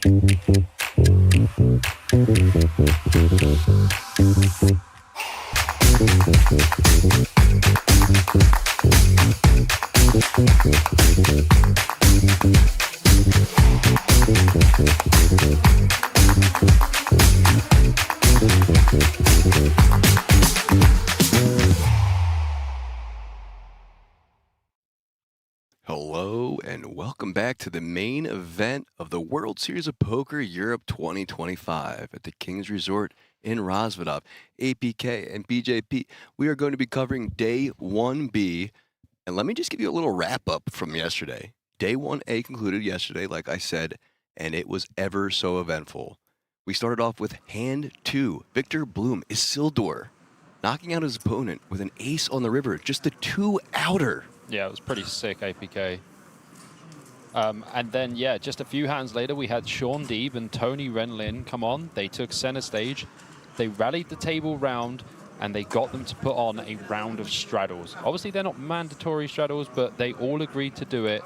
Hello and welcome back to the main event of the World Series of Poker Europe 2025 at the King's Resort in Rosvadov. APK and BJP, we are going to be covering Day 1B. And let me just give you a little wrap-up from yesterday. Day 1A concluded yesterday, like I said, and it was ever so eventful. We started off with Hand 2. Victor Bloom Isildur knocking out his opponent with an ace on the river, just a 2-outer. Yeah, it was pretty sick, APK. And then, yeah, just a few hands later, we had Sean Deeb and Tony Renlin come on. They took center stage. They rallied the table round, and they got them to put on a round of straddles. Obviously, they're not mandatory straddles, but they all agreed to do it.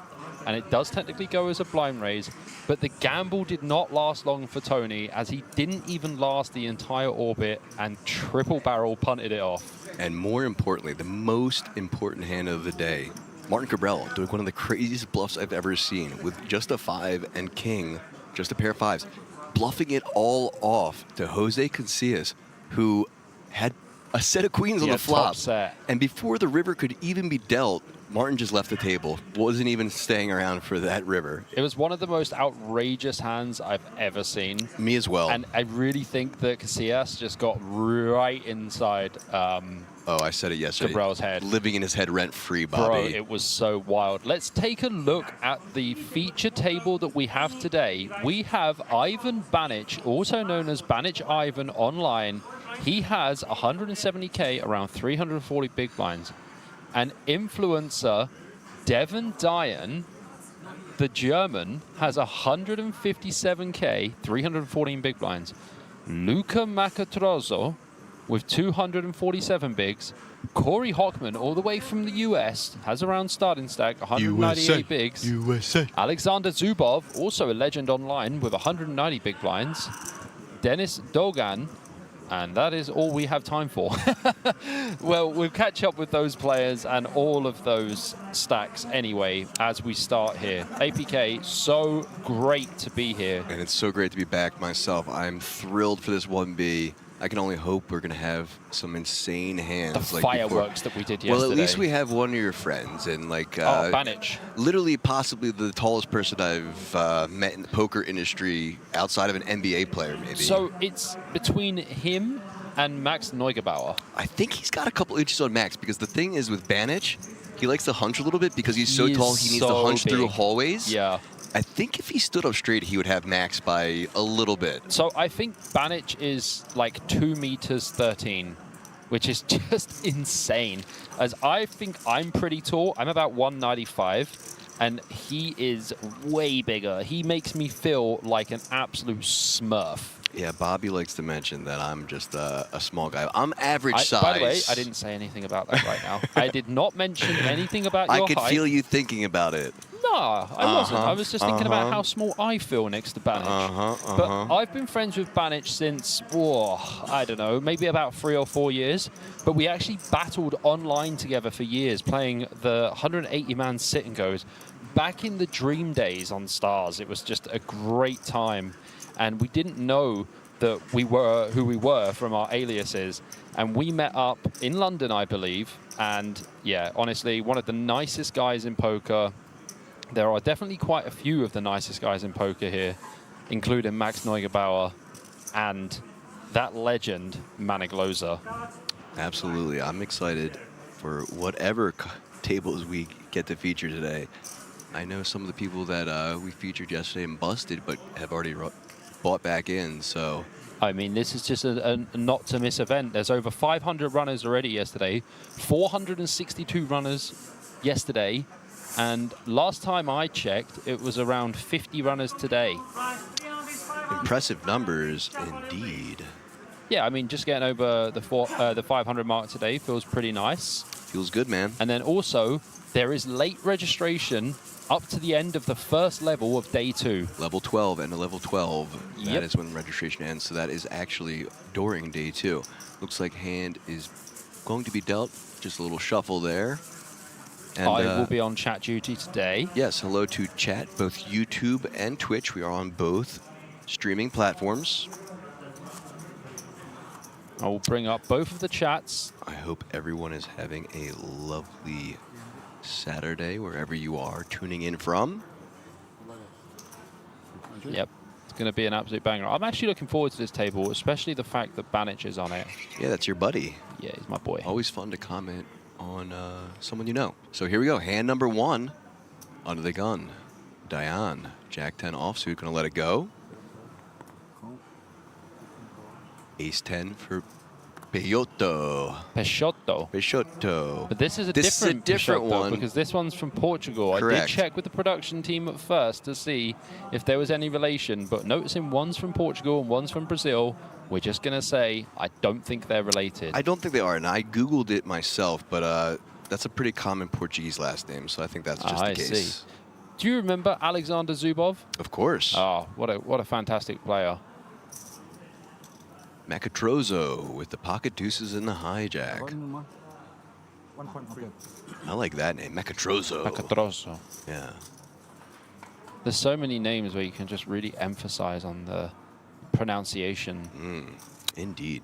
And it does technically go as a blind raise. But the gamble did not last long for Tony, as he didn't even last the entire orbit and triple barrel punted it off. And more importantly, the most important hand of the day, Martin Cabral doing one of the craziest bluffs I've ever seen with just a 5 and king, just a pair of 5s, bluffing it all off to Jose Casillas, who had a set of queens on the flop. And before the river could even be dealt, Martin just left the table, wasn't even staying around for that river. It was one of the most outrageous hands I've ever seen. Me as well. And I really think that Casillas just got right inside oh, I said it yesterday. Cabral's head. Living in his head rent-free, Bobby. Bro, it was so wild. Let's take a look at the feature table that we have today. We have Ivan Banic, also known as Banic Ivan online. He has 170K, around 340 big blinds. And influencer Devin Dyan, the German, has 157K, 314 big blinds. Luca Macatrozzo with 247 bigs. Corey Hockman, all the way from the US, has around starting stack, 198 bigs. USA. Alexander Zubov, also a legend online, with 190 big blinds. Dennis Dogan, and that is all we have time for. Well, we'll catch up with those players and all of those stacks anyway as we start here. APK, so great to be here. And it's so great to be back myself. I'm thrilled for this 1B. I can only hope we're going to have some insane hands. The fireworks that we did yesterday. Well, at least we have one of your friends. And like, oh, Banic. Literally possibly the tallest person I've met in the poker industry outside of an NBA player, maybe. So it's between him and Max Neugebauer. I think he's got a couple inches on Max, because the thing is with Banic, he likes to hunch a little bit because he's so tall he needs to hunch through hallways. Yeah. I think if he stood up straight, he would have Max by a little bit. So I think Banic is like 2 meters 13, which is just insane. As I think I'm pretty tall. I'm about 195, and he is way bigger. He makes me feel like an absolute smurf. Yeah, Bobby likes to mention that I'm just a small guy. I'm average size. By the way, I didn't say anything about that right now. I did not mention anything about your height. I could feel you thinking about it. No, I wasn't. I was just thinking about how small I feel next to Banic. But I've been friends with Banic since, I don't know, maybe about 3 or 4 years. But we actually battled online together for years, playing the 180-man sit and goes. Back in the dream days on Stars, it was just a great time. And we didn't know that we were who we were from our aliases. And we met up in London, I believe. And yeah, honestly, one of the nicest guys in poker. There are definitely quite a few of the nicest guys in poker here, including Max Neugebauer and that legend, Manigloza. Absolutely. I'm excited for whatever tables we get to feature today. I know some of the people that we featured yesterday and busted, but have already bought back in, so... I mean, this is just a not-to-miss event. There's over 500 runners already yesterday, 462 runners yesterday, and last time I checked, it was around 50 runners today. Impressive numbers, indeed. Yeah, I mean, just getting over the 500 mark today feels pretty nice. Feels good, man. And then also, there is late registration up to the end of the first level of day 2. Level 12 and level 12. That is when registration ends. So that is actually during day 2. Looks like hand is going to be dealt. Just a little shuffle there. And I will be on chat duty today. Yes, hello to chat, both YouTube and Twitch. We are on both streaming platforms. I will bring up both of the chats. I hope everyone is having a lovely Saturday wherever you are tuning in from. Yep, it's going to be an absolute banger. I'm actually looking forward to this table, especially the fact that Banich is on it. Yeah, that's your buddy. Yeah, he's my boy. Always fun to comment on someone you know. So here we go. Hand number 1 under the gun. Diane, Jack 10 offsuit, gonna let it go. Ace 10 for Peixoto. Peixoto. But this is a different one because this one's from Portugal. Correct. I did check with the production team at first to see if there was any relation, but noticing one's from Portugal and one's from Brazil, we're just going to say I don't think they're related. I don't think they are, and I Googled it myself, but that's a pretty common Portuguese last name, so I think that's just the case. See. Do you remember Alexander Zubov? Of course. Oh, what a fantastic player. Macatrozo with the pocket deuces in the hijack. 1.3. I like that name, Macatrozo. Macatrozo. Yeah. There's so many names where you can just really emphasize on the pronunciation. Indeed.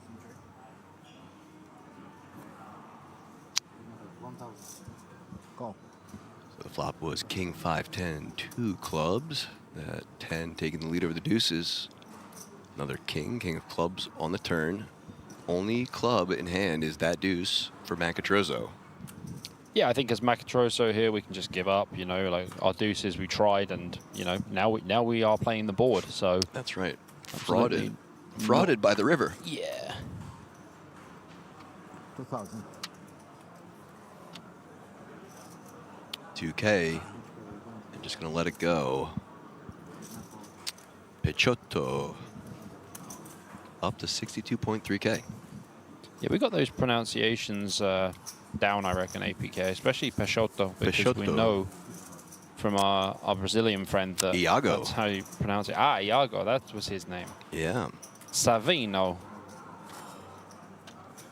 1,000. Go. So the flop was King 5-10, 2 clubs. That 10 taking the lead over the deuces. Another king of clubs on the turn. Only club in hand is that deuce for Macatrozo. Yeah, I think as Macatrozo here, we can just give up. You know, like our deuces, we tried, and you know, now we are playing the board. So that's right. Frauded by the river. Yeah. 2,000. 2K. I'm just gonna let it go. Peixoto. Up to 62.3K. Yeah, we got those pronunciations down, I reckon, APK, especially Peixoto, because we know from our Brazilian friend that Iago. That's how you pronounce it. Ah, Iago, that was his name. Yeah. Savino.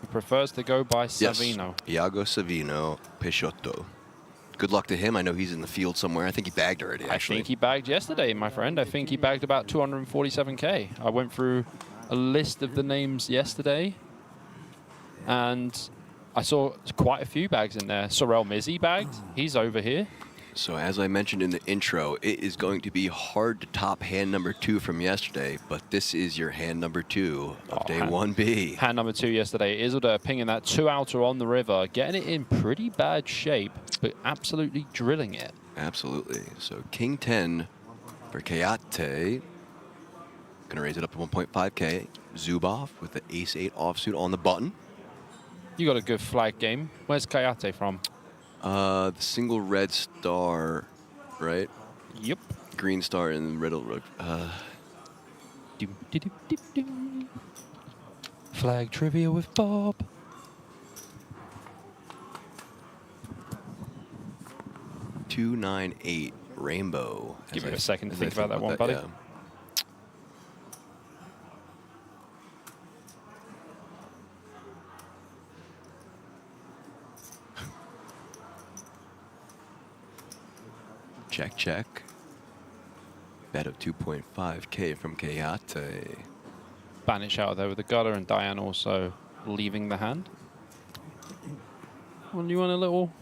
He prefers to go by Savino. Yes. Iago Savino Peixoto. Good luck to him. I know he's in the field somewhere. I think he bagged already, actually. I think he bagged yesterday, my friend. I think he bagged about 247K. I went through a list of the names yesterday, and I saw quite a few bags in there. Sorel Mizzi bagged. He's over here. So as I mentioned in the intro, it is going to be hard to top hand number 2 from yesterday, but this is your hand number 2 of day 1B. Hand number 2 yesterday. Isildur pinging that 2-outer on the river, getting it in pretty bad shape, but absolutely drilling it. Absolutely. So King 10 for Kayate. Gonna raise it up to 1.5K. Zubov with the Ace 8 offsuit on the button. You got a good flag game. Where's Kayate from? The single red star, right? Yep. Green star in the riddle. Flag trivia with Bob. $298 rainbow. Give it a second to think about that one, buddy. Yeah. Check, check. Bet of 2.5K from Kayate. Banish out there with the gutter, and Diane also leaving the hand. Well, you want a little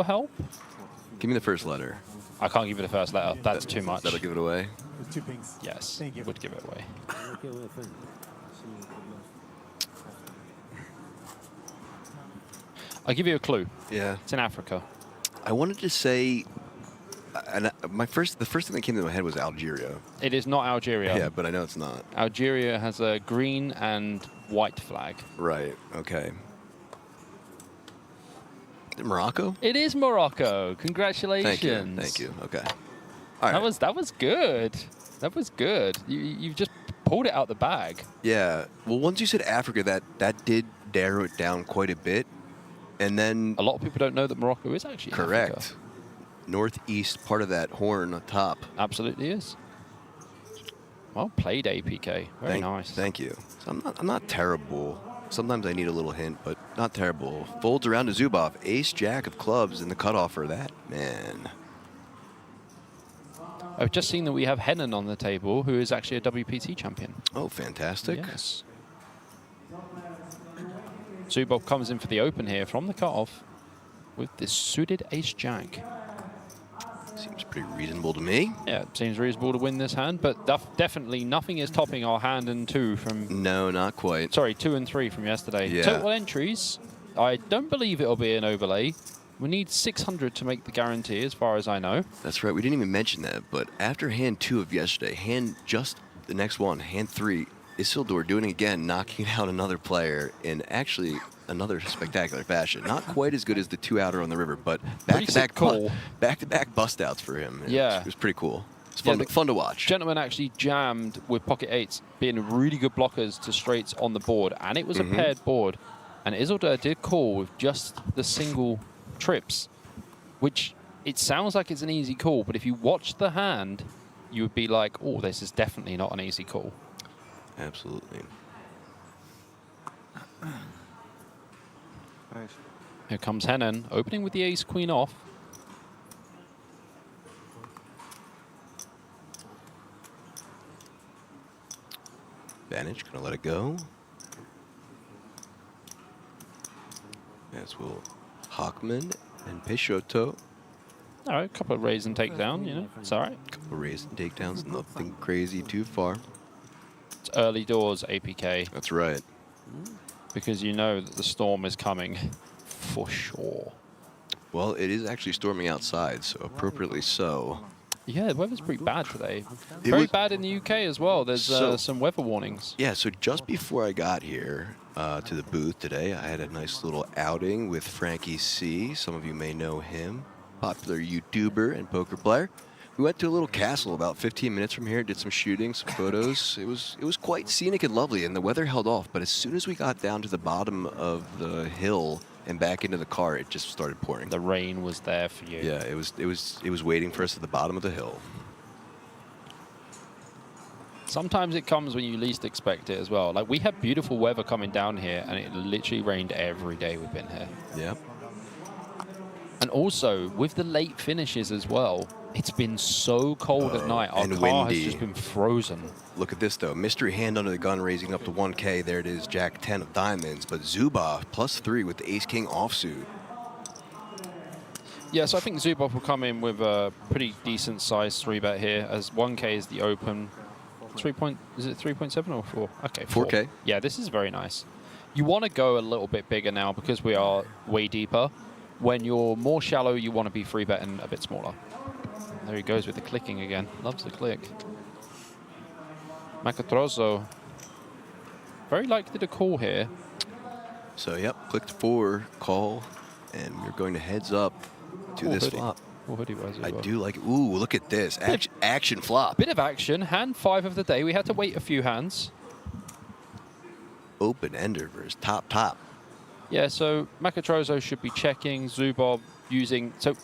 help? Give me the first letter. I can't give you the first letter. That's too much. That'll give it away. With 2 pinks. Yes. Thank you. Would give it away. I'll give you a clue. Yeah. It's in Africa. I wanted to say, and the first thing that came to my head was Algeria. It is not Algeria. Yeah, but I know it's not. Algeria has a green and white flag. Right. Okay. Morocco? It is Morocco. Congratulations. Thank you. Okay. All right. That was good. That was good. You've just pulled it out the bag. Yeah. Well, once you said Africa, that did narrow it down quite a bit. And then a lot of people don't know that Morocco is actually in correct. Africa. Northeast part of that horn on top. Absolutely is. Well played, APK. Very nice. Thank you. So I'm not terrible. Sometimes I need a little hint, but not terrible. Folds around to Zubov. Ace Jack of clubs in the cutoff for that. Man. I've just seen that we have Henan on the table, who is actually a WPT champion. Oh, fantastic. Yes. Zubov comes in for the open here from the cutoff with this suited Ace Jack. Seems pretty reasonable to me. Yeah, it seems reasonable to win this hand, but definitely nothing is topping our hand and 2 from... No, not quite. Sorry, 2 and 3 from yesterday. Yeah. Total entries, I don't believe it'll be an overlay. We need 600 to make the guarantee, as far as I know. That's right. We didn't even mention that, but after hand 2 of yesterday, the next one, hand 3, Isildur doing it again, knocking out another player in actually another spectacular fashion. Not quite as good as the 2-outer on the river, but back-to-back bust outs for him. Yeah. It was pretty cool. It's fun to watch. Gentlemen actually jammed with pocket 8s, being really good blockers to straights on the board, and it was a paired board. And Isildur did call with just the single trips, which it sounds like it's an easy call, but if you watch the hand, you would be like, oh, this is definitely not an easy call. Absolutely. Nice. Here comes Henan, opening with the ace-queen off. Banich gonna let it go. As will Hockman and Peixoto. All right, a couple of raise and takedown, you know, it's all right. Couple of raised takedowns, nothing crazy too far. It's early doors, APK, That's right. because you know that the storm is coming for sure. Well, it is actually storming outside, so appropriately so. Yeah, the weather's pretty bad today. Very bad in the UK as well. There's some weather warnings. Yeah, so just before I got here to the booth today, I had a nice little outing with Frankie C. Some of you may know him, popular YouTuber and poker player. We went to a little castle about 15 minutes from here, did some shooting, some photos. It was quite scenic and lovely, and the weather held off. But as soon as we got down to the bottom of the hill and back into the car, it just started pouring. The rain was there for you. Yeah, it was waiting for us at the bottom of the hill. Sometimes it comes when you least expect it as well. Like, we had beautiful weather coming down here, and it literally rained every day we've been here. Yeah. And also, with the late finishes as well, it's been so cold at night. Our car has just been frozen. Look at this, though. Mystery hand under the gun, raising up to 1K. There it is, Jack 10 of diamonds. But Zubov +3 with the Ace-King offsuit. Yeah, so I think Zubov will come in with a pretty decent size 3-bet here, as 1K is the open. Is it 3.7 or 4? Okay, 4K. Yeah, this is very nice. You want to go a little bit bigger now because we are way deeper. When you're more shallow, you want to be 3-betting a bit smaller. There he goes with the clicking again. Loves the click. Macatrozo. Very likely to call here. So, yep, clicked 4, call, and we're going to heads up to this flop. I do like it. Ooh, look at this. Action flop. Bit of action. Hand 5 of the day. We had to wait a few hands. Open ender versus top. Yeah, so Macatrozo should be checking. Zubov using... So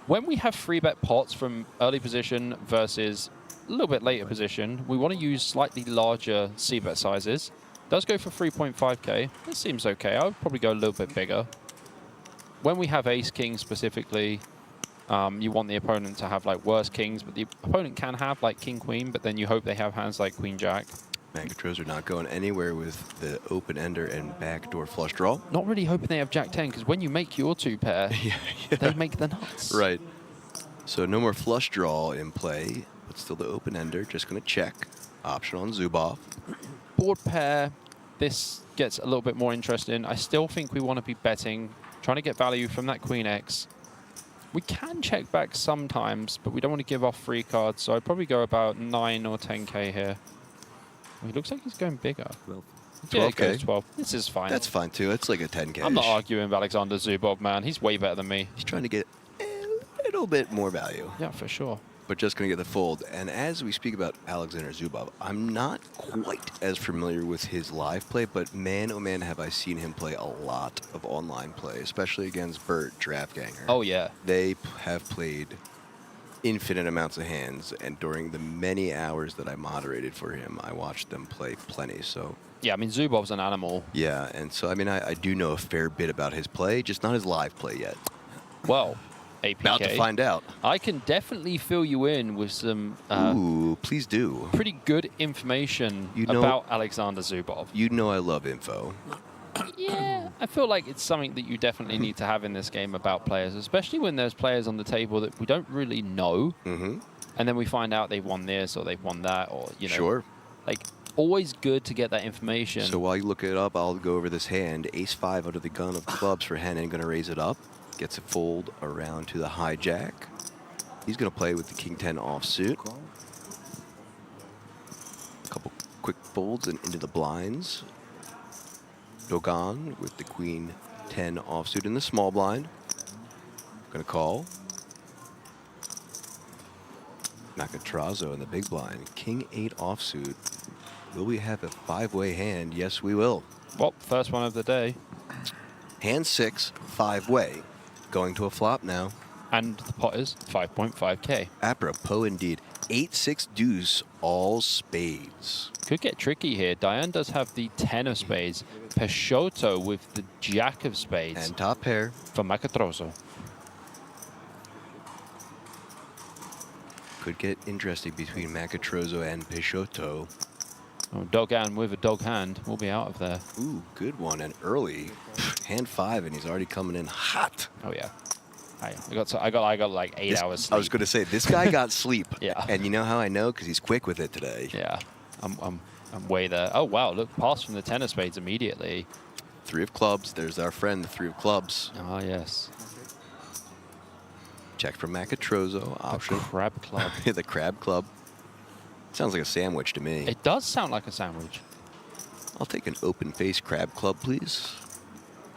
when we have 3-bet pots from early position versus a little bit later position, we want to use slightly larger C-bet sizes. Does go for 3.5K. This seems okay. I would probably go a little bit bigger. When we have ace-king specifically, you want the opponent to have like worse kings, but the opponent can have like king-queen, but then you hope they have hands like queen-jack. Macatrozo not going anywhere with the open ender and backdoor flush draw. Not really hoping they have jack 10, because when you make your 2-pair, they make the nuts. Right. So no more flush draw in play, but still the open ender. Just going to check. Option on Zubov. Board pair, this gets a little bit more interesting. I still think we want to be betting, trying to get value from that queen X. We can check back sometimes, but we don't want to give off free cards, so I'd probably go about 9 or 10K here. He looks like he's going bigger. 12. Yeah, he goes 12. This is fine. That's fine, too. It's like a 10K. I'm not arguing with Alexander Zubov, man. He's way better than me. He's trying to get a little bit more value. Yeah, for sure. but just going to get the fold. And as we speak about Alexander Zubov, I'm not quite as familiar with his live play, but man, oh man, have I seen him play a lot of online play, especially against Bert Draftganger. Oh, yeah. They have played infinite amounts of hands, and during the many hours that I moderated for him, I watched them play plenty. So yeah, I mean, Zubov's an animal. yeah, and so I mean, I do know a fair bit about his play, just not his live play yet. Well, APK. About to find out. I can definitely fill you in with some Ooh, please do. pretty good information about Alexander Zubov. You know I love info. Yeah, I feel like it's something that you definitely need to have in this game about players, especially when there's players on the table that we don't really know, and then we find out they've won this or they've won that, or, you know. Sure. Like, always good to get that information. So while you look it up, I'll go over this hand. Ace-5 under the gun of clubs for Hennen, going to raise it up. Gets a fold around to the hijack. He's going to play with the King-10 offsuit. A couple quick folds and into the blinds. Dogon with the Queen-10 offsuit in the small blind. Going to call. Nakatrazo in the big blind. King-8 offsuit. Will we have a 5-way hand? Yes, we will. Well, first one of the day. Hand 6, 5-way. Going to a flop now. And the pot is 5.5k. Apropos indeed. 8-6 deuce, all spades. Could get tricky here. Diane does have the 10 of spades. Peixoto with the jack of spades. And top pair. For Nakatrazo. Could get interesting between Nakatrazo and Peixoto. Oh, Dogan with a dog hand will be out of there. Ooh, good one. And early. Hand 5, and he's already coming in hot. Oh, yeah. I got like 8 hours sleep. I was going to say, this guy got sleep. Yeah. And you know how I know? Because he's quick with it today. Yeah. I'm way there. Oh, wow. Look, pass from the 10 of spades immediately. 3 of clubs. There's our friend, the 3 of clubs. Oh, yes. Check from Nakatrazo. Option. The crab club. The crab club. Sounds like a sandwich to me. It does sound like a sandwich. I'll take an open-faced crab club, please.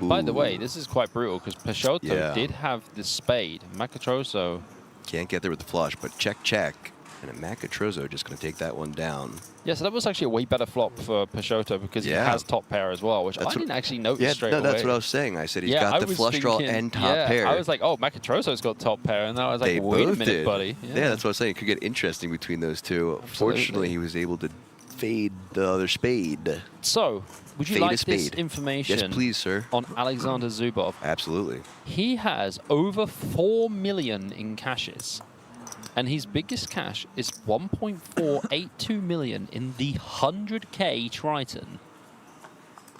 Ooh. By the way, this is quite brutal because Peixoto did have the spade. Nakatrazo can't get there with the flush, but check, check. And a Nakatrazo just going to take that one down. Yeah, so that was actually a way better flop for Peixoto because he has top pair as well, which I didn't actually notice straight away. That's what I was saying. I said he's got the flush draw and top pair. I was like, oh, Nakatrazo's got top pair. And then I was like, wait a minute, buddy. Yeah, that's what I was saying. It could get interesting between those two. Absolutely. Fortunately, he was able to fade the other spade. So, would you like this information? Yes, please, sir. On Alexander Zubov? Absolutely. He has over 4 million in cashes. And his biggest cash is 1.482 million in the 100k Triton.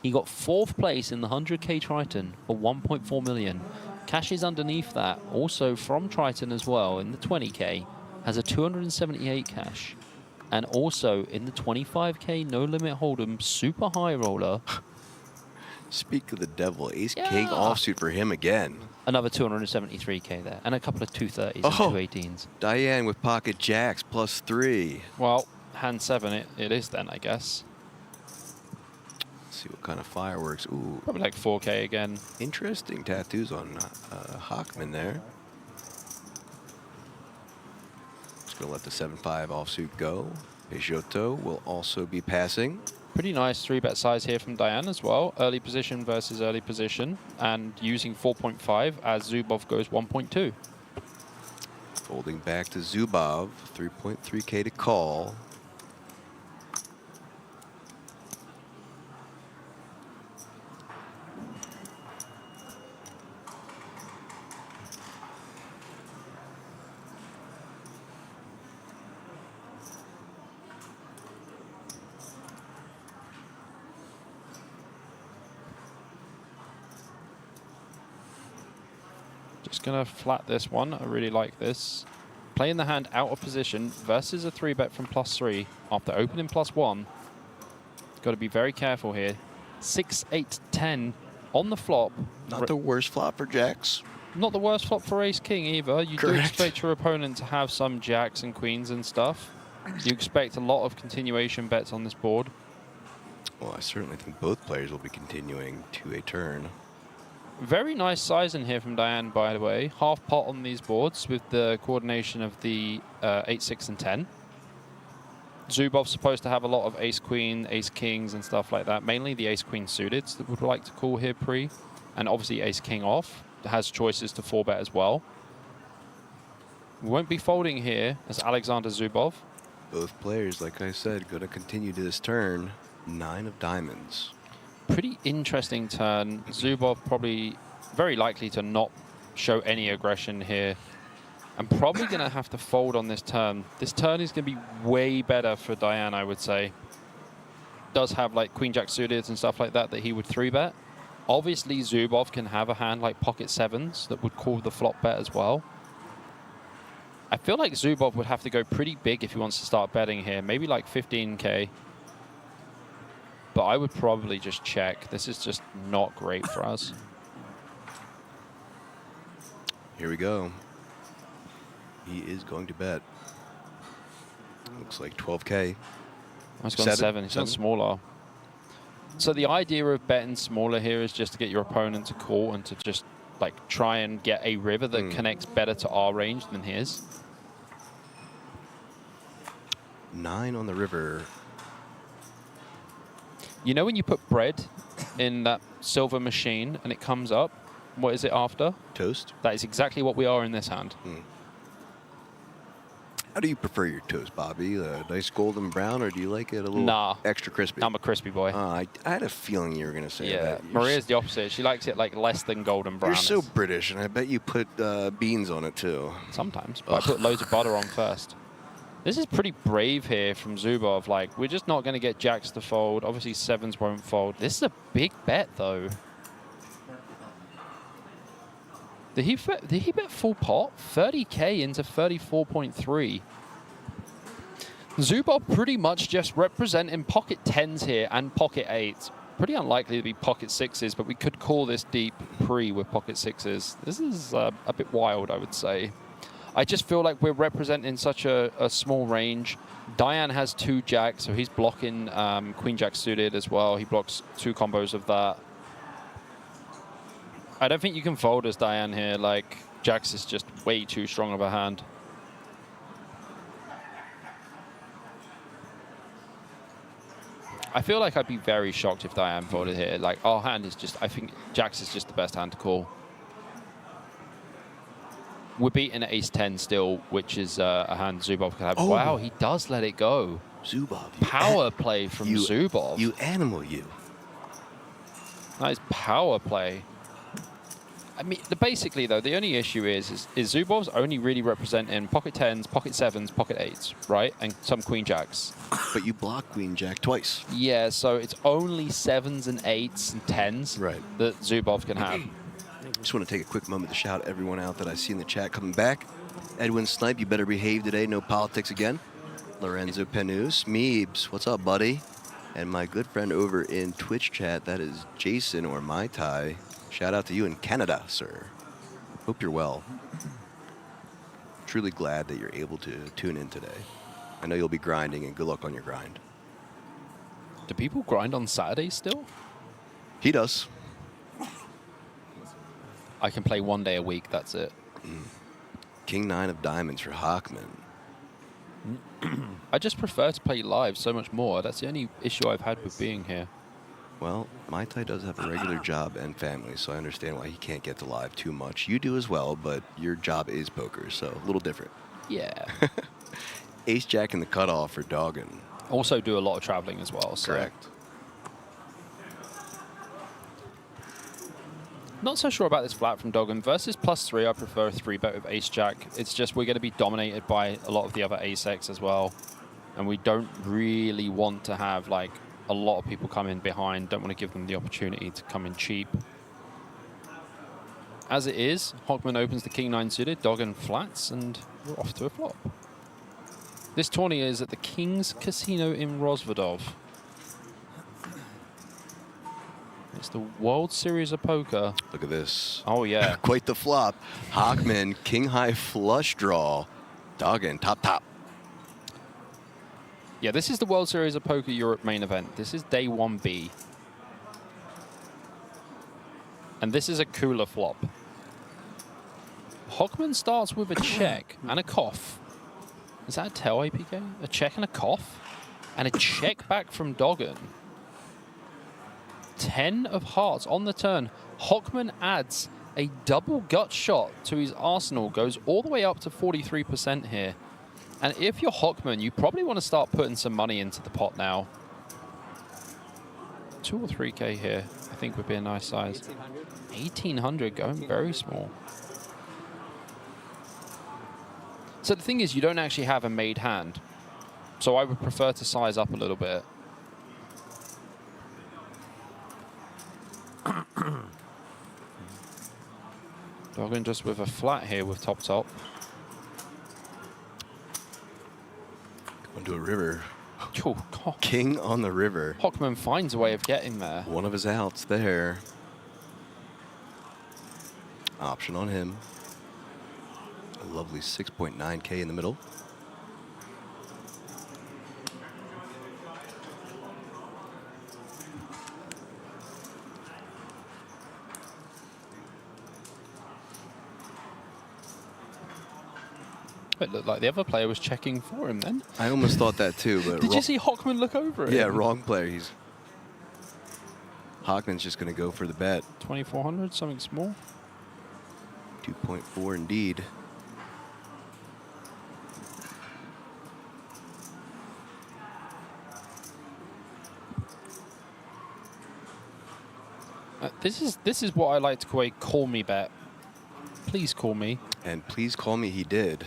He got 4th place in the 100k Triton for 1.4 million. Cashes underneath that, also from Triton as well, in the 20k, has a 278 cash. And also in the 25k No Limit Hold'em Super High Roller. Speak of the devil, Ace King offsuit for him again. Another 273k there, and a couple of 230s and 218s. Diane with pocket jacks +3. Well, hand 7 it is then, I guess. Let's see what kind of fireworks. Ooh. Probably like 4k again. Interesting tattoos on Hockman there. Just going to let the 7-5 offsuit go. Peixoto will also be passing. Pretty nice 3-bet size here from Diane as well. Early position versus early position. And using 4.5 as Zubov goes 1.2. Folding back to Zubov. 3.3k to call. Just going to flat this one. I really like this. Playing the hand out of position versus a 3-bet from +3 after opening +1. Got to be very careful here. 6, 8, 10 on the flop. Not the worst flop for jacks. Not the worst flop for Ace King either. You do expect your opponent to have some jacks and queens and stuff. You expect a lot of continuation bets on this board. Well, I certainly think both players will be continuing to a turn. Very nice size in here from Diane, by the way. Half pot on these boards with the coordination of the 8, 6, and 10. Zubov's supposed to have a lot of ace-queen, ace-kings, and stuff like that. Mainly the ace-queen suited that would like to call here pre. And obviously ace-king off. Has choices to 4-bet as well. We won't be folding here as Alexander Zubov. Both players, like I said, going to continue to this turn. 9 of diamonds. Pretty interesting turn. Zubov probably very likely to not show any aggression here. I'm probably going to have to fold on this turn. This turn is going to be way better for Diane, I would say. Does have like queen jack suited and stuff like that he would 3-bet. Obviously, Zubov can have a hand like pocket 7s that would call the flop bet as well. I feel like Zubov would have to go pretty big if he wants to start betting here. Maybe like 15K. But I would probably just check. This is just not great for us. Here we go. He is going to bet. Looks like 12K. He's gone 7. He's gone smaller. So the idea of betting smaller here is just to get your opponent to call and to just like try and get a river that connects better to our range than his. 9 on the river. You know when you put bread in that silver machine and it comes up, what is it after? Toast? That is exactly what we are in this hand. How do you prefer your toast, Bobby? A nice golden brown, or do you like it a little extra crispy? I'm a crispy boy. I had a feeling you were going to say that. Yeah, Maria's the opposite. She likes it like less than golden brown. You're so British, and I bet you put beans on it too. Sometimes, but I put loads of butter on first. This is pretty brave here from Zubov. Like, we're just not going to get jacks to fold. Obviously, 7s won't fold. This is a big bet, though. Did he bet full pot? 30K into 34.3. Zubov pretty much just representing pocket 10s here and pocket 8s. Pretty unlikely to be pocket 6s, but we could call this deep pre with pocket 6s. This is a bit wild, I would say. I just feel like we're representing such a small range. Diane has 2 jacks, so he's blocking queen jack suited as well. He blocks 2 combos of that. I don't think you can fold as Diane here. Like, jacks is just way too strong of a hand. I feel like I'd be very shocked if Diane folded here. Like, our hand is just, I think jacks is just the best hand to call. We're beating an ace-10 still, which is a hand Zubov can have. Oh. Wow, he does let it go. Zubov. Power play from Zubov. You animal, you. That is power play. I mean, basically, though, the only issue is Zubov's only really representing pocket 10s, pocket 7s, pocket 8s, right? And some queen jacks. But you block queen jack twice. Yeah, so it's only 7s and 8s and 10s that Zubov can have. Just want to take a quick moment to shout everyone out that I see in the chat coming back. Edwin Snipe, you better behave today. No politics again. Lorenzo Penus, Meebs, what's up, buddy? And my good friend over in Twitch chat, that is Jason or Mai Tai. Shout out to you in Canada, sir. Hope you're well. Truly glad that you're able to tune in today. I know you'll be grinding, and good luck on your grind. Do people grind on Saturdays still? He does. I can play 1 day a week, that's it. King 9 of diamonds for Hockman. I just prefer to play live so much more. That's the only issue I've had with being here. Well, Mai Tai does have a regular job and family, so I understand why he can't get to live too much. You do as well, but your job is poker, so a little different. Yeah. Ace-Jack in the cutoff for Doggin. Also do a lot of traveling as well. So. Correct. Not so sure about this flat from Doggin. Versus +3, I prefer a 3-bet with Ace-Jack. It's just we're going to be dominated by a lot of the other Ace-X as well. And we don't really want to have, like, a lot of people come in behind. Don't want to give them the opportunity to come in cheap. As it is, Hockman opens the King 9 suited, Doggin flats, and we're off to a flop. This tourney is at the King's Casino in Rozvadov. It's the World Series of Poker. Look at this. Oh, yeah. Quite the flop. Hockman, King High flush draw. Doggin, top. Yeah, this is the World Series of Poker Europe main event. This is day 1B. And this is a cooler flop. Hockman starts with a check and a cough. Is that a tail APK? A check and a cough? And a check back from Doggen. 10 of hearts on the turn. Hockman adds a double gut shot to his arsenal. Goes all the way up to 43% here. And if you're Hockman, you probably want to start putting some money into the pot now. 2 or 3K here, I think would be a nice size. 1,800 going very small. So the thing is, you don't actually have a made hand. So I would prefer to size up a little bit. Doggen just with a flat here with top. Going to a river. Oh, God. King on the river. Hockman finds a way of getting there. One of his outs there. Option on him. A lovely 6.9K in the middle. It looked like the other player was checking for him then. I almost thought that too, but did you see Hockman look over it? Yeah, wrong player. Hockman's just going to go for the bet. 2,400, something small. 2.4 indeed. This is what I like to call a call me bet. Please call me. And please call me. He did.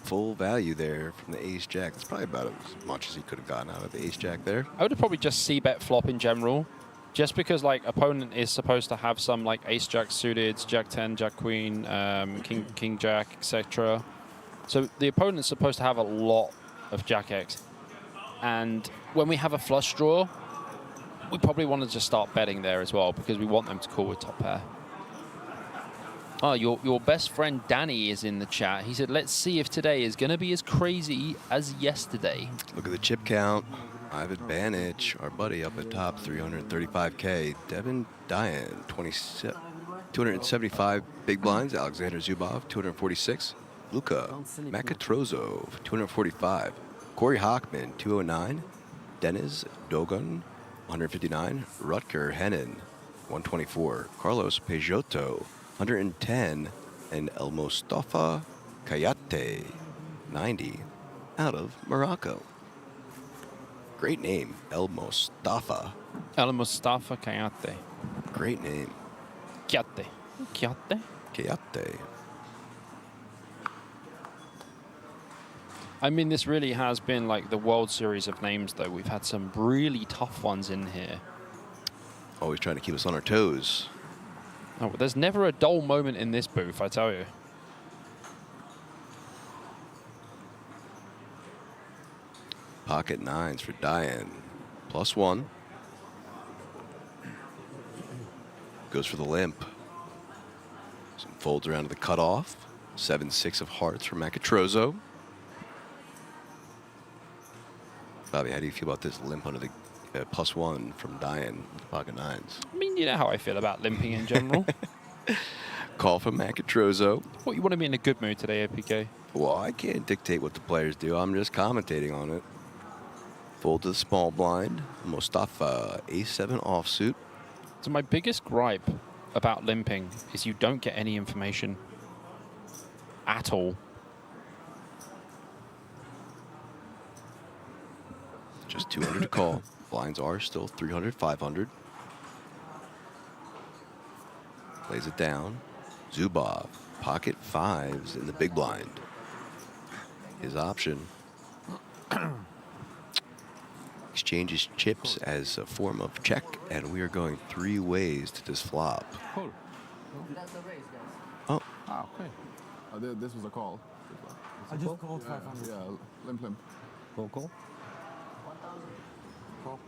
Full value there from the ace jack. It's probably about as much as he could have gotten out of the ace jack there. I would have probably just c-bet flop in general, just because like opponent is supposed to have some like ace jack suited, jack 10, jack queen, king jack, etc. So the opponent's supposed to have a lot of jack X, and when we have a flush draw, we probably want to just start betting there as well because we want them to call with top pair. Oh, your best friend Danny is in the chat. He said, let's see if today is going to be as crazy as yesterday. Look at the chip count. Ivan Banich, our buddy up at top, 335K. Devin Dian, 275 big blinds. Alexander Zubov, 246. Luka Makatrozov, 245. Corey Hockman, 209. Denis Dogan, 159. Rutger Hennen, 124. Carlos Peixoto, 110, and El Mostafa Kayate, 90, out of Morocco. Great name, El Mostafa. El Mostafa Kayate. Great name. Kayate. Kayate? Kayate. I mean, this really has been like the World Series of names, though. We've had some really tough ones in here. Always trying to keep us on our toes. Oh, but there's never a dull moment in this booth, I tell you. Pocket nines for Diane. +1. Goes for the limp. Some folds around to the cutoff. 7-6 of hearts for Makatrozo. Bobby, how do you feel about this limp under the +1 from Diane with the pocket nines? I mean, you know how I feel about limping in general. Call from Makatrozo. What, you want to be in a good mood today, APK? Well, I can't dictate what the players do. I'm just commentating on it. Fold to the small blind. Mostafa, A7 offsuit. So my biggest gripe about limping is you don't get any information at all. Just 200 to call. Blinds are still 300, 500. Lays it down. Zubov, pocket fives in the big blind. His option. Exchanges chips as a form of check, and we are going 3 ways to this flop. Cool. That's the race, guys. Oh, Ah, okay. This was a call. I just called 500. Yeah, limp. Call. 1,000. Call.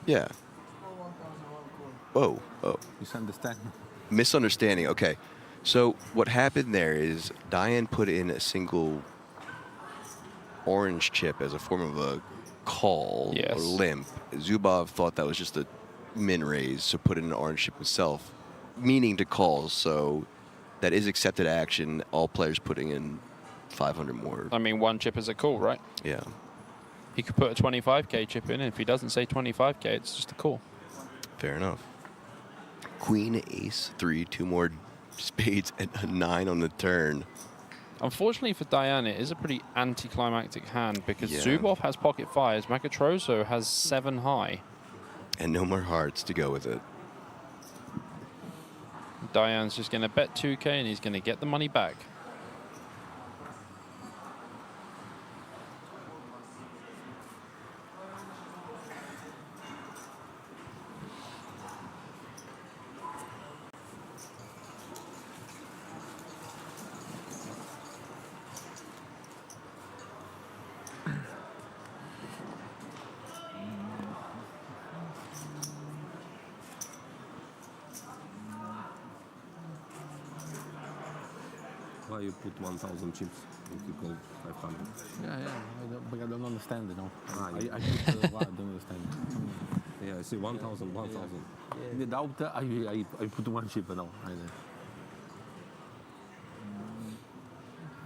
yeah. Call 1,000, Oh. You understand? Misunderstanding. Okay. So what happened there is Diane put in a single orange chip as a form of a call Yes. or limp. Zubov thought that was just a min raise, so put in an orange chip himself, meaning to call. So that is accepted action. All players putting in 500 more. I mean, one chip is a call, right? Yeah. He could put a 25k chip in, and if he doesn't say 25k, it's just a call. Fair enough. Queen, ace, 3, 2 more spades, and a 9 on the turn. Unfortunately for Diane, it is a pretty anticlimactic hand because Yeah. Zubov has pocket fives, Makatrozo has 7 high. And no more hearts to go with it. Diane's just going to bet 2k and he's going to get the money back. Why you put 1,000 chips if you call 500? Yeah. But I don't understand, you know. Ah, I yeah. put, I don't understand. Yeah, I see 1,000, 1,000. Without I put one chip, you know.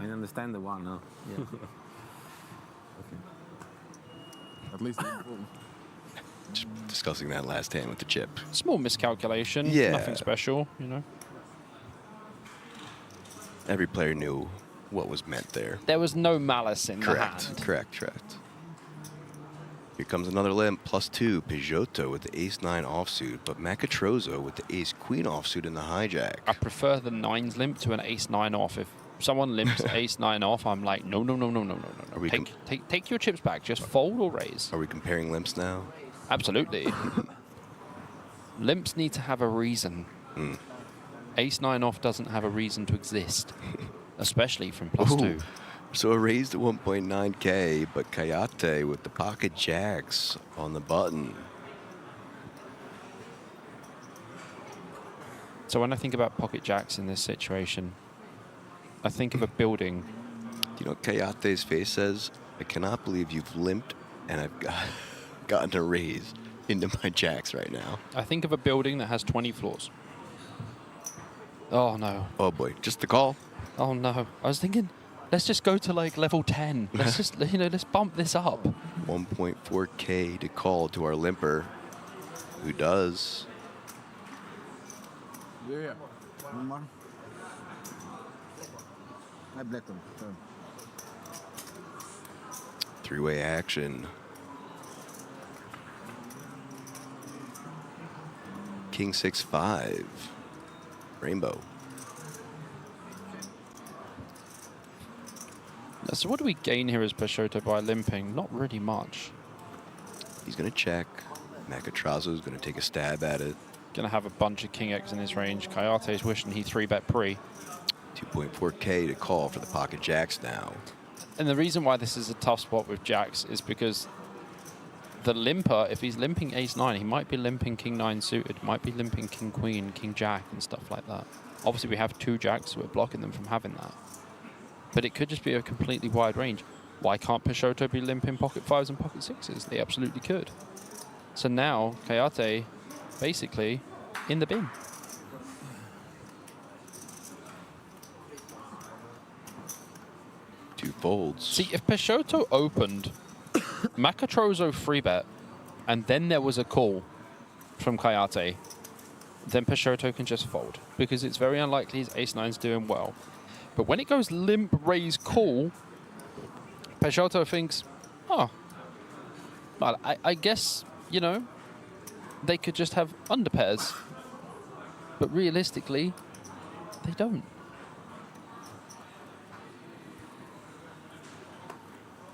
I understand the one, no? Yeah. Okay. At least Just discussing that last hand with the chip. Small miscalculation, Yeah. nothing special, you know. Every player knew what was meant there. There was no malice in the Correct. hand. Correct. Here comes another limp, +2. Peugeot with the ace-9 offsuit, but Makatrozo with the ace-queen offsuit in the hijack. I prefer the 9s limp to an ace-9 off. If someone limps ace-9 off, I'm like, no. Are we Take your chips back. Just fold or raise. Are we comparing limps now? Absolutely. Limps need to have a reason. Ace-9 off doesn't have a reason to exist, especially from +2. Ooh. So a raise to 1.9k, but Kayate with the pocket jacks on the button. So when I think about pocket jacks in this situation, I think of a building. Do you know what Kayate's face says? I cannot believe you've limped and I've gotten a raise into my jacks right now. I think of a building that has 20 floors. Oh no. Oh boy, just the call. Oh no. I was thinking, let's just go to like level 10. Let's just, let's bump this up. 1.4k to call to our limper, who does. Yeah. One more. I blacked them. Three-way action. King 6-5. Rainbow. So what do we gain here as Peugeot by limping? Not really much. He's going to check. Makatrozo's going to take a stab at it. Going to have a bunch of King X in his range. Kayate's wishing he 3-bet pre. 2.4k to call for the pocket jacks now. And the reason why this is a tough spot with jacks is because the limper, if he's limping ace-9, he might be limping king-9 suited, might be limping king-queen, king-jack, and stuff like that. Obviously, we have 2 jacks, so we're blocking them from having that. But it could just be a completely wide range. Why can't Peugeot be limping pocket 5s and pocket 6s? They absolutely could. So now, Kayate, basically, in the bin. Two folds. See, if Peugeot opened Makatrozo 3-bet, and then there was a call from Kayate, then Peugeot can just fold, because it's very unlikely his ace-9's doing well. But when it goes limp, raise, call, Peugeot thinks, oh, well, I guess, they could just have underpairs. But realistically, they don't.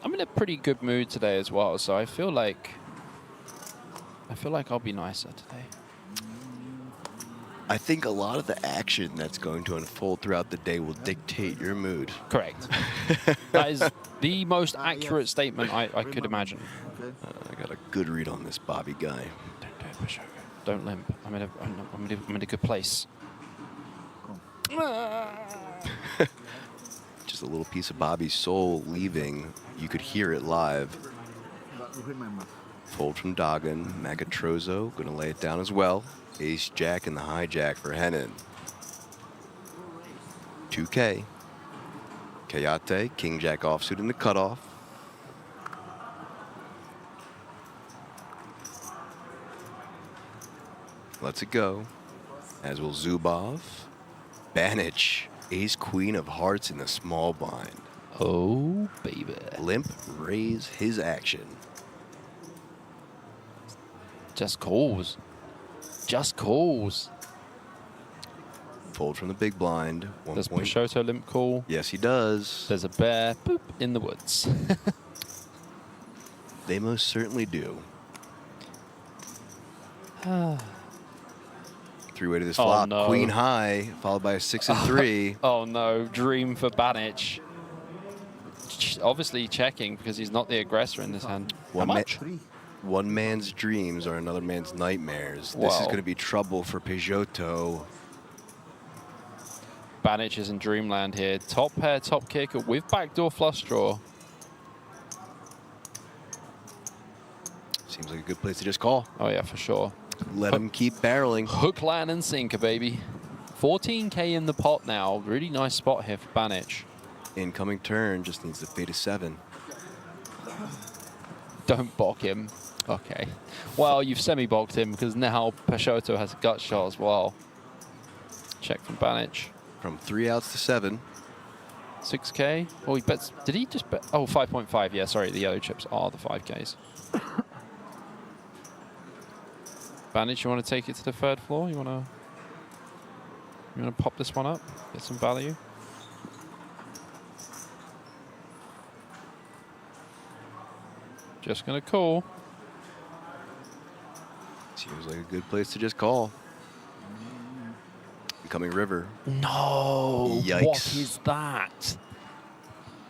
I'm in a pretty good mood today as well, so I feel like I'll be nicer today. I think a lot of the action that's going to unfold throughout the day will dictate your mood. Correct. That is the most accurate statement I could imagine. I got a good read on this Bobby guy. Don't do it, Peugeot. Don't limp. I'm in a good place. Just a little piece of Bobby's soul leaving. You could hear it live. Fold from Doggin. Magatrozo going to lay it down as well. Ace Jack and the hijack for Henin. 2K. Kayate, King Jack offsuit in the cutoff. Lets it go. As will Zubov. Banich, Ace Queen of Hearts in the small blind. Oh, baby. Limp raise his action. Just calls. Just calls. Fold from the big blind. Does Peixoto limp call? Yes, he does. There's a bear, boop, in the woods. They most certainly do. Three-way to this flop. No. Queen high, followed by a 6 and 3. Oh no, dream for Banich. Obviously checking because he's not the aggressor in this hand. How much? One man's dreams are another man's nightmares. This is Wow. going to be trouble for Peixoto. Banich is in dreamland here. Top pair, top kicker with backdoor flush draw. Seems like a good place to just call. Oh yeah, for sure. Let him keep barreling. Hook, line, and sinker, baby. 14K in the pot now. Really nice spot here for Banich. Incoming turn just needs to fade a 7. Don't balk him. Okay. Well, you've semi-balked him because now Peixoto has a gut shot as well. Check from Banich. From 3 outs to 7. 6K. Oh, he bets. Did he just bet? Oh, 5.5. Yeah, sorry. The yellow chips are the 5Ks. Banich, you want to take it to the 3rd floor? You want to pop this one up? Get some value? Just going to call. Seems like a good place to just call. Incoming river. No. Yikes. What is that?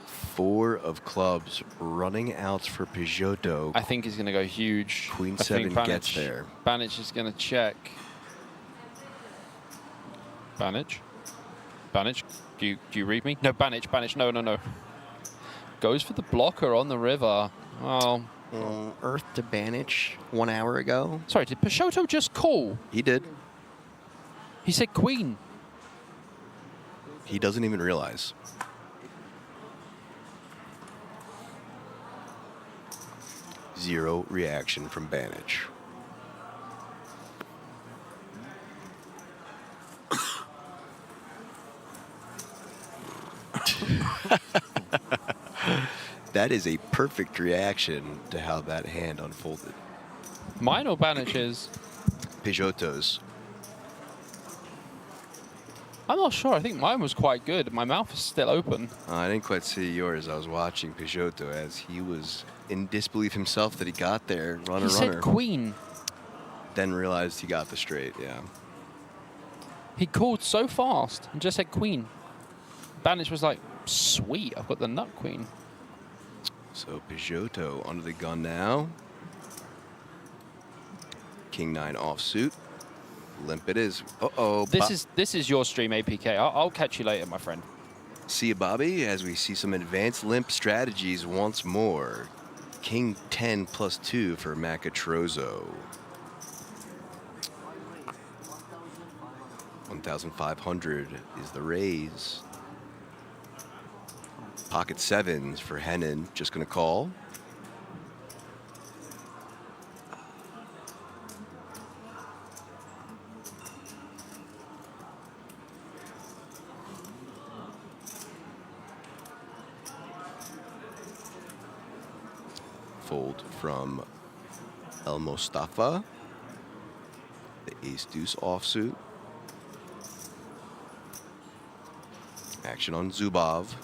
4 of clubs running outs for Peixoto. I think he's going to go huge. Queen I think 7 gets there. Banich is going to check. Banich? Banich? Do you read me? No, Banich. No. Goes for the blocker on the river. Well, Earth to Banich 1 hour ago. sorry, did Peixoto just call? He did. He said queen. He doesn't even realize. Zero reaction from Banich. That is a perfect reaction to how that hand unfolded. Mine or Banich's? Peixoto's. I'm not sure. I think mine was quite good. My mouth is still open. I didn't quite see yours. I was watching Peixoto as he was in disbelief himself that he got there. Runner. He said queen. Then realized he got the straight, yeah. He called so fast and just said queen. Banich was like, sweet, I've got the nut queen. So Peixoto under the gun now. King 9 offsuit. Limp it is. Uh-oh. This is your stream, APK. I'll catch you later, my friend. See you, Bobby, as we see some advanced limp strategies once more. King 10 plus 2 for Magatrozo. 1,500 is the raise. Pocket 7s for Henin. Just going to call. Fold from El Mostafa. The Ace Deuce offsuit. Action on Zubov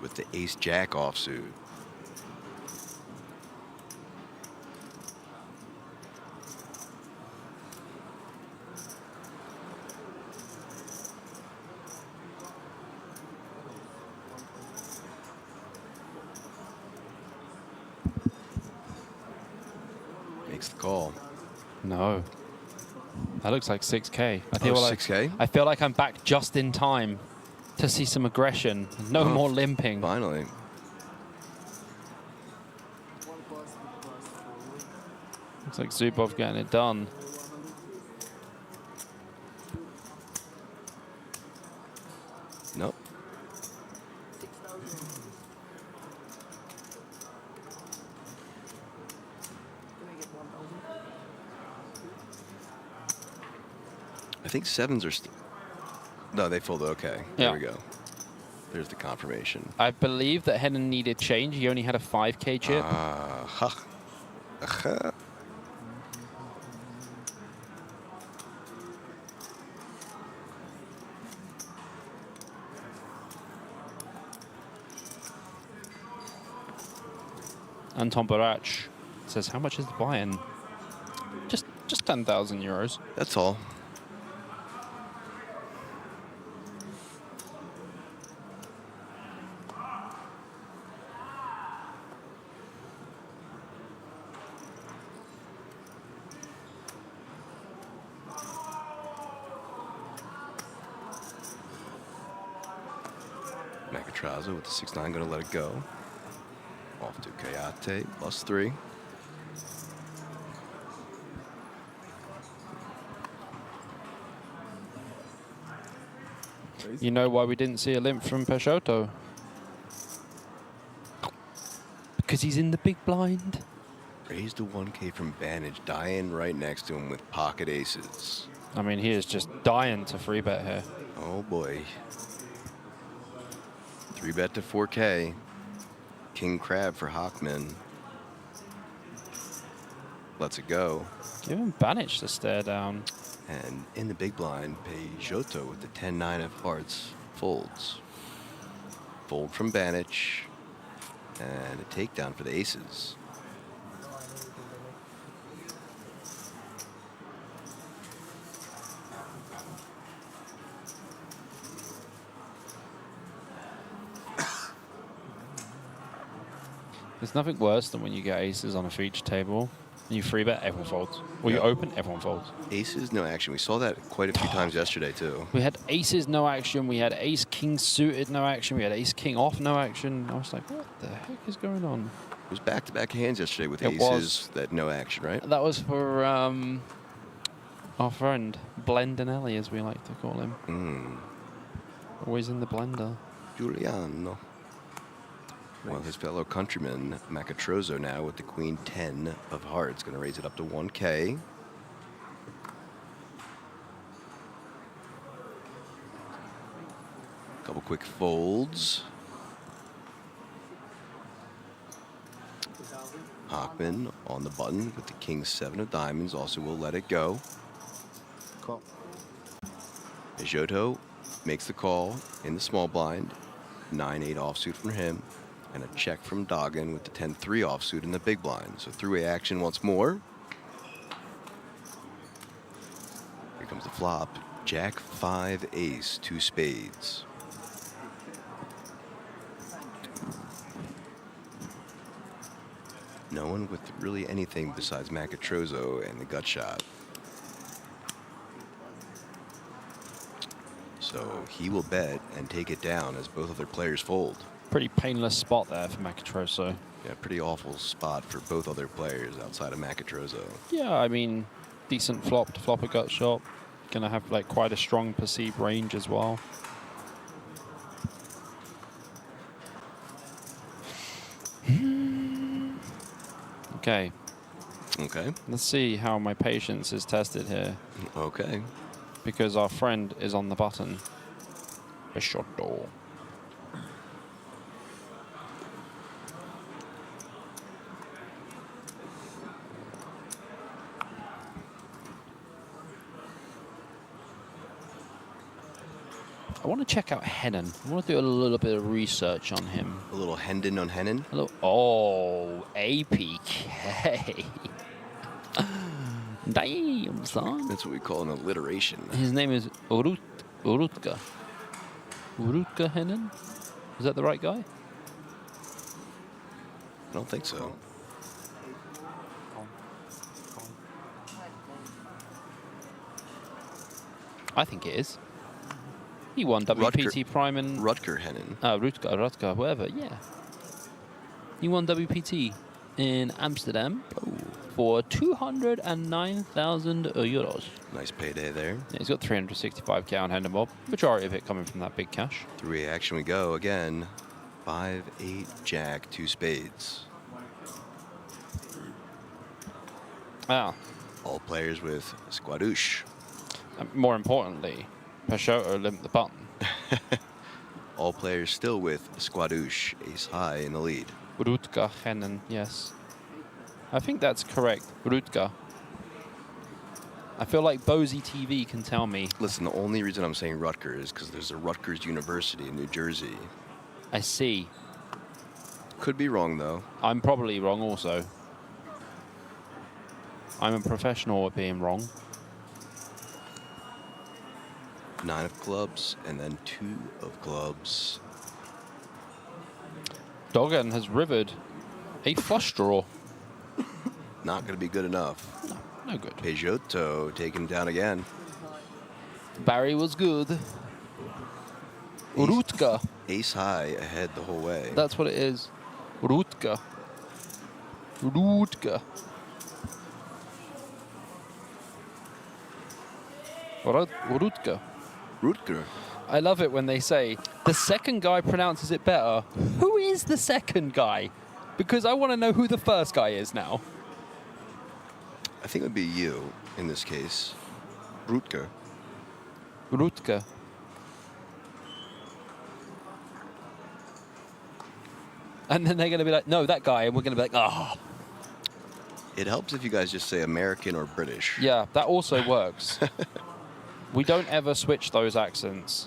with the Ace Jack offsuit. Makes the call. No. That looks like 6K. I feel like 6K? I feel like I'm back just in time to see some aggression. No more limping. Finally. Looks like Zubov getting it done. Nope. I think sevens are still. No, they folded. Okay. There we go. There's the confirmation. I believe that Hennen needed change. He only had a 5K chip. Anton Barach says, how much is the buy-in? Just 10,000 euros. That's all. Macatrazo with the 6-9, going to let it go. Off to Kayate, +3. You know why we didn't see a limp from Peixoto? Because he's in the big blind. Raised to 1K from Bandage, dying right next to him with pocket aces. I mean, he is just dying to free bet here. Oh boy. 3-bet to 4K. King Crab for Hockman. Lets it go. Give him Banich to stare down. And in the big blind, Peixoto with the 10-9 of hearts folds. Fold from Banich. And a takedown for the aces. There's nothing worse than when you get aces on a feature table and you free bet, everyone folds. Or you open, everyone folds. Aces, no action. We saw that quite a few times yesterday, too. We had aces, no action. We had ace-king suited, no action. We had ace-king off, no action. I was like, what the heck is going on? It was back-to-back hands yesterday with It aces was. that no action, right? That was for our friend, Blendanelli, as we like to call him. Always in the blender. Giuliano. Well, his fellow countryman, Macatrozo, now with the queen 10 of hearts, going to raise it up to 1K. Couple quick folds. Hockman on the button with the king 7 of diamonds, also will let it go. Call. Peixoto makes the call in the small blind. 9-8 offsuit from him. And a check from Doggin with the 10-3 offsuit in the big blind. So three-way action once more. Here comes the flop. Jack 5 ace, 2 spades. No one with really anything besides Macatrozo and the gut shot. So he will bet and take it down as both other players fold. Pretty painless spot there for Macatrozo. Yeah, pretty awful spot for both other players outside of Macatrozo. Yeah, I mean, decent flop to flop a gut shot. Gonna have like quite a strong perceived range as well. Okay. Okay. Let's see how my patience is tested here. Okay. Because our friend is on the button. Peixoto. I want to check out Hennen. I want to do a little bit of research on him. A little Hendon on Hennen. Oh, APK. Damn, son. That's what we call an alliteration. His name is Urutka. Urutka Hennen? Is that the right guy? I don't think so. I think it is. He won WPT Prime and... Rutger Hennen. Rutger, whatever, yeah. He won WPT in Amsterdam. Oh, for 209,000 euros. Nice payday there. Yeah, he's got 365k on hand and mob. Majority of it coming from that big cash. 3-way action we go again. 5, 8, jack, 2 spades. Ah. All players with squadouche. More importantly, Peixoto limped the button. All players still with squadouche, ace high in the lead. Rutger Hennen, yes. I think that's correct, Rutger. I feel like Bozy TV can tell me. Listen, the only reason I'm saying Rutgers is because there's a Rutgers University in New Jersey. I see. Could be wrong, though. I'm probably wrong also. I'm a professional at being wrong. 9 of clubs, and then 2 of clubs. Dogan has rivered a flush draw. Not going to be good enough. No good. Peixoto taken down again. Barry was good. Rutger. Ace high ahead the whole way. That's what it is. Rutger. Rutger. Rutger. Rutger. I love it when they say, the second guy pronounces it better. Who is the second guy? Because I want to know who the first guy is now. I think it would be you in this case. Rutger. Rutger. And then they're going to be like, no, that guy. And we're going to be like, oh. It helps if you guys just say American or British. Yeah, that also works. We don't ever switch those accents.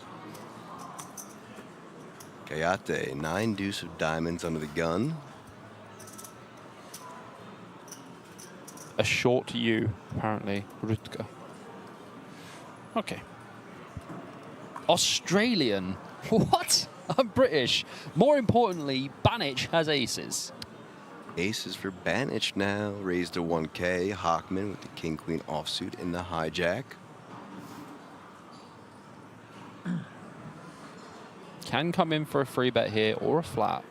Kayate, 9 deuce of diamonds under the gun. A short U, apparently. Rutger. Okay. Australian. What? I'm British. More importantly, Banich has aces. Aces for Banich now. Raised to 1K. Hockman with the king-queen offsuit in the hijack. Can come in for a free bet here or a flat.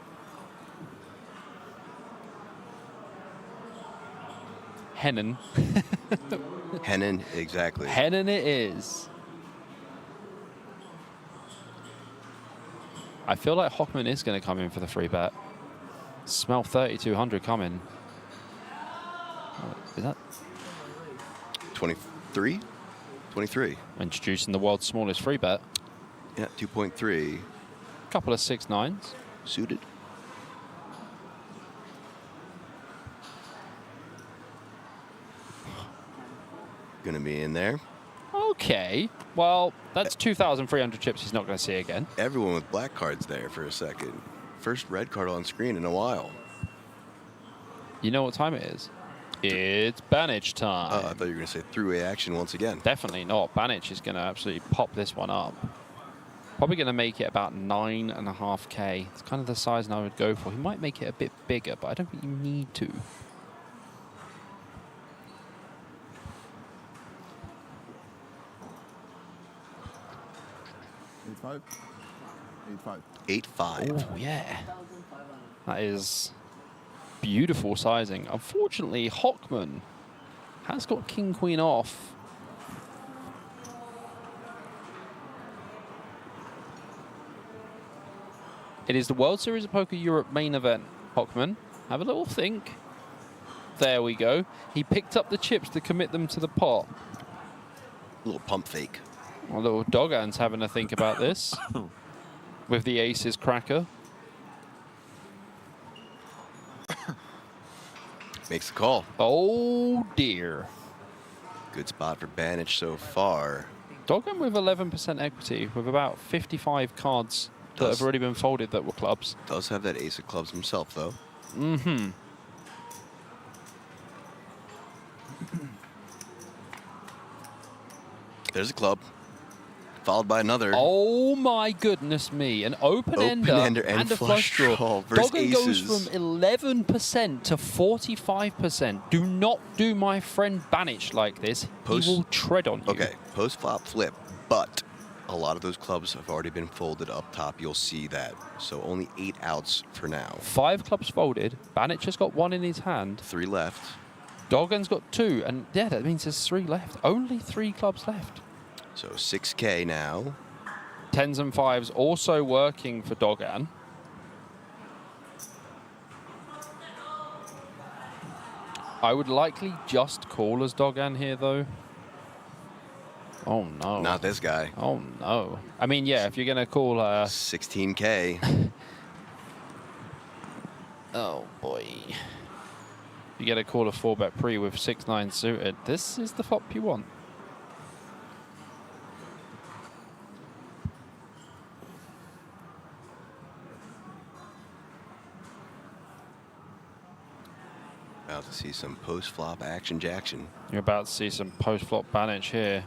Hennen. Hennen, exactly. Hennen it is. I feel like Hockman is going to come in for the free bet. Smell 3,200 coming. Oh, is that? 23? 23. Introducing the world's smallest free bet. Yeah, 2.3. Couple of 6-9s. Suited. Gonna be in there. Okay. Well, that's 2,300 chips he's not going to see again. Everyone with black cards there for a second. First red card on screen in a while. You know what time it is? It's Banich time. Oh, I thought you were going to say three-way action once again. Definitely not. Banich is going to absolutely pop this one up. Probably going to make it about 9.5K. It's kind of the size I would go for. He might make it a bit bigger, but I don't think you need to. $8.5. 8.5. 8-5. Oh, yeah. That is beautiful sizing. Unfortunately, Hockman has got king-queen off. It is the World Series of Poker Europe main event, Hockman. Have a little think. There we go. He picked up the chips to commit them to the pot. Little pump fake. Our little Dogan's having a think about this. With the aces cracker. Makes the call. Oh, dear. Good spot for Banich so far. Dogan with 11% equity, with about 55 cards that have already been folded that were clubs. Does have that ace of clubs himself, though. Mm-hmm. There's a club. Followed by another. Oh my goodness me. An open-ender and a flush draw. Dogan goes from 11% to 45%. Do not do my friend Banich like this. He will tread on you. Okay, post-flop flip, but a lot of those clubs have already been folded up top. You'll see that. So only 8 outs for now. 5 clubs folded. Banich has got 1 in his hand. 3 left. Dogan's got 2, and yeah, that means there's 3 left. Only 3 clubs left. So 6K now. 10s and 5s also working for Dogan. I would likely just call as Dogan here, though. Oh, no. Not this guy. Oh, no. I mean, yeah, if you're going to call... 16K. Oh, boy. You get a call a 4-bet pre with 6-9 suited. This is the flop you want. About to see some post-flop action Jackson. You're about to see some post-flop Banich here.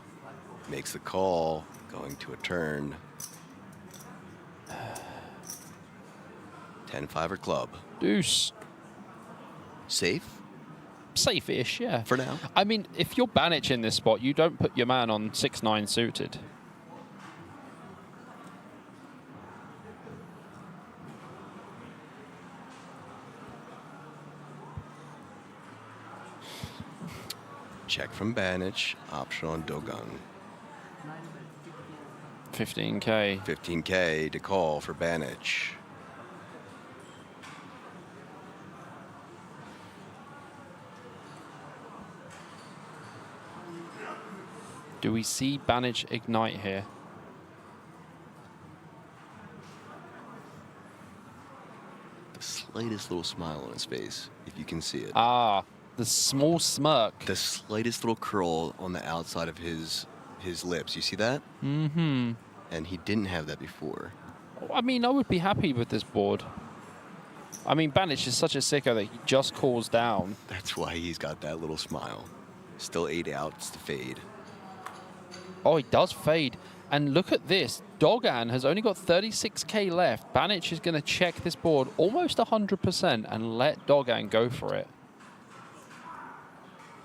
Makes the call, going to a turn. 10-5 or club. Deuce. Safe? Safe-ish, yeah. For now. I mean, if you're Banich in this spot, you don't put your man on 6-9 suited. Check from Banich. Option on Dogan. 15K. 15K to call for Banich. Do we see Banich ignite here? The slightest little smile on his face, if you can see it. Ah, the small smirk. The slightest little curl on the outside of his lips. You see that? Mm-hmm. And he didn't have that before. I mean, I would be happy with this board. I mean, Banich is such a sicko that he just calls down. That's why he's got that little smile. Still 8 outs to fade. Oh, he does fade. And look at this. Dogan has only got 36K left. Banich is going to check this board almost 100% and let Dogan go for it.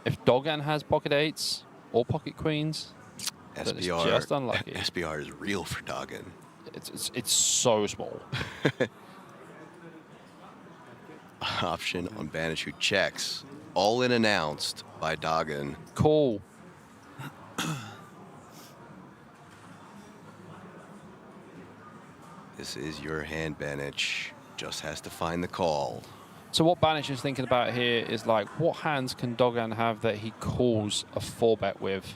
If Dogan has pocket 8s or pocket queens, then it's just unlucky. SBR is real for Dogan. It's so small. Option on Banich who checks. All in announced by Dogan. Cool. This is your hand, Banich. Just has to find the call. So what Banich is thinking about here is like, what hands can Dogan have that he calls a 4-bet with?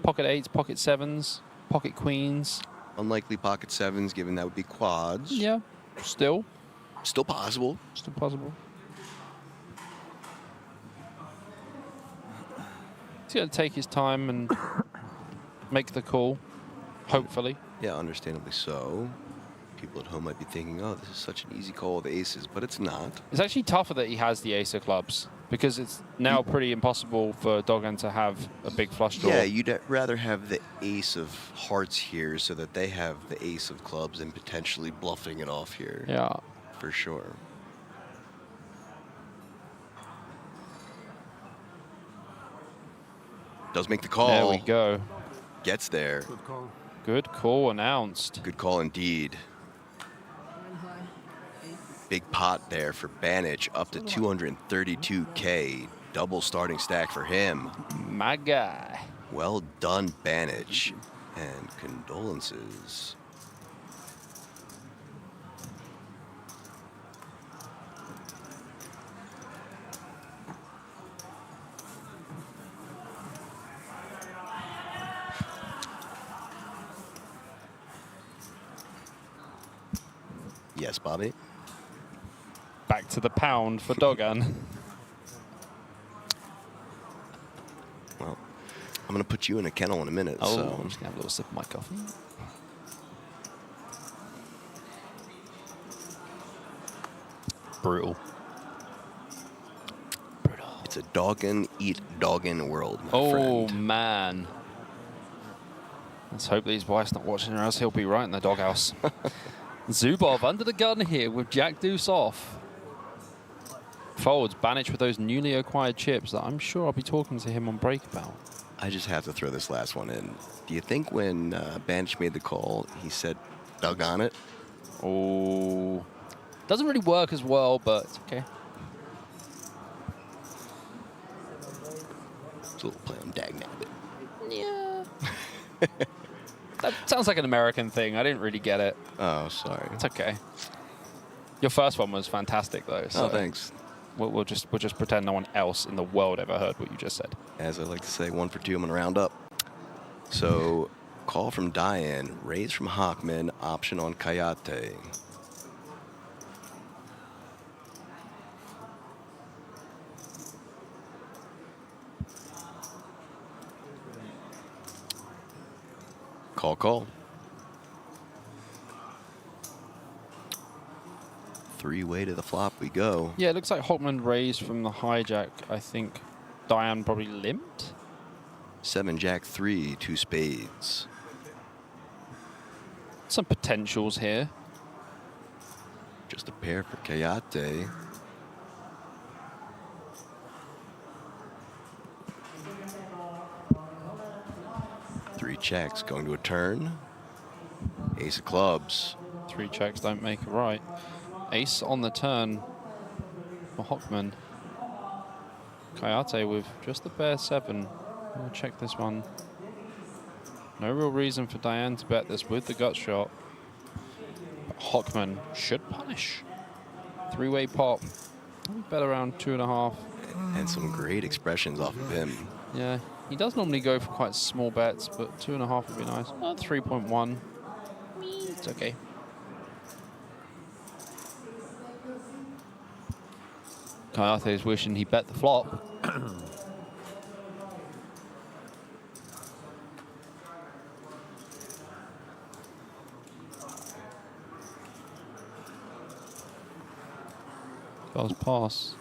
Pocket 8s, pocket 7s, pocket queens. Unlikely pocket 7s, given that would be quads. Yeah, still possible. Still possible. He's going to take his time and make the call, hopefully. Yeah, understandably so. People at home might be thinking, oh, this is such an easy call with aces, but it's not. It's actually tougher that he has the ace of clubs because it's now pretty impossible for Dogan to have a big flush draw. Yeah, you'd rather have the ace of hearts here so that they have the ace of clubs and potentially bluffing it off here. Yeah. For sure. Does make the call. There we go. Gets there. Good call. Good call announced. Good call indeed. Big pot there for Banich, up to 232K. Double starting stack for him. My guy. Well done, Banich. And condolences. Yes, Bobby? Back to the pound for Dogan. Well, I'm going to put you in a kennel in a minute. Oh, so. I'm just going to have a little sip of my coffee. Brutal. Brutal. It's a doggin' eat doggin' world, my Oh, friend. man. Let's hope that his wife's not watching, or else he'll be right in the doghouse. Zubov under the gun here with Jack Deuce off. Folds, Banich with those newly acquired chips that I'm sure I'll be talking to him on break about. I just have to throw this last one in. Do you think when Banich made the call, he said, "Dug on it"? Oh. Doesn't really work as well, but it's okay. It's a little play on dag nabbit. Yeah. That sounds like an American thing. I didn't really get it. Oh, sorry. It's okay. Your first one was fantastic, though. So Oh, thanks. we'll just pretend no one else in the world ever heard what you just said. As I like to say, 1 for 2. I'm gonna round up. So, call from Diane, raise from Hockman, option on Kayate. Call. 3-way to the flop we go. Yeah, it looks like Hockman raised from the hijack. I think Diane probably limped. 7 Jack 3, 2 spades. Some potentials here. Just a pair for Kayate. Three checks going to a turn. Ace of clubs. 3 checks don't make it right. Ace on the turn for Hockman. Kayate with just the bare 7. We'll check this one. No real reason for Diane to bet this with the gut shot. But Hockman should punish. 3-way pop. Bet around 2.5. And some great expressions off of him. Yeah, he does normally go for quite small bets, but 2.5 would be nice. 3.1. It's okay. Kayate is wishing he bet the flop. Does pass.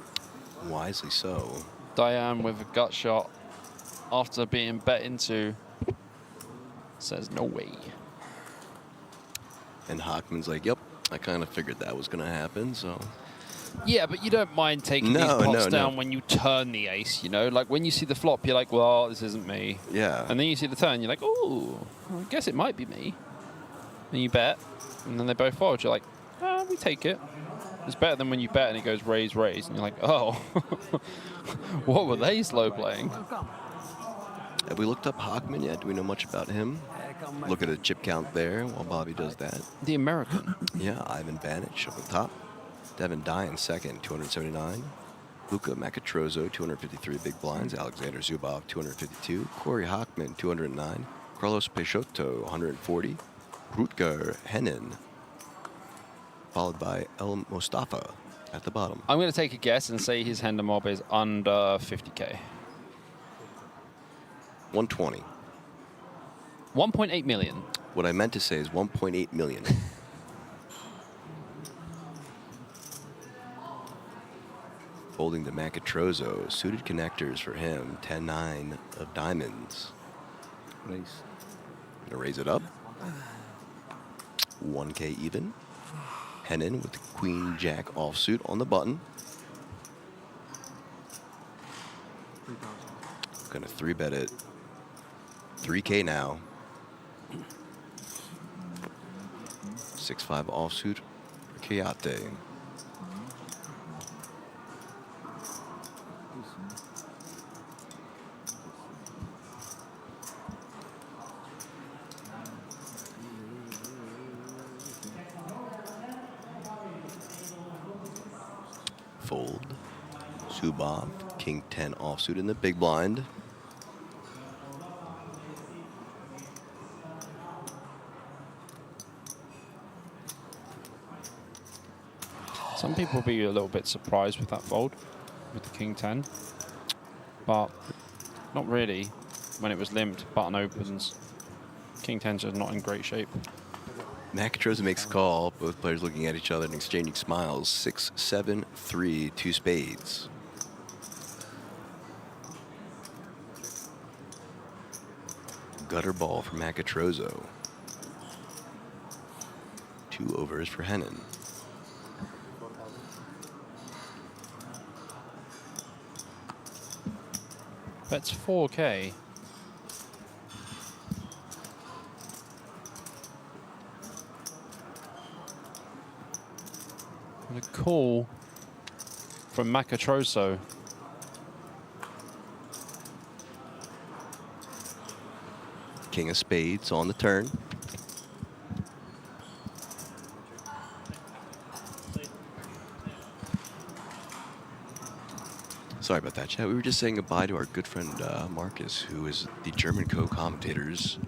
Wisely so. Diane with a gut shot after being bet into says no way. And Hockman's like, yep, I kind of figured that was going to happen, so. Yeah, but you don't mind taking these pots down when you turn the ace, you know? Like, when you see the flop, you're like, well, this isn't me. Yeah. And then you see the turn, you're like, ooh, I guess it might be me. And you bet, and then they both fold. You're like, we take it. It's better than when you bet and it goes raise, raise, and you're like, oh, what were they slow playing? Have we looked up Hockman yet? Do we know much about him? Look at the chip count there while Bobby does that. The American. Yeah, Ivan Banic up the top. Devin Diane second, 279. Luka Macatrozzo, 253 big blinds. Alexander Zubov, 252. Corey Hockman, 209. Carlos Peixoto, 140. Rutger Hennen, followed by El Mostafa at the bottom. I'm going to take a guess and say his Hender mob is under 50K. 120. 1.8 million. What I meant to say is 1.8 million. Folding to Macatrozzo. Suited connectors for him. 10-9 of diamonds. Raise. Gonna raise it up. 1K even. Hennen with the Queen Jack offsuit on the button. Gonna 3-bet it. 3K now. 6-5 offsuit for Kayate. Fold. Zubov, King 10 offsuit in the big blind. Some people will be a little bit surprised with that fold, with the King 10. But not really. When it was limped, button opens. King 10's just not in great shape. Macatrozzo makes a call. Both players looking at each other and exchanging smiles. 6, 7, 3, 2 spades. Gutter ball for Macatrozzo. 2 overs for Hennen. Bets 4K. And a call from Macatrozzo. king of spades on the turn. Sorry about that, chat. We were just saying goodbye to our good friend Marcus, who is the German co-commentators.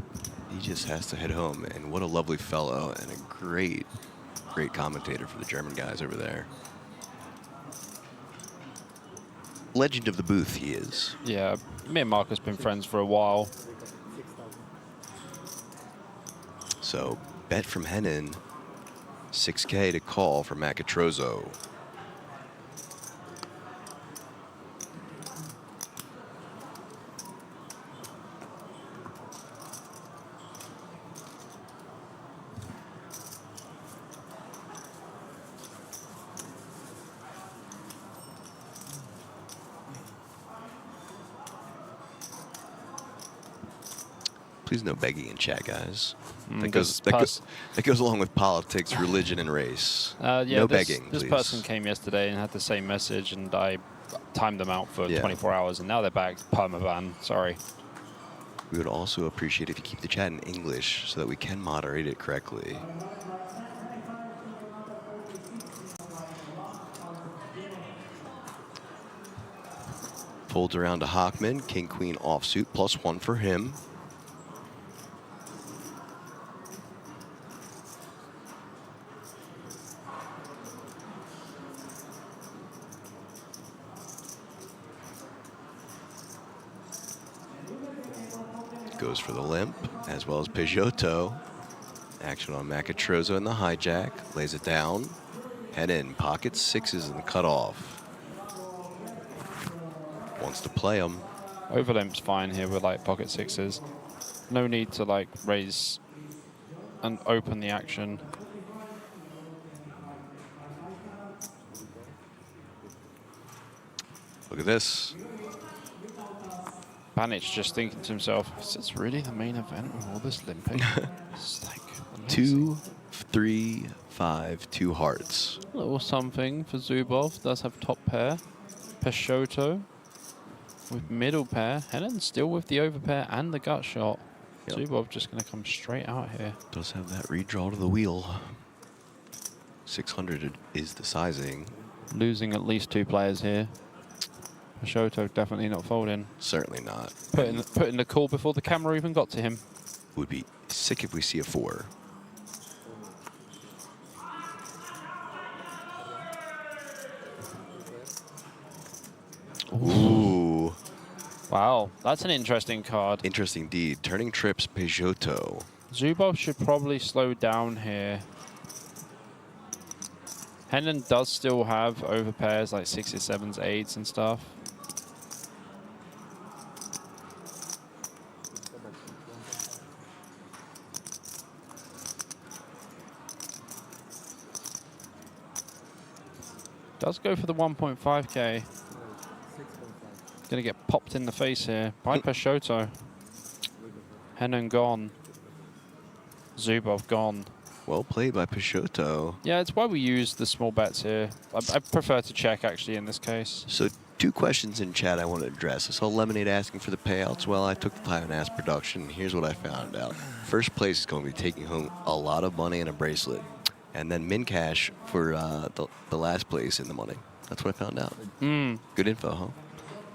He just has to head home, and what a lovely fellow and a great commentator for the German guys over there. Legend of the booth, he is. Yeah, me and Marcus been friends for a while. So, bet from Hennen, 6K to call for Macatrozzo. Please no begging in chat, guys. That goes along with politics, religion, and race. No begging, This please. person came yesterday and had the same message, and I timed them out for 24 hours, and now they're back. Permaban. Sorry. We would also appreciate if you keep the chat in English so that we can moderate it correctly. Folds around to Hockman, king, queen offsuit, +1 for him. Goes for the limp, as well as Peugeotto. Action on Macatrozzo in the hijack, lays it down. Head in, pocket sixes in the cutoff. Wants to play them. Overlimp's fine here with like pocket sixes. No need to like raise and open the action. Look at this. Banic just thinking to himself, is this really the main event with all this limping? It's like amazing. 2, 3, 5, 2 hearts. A little something for Zubov. Does have top pair. Peugeotto with middle pair. Hennen still with the overpair and the gut shot. Yep. Zubov just going to come straight out here. Does have that redraw to the wheel. 600 is the sizing. Losing at least 2 players here. Peugeotto definitely not folding. Certainly not. Putting the call before the camera even got to him. Would be sick if we see a 4. Ooh. Wow, that's an interesting card. Interesting indeed. Turning trips, Peugeotto. Zubov should probably slow down here. Hennen does still have overpairs like 6s, 7s, 8s and stuff. Does go for the 1.5k. Gonna get popped in the face here by Peugeotto. Hennen gone. Zubov gone. Well played by Peugeotto. Yeah, it's why we use the small bets here. I prefer to check, actually, in this case. So 2 questions in chat I want to address. I saw Lemonade asking for the payouts. Well, I took the time and asked production. Here's what I found out. First place is going to be taking home a lot of money and a bracelet. And then min cash for the last place in the money. That's what I found out. Good info, huh?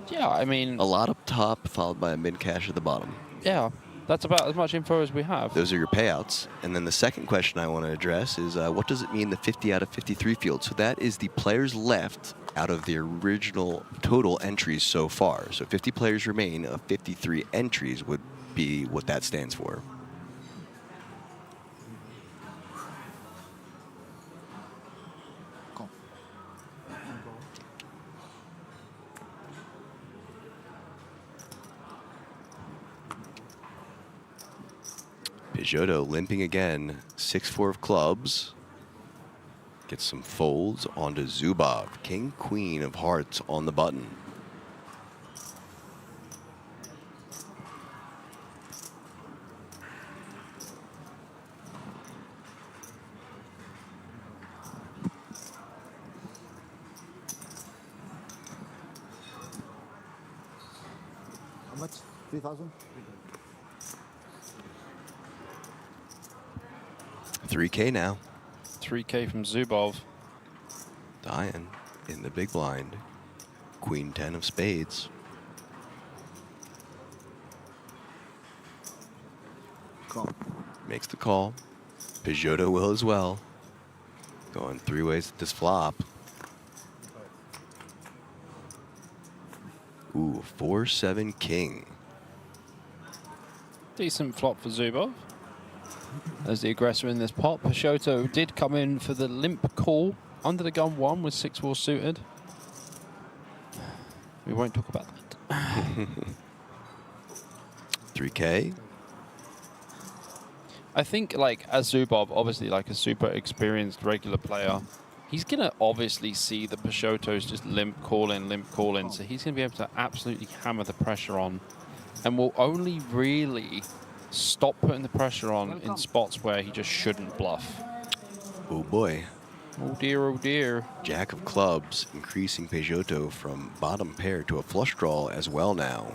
Yeah, I mean... A lot up top, followed by a min cash at the bottom. Yeah, that's about as much info as we have. Those are your payouts. And then the second question I want to address is what does it mean the 50 out of 53 field? So that is the players left out of the original total entries so far. So 50 players remain of 53 entries would be what that stands for. Peugeotto limping again, 6-4 of clubs. Gets some folds onto Zubov. King, queen of hearts on the button. How much? 3,000? 3K now. 3K from Zubov. Dying in the big blind. Queen 10 of spades. Call. Makes the call. Peugeot will as well. Going 3 ways at this flop. Ooh, 4-7 king. Decent flop for Zubov. As the aggressor in this pot, Peugeot did come in for the limp call under the gun 1 with 6-4 suited. We won't talk about that. 3K. I think, like, as Zubov, obviously, like a super experienced regular player, he's going to obviously see the Peugeot's just limp calling, so he's going to be able to absolutely hammer the pressure on, and will only really stop putting the pressure on in spots where he just shouldn't bluff. Oh boy. Oh dear, oh dear. Jack of clubs, increasing Peugeot from bottom pair to a flush draw as well now.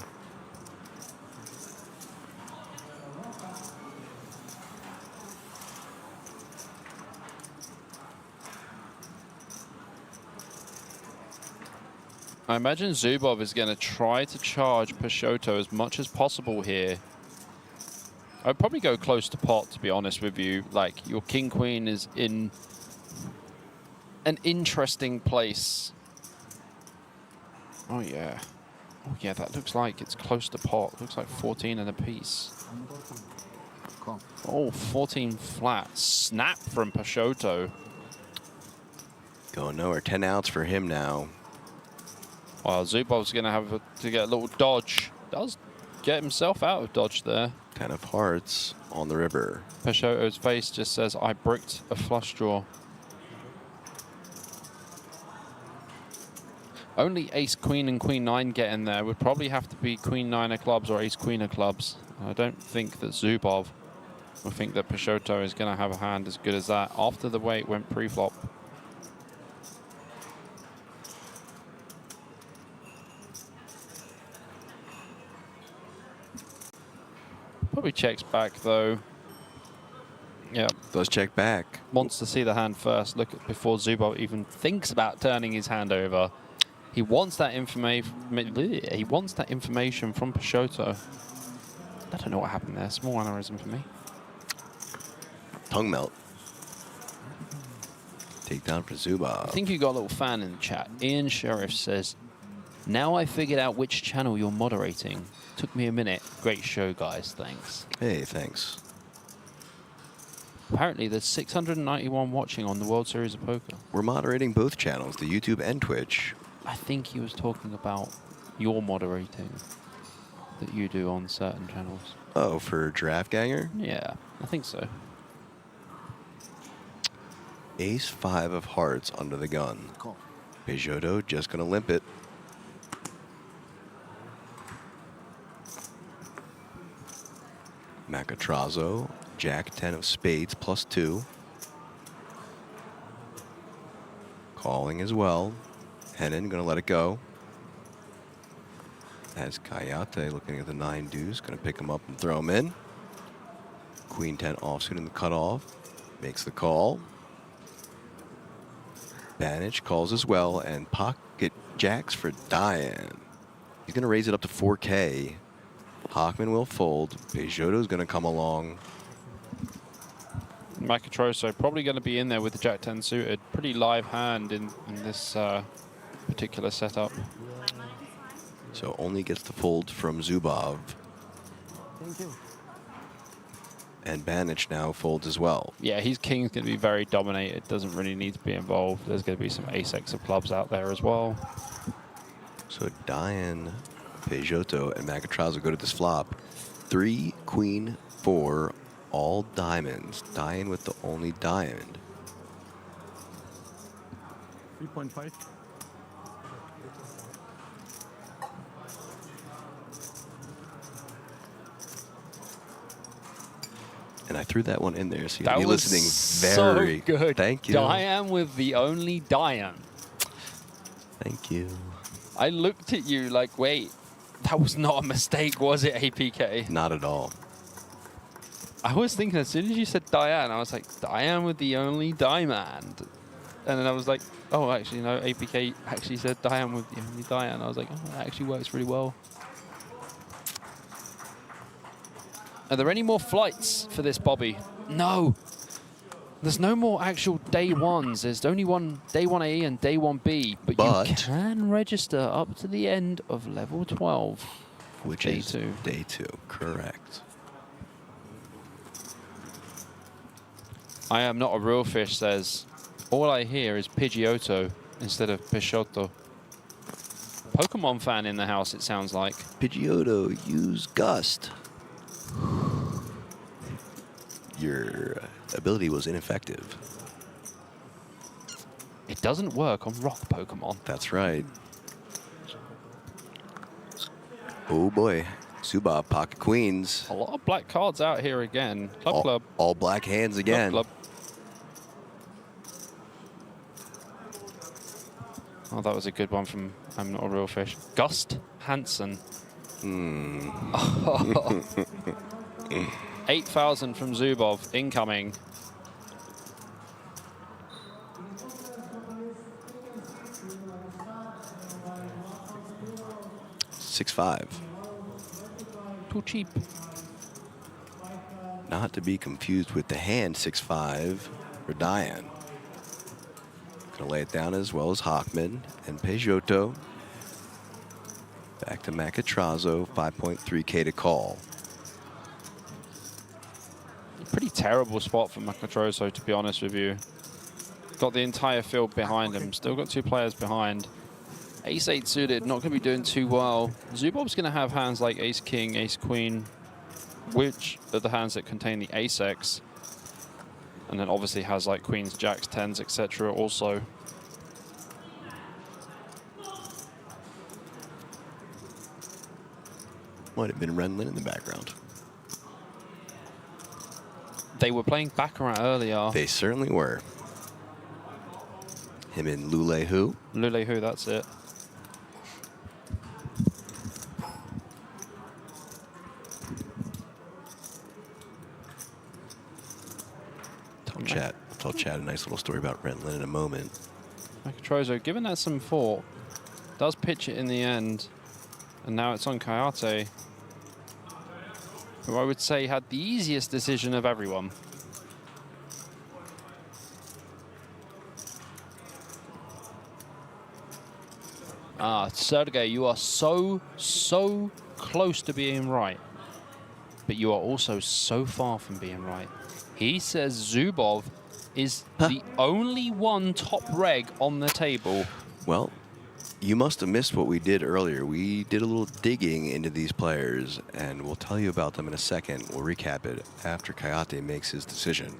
I imagine Zubov is going to try to charge Peugeot as much as possible here. I'd probably go close to pot, to be honest with you. Like, your king-queen is in an interesting place. Oh, yeah. Oh, yeah, that looks like it's close to pot. Looks like 14 and a piece. Call. Oh, 14 flat. Snap from Peugeot. Going nowhere. 10 outs for him now. Well, Zubov's going to have to get a little dodge. Does get himself out of dodge there. 10 of hearts on the river. Peugeot's face just says, I bricked a flush draw. Only ace, queen, and queen 9 get in there. Would probably have to be queen 9 of clubs or ace, queen of clubs. I don't think that Zubov will think that Peugeot is going to have a hand as good as that after the way it went pre-flop. Probably checks back though. Yeah. Does check back. Wants to see the hand first. Look at before Zubov even thinks about turning his hand over. He wants that information. He wants that information from Peugeot. I don't know what happened there. Small aneurysm for me. Tongue melt. Takedown for Zubov. I think you got a little fan in the chat. Ian Sheriff says, now I figured out which channel you're moderating. Took me a minute. Great show, guys. Thanks. Hey, thanks. Apparently, there's 691 watching on the World Series of Poker. We're moderating both channels, the YouTube and Twitch. I think he was talking about your moderating that you do on certain channels. Oh, for Draft Ganger? Yeah, I think so. Ace 5 of hearts under the gun. Call. Peugeot just going to limp it. Macatrazzo, Jack 10 of spades +2. Calling as well. Hennon going to let it go. As Kayate looking at the 9 deuce, going to pick him up and throw him in. Queen 10 offsuit in the cutoff. Makes the call. Banich calls as well, and pocket jacks for Diane. He's going to raise it up to 4K. Hockman will fold. Peugeot is going to come along. Macatroso probably going to be in there with the Jack 10 suited. Pretty live hand in this particular setup. So only gets the fold from Zubov. Thank you. And Banich now folds as well. Yeah, his king's going to be very dominated. Doesn't really need to be involved. There's going to be some ace-x of clubs out there as well. So Diane, Peugeot, and Macatrazzo go to this flop. 3, queen, 4, all diamonds. Diane with the only diamond. 3.5. And I threw that one in there, so That you'll be was listening very so good. Thank you. Diane with the only Diane. Thank you. I looked at you like, wait, that was not a mistake, was it, APK? Not at all. I was thinking as soon as you said Diane, I was like, Diane with the only diamond. And then I was like, oh, actually, no, APK actually said Diane with the only Diane. I was like, oh, that actually works really well. Are there any more flights for this Bobby? No. There's no more actual day ones. There's only one day 1A and day 1B. But you can register up to the end of level 12. Which day is 2. Day 2, correct. I am not a real fish, says. All I hear is Pidgeotto instead of Peixoto. Pokemon fan in the house, it sounds like. Pidgeotto, use Gust. Your ability was ineffective. It doesn't work on rock Pokemon. That's right. Oh boy. Zubov, Pocket Queens. A lot of black cards out here again. Club. All black hands again. Club. Oh, that was a good one from I'm Not a Real Fish. Gust Hansen. 8,000 from Zubov, incoming. $6.5. Too cheap. Not to be confused with the hand 6.5 for Diane. Gonna lay it down as well as Hockman and Peixoto. Back to Macatrazo, 5.3K to call. Pretty terrible spot for Macatroso, to be honest with you. Got the entire field behind him. Still got 2 players behind. Ace-8 suited, not going to be doing too well. Zubov's going to have hands like Ace-King, Ace-Queen, which are the hands that contain the Ace-X. And then obviously has like Queens, Jacks, 10s, etc. also. Might have been Renlin in the background. They were playing Baccarat earlier. They certainly were. Him and Lule Hu. Lule Hu, that's it. Tell Chad a nice little story about Renlin in a moment. Macatrozo, given that some thought, does pitch it in the end, and now it's on Kayate, who I would say had the easiest decision of everyone. Sergey, you are so close to being right, but you are also so far from being right. He says Zubov is the only one top reg on the table. Well, you must have missed what we did earlier. We did a little digging into these players, and we'll tell you about them in a second. We'll recap it after Kayate makes his decision.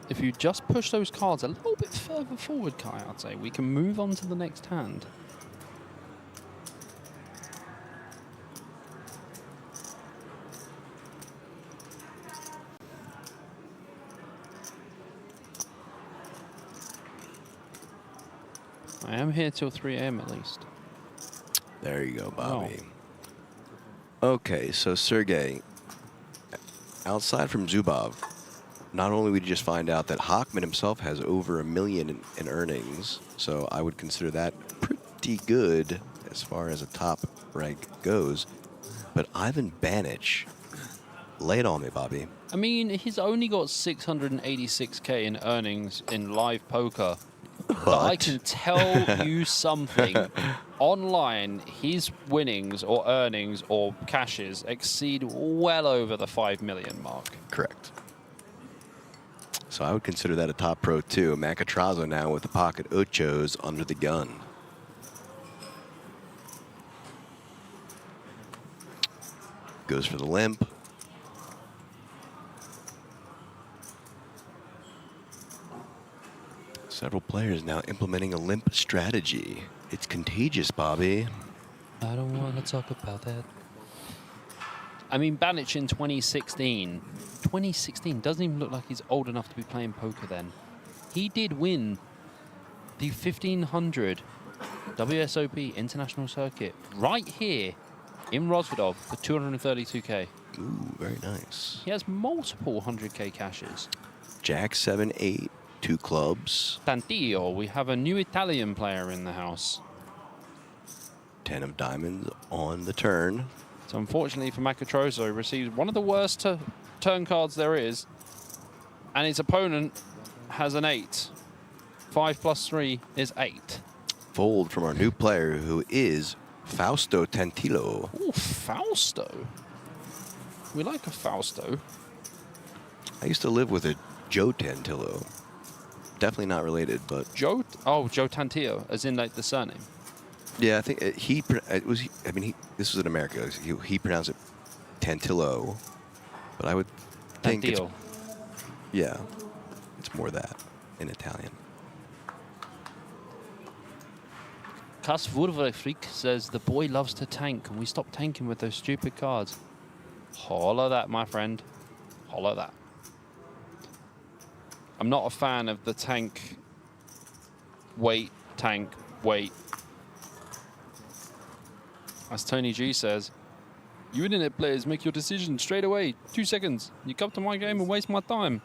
If you just push those cards a little bit further forward, Kayate, we can move on to the next hand. I am here till 3 AM at least. There you go, Bobby. Oh. Okay, so Sergey, outside from Zubov, not only did we just find out that Hockman himself has over $1 million in earnings, so I would consider that pretty good as far as a top rank goes, but Ivan Banich, lay it on me, Bobby. I mean, he's only got 686K in earnings in live poker. But I can tell you something. Online, his winnings or earnings or cashes exceed well over the 5 million mark. Correct. So I would consider that a top pro too. Macatrazo now with the pocket ochos under the gun. Goes for the limp. Several players now implementing a limp strategy. It's contagious, Bobby. I don't want to talk about that. I mean, Banich in 2016. 2016 doesn't even look like he's old enough to be playing poker then. He did win the 1500 WSOP International Circuit right here in Rozvadov for 232k. Ooh, very nice. He has multiple 100k caches. Jack 7-8, 2 clubs. Tantillo, we have a new Italian player in the house. 10 of diamonds on the turn. So unfortunately for Macatroso, he receives one of the worst turn cards there is, and his opponent has an 8. 5 plus 3 is 8. Fold from our new player, who is Fausto Tantillo. Ooh, Fausto. We like a Fausto. I used to live with a Joe Tantillo. Definitely not related, but Joe Tantillo, as in like the surname. yeah, I think it was. I mean, this was in America. He pronounced it Tantillo, but I would think Tantillo. Yeah, it's more that in Italian. Kas Vurvrefrik says the boy loves to tank. Can we stop tanking with those stupid cards? Holla that, my friend. Holla that. I'm not a fan of the tank. Wait, tank, wait. As Tony G says, you internet players make your decision straight away. 2 seconds. You come to my game and waste my time.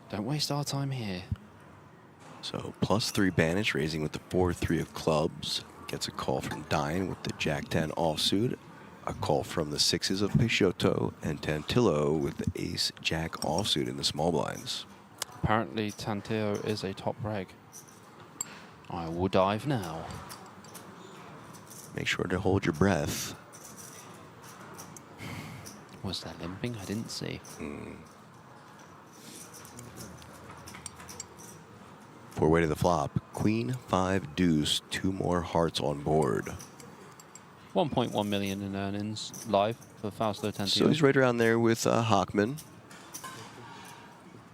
Don't waste our time here. So +3 Banish, raising with the 4-3 of clubs. Gets a call from Dine with the Jack 10 offsuit. A call from the 6s of Peixoto, and Tantillo with the Ace Jack offsuit in the small blinds. Apparently Tantillo is a top reg. I will dive now. Make sure to hold your breath. Was that limping? I didn't see. Four-way to the flop. Queen, 5, deuce, 2 more hearts on board. 1.1 million in earnings live for Fausto Tantillo. So he's right around there with Hockman.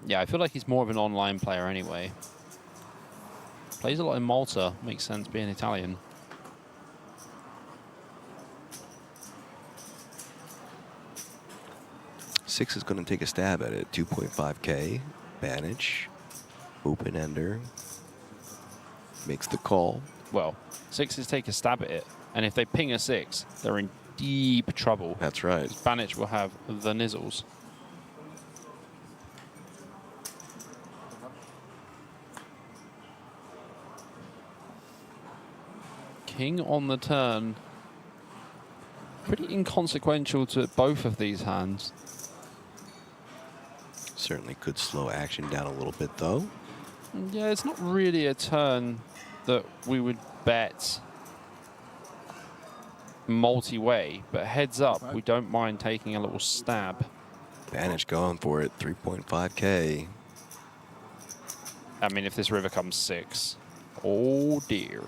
Yeah, I feel like he's more of an online player anyway. Plays a lot in Malta. Makes sense being Italian. Six is going to take a stab at it. 2.5K. Banish. Open ender. Makes the call. Well, 6s take a stab at it, and if they ping a 6, they're in deep trouble. That's right. Banich will have the nizzles. King on the turn. Pretty inconsequential to both of these hands. Certainly could slow action down a little bit, though. Yeah, it's not really a turn that we would bet multi-way, but heads up, we don't mind taking a little stab. Banish going for it. 3.5K. I mean, if this river comes 6, oh dear.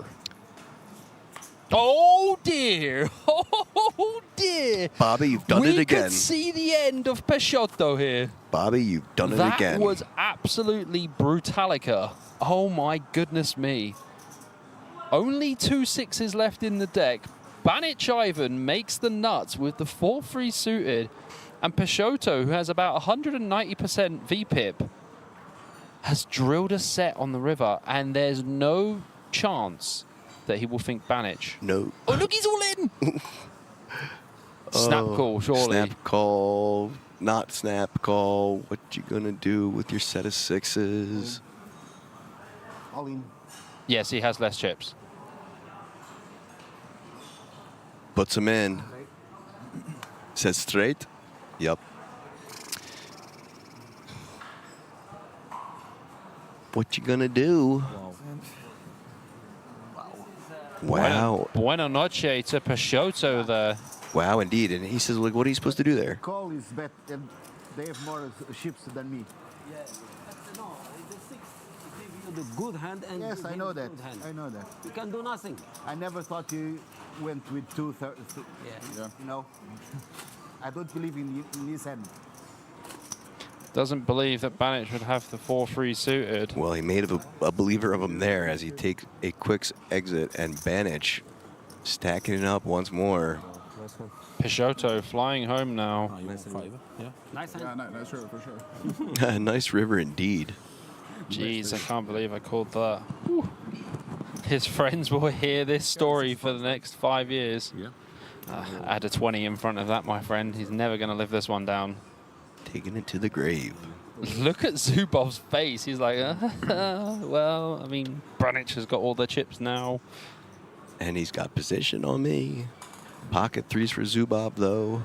Oh dear! Oh dear! Bobby, you've done it again. We could see the end of Peixoto here. Bobby, you've done it again. That was absolutely brutalica. Oh my goodness me. Only 2 6s left in the deck. Banich Ivan makes the nuts with the 4-3 suited. And Peixoto, who has about 190% VPIP, has drilled a set on the river. And there's no chance that he will think Banich. No. Oh, look, he's all in! Snap call, surely. Snap call. Not snap call. What you gonna do with your set of 6s? All in. Yes, he has less chips. Puts them in. Says straight. Yep. What you gonna do? Wow. Buena noche to Peixoto there. Wow, indeed. And he says, like, what are you supposed to do there? Call is better. They have more ships than me. Yeah, but no, the 6 give you the good hand and Yes, you I know give that. the good hand. I know that. You can do nothing. I never thought you went with 2/3. Yeah. You know, I don't believe in his hand. Doesn't believe that Banich would have the 4-3 suited. Well, he made a believer of him there as he takes a quick exit, and Banic stacking it up once more. Nice one. Peixoto flying home now. Nice and Yeah. Nice hand. Yeah, no, sure, for sure. Nice river indeed. Jeez, I can't believe I called that. Whew. His friends will hear this story for the next 5 years. Yeah. Add a 20 in front of that, my friend. He's never going to live this one down. Taking it to the grave. Look at Zubov's face. He's like, well, I mean, Branic has got all the chips now. And he's got position on me. Pocket threes for Zubov, though.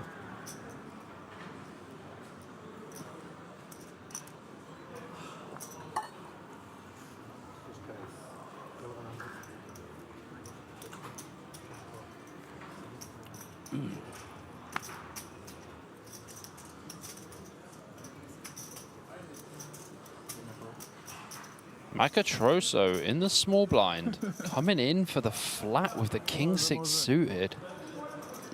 Macatroso in the small blind, coming in for the flat with the king six suited.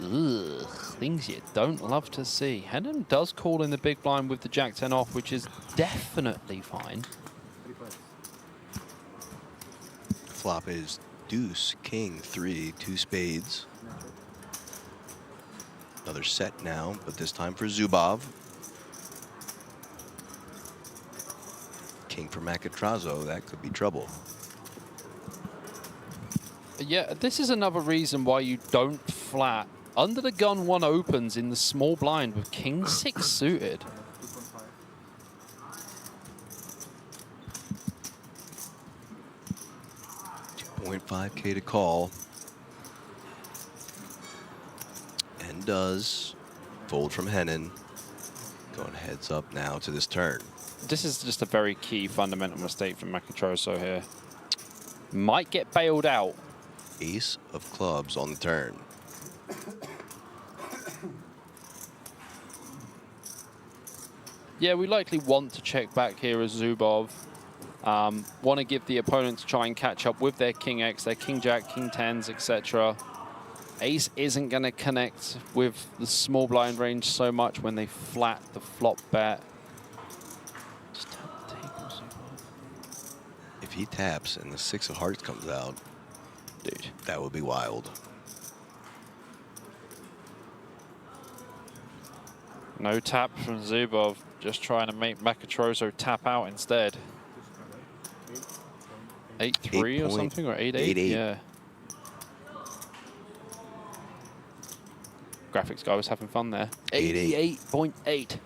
Ugh, things you don't love to see. Hennon does call in the big blind with the jack 10 off, which is definitely fine. Flop is deuce, king, 3, 2 spades. Another set now, but this time for Zubov. King for Macatrazo, that could be trouble. Yeah, this is another reason why you don't flat. Under the gun one opens in the small blind with king 6 suited. $2.5K to call. And does fold from Hennon. Going heads up now to this turn. This is just a very key fundamental mistake from Macatroso here. Might get bailed out. Ace of clubs on the turn. Yeah, we likely want to check back here as Zubov. Want to give the opponent to try and catch up with their king X, their king jack, king 10s, etc. Ace isn't going to connect with the small blind range so much when they flat the flop bet. Just tap the table, Zubov. If he taps and the 6 of hearts comes out, Dude, that would be wild. no tap from Zubov. Just trying to make Macatroso tap out instead. 8-3 or something, or 8-8? 8-8. Yeah. Graphics guy was having fun there. 88.8.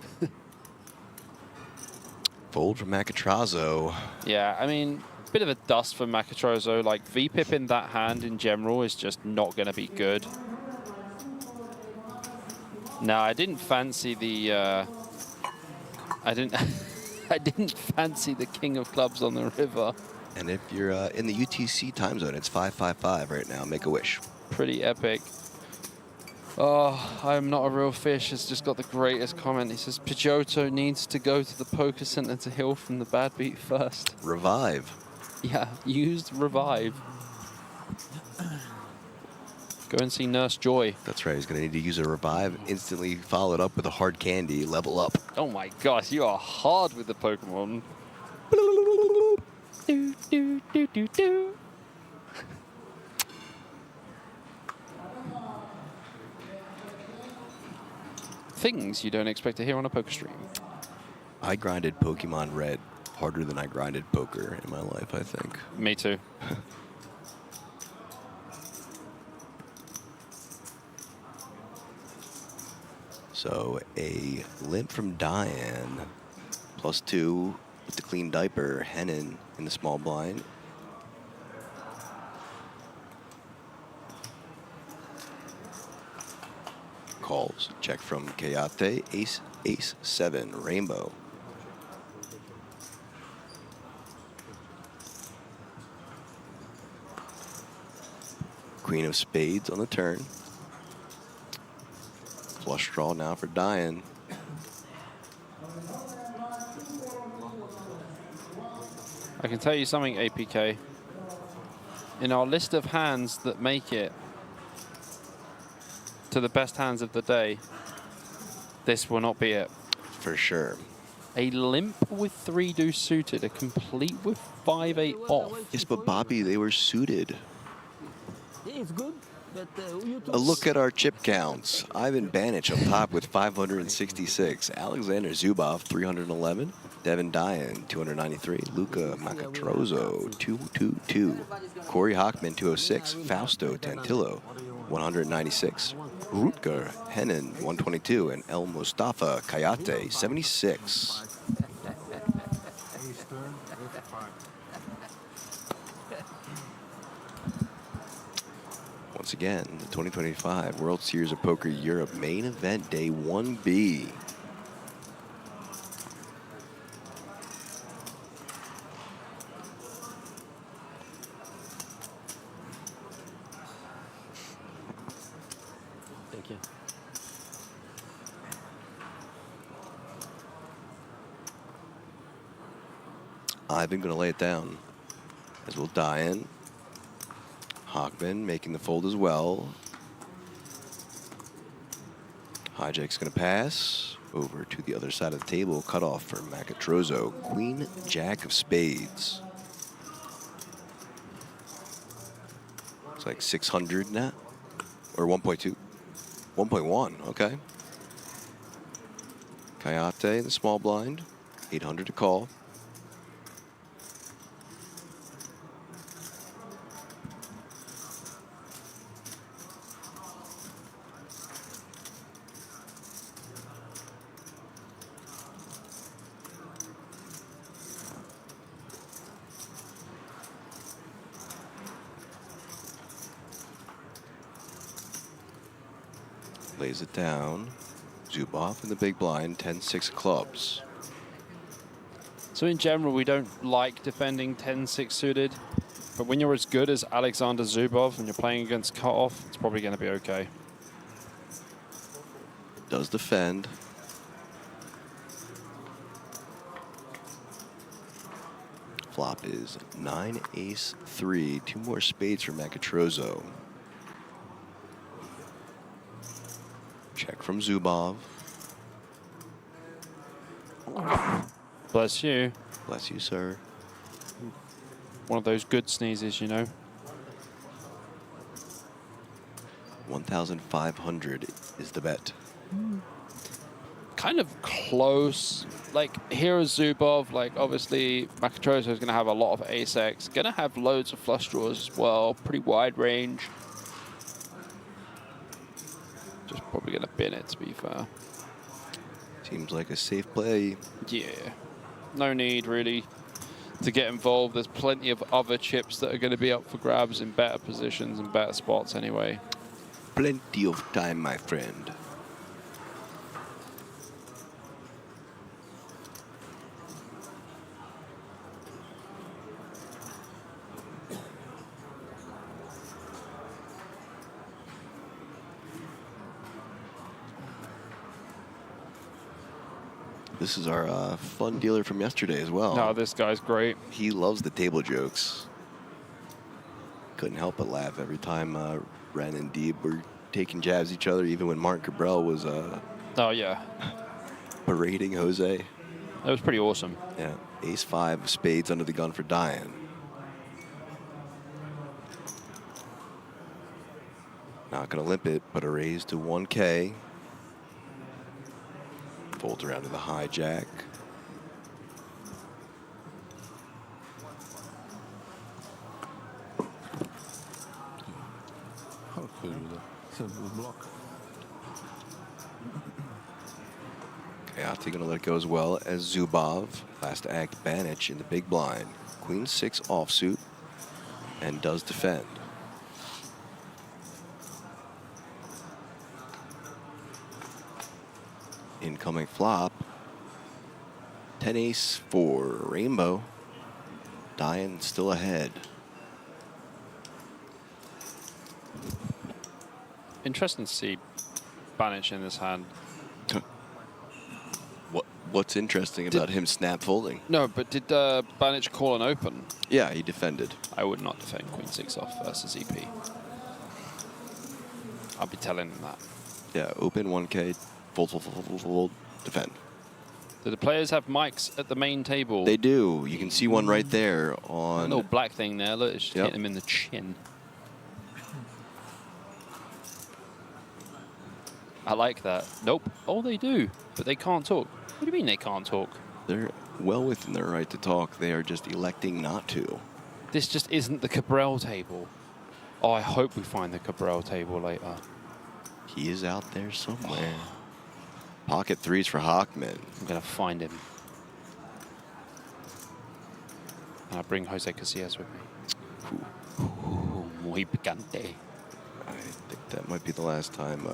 Fold from Macatrazo. Yeah, I mean, bit of a dust for Macatroso. Like, VPIP in that hand in general is just not going to be good. No, I didn't fancy the... I didn't fancy the king of clubs on the river. And if you're in the UTC time zone, it's 555 right now. Make a wish. Pretty epic. Oh, I'm not a real fish. Has just got the greatest comment. He says, Pidgeotto needs to go to the poker center to heal from the bad beat first. Revive. Yeah, used revive. Go and see Nurse Joy. That's right. He's going to need to use a revive. Instantly follow it up with a hard candy. Level up. Oh my gosh, you are hard with the Pokemon. Do, do, do, do, do. Things you don't expect to hear on a poker stream. I grinded Pokemon Red harder than I grinded poker in my life, I think. Me too. So a limp from Diane, +2 with the clean diaper, Hennon in the small blind. Calls, check from Kayate, ace, ace, 7, rainbow. Queen of spades on the turn. Flush draw now for Diane. I can tell you something, APK. In our list of hands that make it to the best hands of the day, this will not be it. For sure. A limp with 3 deuce suited, a complete with 5-8 off. Yes, but Bobby, they were suited. Yeah, it's good, but you A look at our chip counts. Ivan Banic up top with 566. Alexander Zubov, 311. Devin Dyan, 293. Luca Macatrozo, 222. Corey Hockman, 206. Fausto Tantillo, 196. Rutger Hennen, 122. And El Mustafa Kayate, 76. Once again, the 2025 World Series of Poker Europe main event, day 1B. Thank you. Ivan going to lay it down, as will Dyan. Hockman making the fold as well. Hijack's going to pass over to the other side of the table. Cut off for Macatrozo. Queen, Jack of Spades. It's like 600 now, or 1.2, 1.1. Okay. Kayate in the small blind, 800 to call. Lays it down. Zubov in the big blind, 10-6 clubs. So in general, we don't like defending 10-6 suited, but when you're as good as Alexander Zubov and you're playing against cutoff, it's probably going to be okay. Does defend. Flop is 9 ace 3. 2 more spades for Macatrozo. Check from Zubov. Bless you. Bless you, sir. One of those good sneezes, you know. 1,500 is the bet. Kind of close. Like, here is Zubov. Like, obviously, Macatrozo is going to have a lot of ace-X. Going to have loads of flush draws as well. Pretty wide range. Just probably going to bin it, to be fair. Seems like a safe play. Yeah. No need, really, to get involved. There's plenty of other chips that are going to be up for grabs in better positions and better spots anyway. Plenty of time, my friend. This is our fun dealer from yesterday as well. No, this guy's great. He loves the table jokes. Couldn't help but laugh every time Ren and Deeb were taking jabs at each other, even when Mark Cabral was Oh, yeah. berating Jose. That was pretty awesome. Yeah, ace-5 of spades under the gun for Dyan. Not going to limp it, but a raise to 1K. Folds around to the hijack. How could you do that? Block. Kayate going to let it go as well as Zubov. Last act, Banich in the big blind. Queen 6 offsuit and does defend. Incoming flop. 10 ace for Rainbow. Dyan still ahead. Interesting to see Banich in this hand. What's interesting about him snap folding? No, but did Banich call an open? Yeah, he defended. I would not defend Queen 6 off versus EP. I'll be telling him that. Yeah, open 1K, fold, defend. Do the players have mics at the main table? They do. You can see one right there on... A little black thing there. Look, it's just hitting him in the chin. I like that. Nope. Oh, they do. But they can't talk. What do you mean they can't talk? They're well within their right to talk. They are just electing not to. This just isn't the Cabral table. Oh, I hope we find the Cabral table later. He is out there somewhere. Pocket threes for Hockman. I'm going to find him. And I bring Jose Casillas with me. Ooh, muy picante. I think that might be the last time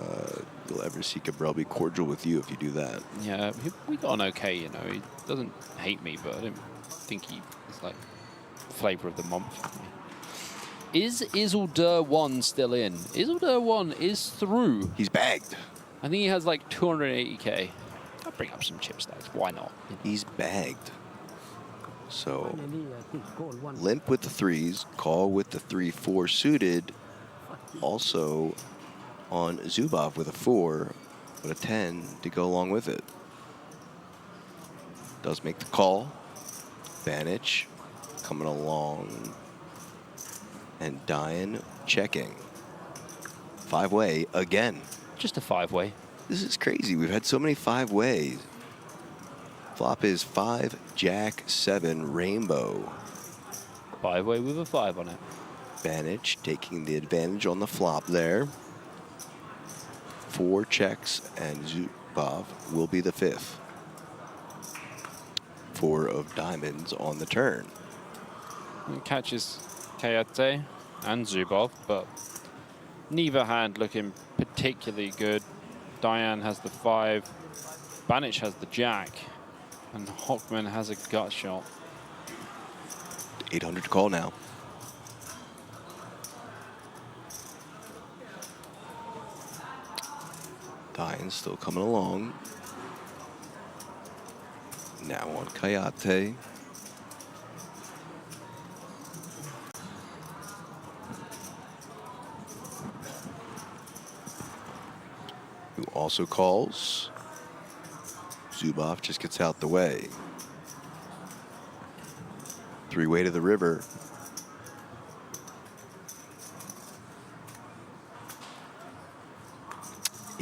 you'll ever see Cabral be cordial with you if you do that. Yeah, we got on okay, you know. He doesn't hate me, but I don't think he is like flavor of the month for me. Is Isildur 1 still in? Isildur 1 is through. He's bagged. I think he has like 280k. I'll bring up some chip stacks. Why not? He's bagged. So Finally, I think call one. limp with the threes, call with the 3-4 suited. Also on Zubov with a 4, but a 10 to go along with it. Does make the call. Banich coming along. And Diane checking. 5-way again. Just a 5-way. This is crazy. We've had so many 5-ways. Flop is 5, Jack, 7, Rainbow. 5-way with a 5 on it. Banich taking the advantage on the flop there. 4 checks, and Zubov will be the 5th. 4 of diamonds on the turn. It catches Kayate and Zubov, but neither hand looking particularly good. Diane has the 5, Banich has the jack, and Hockman has a gut shot. 800 to call now. Diane still coming along. Now on Kayate. Who also calls. Zubov just gets out the way. 3-way to the river.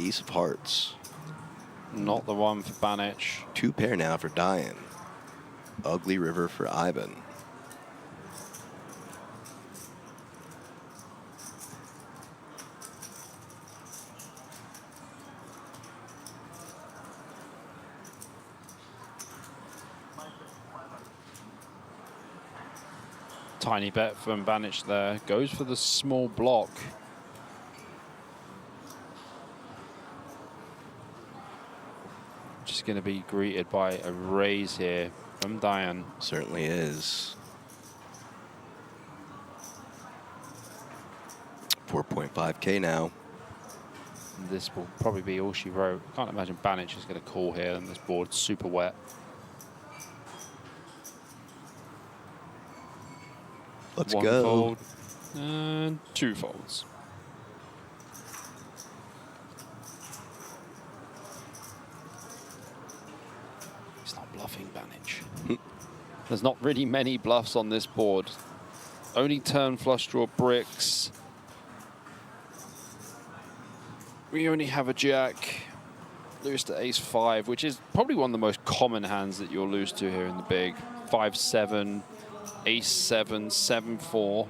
Ace of hearts. Not the one for Banich. 2 pair now for Diane. Ugly river for Ivan. Tiny bet from Banich there. Goes for the small block. Just going to be greeted by a raise here from Diane. Certainly is. 4.5K now. This will probably be all she wrote. Can't imagine Banich is going to call here, and this board's super wet. Let's One go. fold and 2 folds. He's not bluffing, Banich. There's not really many bluffs on this board. Only turn flush draw bricks. We only have a jack. Lose to ace-5, which is probably one of the most common hands that you'll lose to here in the big. 5-7, ace-7, 7-4.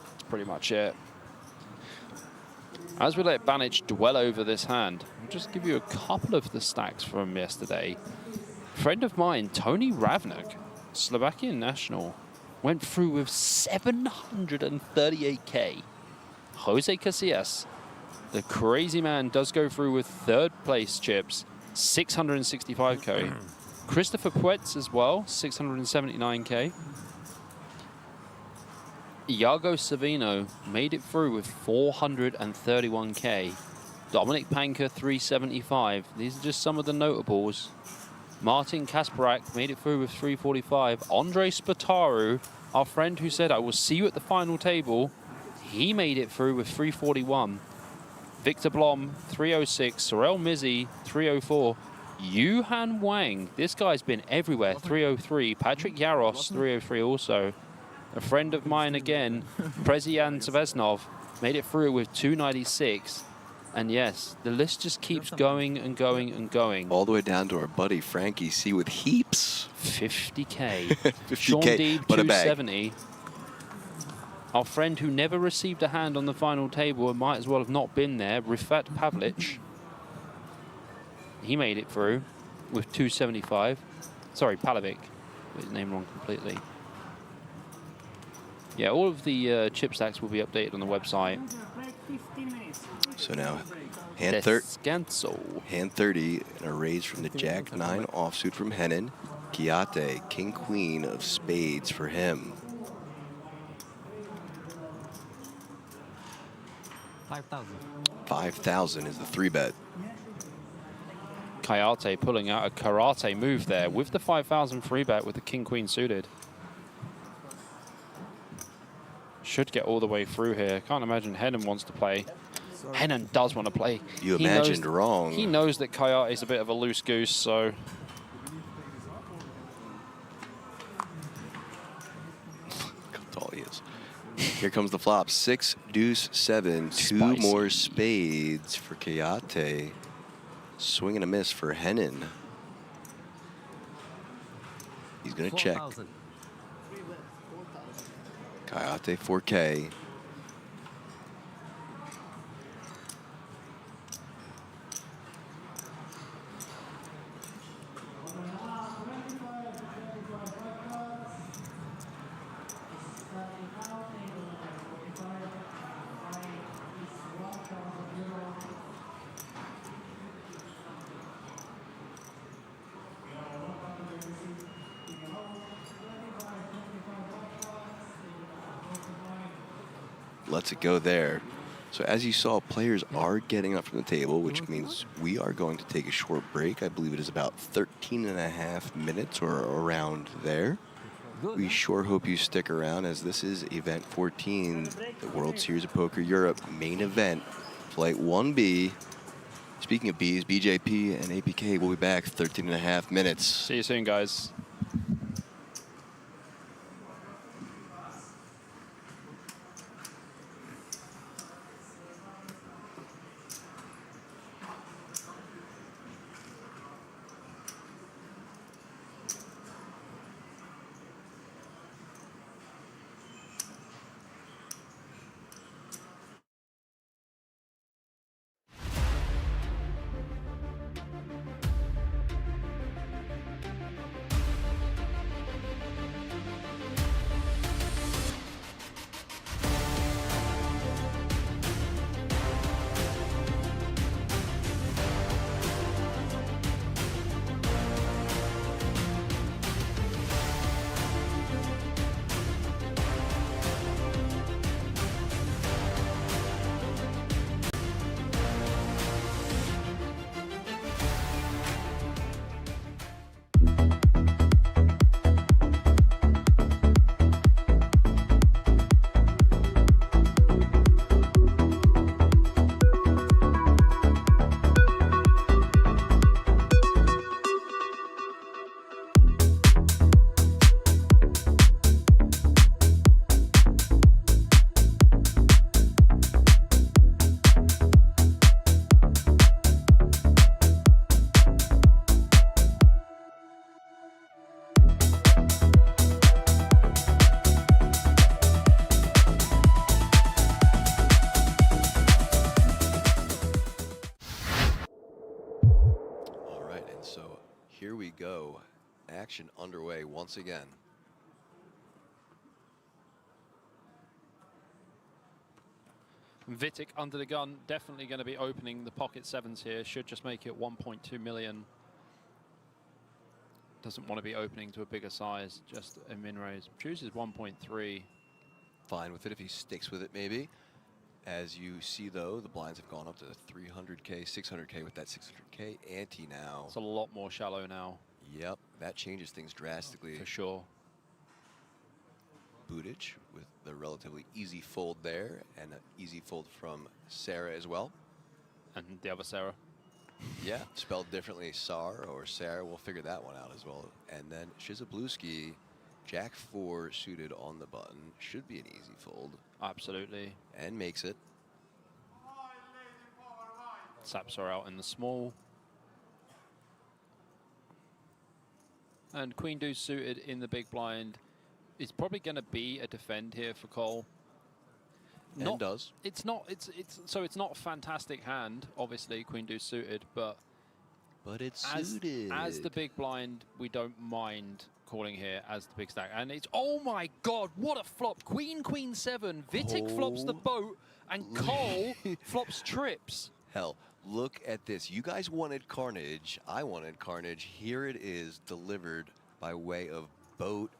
That's pretty much it. As we let Banich dwell over this hand, I'll just give you a couple of the stacks from yesterday. A friend of mine, Tony Ravnik, Slovakian national, went through with 738k. Jose Casillas, the crazy man, does go through with 3rd place chips, 665k. Christopher Puetz as well, 679k. Iago Savino made it through with 431k. Dominic Panker, 375. These are just some of the notables. Martin Kasparak made it through with 345. Andre Spataru, our friend who said, I will see you at the final table, he made it through with 341. Victor Blom, 306. Sorel Mizzi, 304. Yuhan Wang, this guy's been everywhere, 303. Patrick Yaros, 303 also. A friend of mine again, Prezian Zveznov, made it through with 296. And yes, the list just keeps going and going and going. All the way down to our buddy Frankie C with heaps. 50K. 50K, Sean Deeb, what a bag. 270. Our friend who never received a hand on the final table and might as well have not been there, Rifat Pavlic. He made it through with 275. Sorry, Pavlic. Got his name wrong completely. Yeah, all of the chip stacks will be updated on the website. So now, hand 30 and a raise from the Jack 9 offsuit from Henin. Kayate, King Queen of spades for him. 5,000. 5,000 is the 3-bet. Kayate pulling out a karate move there with the 5,000 free bet with the King Queen suited. Should get all the way through here. Can't imagine Henin wants to play. Henin does want to play. You imagined wrong. He knows that Kayate is a bit of a loose goose, so. Look how tall he is. Here comes the flop. 6, deuce, 7. Two Spicy. more spades for Kayate. Swing and a miss for Henin. He's going to check. 4,000. Kayate 4K. Lets it go there. So as you saw, players are getting up from the table, which means we are going to take a short break. I believe it is about 13.5 minutes or around there. We sure hope you stick around, as this is event 14, the World Series of Poker Europe main event, flight 1B. Speaking of Bs, BJP and APK will be back 13.5 minutes. See you soon, guys. Here we go. Action underway once again. Vitic under the gun, definitely going to be opening the pocket sevens here. Should just make it 1.2 million. Doesn't want to be opening to a bigger size, just a min raise. Chooses 1.3. Fine with it if he sticks with it, maybe. As you see, though, the blinds have gone up to 300K, 600K with that 600K ante now. It's a lot more shallow now. Yep, that changes things drastically. For sure. Budic with the relatively easy fold there, and an easy fold from Sarah as well. And the other Sarah. Yeah, spelled differently, Sar or Sarah. We'll figure that one out as well. And then Shizabluski, Jack 4 suited on the button. Should be an easy fold. Absolutely. And makes it. Saps are out in the small. And queen deuce suited in the big blind is probably going to be a defend here for Cole. And does. It's not a fantastic hand, obviously, queen deuce suited, but it's suited. As the big blind, we don't mind calling here as the big stack. And it's, oh my God, what a flop. Queen, queen 7. Vitek flops the boat, and Cole flops trips. Hell, look at this. You guys wanted carnage. I wanted carnage. Here it is, delivered by way of boat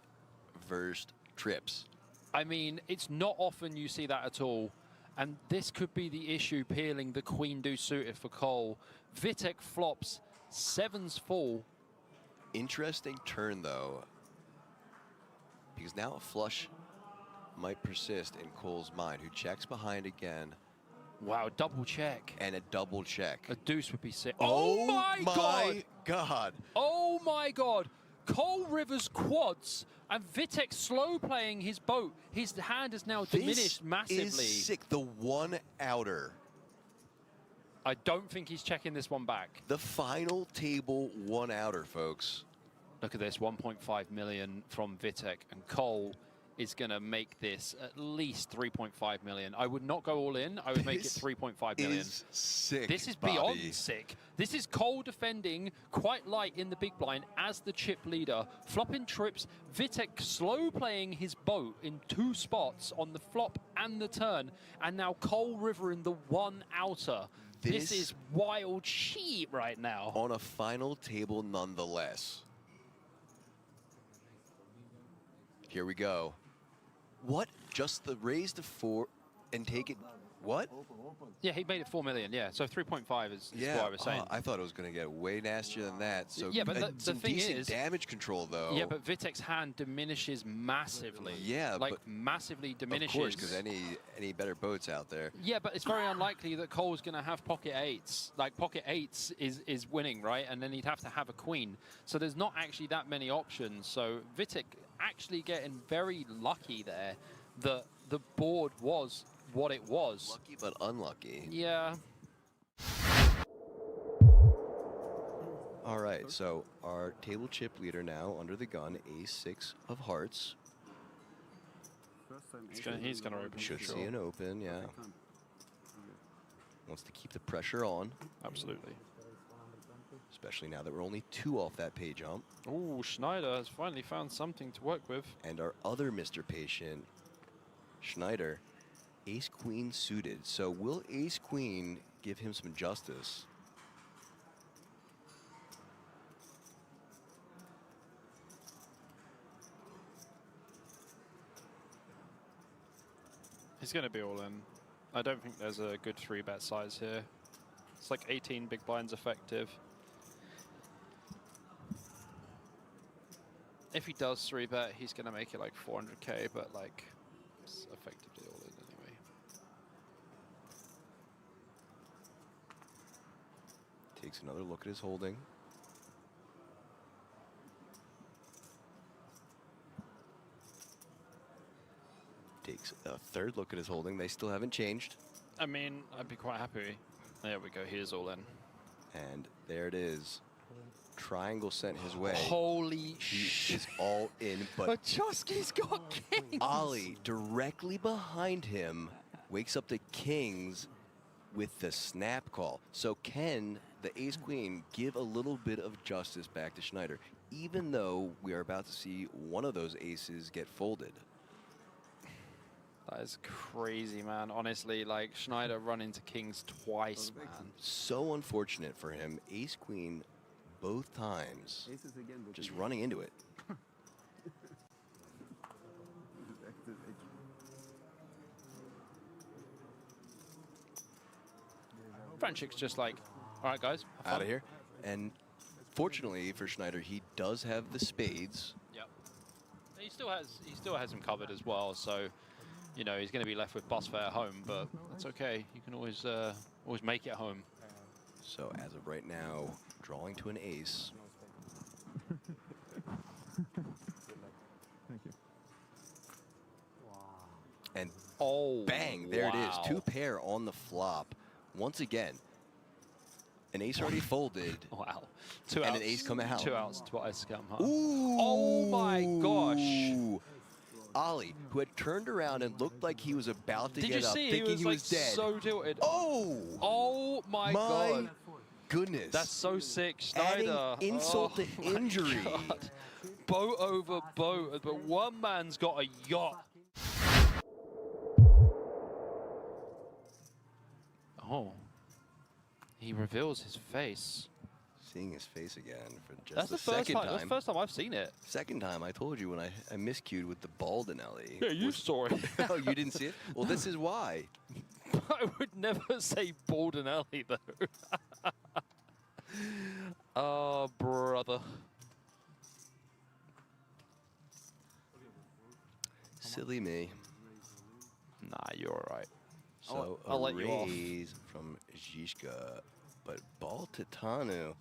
versus trips. I mean, it's not often you see that at all. And this could be the issue peeling the queen deuce suited for Cole. Vitek flops, 7's full. Interesting turn, though, because now a flush might persist in Cole's mind, who checks behind again. Wow, double check. And a double check. A deuce would be sick. Oh my God. Oh my God. Cole Rivers quads and Vitek slow playing his boat. His hand is now diminished massively. This is sick. The one outer. I don't think he's checking this one back. The final table one outer, folks. Look at this, 1.5 million from Vitek, and Cole is going to make this at least 3.5 million. I would not go all in. I would make it 3.5 million. This is sick, This is Bobby. beyond sick. This is Cole defending quite light in the big blind as the chip leader. Flopping trips, Vitek slow playing his boat in 2 spots on the flop and the turn, and now Cole River in the one outer. This is wild shit right now. On a final table nonetheless. Here we go. What? Just the raise to 4 and take it. What? Yeah, he made it 4 million. Yeah, so 3.5 is what I was saying. I thought it was going to get way nastier than that. So yeah, but the thing is, damage control though. Yeah, but Vitek's hand diminishes massively. Yeah, like but massively diminishes. Of course, because any better boats out there. Yeah, but it's very unlikely that Cole's going to have pocket 8s. Like pocket 8s is winning, right? And then he'd have to have a queen. So there's not actually that many options. So Vitek actually getting very lucky there that the board was what it was. Lucky but unlucky. Yeah. All right, so our table chip leader now under the gun, ace-6 of hearts. He's going to open. Should see an open, yeah. Wants to keep the pressure on. Absolutely. Especially now that we're only 2 off that pay jump. Oh, Schneider has finally found something to work with. And our other Mr. Patient, Schneider, ace-queen suited. So will ace-queen give him some justice? He's going to be all in. I don't think there's a good 3-bet size here. It's like 18 big blinds effective. If he does 3-bet, he's going to make it like 400k, but like it's effectively all in anyway. Takes another look at his holding. Takes a third look at his holding. They still haven't changed. I mean, I'd be quite happy. There we go. He is all in. And there it is. Triangle sent his way. Holy shit. Is all in, but Chosky's got kings. Ollie directly behind him wakes up the kings with the snap call. So can the ace-queen give a little bit of justice back to Schneider, even though we are about to see one of those aces get folded? That is crazy, man. Honestly, like Schneider run into kings twice, man. So unfortunate for him. Ace-queen both times, just running into it. Franchik's just like, all right, guys, Out of here. And fortunately for Schneider, he does have the spades. Yep. He still has him covered as well. So, you know, he's going to be left with bus fare home, but that's okay. You can always make it home. So as of right now, drawing to an ace. Thank you. And oh, bang, there wow. it is. 2 pair on the flop. Once again, An ace already folded. Wow. And an ace come out. 2 outs twice come out. Ooh. Oh my gosh. Ollie, who had turned around and looked like he was about to Did get you up, see? thinking He he was was dead. so tilted. Oh! Oh my God. Goodness. That's so sick. Adding Schneider. insult to my injury. God. Boat over boat, but one man's got a yacht. Oh. He reveals his face. Seeing his face again for just That's the the first second time. time. That's the first time I've seen it. Second time, I told you when I miscued with the Baldanelli. Yeah, you saw it. Oh, you didn't see it? Well, this is why. I would never say Baldanelli, though. Oh, brother. Silly me. Nah, you're all right. So I'll let you off. raise from Zizka, but Baltatanu.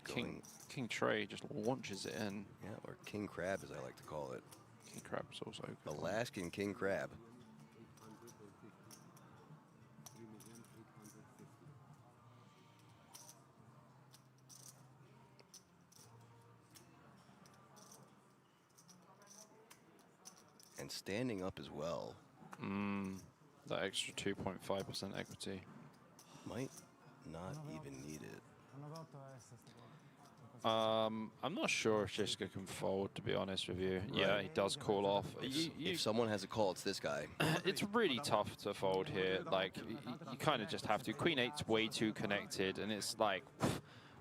King Trey just launches it in. Yeah, or King Crab, as I like to call it. King Crab's also good. Alaskan King Crab. And standing up as well. That extra 2.5% equity. Might not even need it. I'm not sure if Jiska can fold, to be honest with you. Yeah, he does call off. If someone has a call, it's this guy. It's really tough to fold here. Like, you kind of just have to. Queen 8's way too connected, and it's like,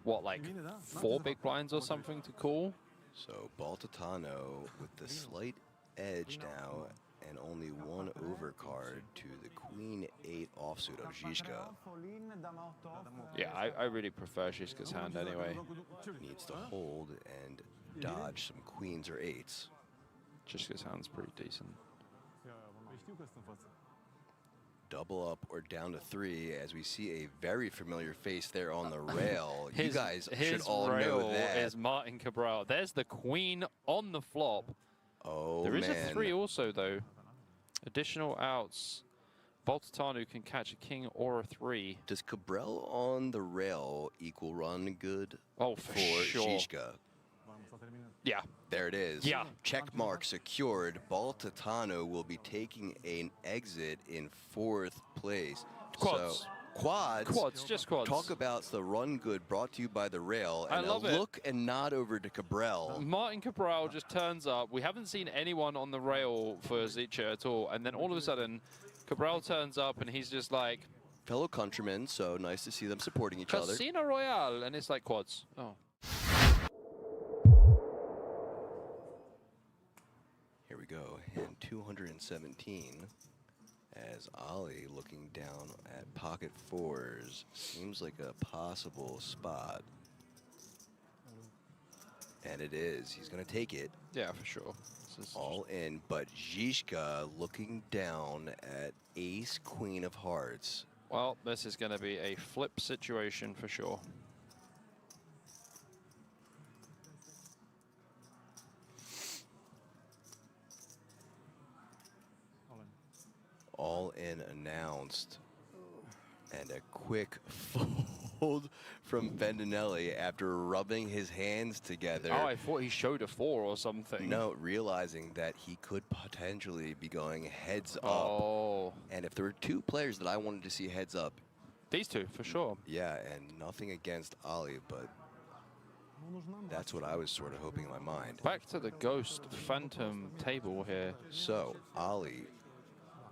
what, like 4 big blinds or something to call? So Baltatano with the slight edge now, and only 1 overcard to the Queen 8 offsuit of Zizka. Yeah, I really prefer Jiska's hand anyway. Needs to hold and dodge some queens or 8s. Jiska's hand's pretty decent. Double up or down to 3, as we see a very familiar face there on the rail. You guys should all know that. Is Martin Cabral. There's the queen on the flop. Oh, There is man. a 3 also, though. Additional outs. Baltatanu can catch a king or a 3. Does Cabral on the rail equal run good Oh, for sure. Zizka? Yeah. There it is. Yeah. Check mark secured. Baltatano will be taking an exit in 4th place. Quads. So, quads. Quads, just quads. Talk about the run good brought to you by the rail. And I love it. Look and nod over to Cabral. Martin Cabral just turns up. We haven't seen anyone on the rail for Zicha at all. And then all of a sudden, Cabral turns up and he's just like, Fellow countrymen, so nice to see them supporting each other. Casino Royale. And it's like quads. Oh. Here we go, hand 217, as Ollie looking down at pocket 4s. Seems like a possible spot. And it is. He's going to take it. Yeah, for sure. All in, but Zizka looking down at ace, queen of hearts. Well, this is going to be a flip situation for sure. All in announced. And a quick fold from Bandinelli after rubbing his hands together. Oh, I thought he showed a 4 or something. No, realizing that he could potentially be going heads up. Oh. And if there were 2 players that I wanted to see heads up. These 2, for sure. Yeah, and nothing against Ollie, but that's what I was sort of hoping in my mind. Back to the Ghost Phantom table here. So, Ollie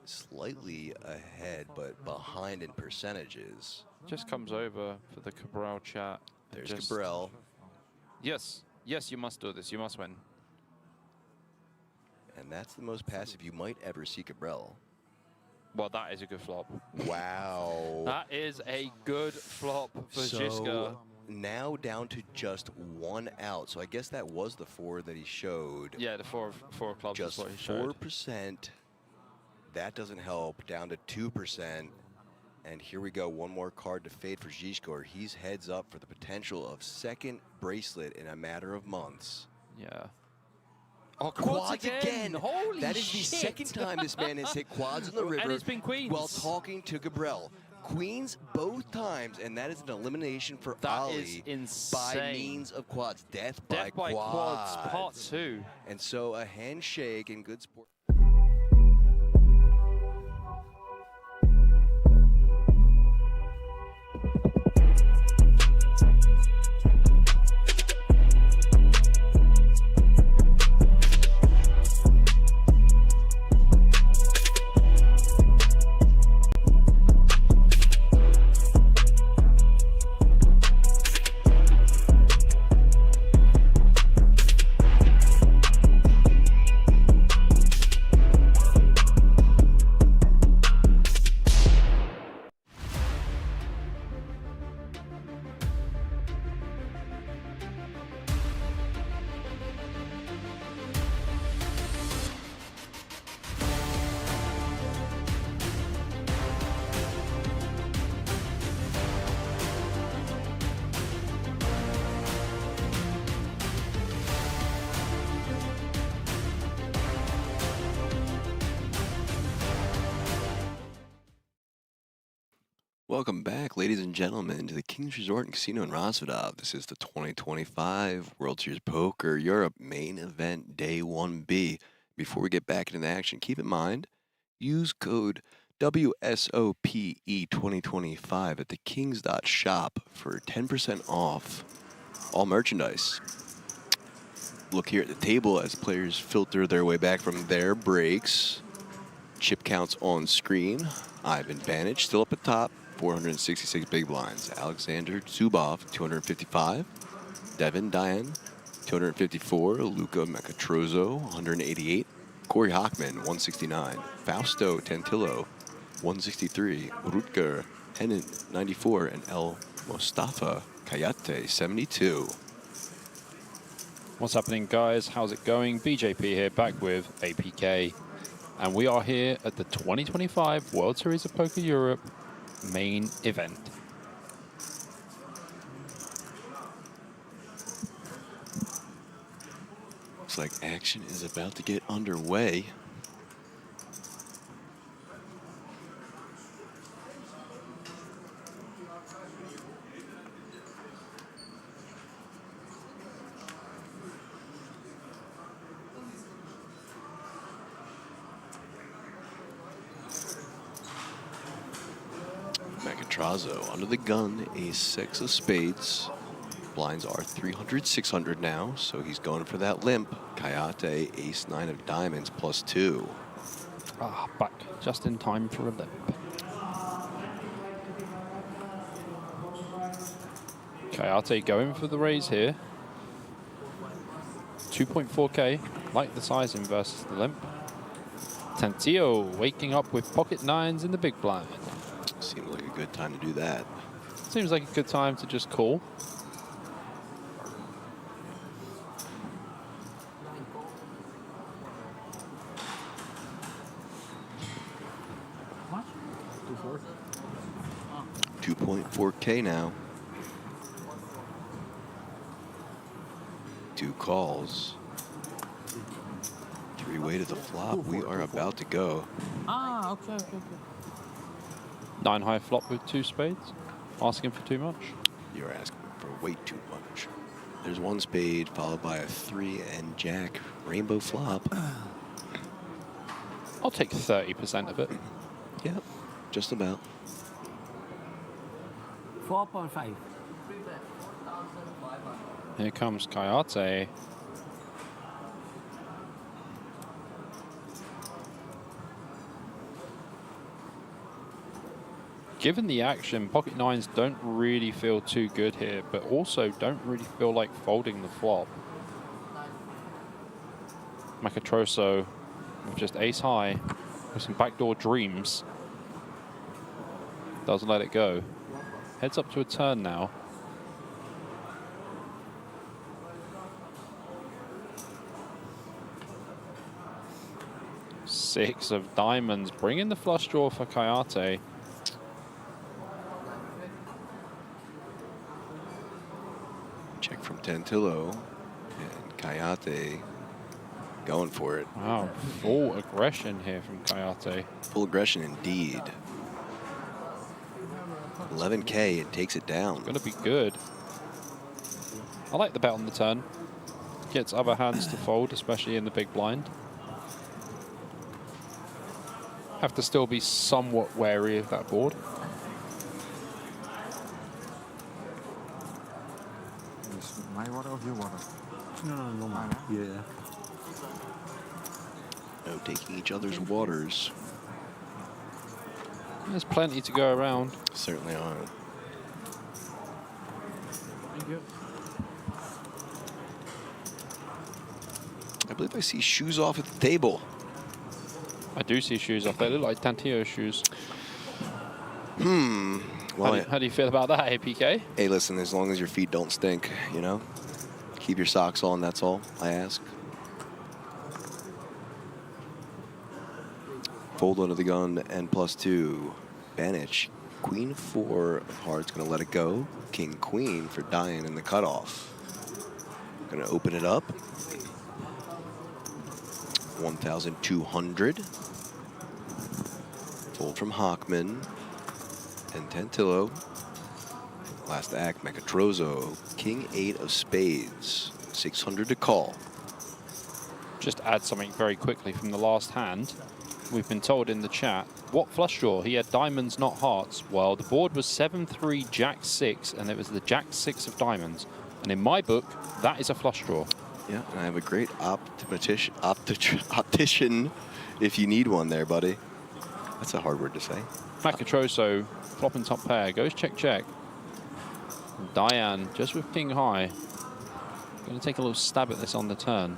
slightly ahead, but behind in percentages. Just comes over for the Cabral chat. There's Just- Cabral. Yes. Yes, you must do this. You must win. And that's the most passive you might ever see Cabral. Well, that is a good flop. Wow. That is a good flop for So Jiska. now down to just 1 out. So I guess that was the 4 that he showed. Yeah, the four of clubs Just is what he showed. 4%. That doesn't help. Down to 2%. And here we go. 1 more card to fade for Zizka. He's heads up for the potential of 2nd bracelet in a matter of months. Yeah. Oh, Quads again! Holy That is the shit. 2nd time this man has hit quads in the river And it's been queens. while talking to Cabral. queens both times, and that is an elimination for Ali. That is insane. By means of quads. Death by quads, part 2. And so a handshake in good sport. Welcome back, ladies and gentlemen, to the King's Resort and Casino in Rosvedov. This is the 2025 World Series Poker Europe main event, Day 1B. Before we get back into the action, keep in mind, use code WSOPE 2025 at thekings.shop for 10% off all merchandise. Look here at the table as players filter their way back from their breaks. Chip counts on screen. Ivan Banic still up at top. 466 big blinds. Alexander Zubov, 255. Devin Diane, 254. Luca Macatrozzo, 188. Corey Hockman, 169. Fausto Tantillo, 163. Rutger Hennen, 94. And El Mostafa Kayate, 72. What's happening, guys? How's it going? BJP here, back with APK. And we are here at the 2025 World Series of Poker Europe main event. Looks like action is about to get underway. Macatrozzo under the gun, ace-6 of spades. Blinds are 300, 600 now, so he's going for that limp. Kayate, ace-9 of diamonds, +2. Ah, back just in time for a limp. Kayate going for the raise here. 2.4k, like the sizing versus the limp. Tantillo waking up with pocket 9s in the big blind. Seems like a good time to do that. Seems like a good time to just call. What? 2.4k now. 2 calls. 3-way to the flop. We are about to go. Ah, okay. 9 high flop with 2 spades. Asking for too much. You're asking for way too much. There's 1 spade followed by a 3 and jack rainbow flop. I'll take 30% of it. Yep, just about. 4.5. Here comes Kayate. Given the action, pocket 9s don't really feel too good here, but also don't really feel like folding the flop. Macatrozzo with just ace high with some backdoor dreams. Doesn't let it go. Heads up to a turn now. Six of diamonds, bringing the flush draw for Kayate. Check from Tantillo, and Kayate going for it. Wow, full aggression here from Kayate. Full aggression indeed. 11K and takes it down. Gonna be good. I like the bet on the turn. Gets other hands to fold, especially in the big blind. Have to still be somewhat wary of that board. Is my water or your water? No, mine. Yeah. No taking each other's waters. There's plenty to go around. Certainly are. Thank you. I believe I see shoes off at the table. I do see shoes off. They look like Tantillo shoes. Well, How do you feel about that, APK? hey, listen, as long as your feet don't stink, you know? Keep your socks on, that's all I ask. Fold under the gun, and +2. Banich, queen 4 of hearts, gonna let it go. King queen for Diane in the cutoff. Gonna open it up. 1,200. Fold from Hockman and Tantillo. Last act, Mechatrozo. King 8 of spades. 600 to call. Just add something very quickly from the last hand. We've been told in the chat, what flush draw? He had diamonds, not hearts. Well, the board was 7-3, Jack-6, and it was the Jack-6 of diamonds. And in my book, that is a flush draw. Yeah, and I have a great optician if you need one there, buddy. That's a hard word to say. Mechatrozo, flopping top pair, goes check, check. Diane, just with king high. Going to take a little stab at this on the turn.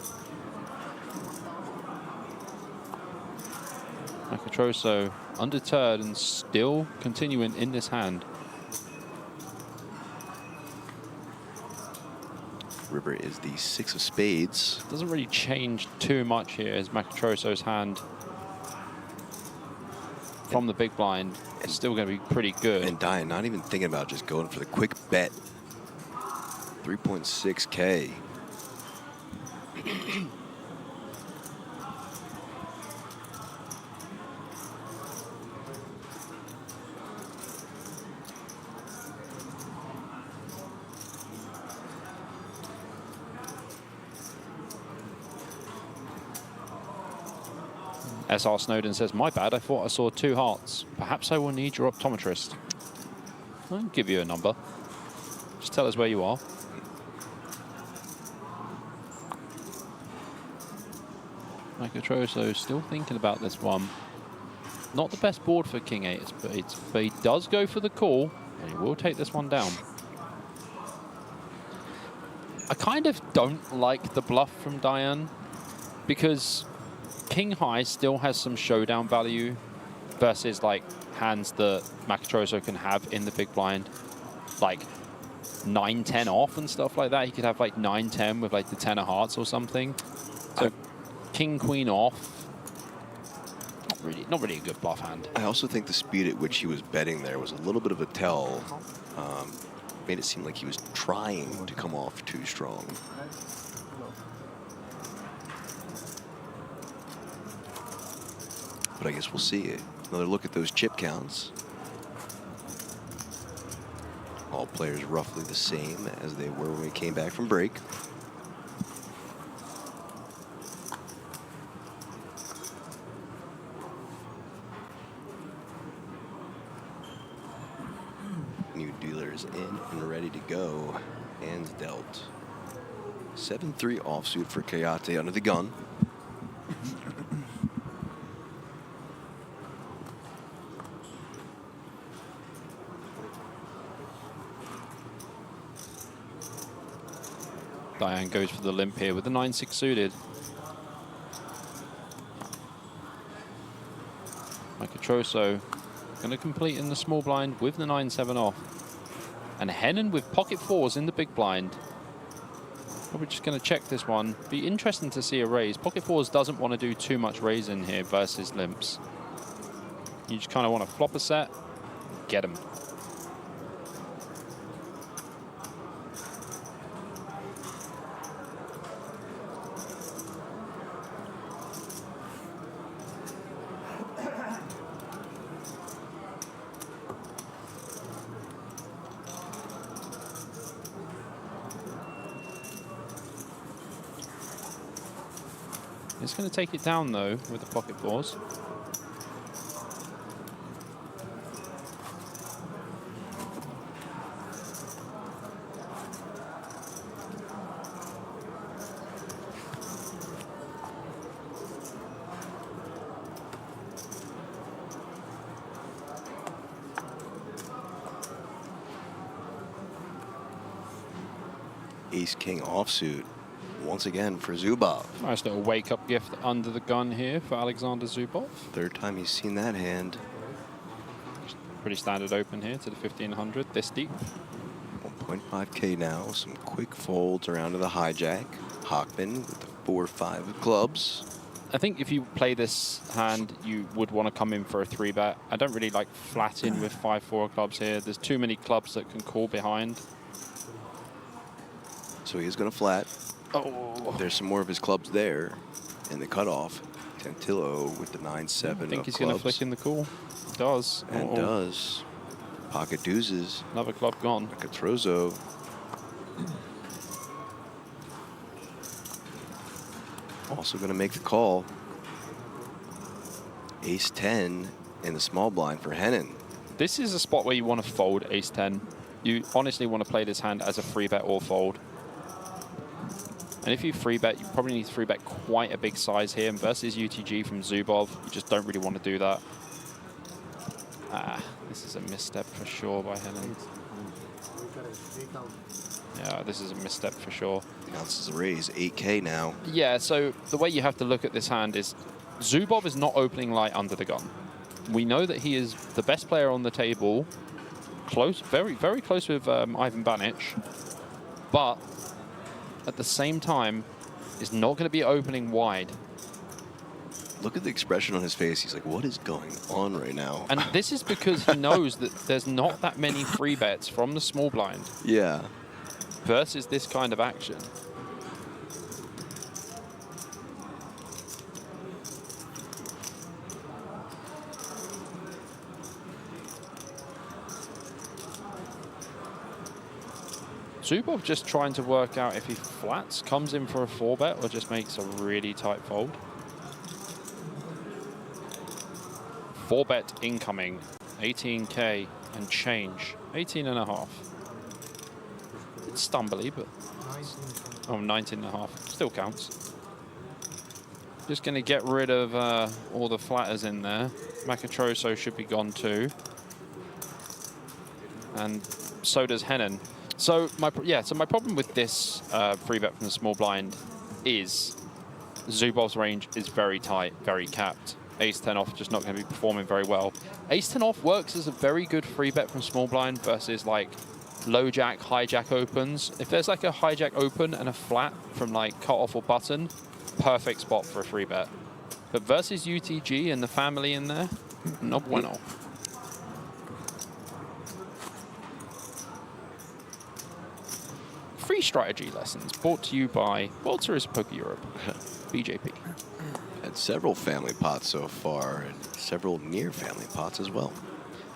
Mechatrozo undeterred and still continuing in this hand. River is the 6 of spades. Doesn't really change too much here as Mechatrozo's hand from the big blind is still going to be pretty good. And Diane not even thinking about just going for the quick bet. 3.6K. SR Snowden says, my bad, I thought I saw 2 hearts. Perhaps I will need your optometrist. I'll give you a number. Just tell us where you are. Mechatrozo still thinking about this one. Not the best board for King 8, but he does go for the call, and he will take this one down. I kind of don't like the bluff from Diane, because King High still has some showdown value versus like hands that Mechatrozo can have in the big blind, like 9-10 off and stuff like that. He could have like 9-10 with like the 10 of hearts or something. So King Queen off, not really a good bluff hand. I also think the speed at which he was betting there was a little bit of a tell. Made it seem like he was trying to come off too strong. But I guess we'll see it. Another look at those chip counts. All players roughly the same as they were when we came back from break. New dealers in and ready to go. Hands dealt. 7-3 offsuit for Kayate under the gun. Diane goes for the limp here with the 9-6 suited. Mechatrozo going to complete in the small blind with the 9-7 off. And Hennon with pocket 4s in the big blind. Probably just going to check this one. Be interesting to see a raise. Pocket 4s doesn't want to do too much raise in here versus limps. You just kind of want to flop a set, get them. He's going to take it down, though, with the pocket fours. Ace-king offsuit once again for Zubov. Nice little wake-up gift under the gun here for Alexander Zubov. Third time he's seen that hand. Pretty standard open here to the 1500, this deep. 1.5K now. Some quick folds around to the hijack. Hockman with the 4-5 of clubs. I think if you play this hand, you would want to come in for a 3-bet. I don't really like flat in with 5-4 clubs here. There's too many clubs that can call behind. So he is going to flat. Oh. There's some more of his clubs there in the cutoff. Tantillo with the 9-7 I think he's going to flick in the call. Does. And does. Pocket deuces. Another club gone. Catrozo. Also going to make the call. Ace-10 in the small blind for Hennon. This is a spot where you want to fold Ace-10. You honestly want to play this hand as a 3-bet or fold. And if you 3-bet, you probably need to 3-bet quite a big size here. And versus UTG from Zubov, you just don't really want to do that. Ah, this is a misstep for sure by Hennon. Yeah, this is a misstep for sure. Bounces the raise, 8K now. Yeah, so the way you have to look at this hand is Zubov is not opening light under the gun. We know that he is the best player on the table. Close, very, very close with Ivan Banic. But at the same time, is not going to be opening wide. Look at the expression on his face. He's like, what is going on right now? And this is because he knows that there's not that many free bets from the small blind. Yeah. Versus this kind of action. Zubov just trying to work out if he flats, comes in for a 4-bet, or just makes a really tight fold. 4-bet incoming, 18K and change, 18.5. It's stumbly, but oh, 19.5 still counts. Just going to get rid of all the flatters in there. Macatroso should be gone too, and so does Hennon. So my problem with this 3-bet from the small blind is Zubov's range is very tight, very capped. Ace-10 off just not going to be performing very well. Ace-10 off works as a very good 3-bet from small blind versus like low jack, high jack opens. If there's like a hijack open and a flat from like cut off or button, perfect spot for a 3-bet. But versus UTG and the family in there, no bueno. Free strategy lessons brought to you by World Series of Poker Europe, BJP. Had several family pots so far, and several near family pots as well.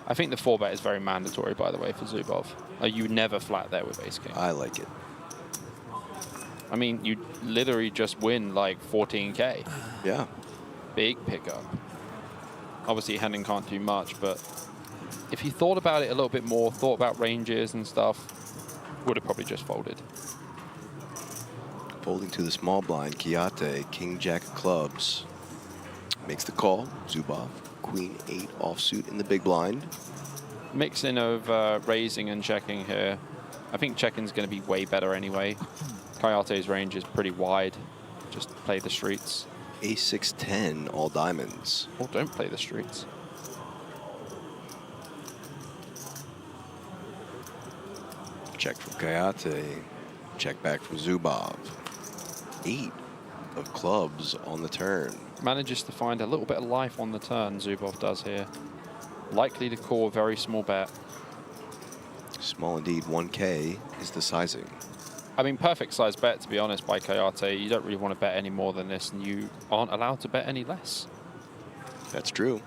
I think the 4-bet is very mandatory, by the way, for Zubov. You never flat there with ace-king. I like it. I mean, you literally just win like 14K. Yeah. Big pickup. Obviously, Hennon can't do much, but if you thought about it a little bit more, thought about ranges and stuff, would have probably just folded. Folding to the small blind, Kiyate, King Jack of clubs. Makes the call, Zubov, Queen 8 offsuit in the big blind. Mixing of raising and checking here. I think checking's going to be way better anyway. Kayate's range is pretty wide. Just play the streets. Ace-6-10, all diamonds. Or don't play the streets. Check from Kayate. Check back from Zubov. 8 of clubs on the turn. Manages to find a little bit of life on the turn, Zubov does here. Likely to call a very small bet. Small indeed, 1K is the sizing. I mean, perfect size bet, to be honest, by Kayate. You don't really want to bet any more than this, and you aren't allowed to bet any less. That's true.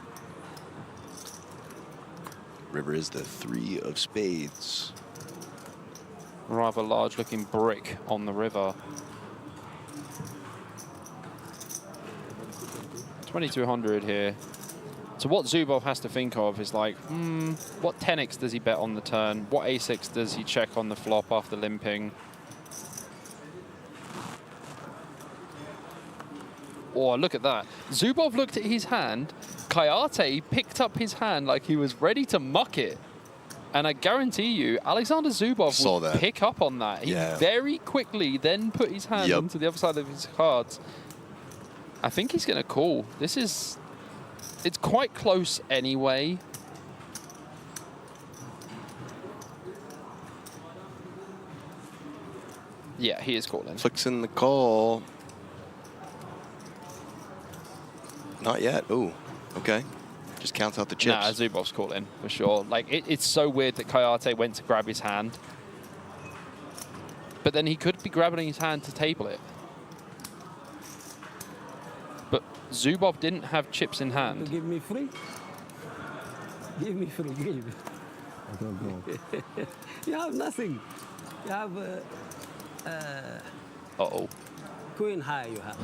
River is the 3 of spades. Rather large looking brick on the river. 2,200 here. So what Zubov has to think of is like, what 10x does he bet on the turn? What a6 does he check on the flop after limping? Oh, look at that. Zubov looked at his hand. Kayate picked up his hand like he was ready to muck it. And I guarantee you, Alexander Zubov will pick up on that. He very quickly then put his hand onto the other side of his cards. I think he's going to call. This is... It's quite close anyway. Yeah, he is calling. Flicks in the call. Not yet. Ooh, okay. Just counts out the chips. Nah, Zubov's calling for sure. Like it's so weird that Kayate went to grab his hand, but then he could be grabbing his hand to table it. But Zubov didn't have chips in hand. Give me free. Give me free. Give. I don't know. You have nothing. You have. Uh-oh. Queen high. You have.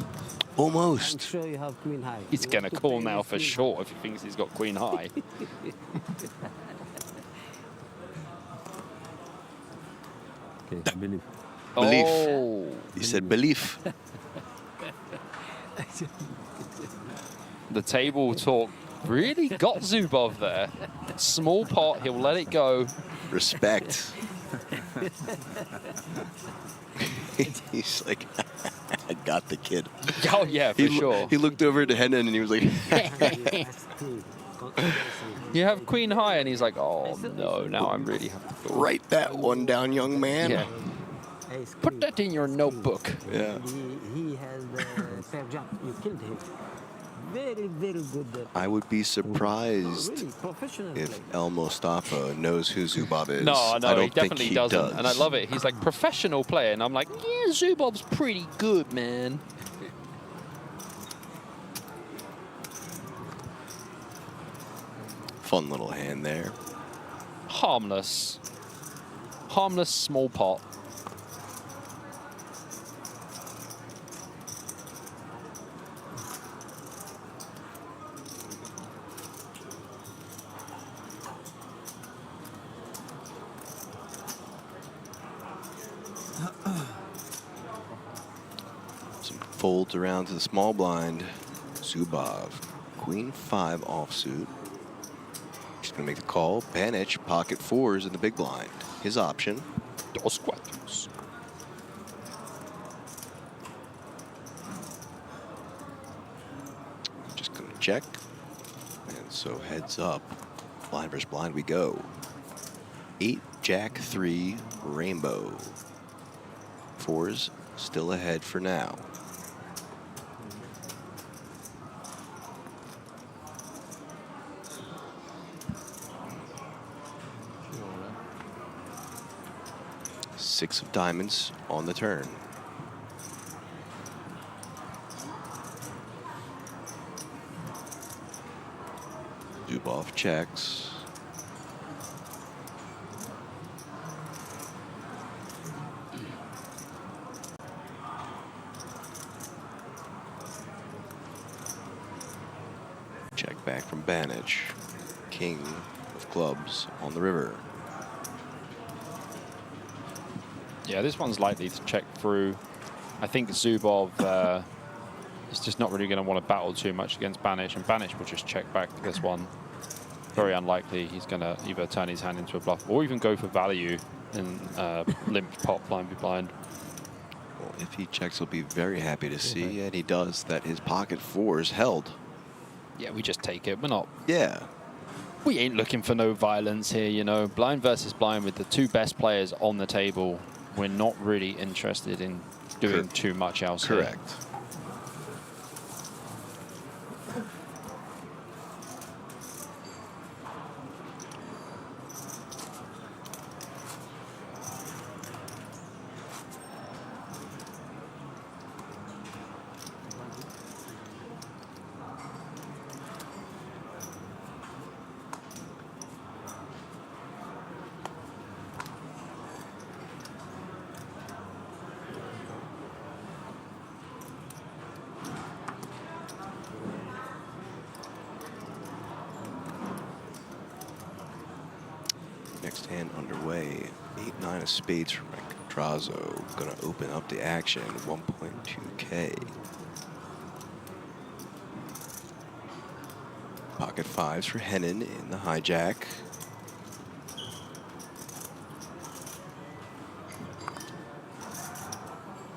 Almost. I'm sure you have queen high. He's going to call now for sure if he thinks he's got queen high. Okay, believe. Belief. Oh. You said belief. The table talk really got Zubov there. Small pot, he'll let it go. Respect. He's like, I got the kid. Oh, yeah, for sure. He looked over to Henan and he was like, You have queen high, and he's like, oh, no, now I'm really happy. write that one down, young man. Yeah. Put that in your notebook. Yeah. He has the fair jump. You killed him. Very, very good. I would be surprised Really professional if play. El Mustafa knows who Zubov is. No, I he don't definitely think he doesn't. does. And I love it. He's like, professional player. And I'm like, yeah, Zubov's pretty good, man. Fun little hand there. Harmless. Harmless small pot. Some folds around to the small blind. Zubov, queen 5 offsuit. He's going to make the call. Banich, pocket 4s in the big blind. His option. Dos cuatros. Just going to check. And so heads up. Blind versus blind we go. 8, Jack 3, rainbow. 4s still ahead for now. Six of diamonds on the turn. Zubov checks. Check back from Banich. King of clubs on the river. Yeah, this one's likely to check through. I think Zubov is just not really going to want to battle too much against Banich, and Banich will just check back this one. Very unlikely he's going to either turn his hand into a bluff or even go for value in limped pot blind be blind. Well, if he checks, he'll be very happy to see, and he does, that his pocket 4s held. Yeah, we just take it. We're not. Yeah. We ain't looking for no violence here, you know. Blind versus blind with the two best players on the table. We're not really interested in doing too much else. Correct. Here. Nine of spades for Montrazo. Going to open up the action. 1.2K. Pocket fives for Hennon in the hijack.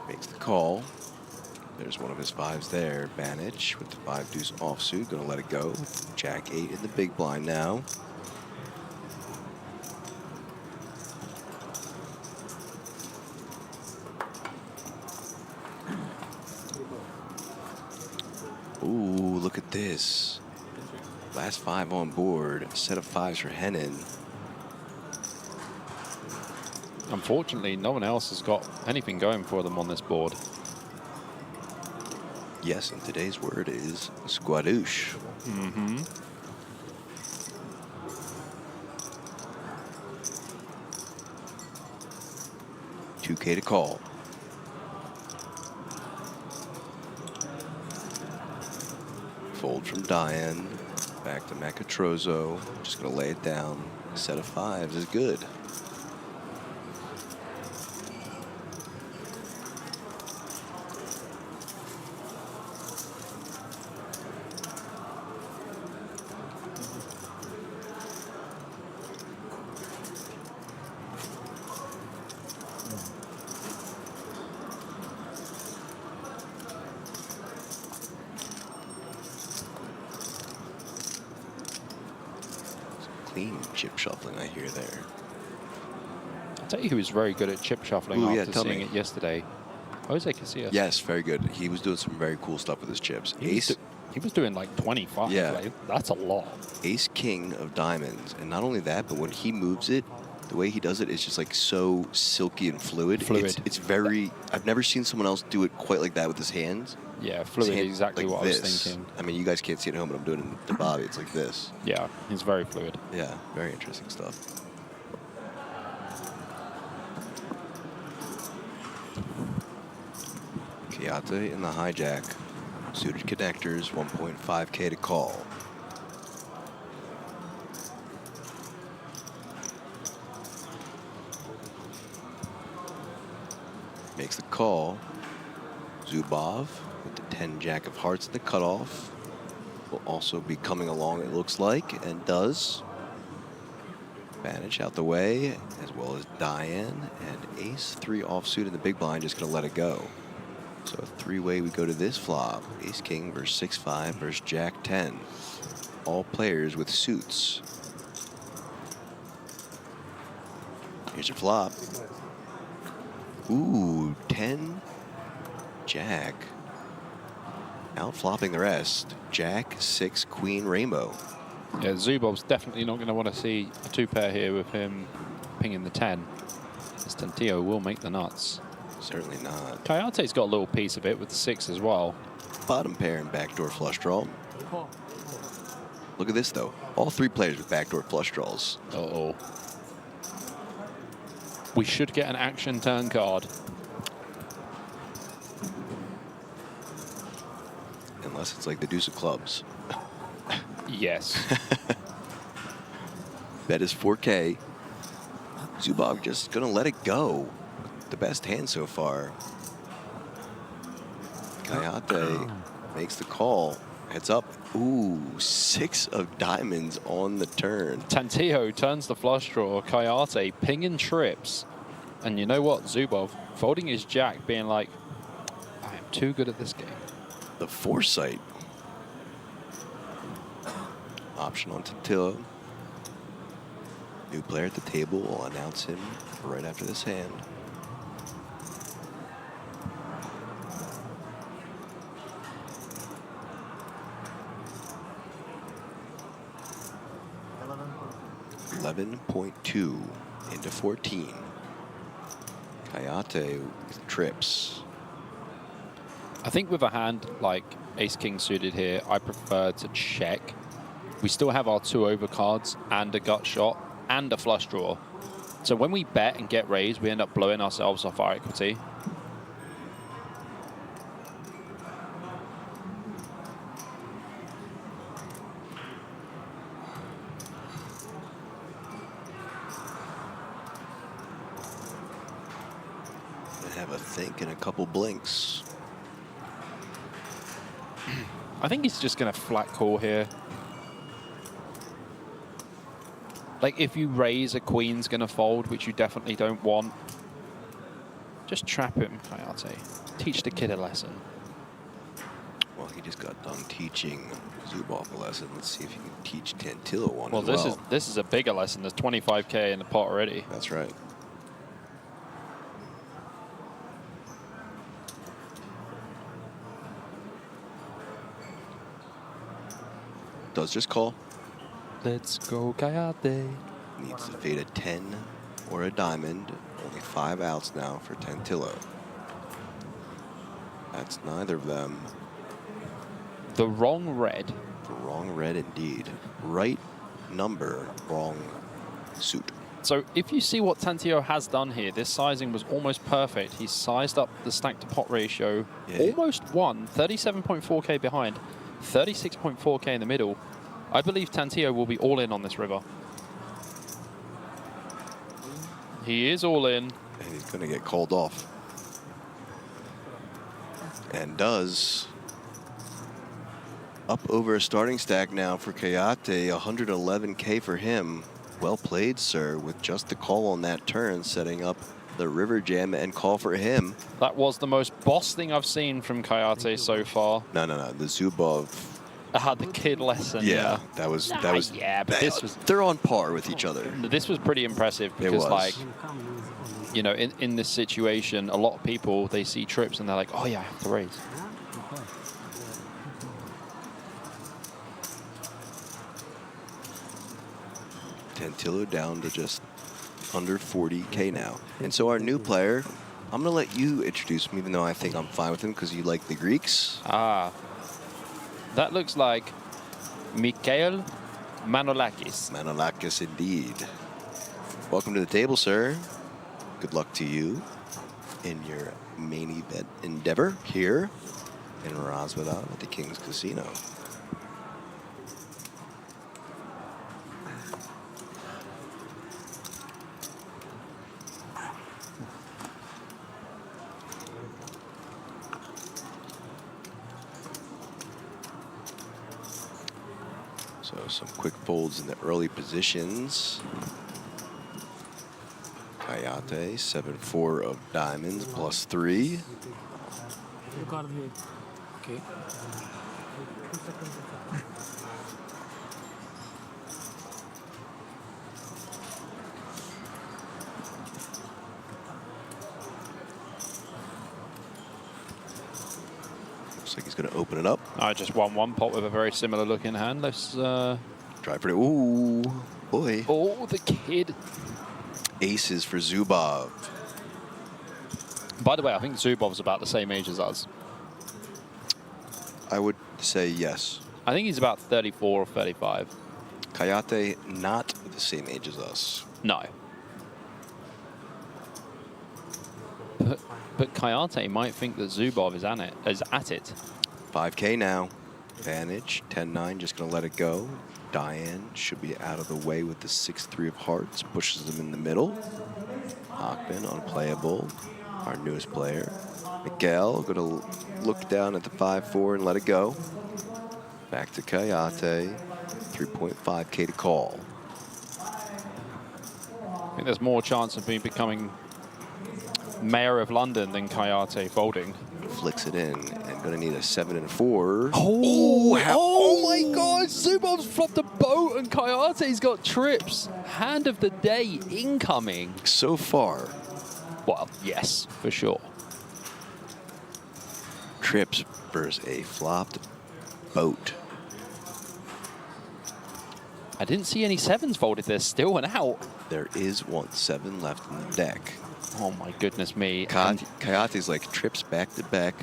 Makes the call. There's one of his fives there. Banich with the 5-deuce offsuit. Going to let it go. Jack 8 in the big blind now. Ooh, look at this. Last 5 on board. A set of 5s for Hennon. Unfortunately, no one else has got anything going for them on this board. Yes, and today's word is squadouche. Mm-hmm. $2K to call. Fold from Diane. Back to Macatrozo. Just going to lay it down. A set of 5s is good. Clean chip shuffling I hear there. I'll tell you who was very good at chip shuffling Ooh, yeah, after tell seeing me. it yesterday. Jose Casillas. Yes, very good. He was doing some very cool stuff with his chips. Ace. He was doing like 25. Yeah. Like, that's a lot. Ace king of diamonds. And not only that, but when he moves it, the way he does it is just like so silky and fluid. It's very, I've never seen someone else do it quite like that with his hands. Yeah, fluid is exactly like what this. I was thinking. I mean, you guys can't see it at home, but I'm doing it to Bobby. It's like this. Yeah, he's very fluid. Yeah, very interesting stuff. Kayate in the hijack. Suited connectors, 1.5K to call. Makes the call. Zubov with the 10 jack of hearts in the cutoff. Will also be coming along, it looks like, and does. Banich out the way, as well as Diane and Ace 3 offsuit in the big blind, just going to let it go. So a 3-way we go to this flop. Ace King versus 6-5 versus Jack 10. All players with suits. Here's your flop. Ooh, 10 Jack. Out flopping the rest. Jack 6 Queen Rainbow. Yeah, Zubov's definitely not going to want to see a 2-pair here with him pinging the 10. This Tantillo will make the nuts. Certainly not. Kayate's got a little piece of it with the 6 as well. Bottom pair and backdoor flush draw. Look at this, though. All 3 players with backdoor flush draws. Uh-oh. We should get an action turn card. Unless it's like the deuce of clubs. Yes. Bet is 4K. Zubov just going to let it go. The best hand so far. Kayate makes the call. Heads up. Ooh, 6 of diamonds on the turn. Tantillo turns the flush draw. Kayate pinging trips. And you know what? Zubov folding his jack, being like, I am too good at this game. The foresight. Option on Tantillo. New player at the table. Will announce him right after this hand. $11.2 into 14. Kayate with trips. I think with a hand like Ace-King suited here, I prefer to check. We still have our 2 overcards and a gut shot and a flush draw. So when we bet and get raised, we end up blowing ourselves off our equity. think, in a couple blinks. I think he's just going to flat call here. Like, if you raise, a queen's going to fold, which you definitely don't want. Just trap him, Kayate. Teach the kid a lesson. Well, he just got done teaching Zubov a lesson. Let's see if he can teach Tantillo one Well, this is a bigger lesson. There's 25K in the pot already. That's right. Does just call. Let's go, Kayate. Needs to fade a 10 or a diamond. Only 5 outs now for Tantillo. That's neither of them. The wrong red. The wrong red indeed. Right number, wrong suit. So if you see what Tantillo has done here, this sizing was almost perfect. He's sized up the stack to pot ratio. Yeah. Almost won. 37.4K behind. 36.4K in the middle. I believe Tantillo will be all in on this river. He is all in. And he's going to get called off. And does. Up over a starting stack now for Kayate. 111K for him. Well played, sir, with just the call on that turn, setting up the river jam and call for him. That was the most boss thing I've seen from Kayate so far. No. The Zubov. I had the kid lesson. Yeah, that was. Yeah, but this was. They're on par with each other. This was pretty impressive because, like, you know, in this situation, a lot of people, they see trips and they're like, oh yeah, I have to raise. Tantillo down to just under 40K now. And so our new player, I'm going to let you introduce him, even though I think I'm fine with him because you like the Greeks. Ah, that looks like Mikhail Manolakis. Manolakis indeed. Welcome to the table, sir. Good luck to you in your main event endeavor here in Roswitha at the King's Casino. So some quick folds in the early positions. Kayate, 7-4 of diamonds, +3. Okay. Looks like he's going to open it up. I just won one pot with a very similar looking hand. Let's. Try for it. Ooh, boy. Oh, the kid. Aces for Zubov. By the way, I think Zubov's about the same age as us. I would say yes. I think he's about 34 or 35. Kayate, not the same age as us. No. But Kayate might think that Zubov is at it. 5K now. Advantage, 10-9, just going to let it go. Diane should be out of the way with the 6-3 of hearts. Pushes him in the middle. Hockman, unplayable. Our newest player. Miguel, going to look down at the 5-4 and let it go. Back to Kayate. 3.5K to call. I think there's more chance of me becoming mayor of London than Kayate folding. Flicks it in and going to need a 7 and 4. Oh my God! Zubov's flopped a boat and Kayate's got trips. Hand of the day incoming. So far, Well, yes, for sure. trips versus a flopped boat. I didn't see any sevens folded. There's still an out. There is 7 left in the deck. Oh my goodness me. Kayate's like trips back to back.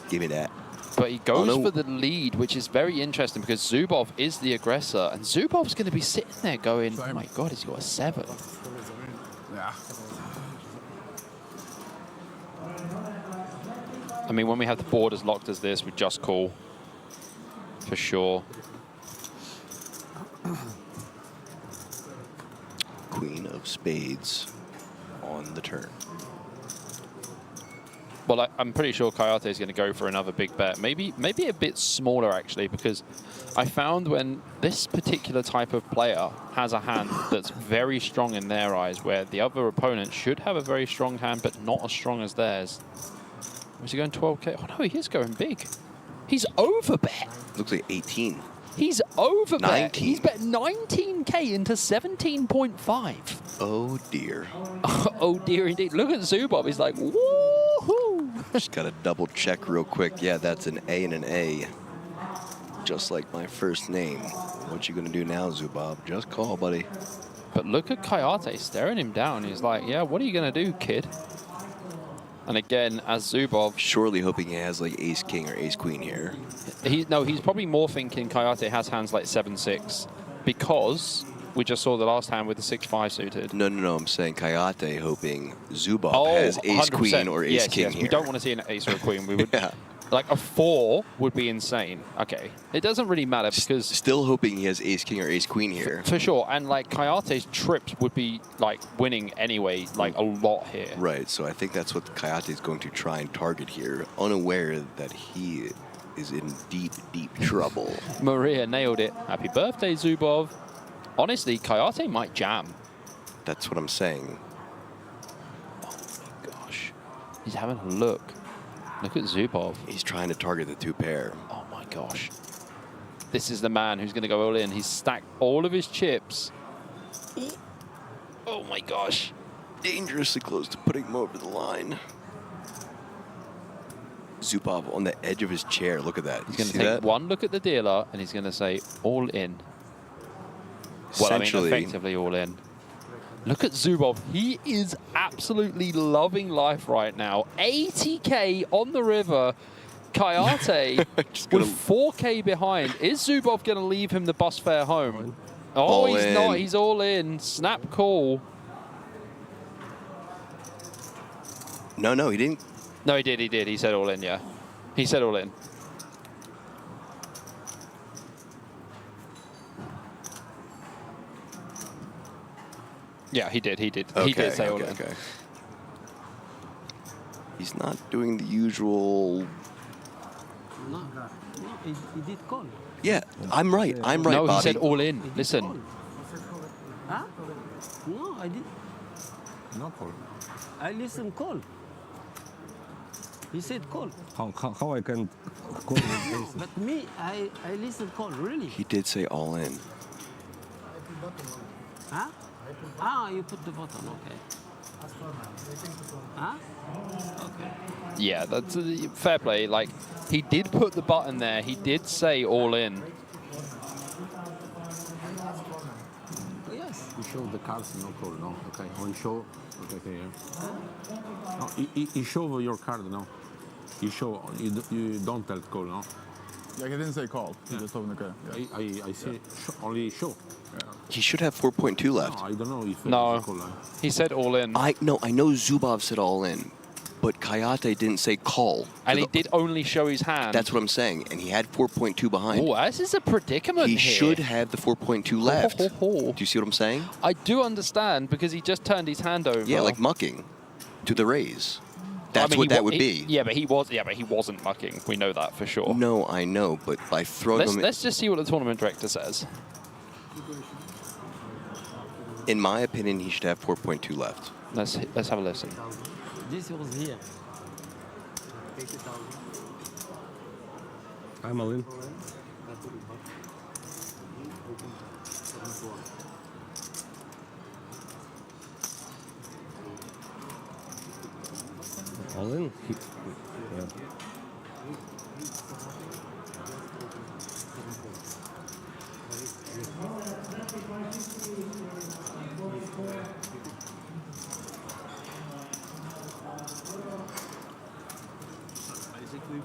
Give me that. But he goes Oh, no. for the lead, which is very interesting because Zubov is the aggressor. And Zubov's going to be sitting there going, oh my God, he's got a 7. Yeah. I mean, when we have the board as locked as this, we just call. For sure. Queen of spades on the turn. Well, I'm pretty sure Kayate is going to go for another big bet. Maybe a bit smaller, actually, because I found when this particular type of player has a hand that's very strong in their eyes, where the other opponent should have a very strong hand, but not as strong as theirs. Was he going 12K? Oh, no, he is going big. He's overbet. Looks like 18. He's overbet. 19. He's bet 19K into 17.5. Oh, dear. Oh, dear, indeed. Look at Zubov. He's like, woohoo. Just got to double check real quick. Yeah, that's an A and an A. Just like my first name. What you going to do now, Zubov? Just call, buddy. But look at Kayate staring him down. He's like, yeah, what are you going to do, kid? And again, as Zubov... Surely hoping he has like ace-king or ace-queen here. No, he's probably more thinking Kayate has hands like 7-6 because we just saw the last hand with the 6-5 suited. No, I'm saying Kayate hoping Zubov has ace-queen or ace-king yes. here. We don't want to see an ace or a queen. We would... Yeah. Like a 4 would be insane. Okay. It doesn't really matter because... Still hoping he has ace-king or ace-queen here. For sure. And like Kayate's trips would be like winning anyway, like a lot here. Right, so I think that's what Kayate is going to try and target here, unaware that he is in deep, deep trouble. Maria nailed it. Happy birthday, Zubov. Honestly, Kayate might jam. That's what I'm saying. Oh my gosh. He's having a look. Look at Zubov. He's trying to target the 2-pair. Oh my gosh. This is the man who's going to go all in. He's stacked all of his chips. Oh my gosh. Dangerously close to putting him over the line. Zubov on the edge of his chair. Look at that. He's going to take one look at the dealer and he's going to say all in. Well, I mean, effectively all in. Look at Zubov. He is absolutely loving life right now. 80K on the river. Kayate with 4K behind. Is Zubov going to leave him the bus fare home? Oh, all he's in. not. He's all in. Snap call. No, he didn't. No, he did. He said all in, yeah. He said all in. Yeah, he did. Okay, he did say all in. Okay. He's not doing the usual... No, he did call. Yeah, I'm right. I'm right, No, Bobby. he said all in. Listen. Huh? No, I did. No call. I listened call. He said call. How I can call this? But me, I listened call, really. He did say all in. Huh? Ah, you put the button, okay. Huh? Okay. Yeah, that's fair play. Like, he did put the button there. He did say all in. Yes. You show the cards, no call, no. Okay, when show, okay, yeah. No, you show your card, no. You show, you don't tell call, no. Yeah, he didn't say call. He just told me to go. Yeah. I see only show. He should have 4.2 left. No, I don't know if No, it's a call. he said all in. I know Zubov said all in, but Kayate didn't say call. And he did only show his hand. That's what I'm saying, and he had 4.2 behind. Oh, this is a predicament He here. should have the 4.2 left. Ho, ho, ho. Do you see what I'm saying? I do understand because he just turned his hand over. Yeah, like mucking to the raise. That's I mean, what that would be. Yeah, but he wasn't mucking. We know that for sure. No, I know, but by throwing him... Let's just see what the tournament director says. In my opinion, he should have 4.2 left. Let's have a listen. This was here. I'm all in. All in? Yeah. Basically,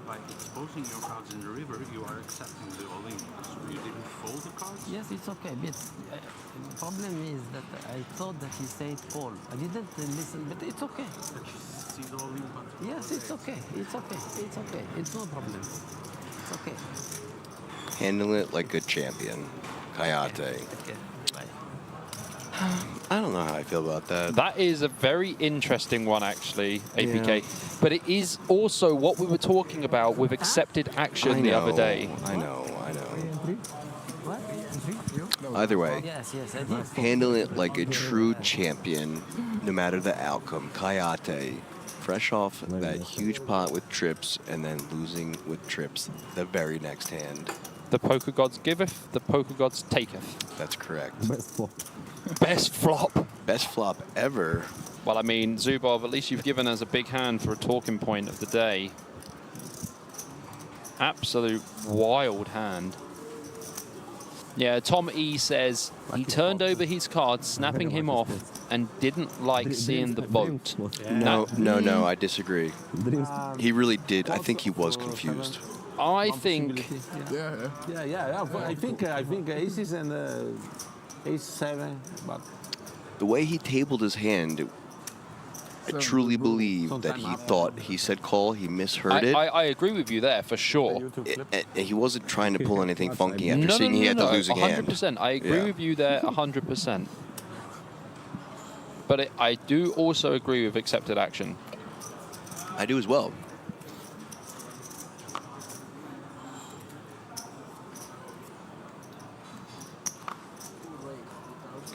by exposing your cards in the river, you are accepting the all-in. So you didn't fold the cards? Yes, it's okay. But the problem is that I thought that he said call. I didn't listen, but it's okay. But you see the all-in button? Yes, it's okay. It's okay. It's okay. It's no problem. It's okay. Handling it like a champion. Kayate. Okay. Bye. I don't know how I feel about that. That is a very interesting one, actually, APK. But it is also what we were talking about with accepted action the other day. I know. Either way, Yes, I did. handling it like a true champion, no matter the outcome. Kayate, fresh off that huge pot with trips and then losing with trips the very next hand. The poker gods giveth, the poker gods taketh. That's correct. Best flop. Best flop. Best flop ever. Well, I mean, Zubov, at least you've given us a big hand for a talking point of the day. Absolute wild hand. Yeah, Tom E says he turned over his cards, snapping him off, and didn't like seeing the boat. No, I disagree. He really did. I think he was confused. I think... Yeah. I think aces and ace 7, but The way he tabled his hand, I truly believe that he thought he said call, he misheard it. I agree with you there, for sure. He wasn't trying to pull anything funky after seeing he had the losing hand. 100%. I agree with you there, 100%. But I do also agree with accepted action. I do as well.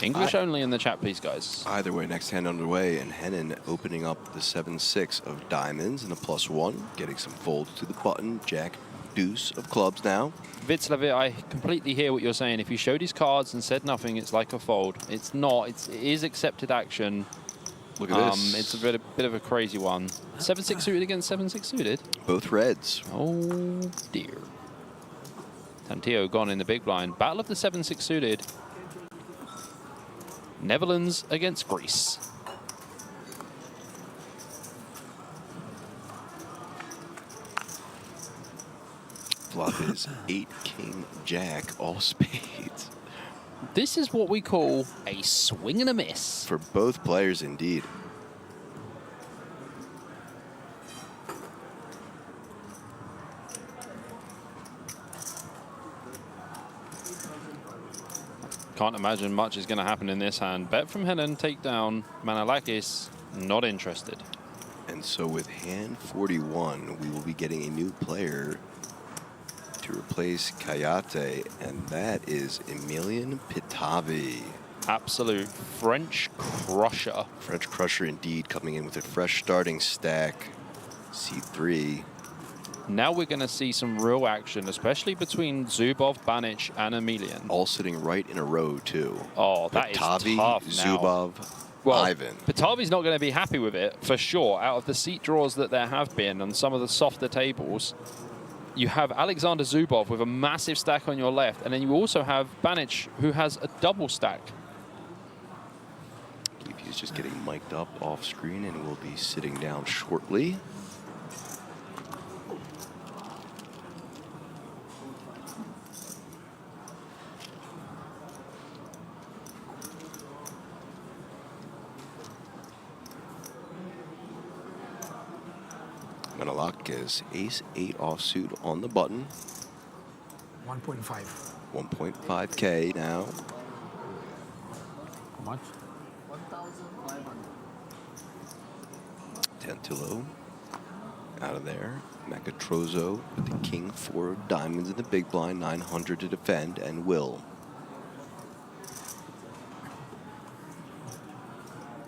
English only in the chat, please, guys. Either way, next hand underway, and Hennen opening up the 7-6 of diamonds and a +1, getting some folds to the button. Jack, deuce of clubs now. Vitzlavit, I completely hear what you're saying. If he showed his cards and said nothing, it's like a fold. It's not. It is accepted action. Look at this. It's a bit of a crazy one. 7-6 suited against 7-6 suited. Both reds. Oh, dear. Tantillo gone in the big blind. Battle of the 7-6 suited. Netherlands against Greece. Flop is 8 king jack, all spades. This is what we call a swing and a miss. For both players, indeed. Can't imagine much is going to happen in this hand. Bet from Hennen, take down. Manalakis, not interested. And so with hand 41, we will be getting a new player to replace Kayate, and that is Emilian Pitavi. Absolute French crusher. French crusher indeed, coming in with a fresh starting stack. C3. Now we're going to see some real action, especially between Zubov, Banic, and Emilian. All sitting right in a row, too. Oh, that Pitavi, is tough now. Zubov, Ivan. Pitavi's not going to be happy with it, for sure. Out of the seat draws that there have been on some of the softer tables, you have Alexander Zubov with a massive stack on your left, and then you also have Banic, who has a double stack. I believe he's just getting mic'd up off screen and will be sitting down shortly. Manalakis, ace-8 offsuit on the button. 1.5. 1.5K now. how much? 1,500. Tantillo out of there. Macatrozo with the king 4 of diamonds in the big blind, 900 to defend, and will.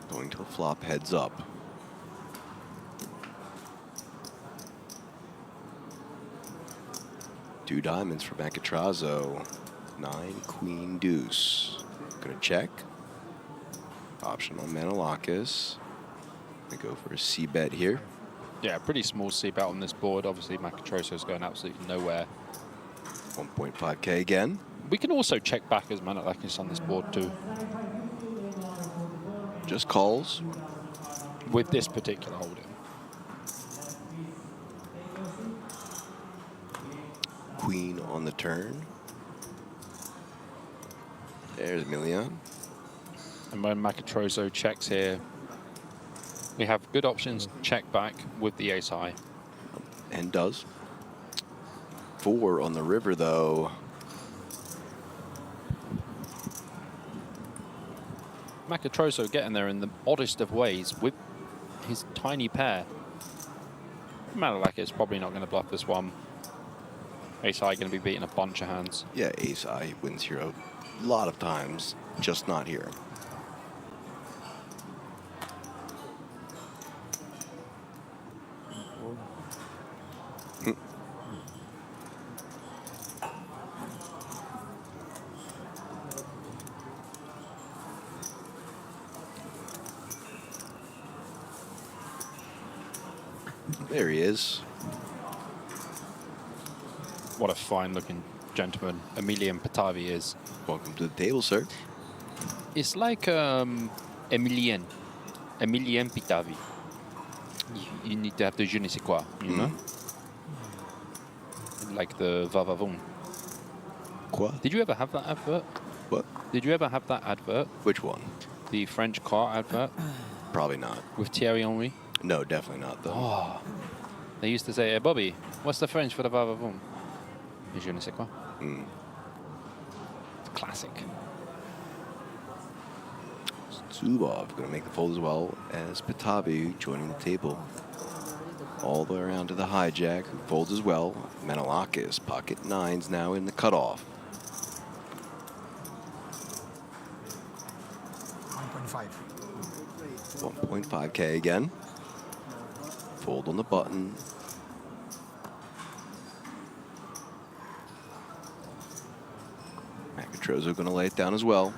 Going to a flop, heads up. Two diamonds for Macatrozo. 9 queen deuce. Gonna check. Option on Manalakis. Gonna go for a C bet here. Yeah, pretty small C bet on this board. Obviously, Macatroso's going absolutely nowhere. 1.5K again. We can also check back as Manalakis on this board too. Just calls. With this particular holding. Queen on the turn. There's Emilian. And when Macatroso checks here, we have good options. Check back with the ace high. And does. 4 on the river, though. Macatroso getting there in the oddest of ways with his tiny pair. Malakis probably not going to bluff this one. Ace-high going to be beating a bunch of hands. Yeah, ace-high wins here a lot of times, just not here. There he is. What a fine-looking gentleman Emilian Patavi is. Welcome to the table, sir. It's like Emilian Patavi. You need to have the je ne sais quoi, you know? Like the va-va-voom. Quoi? Did you ever have that advert? What? Did you ever have that advert? Which one? The French car advert? Probably not. With Thierry Henry? No, definitely not, though. Oh. They used to say, hey, Bobby, what's the French for the va-va-voom? Je ne sais quoi. It's classic. Zubov going to make the fold as well as Patavi joining the table. All the way around to the hijack, who folds as well. Menelakis, pocket nines now in the cutoff. 1.5K again. Fold on the button. Macatrozo going to lay it down as well.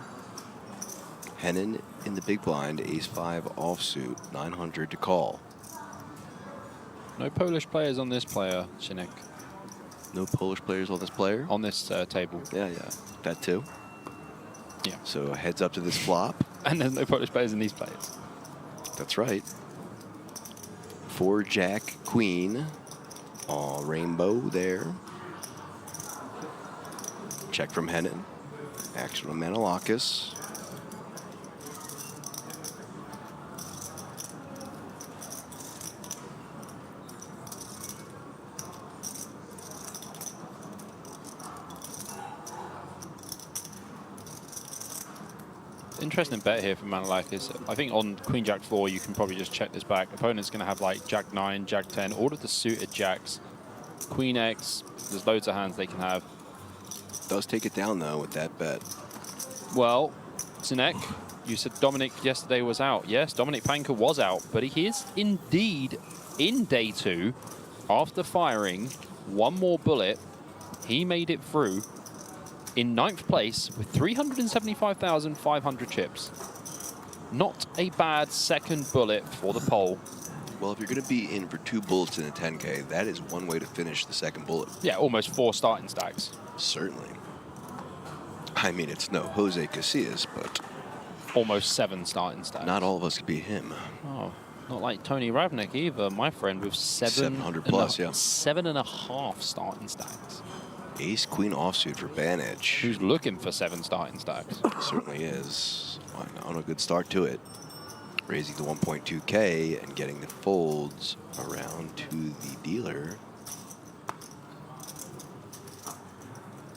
Hennon in the big blind, ace-5 offsuit, 900 to call. No Polish players on this player, Shinek. No Polish players on this player? On this table. Yeah, that too. Yeah. So heads up to this flop. And there's no Polish players in these players. That's right. 4 Jack Queen. All rainbow there. Check from Hennon. Action on Menelakis. Interesting bet here for Menelakis. I think on Queen Jack 4 you can probably just check this back. Opponent's going to have like Jack 9, Jack 10, all of the suited jacks. Queen X, there's loads of hands they can have. Does take it down though with that bet. Well, Sinek, you said Dominic yesterday was out. Yes, Dominic Panker was out, but he is indeed in day 2 after firing one more bullet. He made it through in 9th place with 375,500 chips. Not a bad second bullet for the poll. Well, if you're going to be in for 2 bullets in a 10K, that is one way to finish the second bullet. Yeah, almost 4 starting stacks. Certainly. I mean, it's no Jose Casillas, but almost 7 starting stacks. Not all of us could beat him. Oh, not like Tony Ravnik either, my friend, with 700 plus, yeah. 7.5 starting stacks. Ace Queen offsuit for Banich. Who's looking for 7 starting stacks? Certainly is. On a good start to it. Raising the 1.2K and getting the folds around to the dealer.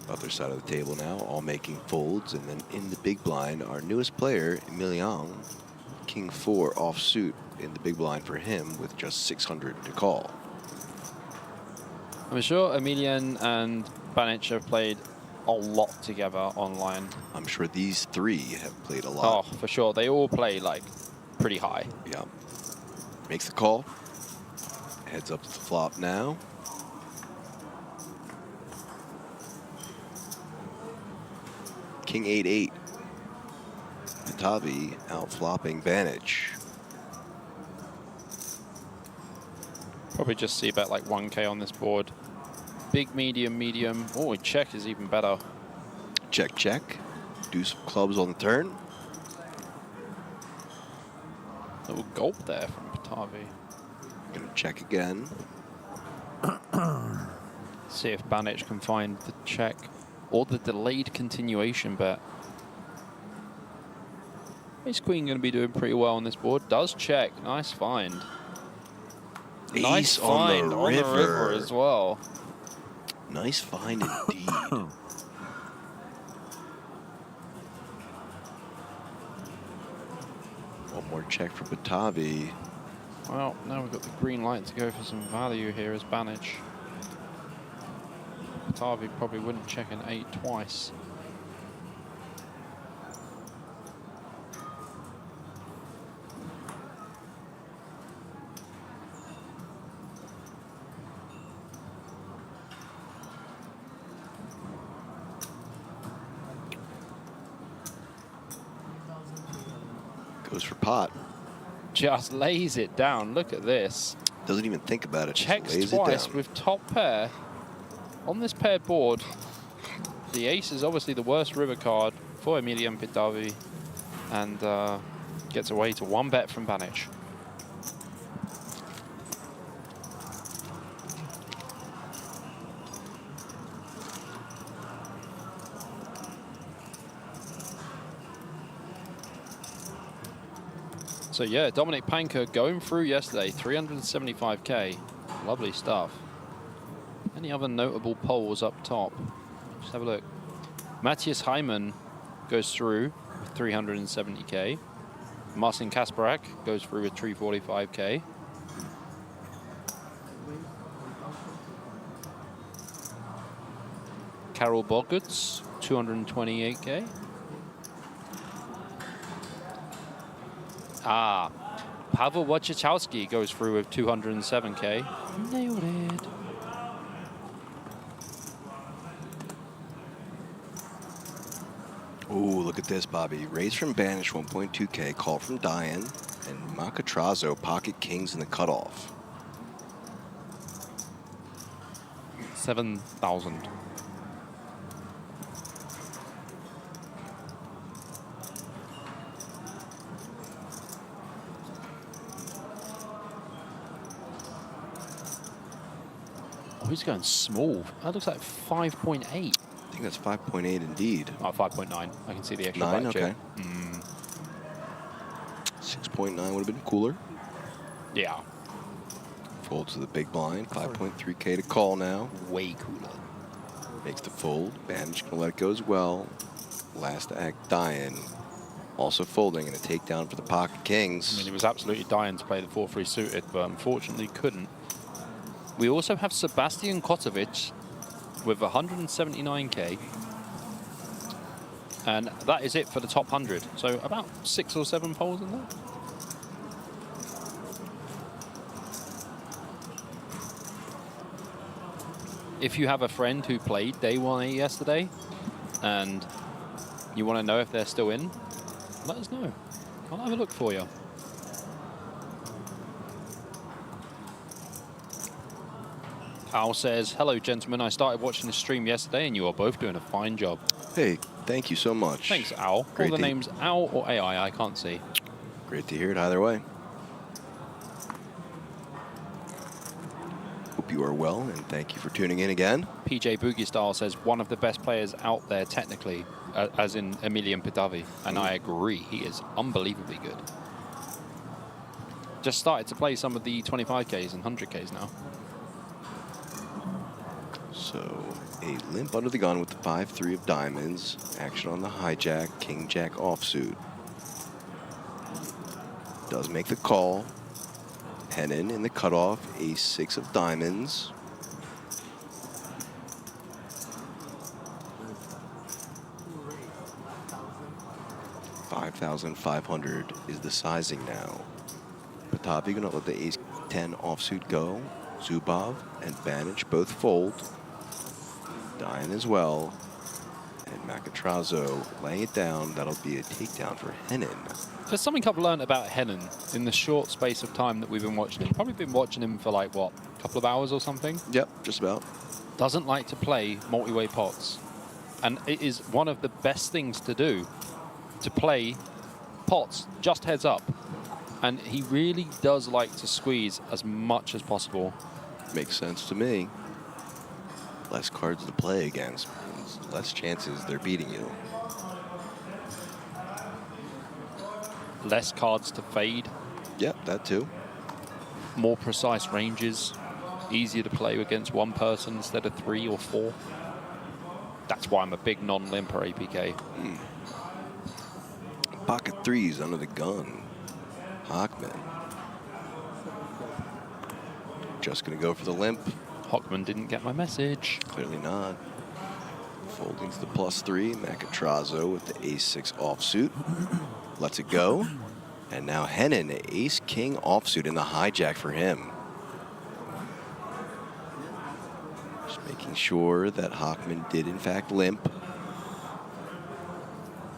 Other side of the table now, all making folds. And then in the big blind, our newest player, Emilian, King 4 offsuit in the big blind for him with just 600 to call. I'm sure Emilian and Banich have played a lot together online. I'm sure these 3 have played a lot. Oh, for sure. They all play like pretty high. Yeah. Makes the call. Heads up to the flop now. King 8-8. Patavi out flopping Banich. Probably just see about like 1K on this board. Big, medium, medium. Oh, check is even better. Check, check. Do some clubs on the turn. Little gulp there from Patavi. Gonna check again. See if Banich can find the check or the delayed continuation bet. Ace Queen going to be doing pretty well on this board. Does check. Nice find. Ace nice find on the river as well. Nice find indeed. More check for Batavi. Well, now we've got the green light to go for some value here as Banic. Batavi probably wouldn't check an 8 twice. Goes for pot. Just lays it down. Look at this. Doesn't even think about it. Checks just lays twice it down. with top pair. On this paired board, the ace is obviously the worst river card for Emilian Batavi, and gets away to 1 bet from Banic. So yeah, Dominic Panker going through yesterday, 375k. Lovely stuff. Any other notable polls up top? Just have a look. Matthias Heimann goes through with 370k. Marcin Kasparak goes through with 345k. Karol Boguts, 228k. Paweł Wojciechowski goes through with 207k. Nailed it. Ooh, look at this, Bobby. Raise from Banic, 1.2k. Call from Diane. And Makatrazo, pocket kings in the cutoff. 7,000. Oh, he's going small. That looks like 5.8. I think that's 5.8 indeed. Oh, 5.9. I can see the extra 9, blackjack. okay. 6.9 would have been cooler. Yeah. Fold to the big blind. 5.3k to call now. Way cooler. Makes the fold. Banic gonna let it go as well. Last act, Diane. Also folding and a takedown for the pocket kings. I mean, he was absolutely dying to play the 4-3 suited, but unfortunately couldn't. We also have Sebastian Kotovic with 179k. And that is it for the top 100. So about 6 or 7 polls in there. If you have a friend who played day 1A yesterday and you want to know if they're still in, let us know. I'll have a look for you. Al says, hello, gentlemen. I started watching the stream yesterday, and you are both doing a fine job. Hey, thank you so much. Thanks, Al. Great All the to- names Al or AI, I can't see. Great to hear it either way. Hope you are well, and thank you for tuning in again. PJ Boogie Style says, one of the best players out there technically, as in Emilian Batavi. And I agree. He is unbelievably good. Just started to play some of the 25Ks and 100Ks now. So, a limp under the gun with the 5-3 of diamonds. Action on the hijack, king-jack offsuit. Does make the call. Hennon in the cutoff, ace-6 of diamonds. $5,500 is the sizing now. Batavi gonna let the ace-10 offsuit go. Zubov and Banic both fold. Diane as well. And Makatrazo laying it down. That'll be a takedown for Hennon. There's something I've learned about Hennon in the short space of time that we've been watching him. Probably been watching him for like, what, a couple of hours or something? Yep, just about. Doesn't like to play multi-way pots. And it is one of the best things to do, to play pots just heads up. And he really does like to squeeze as much as possible. Makes sense to me. Less cards to play against, means less chances they're beating you. Less cards to fade, Yep, that too. more precise ranges, easier to play against one person instead of 3 or 4. That's why I'm a big non-limper APK. Pocket threes under the gun. Hockman. Just going to go for the limp. Hockman didn't get my message. Clearly not. Folding to the +3. Macatrazzo with the ace-6 offsuit. Lets it go. And now Hennon, ace-king offsuit in the hijack for him. Just making sure that Hockman did in fact limp.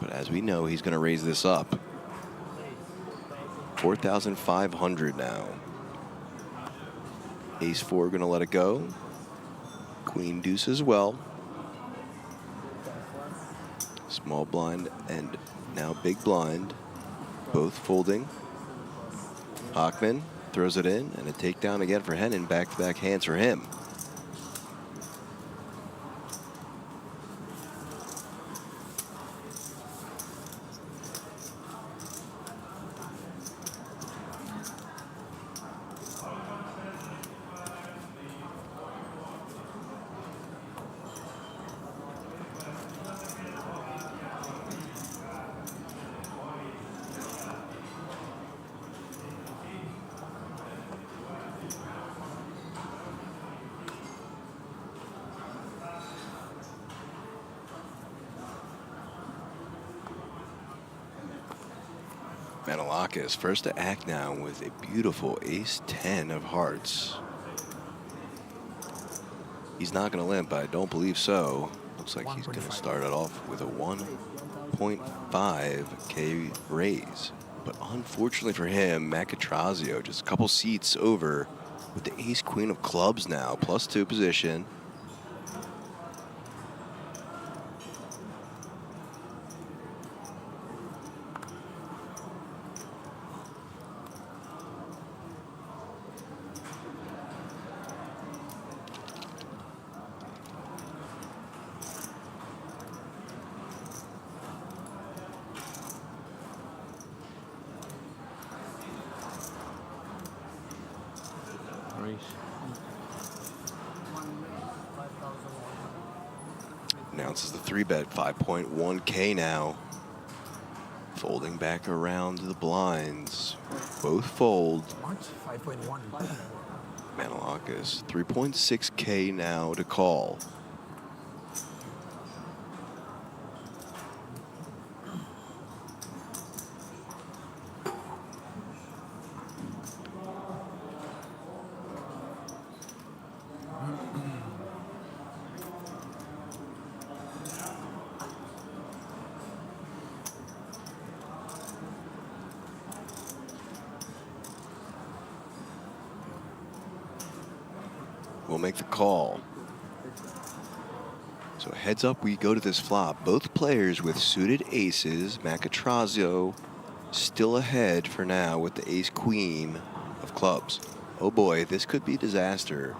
But as we know, he's going to raise this up. 4,500 now. Ace-4 going to let it go. Queen deuce as well. Small blind and now big blind. Both folding. Hockman throws it in, and a takedown again for Hennon. Back-to-back hands for him. Manolakis first to act now with a beautiful ace-10 of hearts. He's not going to limp, but I don't believe so. Looks like he's going to start it off with a 1.5K raise. But unfortunately for him, Macatrazzo just a couple seats over with the ace-queen of clubs now, +2 position. Announces the 3-bet, 5.1K now. Folding back around to the blinds. Both fold. 5.1. Manolakis, 3.6K now to call. We'll make the call. So heads up, we go to this flop. Both players with suited aces. Macatrazzo still ahead for now with the ace-queen of clubs. Oh boy, this could be disaster.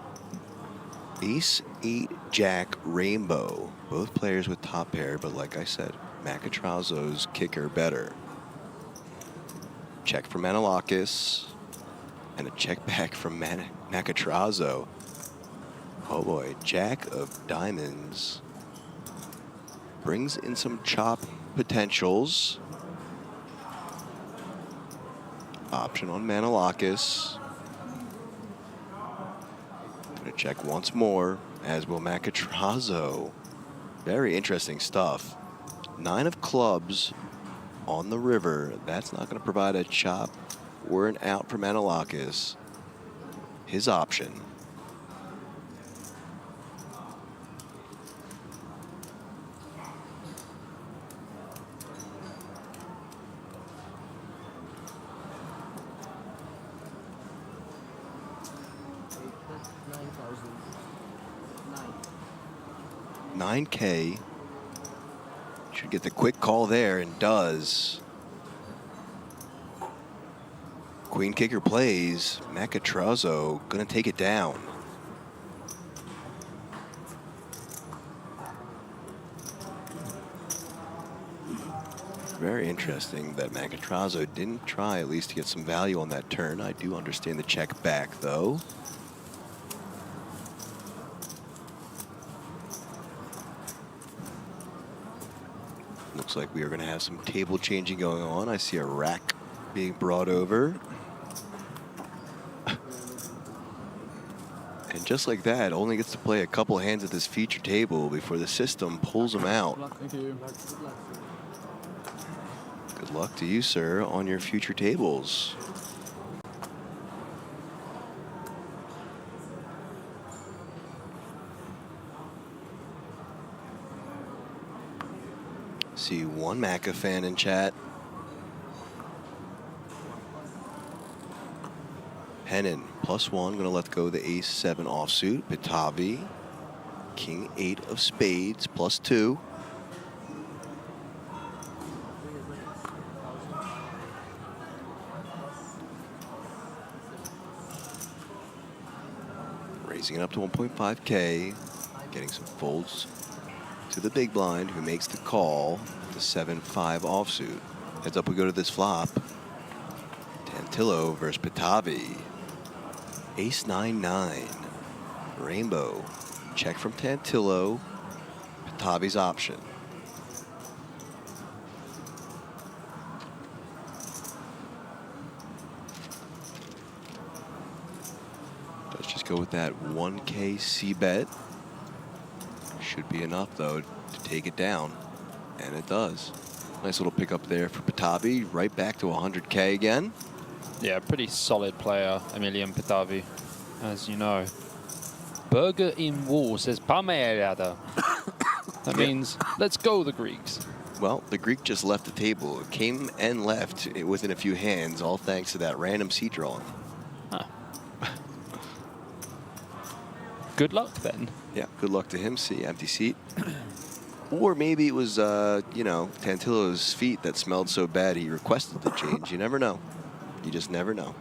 Ace-8 jack rainbow. Both players with top pair, but like I said, Macatrazzo's kicker better. Check for Manolakis. And a check back from Macatrazzo. Oh boy, jack of diamonds. Brings in some chop potentials. Option on Manolakis. Gonna check once more, as will Macatrazzo. Very interesting stuff. 9 of clubs on the river. That's not gonna provide a chop or an out for Manolakis. His option. $9K. Should get the quick call there, and does. Queen kicker plays. Macatrazzo gonna take it down. Very interesting that Macatrazzo didn't try at least to get some value on that turn. I do understand the check back though. Looks like we are going to have some table changing going on. I see a rack being brought over. And just like that, only gets to play a couple hands at this feature table before the system pulls him out. Thank you. Good luck to you, sir, on your future tables. See one Macca fan in chat. Hennon, +1, gonna let go the ace-7 offsuit. Pitavi, king-8 of spades, +2. Raising it up to 1.5K, getting some folds to the big blind, who makes the call, the 7-5 offsuit. Heads up we go to this flop. Tantillo versus Pitavi. Ace-9-9. Rainbow. Check from Tantillo. Pitavi's option. Let's just go with that 1K C-bet. Should be enough, though, to take it down. And it does. Nice little pickup there for Pitavi. Right back to 100K again. Yeah, pretty solid player, Emilian Pitavi, as you know. Burger in Wall says, Pamerada. That means, let's go, the Greeks. Well, the Greek just left the table. It came and left within a few hands, all thanks to that random seat drawing. Huh. Good luck, then. Yeah, good luck to him. See, empty seat. Or maybe it was, you know, Tantillo's feet that smelled so bad he requested the change. You never know. You just never know.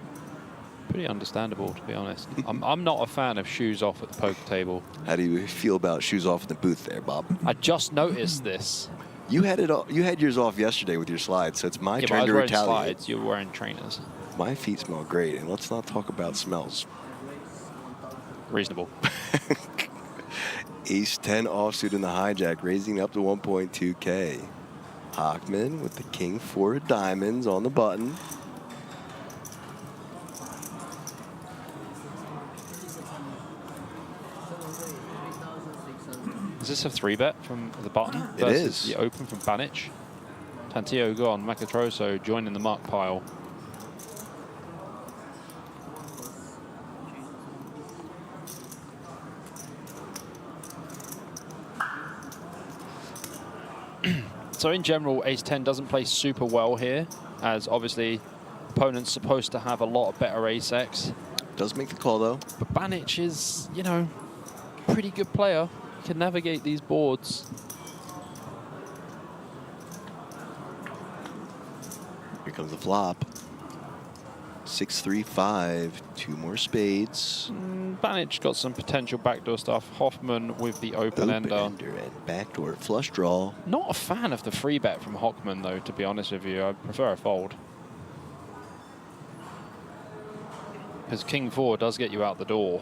Pretty understandable, to be honest. I'm not a fan of shoes off at the poker table. How do you feel about shoes off in the booth there, Bob? I just noticed this. You had it. You had yours off yesterday with your slides, so it's my Yeah, turn but to I was wearing retaliate. slides. You were wearing trainers. My feet smell great, and let's not talk about smells. Reasonable. Ace-10 offsuit in the hijack, raising up to 1.2K. Hockman with the king-4 of diamonds on the button. Is this a 3-bet from the button? It is. The open from Banich. Tantillo gone. Macatroso joining the muck pile. So in general, Ace-10 doesn't play super well here, as obviously opponent's supposed to have a lot of better Ace-X. Does make the call, though. But Banich is, you know, pretty good player. He can navigate these boards. Here comes the flop. 6-3-5, 2 more spades. Banich got some potential backdoor stuff. Hoffman with the open-ender. Open-ender and backdoor flush draw. Not a fan of the free bet from Hockman, though, to be honest with you. I prefer a fold. Because King-4 does get you out the door,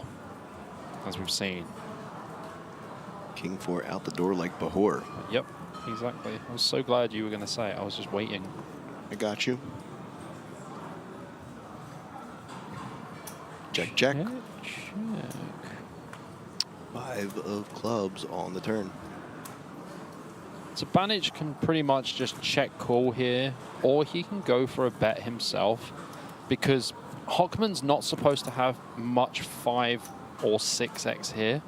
as we've seen. King-4 out the door like Bahor. Yep, exactly. I was so glad you were going to say it. I was just waiting. I got you. Check, check. Check. 5 of clubs on the turn. So Banich can pretty much just check call here, or he can go for a bet himself, because Hockman's not supposed to have much 5 or 6x here.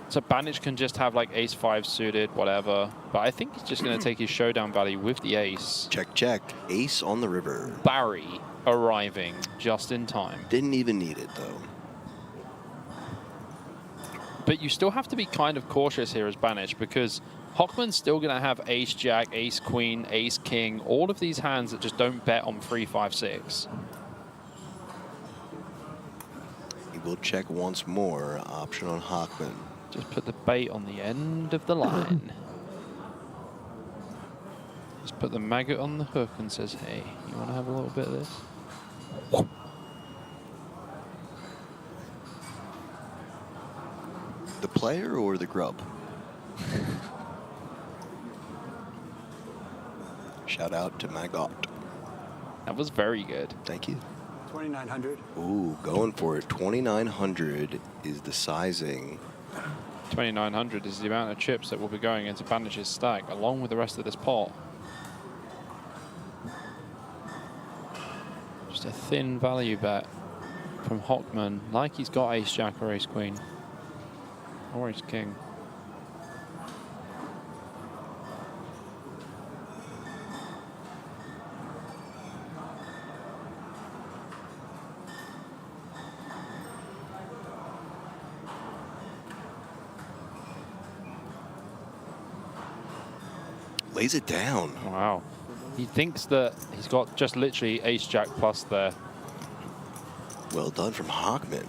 So Banich can just have like ace-5 suited, whatever. But I think he's just going to take his showdown value with the ace. Check, check. Ace on the river. Barry arriving just in time. Didn't even need it, though. But you still have to be kind of cautious here as Banich, because Hockman's still going to have ace-jack, ace-queen, ace-king, all of these hands that just don't bet on 3, 5, 6. He will check once more. Option on Hockman. Just put the bait on the end of the line. Just put the maggot on the hook and says, hey, you want to have a little bit of this? The player or the grub? Shout out to Maggot. That was very good. Thank you. 2,900. Ooh, going for it. 2,900 is the sizing. 2,900 is the amount of chips that will be going into Banich's stack, along with the rest of this pot. Just a thin value bet from Hockman, like he's got ace-jack or ace-queen. Or ace-king. Lays it down. Wow. He thinks that he's got just literally ace-jack plus there. Well done from Hockman.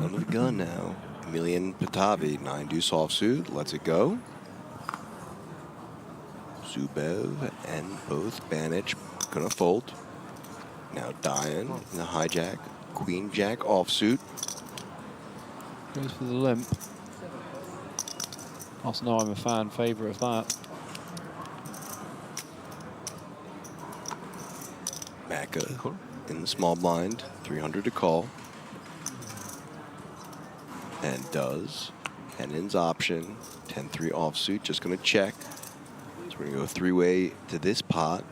Under the gun now. Emilian Patavi, 9 deuce offsuit, lets it go. Zubov and both Banich gonna fold. Now Diane in the hijack, Queen Jack offsuit. Goes for the limp. Also know I'm a fan favourite of that. Macca in the small blind, 300 to call. And does. Hennon's option, 10-3 offsuit, just gonna check. So we're gonna go 3-way to this pot.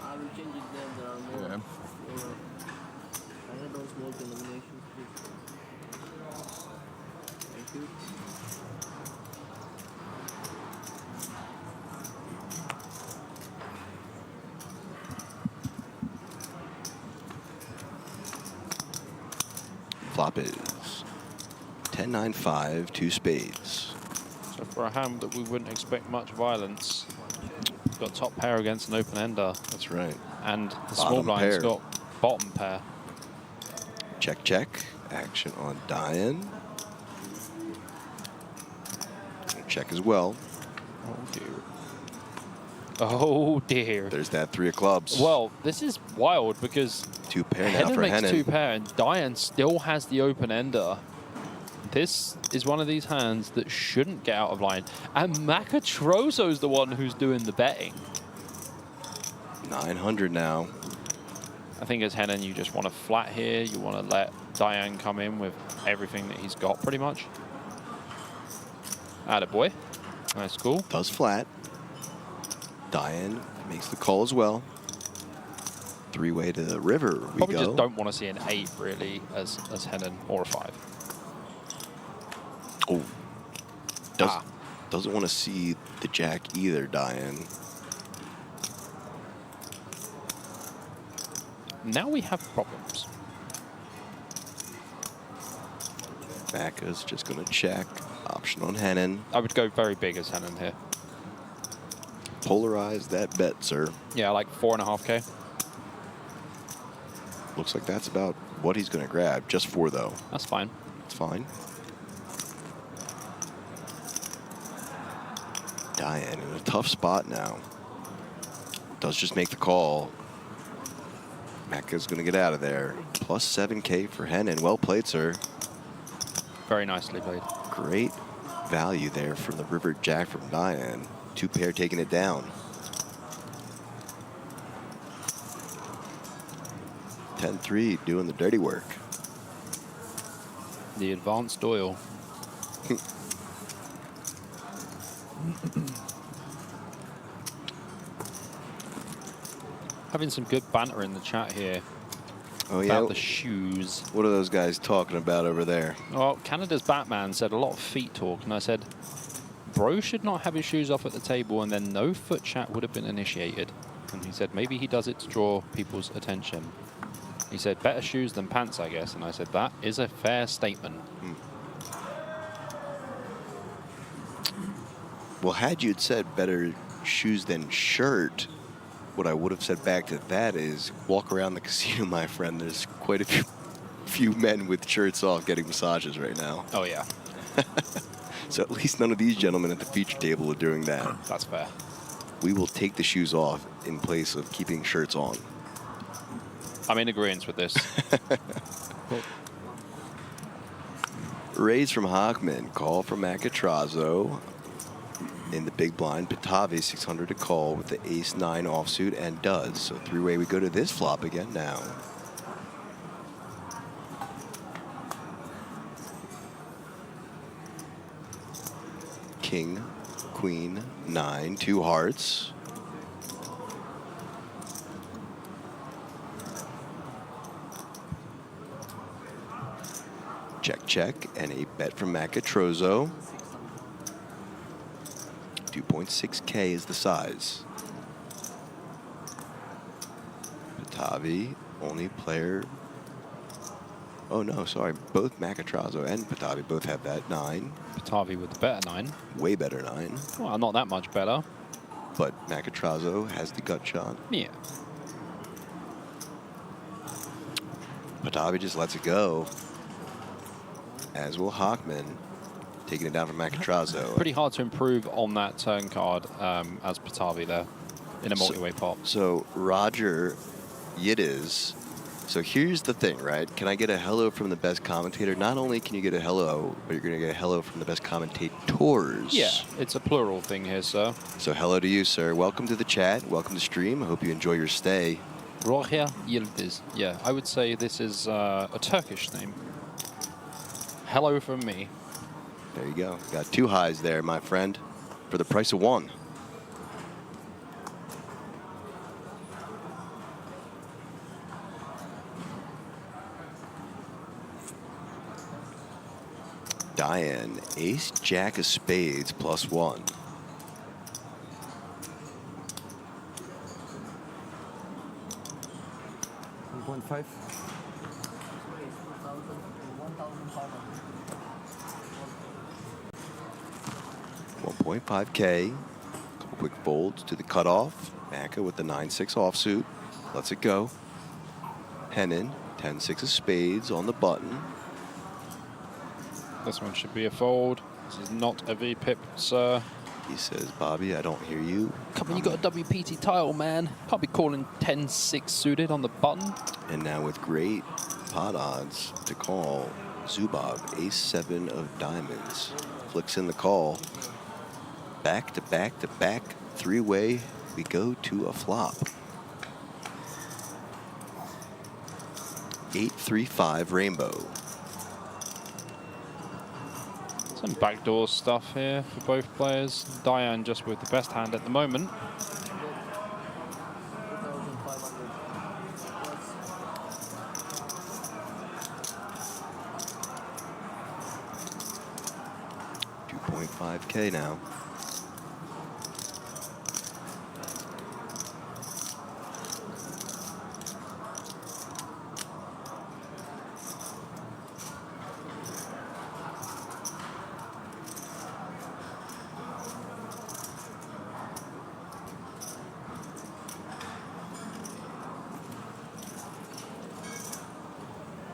I will change it then. There are more. Yeah. I had those small denominations. Thank you. Flop is 10-9-5, 2 spades. So for a hand that we wouldn't expect much violence, we've got top pair against an open ender. That's right. And the Bottom small blind's pair. got bottom pair. Check, check. Action on Diane. Gonna check as well. Oh dear. Oh dear. There's that 3 of clubs. Well, this is wild because 2 pair now Hennon for makes Hennon. 2 pair and Diane still has the open ender. This is one of these hands that shouldn't get out of line. And Macatrozo's the one who's doing the betting. 900 now. I think as Hennon, you just want to flat here. You want to let Diane come in with everything that he's got pretty much. Attaboy. Nice call. Does flat. Diane makes the call as well. 3-way to the river we Probably go. just don't want to see an 8 really as Hennon or a 5. Oh. Doesn't want to see the jack either, Diane. Now we have problems. Macca's just going to check. Option on Hennon. I would go very big as Hennon here. Polarize that bet, sir. Yeah, like 4.5K. Looks like that's about what he's going to grab. Just 4, though. That's fine. It's fine. Diane in a tough spot now. Does just make the call. Macca's going to get out of there. Plus 7K for Hennon. Well played, sir. Very nicely played. Great value there from the river jack from Diane. 2 pair taking it down. 10-3 doing the dirty work. The advanced oil. Having some good banter in the chat here Oh, yeah. about the shoes. What are those guys talking about over there? Well, Canada's Batman said a lot of feet talk, and I said, bro should not have his shoes off at the table, and then no foot chat would have been initiated. And he said, maybe he does it to draw people's attention. He said, better shoes than pants, I guess. And I said, that is a fair statement. Well, had you said better shoes than shirt, what I would have said back to that is walk around the casino, my friend. There's quite a few men with shirts off getting massages right now. Oh, yeah. So at least none of these gentlemen at the feature table are doing that. That's fair. We will take the shoes off in place of keeping shirts on. I'm in agreement with this. Raise from Hockman, call from Macatrazzo. In the big blind, Patavi 600 to call with the ace-9 offsuit and does. So three-way we go to this flop again now. King, queen, 9, 2 hearts. Check, check, and a bet from Macatrazzo. 2.6K is the size. Patavi, only player. Oh no, sorry. Both Macatrazzo and Patavi both have that 9. Patavi with the better 9. Way better 9. Well, not that much better. But Macatrazzo has the gut shot. Yeah. Patavi just lets it go. As will Hockman, taking it down from Macatrazzo. Pretty hard to improve on that turn card as Patavi there in a multi-way pop. So Roger Yiddiz. So here's the thing, right? Can I get a hello from the best commentator? Not only can you get a hello, but you're going to get a hello from the best commentators. Yeah, it's a plural thing here, sir. So hello to you, sir. Welcome to the chat. Welcome to stream. I hope you enjoy your stay. Roger Yildiz. Yeah, I would say this is a Turkish name. Hello from me. There you go. Got 2 highs there, my friend, for the price of 1. Diane, ace, jack of spades, +1. $1.5. 1.5K. Couple quick folds to the cutoff. Macca with the 9-6 offsuit. Lets it go. Hennon, 10-6 of spades on the button. This one should be a fold. This is not a V-pip, sir. He says, Bobby, I don't hear you. Come on, you got a WPT tile, man. Can't be calling 10-6 suited on the button. And now with great pot odds to call, Zubov, ace-7 of diamonds. Flicks in the call. Back to back to back, 3-way, we go to a flop. 8-3-5 rainbow. Some backdoor stuff here for both players. Diane just with the best hand at the moment. $2.5K now.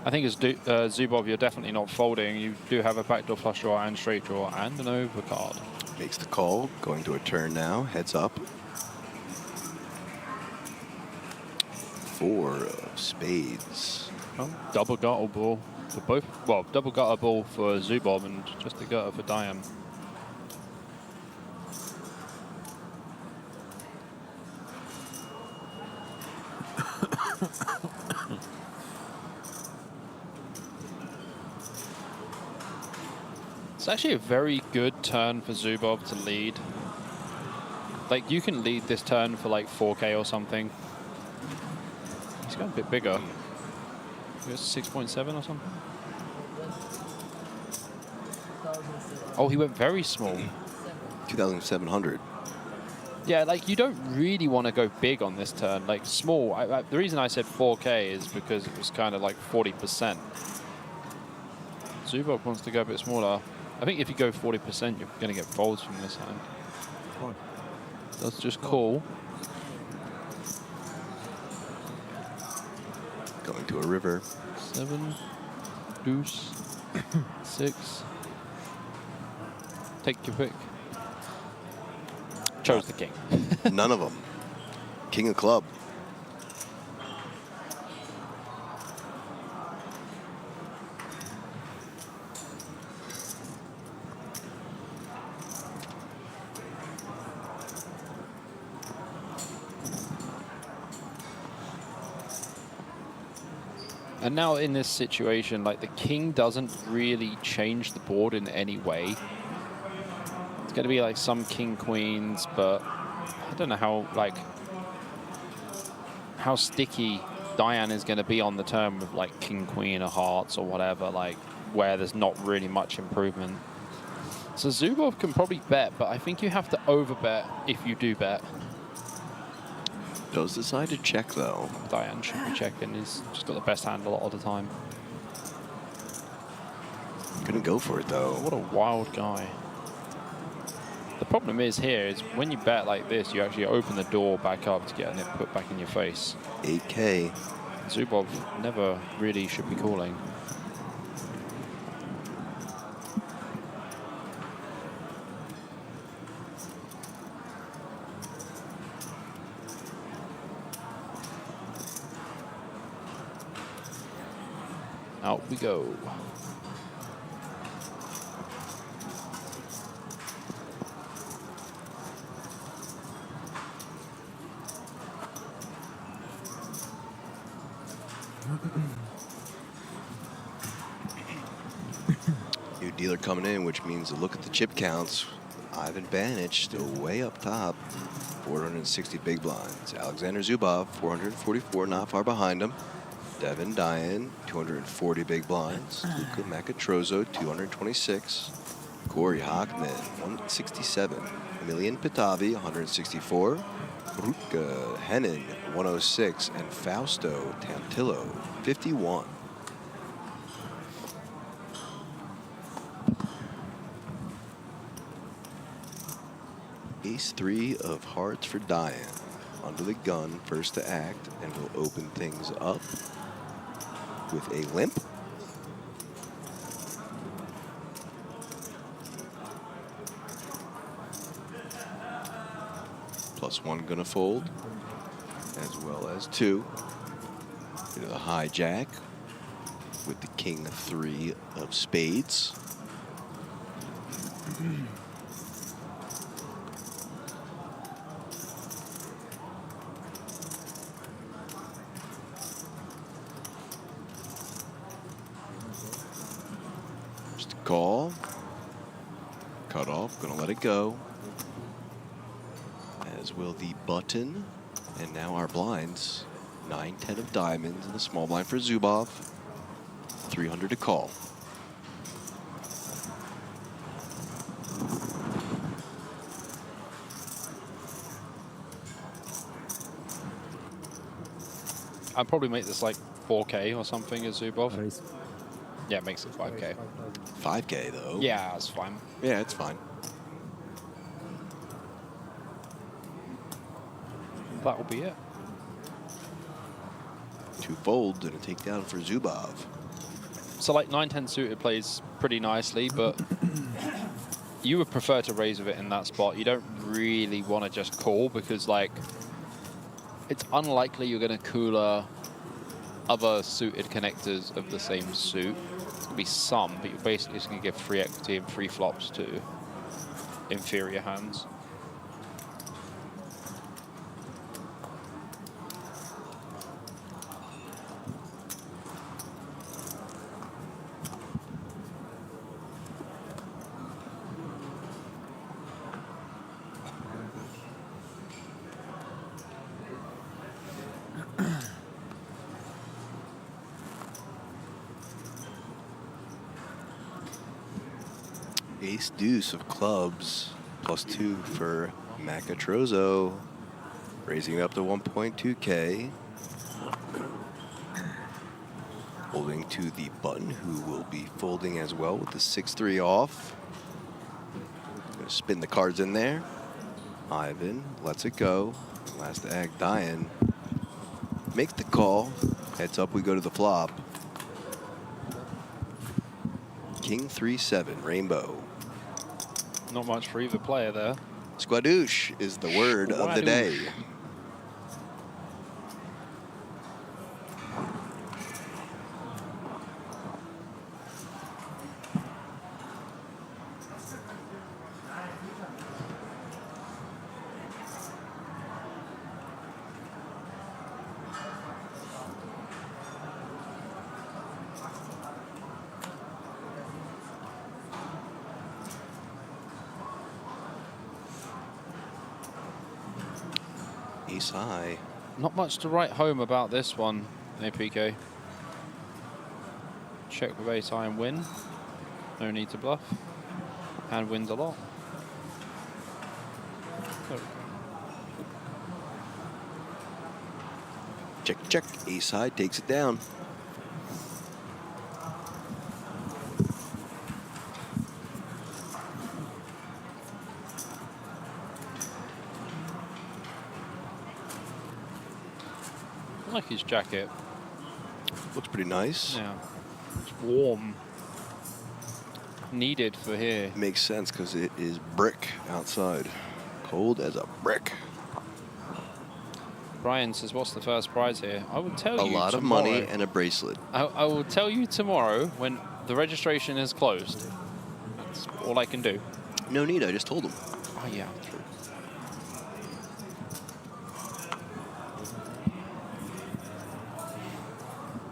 I think as Zubov, you're definitely not folding. You do have a backdoor flush draw and straight draw and an overcard. Makes the call, going to a turn now, heads up. 4 of spades. Oh, double gutter ball for both. Well, double gutter ball for Zubov and just a gutter for Diane. It's actually a very good turn for Zubov to lead. Like, you can lead this turn for like 4K or something. He's got a bit bigger. He was 6.7 or something. Oh, he went very small. 2,700. Yeah, like, you don't really want to go big on this turn. Like, small. The reason I said 4K is because it was kind of like 40%. Zubov wants to go a bit smaller. I think if you go 40%, you're going to get folds from this hand. That's just call. Going to a river. 7, deuce, 6. Take your pick. Chose the king. None of them. King of club. And now in this situation, like the king doesn't really change the board in any way. It's going to be like some king queens, but I don't know how sticky Diane is going to be on the turn with like king queen or hearts or whatever, like where there's not really much improvement. So Zubov can probably bet, but I think you have to overbet if you do bet. Does decide to check, though. Diane should be checking. He's just got the best hand a lot of the time. Couldn't go for it, though. What a wild guy. The problem is here is when you bet like this, you actually open the door back up to get it put back in your face. 8K. Zubov never really should be calling. Out we go. New dealer coming in, which means to look at the chip counts. Ivan Banic still way up top. 460 big blinds. Alexander Zubov, 444, not far behind him. Devin Diane, 240 big blinds. Luka Makatrozo, 226. Corey Hockman, 167. Emilian Pitavi, 164. Rutka Hennen, 106. And Fausto Tantillo, 51. Ace-3 of hearts for Diane. Under the gun, first to act, and will open things up with a limp. +1 gonna fold, as well as 2. Into the hijack with the king-3 of spades. Call, cut off, gonna let it go, as will the button, and now our blinds, 9-10 of diamonds and the small blind for Zubov, 300 to call. I'd probably make this like 4K or something as Zubov. Yeah, it makes it 5K. 5K though. Yeah, that's fine. Yeah, it's fine. That will be it. 2 folds and a takedown for Zubov. So like 9-10 suited plays pretty nicely, but you would prefer to raise with it in that spot. You don't really want to just call because like it's unlikely you're going to cooler other suited connectors of the same suit. It's going to be some, but you're basically just going to give free equity and free flops to inferior hands. Ace deuce of clubs, +2 for Makatrozo, raising it up to 1.2K. Holding to the button, who will be folding as well with the 6-3 off. Gonna spin the cards in there. Ivan lets it go. Last egg, Diane makes the call. Heads up, we go to the flop. King 3-7, rainbow. Not much for either player there. Squadouche is the word of the day. Ace high. Not much to write home about this one, APK. Check with ace high and win. No need to bluff. Hand wins a lot. There we go. Check, check. Ace high takes it down. I like his jacket. Looks pretty nice. Yeah. It's warm. Needed for here. Makes sense because it is brick outside. Cold as a brick. Brian says, what's the first prize here? I will tell you A lot of money and a bracelet. I will tell you tomorrow when the registration is closed. That's all I can do. No need, I just told him. Oh, yeah, true.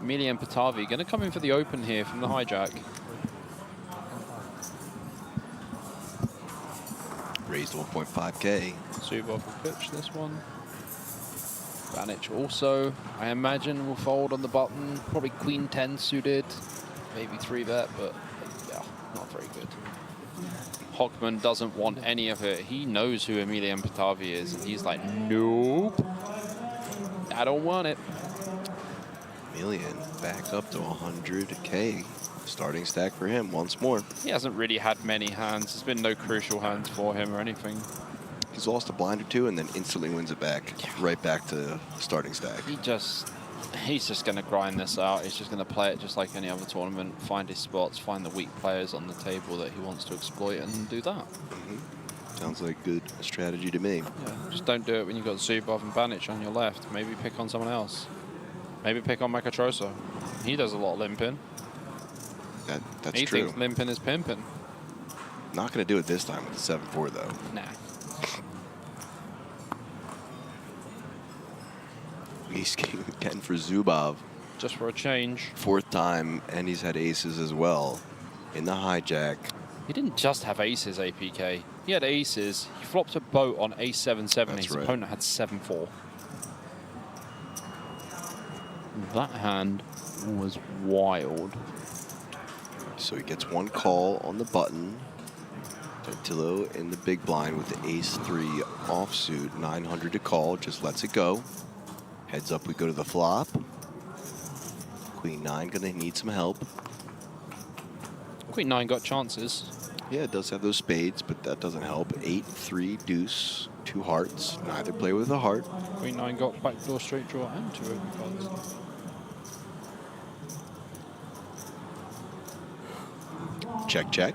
Emilian Patavi going to come in for the open here from the hijack. Raised 1.5K. Zubov will pitch this one. Banich also, I imagine, will fold on the button. Probably queen 10 suited. Maybe 3-bet, but yeah, not very good. Hockman doesn't want any of it. He knows who Emilian Patavi is, and he's like, nope, I don't want it. Emilian back up to 100K. Starting stack for him once more. He hasn't really had many hands. There's been no crucial hands for him or anything. He's lost a blind or two and then instantly wins it back. Right back to starting stack. He's just going to grind this out. He's just going to play it just like any other tournament. Find his spots, find the weak players on the table that he wants to exploit and do that. Sounds like good strategy to me. Yeah, just don't do it when you've got Zubov and Banich on your left. Maybe pick on someone else. Maybe pick on Makatrosa. He does a lot of limping. That's he true. He thinks limping is pimping. Not going to do it this time with the 7-4 though. Nah. Ace king again for Zubov. Just for a change. 4th time, and he's had aces as well in the hijack. He didn't just have aces, APK. He had aces. He flopped a boat on ace 7-7. His opponent had 7-4. That hand was wild. So he gets one call on the button. Dantillo in the big blind with the ace-3 offsuit. 900 to call, just lets it go. Heads up, we go to the flop. Queen 9 gonna need some help. Queen 9 got chances. Yeah, it does have those spades, but that doesn't help. 8-3 deuce, 2 hearts. Neither play with a heart. Queen 9 got backdoor straight draw and 2 open cards. Check, check.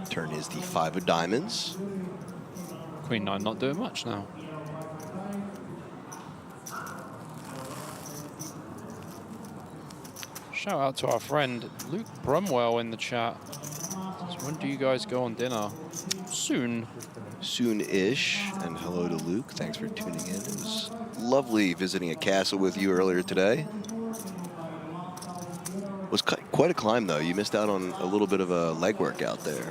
Turn is the 5 of diamonds. Queen 9 not doing much now. Shout out to our friend Luke Brumwell in the chat. So when do you guys go on dinner? Soon. Soon-ish. And hello to Luke. Thanks for tuning in. It was lovely visiting a castle with you earlier today. It was quite a climb, though. You missed out on a little bit of a legwork out there.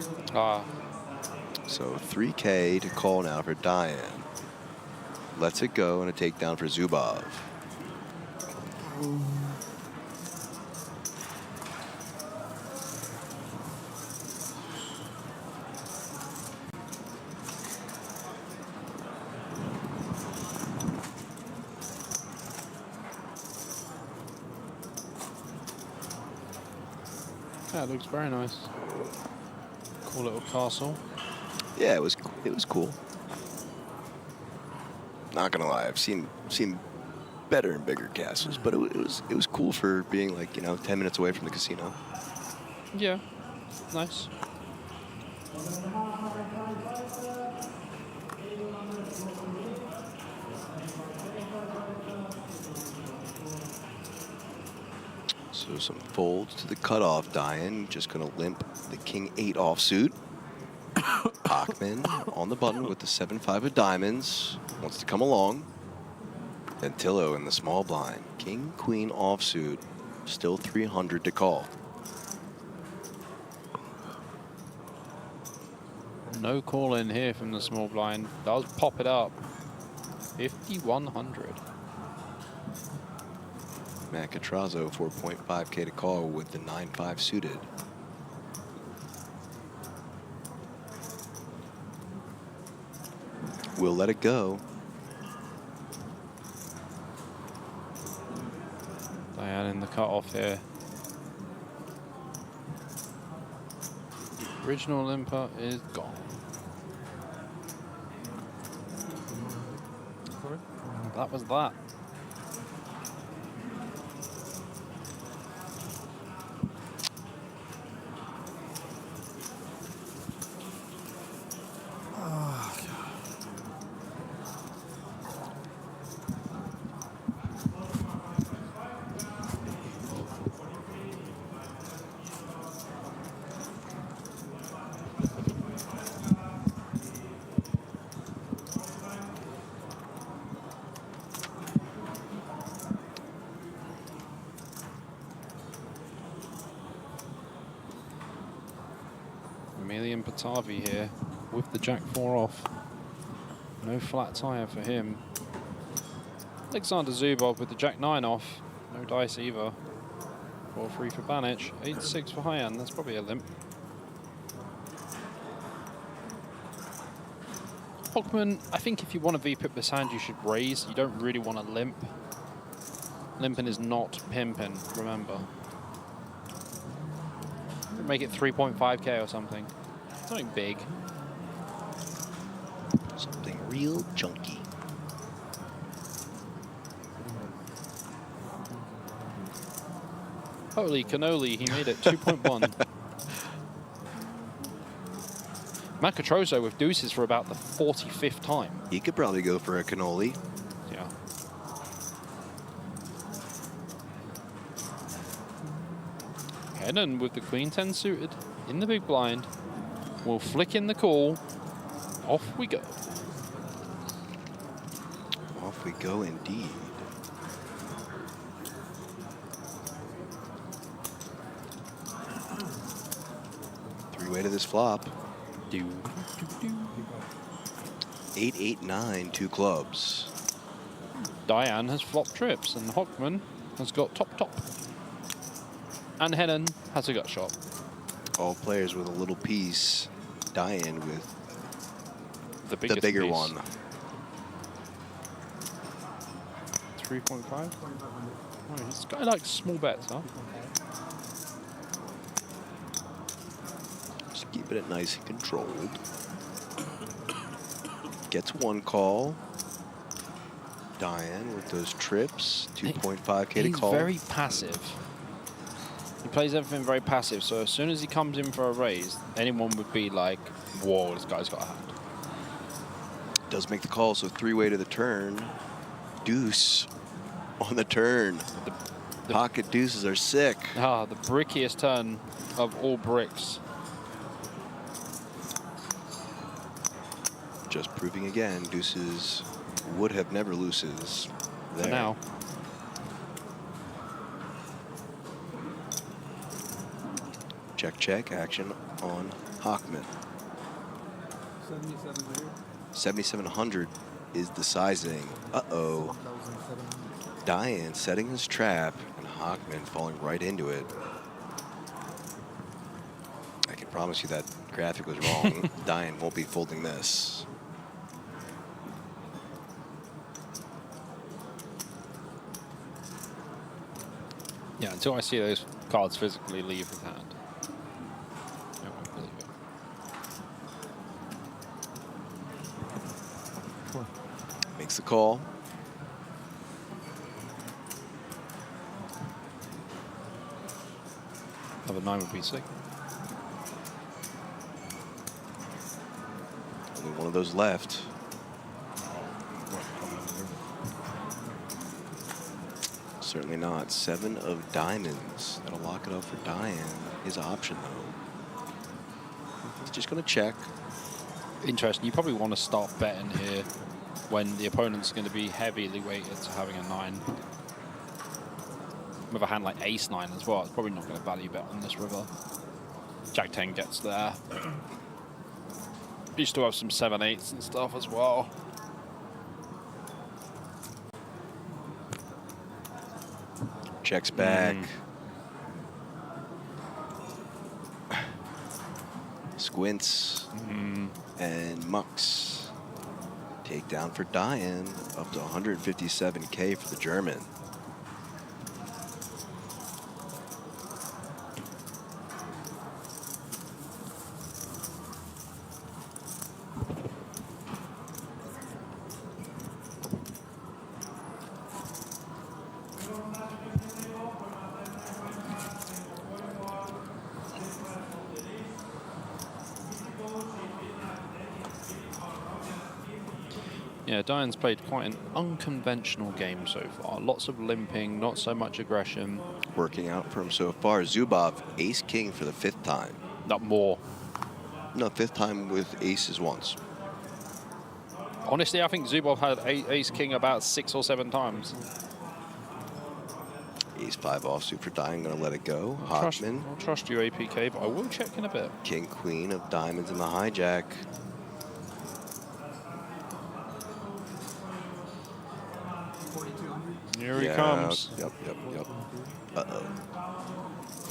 So 3K to call now for Diane. Lets it go and a takedown for Zubov. That looks very nice. Cool little castle. Yeah, it was cool. Not gonna lie, I've seen better and bigger castles, but it was cool for being like 10 minutes away from the casino. Yeah, nice. So some folds to the cutoff. Diane just gonna limp the king 8 offsuit. Hockman on the button with the 7-5 of diamonds. Wants to come along. Ventillo in the small blind. King, queen offsuit. Still 300 to call. No call in here from the small blind. Does pop it up. 5,100. Matt Catrazo, 4.5K to call with the 9-5 suited. We'll let it go. Diane in the cutoff here. The original limper is gone. That was that. Batavi here with the Jack-4 off. No flat tire for him. Alexander Zubov with the Jack-9 off. No dice either. 4-3 for Banich. 8-6 for Hyan. That's probably a limp. Hockman, I think if you want to VPip this hand, you should raise. You don't really want to limp. Limping is not pimping, remember. Make it 3.5K or something. Something big. Something real chunky. Holy cannoli, he made it 2.1. Macatroso with deuces for about the 45th time. He could probably go for a cannoli. Yeah. Hennon with the queen 10 suited in the big blind. We'll flick in the call. Off we go. Off we go indeed. Three-way to this flop. 8, 8, 9, 2 clubs. Diane has flopped trips and Hockman has got top. And Hennon has a gut shot. All players with a little piece. Diane with the bigger piece. one. 3.5? Oh, this guy likes small bets, huh? Just keeping it nice and controlled. Gets one call. Diane with those trips. 2.5K to call. He's very passive. He plays everything very passive, so as soon as he comes in for a raise, anyone would be like, whoa, this guy's got a hand. Does make the call, so three-way to the turn. Deuce on the turn. The pocket deuces are sick. Ah, the brickiest turn of all bricks. Just proving again, deuces would have never loses. There. For now. Check action on Hockman. 7,700 is the sizing. Uh-oh. Diane setting his trap and Hockman falling right into it. I can promise you that graphic was wrong. Diane won't be folding this. Yeah, until I see those cards physically leave his hand. I won't believe it. Makes the call. Another 9 would be sick. Only one of those left. Certainly not. 7 of diamonds. That'll lock it up for Diane. His option, though. He's just going to check. Interesting. You probably want to start betting here when the opponent's going to be heavily weighted to having a 9. With a hand like ace-9 as well, it's probably not going to value bet on this river. Jack-10 gets there. You still have some 7-8s and stuff as well. Checks back. Squints. And mucks. Takedown for Diane. Up to 157K for the German. Yeah, Diane's played quite an unconventional game so far. Lots of limping, not so much aggression. Working out for him so far. Zubov, ace-king for the 5th time. Not more. No, 5th time with aces once. Honestly, I think Zubov had ace-king about 6 or 7 times. Ace-5 offsuit for Diane, gonna let it go. I'll Hockman. trust you, APK, but I will check in a bit. King-queen of diamonds in the hijack. Here he comes. Yep. Uh-oh.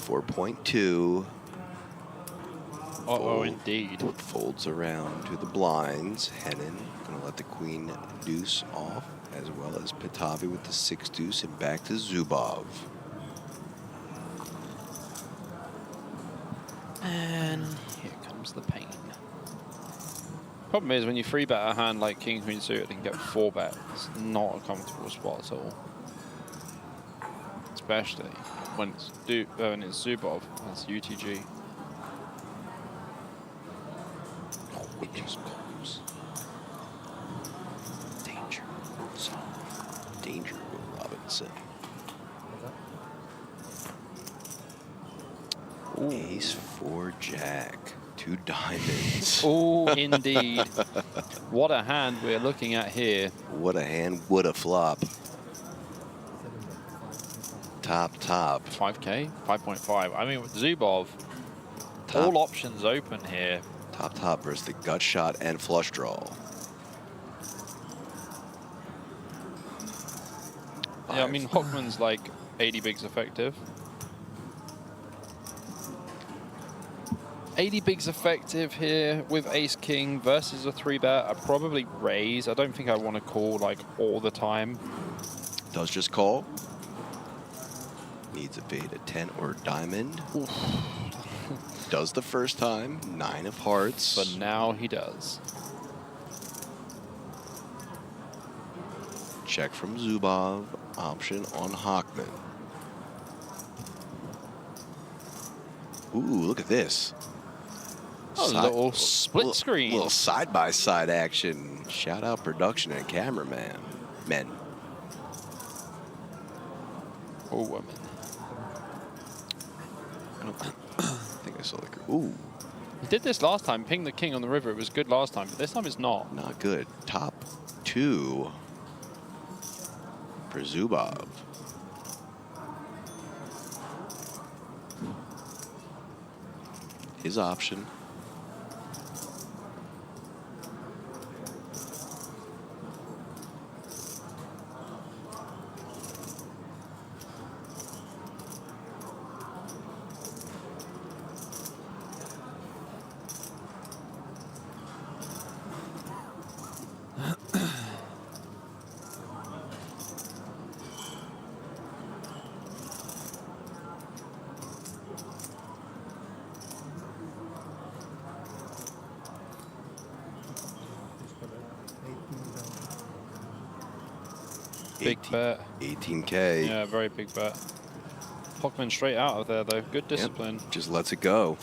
4.2. Uh-oh, indeed. Folds around to the blinds. Hennon gonna let the queen deuce off, as well as Pitavi with the 6 deuce, and back to Zubov. And here comes the pain. Problem is, when you 3-bet a hand like King Queen suited and get 4-bet, it's not a comfortable spot at all. Especially when it's Zubov, it's UTG. Oh, it just goes. Danger. Danger, Will Robinson. Ooh. Ace 4 jack. 2 diamonds. Oh, indeed. What a hand we're looking at here. What a hand, what a flop. Top. 5K, 5.5. I mean, with Zubov, Top. all options open here. Top versus the gut shot and flush draw. Yeah, I mean, Hockman's like 80 bigs effective. 80 bigs effective here with Ace King versus a 3-bet. I probably raise. I don't think I want to call like all the time. Does just call. Needs a fade at 10 or diamond. Oof. Does the first time. 9 of hearts. But now he does. Check from Zubov. Option on Hockman. Ooh, look at this. A little split screen. Little side-by-side action. Shout out production and cameraman. Men. Or women. I think I saw the... Ooh, He did this last time. Ping the king on the river. It was good last time, but this time it's not. not good. Top 2 for Zubov. His option. Big bet. 18K. Yeah, very big bet. Hockman straight out of there, though. Good discipline. Yep. Just lets it go.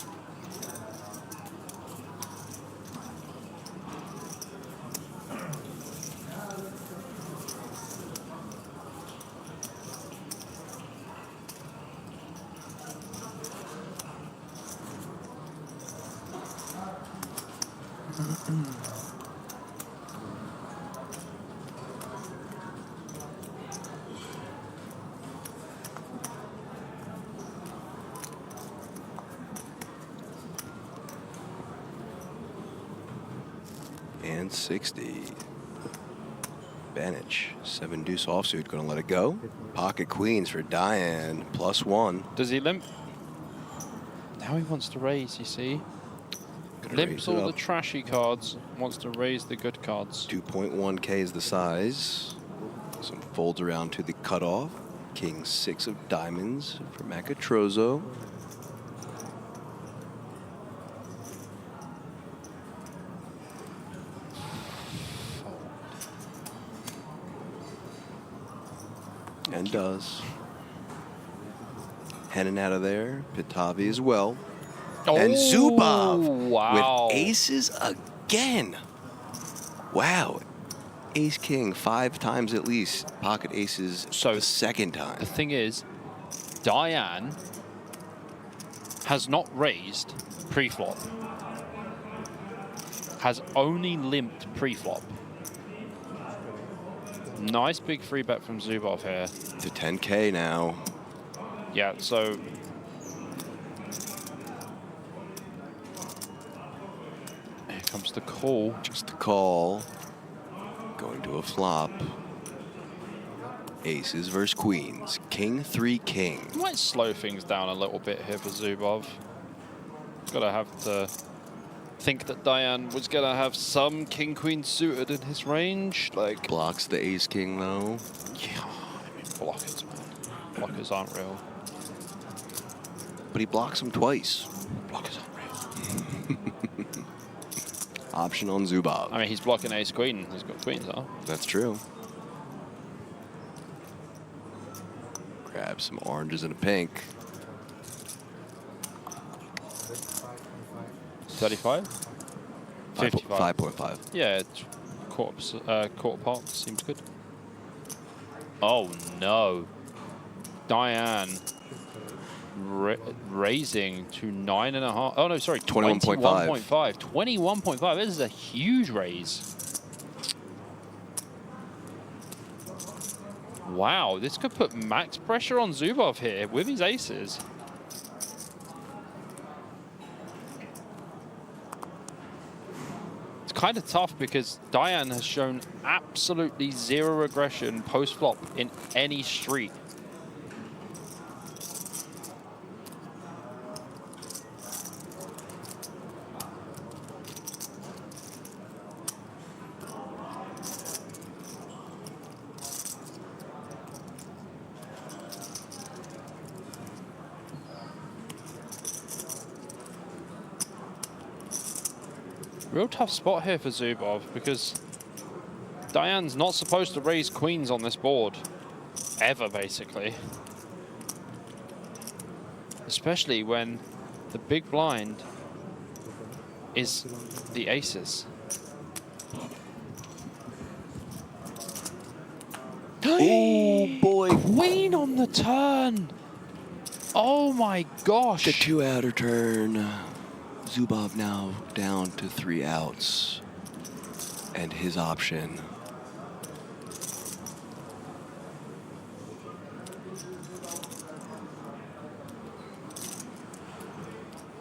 And 60. Banich, 7 deuce offsuit, gonna let it go. Pocket queens for Diane, +1. Does he limp? Now he wants to raise, you see. Gonna Limps raise it all the up. trashy cards, wants to raise the good cards. 2.1K is the size. Some folds around to the cutoff. King 6 of diamonds for Macatrozo. And does. Hennon out of there. Pitavi as well. And Zubov wow. with aces again. Wow. Ace King 5 times at least. Pocket aces So the second time. The thing is, Diane has not raised pre-flop. Has only limped pre-flop. Nice big free bet from Zubov here. To 10K now. Yeah, so here comes the call. Just a call. Going to a flop. Aces versus queens. King 3 king. Might slow things down a little bit here for Zubov. Gotta have to think that Diane was gonna have some king queen suited in his range. Like, Blocks the ace king though. yeah, I mean, blockers, man. Blockers aren't real. But he blocks him twice. Blockers aren't real. Option on Zubov. I mean, he's blocking ace queen. He's got queens, huh? That's true. Grab some oranges and a pink. 35? 55. 5.5. Yeah, quarter pot seems good. Oh no. Diane raising to 9.5. Oh no, sorry, 21.5. 21.5. 21.5. This is a huge raise. Wow, this could put max pressure on Zubov here with his aces. It's kind of tough because Diane has shown absolutely zero aggression post-flop in any street. Real tough spot here for Zubov because Diane's not supposed to raise queens on this board. Ever, basically. Especially when the big blind is the aces. Oh boy. Queen on the turn! Oh my gosh! The 2 outer turn. Zubov now down to 3 outs. And his option.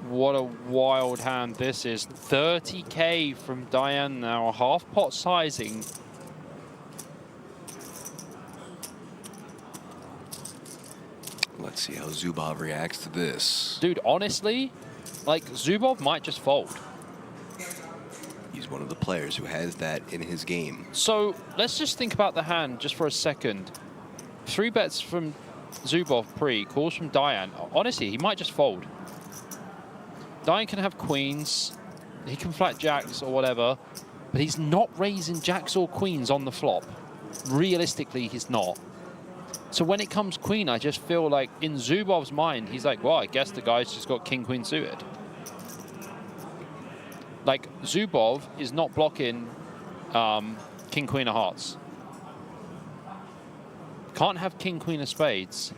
What a wild hand this is. 30K from Diane now, a half pot sizing. Let's see how Zubov reacts to this. Dude, honestly, like, Zubov might just fold. He's one of the players who has that in his game. So let's just think about the hand just for a second. 3 bets from Zubov pre, calls from Diane. Honestly, he might just fold. Diane can have queens, he can flat jacks or whatever, but he's not raising jacks or queens on the flop. realistically, he's not. So when it comes queen, I just feel like in Zubov's mind, he's like, well, I guess the guy's just got king-queen suited. Like, Zubov is not blocking king-queen of hearts. Can't have king-queen of spades.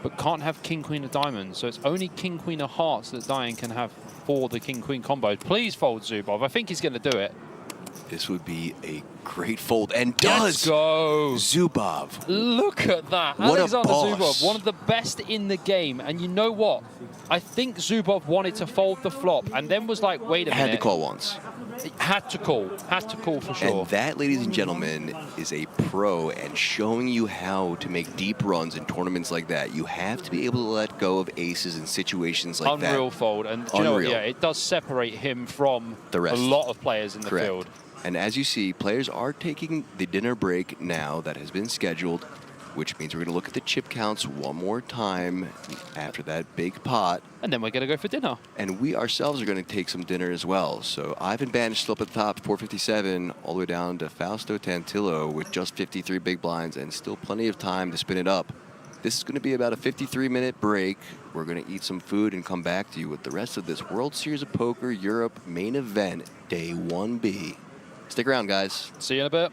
But can't have king-queen of diamonds. So it's only king-queen of hearts that Diane can have for the king-queen combos. Please fold Zubov. I think he's going to do it. This would be a great fold, and Let's does go. Zubov. Look at that. What Alexander a boss. Zubov, one of the best in the game. And you know what? I think Zubov wanted to fold the flop and then was like, wait a minute. Had to call once. Had to call for sure. And that, ladies and gentlemen, is a pro and showing you how to make deep runs in tournaments like that. You have to be able to let go of aces in situations like that. Unreal fold. And you know what? Yeah, it does separate him from the rest. A lot of players in the Correct. field. And as you see, players are taking the dinner break now that has been scheduled, which means we're going to look at the chip counts one more time after that big pot. And then we're going to go for dinner. And we ourselves are going to take some dinner as well. So Ivan Banish still up at the top, 457, all the way down to Fausto Tantillo with just 53 big blinds and still plenty of time to spin it up. This is going to be about a 53-minute break. We're going to eat some food and come back to you with the rest of this World Series of Poker Europe main event, Day 1B. Stick around, guys. See you in a bit.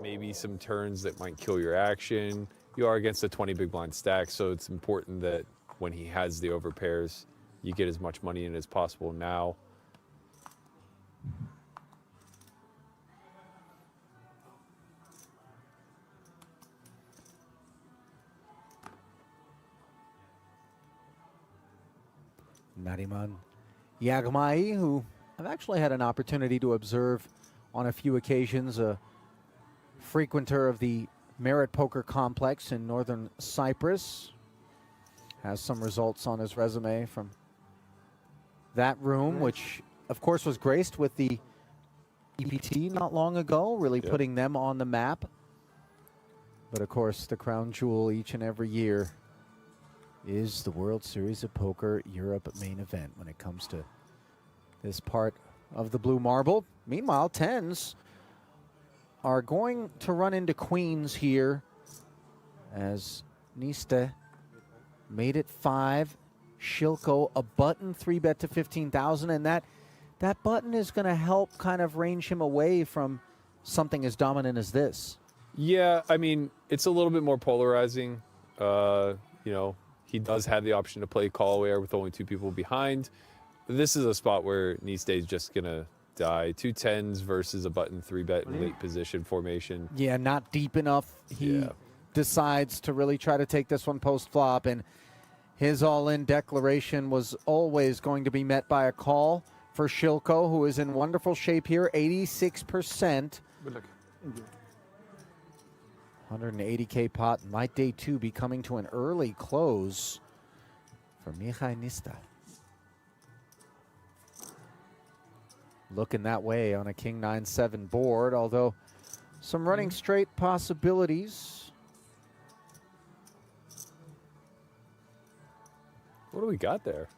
Maybe some turns that might kill your action. You are against a 20 big blind stack, so it's important that when he has the overpairs, you get as much money in as possible now. Nariman Yagmai, who I've actually had an opportunity to observe on a few occasions, a frequenter of the Merit Poker Complex in northern Cyprus, has some results on his resume from that room, which of course was graced with the EPT not long ago, really putting them on the map. But of course, the crown jewel each and every year is the World Series of Poker Europe main event when it comes to this part of the blue marble. Meanwhile, tens are going to run into queens here as Niste made it 5. Shilko a button 3-bet to 15,000, and that button is going to help kind of range him away from something as dominant as this. Yeah, I mean, it's a little bit more polarizing. You know, he does have the option to play call away with only 2 people behind. This is a spot where Niste is just going to die. 2 tens versus a button 3-bet in late position formation. Yeah, not deep enough. He decides to really try to take this one post-flop, and his all-in declaration was always going to be met by a call for Shilko, who is in wonderful shape here, 86%. Good luck. 180K pot. Might day 2 be coming to an early close for Mihai Nista. Looking that way on a king 9-7 board, although some running straight possibilities. What do we got there?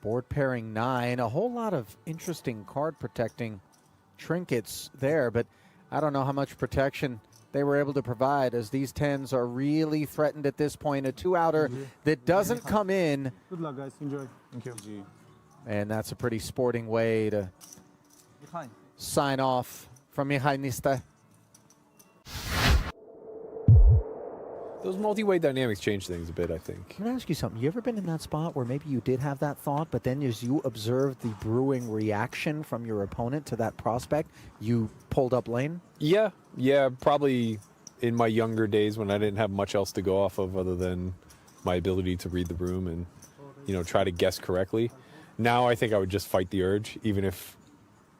Board pairing 9, a whole lot of interesting card protecting trinkets there, but I don't know how much protection they were able to provide, as these 10s are really threatened at this point. A 2-outer that doesn't come in. Good luck, guys. Enjoy. Thank you. And that's a pretty sporting way to sign off from Mihai Nista. Those multi-way dynamics change things a bit, I think. Can I ask you something? You ever been in that spot where maybe you did have that thought, but then as you observed the brewing reaction from your opponent to that prospect, you pulled up lane? Yeah, probably in my younger days when I didn't have much else to go off of other than my ability to read the room and, you know, try to guess correctly. Now I think I would just fight the urge, even if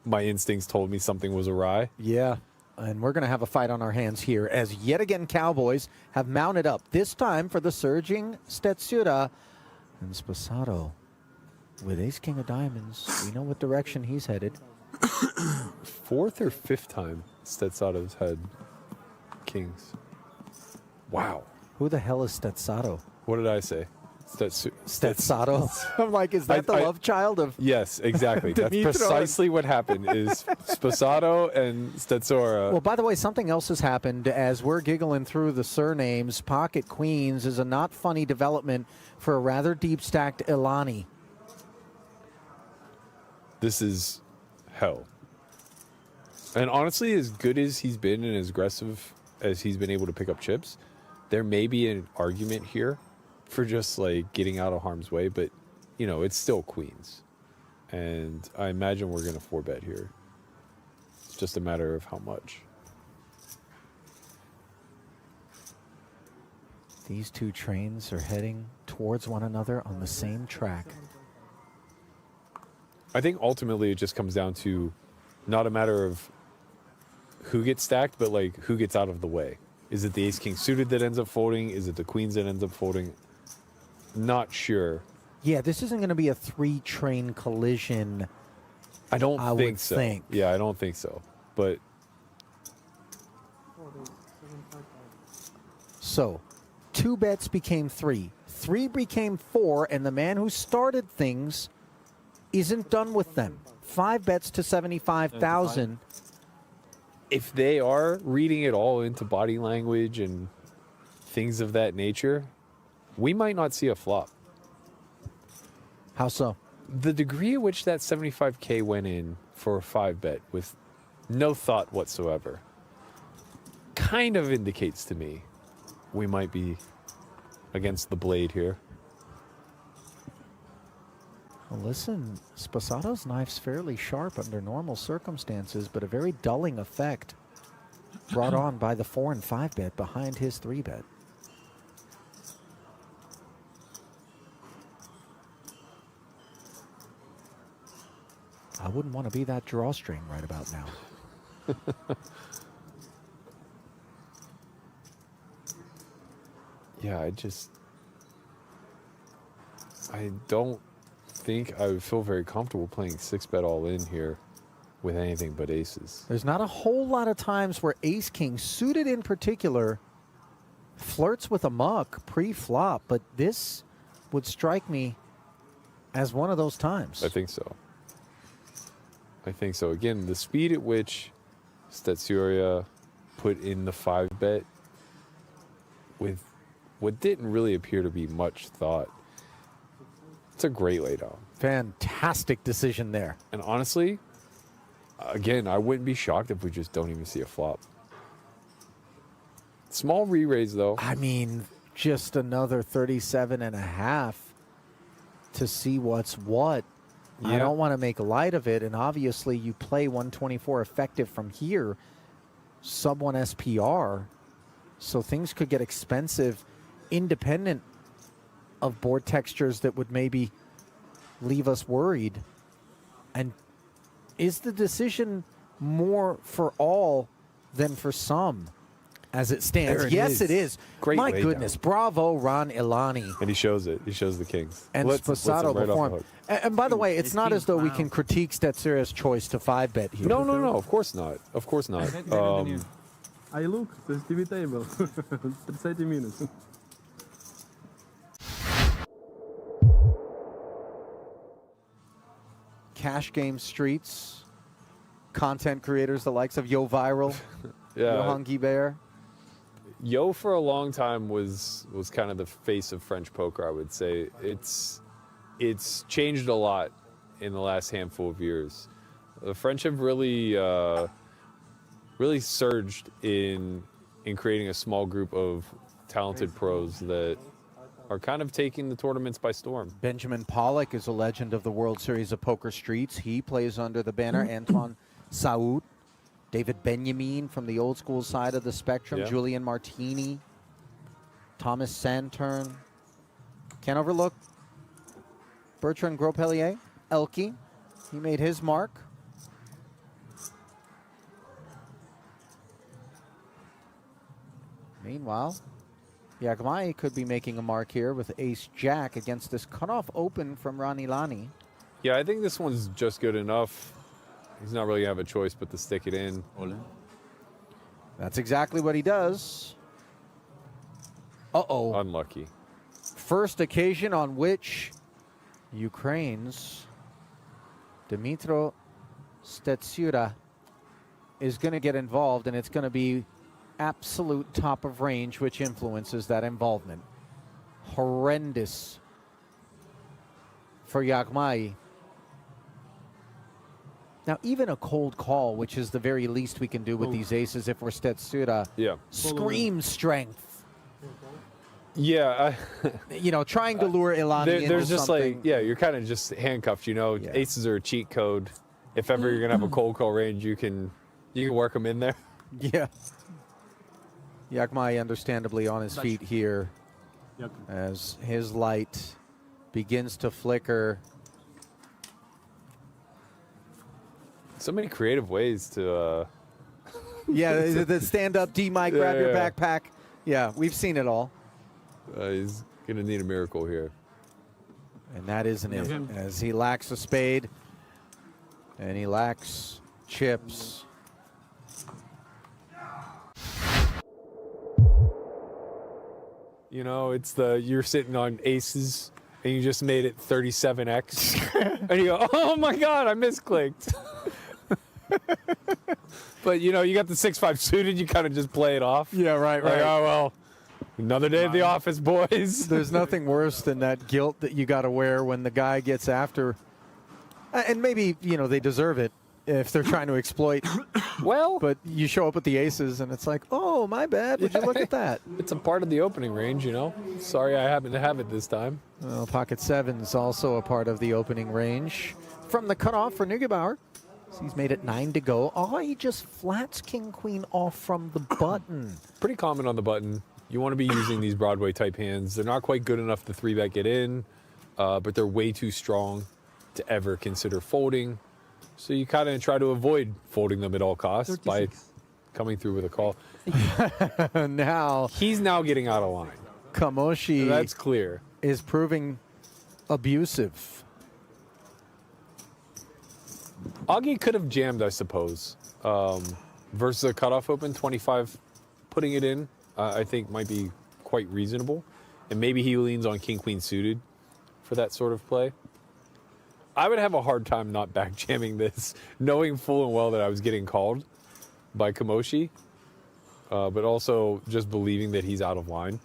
my instincts told me something was awry. Yeah. And we're going to have a fight on our hands here as yet again Cowboys have mounted up, this time for the surging Stetsura. And Sposato with ace-king of diamonds. We know what direction he's headed. Fourth or fifth time Stetsato's had kings. Wow. Who the hell is Stetsato? What did I say? Stetsato? I'm like, is that the love child of... Yes, exactly. That's precisely what happened, is Sposato and Stetsura. Well, by the way, something else has happened as we're giggling through the surnames. Pocket Queens is a not funny development for a rather deep-stacked Ilani. This is hell. And honestly, as good as he's been and as aggressive as he's been able to pick up chips, there may be an argument here for just like getting out of harm's way, but you know, it's still queens. And I imagine we're going to 4-bet here. It's just a matter of how much. These two trains are heading towards one another on the same track. I think ultimately it just comes down to not a matter of who gets stacked, but like who gets out of the way. Is it the ace-king suited that ends up folding? Is it the queens that ends up folding? Not sure. Yeah, this isn't going to be a 3-train collision. I don't think so. Yeah, I don't think so. But so 2 bets became 3. 3 became 4, and the man who started things isn't done with them. 5 bets to 75,000. If they are reading it all into body language and things of that nature, we might not see a flop. How so? The degree at which that 75K went in for a 5-bet with no thought whatsoever kind of indicates to me we might be against the blade here. Well, listen, Sposato's knife's fairly sharp under normal circumstances, but a very dulling effect brought on by the 4 and 5 bet behind his 3 bet. I wouldn't want to be that drawstring right about now. Yeah, I don't think I would feel very comfortable playing 6-bet all in here with anything but aces. There's not a whole lot of times where ace-king, suited in particular, flirts with a muck pre-flop, but this would strike me as one of those times. I think so. Again, the speed at which Stetsura put in the 5-bet with what didn't really appear to be much thought. It's a great laydown. Fantastic decision there. And honestly, again, I wouldn't be shocked if we just don't even see a flop. Small re-raise, though. I mean, just another 37.5 to see what's what. Yeah. I don't want to make light of it, and obviously you play 124 effective from here, sub 1 SPR, so things could get expensive independent of board textures that would maybe leave us worried. And is the decision more for all than for some? as it stands. There it Yes, is. it is. Great My laydown. goodness. Bravo, Ron Ilani. And he shows it. He shows the kings. And Lets him Sposato right off before the him. hook. And by the way, it's not as though we can critique Stetsura's choice to 5-bet here. No, no, no. Of course not. Of course not. Aí, Luke, this TV table. 30 minutes. Cash game streets, content creators, the likes of Yo Viral, Johan Guibert. Yo, for a long time, was kind of the face of French poker, I would say. It's changed a lot in the last handful of years. The French have really surged in creating a small group of talented pros that are kind of taking the tournaments by storm. Benjamin Pollock is a legend of the World Series of Poker Streets. He plays under the banner. Antoine Saoud, David Benjamin from the old school side of the spectrum, Julian Martini, Thomas Santern. Can't overlook Bertrand Gros-Pellier, Elke. He made his mark. Meanwhile, Yagmai could be making a mark here with ace-jack against this cutoff open from Ranilani. Yeah, I think this one's just good enough. He's not really going to have a choice but to stick it in. That's exactly what he does. Uh-oh. Unlucky. First occasion on which Ukraine's Dmytro Stetsura is going to get involved, and it's going to be absolute top of range, which influences that involvement. Horrendous for Yagmai. Now, even a cold call, which is the very least we can do with these aces if we're Stetsura, screams strength. Yeah. You know, trying to lure Ilani into there's just something. like, you're kind of just handcuffed, you know. Aces are a cheat code. If ever you're going to have a cold call range, you can work them in there. Yeah. Yagmai understandably on his feet here as his light begins to flicker. So many creative ways to... Yeah, the stand-up D-Mike, grab your backpack. Yeah, we've seen it all. He's going to need a miracle here. And that isn't it, as he lacks a spade and he lacks chips. You know, it's you're sitting on aces and you just made it 37x. And you go, oh my God, I misclicked. But, you know, you got the 6-5 suited, you kind of just play it off. Yeah, right. Like, oh, well, another day at the office, boys. There's nothing worse than that guilt that you got to wear when the guy gets after. And maybe, you know, they deserve it if they're trying to exploit. Well, but you show up with the aces and it's like, oh, my bad. Would you look at that? It's a part of the opening range, you know. Sorry I happen to have it this time. Well, pocket seven's also a part of the opening range. From the cutoff for Neugebauer. He's made it 9 to go. Oh, he just flats king-queen off from the button. Pretty common on the button. You want to be using these Broadway-type hands. They're not quite good enough to 3-bet get in, but they're way too strong to ever consider folding. So you kind of try to avoid folding them at all costs 36. By coming through with a call. Now he's now getting out of line. Kamoshi, that's clear, is proving abusive. Augie could have jammed, I suppose, versus a cutoff open 25. Putting it in, I think, might be quite reasonable, and maybe he leans on king queen suited for that sort of play. I would have a hard time not back jamming this, knowing full and well that I was getting called by Kamoshi, but also just believing that he's out of line.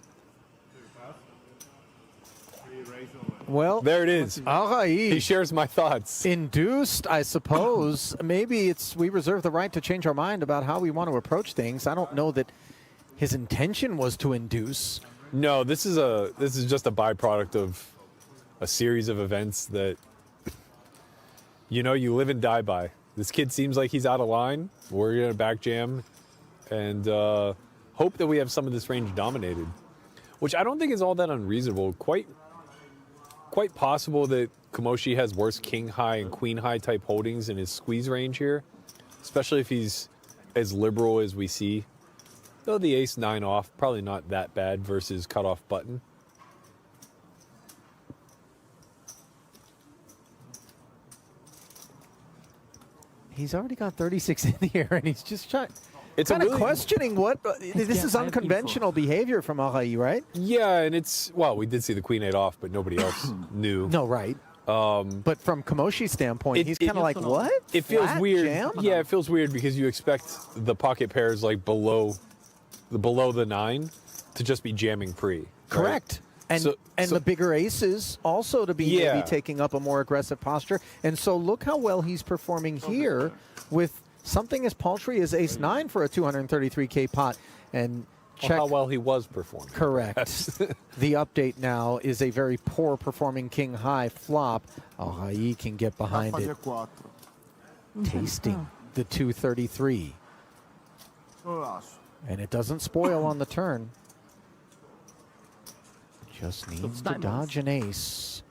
Well, there it is. He shares my thoughts. Induced, I suppose. Maybe we reserve the right to change our mind about how we want to approach things. I don't know that his intention was to induce. No, this is just a byproduct of a series of events that, you know, you live and die by. This kid seems like he's out of line. We're going to back jam and hope that we have some of this range dominated, which I don't think is all that unreasonable. Quite possible that Kamoshi has worse king high and queen high type holdings in his squeeze range here, especially if he's as liberal as we see Though the ace-9 off, probably not that bad versus cutoff button. He's already got 36 in here, and he's just trying. It's kind of really questioning what this is unconventional behavior from Arai, right? Yeah, and it's well, we did see the queen-8 off, but nobody else knew. No, right. But from Kamoshi's standpoint, he's kind of like, what? It feels Flat weird. jam? Yeah, it feels weird because you expect the pocket pairs like below the 9 to just be jamming pre. Right? Correct. And So the bigger aces also to be maybe taking up a more aggressive posture. And so look how well he's performing here with something as paltry as ace-9 for a 233K pot. And check how well he was performing. Correct. The update now is a very poor performing king high flop. Arai can get behind it. Tasting the 233. And it doesn't spoil on the turn. Just needs to dodge an ace,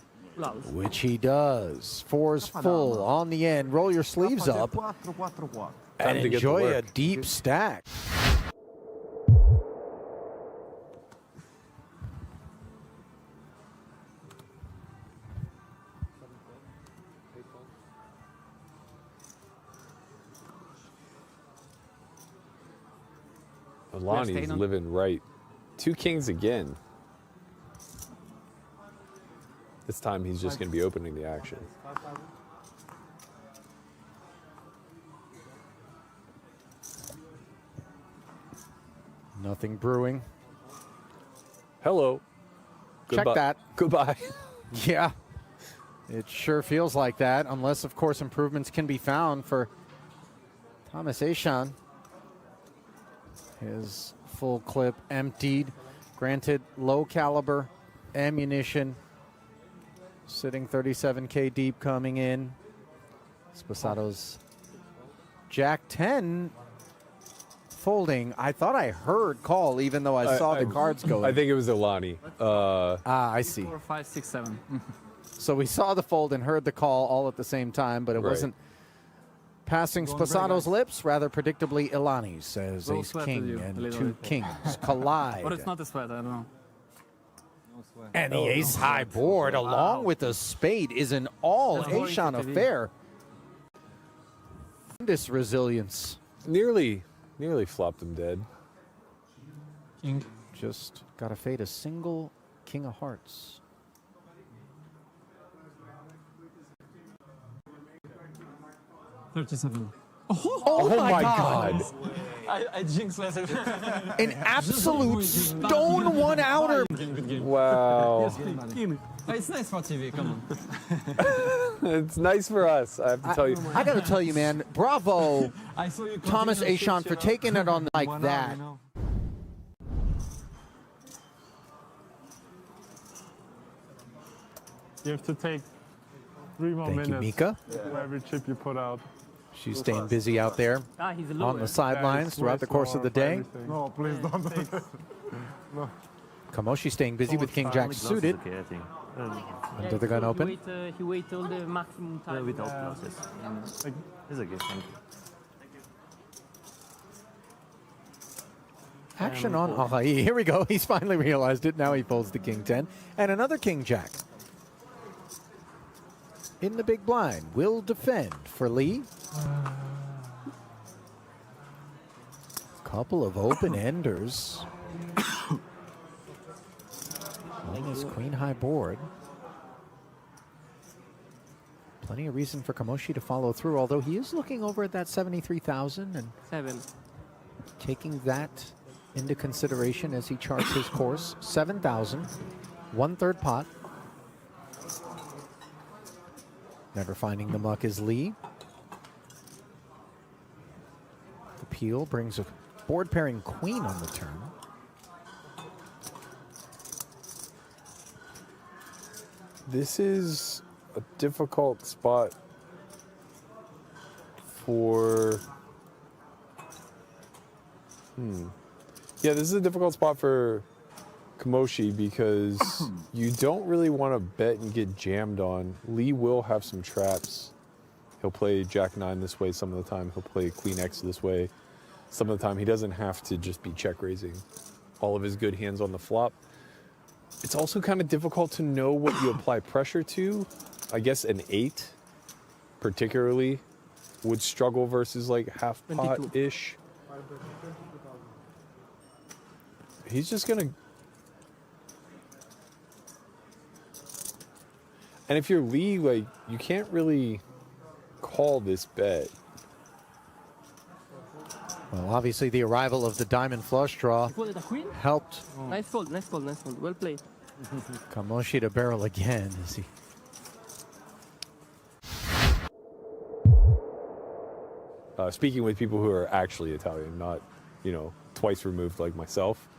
which he does. Four's full on the end. Roll your sleeves up and enjoy a deep stack. Alani's living right. 2 kings again. This time he's just going to be opening the action. Nothing brewing. Hello. Check that. Goodbye. Yeah. It sure feels like that, unless, of course, improvements can be found for Thomas Aishan. His full clip emptied. Granted, low caliber ammunition. Sitting 37K deep coming in. Sposato's Jack 10 folding. I thought I heard call, even though I saw the cards go. I think it was Alani. I see. 4, 5, 6, 7. So we saw the fold and heard the call all at the same time, but it wasn't passing Sposato's lips. Rather predictably, Ilani's as ace king and 2 kings collide. But it's not a sweat, I don't know. And the ace high board, along with the spade, is an all Aishan affair. This resilience. Nearly flopped him dead. King. Just got to fade a single king of hearts. $37. Oh my God. I jinxed myself. An absolute stone 1-outer. Wow. It's nice for TV, come on. It's nice for us, I have to tell you. I got to tell you, man, bravo, Thomas Aishan, for taking it on like that. You have to take 3 more Thank minutes you, Mika. for every chip you put out. She's staying busy out there on the sidelines throughout the course of the day. No, please don't. No. Kamoshi staying busy with King Jack suited. Under the gun open. He wait till the maximum time. Without process. It's okay, thank you. Action on Arai. Here we go. He's finally realized it. Now he folds the King 10. And another King Jack. In the big blind. Will defend for Lee. Couple of open-enders. On this queen high board. Plenty of reason for Kamoshi to follow through, although he is looking over at that 73,000 and 7. taking that into consideration as he charts his course. 7,000, 1/3 pot. Never finding the muck is Lee. The peel brings a board pairing queen on the turn. This is a difficult spot for... Yeah, this is a difficult spot for Kamoshi because you don't really want to bet and get jammed on. Lee will have some traps. He'll play Jack 9 this way some of the time. He'll play Queen X this way. some of the time he doesn't have to just be check raising all of his good hands on the flop. It's also kind of difficult to know what you apply pressure to. I guess an 8 particularly would struggle versus like half pot-ish. He's just gonna... And if you're Lee, like, you can't really call this bet. Well, obviously the arrival of the diamond flush draw helped. Nice fold, nice fold, nice fold. Well played. Kamoshi to barrel again. As he... Speaking with people who are actually Italian, not, twice removed like myself.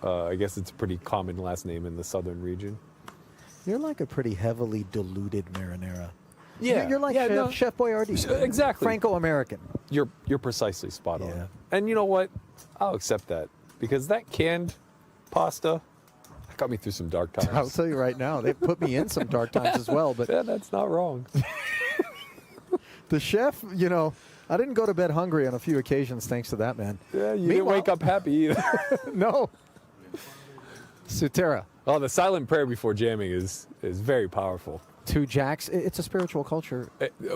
I guess it's a pretty common last name in the southern region. You're like a pretty heavily diluted marinara. Yeah, you're like Chef Boyardee. Exactly. Franco-American. You're precisely spot on. And you know what? I'll accept that because that canned pasta got me through some dark times. I'll tell you right now, they put me in some dark times as well. But yeah, that's not wrong. The chef, I didn't go to bed hungry on a few occasions thanks to that, man. Yeah, you didn't wake up happy either. No. Sutera. Oh, the silent prayer before jamming is very powerful. 2 jacks. It's a spiritual culture,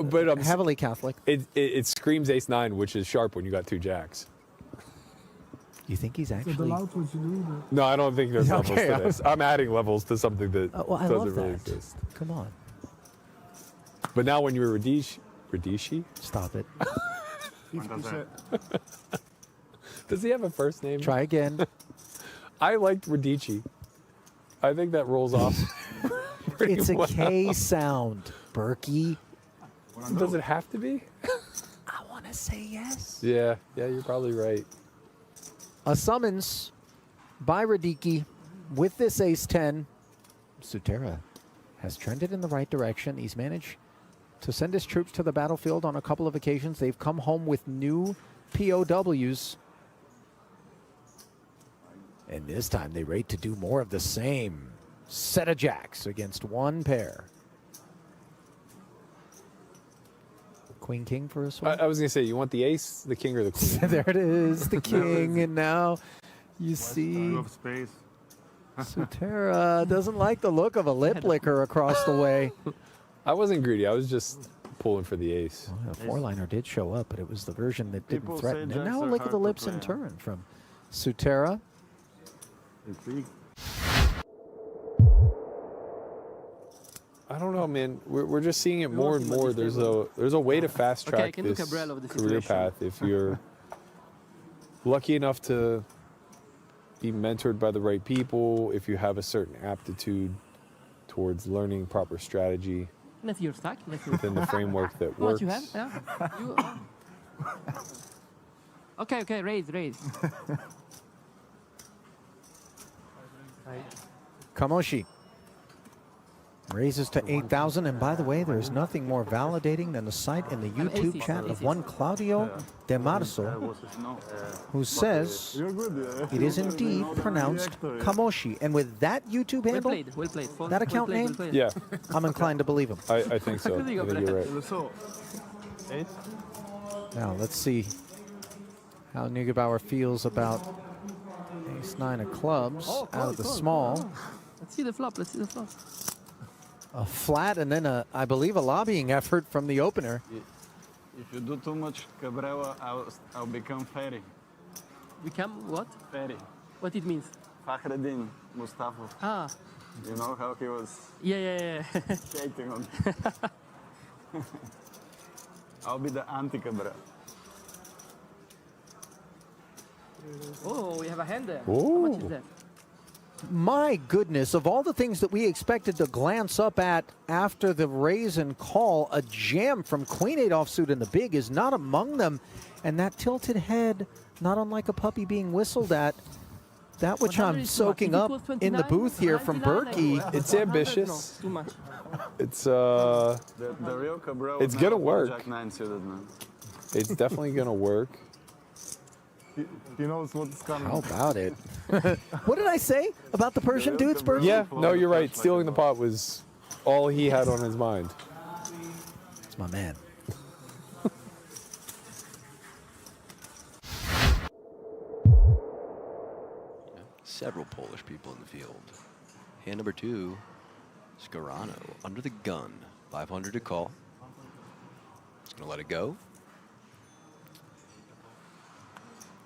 but heavily Catholic. It screams ace-9, which is sharp when you got 2 jacks. You think he's actually... No, I don't think there's levels to this. I'm adding levels to something that I doesn't love really that. exist. Come on. But now when you're Radishi? Stop it. Does he have a first name? Try again. I liked Radici. I think that rolls off. It's a K sound, Berkey. Does it have to be? I want to say yes. Yeah, you're probably right. A summons by Radicki with this ace-10. Sutera has trended in the right direction. He's managed to send his troops to the battlefield on a couple of occasions. They've come home with new POWs. And this time they rate to do more of the same. Set of jacks against one pair. Queen, king for a swing? I was going to say, you want the ace, the king, or the queen? There it is, the king. And now you see space. Sutera doesn't like the look of a lip licker across the way. I wasn't greedy. I was just pulling for the ace. Well, a 4-liner did show up, but it was the version that didn't threaten. And now look at the lips in turn from Sutera. I don't know, man. We're just seeing it more and more. There's a way to fast track this career path if you're lucky enough to be mentored by the right people, if you have a certain aptitude towards learning proper strategy That's your stack. within the framework that works. What you have? Yeah. Okay, raise. Kamoshi raises to 8,000. And by the way, there's nothing more validating than a sight in the YouTube chat of one Claudio De Marzo, who says it is indeed pronounced Kamoshi. And with that YouTube handle, Well played. that account name, Yeah, I'm inclined to believe him. I think so. I think you're right. Now, let's see how Neugebauer feels about ace-9 of clubs out of the small. Let's see the flop. A flat and then, I believe, a lobbying effort from the opener. If you do too much Cabrera, I'll become fatty. Become what? Fatty. What it means? Fakhreddin Mustafa. Ah. You know how he was Yeah. shaking on I'll be the anti-Cabrera. Oh, we have a hand there. Ooh. How much is that? My goodness, of all the things that we expected to glance up at after the raise and call, a jam from Queen-8 offsuit in the big is not among them. And that tilted head, not unlike a puppy being whistled at. That which I'm soaking up in the booth here from Berkey. It's ambitious. Too much. It's The real Cabrera. It's gonna work. Jack 9 suited, man. It's definitely gonna work. He knows what's coming. How about it? What did I say about the Persian dudes, Berkey? Yeah, no, you're right. Stealing the pot was all he had on his mind. It's my man. several Polish people in the field. Hand number 2, Scarano under the gun. 500 to call. Just going to let it go.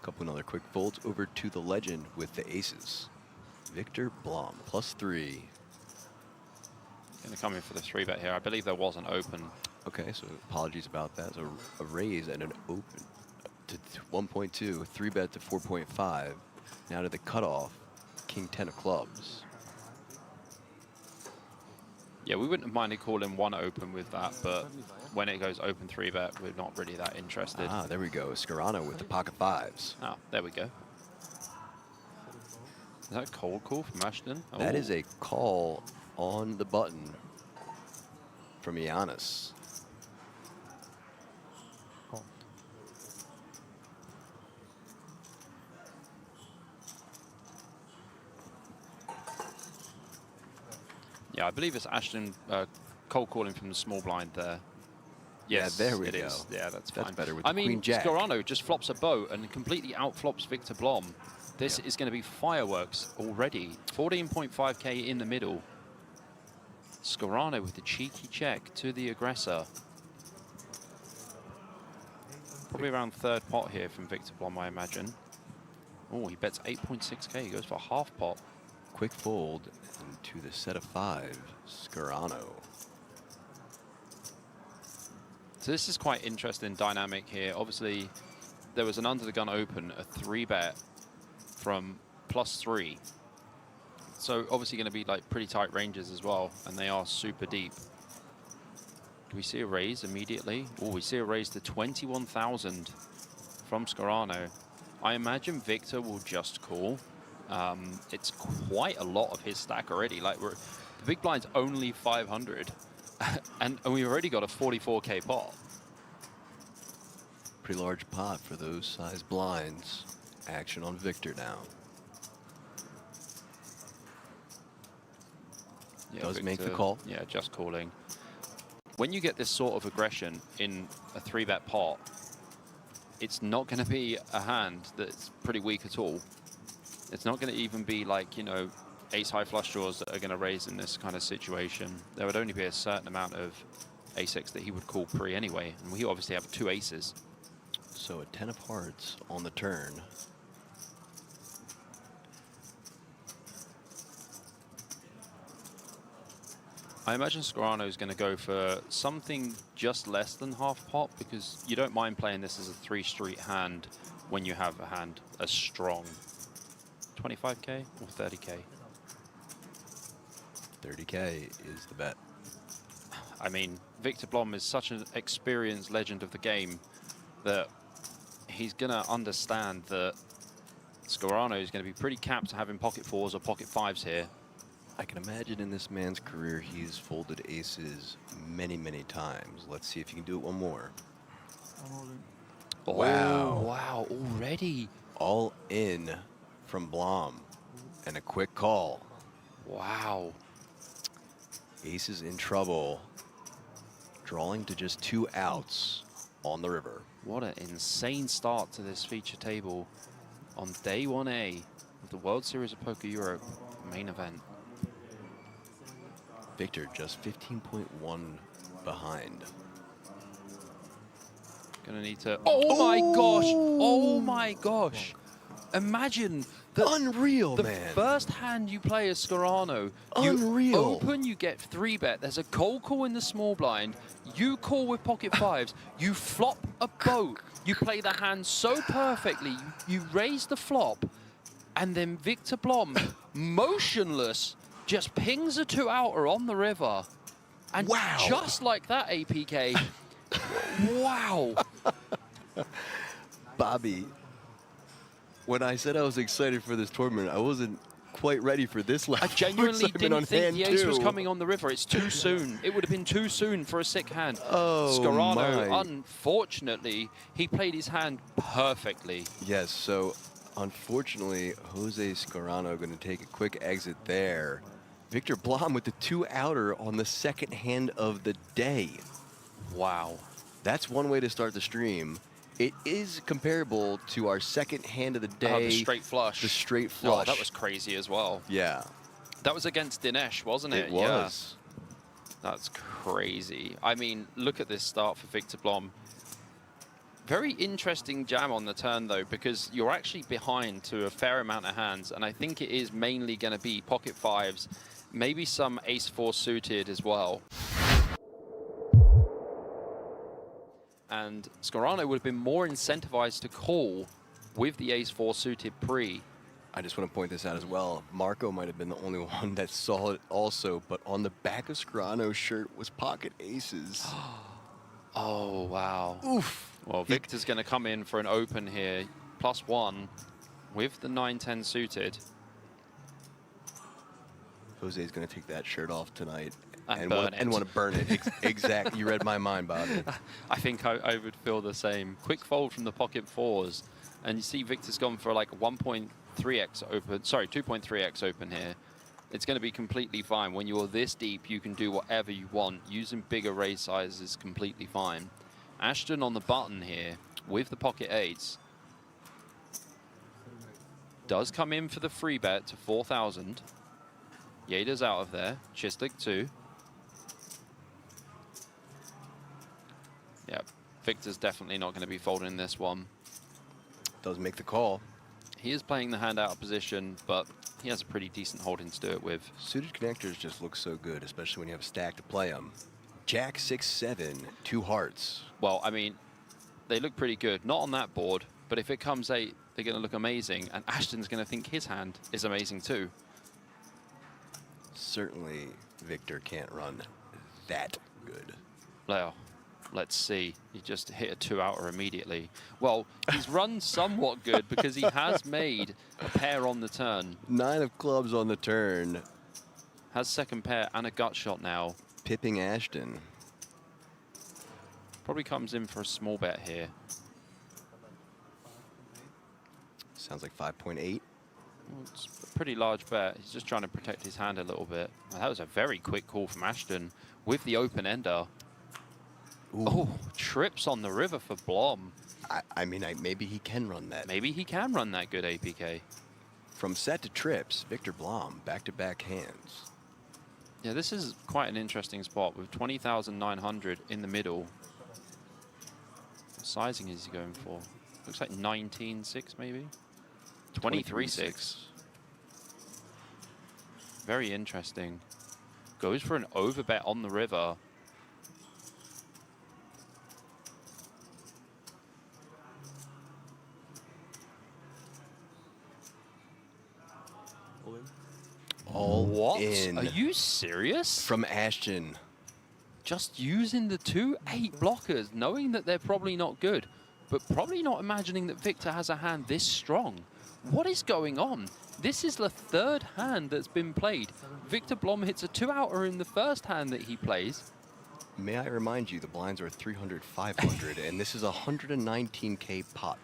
Couple another quick folds over to the legend with the aces. Victor Blom, +3. Going to come in for the 3-bet here. I believe there was an open. Okay, so apologies about that. So a raise and an open to 1.2, 3-bet to 4.5. Now to the cutoff, King 10 of clubs. Yeah, we wouldn't have minded calling one open with that, but when it goes open 3-bet, we're not really that interested. Ah, there we go. Scarano with the pocket 5s. Oh, there we go. Is that a cold call from Ashton? Oh. That is a call on the button from Giannis. Yeah, I believe it's Ashton cold calling from the small blind there. Yes, yeah, there we it go. is. Yeah, that's fine. better with I the mean, Queen Jack. Scarano just flops a boat and completely outflops Victor Blom. This is going to be fireworks already. 14.5k in the middle. Scarano with the cheeky check to the aggressor. Probably around third pot here from Victor Blom, I imagine. Oh, he bets 8.6k. He goes for half pot. Quick fold into the set of 5, Scarano. So this is quite interesting dynamic here. Obviously, there was an under the gun open, a 3-bet from +3. So obviously going to be like pretty tight ranges as well, and they are super deep. Do we see a raise immediately? Oh, we see a raise to 21,000 from Scarano. I imagine Victor will just call. It's quite a lot of his stack already. Like the big blind's only 500, and we've already got a 44k pot. Pretty large pot for those size blinds. Action on Victor now. Yeah, Does Victor, make the call. Yeah, just calling. When you get this sort of aggression in a 3-bet pot, it's not going to be a hand that's pretty weak at all. It's not going to even be like, you know, ace-high flush draws that are going to raise in this kind of situation. There would only be a certain amount of ace-x that he would call pre anyway, and we obviously have 2 aces. So a 10 of hearts on the turn. I imagine Scarano is going to go for something just less than half pot, because you don't mind playing this as a 3-street hand when you have a hand as strong. 25k or 30k? 30k is the bet. I mean, Victor Blom is such an experienced legend of the game that he's going to understand that Scarano is going to be pretty capped to having pocket 4s or pocket 5s here. I can imagine in this man's career he's folded aces many, many times. Let's see if he can do it one more. Oh, wow. Wow, already. All in from Blom. And a quick call. Wow. Ace is in trouble. Drawing to just 2 outs on the river. What an insane start to this feature table on day 1A of the World Series of Poker Europe main event. Victor just 15.1 behind. Gonna need to... Oh my gosh! Oh my gosh! Imagine the unreal, the man. first hand you play as Scarano. Unreal. You open, you get 3-bet. There's a cold call in the small blind. You call with pocket 5s. You flop a boat. You play the hand so perfectly. You raise the flop, and then Victor Blom, motionless, just pings a 2-outer on the river. And wow. Just like that, APK. Wow. Bobby, when I said I was excited for this tournament, I wasn't quite ready for this level. I genuinely didn't think the ace was two. coming on the river. It's too soon. It would have been too soon for a sick hand. Oh, Scarano, my. unfortunately, he played his hand perfectly. Yes, so unfortunately, Jose Scarano going to take a quick exit there. Victor Blom with the 2-outer on the second hand of the day. Wow. That's one way to start the stream. It is comparable to our second hand of the day. The straight flush. The straight flush. Oh, that was crazy as well. Yeah. That was against Dinesh, wasn't it? It was. Yeah. That's crazy. I mean, look at this start for Victor Blom. Very interesting jam on the turn, though, because you're actually behind to a fair amount of hands, and I think it is mainly going to be pocket fives, maybe some ace-4 suited as well. And Scorano would have been more incentivized to call with the ace-4 suited pre. I just want to point this out as well. Marco might have been the only one that saw it also, but on the back of Scorano's shirt was pocket aces. Oh, wow. Oof. Well, Victor's going to come in for an open here, +1 with the 9-10 suited. Jose's going to take that shirt off tonight and want to burn it. Exactly. You read my mind, Bobby. I think I would feel the same. Quick fold from the pocket fours. And you see Victor's gone for like 1.3x open, sorry, 2.3x open here. It's going to be completely fine. When you're this deep, you can do whatever you want. Using bigger raise sizes is completely fine. Ashton on the button here with the pocket eights. Does come in for the free bet to 4,000. Yada's out of there. Chislik too. Yeah, Victor's definitely not going to be folding this one. Does make the call. He is playing the hand out of position, but he has a pretty decent holding to do it with. Suited connectors just look so good, especially when you have a stack to play them. Jack 6-7, 2 hearts. Well, I mean, they look pretty good. Not on that board, but if it comes 8, they're going to look amazing. And Ashton's going to think his hand is amazing too. Certainly, Victor can't run that good. Well, let's see. He just hit a 2-outer immediately. Well, he's run somewhat good because he has made a pair on the turn. 9 of clubs on the turn. Has second pair and a gut shot now. Pipping Ashton. Probably comes in for a small bet here. Sounds like 5.8. Well, it's a pretty large bet. He's just trying to protect his hand a little bit. Well, that was a very quick call from Ashton with the open ender. Ooh. Oh, trips on the river for Blom. I mean, maybe he can run that. Maybe he can run that good APK. From set to trips, Victor Blom, back-to-back hands. Yeah, this is quite an interesting spot with 20,900 in the middle. What sizing is he going for? Looks like 19.6 maybe? 23.6. Very interesting. Goes for an overbet on the river. All what? in. Are you serious? From Ashton. Just using the 2-8 blockers, knowing that they're probably not good, but probably not imagining that Victor has a hand this strong. What is going on? This is the third hand that's been played. Victor Blom hits a 2-outer in the first hand that he plays. May I remind you, the blinds are 300, 500, and this is a 119K pot.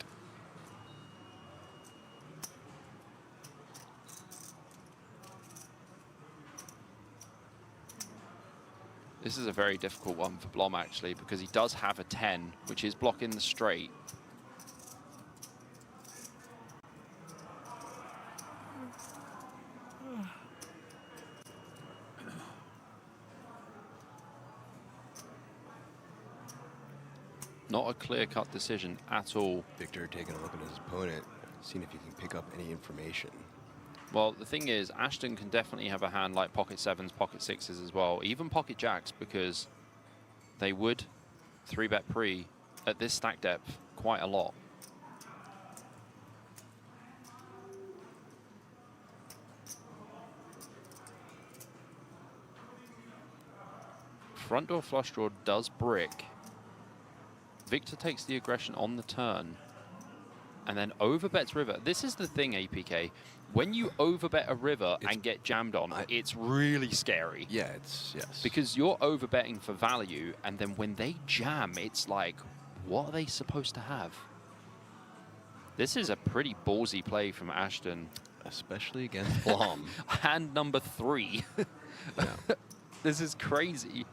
This is a very difficult one for Blom, actually, because he does have a 10, which is blocking the straight. Not a clear-cut decision at all. Victor taking a look at his opponent, seeing if he can pick up any information. Well, the thing is, Ashton can definitely have a hand like pocket 7s, pocket 6s as well, even pocket jacks, because they would 3-bet pre at this stack depth quite a lot. Front door flush draw does brick. Victor takes the aggression on the turn and then overbets river. This is the thing, APK. When you overbet a river and get jammed on, it's really scary. Yeah, yes. Because you're overbetting for value, and then when they jam, it's like, what are they supposed to have? This is a pretty ballsy play from Ashton. Especially against Blom. Hand number 3. Yeah. This is crazy.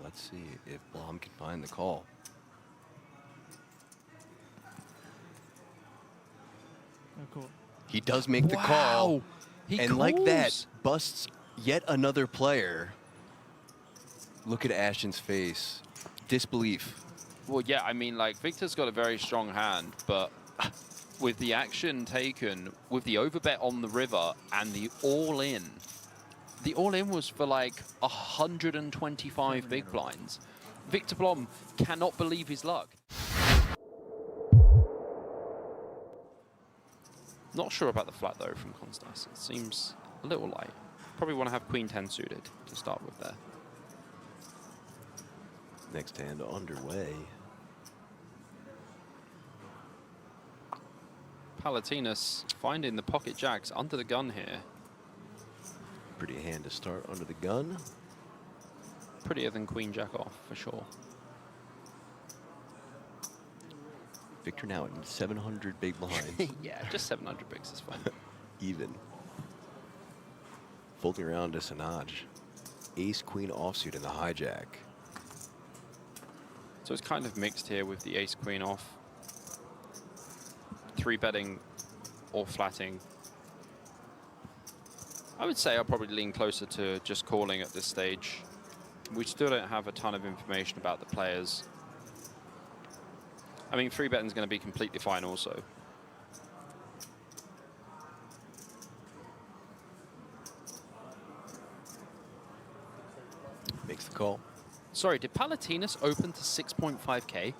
Let's Let's see if Blom can find the call. Oh, cool. He does make the call. He and calls. like that, busts yet another player. Look at Ashton's face. Disbelief. Well, yeah, I mean, like, Victor's got a very strong hand, but with the action taken, with the overbet on the river and the all-in was for like 125 big blinds. Victor Blom cannot believe his luck. Not sure about the flat, though, from Constance. It seems a little light. Probably want to have Queen 10 suited to start with there. Next hand underway. Palatinus finding the pocket jacks under the gun here. Pretty hand to start under the gun. Prettier than Queen Jack off, for sure. Victor now at 700 big blinds. Yeah, just 700 bigs is fine. Even. Folding around to Sanaj. Ace, Queen offsuit in the hijack. So it's kind of mixed here with the Ace Queen off. 3-betting or flatting. I would say I'll probably lean closer to just calling at this stage. We still don't have a ton of information about the players. I mean, 3-betting is going to be completely fine also. Makes the call. Sorry, did Palatinus open to 6.5K?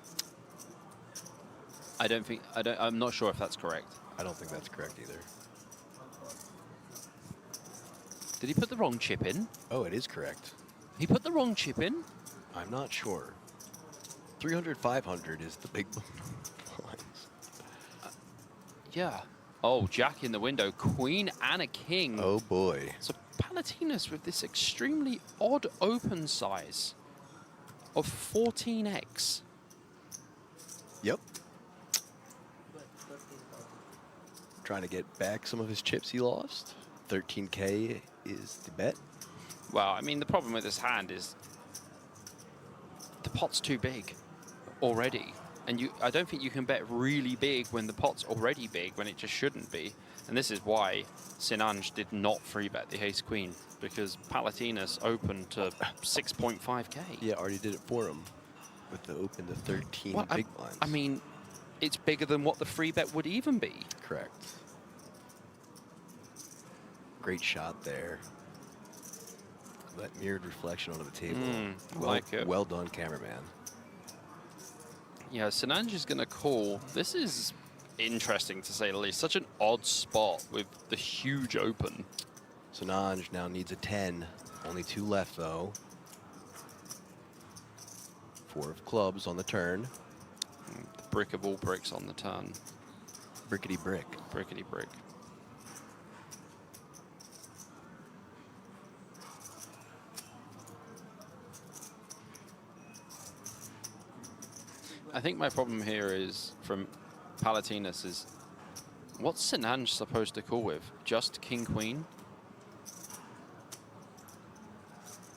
I'm not sure if that's correct. I don't think that's correct either. Did he put the wrong chip in? Oh, it is correct. He put the wrong chip in? I'm not sure. 300, 500 is the big blinds. Yeah. Oh, Jack in the window. Queen and a king. Oh, boy. So Palatinus with this extremely odd open size of 14x. Yep. Trying to get back some of his chips he lost. 13K is the bet. Well, I mean, the problem with this hand is the pot's too big already. And I don't think you can bet really big when the pot's already big, when it just shouldn't be. And this is why Sinanj did not free-bet the ace-queen, because Palatinus opened to 6.5K. Yeah, already did it for him with the open to 13 big blinds. I mean, it's bigger than what the free-bet would even be. Correct. Great shot there. That mirrored reflection onto the table. I like it. Well done, cameraman. Yeah, Sinanj is going to call. This is interesting, to say the least. Such an odd spot with the huge open. Sinanj now needs a 10. Only 2 left, though. 4 of clubs on the turn. The brick of all bricks on the turn. Brickety brick. Brickety brick. I think my problem here is, from Palatinus, is what's Sinanj supposed to call with? Just king-queen?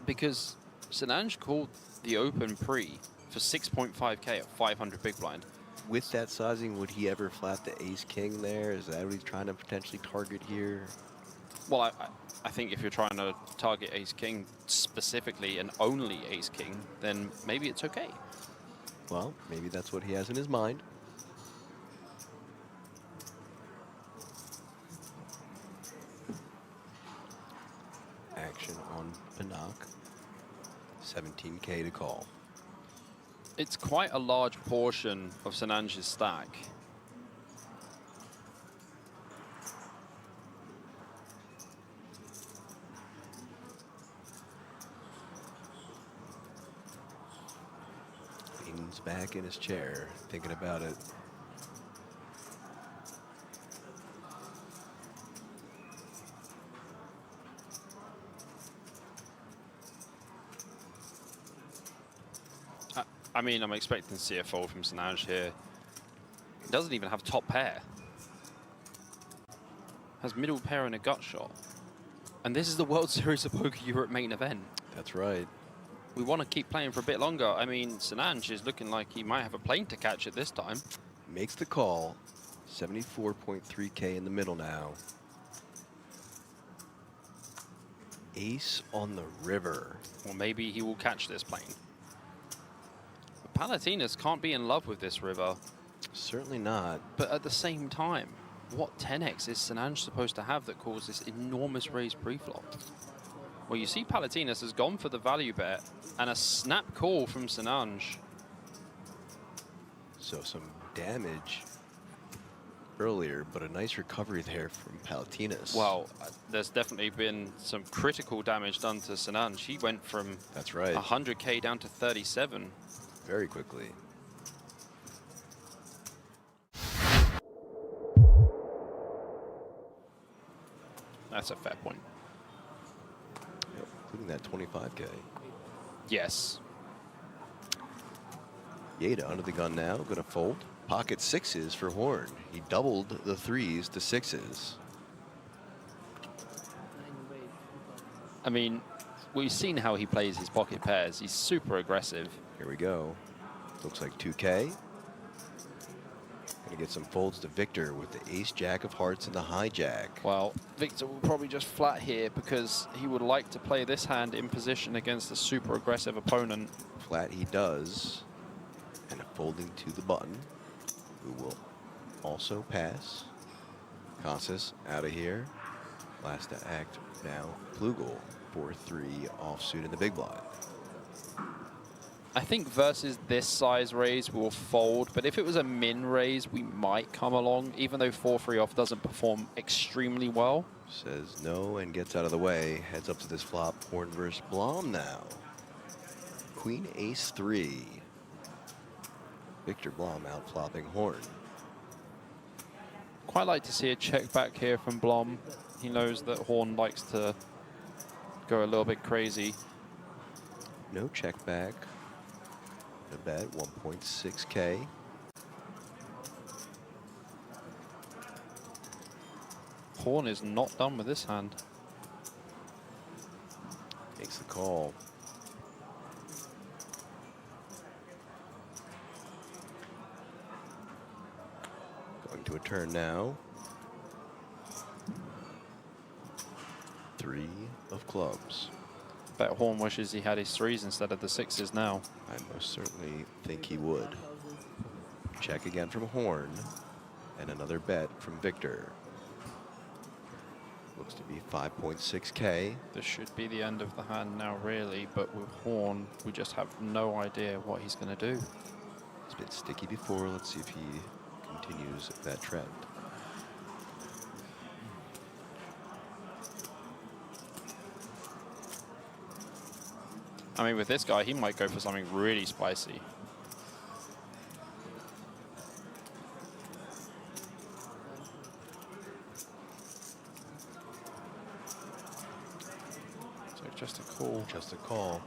Because Sinanj called the open pre for 6.5K at 500 big blind. With that sizing, would he ever flat the ace-king there? Is that what he's trying to potentially target here? Well, I think if you're trying to target ace-king specifically and only ace-king, then maybe it's okay. Well, maybe that's what he has in his mind. Action on Pinnock. 17K to call. It's quite a large portion of Sinanj's stack. Leans back in his chair, thinking about it. I mean, I'm expecting to see a fold from Sinanj here. He doesn't even have top pair. Has middle pair and a gut shot. And this is the World Series of Poker Europe main event. That's right. we want to keep playing for a bit longer. I mean, Sinanj is looking like he might have a plane to catch at this time. Makes the call. 74.3K in the middle now. Ace on the river. Or maybe he will catch this plane. But Palatinas can't be in love with this river. Certainly not. But at the same time, what 10x is Sinanj supposed to have that caused this enormous raise pre-flop? Well, you see Palatinas has gone for the value bet and a snap call from Sinanj. So some damage earlier, but a nice recovery there from Palatinas. Well, there's definitely been some critical damage done to Sinanj. He went from 100K down to 37. Very quickly. That's a fair point. Yep, including that 25K. Yes. Yeda under the gun now, gonna fold. Pocket sixes for Horn. He doubled the threes to sixes. I mean, we've seen how he plays his pocket pairs. He's super aggressive. Here we go. Looks like 2K. Gonna get some folds to Victor with the ace jack of hearts and the hijack. Well, Victor will probably just flat here because he would like to play this hand in position against a super aggressive opponent. Flat he does. And a folding to the button, who will also pass. Casas out of here. Last to act now, Plugel. 4-3 offsuit in the big blind. I think versus this size raise, we'll fold. But if it was a min raise, we might come along, even though 4-3 off doesn't perform extremely well. Says no and gets out of the way. Heads up to this flop. Horn versus Blom now. Queen ace 3. Victor Blom out flopping Horn. Quite like to see a check back here from Blom. He knows that Horn likes to go a little bit crazy. No check back. The bet 1.6K. Horn is not done with this hand. Makes the call. Going to a turn now. 3 of clubs. Bet Horn wishes he had his threes instead of the sixes now. I most certainly think he would. Check again from Horn. And another bet from Victor. Looks to be 5.6K. This should be the end of the hand now, really. But with Horn, we just have no idea what he's going to do. It's been sticky before. Let's see if he continues that trend. I mean, with this guy, he might go for something really spicy. So just a call. Just a call.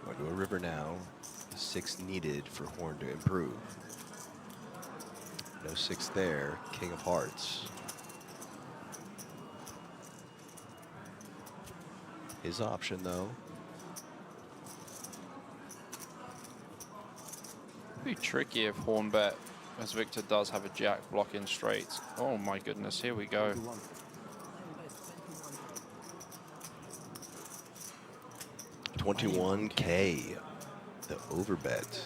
Going to a river now. The 6 needed for Horn to improve. No 6 there. King of hearts. His option, though. Be tricky if Horn bet, as Victor does have a jack blocking straights. Oh my goodness, here we go. $21K, the overbet.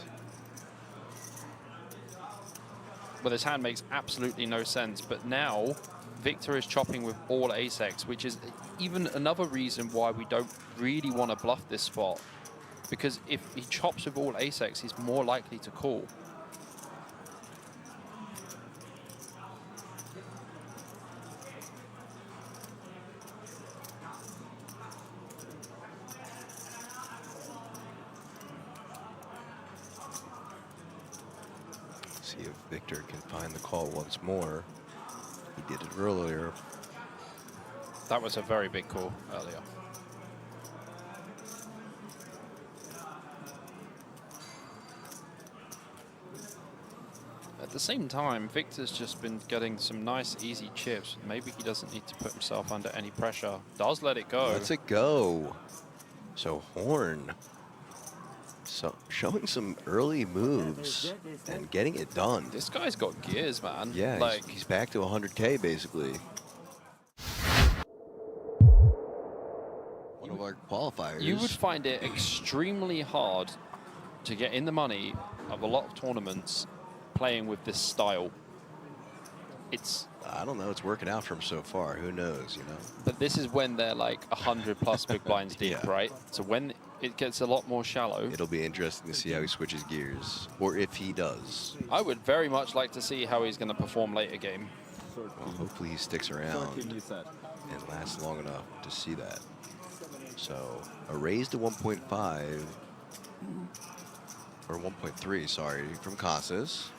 Well, this hand makes absolutely no sense, but now Victor is chopping with all ace-x, which is even another reason why we don't really want to bluff this spot. Because if he chops with all ace-x, he's more likely to call. See if Victor can find the call once more. He did it earlier. That was a very big call earlier. At the same time, Victor's just been getting some nice, easy chips. Maybe he doesn't need to put himself under any pressure. Does let it go. Lets it go. So Horn showing some early moves and getting it done. This guy's got gears, man. Yeah, like he's back to 100K basically. One of our qualifiers. you would find it extremely hard to get in the money of a lot of tournaments playing with this style. It's I don't know. It's working out for him so far. Who knows, you know? But this is when they're like 100+ big blinds deep, Yeah. right? So when it gets a lot more shallow, It'll be interesting to see how he switches gears, or if he does. I would very much like to see how he's going to perform later game. Well, hopefully he sticks around and lasts long enough to see that. So a raise to 1.5, or 1.3, sorry, from Casas.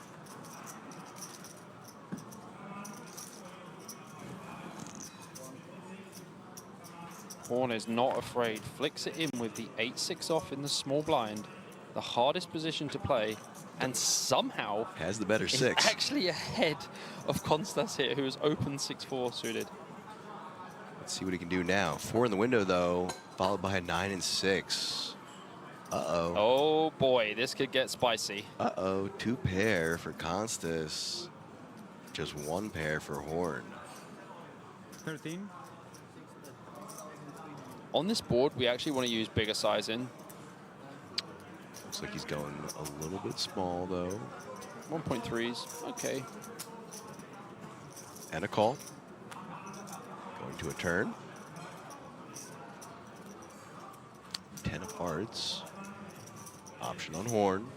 Horn is not afraid. Flicks it in with the 8-6 off in the small blind. The hardest position to play. And somehow Has the better is six. actually ahead of Konstas here, who is open 6-4 suited. Let's see what he can do now. 4 in the window, though, followed by a 9 and 6. Uh-oh. Oh, boy. This could get spicy. Uh-oh. 2 pair for Konstas. Just 1 pair for Horn. 13. On this board, we actually want to use bigger sizing. Looks like he's going a little bit small, though. 1.3s. Okay. And a call. Going to a turn. 10 of hearts. Option on Horn.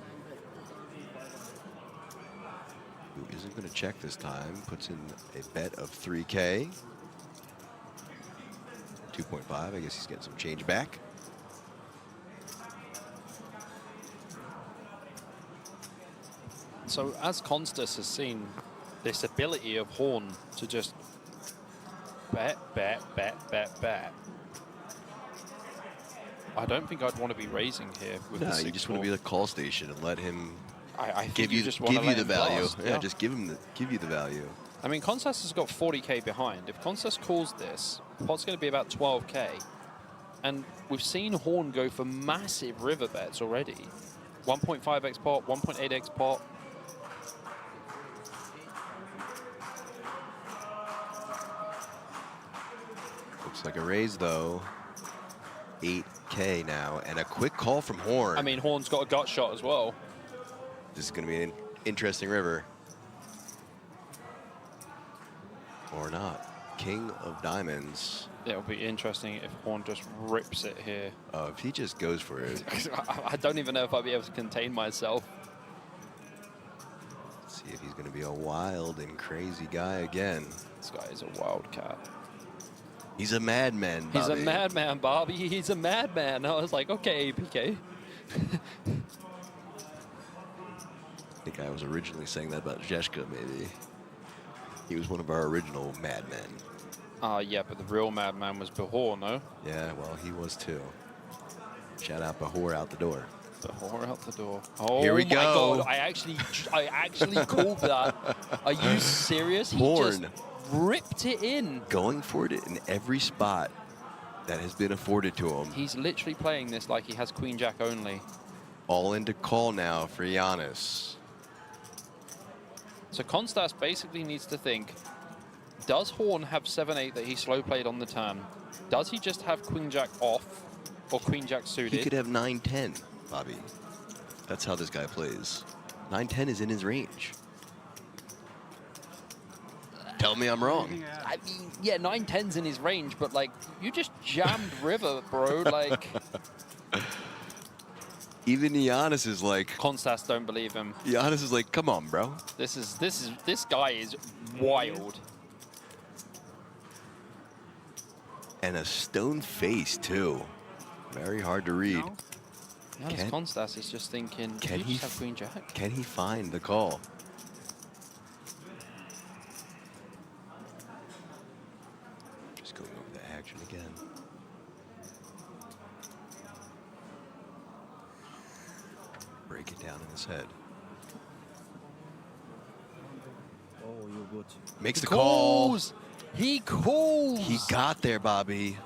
Who isn't going to check this time. Puts in a bet of 3K. 2.5. I guess he's getting some change back. So as Konstas has seen this ability of Horn to just bet, bet, bet, bet, bet. I don't think I'd want to be raising here with No, the you just want to be the call station and let him I give you just want to give you let the him value. blast, Yeah, just give you the value. I mean, Konstas has got 40K behind. If Konstas calls this, pot's going to be about 12K. And we've seen Horn go for massive river bets already. 1.5x pot, 1.8x pot. Looks like a raise, though. 8K now, and a quick call from Horn. I mean, Horn's got a gut shot as well. This is going to be an interesting river. Or not. King of Diamonds. It'll be interesting if Horn just rips it here. Oh, if he just goes for it. I don't even know if I'll be able to contain myself. Let's see if he's going to be a wild and crazy guy again. This guy is a wildcat. He's a madman, Bobby. He's a madman, Bobby. He's a madman. I was like, okay, APK. I think I was originally saying that about Zheshka, maybe. He was one of our original madmen. Yeah, but the real madman was Bahor, no? Yeah, well, he was too. Shout out Bahor out the door. Bahor out the door. Oh, Here we my go. God. I actually called that. Are you serious? He Horn. just ripped it in. Going for it in every spot that has been afforded to him. He's literally playing this like he has Queen Jack only. All into call now for Giannis. So Konstas basically needs to think, does Horn have 7-8 that he slow played on the turn? Does he just have Queen Jack off or Queen Jack suited? He could have 9-10, Bobby. That's how this guy plays. 9-10 is in his range. Tell me I'm wrong. I mean, yeah, 9-10's in his range, but like, you just jammed river, bro. Like, even Giannis is like. Konstas don't believe him. Giannis is like, come on, bro. This guy is wild. And a stone face too. Very hard to read. Giannis Konstas is just thinking, can he have Queen Jack? Can he find the call? Just going over the action again. Break it down in his head. Oh, you're good. Makes the call. He calls. He got there, Bobby.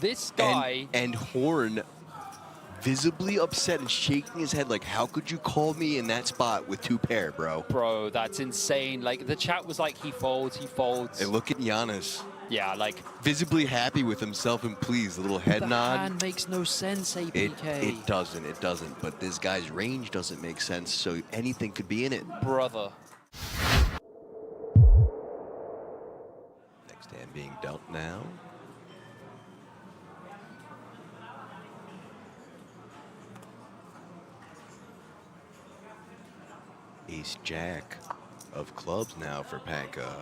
This guy... And Horn visibly upset and shaking his head like, how could you call me in that spot with 2 pair, bro? Bro, that's insane. Like, the chat was like, he folds, he folds. And look at Giannis. Yeah, like... Visibly happy with himself and pleased. A little head nod. The hand makes no sense, APK. It doesn't. But this guy's range doesn't make sense, so anything could be in it. Brother. Next hand being dealt now. Ace-Jack of clubs now for Panka.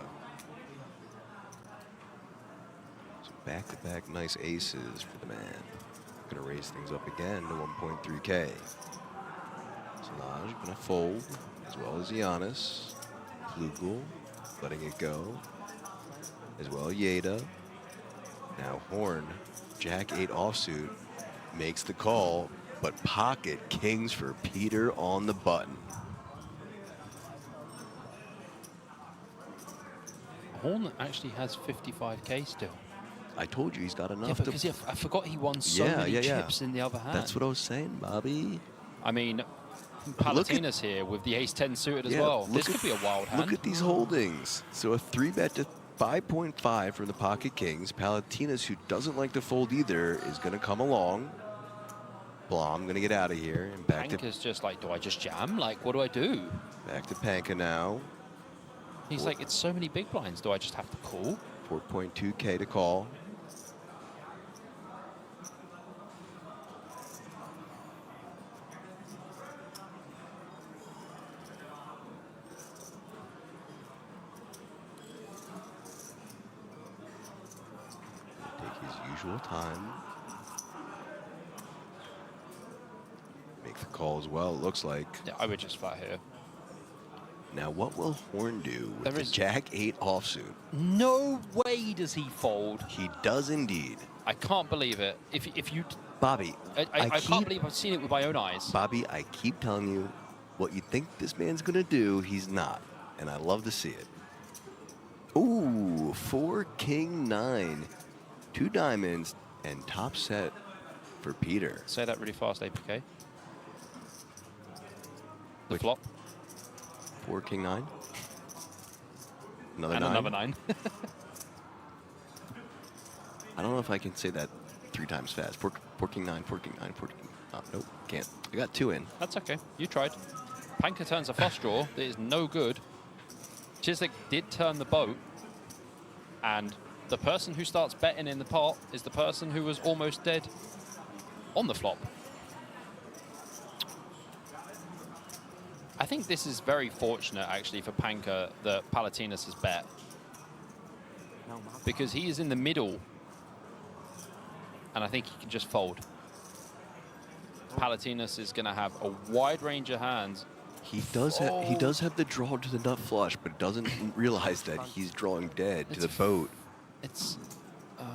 So back-to-back nice aces for the man. Gonna raise things up again to 1.3K. Solage gonna fold, as well as Giannis. Flugel letting it go, as well Yeda. Now Horn, Jack-8 offsuit, makes the call, but pocket kings for Peter on the button. Horn actually has 55K still. I told you he's got enough. Yeah, because I forgot he won so many chips in the other hand. That's what I was saying, Bobby. I mean, Palatina's here with the ace-10 suited as well. This could be a wild hand. Look at these holdings. So a 3-bet to 5.5 from the pocket kings. Palatina's, who doesn't like to fold either, is going to come along. Blom going to get out of here. And back Panka's just like, do I just jam? Like, what do I do? Back to Panka now. He's like, it's so many big blinds. Do I just have to call? 4.2K to call. Take his usual time. Make the call as well, it looks like. Yeah, I would just flat here. Now, what will Horn do with the Jack-8 offsuit? No way does he fold. He does indeed. I can't believe it. If you... Bobby, I can't believe I've seen it with my own eyes. Bobby, I keep telling you, what you think this man's going to do, he's not. And I love to see it. Ooh, 4-King-9. 2 diamonds and top set for Peter. Say that really fast, APK. The flop. 4-King-9. Another 9. Another 9. I don't know if I can say that 3 times fast. 4-King-9, 4-King-9, 4-King. Oh, nope, can't. I got 2 in. That's okay. You tried. Panka turns a flush draw. That is no good. Chislik did turn the boat. And the person who starts betting in the pot is the person who was almost dead on the flop. I think this is very fortunate, actually, for Panka that Palatinas has bet. Because he is in the middle. And I think he can just fold. Palatinas is going to have a wide range of hands. He does have the draw to the nut flush, but doesn't realize that he's drawing dead to the boat. It's... no.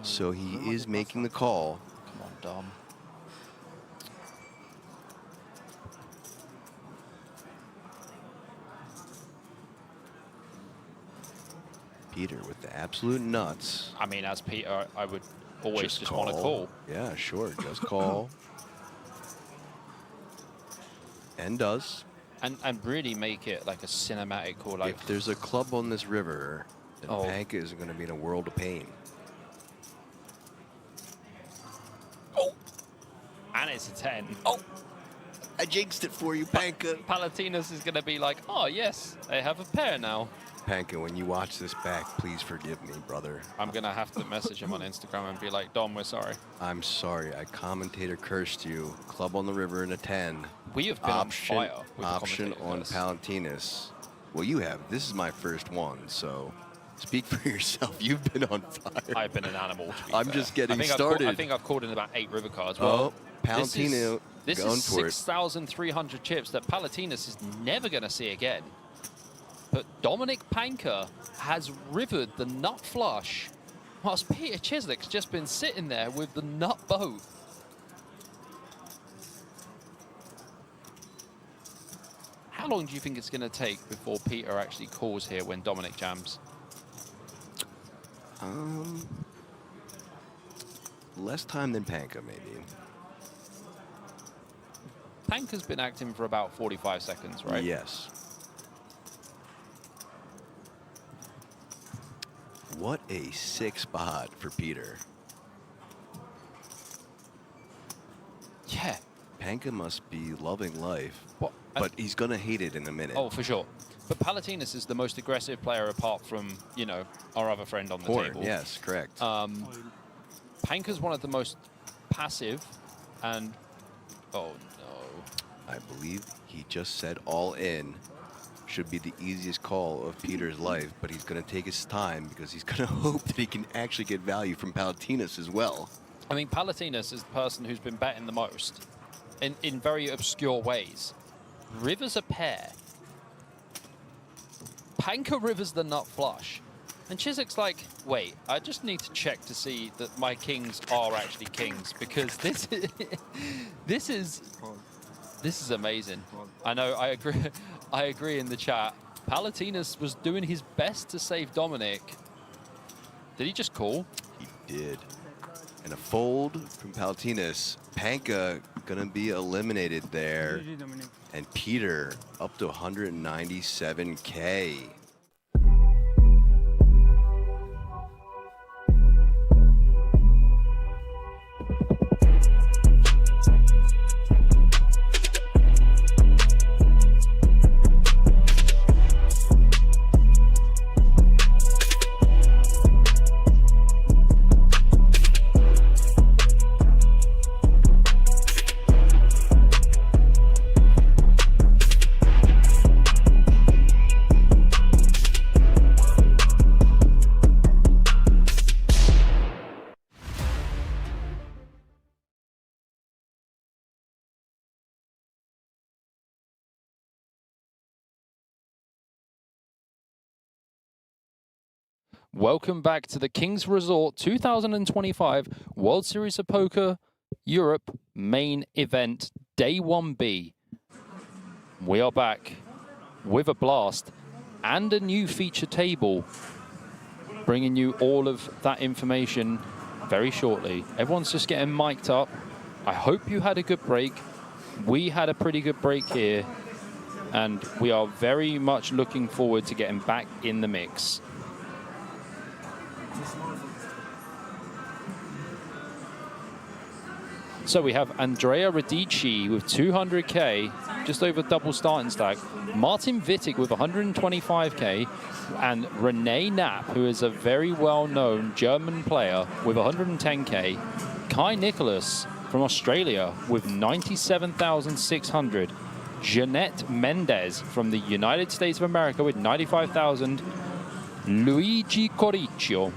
So he is making the call. Come on, Dom. Peter with the absolute nuts. I mean, as Peter, I would always just want to call. Yeah, sure, just call. And does. And really make it like a cinematic call. Like, if there's a club on this river, then Panka is going to be in a world of pain. Oh! And it's a 10. Oh! I jinxed it for you, Panka. Palatinas is going to be like, oh, yes, I have a pair now. Panka, when you watch this back, please forgive me, brother. I'm going to have to message him on Instagram and be like, Dom, we're sorry. I'm sorry. I commentator cursed you. Club on the river in a 10. We have been on fire with option on Palatinas. Well, you have. This is my first one, so speak for yourself. You've been on fire. I've been an animal, to be I'm fair. just getting started. I think I've called in about 8 river cards. Well, Palatino this going is for it. 6,300 chips that Palatinas is never going to see again. But Dominic Panka has rivered the nut flush, whilst Peter Chislik's just been sitting there with the nut boat. How long do you think it's going to take before Peter actually calls here when Dominic jams? less time than Panka, maybe. Panka's been acting for about 45 seconds, right? Yes. What a sick spot for Peter. Yeah. Panka must be loving life, What? but he's going to hate it in a minute. Oh, for sure. But Palatinas is the most aggressive player apart from, you know, our other friend on the table. Yes, correct. Panka's one of the most passive and... Oh, no. I believe he just said all in. Should be the easiest call of Peter's life, but he's going to take his time because he's going to hope that he can actually get value from Palatinas as well. I mean, Palatinas is the person who's been betting the most in very obscure ways. River's a pair. Panka River's the nut flush. And Chiswick's like, wait, I just need to check to see that my kings are actually kings, because this is, this is amazing. I know, I agree in the chat. Palatinas was doing his best to save Dominic. Did he just call? He did. And a fold from Palatinas. Panka gonna be eliminated there. And Peter up to 197K. Welcome back to the Kings Resort 2025 World Series of Poker Europe main event, Day 1B. We are back with a blast and a new feature table, bringing you all of that information very shortly. Everyone's just getting mic'd up. I hope you had a good break. We had a pretty good break here, and we are very much looking forward to getting back in the mix. So we have Andrea Radici with 200K, just over double starting stack. Martin Wittig with 125K. And Renee Knapp, who is a very well-known German player, with 110K. Kai Nicholas from Australia with 97,600. Jeanette Mendez from the United States of America with 95,000. Luigi Coricchio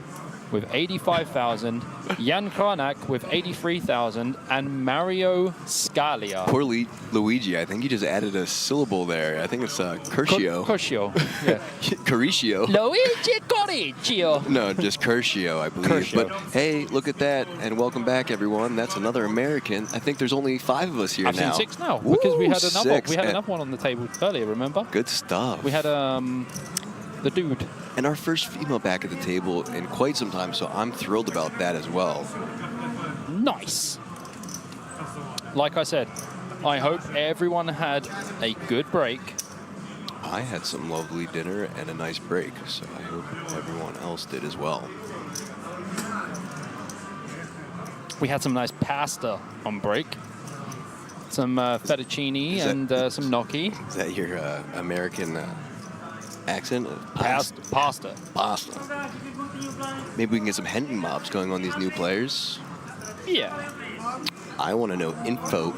with 85,000, Jan Karnak with 83,000, and Mario Scalia. Poor Luigi, I think he just added a syllable there. I think it's Curcio. Curcio, yeah. Curicchio. Luigi Coricchio. No, just Curcio, I believe. Curcio. But hey, look at that, and welcome back, everyone. That's another American. I think there's only 5 of us here I've now. seen 6 now, Woo, because we had another. 6. We had another one on the table earlier. Remember? Good stuff. We had the dude. And our first female back at the table in quite some time, so I'm thrilled about that as well. Nice. Like I said, I hope everyone had a good break. I had some lovely dinner and a nice break, so I hope everyone else did as well. We had some nice pasta on break. Some fettuccine and some gnocchi. Is that your American accent? Pasta. Pasta. Maybe we can get some Hendon mobs going on these new players. Yeah. I want to know info.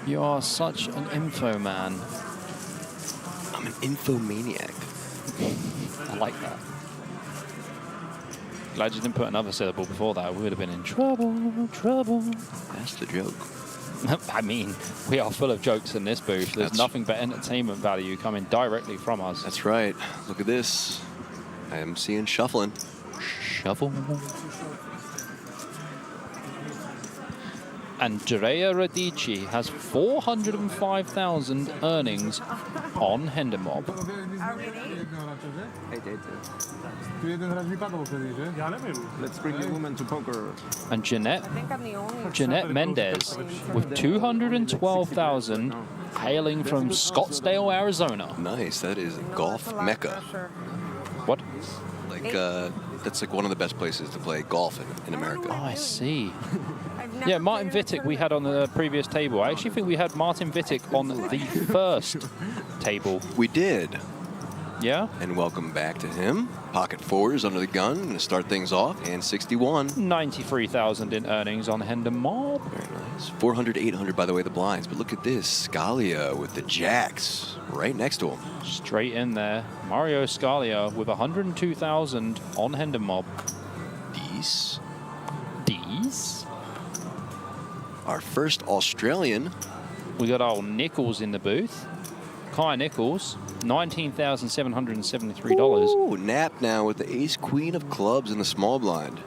You are such an info man. I'm an infomaniac. I like that. Glad you didn't put another syllable before that. We would have been in trouble. That's the joke. I mean, we are full of jokes in this booth. There's nothing but entertainment value coming directly from us. That's right. Look at this. I am seeing shuffling. Shuffle. Andrea Radici has 405,000 earnings on Hendemob. Let's bring a woman to poker. And Jeanette Mendez with 212,000 hailing from Scottsdale, Arizona. Nice. That is golf mecca. What? Like, that's like one of the best places to play golf in America. Oh, I see. Yeah, Martin Wittek we had on the previous table. I actually think we had Martin Wittek on the first table. We did. Yeah? And welcome back to him. Pocket fours under the gun. Going to start things off. And 61. 93,000 in earnings on Hendemob. Very nice. 400, 800, by the way, the blinds. But look at this. Scalia with the jacks right next to him. Straight in there. Mario Scalia with 102,000 on Hendemob. These. Our first Australian. We got old Nichols in the booth. Kai Nichols, $19,773. Ooh, Knapp now with the ace queen of clubs in the small blind.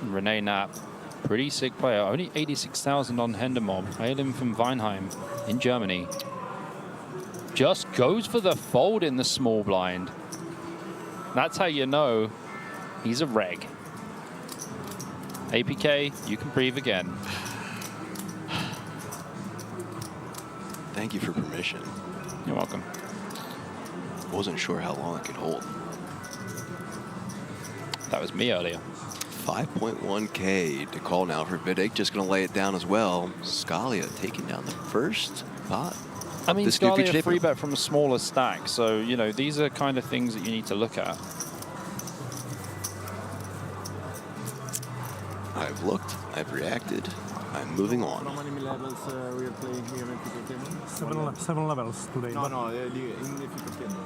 Renee Knapp, pretty sick player. Only 86,000 on Hendemob. Hailing from Weinheim in Germany. Just goes for the fold in the small blind. That's how you know he's a reg. APK, you can breathe again. Thank you for permission. You're welcome. Wasn't sure how long I could hold. That was me earlier. 5.1K to call now for Wittek. Just going to lay it down as well. Scalia taking down the first pot. I mean, Scalia free bet from a smaller stack. So, you know, these are kind of things that you need to look at. I've looked. I've reacted. I'm moving on. How many levels we are playing here in difficult table? Seven levels today. No, in difficult table.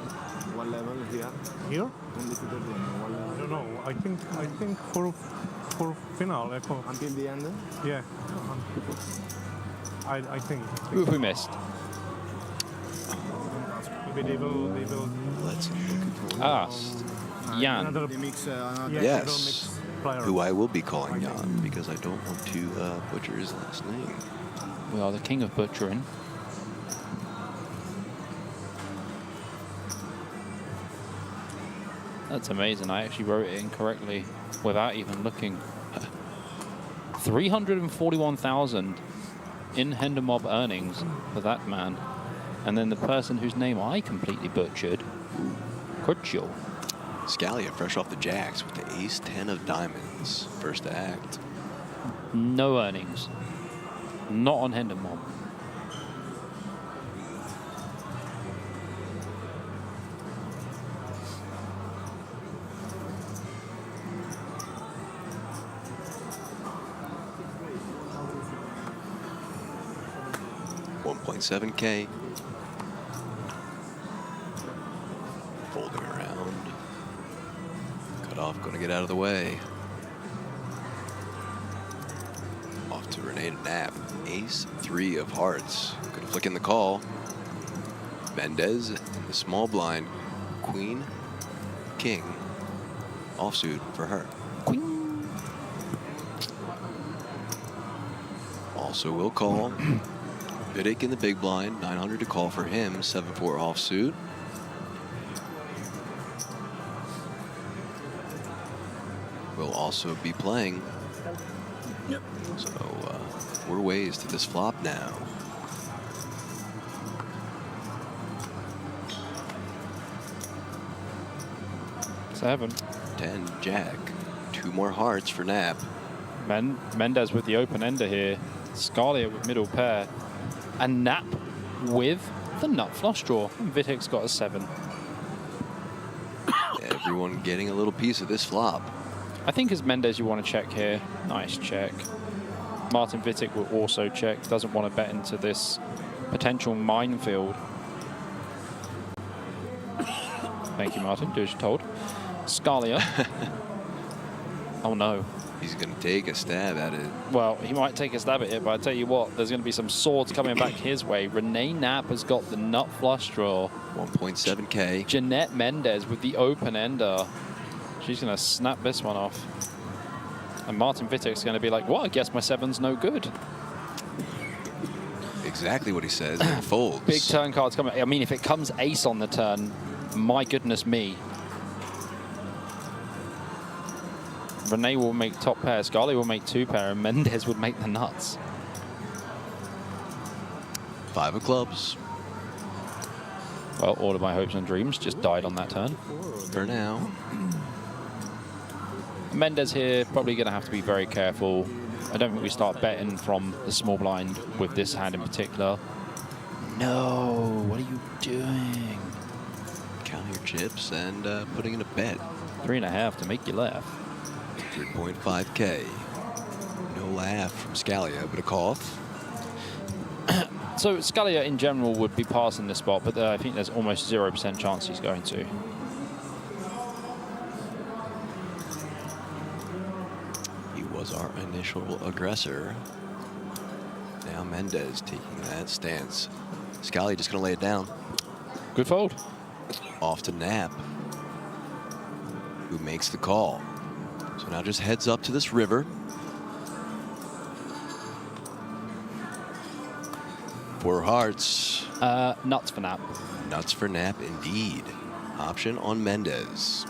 One level here. Here? In difficult table. One level. I don't know. I think for final. Until the end? Yeah. I think. Who have we missed? Maybe they will. Let's look at Jan. Yes. Who I will be calling Jan because I don't want to butcher his last name. We are the king of butchering. That's amazing. I actually wrote it incorrectly without even looking. 341,000 in Hendemob earnings for that man. And then the person whose name I completely butchered, Kurcho. Scalia fresh off the jacks with the ace 10 of diamonds. First act. No earnings. Not on Hendemob. $1.7K. Folding around. Cut off, going to get out of the way. Off to Renee Knapp. Ace 3 of hearts. Going to flick in the call. Mendez in the small blind. Queen, king. Offsuit for her. Queen. Also will call. Wittek in the big blind. 900 to call for him. 7-4 offsuit. Will also be playing. Yep. So we're ways to this flop now. Seven. 10 jack. 2 more hearts for Knapp. Mendez with the open ender here. Scalia with middle pair. And Knapp with the nut flush draw. And Wittek's got a 7. Everyone getting a little piece of this flop. I think as Mendez you want to check here. Nice check. Martin Wittek will also check. Doesn't want to bet into this potential minefield. Thank you, Martin. Do as you're told. Scalia. Oh no. He's going to take a stab at it. Well, he might take a stab at it, but I tell you what, there's going to be some swords coming back his way. Renee Knapp has got the nut flush draw. 1.7K. Jeanette Mendez with the open ender. She's going to snap this one off. And Martin Vitek's going to be like, well, I guess my 7's no good. Exactly what he says. It folds. Big turn cards coming. I mean, if it comes ace on the turn, my goodness me. Rene will make top pair, Scully will make 2 pair, and Mendez would make the nuts. 5 of clubs. Well, all of my hopes and dreams just died on that turn. For now. Mendez here probably going to have to be very careful. I don't think we start betting from the small blind with this hand in particular. No, what are you doing? Counting your chips and putting in a bet. 3.5 to make you laugh. 3.5K. No laugh from Scalia, but a cough. So Scalia in general would be passing this spot, but I think there's almost 0% chance he's going to. He was our initial aggressor. Now Mendez taking that stance. Scalia just going to lay it down. Good fold. Off to Knapp, who makes the call. So now just heads up to this river. 4 hearts. Nuts for Knapp. Nuts for Knapp, indeed. Option on Mendez.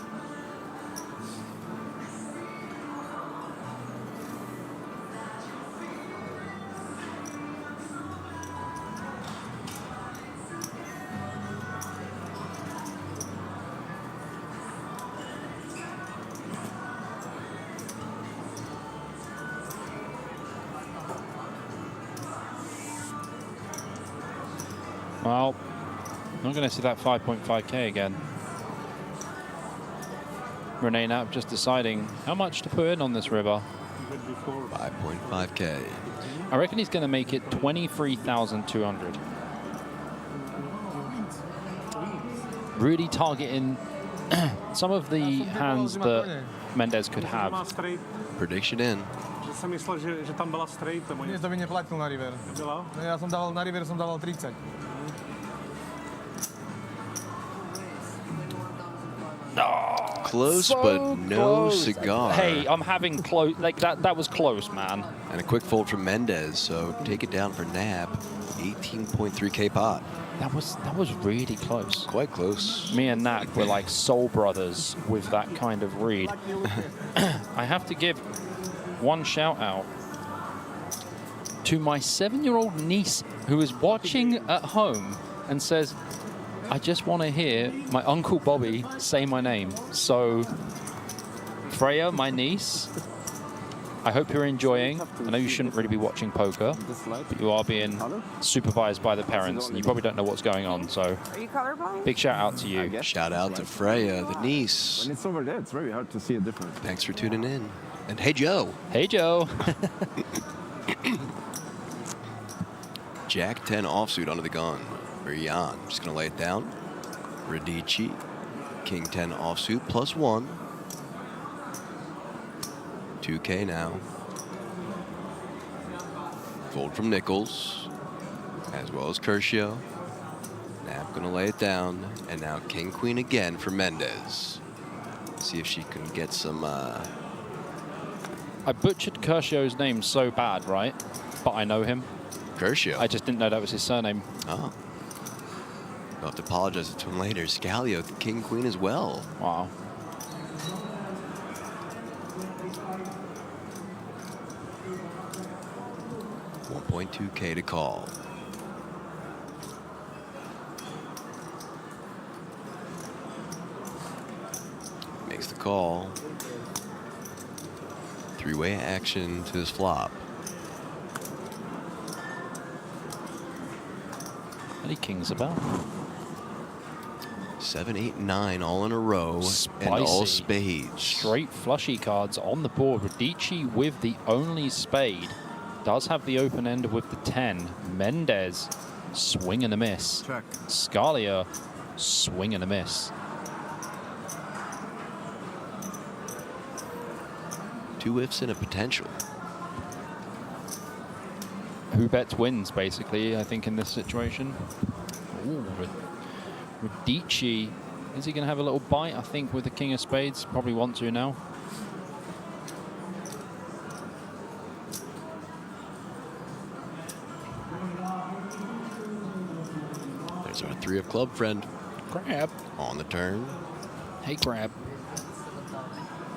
Well, I'm going to see that 5.5K again. Rene Knapp just deciding how much to put in on this river. 5.5K. I reckon he's going to make it 23,200. Really targeting some of the hands that Mendez could have. Prediction in. Jsem myslel, že tam byla straight. Nie, to by neplatilo na river. Nebyla? No, ja som dával na river, som dával 30. Close, So but no close. cigar. Hey, I'm having close. Like that was close, man. And a quick fold from Mendez, so take it down for Knapp. 18.3K pot. That was really close. Quite close. Me and Knapp were like soul brothers with that kind of read. I have to give one shout out to my 7-year-old niece who is watching at home and says, I just want to hear my Uncle Bobby say my name. So, Freya, my niece, I hope you're enjoying. I know you shouldn't really be watching poker, but you are being supervised by the parents, and you probably don't know what's going on. So, Are you colorblind? big shout out to you. Shout out to Freya, the niece. When it's over there, it's very hard to see a difference. Thanks for tuning in. And hey, Joe. Hey, Joe. Jack 10 offsuit onto the gun for Jan. Just going to lay it down. Radici. King 10 offsuit +1. 2K now. Fold from Nichols, as well as Curcio. Knapp going to lay it down. And now King Queen again for Mendez. See if she can get some... I butchered Curcio's name so bad, right? But I know him. Curcio? I just didn't know that was his surname. Oh. You'll have to apologize to him later. Scalio, the King Queen as well. Wow. $1.2K to call. Makes the call. 3-way action to his flop. Any kings about? 7, 8, 9 all in a row. And all spades. Straight flushy cards on the board. Radici with the only spade. Does have the open end with the 10. Mendez, swing and a miss. Check. Scalia, swing and a miss. 2 ifs and a potential. Who bets wins, basically, I think, in this situation. Ooh, Radici, is he going to have a little bite, I think, with the king of spades? Probably want to now. There's our 3 of club friend. Grab. On the turn. Hey, grab.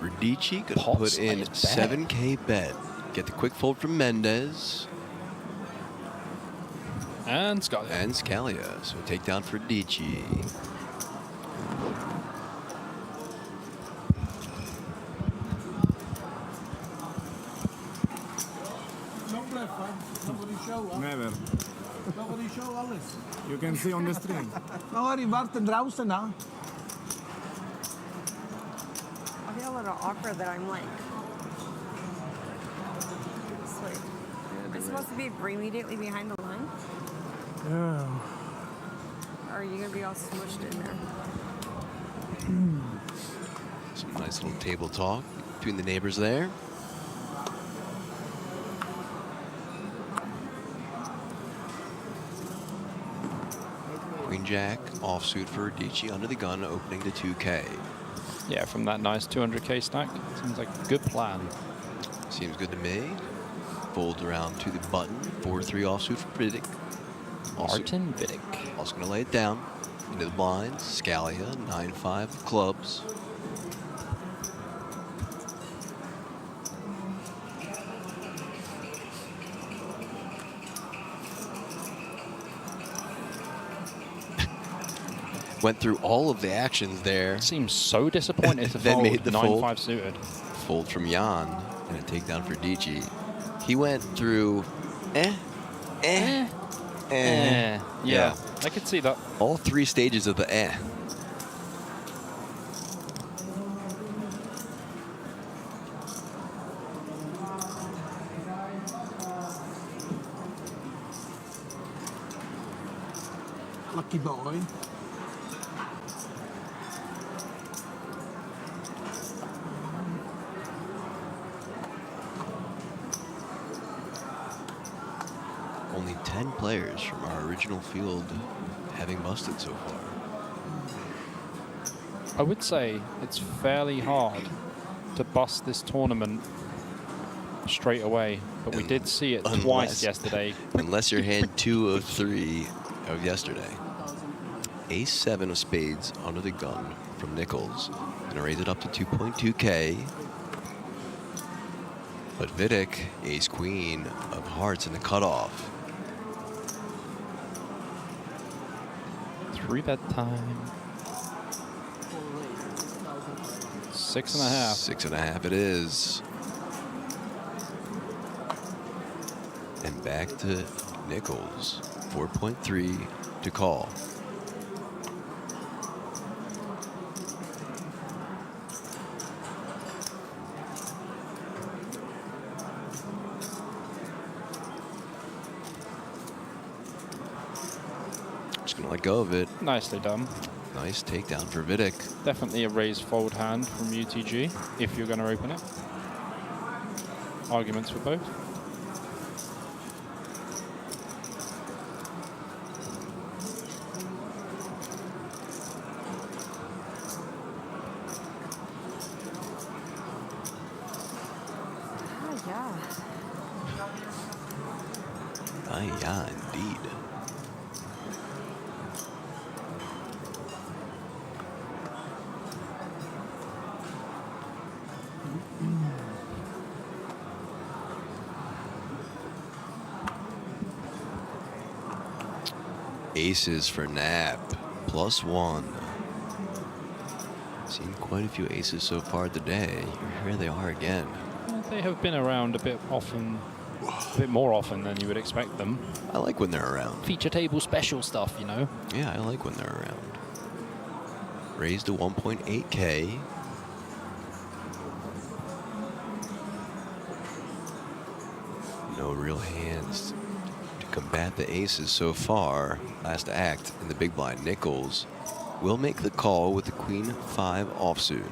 Radici could Pots put in is bad. 7K bet. Get the quick fold from Mendez. And Scalia. And Scalia. So takedown for Radici. Never. Nobody show alles. You can see on the stream. No, die warten draußen, na. I feel a little awkward that I'm like. Sweet. Am I supposed to be immediately behind the line? Yeah. Or are you going to be all smushed in there? Some nice little table talk between the neighbors there. Queen Jack offsuit for Radici under the gun, opening to 2K. Yeah, from that nice 200K stack. Seems like a good plan. Seems good to me. Folds around to the button. 4-3 offsuit for Vidic. Martin Vidic. Also going to lay it down into the blinds. Scalia, 9-5 of clubs. Went through all of the actions there. Seems so disappointed to then fold made the 9-5 suited. Fold from Jan and a takedown for Radici. He went through Yeah, I could see that. All 3 stages of the Lucky boy. Only 10 players from our original field having busted so far. I would say it's fairly hard to bust this tournament straight away, but we did see it twice yesterday. Unless you're hand 2 of 3 of yesterday. Ace-7 of spades under the gun from Nichols. Gonna raise it up to 2.2K. But Vidic, ace-queen of hearts in the cutoff. 3-bet time. 6.5. 6.5 it is. And back to Nichols. 4.3 to call. Just gonna let go of it. Nicely done. Nice takedown for Vidic. Definitely a raise fold hand from UTG if you're going to open it. Arguments for both. Yeah, indeed. Aces for Nap, +1. Seen quite a few aces so far today. Here they are again. They have been around a bit more often than you would expect them. I like when they're around. Feature table special stuff, you know. Yeah, I like when they're around. Raised to 1.8K. No real hands to combat the aces so far. Last act in the big blind. Nichols will make the call with the queen 5 offsuit.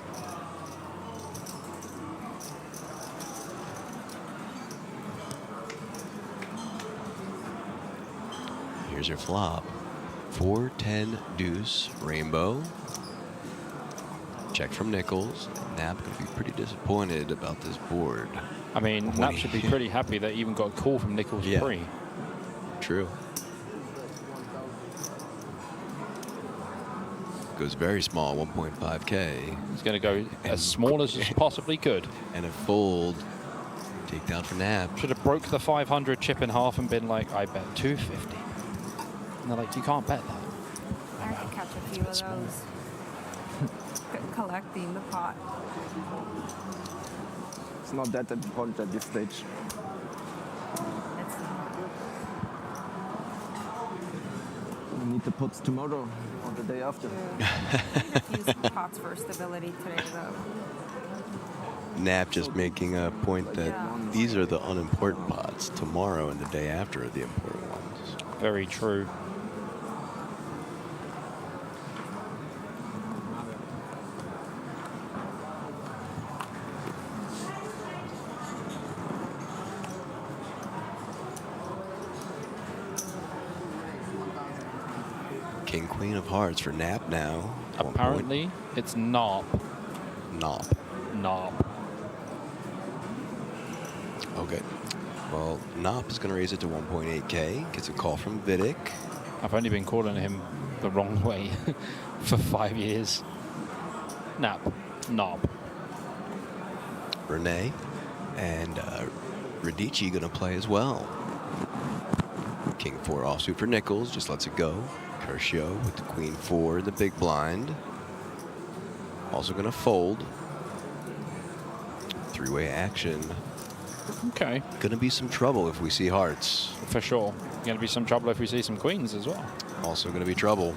Here's your flop. 4-10 deuce rainbow. Check from Nichols. Nap gonna be pretty disappointed about this board. I mean, Nap should be pretty happy that he even got a call from Nichols free. true. Goes very small, 1.5K. He's going to go as small as he possibly could. And a fold. Takedown for Nap. Should have broke the 500 chip in half and been like, I bet 250. And they're like, you can't bet that. I can catch a few of those. Collecting the pot. It's not that important at this stage. It's not. We need to put tomorrow or the day after. Use pots for stability today, though. Nap just making a point that these are the unimportant pots. Tomorrow and the day after are the important ones. Very true. King, Queen of Hearts for Nap now. Apparently, it's Knob. Knob. Okay. Well, Knob is going to raise it to 1.8K. Gets a call from Vidic. I've only been calling him the wrong way for 5 years. Knob. Renee and Radici going to play as well. King 4 offsuit for Nichols. Just lets it go. Curcio with the Queen 4 in the big blind. Also going to fold. Three-way action. Okay. Going to be some trouble if we see hearts. For sure. Going to be some trouble if we see some queens as well. Also going to be trouble.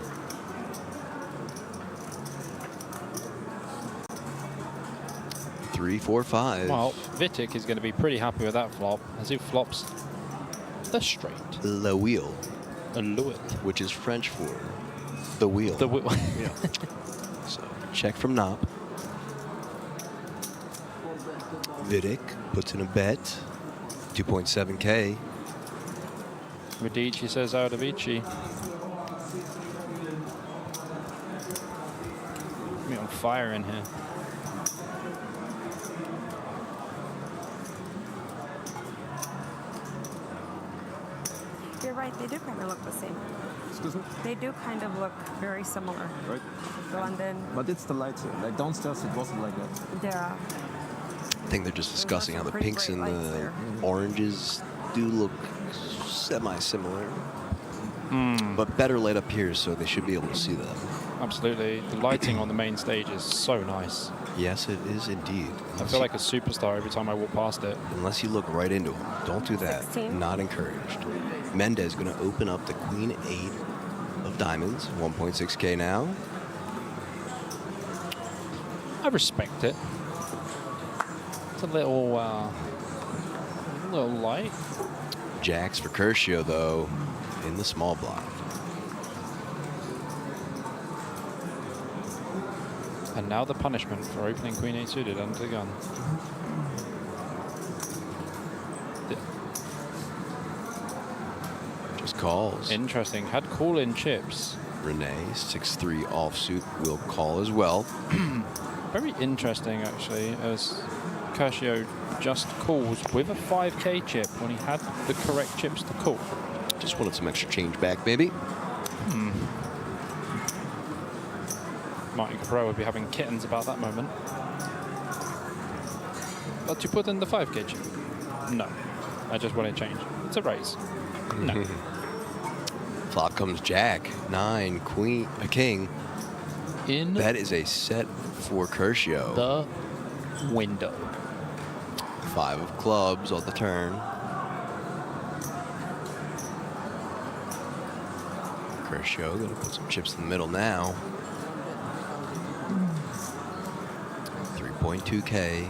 Three, four, five. Well, Vitic is going to be pretty happy with that flop as he flops the straight. Le wheel. A Louis. Which is French for the wheel. The wheel. Yeah. So check from Knob. Vidic puts in a bet. 2.7K. Radici says out of Ichi. Me on fire in here. You're right, they do kind of look the same. Excuse me? They do kind of look very similar. Right. London. But it's the lights here. Like downstairs it wasn't like that. Yeah. I think they're just discussing how the pretty pinks and bright lights the there. oranges do look semi-similar. But better lit up here, so they should be able to see them. Absolutely. The lighting on the main stage is so nice. Yes, it is indeed. I feel like a superstar every time I walk past it. Unless you look right into them. Don't do that. 16. Not encouraged. Mendez going to open up the Queen 8 of diamonds. 1.6K now. I respect it. It's a little light. Jacks for Curcio, though, in the small blind. And now the punishment for opening Queen 8 suited under the gun. Just calls. Interesting. Had call-in chips. Renee, 6-3 offsuit, will call as well. Very interesting, actually, as Curcio just calls with a 5K chip when he had the correct chips to call. Just wanted some extra change back, baby. Martin Cabrera would be having kittens about that moment. But you put in the 5K chip? No. I just want to change. It's a raise. No. Flop comes Jack, 9, Queen, a King. In that is a set for Curcio. The window. 5 of clubs on the turn. Curcio going to put some chips in the middle now. 3.2K.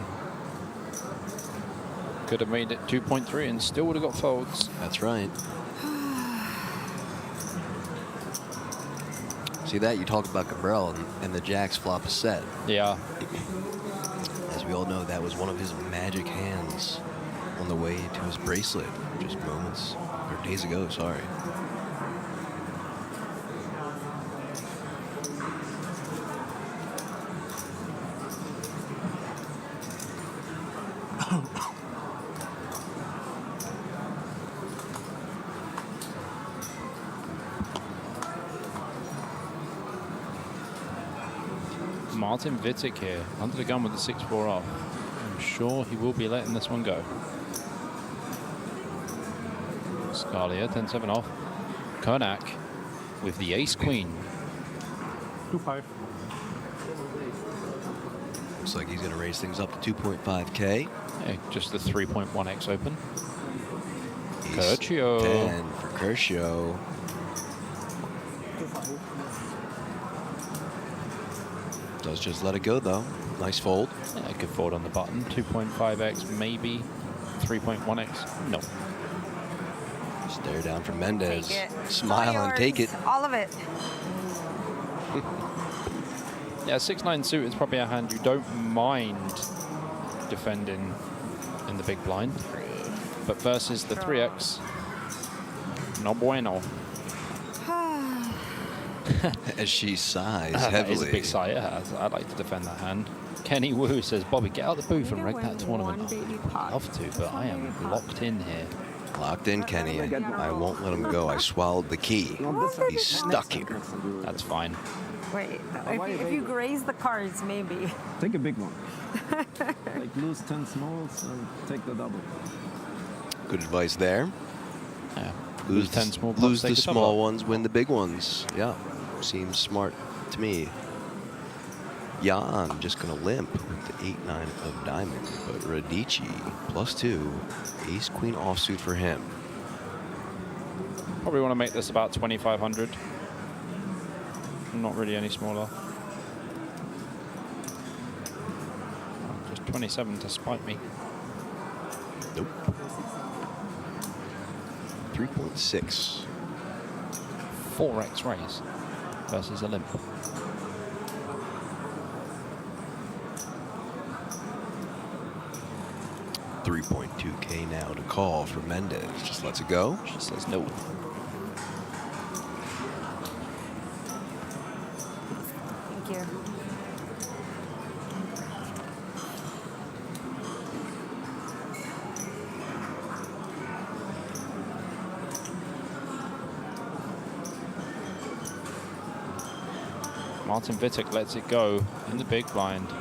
Could have made it 2.3 and still would have got folds. That's right. See that? You talked about Cabral and the Jacks flop a set. Yeah. As we all know, that was one of his magic hands on the way to his bracelet just moments, or days ago, sorry. Martin Wittek here, under the gun with the 6-4 off. I'm sure he will be letting this one go. Scalia, 10-7 off. Konak with the ace-queen. 2-5. Looks like he's going to raise things up to 2.5K. Yeah, just the 3.1x open. Ace Curcio. 10 for Curcio. Does just let it go, though. Nice fold. Yeah, good fold on the button. 2.5x, maybe. 3.1x, no. Stare down from Mendez. Take it. Smile and take it. All of it. Yeah, 6-9 suit is probably a hand you don't mind defending in the big blind. But versus the 3x, no bueno. As she sighs That heavily. is a big sigh, yeah. I'd like to defend that hand. Kenny Wu says, Bobby, get out the booth and wreck that tournament. I'd love to, but I am locked in here. Locked in, Kenny. I won't let him go. I swallowed the key. He's stuck here. That's fine. Wait, if you graze the cards, maybe. Take a big one. Like lose 10 smalls and take the double. Good advice there. Yeah. Lose 10 small bluffs, lose take the the double. small ones, win the big ones. Yeah, seems smart to me. Jan just going to limp with the 8-9 of diamond, but Radici +2, ace-queen offsuit for him. Probably want to make this about 2,500. Not really any smaller. Just 27 to spite me. Nope. 3.6. 4x raise versus a limp. $3.2K now to call for Mendez. Just lets it go. She says no. Thank you. Martin Wittek lets it go in the big blind. I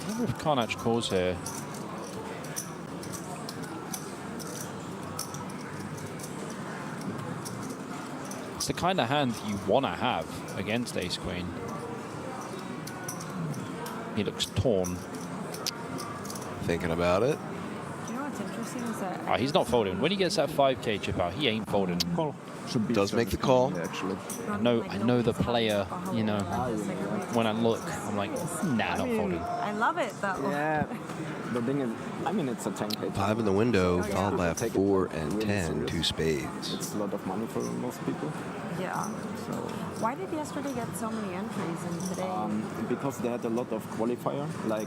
wonder if Carnage calls here. It's the kind of hand you want to have against ace queen. He looks torn. Thinking about it. You know what's interesting is that Oh, he's not folding. When he gets that 5K chip out, he ain't folding. Should be Does make the call. actually. I know the player, you know, when I look, I'm like, nah, not folding. I love it though. Yeah. The thing is, I mean, it's a 10K. 5 in the window, followed by a Take it 4 and really 10, serious. 2 spades. It's a lot of money for most people. Yeah. So Why did yesterday get so many entries and today? because they had a lot of qualifier, like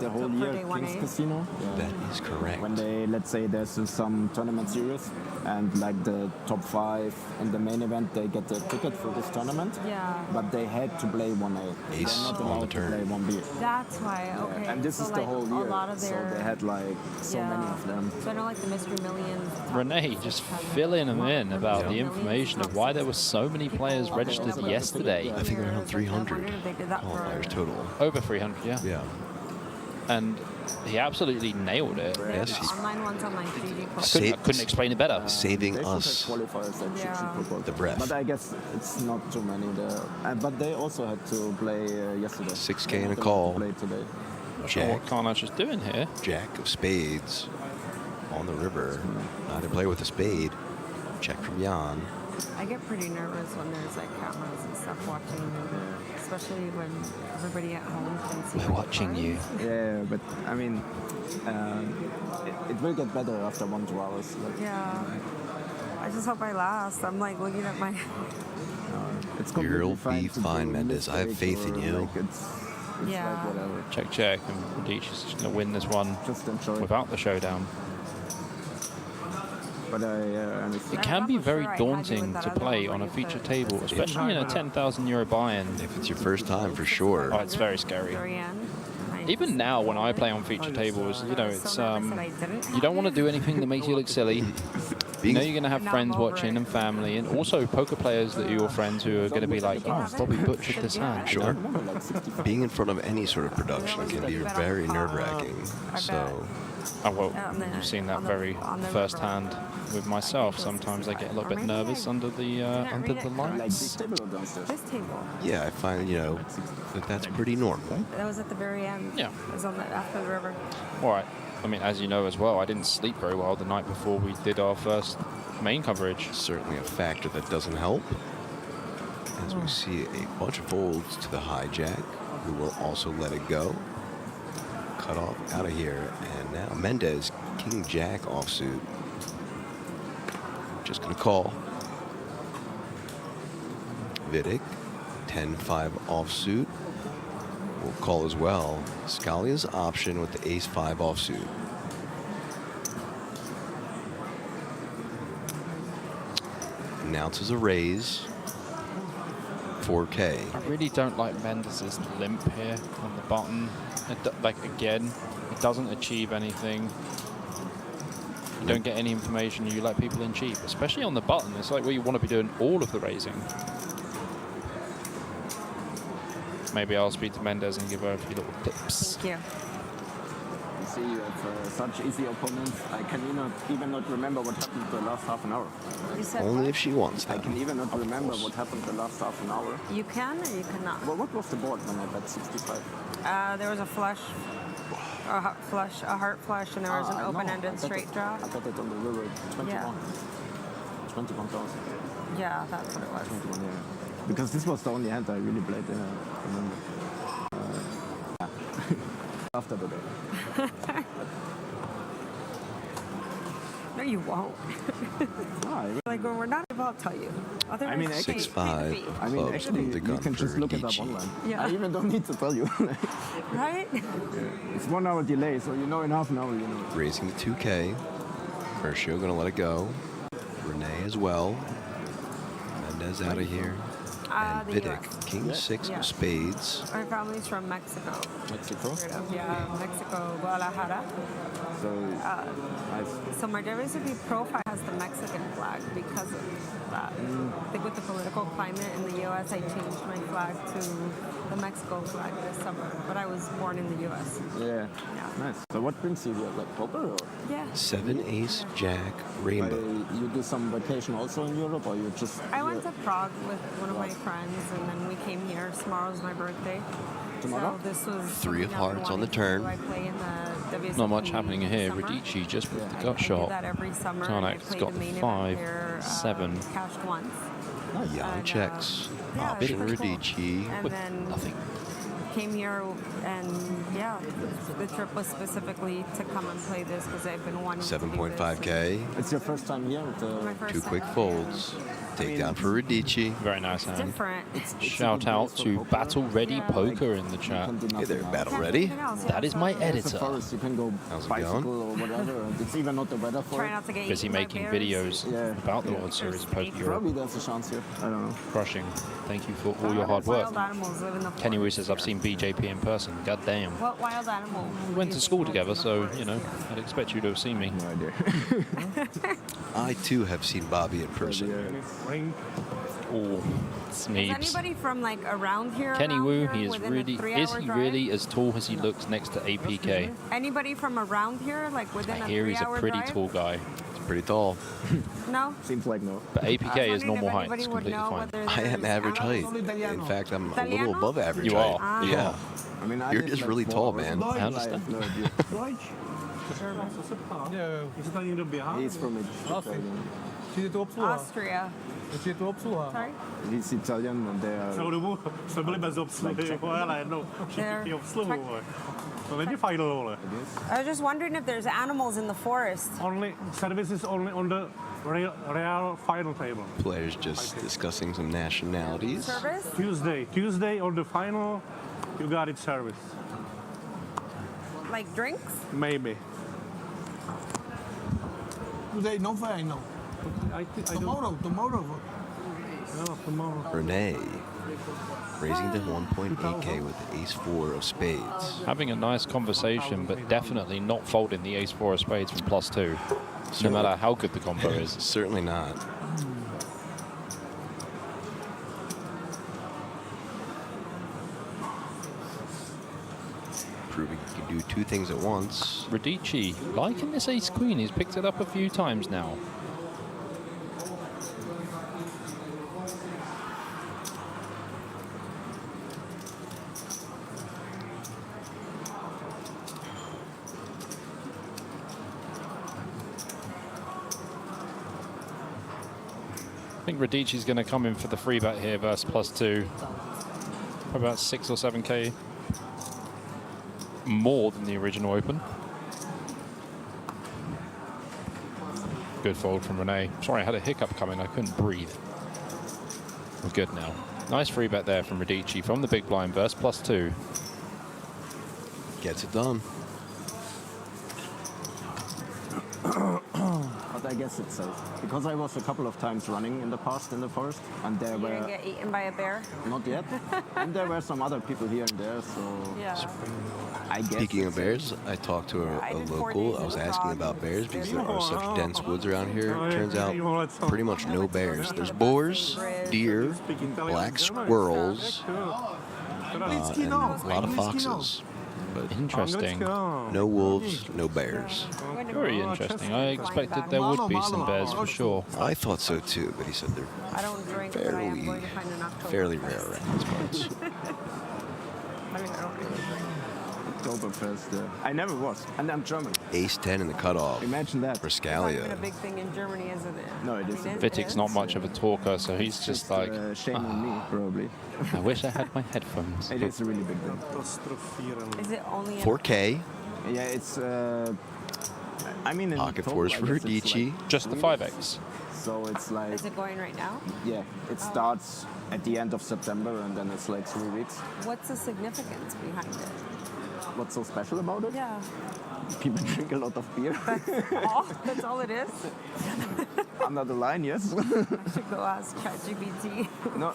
the whole for year day Kings 1A. Casino. That is correct. When they, let's say there's some tournament series and like the top 5 in the main event, they get a ticket for this tournament. Yeah. But they had to play 1A. Ace They're not on the allowed to turn. play 1B. That's why. Okay. And this so is the like whole year. A lot of so their. they had like so many of them. So I know like the Mystery Millions. Renee just filling them in about the information of why there were so many players registered yesterday. I think around 300 wondering if they did that qualifiers for. total. Over 300, yeah. Yeah. And he absolutely nailed it. Yes, he's Online ones on like 3D Pro. I couldn't explain it better. saving They should us have qualifiers that Yeah. should propose. the breath. But I guess it's not too many there. But they also had to play yesterday. 6K They and a had to call. Play today. Not sure Jack, what Carnage is doing here. Jack of spades on the river. Not to play with a spade. Check from Jan. I get pretty nervous when there's like cameras and stuff watching, especially when everybody at home can see. We're my watching cards. you. Yeah, but I mean, it will get better after 1-2 hours. Like, Yeah. I just hope I last. I'm like looking at my. it's You'll completely fine be to fine, do Mendez. I have mistakes faith in or, you. Like, it's Yeah. like whatever. Check, and Radic is just going to win this one Just enjoy. without the showdown. But I understand. It can be very daunting to play on a feature table, especially in a €10,000 buy-in. If it's your first time, for sure. Oh, it's very scary. Even now, when I play on feature tables, you know, it's you don't want to do anything that makes you look silly. You know you're going to have friends watching and family, and also poker players that are your friends who are going to be like, oh, Bobby butchered this hand. Sure. Being in front of any sort of production can be very nerve-wracking. So. Oh, well, you've seen that very firsthand with myself. Sometimes I get a little bit nervous under the lights. This table. Yeah, I find, you know, that's pretty normal. That was at the very end. Yeah. It was on the, after the river. All right. I mean, as you know as well, I didn't sleep very well the night before we did our first main coverage. Certainly a factor that doesn't help. As we see a bunch of folds to the hijack, who will also let it go. Cut off out of here. And now Mendez, King Jack offsuit. Just going to call. Vidic, 10-5 offsuit. Will call as well. Scalia's option with the ace-5 offsuit. Announces a raise. 4K. I really don't like Mendez's limp here on the button. Like, again, it doesn't achieve anything. You don't get any information. You let people in cheap, especially on the button. It's like where you want to be doing all of the raising. Maybe I'll speak to Mendez and give her a few little tips. Thank you. You see, you have such easy opponents. I can even not remember what happened the last half an hour. You said Only what? if she wants that. I can even not remember what happened the last half an hour. You can or you cannot? Well, what was the board when I bet 65? There was a flush, a heart flush, and there was an open-ended straight draw. I bet it on the river 21. Yeah. 21,000. Yeah, that's what it was. 21, yeah. Because this was the only hand I really played. Remember. After the day. No, you won't. Like when we're not, I'll tell you. I mean, 6-5. I mean, actually, you can just look it up online. Yeah. I even don't need to tell you. Right? It's 1 hour delay, so you know in half an hour, you know. Raising the 2K. Herschel going to let it go. Renee as well. Mendez out of here. And The Vidic, US. King 6 Yeah. of spades. Our family's from Mexico. Mexico? Yeah, Mexico, Guadalajara. So, nice. So my WSOP profile has the Mexican flag because of that. I think with the political climate in the U.S., I changed my flag to the Mexico flag this summer. But I was born in the U.S. Yeah. Nice. So what brings you here? Like poker or? Yeah. 7 ace jack rainbow. You do some vacation also in Europe, or you just? I went to Prague with one of my friends, and then we came here. Tomorrow's my birthday. Tomorrow? So this was 3 of something I've been hearts on the wanting to turn. do. I play in the WSOP Not much happening here. summer. Radici just with the I gut do shot. that every summer. and I Tarnak's played got the main event 5, there, 7. Cashed once. Jan checks. yeah, Option it's pretty cool. Radici And with then nothing. Came here, and yeah, the trip was specifically to come and play this because I've been wanting to do this. 7.5K. It's your first time here with My first 2 time. quick folds. Takedown for Radici. Very nice It's hand. different. Shout out to Battle Ready Poker in the chat. Hey there, Battle Ready. That is my It's a editor. forest. You can go How's it bicycle going? or whatever. It's even not the weather for Try it. not to get Busy eaten by making bears. videos Yeah. about the World Series of Poker Europe. Probably there's a chance here. I don't know. Crushing. Thank you for all your hard work. Wild animals live in the Kenny Wu forest says, I've here. seen BJP in person. God damn. What wild animal? We went to school together, so, you know, I'd expect you to have seen me. No idea. I too have seen Bobby in person. Oh, Is Sneebs. anybody from like around here? Kenny around Wu, here he is within a really, 3-hour is he drive? really as tall as he looks next to APK? Anybody from around here, like within I a hear he's a 3-hour pretty drive? tall guy. It's pretty tall. No. Seems like no. But APK is wondering normal if height. anybody It's would completely know fine. whether I am there's average height. animals. In fact, I'm a little Italiano? above average You height. are. Yeah. I mean, I You're did just like really 4 tall, hours. man. I understand. have no idea. He's from Austria. Sorry? He's Italian and they are. Jsme byli bez obsluhy, ale no, všichni obsluhovali. To není final role. I was just wondering if there's animals in the forest. Only service is only on the real final table. Players just discussing some nationalities. Service? Tuesday on the final, you got it service. Like drinks? Maybe. Today no final. Tomorrow. No, tomorrow. Renee raising to 1.8K with the ace-4 of spades. Having a nice conversation, but definitely not folding the ace-4 of spades from +2. no matter how good the combo is. Certainly not. Proving you can do two things at once. Radici, liking this ace queen, he's picked it up a few times now. I think Radici's going to come in for the free bet here versus +2. About 6 or 7k more than the original open. Good fold from Renee. Sorry, I had a hiccup coming. I couldn't breathe. We're good now. Nice free bet there from Radici from the big blind versus +2. Gets it done. But I guess it's safe. Because I was a couple of times running in the past in the forest, and there You were... didn't get eaten by a bear? Not yet. And there were some other people here and there, so... Yeah. I guess Speaking of bears, I talked to a local. I was asking about bears because there are such dense woods around here. Turns out pretty much no bears. There's boars, deer, black squirrels, and a lot of foxes. But interesting. No wolves, no bears. Very interesting. I expected there would be some bears for sure. I thought so too, but he said they're I don't drink, but I am going to find an Oktoberfest. fairly rare around these parts. I mean, I don't really drink. Oktoberfest, yeah. I never was, and I'm German. Ace 10 in the cutoff. Imagine that. For It's not even a Scalia. big thing in Germany, isn't it? No, it isn't. Vitic's not much of a talker, so he's just like, Shame on me, probably. I wish I had my headphones. It is a really big thing. Is it only in 4K. Yeah, it's... I mean... in Pocket total, fours I for guess it's Radici. like Just the 5x. So it's like... Is it going right now? Yeah, it starts at the end of September, and then it's like 3 weeks. What's the significance behind it? What's so special about it? Yeah. People drink a lot of beer. That's all it is? Under the line, yes. I should go ask ChatGPT. No,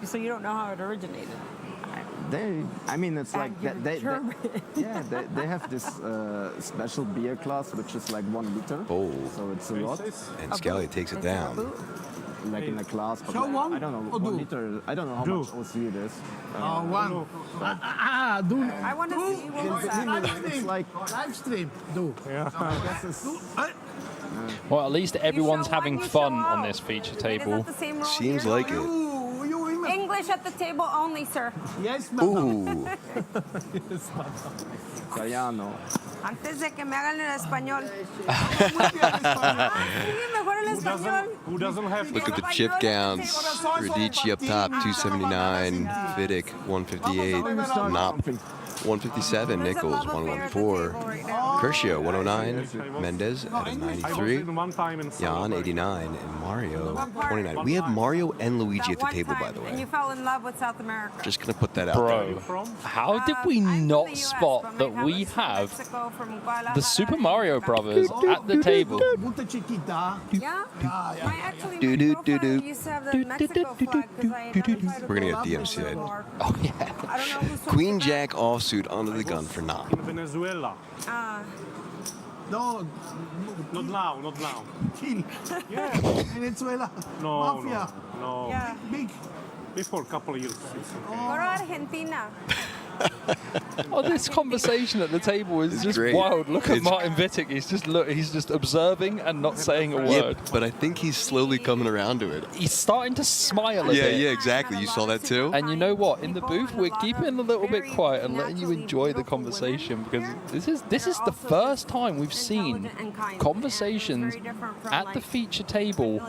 so you don't know how it originated? I mean, it's like they have this special beer class, which is like 1 liter. Bold. So it's a lot. And Scalia takes it down. Like in a class, but like, I don't know, 1 liter. I don't know how much OC it is. One. I want to see what that. It's like Live stream. Do. I guess it's, Well, at least everyone's having fun on this feature table. Seems like it. English at the table only, sir. Yes, Ooh. Italiano. Antes de que me hagan el español. Sí, mejor el español. Who doesn't have Look at the chip counts. Radici up top, 279. Vidic, 158. Knop, 157. Nichols, 114. Kershio, 109. Mendez at a 93. Jan, 89. And Mario, 29. We have Mario and Luigi at the table, by the And you way. fell in love with South America. Just going to put that out there. Bro, how did we not spot that we have the Super Mario Brothers at the table? Yeah? My actually my girlfriend used to have the Mexico flag because I identified We're going to with get the DMCA'd. Oh, yeah. I don't know who's Queen Jack offsuit onto the gun for Knop. in Venezuela? No, Not now, not now. kill. Yeah. Venezuela. No, Mafia. no. Yeah. Big. Before a couple of years. It's okay. Go to Argentina. Oh, this conversation at the table is just great. wild. Look at It's- Martin Vitic. He's just observing and not saying a Yeah, word. but I think he's slowly coming around to it. He's starting to smile a Yeah, bit. yeah, exactly. You saw that too? And you know what? In the booth, we're keeping it a little bit quiet and letting you enjoy the conversation because this is the first time we've seen conversations at the feature table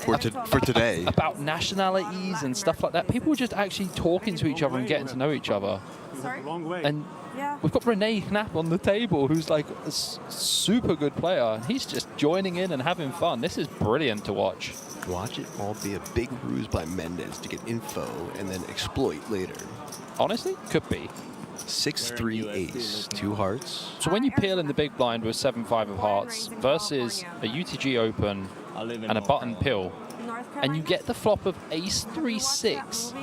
For today. about nationalities and stuff like that. People just actually talking to each other and getting to know each other. Sorry? Long way. And Yeah. we've got Renee Knapp on the table, who's like a super good player. And he's just joining in and having fun. This is brilliant to watch. Watch it all be a big ruse by Mendez to get info and then exploit later. Honestly, could be. 6-3 ace, 2 hearts. So when you peel in the big blind with 7-5 of hearts versus a UTG open and a button pill, and you get the flop of ace 3-6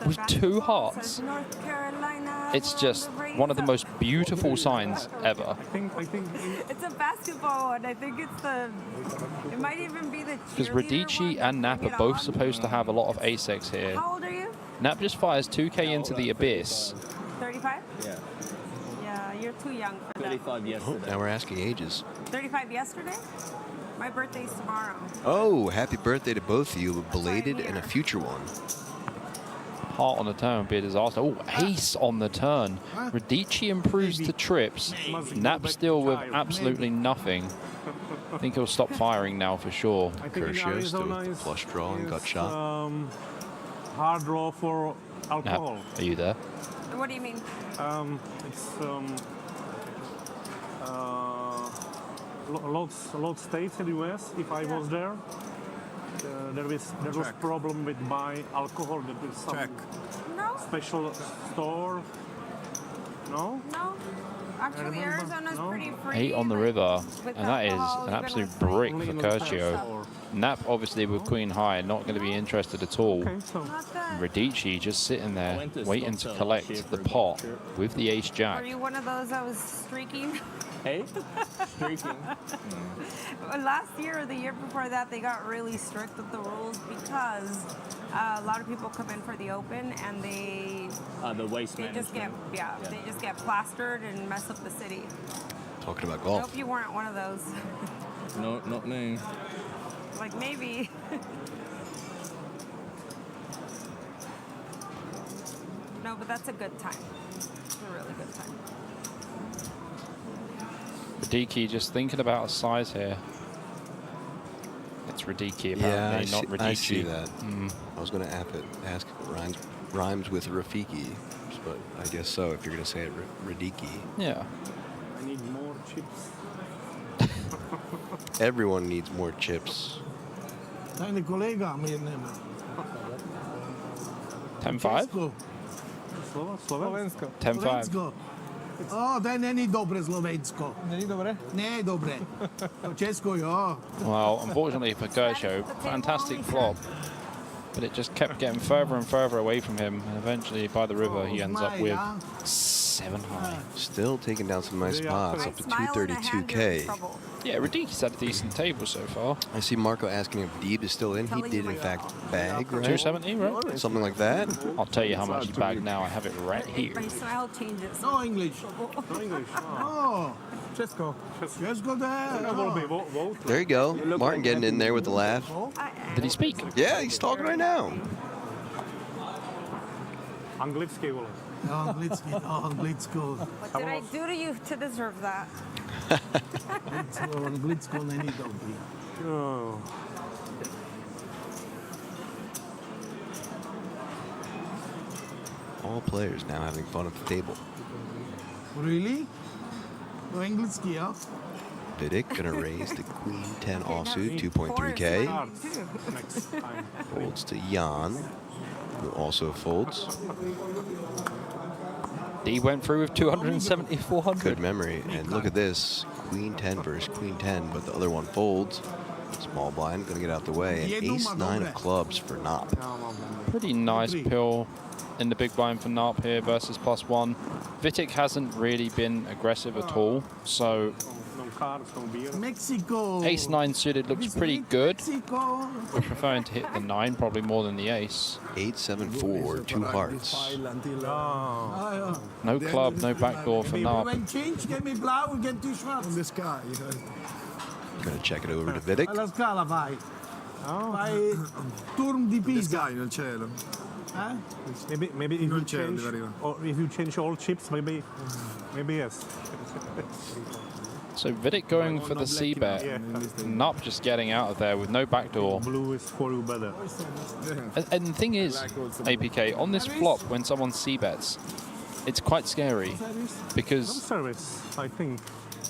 with 2 hearts. North Carolina. It's just one of the most beautiful signs ever. I think It's a basketball one. I think it's the. It might even be the. Because Radici and Nap are both supposed to have a lot of ace-X here. How old are you? Nap just fires 2K into the abyss. 35? Yeah. Yeah, you're too young for that. 35 yesterday. Now we're asking ages. 35 yesterday? My birthday's tomorrow. Oh, happy birthday to both of you, a belated and a future one. Heart on the turn would be a disaster. Oh, ace on the turn. Radici improves to trips. Nap still with absolutely nothing. I think he'll stop firing now for sure. Curcio still with flush draw and gut shot. Hard draw for alcohol. Nap, are you there? What do you mean? It's lot states in the US. If I was there, there was problem with buy alcohol. There was some special store. No. No. Actually, Arizona's pretty free. 8 on the river, and that is an absolute brick for Curcio. Nap, obviously, with Queen High, not going to be interested at all. Radici just sitting there, waiting to collect the pot with the ace-jack. Are you one of those that was streaking? Hey? Streaking. Last year or the year before that, they got really strict with the rules because a lot of people come in for the open and they just get plastered and mess up the city. Talking about I golf. hope you weren't one of those. No, not me. Like maybe. No, but that's a good time. It's a really good time. Radici just thinking about a size here. It's Radici apparently, not Radici. I see that. I was going to ask if it rhymes with Rafiki, but I guess so if you're going to say it Radici. Yeah. I need more chips. Everyone needs more chips. 10-5? Slovensko. 10-5. O, daj, není dobre Slovensko. Není dobré? Ne, dobre. Česko, jo. Well, unfortunately for Curcio, fantastic flop. But it just kept getting further and further away from him. And eventually, by the river, he ends up with 7 high. Still taking down some nice spots, up to 232K. Yeah, Radici's had a decent table so far. I see Marco asking if Deeb is still in. He did, in fact, bag, right? 270, right? Something like that. I'll tell you how much he bagged now. I have it right here. My style changes. No English. No English. Oh. Česko. Česko there. There you go. Martin getting in there with the laugh. Did he speak? Yeah, he's talking right now. Anglicky, vole. Anglicko. What did I do to you to deserve that? Anglicko není dobrý. Oh. All players now having fun at the table. Really? No Anglicky, huh? Vidic gonna raise the Queen 10 offsuit, 2.3K. Folds to Jan, who also folds. He went through with 270, 400. Good memory. And look at this. Queen 10 versus Queen 10, but the other one folds. Small blind, gonna get out the way. And ace-9 of clubs for Nop. Pretty nice pill in the big blind for Nop here versus +1. Vitic hasn't really been aggressive at all, so Mexico. ace-9 suited looks pretty good. Mexico. We're preferring to hit the 9 probably more than the ace. 8-7-4, 2 hearts. No club, no backdoor for Nop. When change, get me blauw and get 2 schwarz. The sky. Gonna check it over to Vidic. Alla scala vai. Vai turn di The Pisa. sky nel cielo. Maybe if you change, or if you change all chips, maybe yes. So Vidic going for the C-bet. Nop just getting out of there with no backdoor. Blue is for you better. And the thing is, APK, on this flop, when someone C-bets, it's quite scary because Service, I think.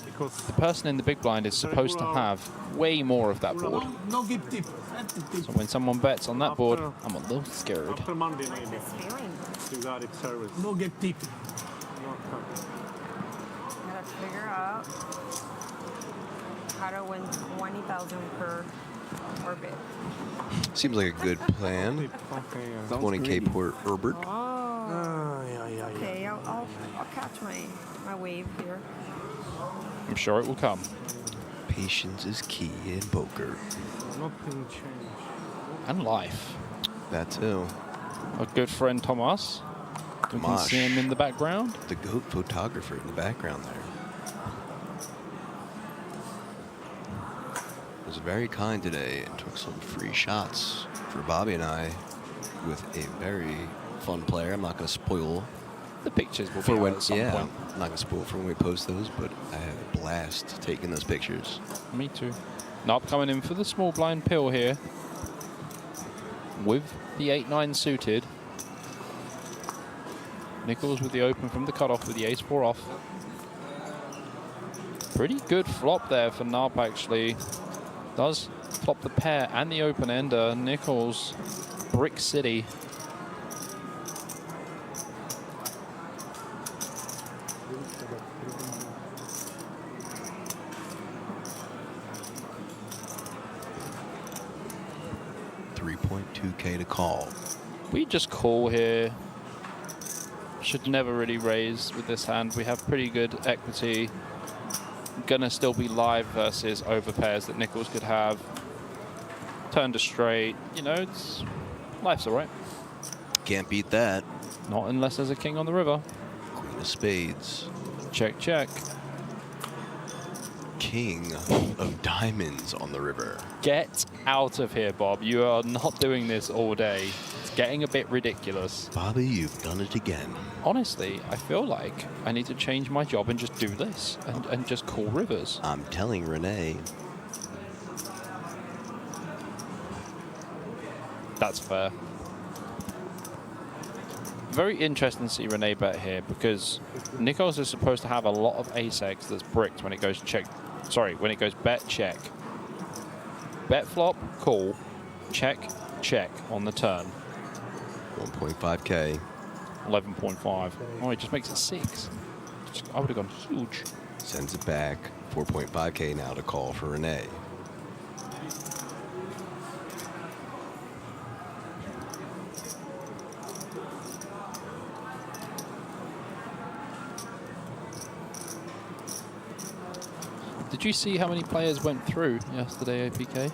Because the person in the big blind is supposed to have way more of that board. No give tip. So when someone bets on that board, I'm a little scared. after Monday, maybe. You got it, service. No get tip. Gotta figure out how to win 20,000 per orbit. Seems like a good plan. 20K per Herbert. Oh. Okay, I'll catch my wave here. I'm sure it will come. Patience is key in poker. Nothing changed. And life. That too. A good friend, Tomas. You can see him in the background. The GOAT photographer in the background there. Was very kind today and took some free shots for Bobby and I with a very fun player. I'm not going to spoil the pictures will for be when, out at some yeah, point. I'm not going to spoil for when we post those, but I had a blast taking those pictures. Me too. Knob coming in for the small blind pill here with the 8-9 suited. Nichols with the open from the cutoff with the ace-4 off. Pretty good flop there for Knob, actually. Does flop the pair and the open ender. Nichols, Brick City. $3.2K to call. We just call here. Should never really raise with this hand. We have pretty good equity. Gonna still be live versus over pairs that Nichols could have. Turn to straight. You know, life's all right. Can't beat that. Not unless there's a king on the river. Queen of spades. Check, check. King of diamonds on the river. Get out of here, Bob. You are not doing this all day. It's getting a bit ridiculous. Bobby, you've done it again. Honestly, I feel like I need to change my job and just do this and just call rivers. I'm telling Renee. That's fair. Very interesting to see Renee bet here because Nichols is supposed to have a lot of ace-X that's bricked when it goes check. Sorry, when it goes bet, check. Bet flop, call. Check, check on the turn. 1.5K. 11.5. Oh, it just makes it 6. I would have gone huge. Sends it back. 4.5K now to call for Renee. Did you see how many players went through yesterday, APK?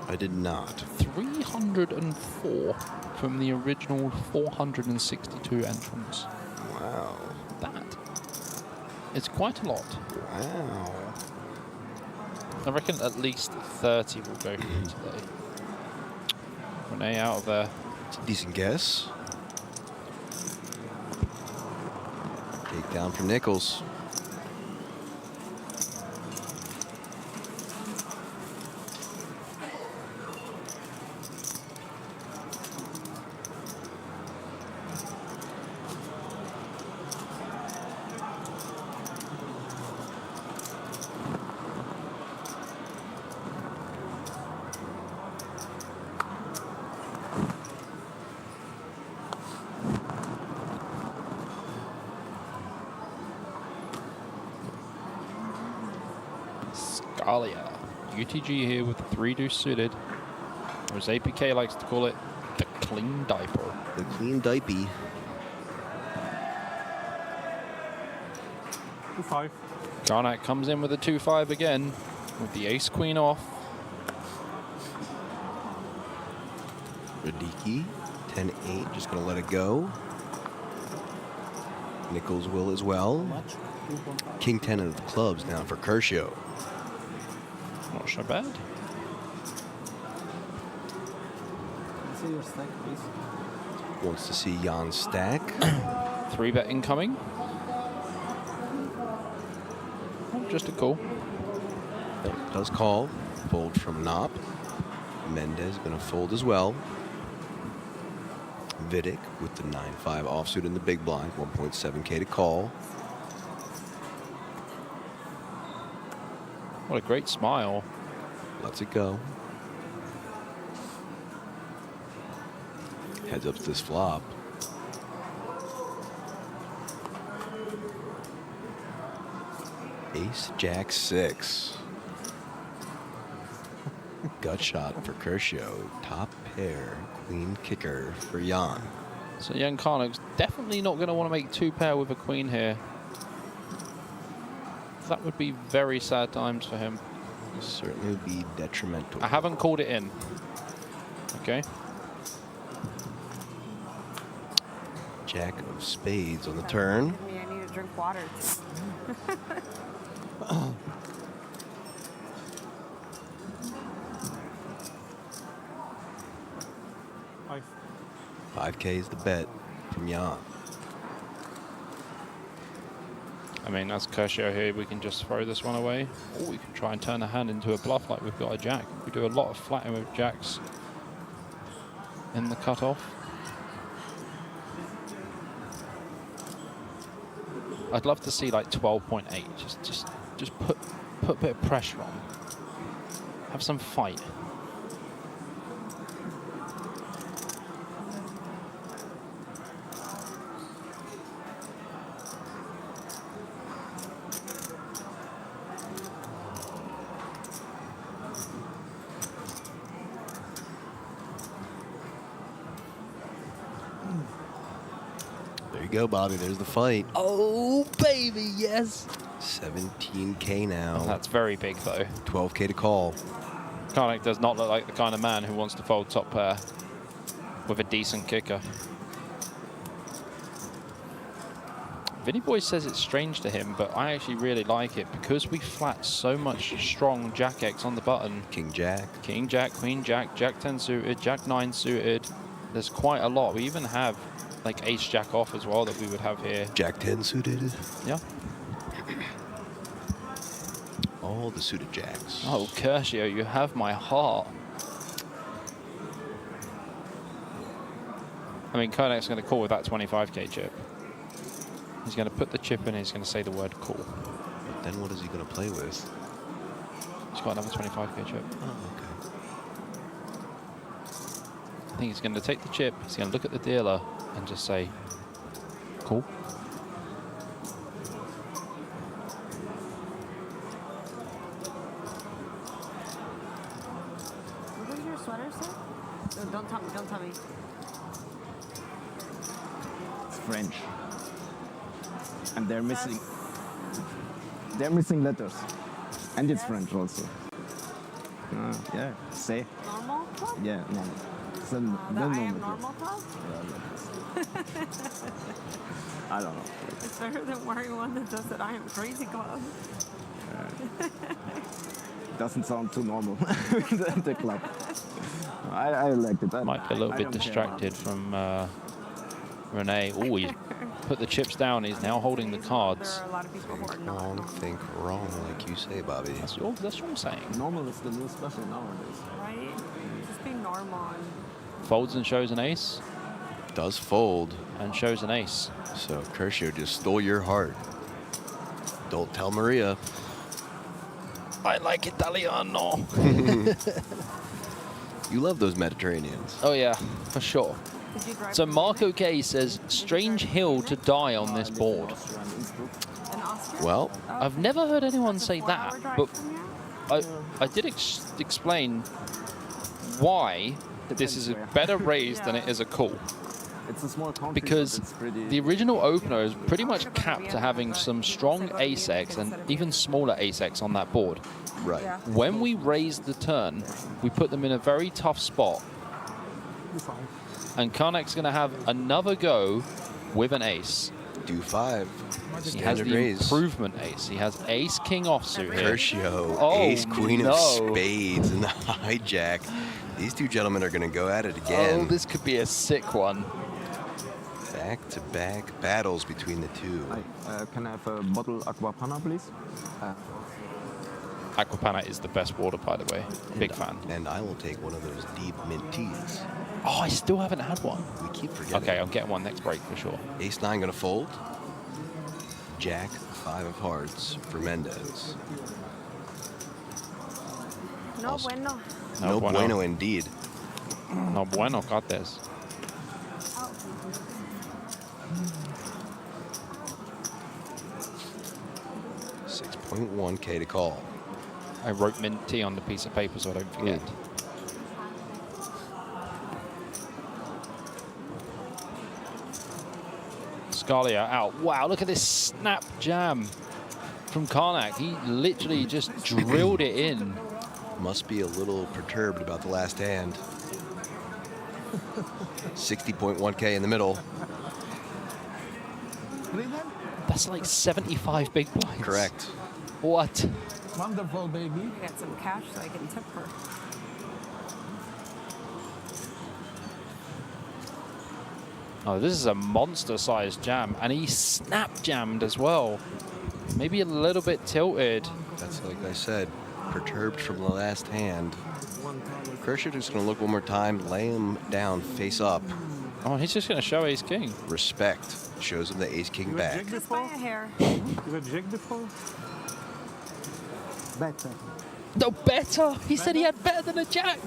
I did not. 304 from the original 462 entrants. Wow. That is quite a lot. Wow. I reckon at least 30 will go through today. Renee out of there. It's a decent guess. Takedown for Nichols. UTG here with the 3-deuce suited, or as APK likes to call it, the clean diaper. The clean diaper. 2-5. Garnack comes in with a 2-5 again, with the ace-queen off. Radicki, 10-8, just going to let it go. Nichols will as well. King 10 of the clubs now for Kershaw. Not so bad. See your stack, please. Wants to see Jan stack. 3-bet incoming. Oh, just a call. Does call. Fold from Knopp. Mendez going to fold as well. Vidic with the 9-5 offsuit in the big blind. 1.7K to call. What a great smile. Lets it go. Heads up to this flop. Ace, Jack, 6. Gut shot for Kershaw. Top pair, queen kicker for Jan. So young Karnak's definitely not going to want to make 2-pair with a queen here. That would be very sad times for him. Certainly would be detrimental. I haven't called it in. Okay. Jack of spades on the turn. I need to drink water. 5K is the bet from Jan. I mean, as Curcio here, we can just throw this one away, or we can try and turn the hand into a bluff like we've got a jack. We do a lot of flatting with jacks in the cutoff. I'd love to see like 12.8. Just put a bit of pressure on. Have some fight. There you go, Bobby. There's the fight. Oh, baby, yes. 17K now. That's very big, though. 12K to call. Karnak does not look like the kind of man who wants to fold top pair with a decent kicker. Vinny Boy says it's strange to him, but I actually really like it because we flat so much strong Jack X on the button. King Jack. King Jack, Queen Jack, Jack 10 suited, Jack 9 suited. There's quite a lot. We even have like Ace Jack off as well that we would have here. Jack 10 suited. Yeah. All the suited jacks. Oh, Curcio, you have my heart. I mean, Karnak's going to call with that 25K chip. He's going to put the chip in and he's going to say the word call. Then what is he going to play with? He's got another 25K chip. Oh, okay. I think he's going to take the chip, he's going to look at the dealer and just say, cool. What does your sweater say? No, don't tell me, don't tell me. It's French. And they're missing letters. And it's French also. Yeah, say. Normal club? Yeah, normal. It's a I normal am normal club? I don't know. It's better than wearing one that says that I am crazy club. Doesn't sound too normal, the club. I liked it. Might be a little bit distracted from Renee. Oh, he's put the chips down. He's now holding the cards. There are a lot of people who are not. Wrong, think wrong, like you say, Bobby. That's what I'm saying. Normal is the new special nowadays. Right? Just being normal. Folds and shows an ace. Does fold. And shows an ace. So Curcio just stole your heart. Don't tell Maria. I like Italiano. You love those Mediterraneans. Oh, yeah, for sure. So Marco K says, strange hill to die on this board. Well, I've never heard anyone say that, but I did explain why this is a better raise than it is a call. It's a small country, because but it's pretty... the original opener is pretty much capped to having some strong ace-X and even smaller ace-X on that board. Right. When we raise the turn, we put them in a very tough spot. And Karnak's going to have another go with an ace. Do 5. He has the improvement ace. He has ace king offsuit here. Curcio, Oh, ace queen no. of spades and the hijack. These two gentlemen are going to go at it again. Oh, this could be a sick one. Back-to-back battles between the two. Can I have a bottle Aquapanna, please? Aquapanna is the best water, by the way. Big fan. And I will take one of those deep mint teas. Oh, I still haven't had one. We keep forgetting. Okay, I'm getting one next break for sure. Ace 9 going to fold. Jack 5 of hearts for Mendez. No Also, bueno. No bueno indeed. No bueno, got this. 6.1K to call. I wrote mint tea on the piece of paper so I don't forget. Scalia out. Wow, look at this snap jam from Karnak. He literally just drilled it in. Must be a little perturbed about the last hand. 60.1K in the middle. That's like 75 big blinds. Correct. What? Wonderful, baby. I got some cash so I can tip her. Oh, this is a monster-sized jam, and he snap jammed as well. Maybe a little bit tilted. That's like I said, perturbed from the last hand. Kershaw just going to look one more time, lay him down, face up. Oh, he's just going to show ace-king. Respect. Shows him the ace-king back. Just by a hair. You got jack before? Better. No, better. He said he had better than a jack.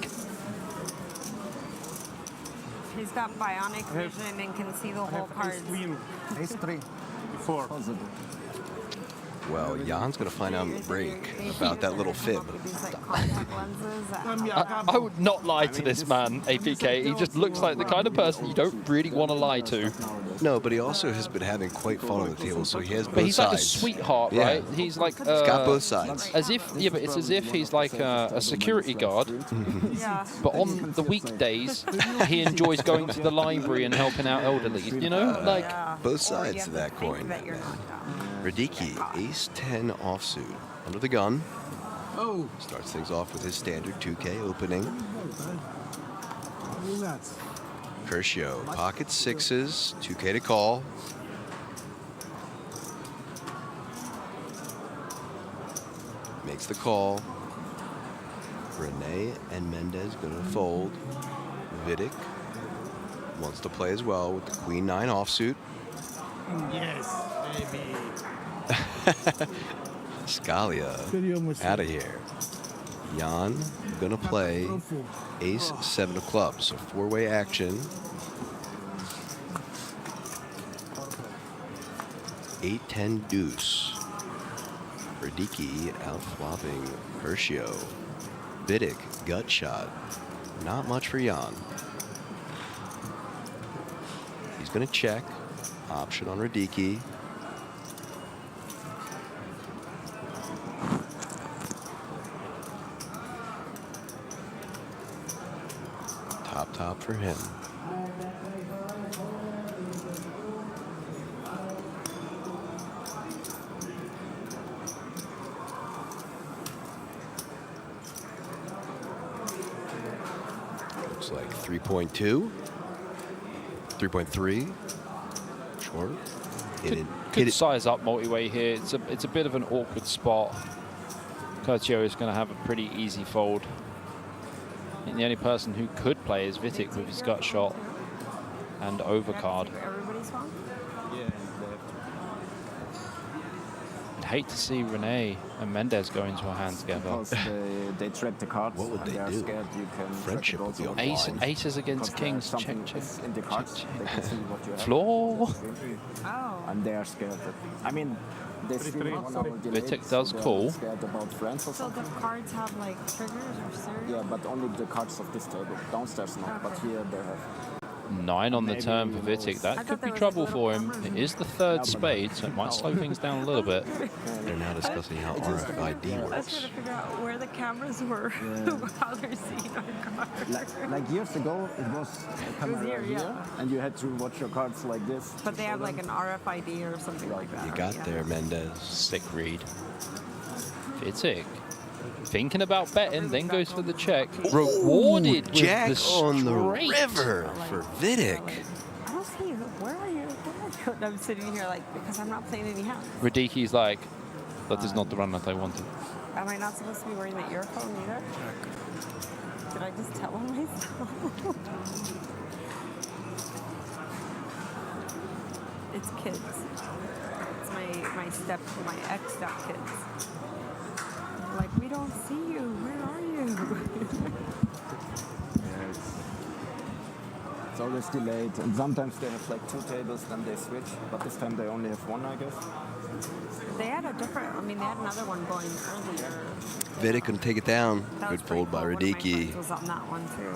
He's got bionic vision and can see the whole card. Ace 3. Before. Well, Jan's going to find out in the break about that little fib. I would not lie to this man, APK. He just looks like the kind of person you don't really want to lie to. No, but he also has been having quite fun on the table, so he has both But he's sides. like a sweetheart, Yeah. right? He's like He's got both sides. As if, yeah, but it's as if he's like a security guard. Yeah. But on the weekdays, he enjoys going to the library and helping out elderly. You know, like Both sides of that coin. Radicki, ace 10 offsuit. Under the gun. Oh. Starts things off with his standard 2K opening. Kershaw, pocket sixes, 2K to call. Makes the call. Renee and Mendez gonna fold. Vidic wants to play as well with the queen 9 offsuit. Yes, baby. Scalia out of here. Jan gonna play ace 7 of clubs, so 4-way action. 8-10 deuce. Radicki out flopping Kershaw. Vidic gut shot. Not much for Jan. He's gonna check. Option on Radicki. Top for him. Looks like 3.2, 3.3. Short. Could size up multi-way here. It's a bit of an awkward spot. Kershaw is going to have a pretty easy fold. I think the only person who could play is Vitic with his gut shot and overcard. Everybody's phone? Yeah, I'd hate to see Renee and Mendez go into a hand together. because they trap the cards. What would and they are do? scared you can Friendship would be on Aces against kings. Check, something check. is in the cards. They can see what you have. Floor. Oh. And they are scared. I mean, they see 1 hour delay. Vitic does so they are call. scared about friends or So something. the cards have like triggers or serial? Yeah, but only the cards of this table. Downstairs not, but here they have. 9 on the turn for Vitic. That could be trouble for him. It is the third spade, so it might slow things down a little bit. They're now discussing how RFID I was trying works. to figure out where the cameras were, how they're seeing our cards. Like years ago, it was a camera here, here, yeah. and you had to watch your cards like this. But they have like an RFID or something like that. You got yeah. there, Mendez. Sick read. Vitic. Thinking about betting, then goes for the check. Rewarded with Jack the on the straight. river for Vidic. I don't see you. Where are you? And I'm sitting here like, because I'm not playing any hands. Radicki's like, that is not the run that I wanted. Am I not supposed to be wearing the earphone either? Did I just tell him myself? It's kids. It's my ex-step kids. They're like, we don't see you. Where are you? It's always delayed, and sometimes they have like 2 tables, then they switch. But this time they only have 1, I guess. They had a different, I mean, they had another one going earlier. Vidic gonna take it down. That was Good pretty fold by cool. One of my Radicki. friends was on that one too.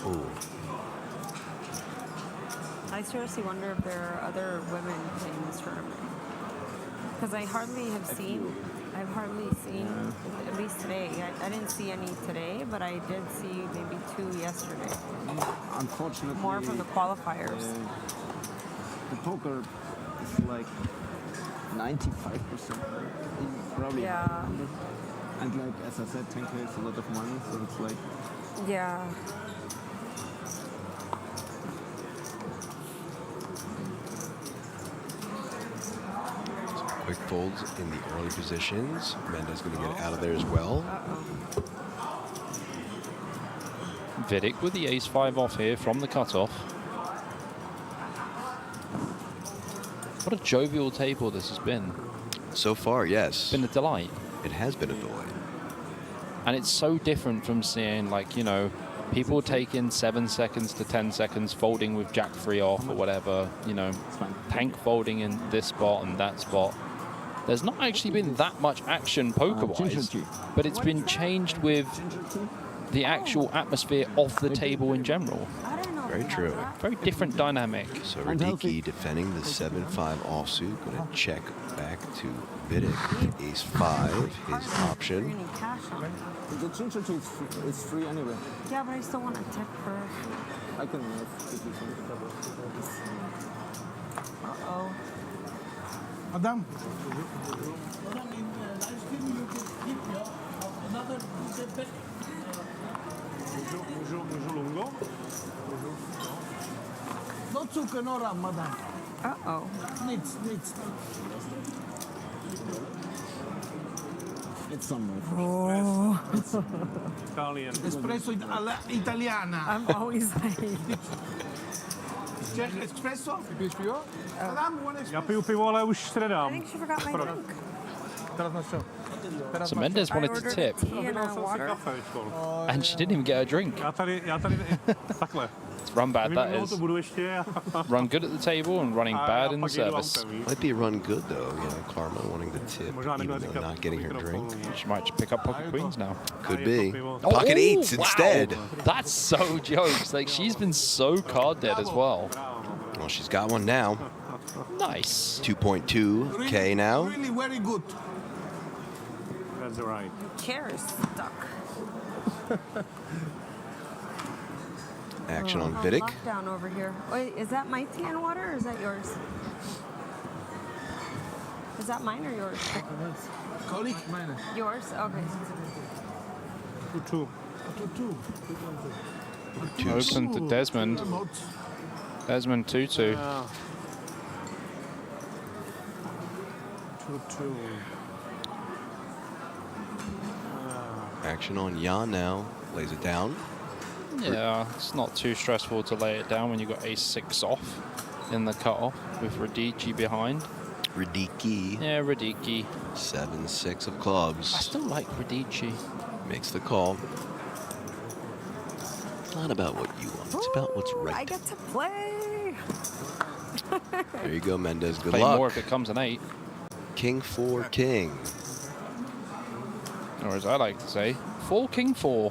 Oh. Ooh. I seriously wonder if there are other women playing this tournament. Because I've hardly seen, at least today. I didn't see any today, but I did see maybe 2 yesterday. Unfortunately, more from the qualifiers. The poker is like 95%. Probably. Yeah. And like, as I said, 10K is a lot of money, so it's like... Yeah. Quick folds in the early positions. Mendez going to get out of there as well. Vidic with the ace-5 off here from the cutoff. What a jovial table this has been. So far, yes. Been a delight. It has been a delight. And it's so different from seeing, like, you know, people taking 7 seconds to 10 seconds, folding with jack 3 off or whatever, you know, tank folding in this spot and that spot. There's not actually been that much action poker-wise, but it's been changed with the actual atmosphere of the table in general. Very true. Very different dynamic. So Radicki defending the 7-5 offsuit, going to check back to Vidic. Ace-5, his option. The ginger tea is free anyway. Yeah, but I still want a tip for... I can give you some. Uh-oh. Madame. Bonjour, lungo. No zucker, no rum, madame. Uh-oh. Nichts. It's somewhere. Oh. Italian. Espresso alla italiana. I'm always like... Check espresso? Madame, one espresso. Já piju pivo, ale už I středám. think she forgot my drink. So Mendez wanted to tip, and she didn't even get a drink. Já tady, takhle. It's run bad, that is. Run good at the table and running bad in the service. Might be run good, though. You know, Karma wanting to tip, even though not getting her drink. She might pick up pocket queens now. Could be. Pocket eights instead. Wow. That's so jokes. Like, she's been so card dead as well. Well, she's got one now. Nice. 2.2K now. Really very good. That's right. Chair is stuck. Action on Vidic. Lockdown over here. Wait, is that my tea and water or is that yours? Is that mine or yours? Yours? Okay. 2-2. Open to Desmond. Desmond 2-2. 2-2. Action on Jan now. Lays it down. Yeah, it's not too stressful to lay it down when you've got ace-6 off in the cutoff with Radicki behind. Radicki. Yeah, Radicki. 7-6 of clubs. I still like Radicki. Makes the call. It's not about what you want. It's about what's right. I get to play. There you go, Mendez. Good Play luck. more if it comes an 8. King 4 king. Or as I like to say, 4 king 4.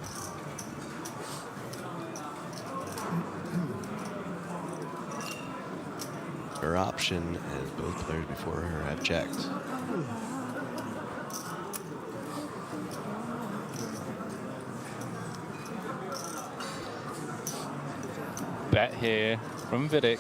Her option, as both players before her have checked. Bet here from Vidic.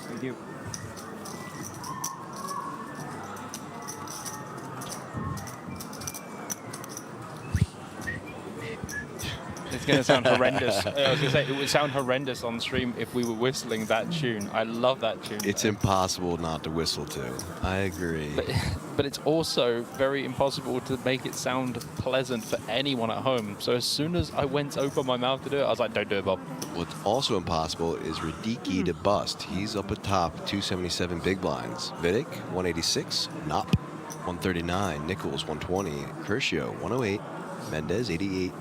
Thank you. It's going to sound horrendous. I was going to say, it would sound horrendous on stream if we were whistling that tune. I love that tune. It's impossible not to whistle to. I agree. But it's also very impossible to make it sound pleasant for anyone at home. So as soon as I went to open my mouth to do it, I was like, don't do it, Bob. What's also impossible is Radicki to bust. He's up at top, 277 big blinds. Vidic, 186. Knop, 139. Nichols, 120. Curcio, 108. Mendez, 88.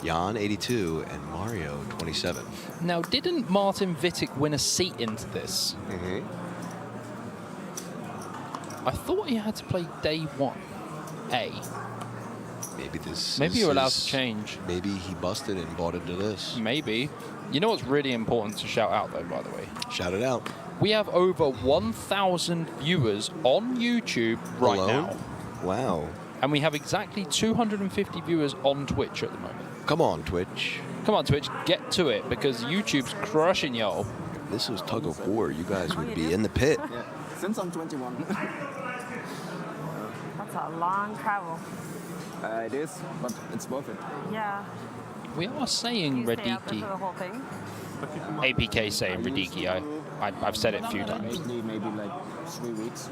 Jan, 82. And Mario, 27. Now, didn't Martin Vitic win a seat into this? Mm-hmm. I thought he had to play day 1. A. Maybe you're allowed to change. Maybe he busted and bought into this. Maybe. You know what's really important to shout out, though, by the way? Shout it out. We have over 1,000 viewers on YouTube right now. Wow. And we have exactly 250 viewers on Twitch at the moment. Come on, Twitch. Come on, Twitch, get to it, because YouTube's crushing y'all. If this was tug of war, you guys would be in the pit. Yeah. Since I'm 21. That's a long travel. It is, but it's worth it. Yeah. We are saying You stay out there Radicki. for the whole thing? APK saying Radicki. I've said it a few times. Maybe like 3 weeks.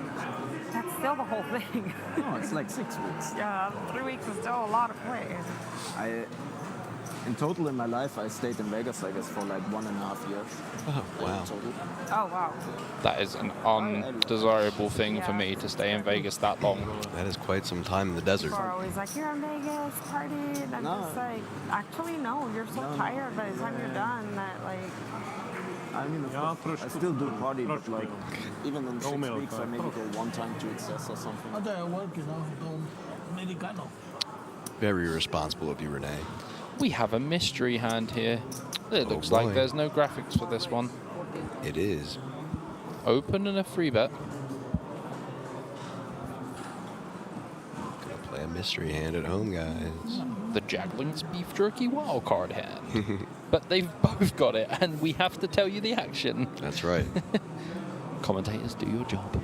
That's still the whole thing. No, it's like 6 weeks. Yeah, 3 weeks is still a lot of play. In total in my life, I stayed in Vegas, I guess, for like 1.5 years. Oh, wow. Oh, wow. That is an undesirable thing for me to stay in Vegas that long. That is quite some time in the desert. People are always like, you're in Vegas, party. And I'm just like, actually, no. You're so tired by the time you're done that, like... I mean, I still do party, but like, even in 6 weeks, I maybe go one time to excess or something. Very irresponsible of you, Renee. We have a mystery hand here. It looks like there's no graphics for this one. It is. Open and a free bet. Gonna play a mystery hand at home, guys. The Jagling's Beef Jerky wildcard hand. But they've both got it, and we have to tell you the action. That's right. Commentators, do your job.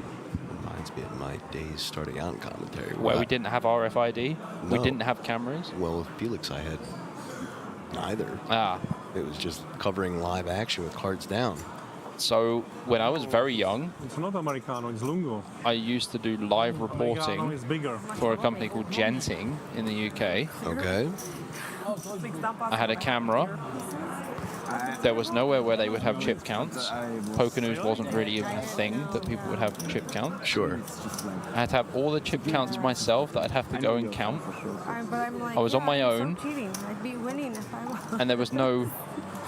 Reminds me of my days starting out in commentary. Where we didn't have RFID, we No. didn't have cameras. Well, with Felix, I had neither. Ah. It was just covering live action with cards down. So when I was very young, It's not Americano, it's Lungo. I used to do live reporting is bigger. for a company called Genting in the UK. Okay. I had a camera. There was nowhere where they would have chip counts. Poker News wasn't really even a thing that people would have chip counts. Sure. I had to have all the chip counts myself that I'd have to go and count. But I'm like, I was on my own. So cheating. I'd be winning if I was. And there was no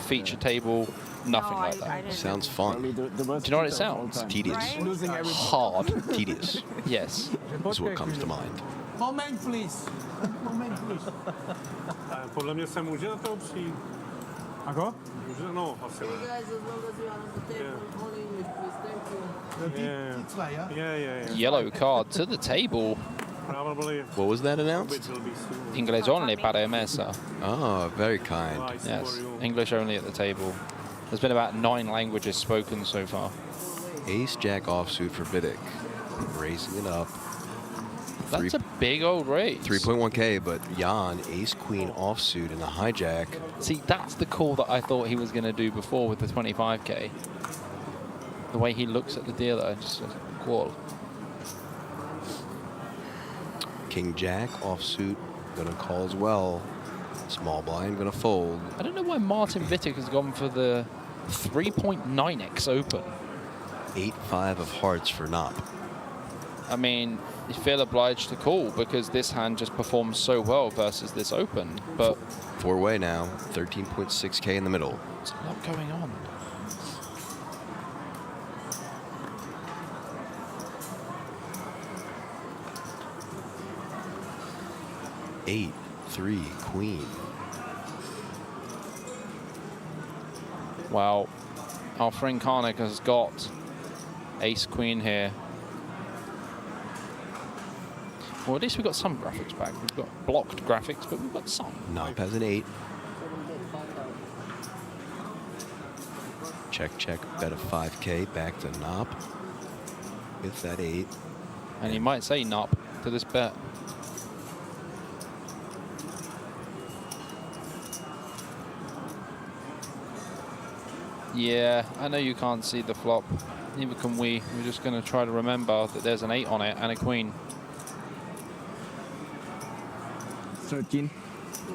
feature table, nothing like I that. didn't. Sounds fun. Do you know what it sounds? Tedious. Hard. Tedious. Yes. Is what comes to mind. Moment, please. Moment, please. Podle mě se může do toho přijít. Ako? Může, no, asi ne. Guys, as long as you are on the table, only English, please. Thank you. Yeah. Yellow card to the table. Probably. What was that announced? Inglés only para mesa. Oh, very kind. Yes, English only at the table. There's been about 9 languages spoken so far. Ace Jack offsuit for Vidic. Raising it up. That's a big old raise. 3.1K, but Jan, Ace Queen offsuit in the hijack. See, that's the call that I thought he was going to do before with the 25K. The way he looks at the dealer, just a call. King Jack offsuit, gonna call as well. Small blind gonna fold. I don't know why Martin Vitic has gone for the 3.9x open. 8-5 of hearts for Knop. I mean, you feel obliged to call because this hand just performs so well versus this open. But 4-way now, 13.6K in the middle. there's a lot going on. Eight, 3, queen. Well, our friend Karnak has got ace queen here. Well, at least we've got some graphics back. We've got blocked graphics, but we've got some. Knop has an 8. Check, check, bet of 5K, back to Knop with that 8. And he might say Knop to this bet. Yeah, I know you can't see the flop. Neither can we. We're just going to try to remember that there's an 8 on it and a queen. 13.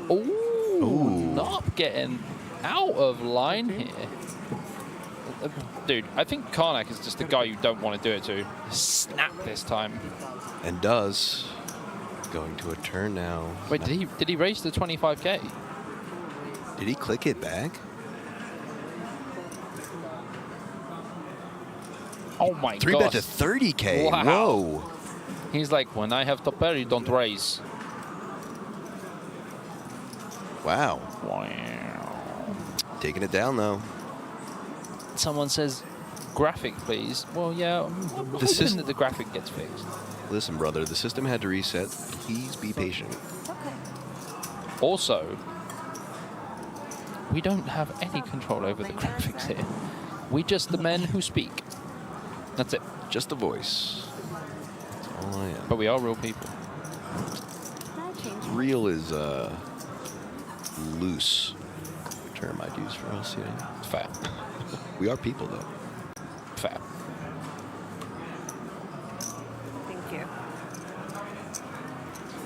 Ooh, not getting out of line here. Dude, I think Karnak is just the guy you don't want to do it to. Snap this time. And does. Going to a turn now. Wait, did he raise the 25K? Did he click it back? Oh my god. 3-bet to 30K. Wow. Whoa. He's like, when I have top pair, you don't raise. Wow. Wow. Taking it down though. Someone says, graphic, please. Well, yeah, I'm hoping that the graphic gets fixed. Listen, brother, the system had to reset. Please be patient. Okay. Also, we don't have any control over the graphics here. We just the men who speak. That's it. Just a voice. That's all I am. But we are real people. Real is loose term I'd use for us, you know. Fair. We are people, though. Fair. Thank you.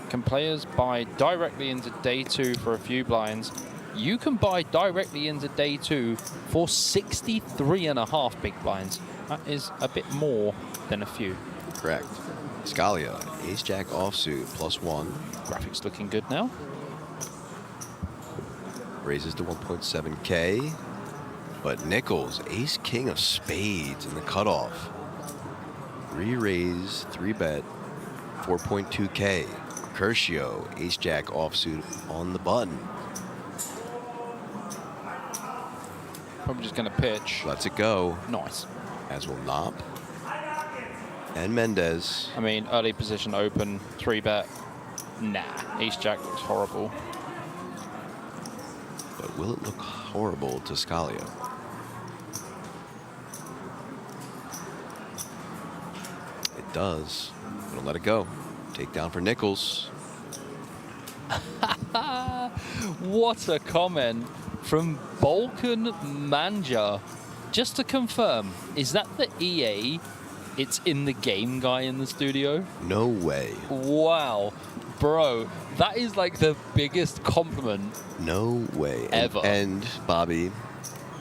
Can players buy directly into day 2 for a few blinds? You can buy directly into day 2 for 63.5 big blinds. That is a bit more than a few. Correct. Scalia, ace-jack offsuit, +1. Graphics looking good now. Raises to 1.7K. But Nichols, ace-king of spades in the cutoff. Re-raise, 3-bet, 4.2K. Curcio, ace-jack offsuit on the button. Probably just going to pitch. Lets it go. Nice. As will Knopp. And Mendez. I mean, early position open, 3-bet. Nah, ace-jack looks horrible. But will it look horrible to Scalia? It does. Gonna let it go. Takedown for Nichols. What a comment from Balkan Manja. Just to confirm, is that the EA it's in the game guy in the studio? No way. Wow. Bro, that is like the biggest compliment. No way. Ever. And Bobby.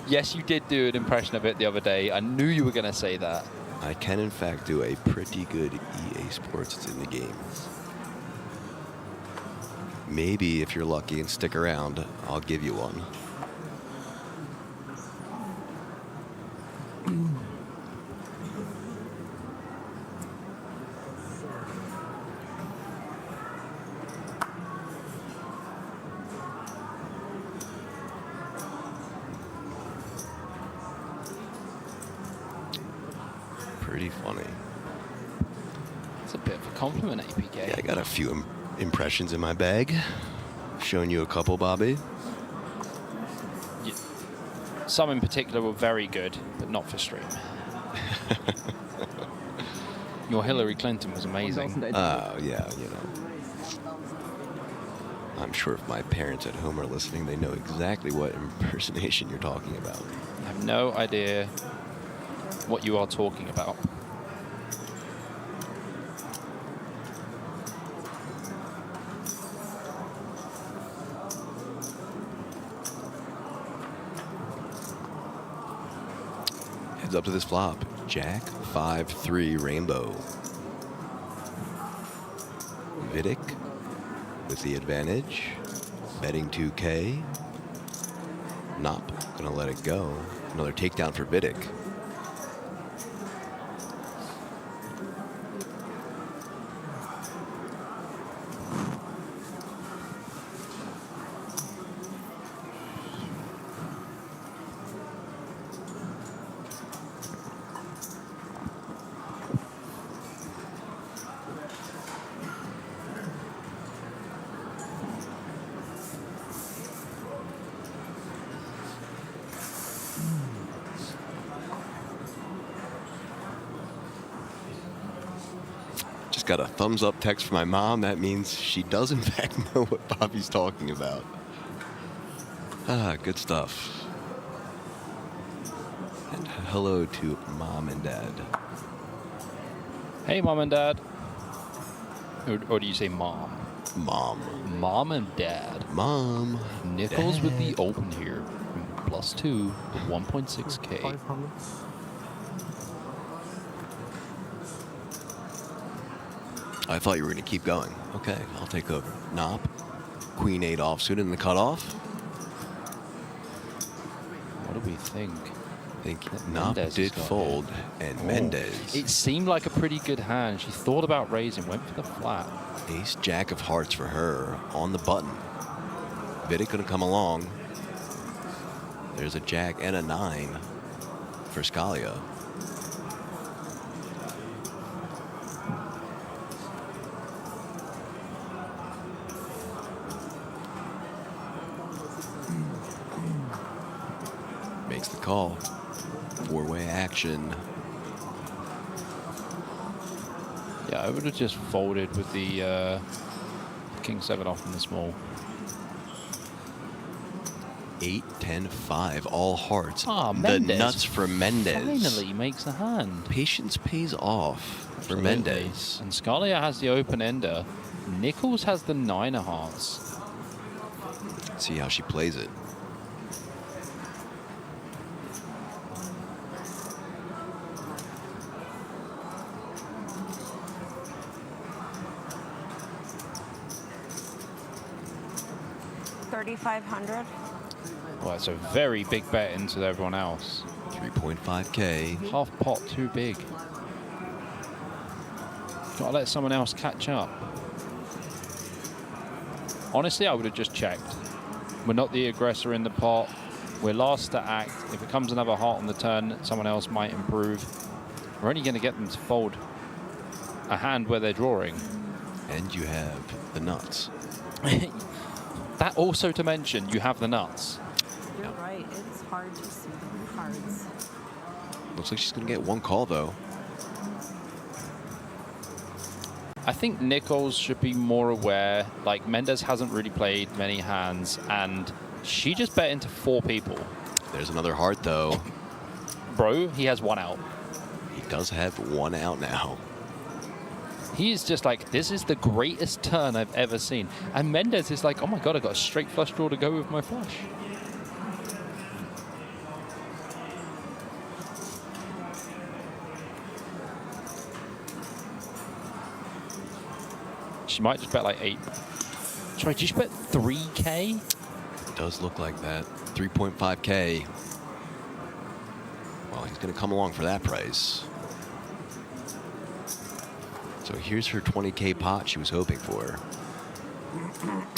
Yes, you did do an impression of it the other day. I knew you were going to say that. I can, in fact, do a pretty good EA Sports. It's in the game. Maybe if you're lucky and stick around, I'll give you one. Pretty funny. It's a bit of a compliment, APK. Yeah, I got a few impressions in my bag. Showing you a couple, Bobby. Yeah. Some in particular were very good, but not for stream. Your Hillary Clinton was amazing. Oh, yeah, you know. I'm sure if my parents at home are listening, they know exactly what impersonation you're talking about. I have no idea what you are talking about. Heads up to this flop. Jack 5-3 rainbow. Vidic with the advantage. Betting 2K. Knopp gonna let it go. Another takedown for Vidic. Just got a thumbs up text from my mom. That means she does in fact know what Bobby's talking about. Ah, good stuff. And hello to Mom and Dad. Hey, Mom and Dad. Or do you say Mom? Mom. Mom and Dad. Mom. Nichols Dad. with the open here. +2 with 1.6K. 500. I thought you were going to keep going. Okay, I'll take over. Knob. Queen 8 offsuit in the cutoff. What do we think? I think Knob did fold, and Mendez. It seemed like a pretty good hand. She thought about raising, went for the flat. Ace Jack of Hearts for her on the button. Vidic going to come along. There's a Jack and a 9 for Scalia. Makes the call. Four-way action. Yeah, I would have just folded with the King 7 off in the small. 8, 10, 5, all hearts. Ah, the Mendez nuts for Mendez. Finally makes a hand. Patience pays off for Mendez. And Scalia has the open ender. Nichols has the 9 of hearts. See how she plays it. $3,500. Well, it's a very big bet into everyone else. 3.5K. Half pot too big. Gotta let someone else catch up. Honestly, I would have just checked. We're not the aggressor in the pot. We're last to act. If it comes another heart on the turn, someone else might improve. We're only going to get them to fold a hand where they're drawing. And you have the nuts. That also to mention, you have the nuts. You're right. It's hard to see the cards. Looks like she's going to get one call, though. I think Nichols should be more aware. Like, Mendez hasn't really played many hands, and she just bet into 4 people. There's another heart, though. Bro, he has 1 out. He does have 1 out now. He's just like, this is the greatest turn I've ever seen. And Mendez is like, oh my God, I got a straight flush draw to go with my flush. She might just bet like 8. Sorry, did she bet 3K? It does look like that. 3.5K. Well, he's going to come along for that price. So here's her 20K pot she was hoping for.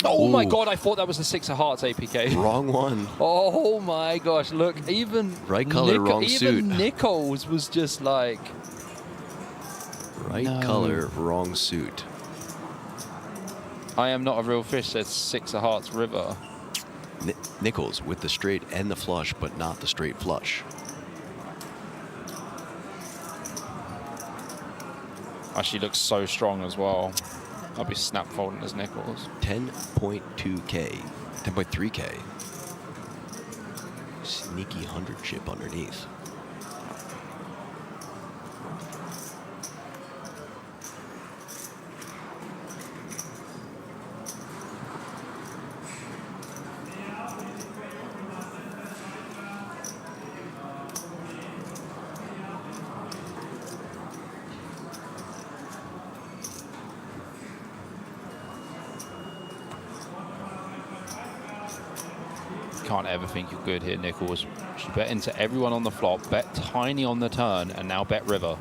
Oh my Ooh. God, I thought that was the 6 of hearts APK. Wrong one. Oh my gosh, look, even right color, wrong suit. Even Nichols was just like... Right color, wrong suit. I am not a real fish, says 6 of hearts river. Nichols with the straight and the flush, but not the straight flush. She looks so strong as well. I'll be snap folding as Nichols. 10.2K, 10.3K. Sneaky 100 chip underneath. Can't ever think you're good here, Nichols. She bet into everyone on the flop, bet tiny on the turn, and now bet river.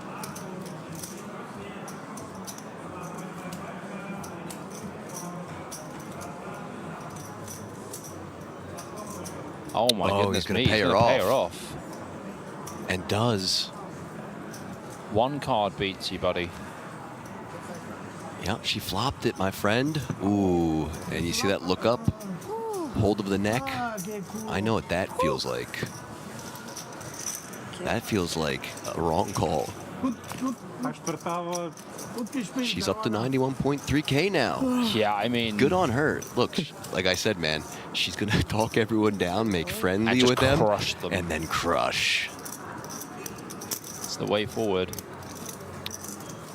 Oh my goodness, he's gonna me. pay He's her gonna off. pay her off. And does. 1 card beats you, buddy. Yep, she flopped it, my friend. Ooh, and you see that look up? Hold of the neck. I know what that feels like. That feels like a wrong call. She's up to 91.3K now. Yeah, I mean... Good on her. Look, like I said, man, she's going to talk everyone down, make friendly just with them, crush them. and then crush. It's the way forward.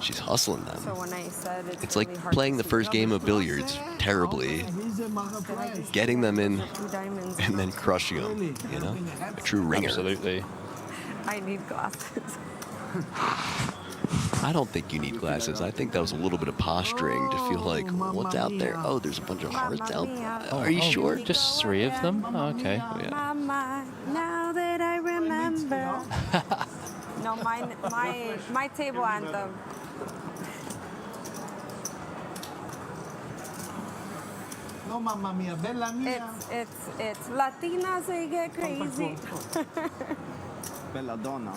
She's hustling them. So when I said It's like playing the first game of billiards terribly, getting them in, and then crushing them, you know? A true ringer. Absolutely. I need glasses. I don't think you need glasses. I think that was a little bit of posturing to feel like, what's out there? Oh, there's a bunch of hearts out there. Are you sure? Just 3 of them? Oh, okay. Oh, yeah. Mama, now that I remember. No, my table anthem. No, mamma mia, bella mia. It's Latinas, they get crazy. Belladonna.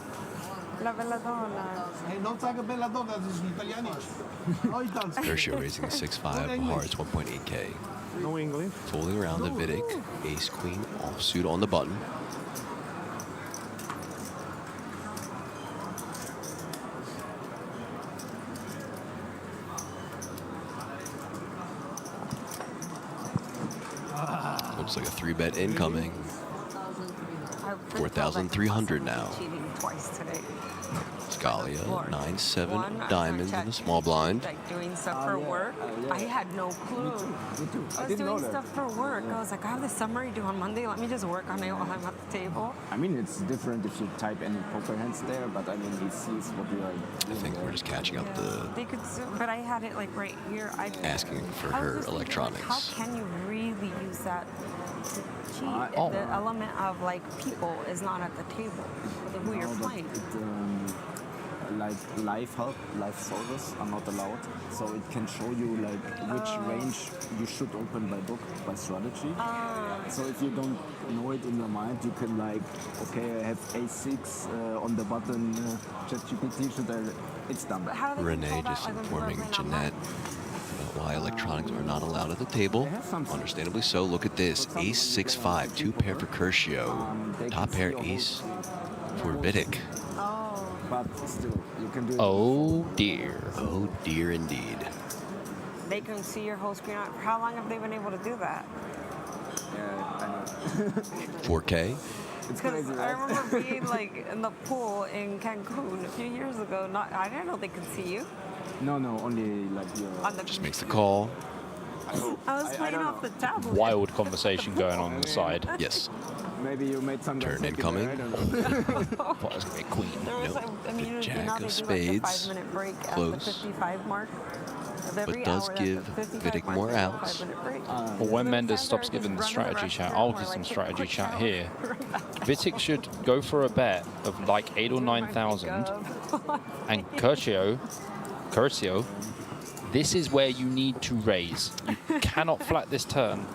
La belladonna. Hey, non sa che bella donna, sono italiani. Kershaw raising a 6-5, hearts 1.8K. No English. Folding around the Vidic, ace queen offsuit on the button. Looks like a 3-bet incoming. 4,300 now. Cheating twice today. Scalia, 9-7 diamonds in the small blind. Like doing stuff for work. I had no clue. I was doing stuff for work. I was like, I have this summary due on Monday. Let me just work on it while I'm at the table. I mean, it's different if you type any poker hands there, but I mean, he sees what you are doing. I think we're just catching up to They could, but I had it like right here. asking for I was her just thinking, like, electronics. how can you really use that to cheat if Oh. the element of like people is not at the table with who you're No, but playing? like live help, live service are not allowed. So it can show you like which range you should open by book, by strategy. So if you don't know it in your mind, you can like, okay, I have A6 on the button, ChatGPT, should I? It's done. Renee just informing Jeanette about why electronics are not allowed at the table. Understandably so. Look at this. Ace 6-5, 2-pair for Kershaw. Top pair ace for Vidic. But still, you can do it. Oh dear. Oh dear indeed. They can see your whole screen. How long have they been able to do that? Yeah, I know. 4K. It's Because crazy, I right? remember being like in the pool in Cancun a few years ago. I didn't know they could see you. No, only like your. On the Just makes the call. I was playing off the tablet. Wild conversation going on the side. Yes. Maybe you made some. Turn incoming. What is a queen? There was, Nope. I mean, The you know, Jack they of do like spades. the 5-minute break Close. at the 55 mark. Of every But does hour, give that's the 55 Vidic mark, more there's a outs. 5-minute break. Well, when Mendes stops giving the strategy chat, I'll give some strategy chat here. Vidic should go for a bet of like 8,000 or 9,000, and Curcio, this is where you need to raise. You cannot flat this turn.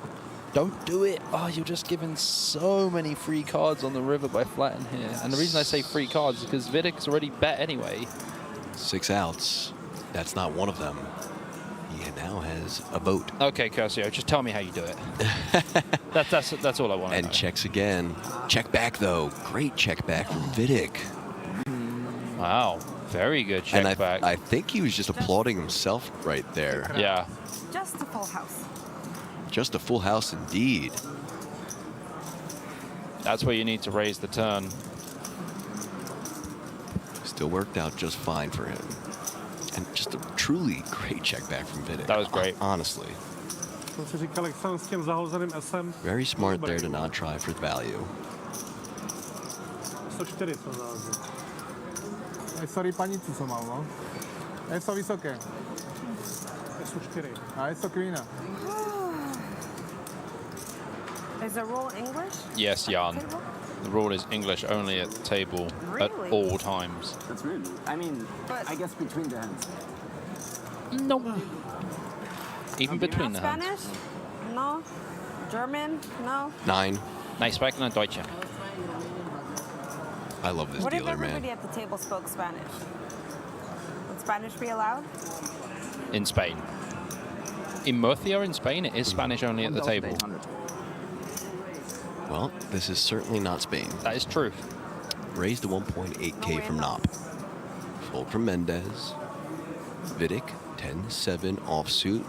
Don't do it. Oh, you're just giving so many free cards on the river by flatting here. And the reason I say free cards is because Vidic's already bet anyway. 6 outs. That's not one of them. He now has a boat. Okay, Curcio, just tell me how you do it. that's all I want to know. And checks again. Check back, though. Great check back from Vidic. Wow, very good check And back. I think he was just applauding himself right there. Yeah. Just a full house. Just a full house indeed. That's where you need to raise the turn. Still worked out just fine for him. And just a truly great check back from Vidic. That was great. Honestly. Jsem si říkal, jak jsem s tím zahozeným SM. Very smart there to not try for value. 104 jsem zahozen. Sorry, panicu som mal, no. Je to vysoké. 104. A je to kvina. Is the rule English? Yes, Jan. The rule is English only at the table at Really? all times. That's really. I mean, I guess between the hands. No. Even between the Spanish? hands. No. German? No. 9. Nej, sprechen and Deutsche. I love this What if dealer, everybody man. at the table spoke Spanish? Would Spanish be allowed? In Spain. In Murcia in Spain, it is Spanish only at the table. 1,800. Well, this is certainly not Spain. That is true. Raised to 1.8K from Knopp. Fold from Mendez. Vidic, 10-7 offsuit.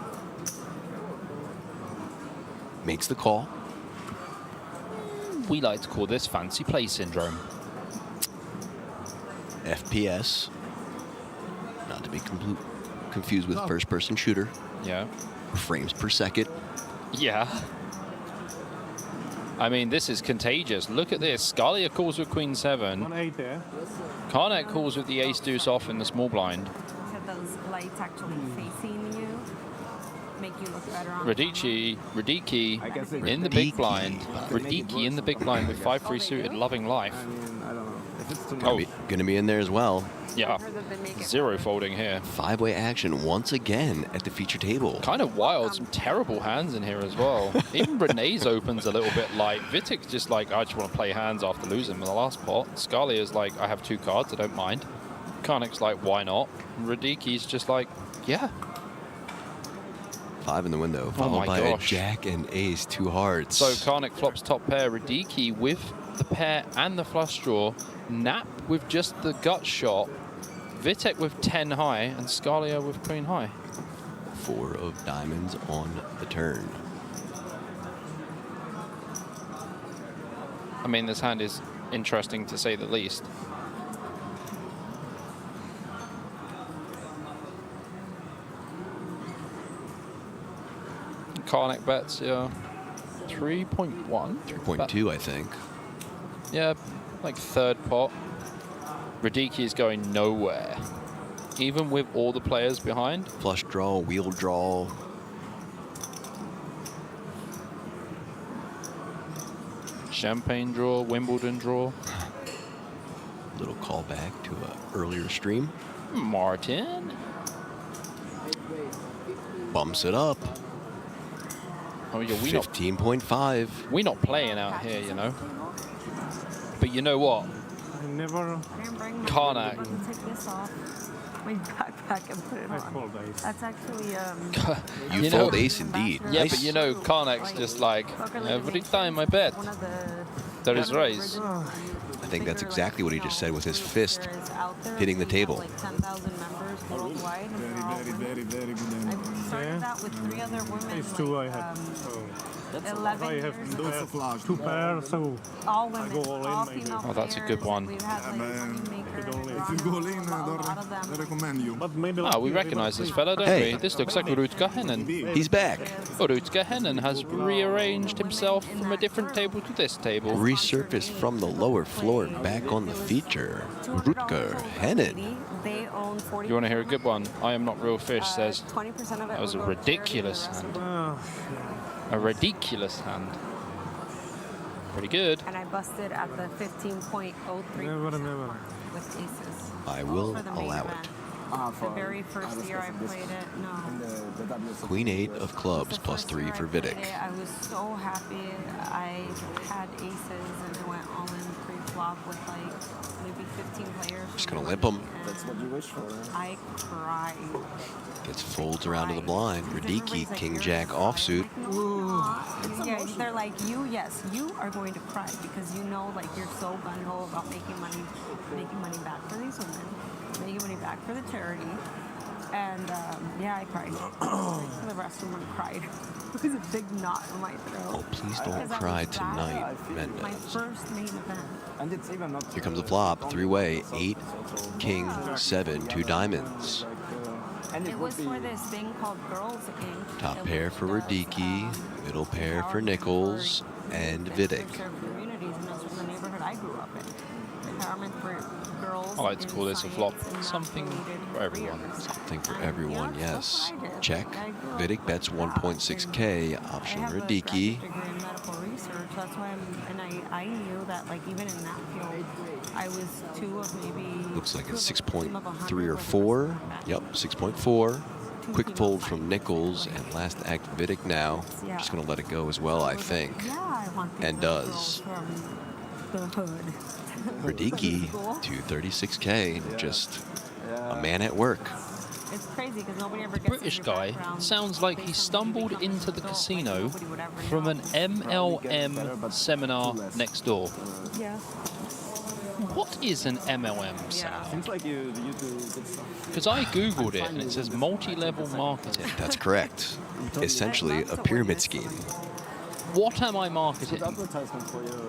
Makes the call. We like to call this fancy play syndrome. FPS. Not to be confused with first-person shooter. Yeah. Frames per second. Yeah. I mean, this is contagious. Look at this. Scalia calls with Queen 7. 1-8 there. Karnak calls with the ace deuce off in the small blind. So those lights actually facing you make you look better on Radicki in the big blind. Radicki in the big blind with 5-3 suited, loving life. I mean, I don't know. If it's too Gonna be in there as well. Yeah. Zero folding here. 5-way action once again at the feature table. Kind of wild. Some terrible hands in here as well. Even Renee's opens a little bit light. Vitic's just like, I just want to play hands after losing in the last pot. Scalia's like, I have 2 cards, I don't mind. Karnik's like, why not? Radicki's just like, yeah. 5 in the window, followed by a jack and ace, 2 hearts. So Karnik flops top pair, Radicki with the pair and the flush draw, Nap with just the gut shot, Vitek with 10 high, and Scalia with queen high. 4 of diamonds on the turn. I mean, this hand is interesting to say the least. Karnik bets, yeah. 3.1? 3.2, I think. Yeah, like third pot. Radicki is going nowhere. Even with all the players behind. Flush draw, wheel draw. Champagne draw, Wimbledon draw. Little callback to an earlier stream. Martin. Bumps it up. Oh yeah, 15.5. We're not playing out here, you know. But you know what? I never. Karnak. Take this off my backpack and put it on. That's actually You fold ace indeed. Yeah, Nice. but you know, Karnak's just like, every time I bet, there is raise. I think that's exactly what he just said with his fist hitting the table. Like 10,000 members worldwide. Very good. I started that with 3 other women. It's 2 I have. 11 I have years 2 pairs, so all women, I go all all in maybe. female Oh, that's a good one. We've had like If you go all in, I recommend you. But maybe Ah, we recognize this fella, don't Hey. we? This looks like Rutger Hennen. He's back. Rutger Hennen has rearranged himself from a different table to this table. Resurfaced from the lower floor back on the feature. Rutger Hennen. They own 40. You want to hear a good one? I am not real fish says 20% of it that was a will go to ridiculous charity, hand. A ridiculous hand. Pretty good. and I busted at the 15.03% Never. with aces. I will For the main allow event. it. The very first year I played it, no. Queen 8 of clubs plus 3 for Vidic. I was so happy. I had aces and I went all in pre-flop with like maybe 15 players. Just gonna limp him. That's what you wish for. I cried. Gets folds around to the blind. Radicki, King Jack offsuit. Yeah, they're like, yes, you are going to cry because you know, like, you're so gung-ho about making money back for these women, making money back for the charity. And yeah, I cried. The rest of them cried. It was a big knot in my throat. Oh, please don't cry tonight, My Mendez. first main event. And it's even not. Here comes the flop. 3-way. 8, King, 7, 2 diamonds. It was for this thing called Girls Inc. Top that pair for Radicki, middle pair for Nichols, and Vidic. serve communities, and that's from the neighborhood I grew up in. Empowerment for girls. I like to call this a flop. in Something for everyone. Something for everyone, yes. Check. Vidic bets 1.6K. Option I have a Radicki. graduate degree in medical research. That's why I knew that, like, even in that field, I was 2 of maybe. Looks like it's team of 6.3 or 100 4. Yep, 6.4. Quick fold from Nichols and last act Vidic now. Just gonna let it go as well, I think. Yeah, I want these And little does. girls from the hood. Radicki, 236K. Just a man at work. It's crazy because nobody ever The gets British guy sounds like he stumbled into the casino from an MLM seminar next door. Yeah. What is an MLM seminar? Seems like you do good stuff. Because I googled it and it says multi-level marketing. That's correct. Essentially a pyramid scheme. What am I marketing? Advertisement for your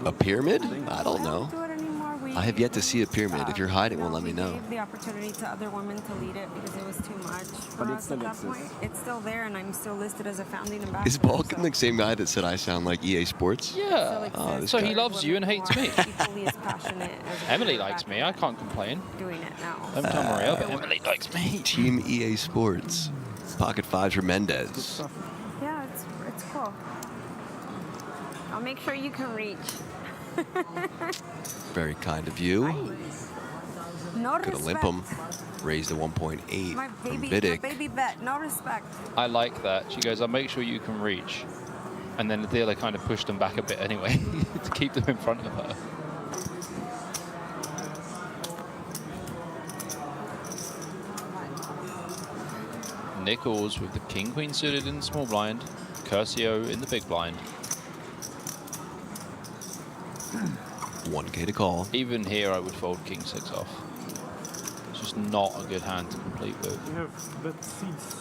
A pyramid? I don't know. Do it anymore. I have yet to see a pyramid. If you're hiding one, let me know. We gave the opportunity to other women to lead it because it was too much for But it us still at that exists. point. It's still there, and I'm still listed as a founding ambassador. Is Balkan the same guy that said I sound like EA Sports? Yeah. Oh, this So guy. he loves you and hates me. Equally as passionate as Emily likes me. I can't complain. doing it now. Don't tell Maria, but Emily likes me. Team EA Sports. Pocket fives for Mendez. Yeah, it's cool. I'll make sure you can reach. Very kind of you. No Gonna limp him. Raised to 1.8 My from baby, Vidic. my baby bet. No respect. I like that. She goes, I'll make sure you can reach. And then the dealer kind of pushed them back a bit anyway to keep them in front of her. Nichols with the king-queen suited in the small blind. Curcio in the big blind. 1K to call. Even here, I would fold king 6 off. It's just not a good hand to complete with. We have bet seeds.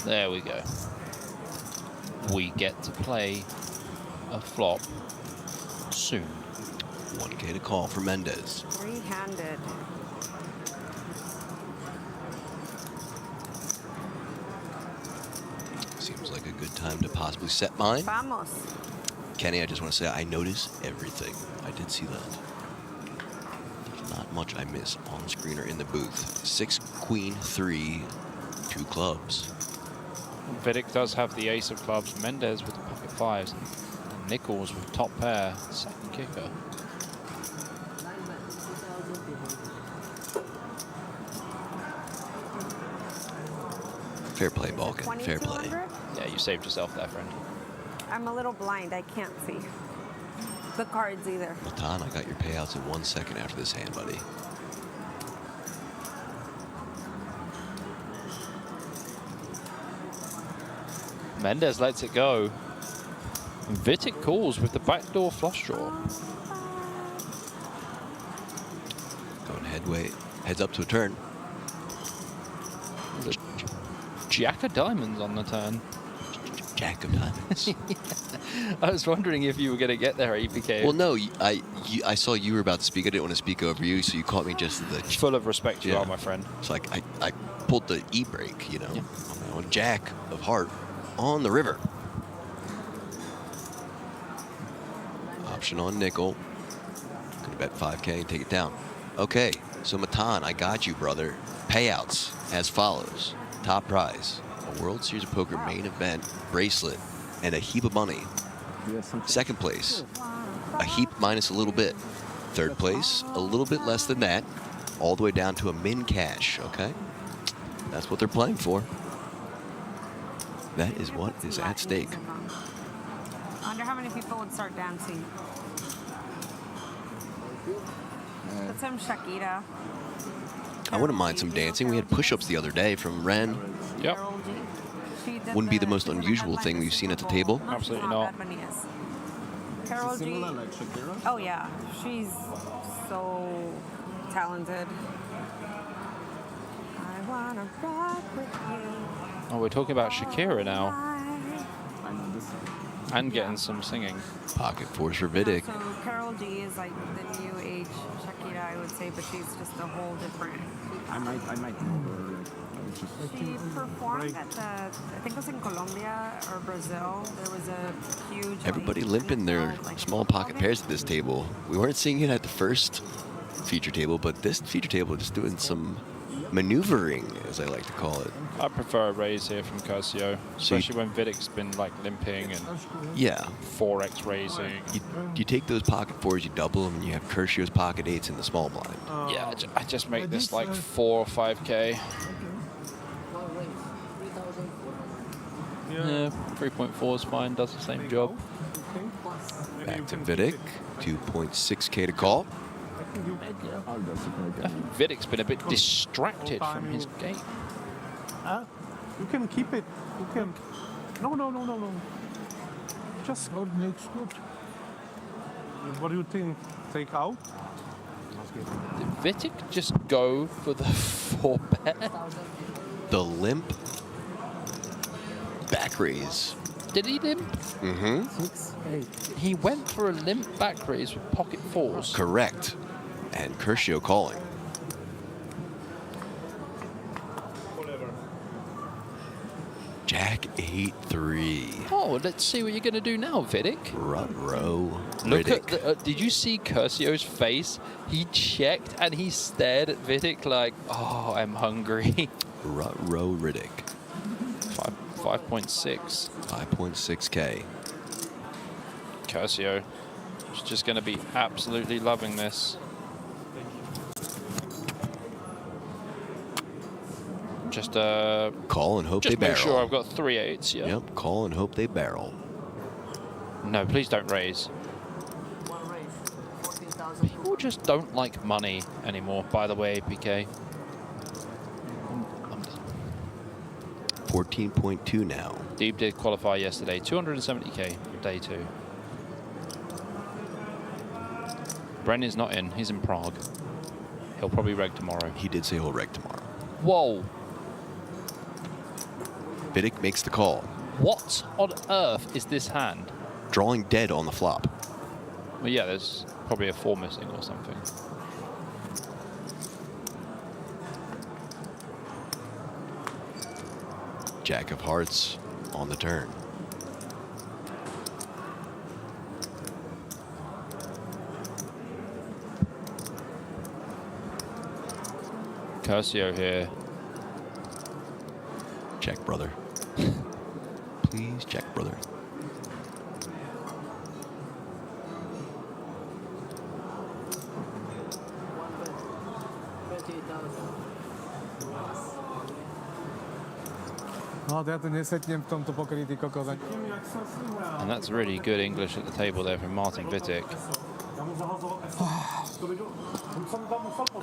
There we go. We get to play a flop soon. 1K to call for Mendez. Three-handed. Seems like a good time to possibly set mine. Vamos. Kenny, I just want to say I notice everything. I did see that. There's not much I miss on the screen or in the booth. 6, queen, 3, 2 clubs. Vidic does have the ace of clubs. Mendez with the pocket fives. And Nichols with top pair. Second kicker. Fair play, Balkan. Fair play. 2200? Yeah, you saved yourself there, friend. I'm a little blind. I can't see the cards either. Matan, I got your payouts in 1 second after this hand, buddy. Mendez lets it go. And Vidic calls with the backdoor flush draw. Going heads up to a turn. Jack of diamonds on the turn. Jack of diamonds. I was wondering if you were going to get there, APK. Well, no, I saw you were about to speak. I didn't want to speak over you, so you caught me just at the... Full of respect you are, my friend. It's like I pulled the e-brake, you know. Yeah. Jack of heart on the river. Option on nickel. Gonna bet 5K and take it down. Okay, so Matan, I got you, brother. Payouts as follows. Top prize, a World Series of Poker main event bracelet and a heap of money. Second place, a heap minus a little bit. Third place, a little bit less than that, all the way down to a min cash, okay? That's what they're playing for. That is what is at stake. I wonder how many people would start dancing. Put some Shakira. I wouldn't mind some dancing. We had push-ups the other day from Ren. Yep. Wouldn't be the most unusual thing we've seen at the table. Absolutely not. Carol G. Similar like Shakira? Oh yeah, she's so talented. I wanna rock with you. Oh, we're talking about Shakira now. I know this. And getting some singing. Pocket fours for Vidic. So Carol G is like the new age Shakira, I would say, but she's just a whole different. I might know her. She performed at the, I think it was in Colombia or Brazil. There was a huge. Everybody limping their small pocket pairs at this table. We weren't seeing it at the first feature table, but this feature table is doing some maneuvering, as I like to call it. I prefer a raise here from Curcio, especially when Vidic's been like limping and 4x raising. You take those pocket fours, you double them, and you have Curcio's pocket eights in the small blind. Yeah, I just make this like 4 or 5K. Yeah, 3.4 is fine, does the same job. Back to Vidic, 2.6K to call. Vidic's been a bit distracted from his game. You can keep it. You can. No. Just. What do you think? Take out? Did Vitic just go for the 4-bet? The limp back raise. Did he limp? Mm-hmm. 6, 8. He went for a limp back raise with pocket fours. Correct. And Curcio calling. Jack 8-3. Oh, let's see what you're going to do now, Vidic. Rut-row Look Riddick. at the, did you see Curcio's face? He checked and he stared at Vidic like, oh, I'm hungry. Rut-row Riddick. 5.6. 5.6K. Curcio is just going to be absolutely loving this. Just call and hope they barrel. Just make sure I've got 3 8s. Yeah. Yep. Call and hope they barrel. No, please don't raise. One raise, 14,000. People just don't like money anymore. By the way, PK. 14.2 now. Deep did qualify yesterday. 270K for day 2. Brennan's not in. He's in Prague. He'll probably reg tomorrow. He did say he'll reg tomorrow. Whoa. Vidic makes the call. What on earth is this hand? Drawing dead on the flop. Well, yeah, there's probably a 4 missing or something. Jack of hearts on the turn. Curcio here. Check, brother. Please check, brother. And that's really good English at the table there from Martin Vitic.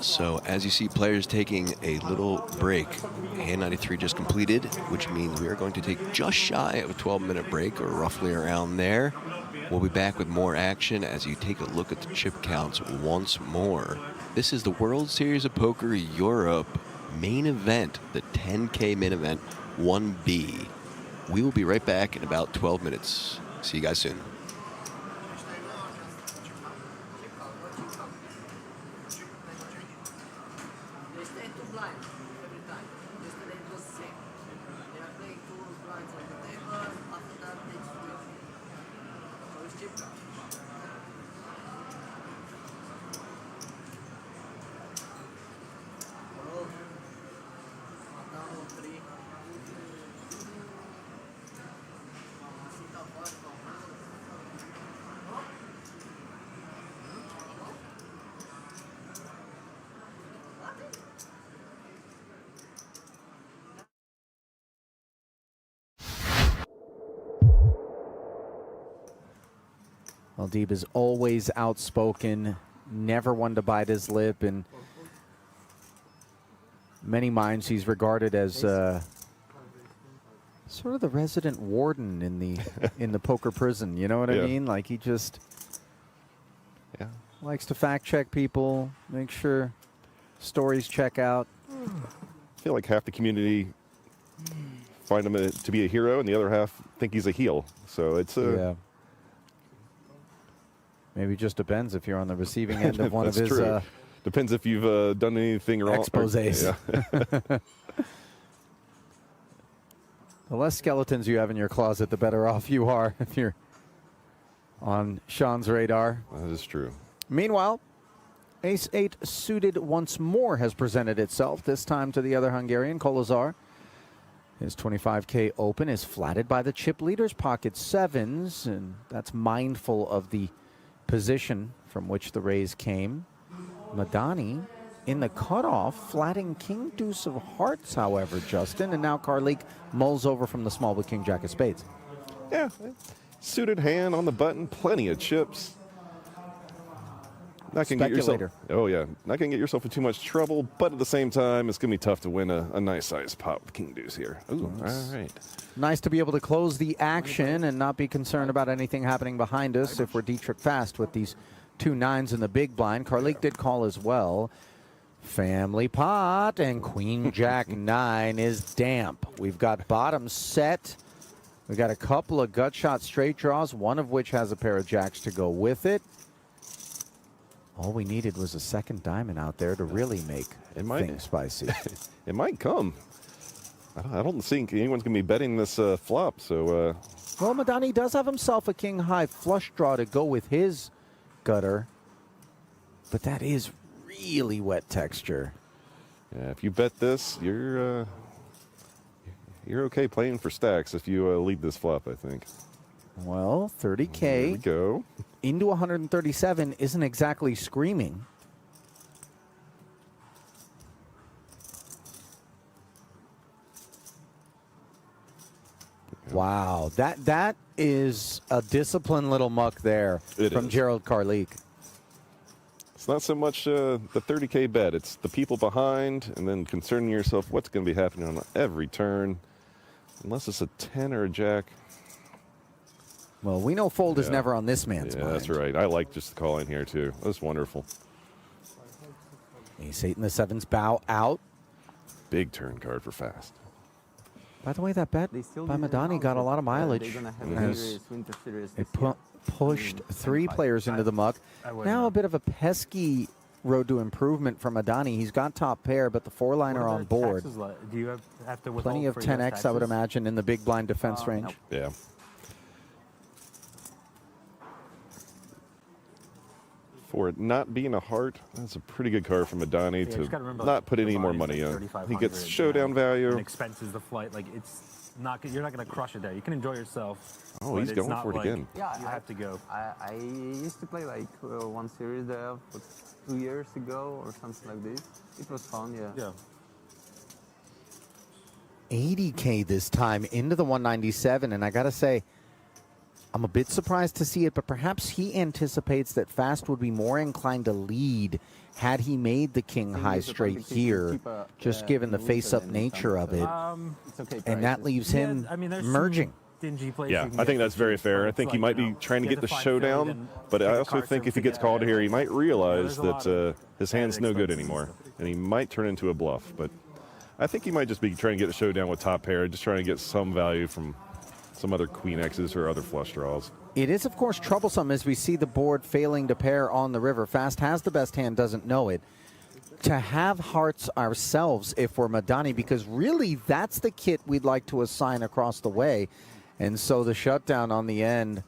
So as you see players taking a little break, hand 93 just completed, which means we are going to take just shy of a 12-minute break or roughly around there. We'll be back with more action as you take a look at the chip counts once more. This is the World Series of Poker Europe main event, the 10K main event 1B. We will be right back in about 12 minutes. See you guys soon. They stay 2 blinds every time. Yesterday it was the same. They are playing 2 blinds on the table, after that they switch. So it's chip count. Hello. Down on 3. Sit up 1. Well, Deeb is always outspoken, never one to bite his lip, and many minds he's regarded as sort of the resident warden in the poker prison. You know what I mean? Like he just likes to fact check people, make sure stories check out. I feel like half the community find him to be a hero, and the other half think he's a heel. So it's maybe it just depends if you're on the receiving end of one of his depends if you've done anything wrong. Exposés. Yeah. The less skeletons you have in your closet, the better off you are if you're on Sean's radar. That is true. Meanwhile, Ace-8 suited once more has presented itself, this time to the other Hungarian, Kolozar. His 25K open is flatted by the chip leaders, pocket 7s, and that's mindful of the position from which the raise came. Madani in the cutoff, flatting King Deuce of Hearts, however, Justin, and now Karlik mulls over from the small with King Jack of Spades. Yeah, suited hand on the button, plenty of chips. Not gonna get yourself, not gonna get yourself in too much trouble, but at the same time, it's gonna be tough to win a nice sized pot with King Deuce here. Ooh, all right. Nice to be able to close the action and not be concerned about anything happening behind us if we're Dietrich fast with these 2 9s in the big blind. Karlik did call as well. Family pot, and Queen Jack 9 is damp. We've got bottom set. We've got a couple of gut shot straight draws, one of which has a pair of jacks to go with it. All we needed was a second diamond out there to really make things spicy. It might come. I don't think anyone's going to be betting this flop, so... Well, Madani does have himself a king-high flush draw to go with his gutter, but that is really wet texture. Yeah, if you bet this, you're okay playing for stacks if you lead this flop, I think. Well, 30K there we go. Into 137 isn't exactly screaming. Wow, that is a disciplined little muck there from Gerald Karlik. It's not so much the 30K bet. It's the people behind and then concerning yourself what's going to be happening on every turn. Unless it's a 10 or a jack. Well, we know fold is never on this man's mind. That's right. I like just the call in here, too. That's wonderful. Ace 8 and the 7s bow out. Big turn card for fast. By the way, that bet by Madani got a lot of mileage. It pushed 3 players into the muck. Now a bit of a pesky road to improvement from Madani. He's got top pair, but the 4-liner on board. Do you have to Plenty of 10x, I would imagine, in the big blind defense range. Yeah. For it not being a heart, that's a pretty good card from Madani to not put any more money on. He gets showdown value. And expenses the flight. Like, it's not. You're not going to crush it there. You can enjoy yourself. Oh, he's going for it again. Yeah, you have to go. I used to play like one series there 2 years ago or something like this. It was fun, yeah. 80K this time into the 197, and I got to say, I'm a bit surprised to see it, but perhaps he anticipates that Fast would be more inclined to lead had he made the king high straight here, just given the face-up nature of it. And that leaves him merging. Yeah, I think that's very fair. I think he might be trying to get the showdown, but I also think if he gets called here, he might realize that his hand's no good anymore, and he might turn into a bluff. But I think he might just be trying to get the showdown with top pair, just trying to get some value from some other queen X's or other flush draws. It is, of course, troublesome as we see the board failing to pair on the river. Fast has the best hand, doesn't know it. To have hearts ourselves if we're Madani, because really that's the kit we'd like to assign across the way. And so the shutdown on the end,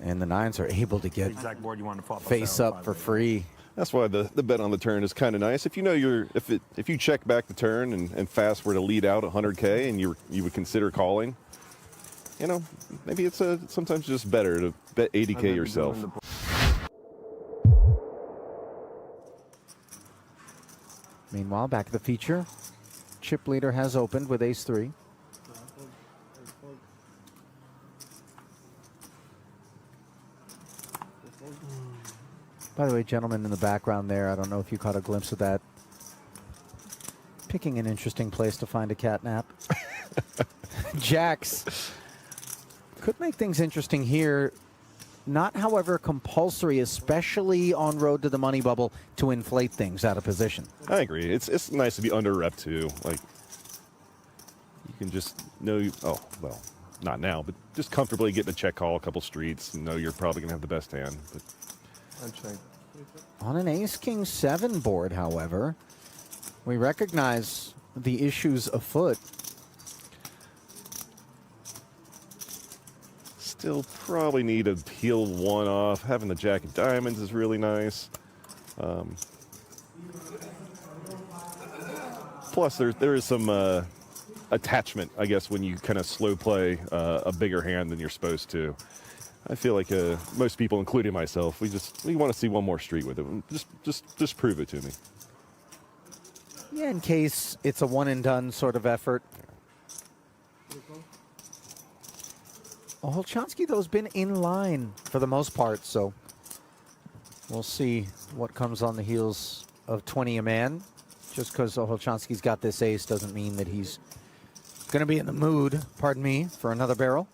and the 9s are able to get face up for free. That's why the bet on the turn is kind of nice. If you know if you check back the turn and Fast were to lead out 100K and you would consider calling, you know, maybe it's sometimes just better to bet 80K yourself. Meanwhile, back at the feature, chip leader has opened with ace-3. By the way, gentlemen in the background there, I don't know if you caught a glimpse of that. Picking an interesting place to find a catnap. Jacks could make things interesting here. Not, however, compulsory, especially on road to the money bubble, to inflate things out of position. I agree. It's nice to be under rep too. Like, you can just know oh well, not now, but just comfortably get the check call a couple streets and know you're probably gonna have the best hand. But on an ace-king 7 board, however, we recognize the issues afoot. Still probably need to peel one off. Having the jack of diamonds is really nice. Plus, there is some attachment, I guess, when you kind of slow play a bigger hand than you're supposed to. I feel like most people, including myself, we want to see one more street with it. Just prove it to me. Yeah, in case it's a one-and-done sort of effort. Olchanski, though, has been in line for the most part, so we'll see what comes on the heels of 20 a man. Just because Olchanski's got this ace doesn't mean that he's going to be in the mood, pardon me, for another barrel.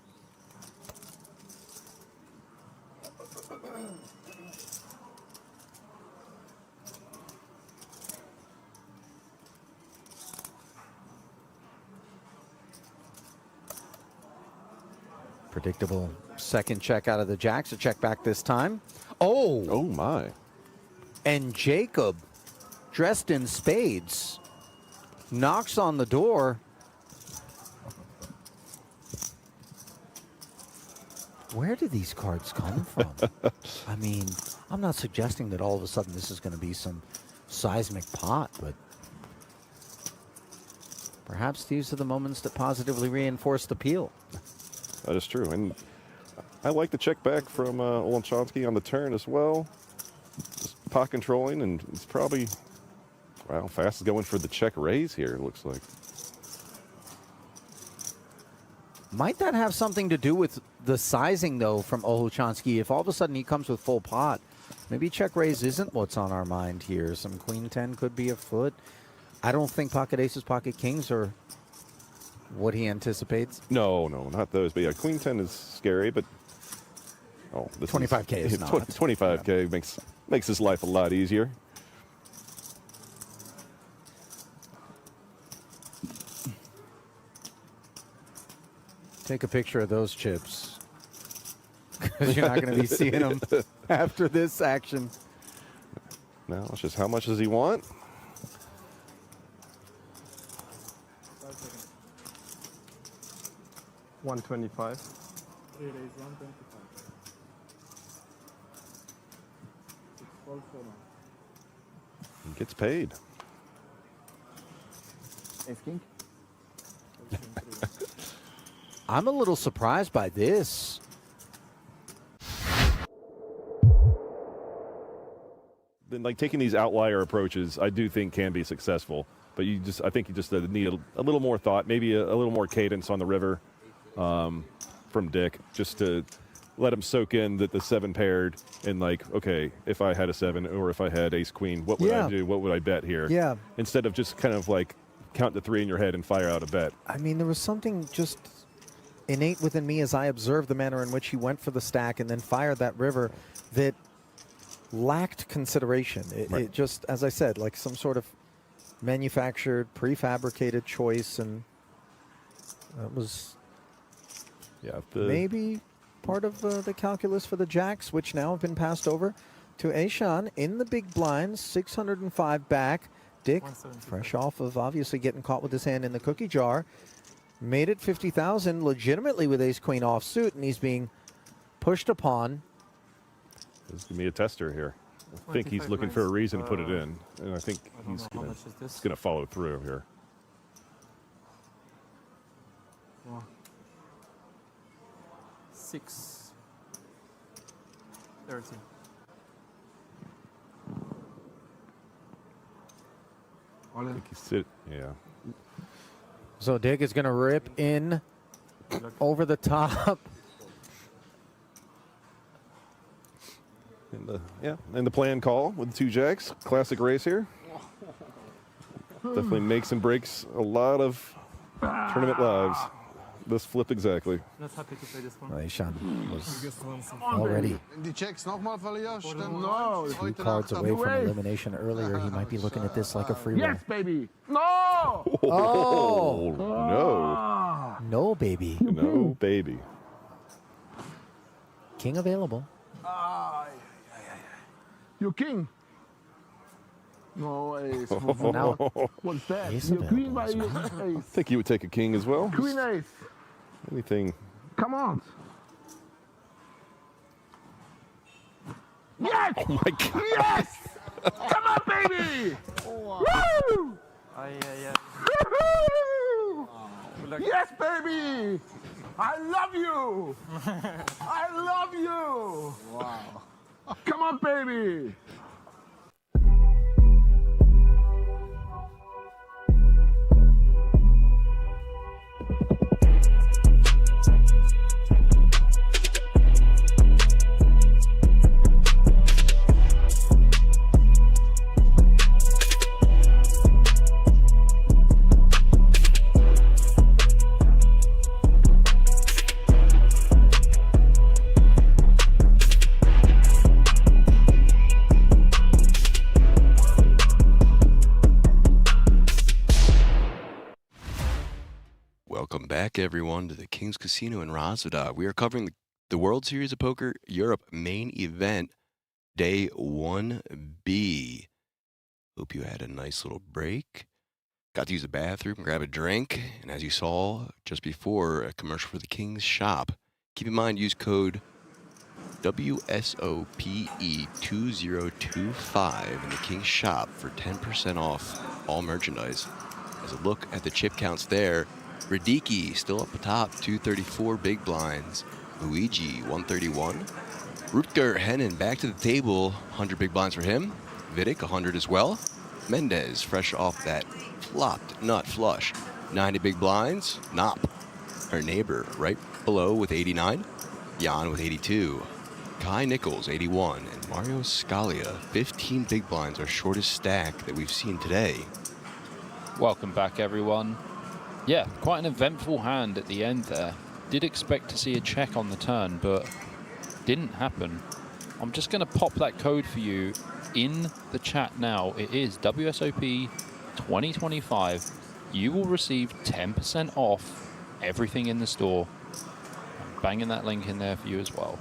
Predictable second check out of the jacks. A check back this time. Oh! Oh, my. And Jacob, dressed in spades, knocks on the door. Where do these cards come from? I mean, I'm not suggesting that all of a sudden this is going to be some seismic pot, but perhaps these are the moments that positively reinforce the peel. That is true. And I like the check back from Olszewski on the turn as well. Just pot controlling, and it's probably, well, fast going for the check raise here, it looks like. Might that have something to do with the sizing, though, from Olszewski? If all of a sudden he comes with full pot, maybe check raise isn't what's on our mind here. Some queen 10 could be afoot. I don't think pocket aces, pocket kings are what he anticipates. No, not those. But yeah, queen 10 is scary, but this 25K is not. 25K makes his life a lot easier. Take a picture of those chips, because you're not going to be seeing them after this action. Now it's just how much does he want? $125. 3 days, 125. He gets paid. Ace king. I'm a little surprised by this. Then, like, taking these outlier approaches, I do think can be successful. But I think you just need a little more thought, maybe a little more cadence on the river from Dick, just to let him soak in that the 7 paired and, like, okay, if I had a 7 or if I had ace queen, what would I do? What would I bet here? Yeah. Instead of just kind of like count to 3 in your head and fire out a bet. I mean, there was something just innate within me as I observed the manner in which he went for the stack and then fired that river that lacked consideration. It just, as I said, like some sort of manufactured, prefabricated choice, and that was maybe part of the calculus for the jacks, which now have been passed over to Aishan in the big blinds, 605 back. Dick, fresh off of obviously getting caught with his hand in the cookie jar, made it 50,000 legitimately with ace queen offsuit, and he's being pushed upon. This is going to be a tester here. I think he's looking for a reason to put it in, and I think he's going to follow through here. Well, 630. I think he's So Dick is going to rip in over the top. And the plan call with the 2 jacks. Classic race here. Definitely makes and breaks a lot of tournament lives. This flip exactly. Not happy to play this one. Aishan was already Die checks nochmal verlieren. a few cards away from elimination earlier. He might be looking at this like a free roll. Yes, baby. No! Oh! No. No, baby. No, baby. King available. You king. No, ace. Now, What's that? ace Your queen available by as well. ace. I think you would take a king as well. Queen ace. Anything. Come on. Yes! Oh my God. Yes! Come on, baby! Woo! Woo-hoo! Yes, baby! I love you! I love you! Wow. Come on, baby! everyone, to the King's Casino in Rosvada. We are covering the World Series of Poker Europe main event, Day 1B. Hope you had a nice little break. Got to use the bathroom, grab a drink, and as you saw just before, a commercial for the King's Shop. Keep in mind, use code WSOPE2025 in the King's Shop for 10% off all merchandise. As a look at the chip counts there, Radicki still up atop, 234 big blinds. Luigi, 131. Rutger Hennin back to the table, 100 big blinds for him. Vidic, 100 as well. Mendez, fresh off that flopped nut flush, 90 big blinds. Knopp, her neighbor, right below with 89. Jan with 82. Kai Nichols, 81. And Mario Scalia, 15 big blinds, our shortest stack that we've seen today. Welcome back, everyone. Yeah, quite an eventful hand at the end there. Did expect to see a check on the turn, but didn't happen. I'm just going to pop that code for you in the chat now. It is WSOP 2025. You will receive 10% off everything in the store. I'm banging that link in there for you as well.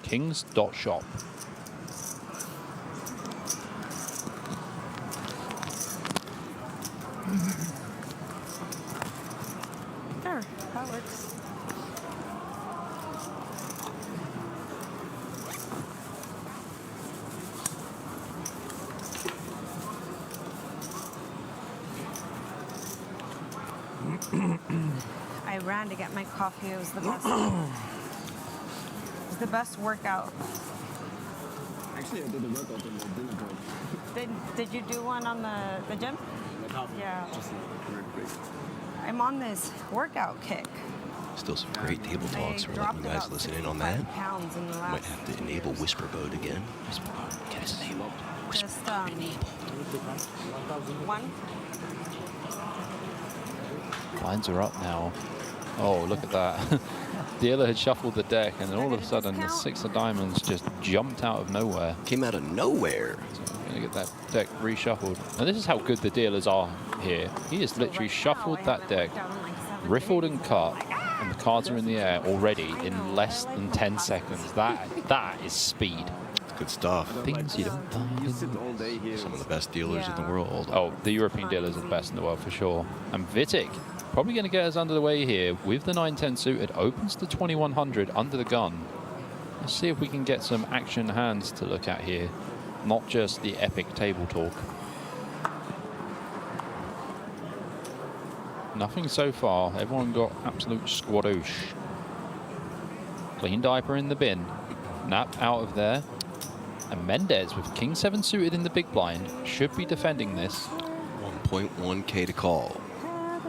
Kings.shop. There, that works. I ran to get my coffee. It was the best. It was the best workout. Actually, I did a workout in the dinner break. Did you do one on the gym? Yeah. I'm on this workout kick. Still some great table talks. We're letting you guys listen in on that. Might have to enable Whisper Mode again. Whisper Mode, get us enabled. Just one. Blinds are up now. Oh, look at that. Dealer had shuffled the deck, and then all of a sudden the 6 of diamonds just jumped out of nowhere. Came out of nowhere. So I'm going to get that deck reshuffled. Now this is how good the dealers are here. He has literally shuffled that deck, riffled and cut, and the cards are in the air already in less than 10 seconds. That is speed. Good stuff. Things you don't find. Some of the best dealers in the world. Oh, the European dealers are the best in the world for sure. And Vitic, probably going to get us under the way here with the 9-10 suited. Opens to 2100 under the gun. Let's see if we can get some action hands to look at here, not just the epic table talk. Nothing so far. Everyone got absolute squadoosh. Clean diaper in the bin. Nap out of there. And Mendez with King 7 suited in the big blind should be defending this. 1.1k to call.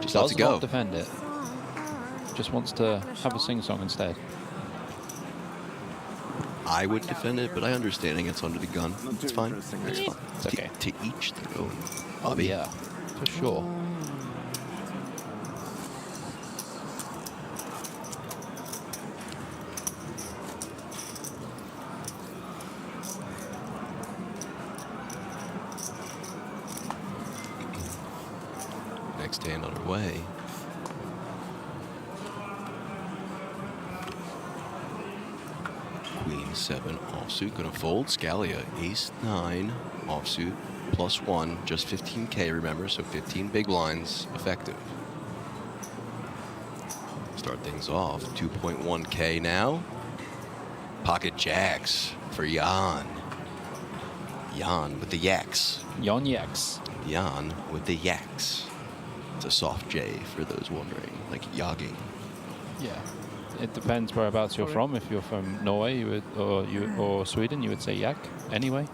Just does lets it go. not defend it. Just wants to have a sing-song instead. I would defend it, but I understand it's under the gun. It's fine. It's fine. It's okay. To each their own. Oh, yeah, for sure. Next hand on her way. Queen 7 offsuit gonna fold. Scalia ace 9 offsuit +1, just 15k. Remember, so 15 big blinds effective. Start things off 2.1k now. Pocket jacks for Jan. Jan with the yaks. Jan yaks. Jan with the yaks. It's a soft J for those wondering, like yogging. Yeah, it depends whereabouts you're from. If you're from Norway, you would, or Sweden, you would say yak. Anyway,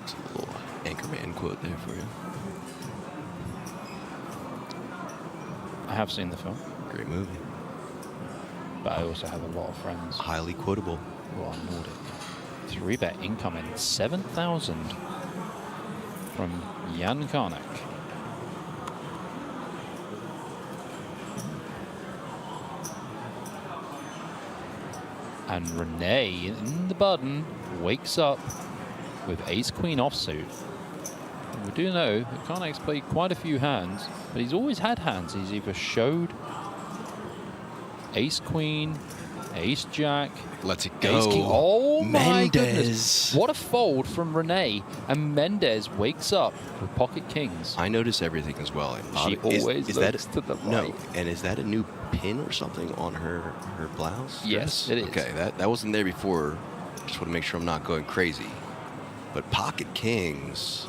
It's a little Anchorman quote there for you. I have seen the film. Great movie. But I also have a lot of friends. Highly quotable. Who are Nordic. 3-bet incoming 7,000 from Jan Karnak. And Renee in the button wakes up with ace queen offsuit. we do know that Karnak's played quite a few hands, but he's always had hands. He's either showed Ace Queen, Ace Jack. Lets it go. Ace King. Oh my goodness. Mendez. What a fold from Renee. And Mendez wakes up with pocket kings. I notice everything as well. And She always looks to the right. No, and is that a new pin or something on her blouse? Yes, it is. Okay, that wasn't there before. Just want to make sure I'm not going crazy. But pocket kings,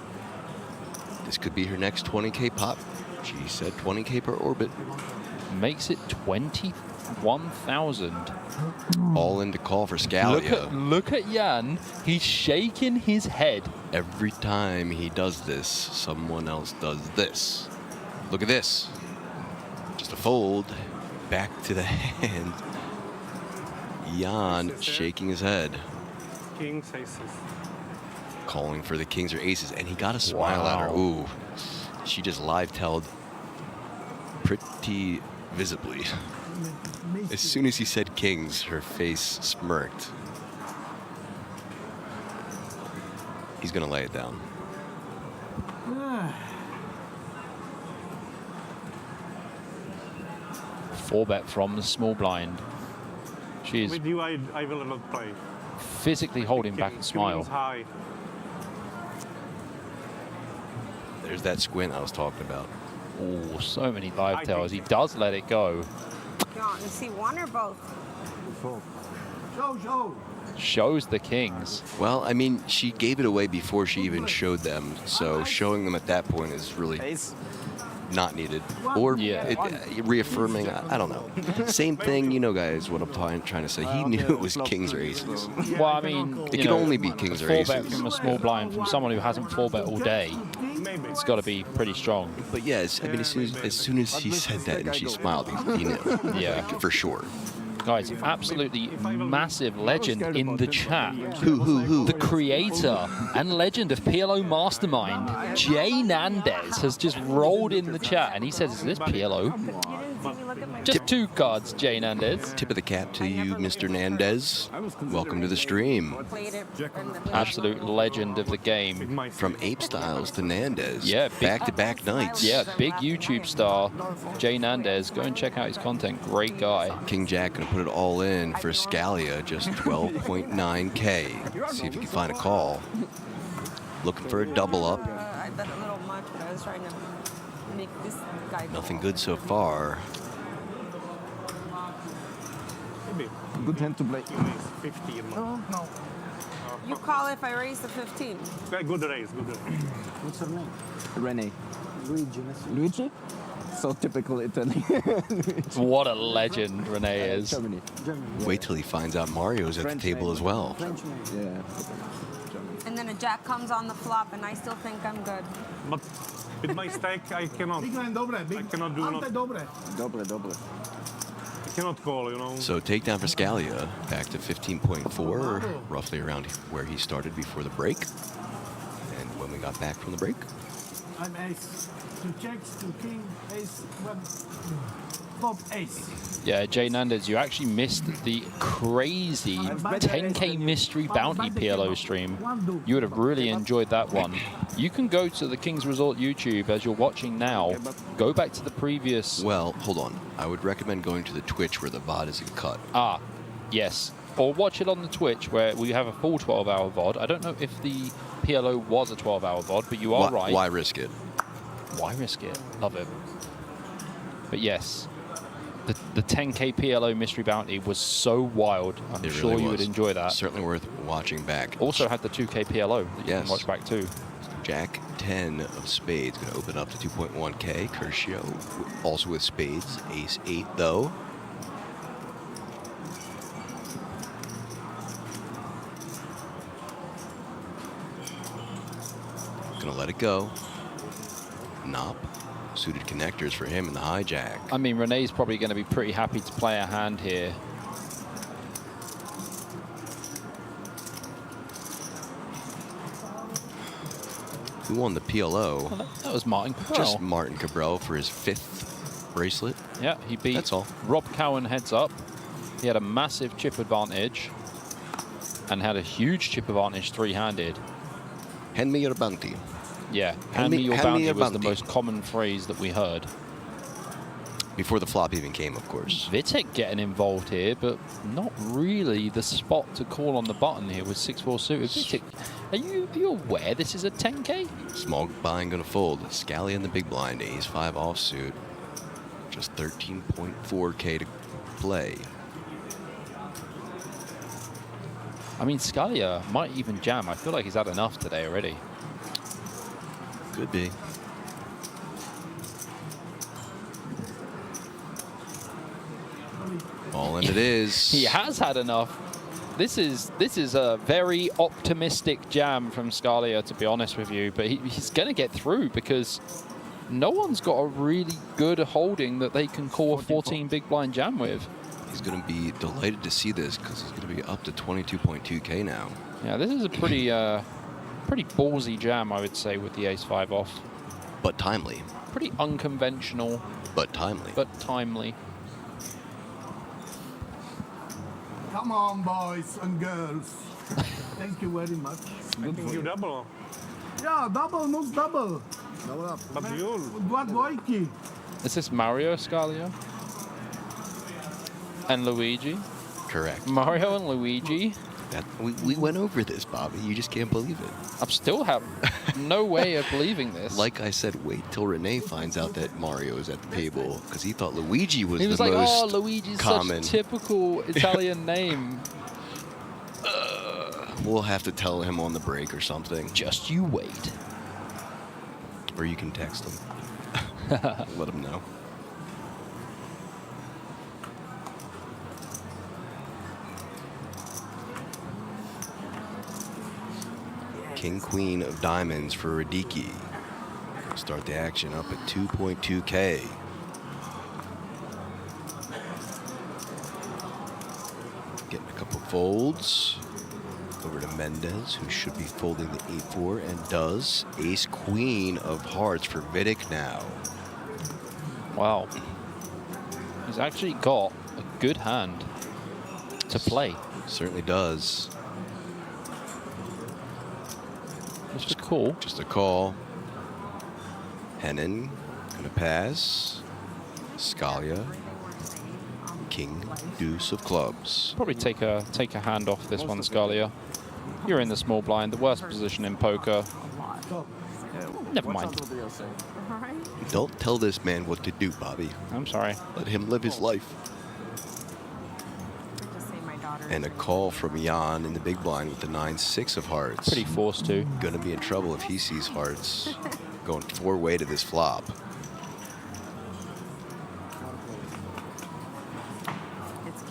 this could be her next 20K pop. She said 20K per orbit. Makes it 21,000. All in to call for Scalia. Look at Jan. He's shaking his head. Every time he does this, someone else does this. Look at this. Just a fold. Back to the hand. Jan shaking his head. Kings, aces. Calling for the kings or aces, and he got a smile at her. Ooh. She just live-tailed pretty visibly. As soon as he said kings, her face smirked. He's gonna lay it down. Four bet from the small blind. She is With you, I will not play. physically holding back a smile. High. There's that squint I was talking about. Oh, so many live tails. He does let it go. You want to see one or both? Show. Shows the kings. Well, I mean, she gave it away before she even showed them, so showing them at that point is really not needed. Or reaffirming, I don't know. Same thing, you know, guys, what I'm trying to say. He knew it was kings or aces. Well, I mean, it can only be kings or aces. Four bet from a small blind from someone who hasn't four bet all day. It's got to be pretty strong. But yes, I mean, as soon as he said that and she smiled, he knew. Yeah, for sure. Guys, absolutely massive legend in the chat. Who? The creator and legend of PLO Mastermind, Jay Nandez, has just rolled in the chat, and he says, "Is this PLO?" Just 2 cards, Jay Nandez. Tip of the cap to you, Mr. Nandez. Welcome to the stream. Absolute legend of the game. From Ape Styles to Nandez. Yeah, back-to-back nights. Yeah, big YouTube star, Jay Nandez. Go and check out his content. Great guy. King Jack gonna put it all in for Scalia, just 12.9K. See if he can find a call. Looking for a double up. I bet a little much, but I was trying to make this guy go. Nothing good so far. Good hand to play. 15. No. You call if I raise the 15. Okay, good raise, good raise. What's her name? Rene. Luigi? So typical Italy. What a legend Rene is. Germany. Wait till he finds out Mario's at the table as well. Yeah. And then a jack comes on the flop, and I still think I'm good. But with my stack, I cannot do Dobre. I cannot call, you know. So takedown for Scalia, back to 15.4, roughly around where he started before the break. And when we got back from the break, I'm ace. 2 checks, 2 king, ace, 1, top ace. Yeah, Jay Nandez, you actually missed the crazy 10K mystery bounty PLO stream. You would have really enjoyed that one. You can go to the King's Resort YouTube as you're watching now. Go back to the previous... Well, hold on. I would recommend going to the Twitch where the VOD isn't cut. Ah, yes. Or watch it on the Twitch where we have a full 12-hour VOD. I don't know if the PLO was a 12-hour VOD, but you are right. Why risk it? Why risk it? Love it. But yes, the 10K PLO mystery bounty was so wild. I'm sure you would enjoy that. Certainly worth watching back. Also had the 2K PLO that you can watch back too. Jack 10 of spades going to open up to 2.1K. Curcio also with spades. Ace 8 though. Gonna let it go. Nop. Suited connectors for him in the hijack. I mean, Renee's probably going to be pretty happy to play a hand here. Who won the PLO? Well, that was Martin Cabral. Just Martin Cabral for his 5th bracelet. Yeah, he beat That's all. Rob Cowan heads up. He had a massive chip advantage and had a huge chip advantage 3-handed. Hand me your bounty. Yeah, hand me your bounty was the most common phrase that we heard. Before the flop even came, of course. Vitek getting involved here, but not really the spot to call on the button here with 6-4 suited. Vitek, are you aware this is a 10K? Small blind going to fold. Scally in the big blind, ace-5 offsuit. Just 13.4K to play. I mean, Scalia might even jam. I feel like he's had enough today already. Could be. All in it is. He has had enough. This is a very optimistic jam from Scalia, to be honest with you. But he's going to get through because no one's got a really good holding that they can call a 14 big blind jam with. He's going to be delighted to see this because he's going to be up to 22.2K now. Yeah, this is a pretty pretty ballsy jam, I would say, with the ace-5 off. But timely. Pretty unconventional. But timely. But timely. Come on, boys and girls. Thank you very much. You double. Yeah, double, most double. Double up. But you. What Voiki? Is this Mario Scalia? And Luigi? Correct. Mario and Luigi? We went over this, Bobby. You just can't believe it. I still have no way of believing this. Like I said, wait till Renee finds out that Mario is at the table because he thought Luigi was he was the like, most oh, Luigi's common. such a typical Italian name. We'll have to tell him on the break or something. Just you wait. Or you can text him. Let him know. King, queen of diamonds for Radicki. Start the action up at 2.2K. Getting a couple folds. Over to Mendez, who should be folding the 8-4 and does. Ace, queen of hearts for Vitek now. Wow. He's actually got a good hand to play. Certainly does. Just a call. Just a call. Hennon gonna pass. Scalia. King, deuce of clubs. Probably take a hand off this one, Scalia. You're in the small blind, the worst position in poker. Never mind. Don't tell this man what to do, Bobby. I'm sorry. Let him live his life. And a call from Jan in the big blind with the 9-6 of hearts. Pretty forced to. Gonna be in trouble if he sees hearts. Going 4-way to this flop.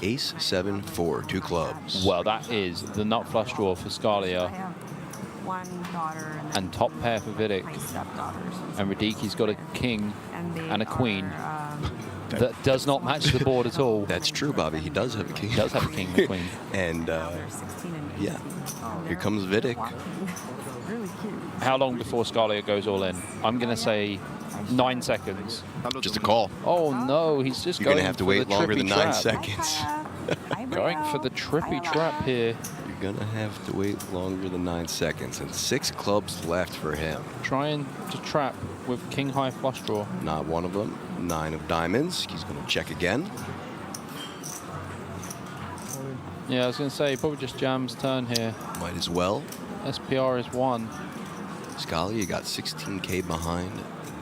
Ace, 7, 4, 2 clubs. Well, that is the nut flush draw for Scalia. One daughter And top pair for Vitek. And Radicki's got a king and a queen. That does not match the board at all. That's true, Bobby. He does have a king. He does have a king and a queen. And, yeah. Here comes Vitek. How long before Scalia goes all in? I'm going to say 9 seconds. Just a call. Oh, no. He's just You're going going to have to for wait the longer than trippy 9 trap. seconds. Going for the trippy trap here. You're going to have to wait longer than 9 seconds. And 6 clubs left for him. Trying to trap with king high flush draw. Not one of them. 9 of diamonds. He's going to check again. Yeah, I was going to say, probably just jams turn here. Might as well. SPR is 1. Scalia, you got 16K behind.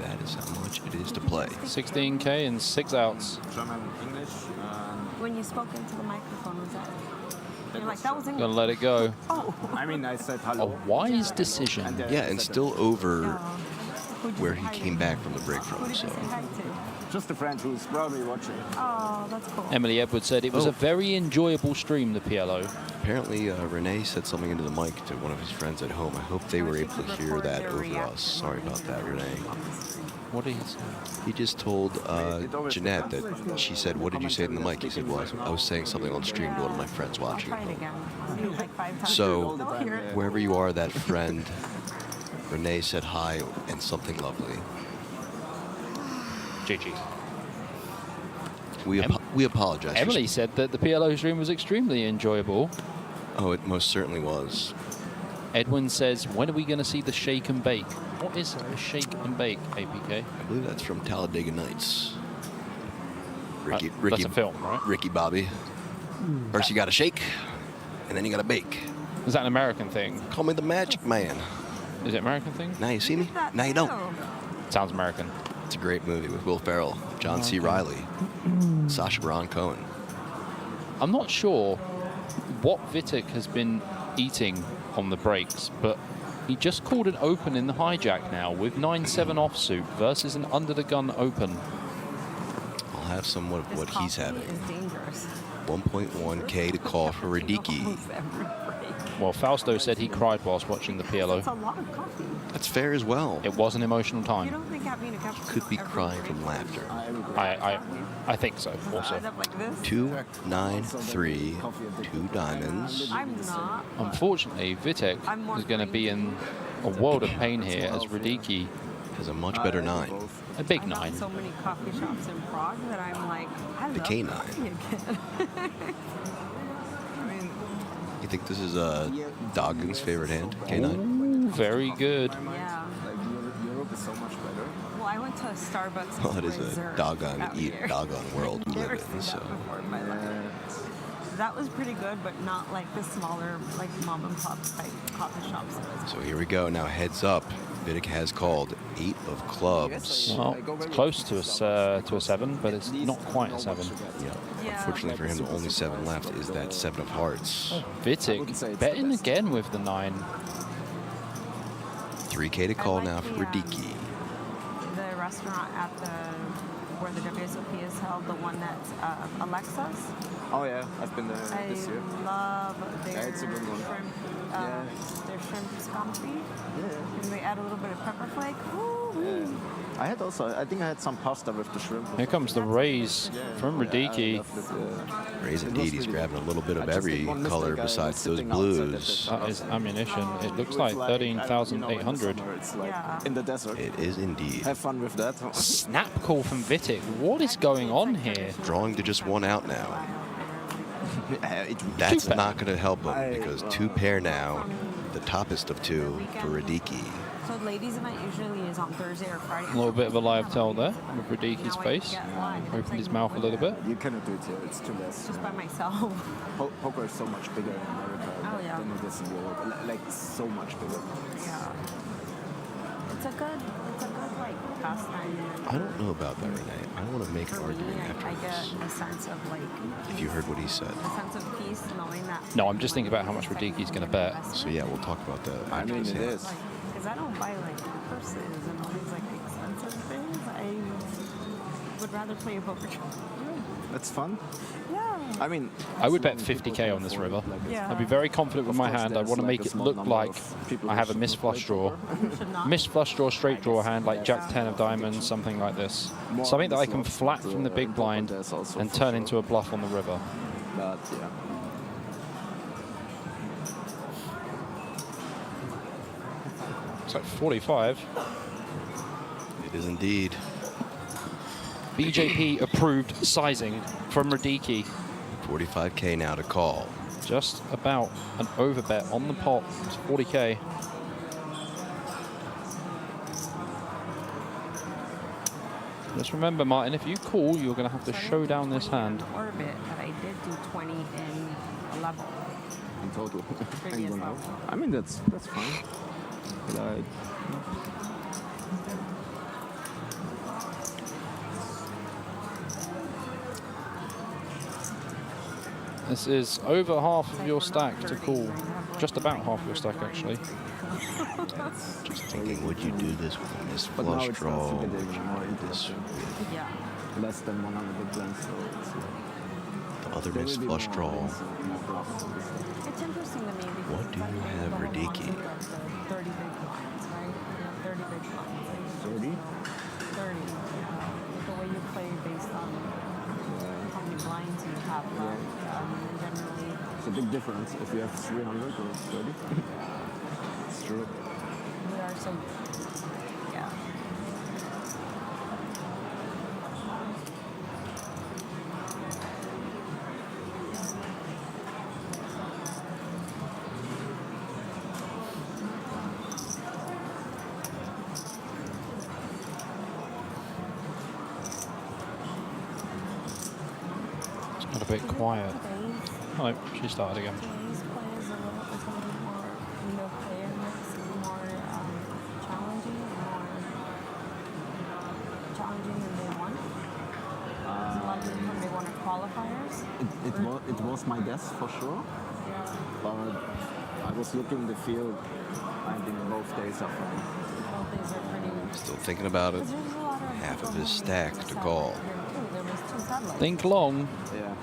That is how much it is to play. 16K and 6 outs. German, English. When you spoke into the microphone, was that? You're like, that was English. Gonna let it go. Oh. I mean, I said hello. A wise decision. Yeah, and still over where he came back from the break from. So. Just a friend who's probably watching. Oh, that's cool. Emily Edwards said it was a very enjoyable stream, the PLO. Apparently, Renee said something into the mic to one of his friends at home. I hope they were able to hear that over us. Sorry about that, Renee. What did he say? He just told Jeanette that she said, what did you say in the mic? He said, well, I was saying something on stream to one of my friends watching. So, wherever you are, that friend, Renee said hi and something lovely. GG. We apologize. Emily said that the PLO stream was extremely enjoyable. Oh, it most certainly was. Edwin says, when are we going to see the shake and bake? What is a shake and bake, APK? I believe that's from Talladega Nights. Ricky, that's a film, right? Ricky Bobby. First you got to shake, and then you got to bake. Is that an American thing? Call me the Magic Man. Is it an American thing? Now you see me? Now you don't. Sounds American. It's a great movie with Will Ferrell, John C. Reilly, Sacha Baron Cohen. I'm not sure what Vitek has been eating on the breaks, but he just called an open in the hijack now with 9-7 offsuit versus an under the gun open. I'll have somewhat of what he's having. Is dangerous. 1.1K to call for Radicki. Well, Fausto said he cried whilst watching the PLO. That's a lot of coffee. That's fair as well. It was an emotional You time. don't think having a cup He could be crying from laughter. I think so, also. 2, 9, 3, 2 diamonds. I'm not. Unfortunately, Vitek is going to be in a world of pain here as Radicki has a much better 9. A big I got 9. so many coffee shops in Prague that I'm like, I The love K9. coffee again. You think this is Doggin's favorite hand? K9? Ooh, very good. Yeah. Europe is so much better. Well, I went to Starbucks. Well, it is a doggone world we Never live in. seen So. that before in my life. That was pretty good, but not like the smaller, like mom and pop type coffee shops. So here we go. Now heads up. Vitek has called 8 of clubs. Well, it's close to a 7, but it's not quite a 7. Yeah. Unfortunately for him, the only 7 left is that 7 of hearts. Vitek betting again with the 9. 3K to call now for Radicki. The restaurant at where the WSOP is held, the one that's Alexa's. Oh yeah, I've been there this year. I love their it's a good one. shrimp, their shrimp scampi. Yeah. And they add a little bit of pepper flake. Ooh. I think I had some pasta with the shrimp. Here comes the raise from Radicki. Raise indeed, he's grabbing a little bit of every color besides those blues. That is ammunition. It looks like 13,800. In the desert. It is indeed. Have fun with that. Snap call from Vitek. What is going on here? Drawing to just 1 out now. That's not going to help him because 2 pair now. The toppest of 2 for Radicki. So the ladies' event usually is on Thursday or Friday. A little bit of a live tell there with Radicki's face. Opened his mouth a little bit. You cannot do it here. It's too less. Just by myself. Poker is so much bigger in America than it is in Europe. Like so much bigger. Yeah. It's a good like pastime. I don't know about that, Renee. I want to make an argument after I this. get a sense of like. If you heard what he said. A sense of peace knowing that. No, I'm just thinking about how much Radicki's going to bet. So yeah, we'll talk about that after this. It is. Because I don't buy like purses and all these like expensive things. I would rather play a poker. That's fun. Yeah. I mean, I would bet 50K on this river. Yeah. I'd be very confident with my hand. I want to make it look like I have a missed flush draw. Missed flush draw, straight draw hand, like Jack 10 of diamonds, something like this. Something that I can flat from the big blind and turn into a bluff on the river. But yeah. It's like 45. It is indeed. BJP approved sizing from Radicki. 45K now to call. Just about an overbet on the pot. It's 40K. Just remember, Martin, if you call, you're going to have to show down this hand. Orbit, but I did do 20 in a level. In total. Previous level. I mean, that's fine. Like. This is over half of your stack to call. Just about half your stack, actually. Just thinking, would you do this with a missed flush draw? Would you do this with less than 100 big blinds? So it's the other missed flush draw? It's interesting to me because What do you have, Radicki? 30 big blinds, right? You have 30 big blinds. 30? 30. The way you play based on how many blinds you have left. Generally. It's a big difference if you have 300 or 30. It's true. We are so. Yeah. bit quiet. Oh, she started again. Today's play is a little, it's going to be more, you know, player mix, more challenging than day one. There's a lot of people from day one are qualifiers. It was my guess for sure. Yeah. But I was looking the field. I think both days are fine. Both days are pretty. Still thinking about it. Half of his stack to call. There was 2 satellites. Think long. Yeah.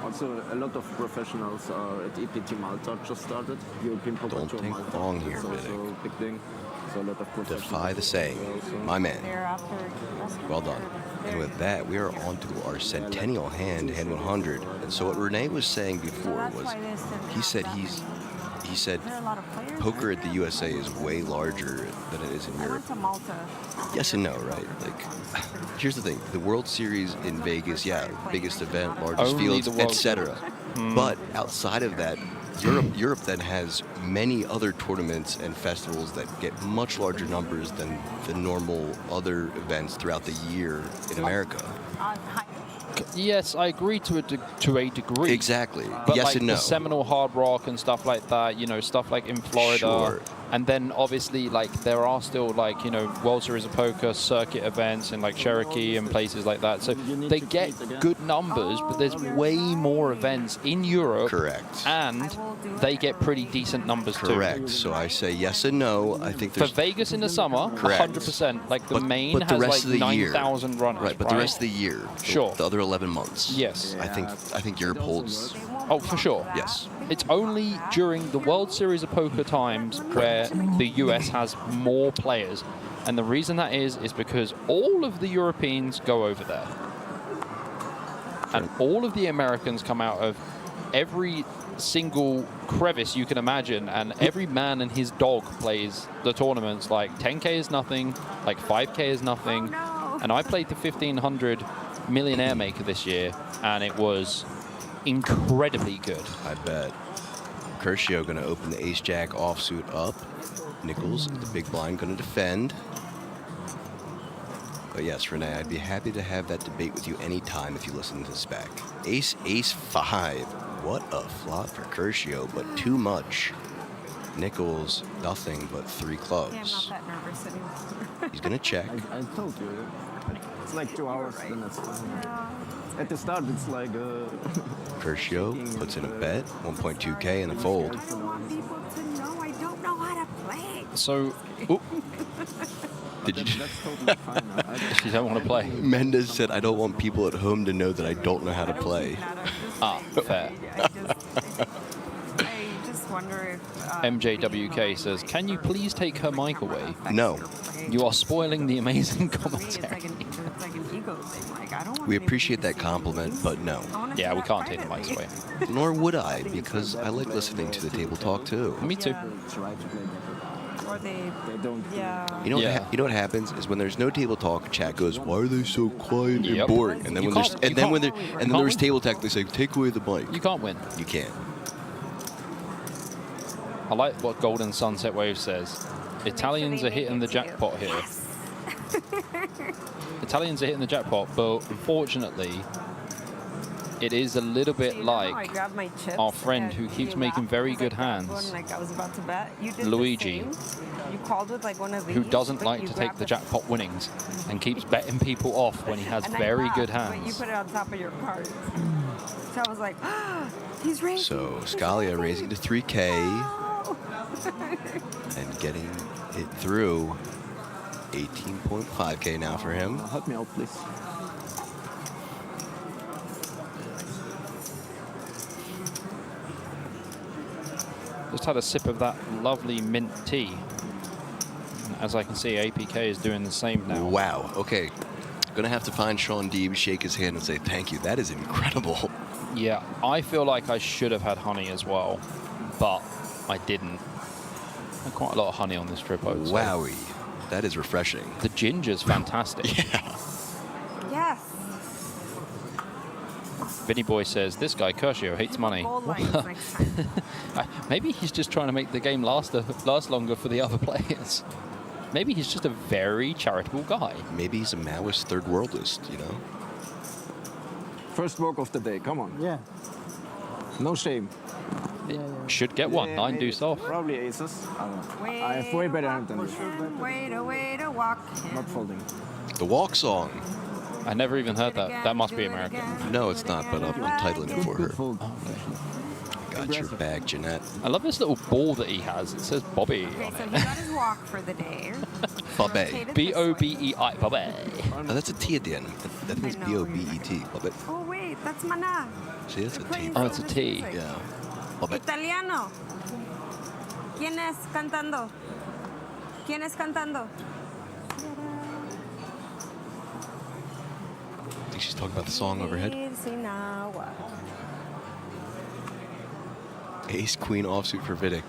Also, a lot of professionals are at EPT Malta just started. European Poker Don't Tour think Malta. long here, It's also a big thing. So a lot of professionals. Defy the saying. My man. They're after Well done. And with that, we are on to our Centennial hand 100. And so what Renee was saying before was, he said poker at the USA is way larger than it is in I Europe. went to Malta. Yes and no, right? Like, here's the thing: the World Series in Vegas, yeah, biggest event, largest Only fields, the World etc. But outside of that, Europe then has many other tournaments and festivals that get much larger numbers than the normal other events throughout the year in America. Yes, I agree to a degree. Exactly. But Yes like and no. the Seminole Hard Rock and stuff like that, you know, stuff like in Florida. Sure. And then obviously like there are still like, you know, World Series of Poker circuit events in like Cherokee and places like that. So they get good numbers, but there's way more events in Europe. Correct. And they get pretty decent numbers too. Correct. So I say yes and no. I think For there's Vegas in the summer, Correct. 100%. Like the main but the has rest like of the year. 9,000 runners. Right, but the rest of the year, Sure. the other 11 months. Yes. I think Europe holds. Oh, for sure. Yes. It's only during the World Series of Poker times where the US has more players. And the reason that is because all of the Europeans go over there. And all of the Americans come out of every single crevice you can imagine, and every man and his dog plays the tournaments. Like 10K is nothing, like 5K is nothing. And I played the 1500 Millionaire Maker this year, and it was incredibly good. I bet. Curcio going to open the ace-jack offsuit up. Nichols, the big blind, going to defend. But yes, Renee, I'd be happy to have that debate with you anytime if you listen to the spec. Ace, ace, 5. What a flop for Curcio, but too much. Nichols, nothing but 3 clubs. Yeah, I'm not that nervous anymore. He's going to check. I told you. It's like 2 hours, then it's fine. At the start, it's like... Curcio puts in a bet, 1.2K and a fold. I want people to know I don't know how to play. So, ooh. Did you? That's totally fine. You don't want to play. Mendez said, I don't want people at home to know that I don't know how to play. Ah, fair. I just wonder if... MJWK says, can you please take her mic away? No. You are spoiling the amazing It's commentary. like an ego thing. Like, I don't want We appreciate that compliment, but no. Yeah, we can't take the mics away. Nor would I, because I like listening to the table talk too. Me too. Or they don't. Yeah. You know what happens is when there's no table talk, chat goes, "Why are they so quiet and Yep. boring?" And then You when there's can't- and you then can't- when there you and then can't there's win. table talk, they say, "Take away the mic." You can't win. You can't. I like what Golden Sunset Wave says. Italians are hitting the jackpot here. Italians are hitting the jackpot, but unfortunately, it is a little bit I like grabbed my chips our friend and who keeps you making laughed very because I good grabbed hands, one, like I was about to bet. You did the Luigi, same. You called with like one of these, who doesn't but like you to take grabbed the jackpot winnings and keeps betting people off when he has and I very laughed, good But you hands. put it on top of your card. So I was like, he's raising. So Scalia raising to 3K and getting it through. 18.5K now for him. Help me out, please. Just had a sip of that lovely mint tea. And as I can see, APK is doing the same now. Wow. Okay. Gonna have to find Sean Deeb, shake his hand, and say thank you. That is incredible. Yeah, I feel like I should have had honey as well, but I didn't. Had quite a lot of honey on this trip, I would say. Wowie. That is refreshing. The ginger's fantastic. Yeah. Yes. Vinny Boy says, this guy, Curcio, hates money. Gold lines next time. Maybe he's just trying to make the game last longer for the other players. Maybe he's just a very charitable guy. Maybe he's a Maoist third worldist, you know? First work of the day. Come on. Yeah. No shame. Should get one. 9 deuce off. Probably aces. I don't know. I have way better hand than you. Way to walk. Not folding. The walk song. I never even heard that. That must be American. No, it's not, but I'm titling it for her. Oh, okay. Got your back, Jeanette. I love this little ball that he has. It says Bobby Okay, on so it. he got his walk for the day. Bobby. B-O-B-E-I. Bobby. Oh, that's a T at the end. That means B-O-B-E-T. Bobby. Oh wait, that's mana. See, that's a T. Oh, it's a T. Yeah. Bobby. Italiano. ¿Quién es cantando? ¿Quién es cantando? I think she's talking about the song overhead. Ace Queen offsuit for Vidic.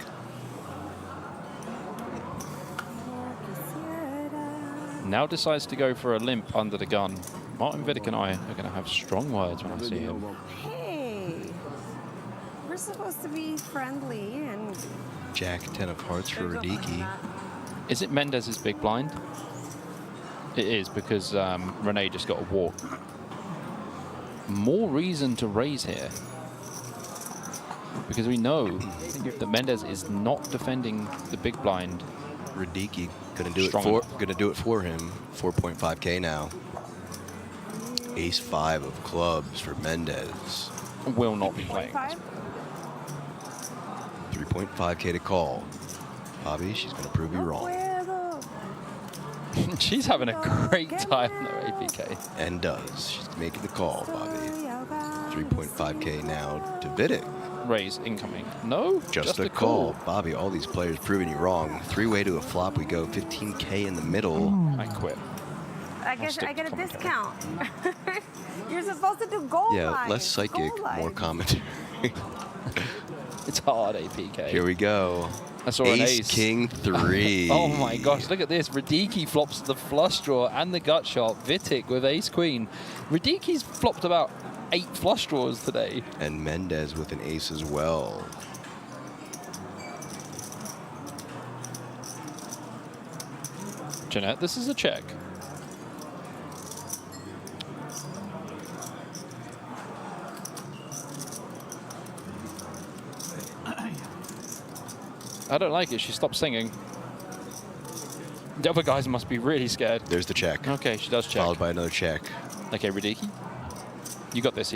Now decides to go for a limp under the gun. Martin Vidic and I are going to have strong words when I see him. Hey, we're supposed to be friendly and. Jack 10 of hearts for Radicki. Is it Mendez's big blind? It is, because Renee just got a walk. More reason to raise here. Because we know that Mendez is not defending the big blind. Radicki gonna do it for him. 4.5K now. Ace 5 of clubs for Mendez. Will not be playing. 3.5K to call. Bobby, she's gonna prove you wrong. She's having a great time though, APK. And does. She's making the call, Bobby. 3.5K now to Vidic. Raise incoming. No, just a call. Bobby, all these players proving you wrong. 3-way to a flop we go. 15K in the middle. I quit. I get a discount. You're supposed to do gold Yeah, line. less psychic, more commentary. It's hard, APK. Here we go. I saw an ace. King 3. Oh my gosh, look at this. Radicki flops the flush draw and the gut shot. Vidic with ace queen. Radicki's flopped about 8 flush draws today. And Mendez with an ace as well. Jeanette, this is a check. I don't like it. She stopped singing. The other guys must be really scared. There's the check. Okay, she does check. Followed by another check. Okay, Radicki. You got this.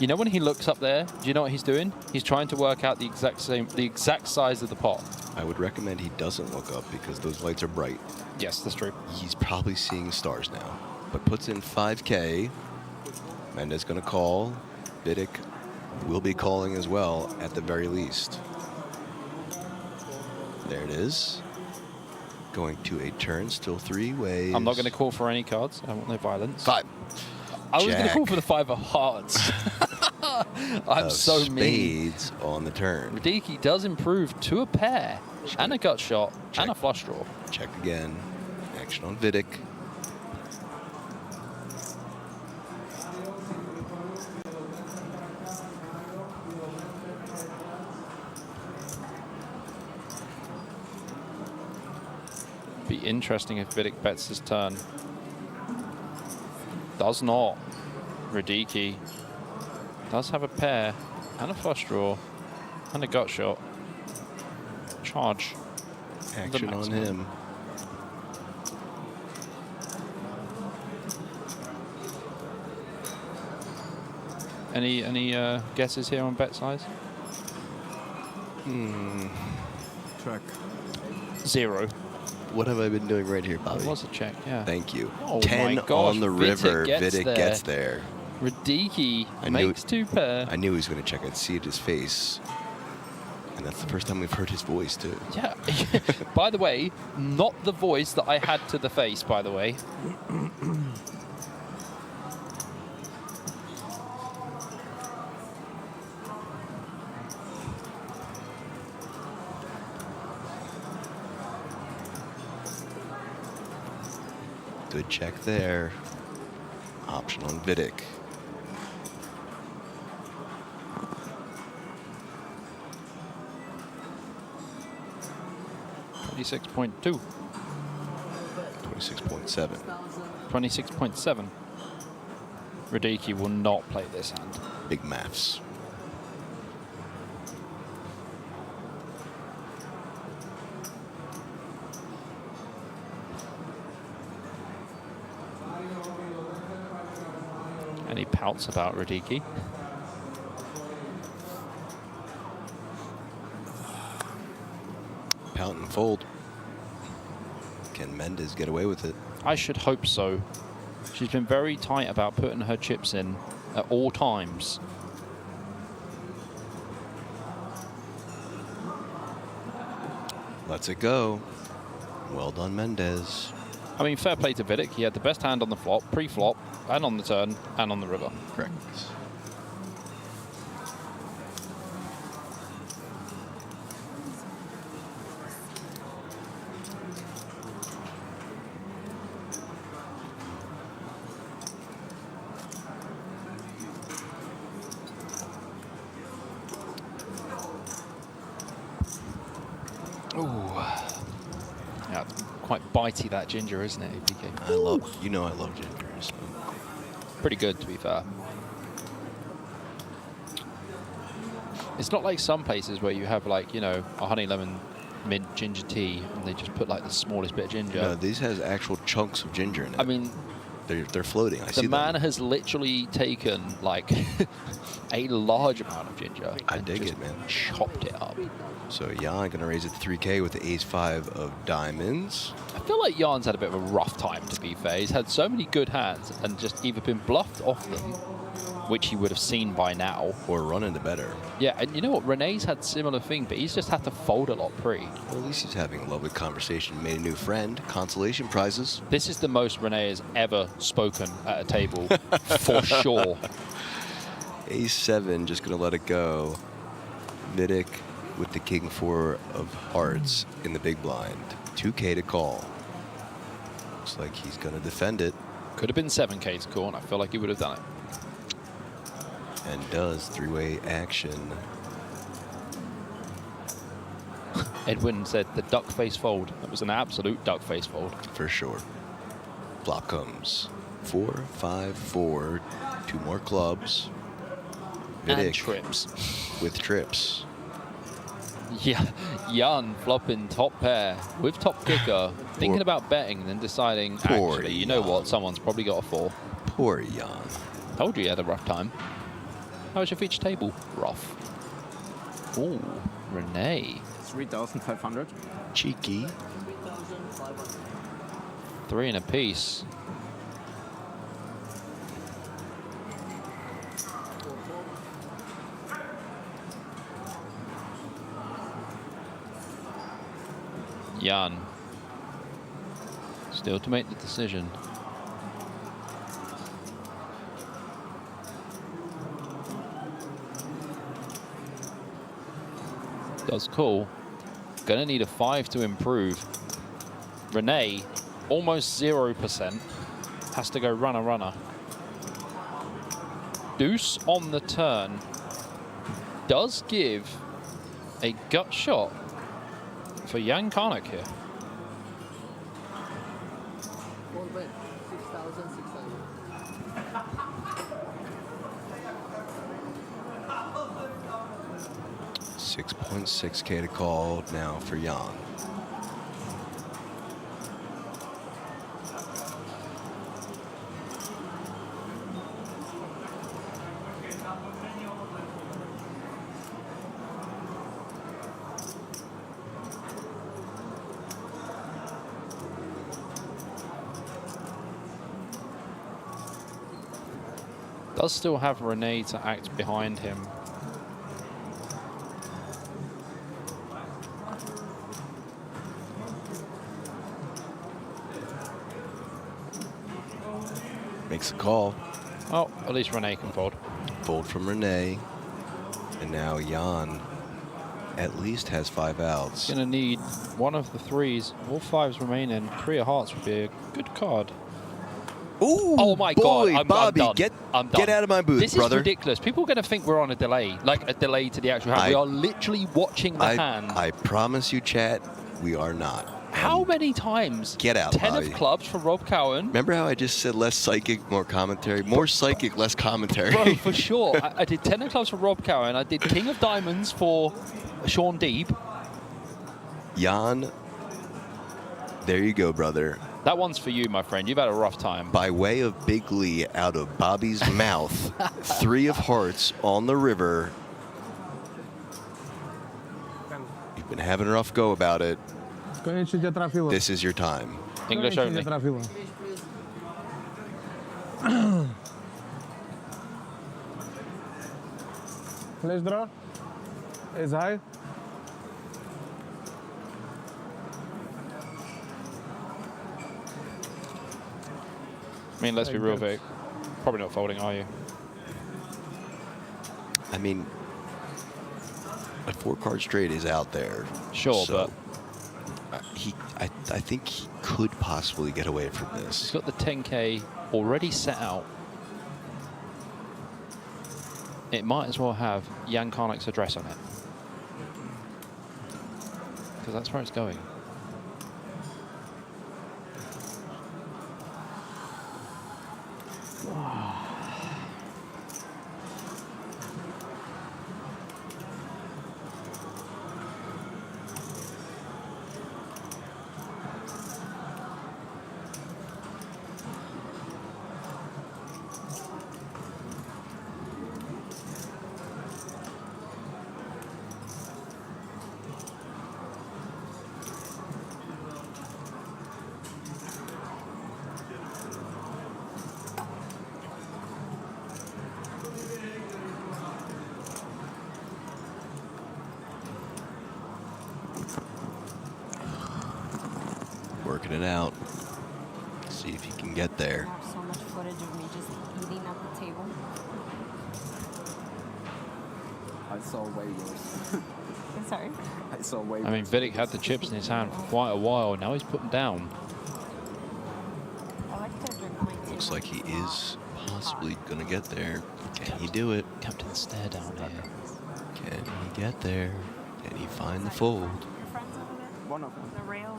You know when he looks up there, do you know what he's doing? He's trying to work out the exact size of the pot. I would recommend he doesn't look up because those lights are bright. Yes, that's true. He's probably seeing stars now. But puts in 5K. Mendez gonna call. Vidic will be calling as well at the very least. There it is. Going to a turn, still 3 ways. I'm not going to call for any cards. I want no violence. 5. I was going to call for the 5 of hearts. I'm so mean. Spades on the turn. Radicki does improve to a pair and a gut shot and a flush draw. Check again. Action on Vidic. Be interesting if Vidic bets his turn. Does not. Radicki does have a pair and a flush draw and a gut shot. Charge. Action on him. Any guesses here on bet size? Check. 0. What have I been doing right here, Bobby? It was a check, yeah. Thank you. Oh 10 my gosh, on the river. Vidic Gets there. Radicki makes 2 pair. I knew he was going to check. I'd see it his face. And that's the first time we've heard his voice, too. Yeah. By the way, not the voice that I had to the face, by the way. Good check there. Option on Vidic. $26.2. 26.7. 26.7. Radicki will not play this hand. Big maths. And he pouts about Radicki. Pout and fold. Can Mendez get away with it? I should hope so. She's been very tight about putting her chips in at all times. Lets it go. Well done, Mendez. I mean, fair play to Vidic. He had the best hand on the flop, pre-flop, and on the turn, and on the river. Correct. Ooh. Yeah, quite bitey, that ginger, isn't it, APK? I love ginger. So. Pretty good, to be fair. It's not like some places where you have, like, you know, a honey lemon mint ginger tea and they just put like the smallest bit of ginger. No, these has actual chunks of ginger in it. I mean, they're floating. I see the man them. has literally taken like a large amount of ginger. I dig it, man. Chopped it up. So Jan gonna raise it to 3K with the ace-5 of diamonds. I feel like Jan's had a bit of a rough time, to be fair. He's had so many good hands and just either been bluffed off them, which he would have seen by now, or run into better. Yeah, and you know what? Renee's had similar thing, but he's just had to fold a lot pre. Well, at least he's having a lovely conversation, made a new friend, consolation prizes. This is the most Renee has ever spoken at a table, for sure. Ace-7, just gonna let it go. Vidic with the king-4 of hearts in the big blind. 2K to call. Looks like he's gonna defend it. Could have been 7K to call, and I feel like he would have done it. And does three-way action. Edwin said the duck face fold. That was an absolute duck face fold. For sure. Flop comes 4, 5, 4. 2 more clubs. And Vidic trips. with trips. Yeah, Jan flopping top pair with top kicker, thinking about betting and then deciding, actually, you know what, someone's probably got a 4. Poor Jan. Told you he had a rough time. How was your feature table? Rough. Ooh, Renee. 3,500. Cheeky. 3 and a piece. Jan. Still to make the decision. Does call. Gonna need a 5 to improve. Renee, almost 0%. Has to go runner, runner. Deuce on the turn. Does give a gut shot for Jan Karnak here. 4 bet, 6,600. 6.6K to call now for Jan. Does still have Renee to act behind him. Makes a call. Oh, at least Renee can fold. Fold from Renee. And now Jan at least has 5 outs. Gonna need one of the 3s. All 5s remaining. 3 of hearts would be a good card. Ooh, oh my boy, God, Bobby, I'm done. I'm done. get out of my booth, this brother. This is ridiculous. People are going to think we're on a delay, like a delay to the actual hand. We are literally watching the hand. I promise you, chat, we are not. How many times? Get out, 10 Bobby. of clubs for Rob Cowan. Remember how I just said less psychic, more commentary? More psychic, less commentary. Bro, for sure. I did 10 of clubs for Rob Cowan. I did King of Diamonds for Sean Deeb. Jan, there you go, brother. That one's for you, my friend. You've had a rough time. By way of Big Lee out of Bobby's mouth, 3 of hearts on the river. You've been having a rough go about it. This is your time. English only. Flash draw. Is high. I mean, let's be real, Vic. Probably not folding, are you? I mean, a 4-card straight is out there. Sure, so I think he could possibly get away from this. He's got the 10K already set out. It might as well have Jan Karnik's address on it. Because that's where it's going. Working it out. See if he can get there. I have so much footage of me just eating at the table. I saw way worse. I'm sorry. I saw way I mean, Vidic had the chips in his hand for quite a while. Now he's putting down. I like to drink my tea. Looks like he is possibly going to get there. Can he do it? Captain Stare down here. Can he get there? Can he find the fold? Your friends over there? One of them. The rail?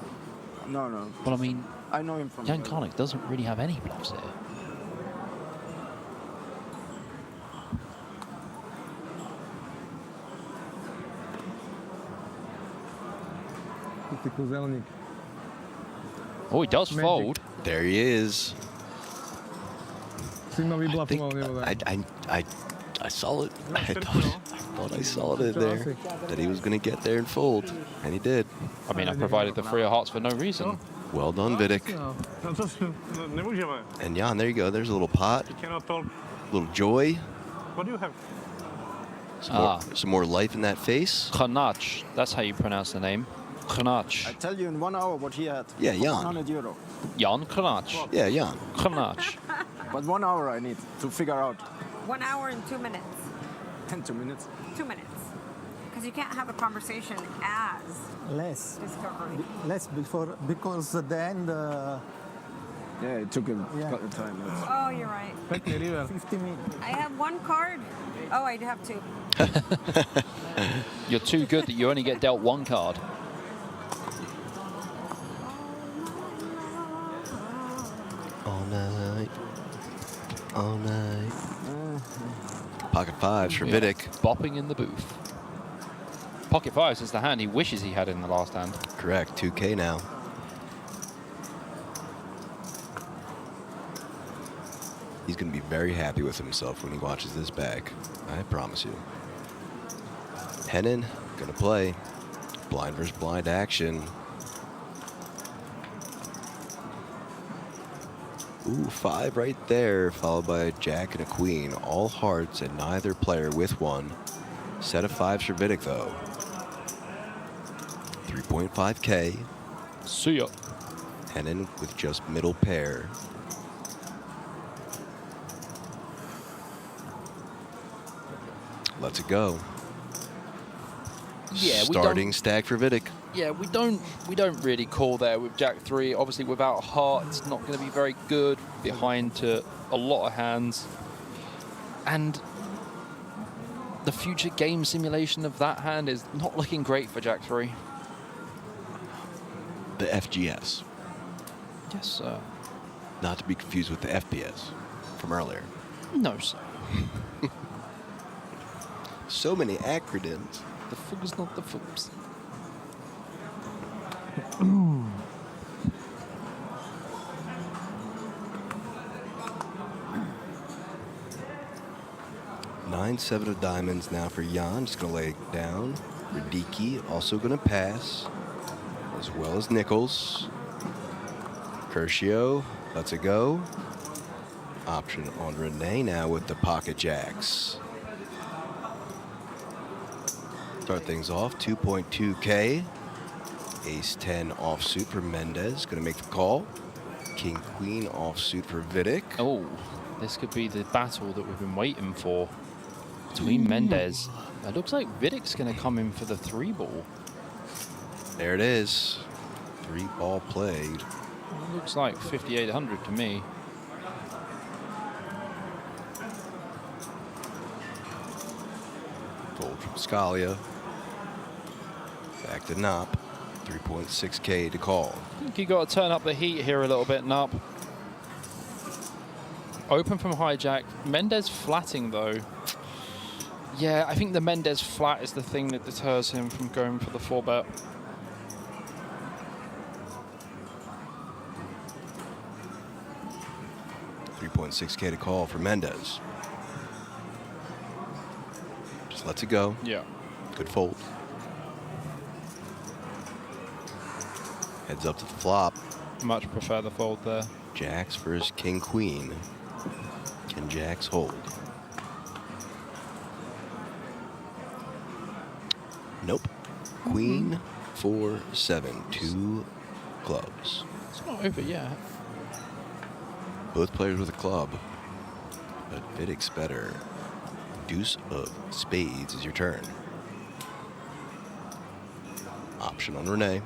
No, no. Well, I mean, I know him from Jan Karnik doesn't really have any bluffs here. Oh, he does fold. There he is. I saw it. I thought I saw it in there. That he was going to get there and fold. And he did. I mean, I provided the 3 of hearts for no reason. Well done, Vidic. And Jan, there you go. There's a little pot. You cannot talk. Little joy. What do you have? Some more life in that face. Khanach. That's how you pronounce the name. Khanach. I tell you in 1 hour what he had. Yeah, Jan. 100 euro. Jan Khanach. Yeah, Jan. Khanach. But 1 hour I need to figure out. 1 hour and 2 minutes. And 2 minutes. 2 minutes. Because you can't have a conversation as Less. discovery. Less because at the end. Yeah, it took a Yeah. couple of time. Oh, you're right. 50 minutes. I have 1 card. Oh, I have 2. You're too good that you only get dealt 1 card. All night. All night. Pocket 5s for Yeah, Vidic. bopping in the booth. Pocket 5s is the hand he wishes he had in the last hand. Correct. 2K now. He's going to be very happy with himself when he watches this back. I promise you. Hennon going to play. Blind versus blind action. Ooh, 5 right there, followed by a jack and a queen. All hearts and neither player with 1. Set of 5s for Vidic, though. 3.5K. See ya. Hennon with just middle pair. Let's it go. Yeah, Starting stack for Vidic. Yeah, we don't really call there with Jack 3. Obviously, without heart, it's not going to be very good behind to a lot of hands. And the future game simulation of that hand is not looking great for Jack 3. the FGS. Yes, sir. Not to be confused with the FPS from earlier. No, sir. So many acronyms. The fug's not the fugs. Nine, 7 of diamonds now for Jan. Just going to lay it down. Radicki also going to pass, as well as Nichols. Curcio lets it go. Option on Renee now with the pocket jacks. Start things off, 2.2K. Ace 10 offsuit for Mendez, gonna make the call. King Queen offsuit for Vidic. Oh, this could be the battle that we've been waiting for between Mendez. It looks like Vidic's gonna come in for the 3-ball. There it is, 3-ball played. It looks like 5,800 to me. Fold from Scalia. Back to Knopp. 3.6K to call. I think you got to turn up the heat here a little bit, Knopp. Open from hijack. Mendez flatting, though. Yeah, I think the Mendez flat is the thing that deters him from going for the 4-bet. $3.6K to call for Mendez. Just lets it go. Yeah. Good fold. Heads up to the flop. Much prefer the fold there. Jacks versus King Queen. Can Jacks hold? Nope. Queen 4-7. 2 clubs. It's not over yet. Both players with a club, but Vidic's better. Deuce of spades is your turn. Option on Renee.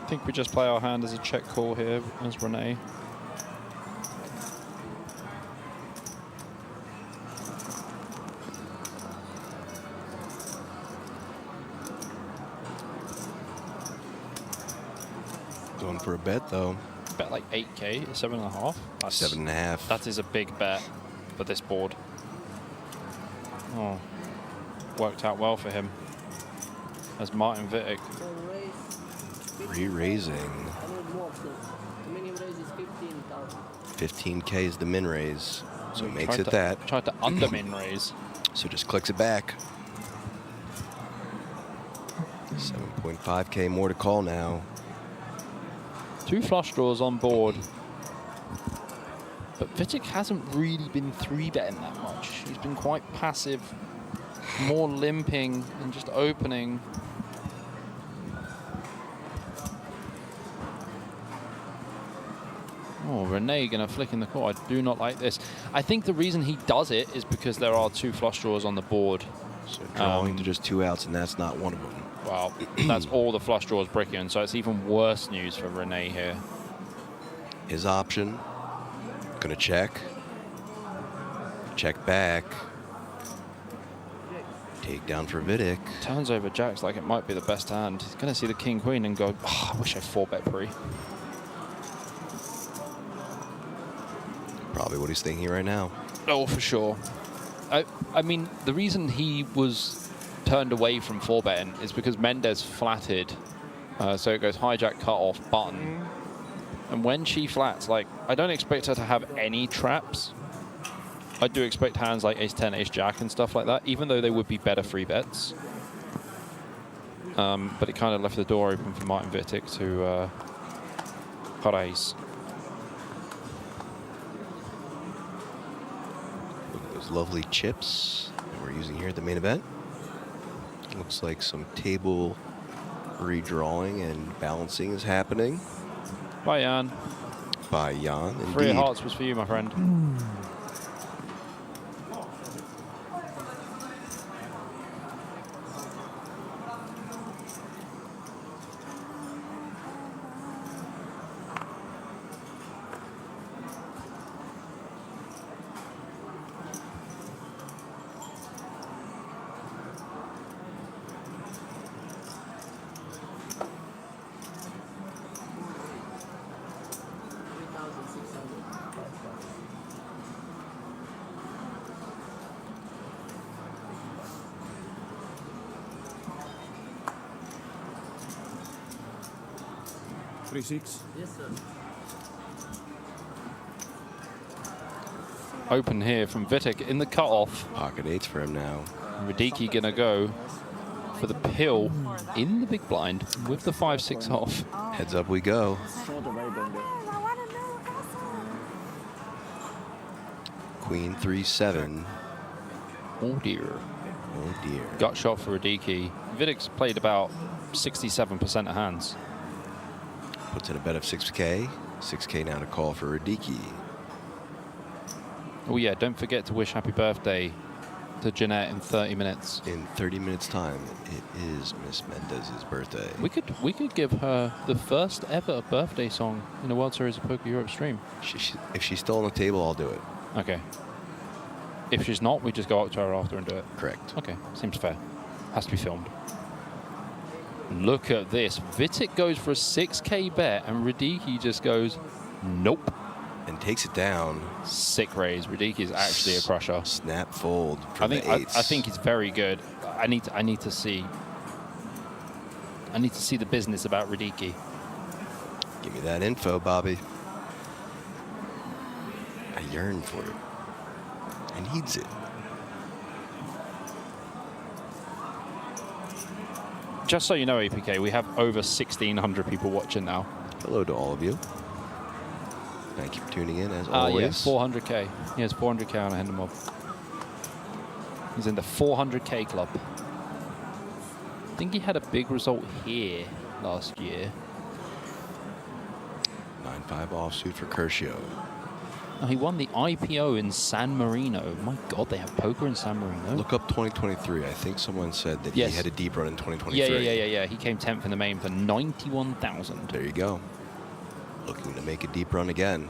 I think we just play our hand as a check call here as Renee. Going for a bet though. Bet like 8K, 7.5. That's 7.5. That is a big bet for this board. Oh, worked out well for him. As Martin Vidic. Re-raising. The minimum raise is 15,000. 15K is the min raise, so it makes it to, that. Tried to under min raise. So just clicks it back. 7.5K more to call now. 2 flush draws on board. But Vidic hasn't really been 3-betting that much. He's been quite passive, more limping and just opening. Oh, Renee gonna flick in the call. I do not like this. I think the reason he does it is because there are 2 flush draws on the board. So drawing to just 2 outs, and that's not one of them. Well, that's all the flush draws brick in, so it's even worse news for Renee here. His option, gonna check. Check back. Take down for Vidic. Turns over jacks like it might be the best hand. He's gonna see the king queen and go, oh, I wish I 4-bet pre. Probably what he's thinking right now. Oh, for sure. I mean, the reason he was turned away from 4-betting is because Mendez flatted. So it goes hijack, cut off, button. And when she flats, like, I don't expect her to have any traps. I do expect hands like ace-10, ace-jack and stuff like that, even though they would be better free bets. But it kind of left the door open for Martin Vidic to raise. Look at those lovely chips that we're using here at the main event. Looks like some table redrawing and balancing is happening. Bye, Jan. By Jan, indeed. 3 of hearts was for you, my friend. 3-6. Yes, sir. Open here from Vitek in the cutoff. Pocket eights for him now. Radicki gonna go for the pill in the big blind with the 5-6 off. Heads up we go. Queen 3-7. Oh dear. Oh dear. Gut shot for Radicki. Vitek's played about 67% of hands. Puts in a bet of 6K. 6K now to call for Radicki. Oh yeah, don't forget to wish happy birthday to Jeanette in 30 minutes. In 30 minutes time, it is Miss Mendez's birthday. We could give her the first ever birthday song in a World Series of Poker Europe stream. If she's still on the table, I'll do it. Okay. If she's not, we just go up to her after and do it. Correct. Okay, seems fair. Has to be filmed. Look at this. Vitek goes for a 6K bet and Radicki just goes, nope. And takes it down. Sick raise. Radicki is actually a crusher. Snap fold from the eights. I think he's very good. I need to see the business about Radicki. Give me that info, Bobby. I yearn for it. I needs it. Just so you know, APK, we have over 1,600 people watching now. Hello to all of you. Thank you for tuning in, as always. Yeah, 400K. He has 400K on a hand mob. He's in the 400K club. I think he had a big result here last year. 9-5 offsuit for Curcio. Oh, he won the IPO in San Marino. My God, they have poker in San Marino. Look up 2023. I think someone said that Yes. he had a deep run in 2023. Yeah. He came 10th in the main for 91,000. There you go. Looking to make a deep run again.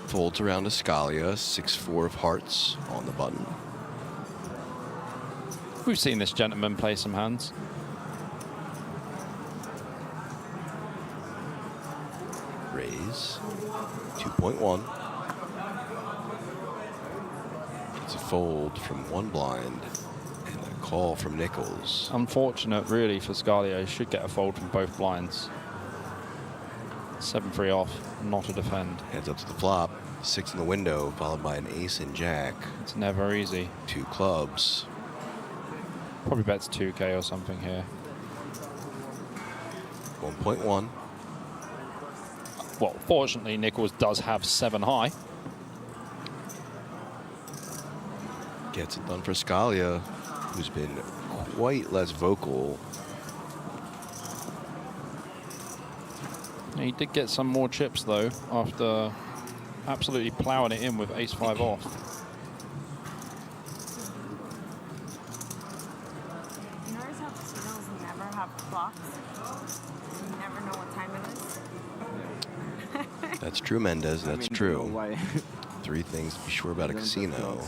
Folds around Escalia, 6-4 of hearts on the button. We've seen this gentleman play some hands. Raise, 2.1. It's a fold from one blind and a call from Nichols. Unfortunate, really, for Scalia. He should get a fold from both blinds. 7-3 off, not a defend. Heads up to the flop, 6 in the window, followed by an ace and jack. It's never easy. 2 clubs. Probably bets 2K or something here. 1.1. Well, fortunately, Nichols does have 7 high. Gets it done for Scalia, who's been quite less vocal. He did get some more chips, though, after absolutely plowing it in with ace-5 off. You notice how casinos never have clocks? You never know what time it is? That's true, Mendez. That's true. 3 things to be sure about a casino.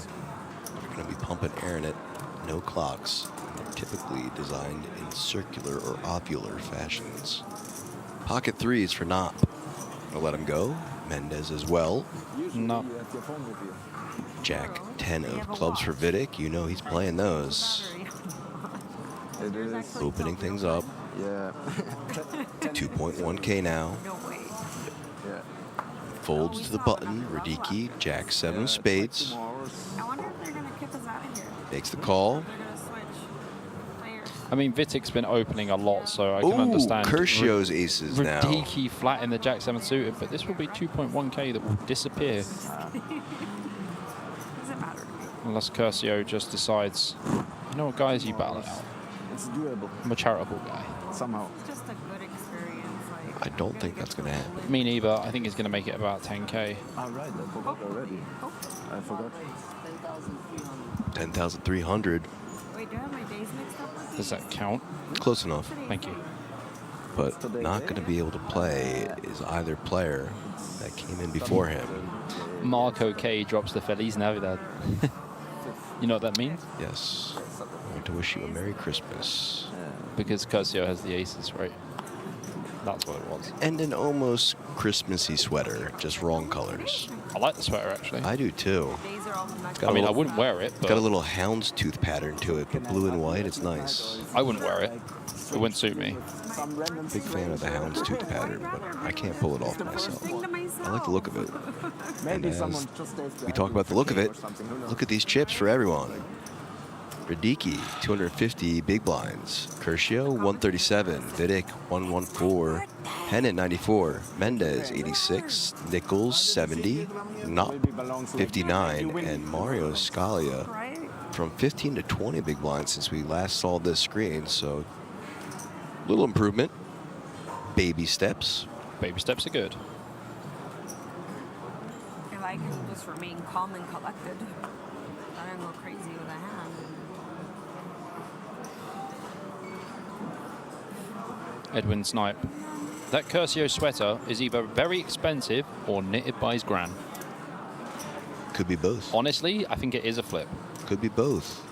You're going to be pumping air in it, no clocks. They're typically designed in circular or ovular fashions. Pocket 3s for Knopp. Gonna let him go. Mendez as well. No. Jack 10 of clubs for Vitek. You know he's playing those. It is. Opening things up. Yeah. 2.1K now. Yeah. Folds to the button. Radicki, Jack 7 of spades. I wonder if they're going to kick us out of here. Makes the call. They're going to switch players. I mean, Vitek's been opening a lot, so I can understand. Curcio's aces now. Radicki flat in the Jack 7 suited, but this will be 2.1K that will disappear. Doesn't matter to me. Unless Curcio just decides, you know what, guys, you battle it out. It's doable. I'm a charitable guy. Somehow. It's just a good experience. I don't think that's going to happen. Me neither. I think he's going to make it about 10K. All right, I forgot already. I forgot. 10,300. Wait, do I have my days mixed up with Does that count? Close enough. Thank you. But not going to be able to play is either player that came in before him. Marco K drops the Feliz Navidad. You know what that means? Yes. I want to wish you a Merry Christmas. Because Curcio has the aces, right? That's what it was. And an almost Christmassy sweater, just wrong colors. I like the sweater, actually. I do, too. Days are I mean, I wouldn't wear it. But Got a little houndstooth pattern to it, but blue and white, it's nice. I wouldn't wear it. It wouldn't suit me. Big fan of the houndstooth pattern, but I can't pull it off myself. I like the look of it. And as we talk about the look of it, look at these chips for everyone. Radicki, 250 big blinds. Curcio, 137. Vidic, 114. Hennon, 94. Mendez, 86. Nichols, 70. Knopp, 59. And Mario Scalia from 15 to 20 big blinds since we last saw this screen. So, little improvement. Baby steps. Baby steps are good. If I can just remain calm and collected, I don't go crazy with a hand. Edwin Snipe. That Curcio sweater is either very expensive or knitted by his gran. Could be both. Honestly, I think it is a flip. Could be both.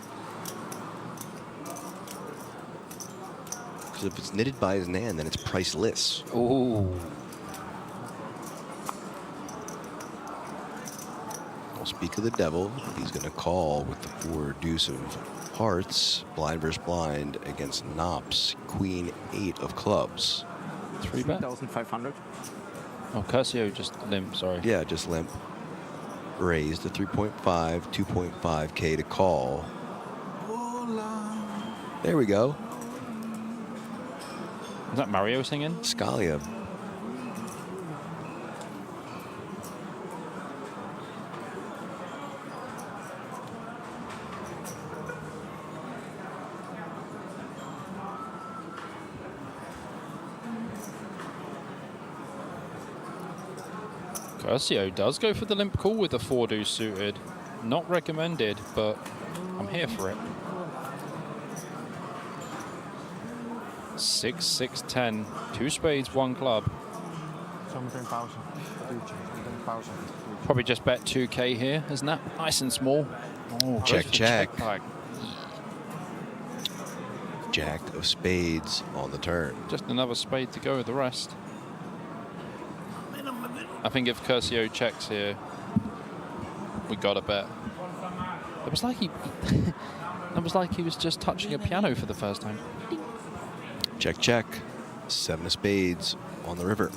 Because if it's knitted by his nan, then it's priceless. Ooh. Well, speak of the devil, he's going to call with the 4 deuce of hearts, blind versus blind against Knopp's queen 8 of clubs. 3-bet. 3,500. Oh, Curcio just limp, sorry. Yeah, just limp. Raised to 3.5, 2.5K to call. There we go. Is that Mario singing? Scalia. Curcio does go for the limp call with the 4 deuce suited. Not recommended, but I'm here for it. 6, 6, 10. 2 spades, 1 club. Probably just bet 2K here, isn't that? Nice and small. Oh, Check, check. back. Jack of spades on the turn. Just another spade to go with the rest. I think if Curcio checks here, we got to bet. It was like he was just touching a piano for the first time. Check, check. 7 of spades on the river.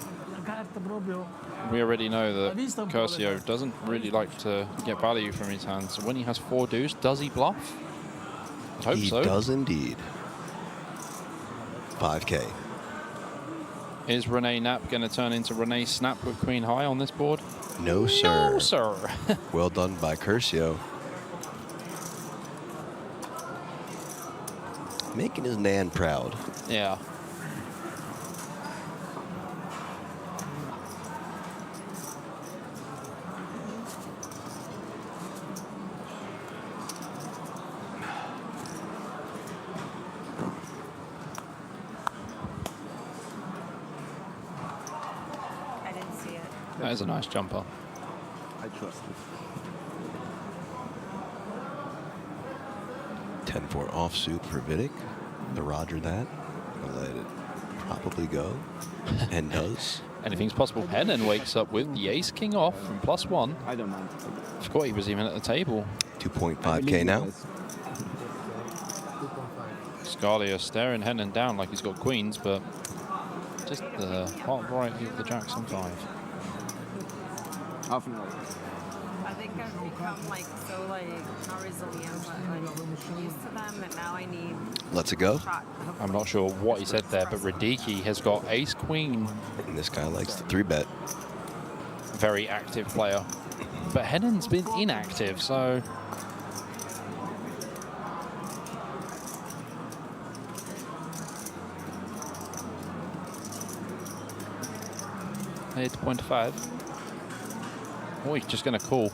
We already know that Curcio doesn't really like to get value from his hands. So when he has 4 deuce, does he bluff? I hope so. He does indeed. 5K. Is Renee Knapp going to turn into Renee Snap with queen high on this board? No, sir. No, sir. Well done by Curcio. Making his nan proud. Yeah. That is a nice jumper. I trust you. 10-4 offsuit for Vidic. The Roger that. Gonna let it probably go. And does. Anything's possible. Hennon wakes up with the ace king off from +1. I don't mind. Forgot he was even at the table. 2.5K now. Scalia staring Hennon down like he's got queens, but just the hot variety of the jacks and 5. Half an hour. I think I've become like so like not resilient, but like used to them, and now I need. Let's it go. I'm not sure what he said there, but Radicki has got ace queen. And this guy likes the 3-bet. Very active player, but Hennon's been inactive, so. It's 0.5. Oh, he's just going to call.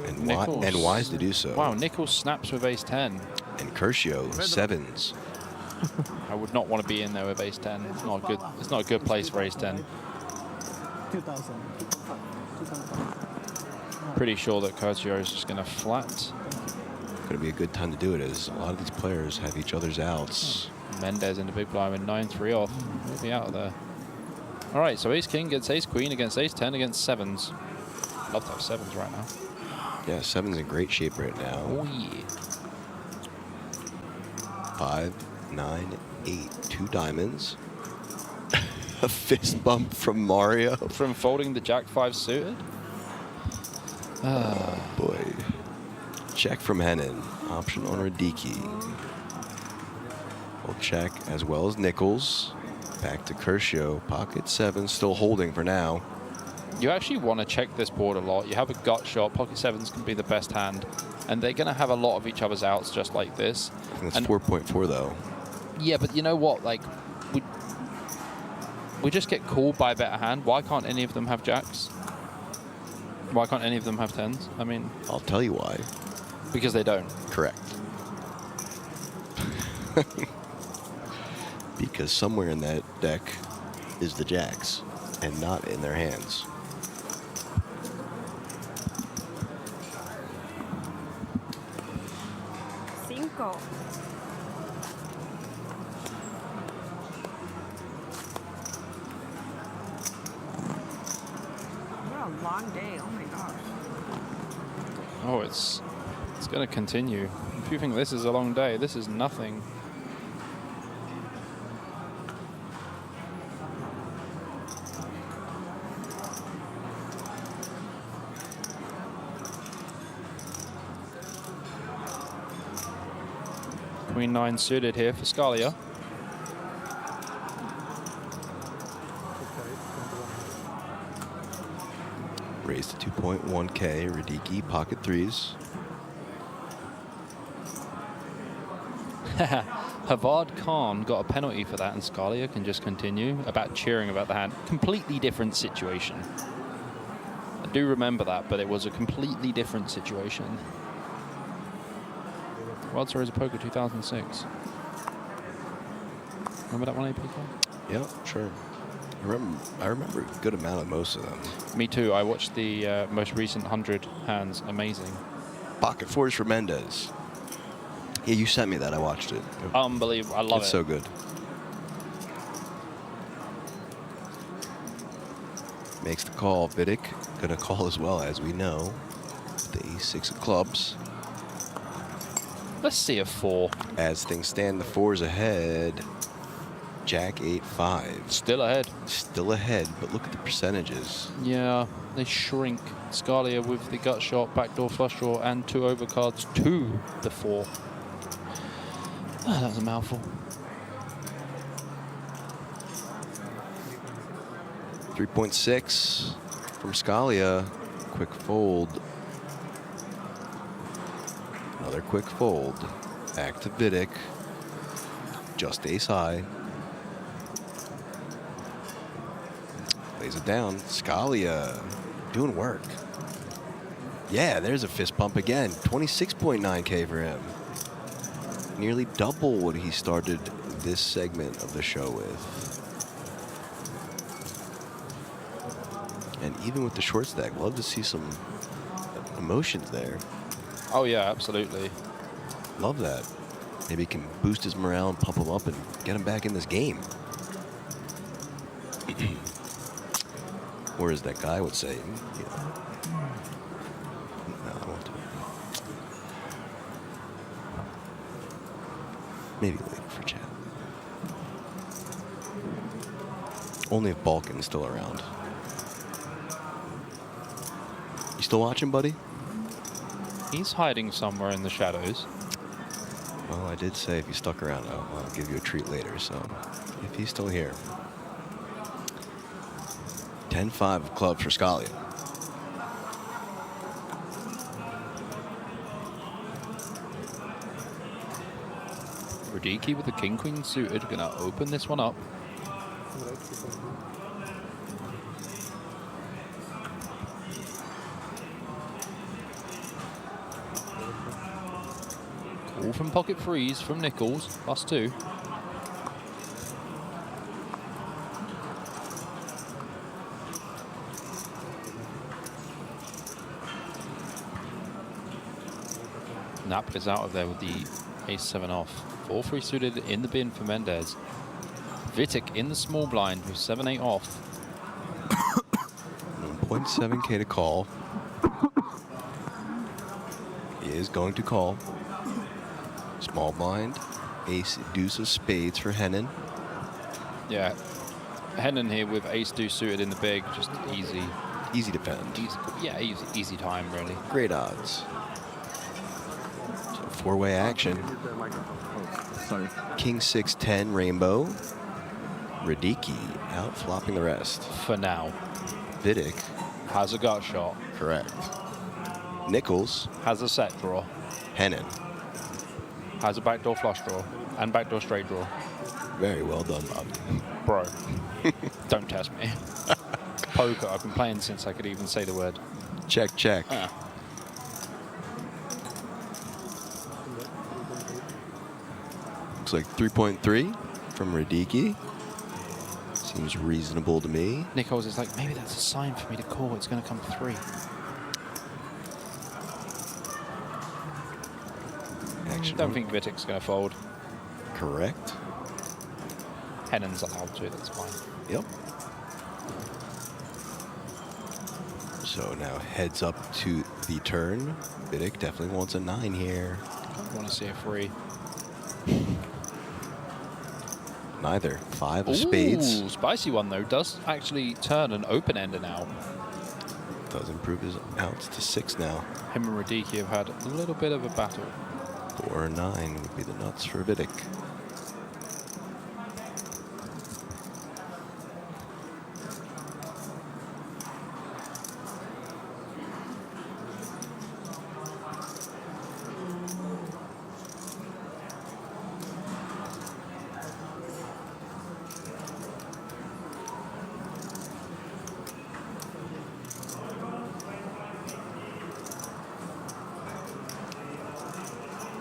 And wise to do so. Wow, Nichols snaps with ace 10. And Curcio, 7s. I would not want to be in there with ace 10. It's not good. It's not a good place for ace 10. 2,000. Pretty sure that Curcio is just going to flat. Going to be a good time to do it, as a lot of these players have each other's outs. Mendez in the big blind with 9-3 off. He'll be out of there. All right, so ace king against ace queen against ace 10 against 7s. Love to have sevens right now. Yeah, seven's in great shape right now. Oh, yeah. 5, 9, 8. 2 diamonds. A fist bump from Mario. From folding the Jack 5 suited? Oh, boy. Check from Henin. Option on Radicki. We'll check as well as Nichols. Back to Kershaw. Pocket 7 still holding for now. You actually want to check this board a lot. You have a gut shot. Pocket 7s can be the best hand. And they're going to have a lot of each other's outs just like this. I think that's 4.4 though. Yeah, but you know what? Like, we just get called by a better hand. Why can't any of them have jacks? Why can't any of them have 10s? I mean... I'll tell you why. Because they don't. Correct. Because somewhere in that deck is the jacks and not in their hands. Cinco. What a long day. Oh my gosh. Oh, it's going to continue. If you think this is a long day, this is nothing. Queen 9 suited here for Scalia. Raised to 2.1K. Radicki, pocket 3s. Havad Khan got a penalty for that, and Scalia can just continue about cheering about the hand. Completely different situation. I do remember that, but it was a completely different situation. World Series of Poker 2006. Remember that one, APK? Yeah, sure. I remember a good amount of most of them. Me too. I watched the most recent 100 hands. Amazing. Pocket 4s for Mendez. Yeah, you sent me that. I watched it. Unbelievable. I love it. It's so good. Makes the call. Vidic gonna call as well, as we know. The ace-6 of clubs. Let's see a 4. As things stand, the 4's ahead. Jack 8-5. Still ahead. Still ahead, but look at the percentages. Yeah, they shrink. Scalia with the gut shot, backdoor flush draw, and 2 overcards to the 4. Oh, that was a mouthful. 3.6 from Scalia. Quick fold. Another quick fold. Back to Vidic. Just ace high. Lays it down. Scalia doing work. Yeah, there's a fist pump again. 26.9K for him. Nearly double what he started this segment of the show with. And even with the short stack, love to see some emotions there. Oh, yeah, absolutely. Love that. Maybe he can boost his morale and pump him up and get him back in this game. Or as that guy would say, you know, no, I won't do it. Maybe later for chat. Only if Balkan's still around. You still watching, buddy? He's hiding somewhere in the shadows. Well, I did say if you stuck around, I'll give you a treat later, so if he's still here. 10-5 of clubs for Scalia. Radicki with the king-queen suited, gonna open this one up. Call from pocket freeze from Nichols, +2. Nap is out of there with the ace-7 off. 4-3 suited in the bin for Mendez. Vitic in the small blind with 7-8 off. 1.7K to call. He is going to call. Small blind. Ace, deuce of spades for Hennen. Yeah. Hennen here with ace deuce suited in the big, just easy. Easy to defend. Yeah, easy time, really. Great odds. So four-way action. Sorry. King 6-10 rainbow. Radicki out flopping the rest. For now. Vidic has a gut shot. Correct. Nichols has a set draw. Hennen has a backdoor flush draw and backdoor straight draw. Very well done, Bob. Bro, don't test me. Poker, I've been playing since I could even say the word. Check, check. Looks like 3.3 from Radicki. Seems reasonable to me. Nichols is like, maybe that's a sign for me to call. It's going to come 3. Don't think Vitic's going to fold. Correct. Hennen's allowed to, that's fine. Yep. So now heads up to the turn. Vidic definitely wants a 9 here. I want to see a 3. Neither. 5 of spades. Spicy one, though. Does actually turn an open-ender now. Does improve his outs to 6 now. Him and Radicki have had a little bit of a battle. 4 or 9 would be the nuts for Vidic.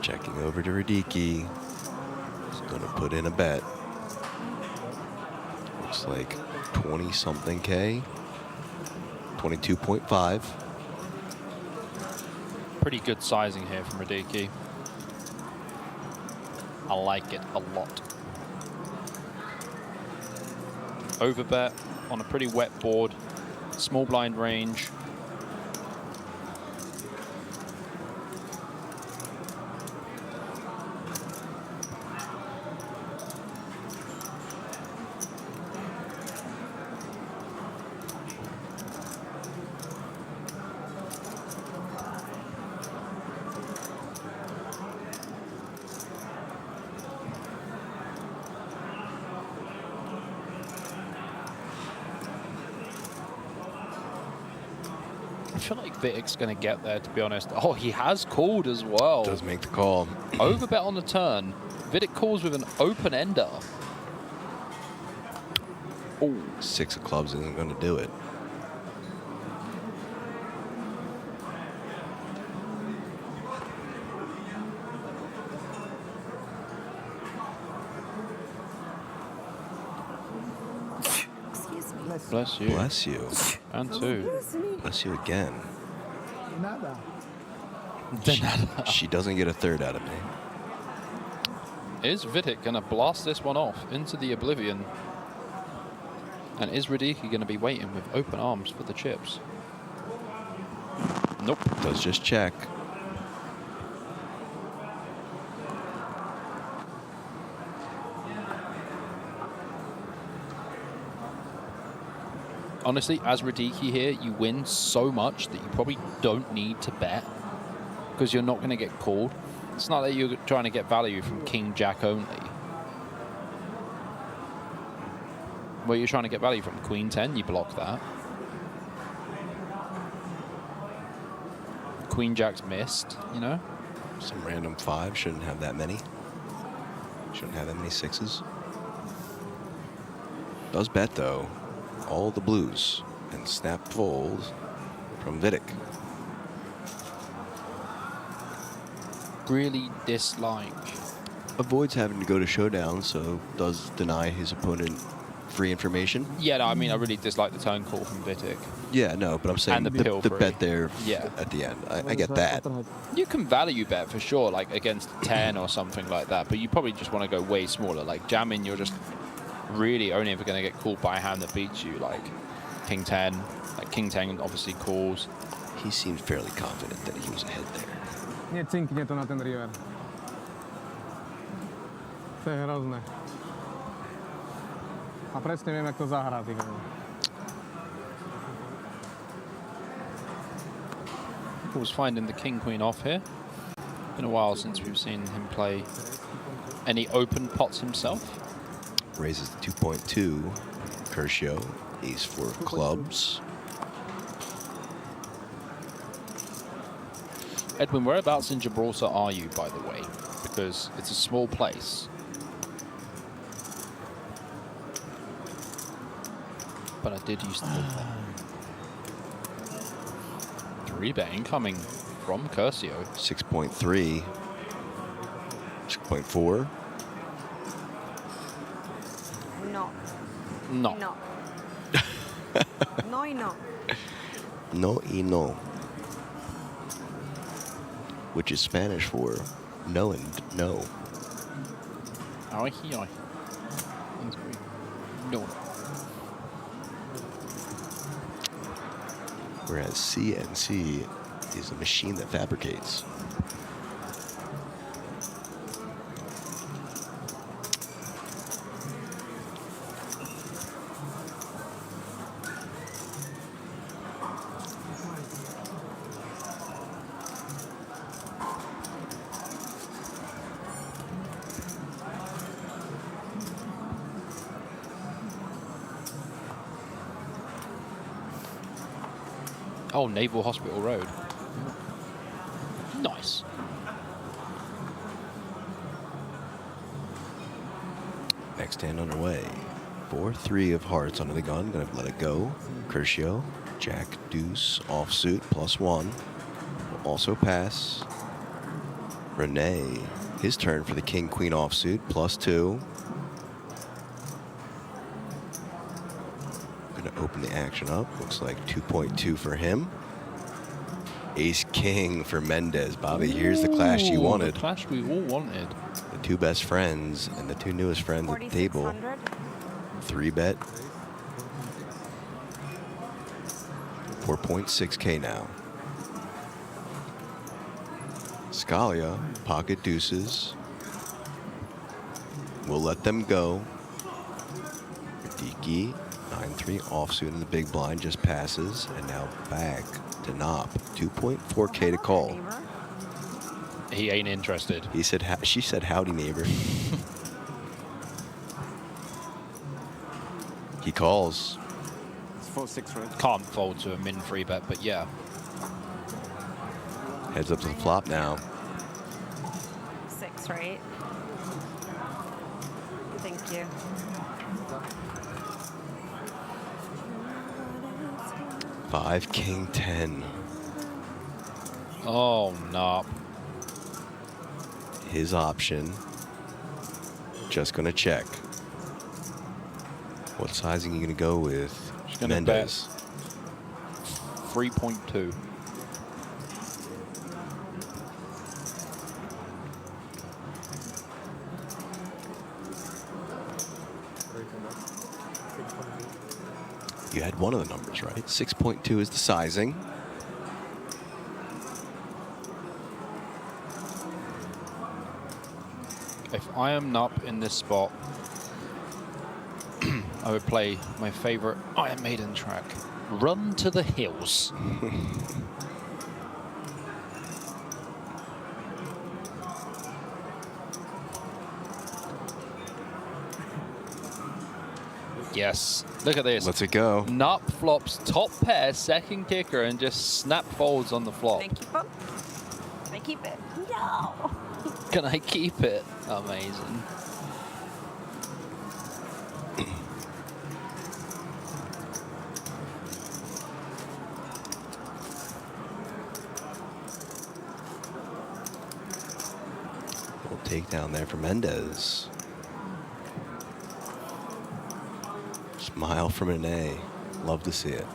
Checking over to Radicki. He's going to put in a bet. Looks like 20-something K. 22.5. Pretty good sizing here from Radicki. I like it a lot. Overbet on a pretty wet board. Small blind range. I feel like Vitic's going to get there, to be honest. Oh, he has called as well. Does make the call. Overbet on the turn. Vitic calls with an open-ender. Oh, 6 of clubs isn't going to do it. Excuse me. Bless you. Bless you. And 2. Bless you again. Nada. She doesn't get a 3rd out of me. Is Vitic going to blast this one off into the oblivion? And is Radicki going to be waiting with open arms for the chips? Nope. Does just check. Honestly, as Radicki here, you win so much that you probably don't need to bet because you're not going to get called. It's not that you're trying to get value from King Jack only. Where you're trying to get value from Queen 10, you block that. Queen Jack's missed, you know? Some random 5, shouldn't have that many. Shouldn't have that many 6s. Does bet though. All the blues and snap fold from Vitic. Really dislike. Avoids having to go to showdown, so does deny his opponent free information. Yeah, no, I mean, I really dislike the turn call from Vitic. Yeah, no, but I'm saying the bet there at the end. I get that. You can value bet for sure, like against 10 or something like that, but you probably just want to go way smaller. Like jamming, you're just really only ever going to get called by a hand that beats you, like King 10. Like King 10 obviously calls. He seemed fairly confident that he was ahead there. Nie cinknie to na ten river. To je hrozné. A presne viem, jak to zahrá, ty vole. Was finding the king-queen off here. Been a while since we've seen him play any open pots himself. Raises to 2.2. Curcio, ace-4 of clubs. Edwin, whereabouts in Gibraltar are you, by the way? Because it's a small place. But I did used to live there. 3-bet incoming from Curcio. 6.3. 6.4. No. No. No. No y no. No y no. Which is Spanish for no and no. Ay, ay. No. Whereas CNC is a machine that fabricates. Oh, Naval Hospital Road. Nice. Next hand underway. 4-3 of hearts under the gun. Gonna let it go. Curcio, Jack, Deuce, offsuit, +1. Will also pass. Rene, his turn for the King, Queen offsuit, +2. Gonna open the action up. Looks like 2.2 for him. Ace King for Mendez. Bobby, here's the clash you wanted. The clash we all wanted. The two best friends and the two newest friends at the table. 3-bet. 4.6K now. Scalia, pocket deuces. We'll let them go. Diki, 9-3 offsuit in the big blind, just passes. And now back to Knopp. 2.4K to call. He ain't interested. He said, she said, howdy, neighbor. He calls. It's 4-6, right? Can't fold to a min 3-bet, but yeah. Heads up to the flop now. 6, right? Thank you. Five, King, 10. Oh, no. His option. Just gonna check. What sizing are you gonna go with? Just gonna Mendez. bet 3.2. You had one of the numbers right. 6.2 is the sizing. If I am Knopp in this spot, I would play my favorite Iron Maiden track, Run to the Hills. Yes, look at this. Let's it go. Knopp flops top pair, second kicker, and just snap folds on the flop. Can I keep up? Can I keep it? No. Can I keep it? Amazing. Little takedown there for Mendez. Smile from an A. Love to see it.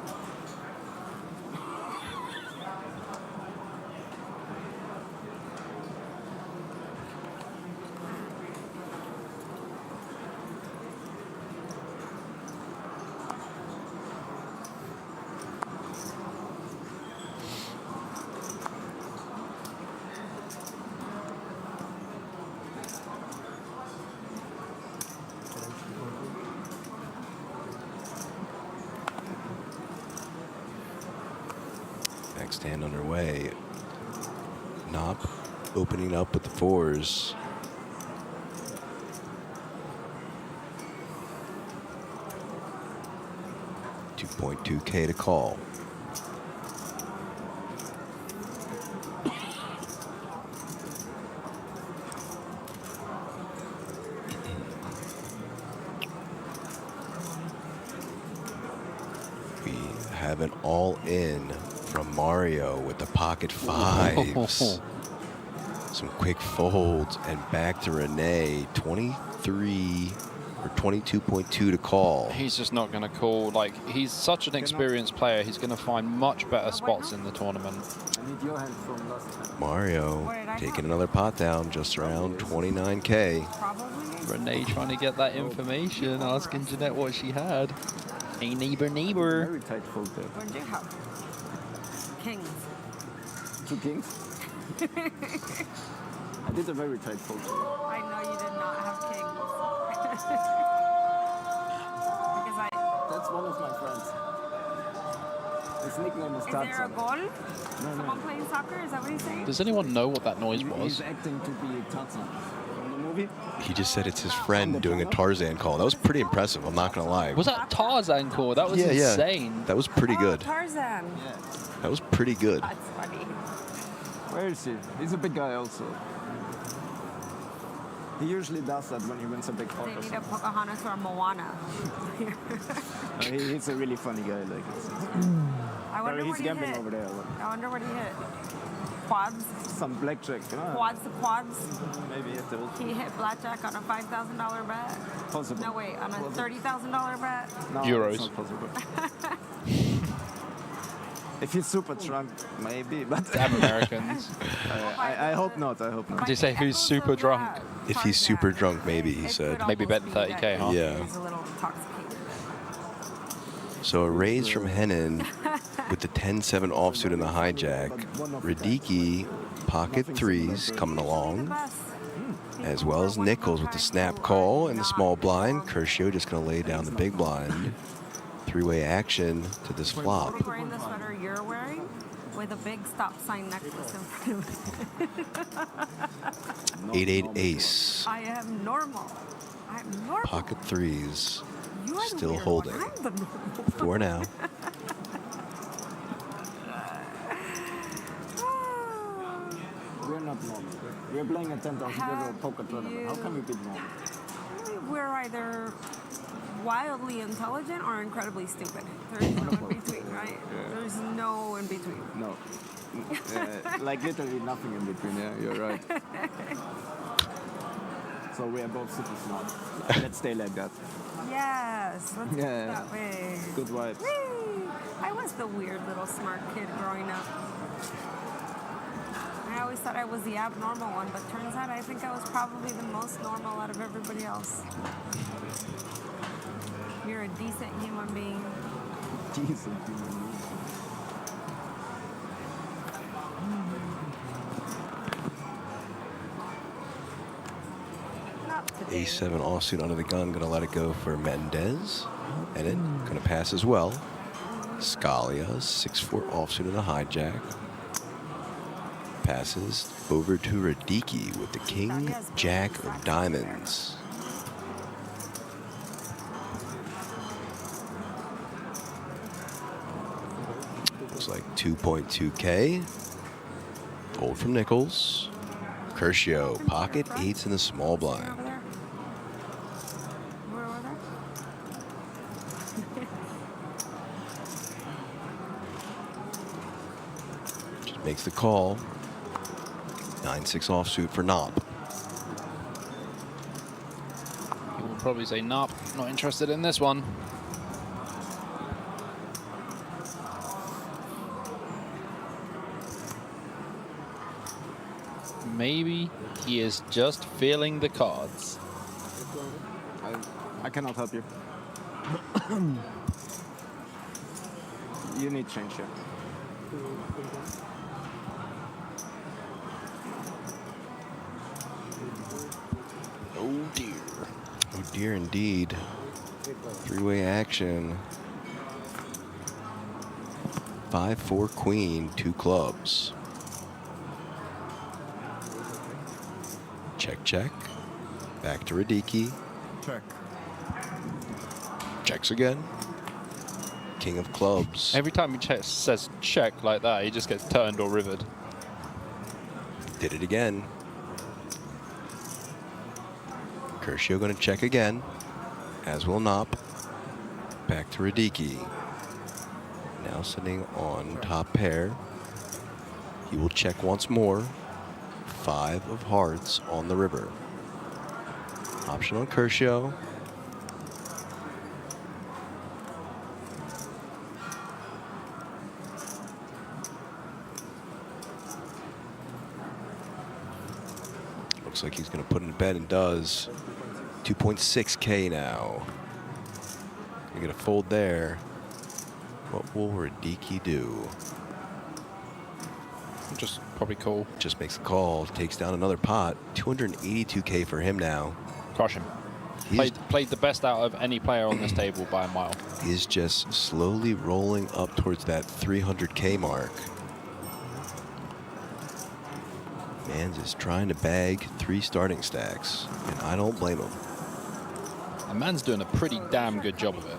stand underway. Knopp opening up with the 4s. $2.2K to call. We have an all-in from Mario with the pocket 5s. Some quick folds and back to Renee. 23 or 22.2 to call. He's just not going to call. Like, he's such an experienced player. He's going to find much better spots in the tournament. I need your hand from last time. Mario taking another pot down, just around 29K. Renee trying to get that information, asking Jeanette what she had. Hey, neighbor. Very tight fold there. What did you have? Kings. 2 kings? I did a very tight fold. I know you did not have kings. Because That's one of my friends. His nickname is Is there a Tarzan. goal? No, Someone playing soccer? Is that what he's saying? Does anyone know what that noise He's was? acting to be Tarzan from the movie. He just said it's his friend doing a Tarzan call. That was pretty impressive, I'm not going to lie. Was that Tarzan call? That was insane. That was pretty good. Tarzan. That was pretty good. That's funny. Where is he? He's a big guy also. He usually does that when he wins a big pot They or need a something. Pocahontas or a Moana. He's a really funny guy. Like, I wonder he's what he gambling hit. over there. Like, I wonder what he hit. Quads? some blackjack. Quads to quads? Maybe at the old. He hit blackjack on a $5,000 bet? Possible. No, wait, on a $30,000 bet? No, Euros. it's not possible. If he's super drunk, maybe, but Damn Americans. I hope not. I hope not. Did you say who's super drunk? If he's super drunk, maybe, he said. Maybe bet 30K, huh? Yeah. He's a little intoxicated. So a raise from Hennen with the 10-7 offsuit in the hijack. Radicki, pocket 3s coming along, as well as Nichols with the snap call and the small blind. Curcio just going to lay down the big blind. Three-way action to this flop. He's wearing the sweater you're wearing with a big stop sign necklace in front of it. 8-8 ace. I am normal. I'm normal. Pocket 3s. You are the Still weird holding. one. I'm the normal For now. We're not normal. We're playing a $10,000 poker tournament. How can we be normal? We're either wildly intelligent or incredibly stupid. There's no in between, right? There's no in between. No. Like literally nothing in between. Yeah, you're right. So we are both super smart. Let's stay like that. Yes, let's Yeah. go that way. Good vibes. Whee! I was the weird little smart kid growing up. I always thought I was the abnormal one, but turns out I think I was probably the most normal out of everybody else. You're a decent human being. Decent human being. A7 offsuit under the gun, gonna let it go for Mendez. And it gonna pass as well. Scalia, 6-4 offsuit in the hijack. Passes over to Radicki with the king, jack of diamonds. Looks like 2.2K. Fold from Nichols. Curcio, pocket 8s in the small blind. Just makes the call. 9-6 offsuit for Knopp. He will probably say, nope, not interested in this one. Maybe he is just feeling the cards. I cannot help you. You need change here. Oh dear. Oh dear indeed. Three-way action. 5-4 queen, 2 clubs. Check, check. Back to Radicki. Check. Checks again. King of clubs. Every time he says check like that, he just gets turned or rivered. Did it again. Curcio going to check again, as will Knopp. Back to Radicki. Now sitting on top pair. He will check once more. 5 of hearts on the river. Option on Curcio. Looks like he's going to put in bed and does. 2.6K now. You're going to fold there. What will Radicki do? Just probably call. Just makes a call. Takes down another pot. 282K for him now. Crush him. Played the best out of any player on this table by a mile. He's just slowly rolling up towards that 300K mark. Mans is trying to bag 3 starting stacks, and I don't blame him. And Man's doing a pretty damn good job of it.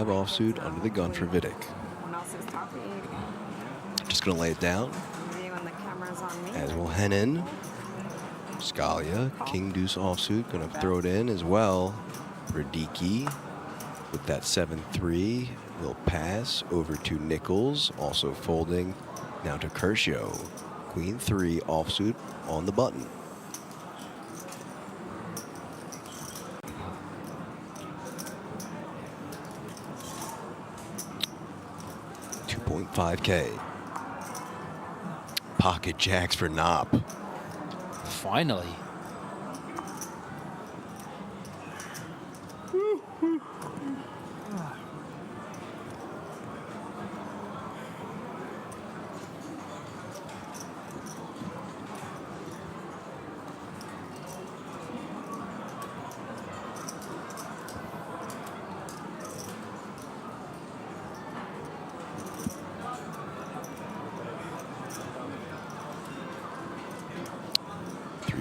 Offsuit under the gun for Vidic. Just going to lay it down. As will Henin. Scalia, King Deuce offsuit, going to throw it in as well. Radicki with that 7-3 will pass over to Nichols, also folding now to Curcio. Queen 3 offsuit on the button. $5K. Pocket jacks for Knopp. Finally.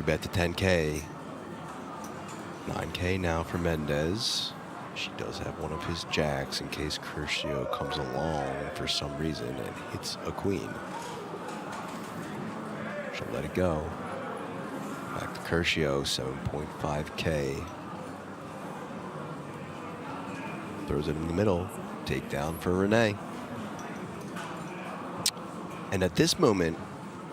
Bet to 10K. 9K now for Mendez. She does have one of his jacks in case Curcio comes along for some reason and hits a queen. She'll let it go. Back to Curcio, 7.5K. Throws it in the middle. Takedown for Renee. And at this moment,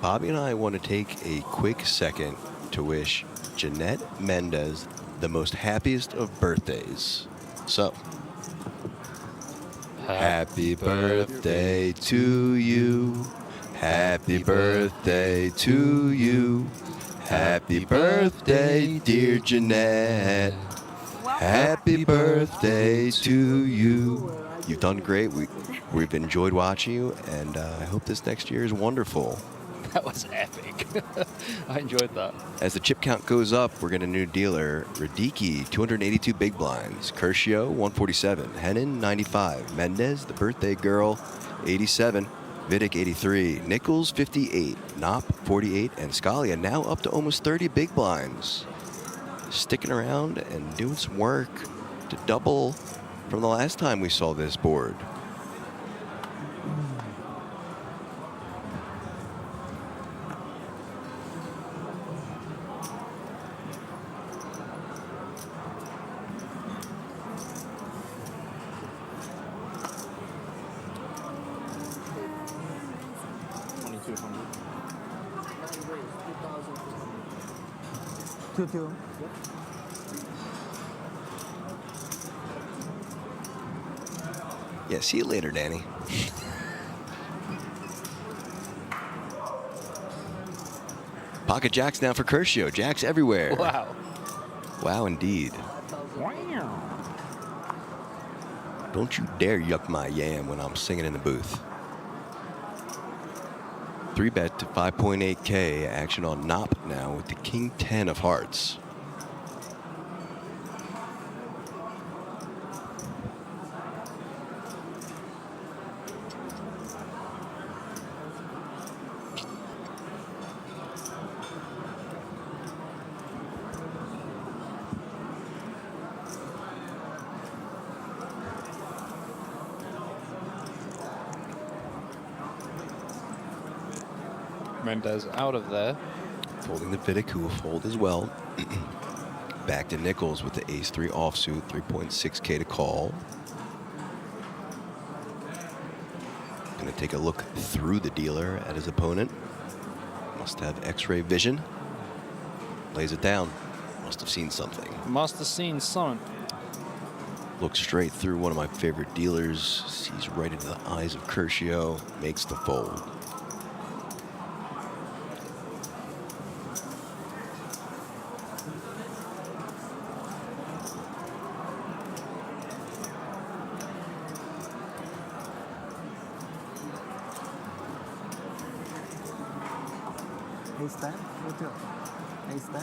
Bobby and I want to take a quick second to wish Jeanette Mendez the most happiest of birthdays. So, happy birthday to you. Happy birthday to you. Happy birthday, dear Jeanette. Happy birthday to you. You've done great. We've enjoyed watching you, and I hope this next year is wonderful. That was epic. I enjoyed that. As the chip count goes up, we're getting a new dealer. Radicki, 282 big blinds. Curcio, 147. Henin, 95. Mendez, the birthday girl, 87. Vidic, 83. Nichols, 58. Knopp, 48. And Scalia now up to almost 30 big blinds. Sticking around and doing some work to double from the last time we saw this board. Yeah, see you later, Danny. Pocket jacks now for Curcio. Jacks everywhere. Wow. Wow, indeed. Don't you dare yuck my yam when I'm singing in the booth. 3-bet to 5.8K. Action on Nop now with the King 10 of hearts. Mendez out of there. Folding the Vidic, who will fold as well. Back to Nichols with the ace-3 offsuit, 3.6K to call. Gonna take a look through the dealer at his opponent. Must have X-ray vision. Lays it down. Must have seen something. Must have seen something. Looks straight through one of my favorite dealers. Sees right into the eyes of Curcio. Makes the fold. Ace 10? What's your Ace 10?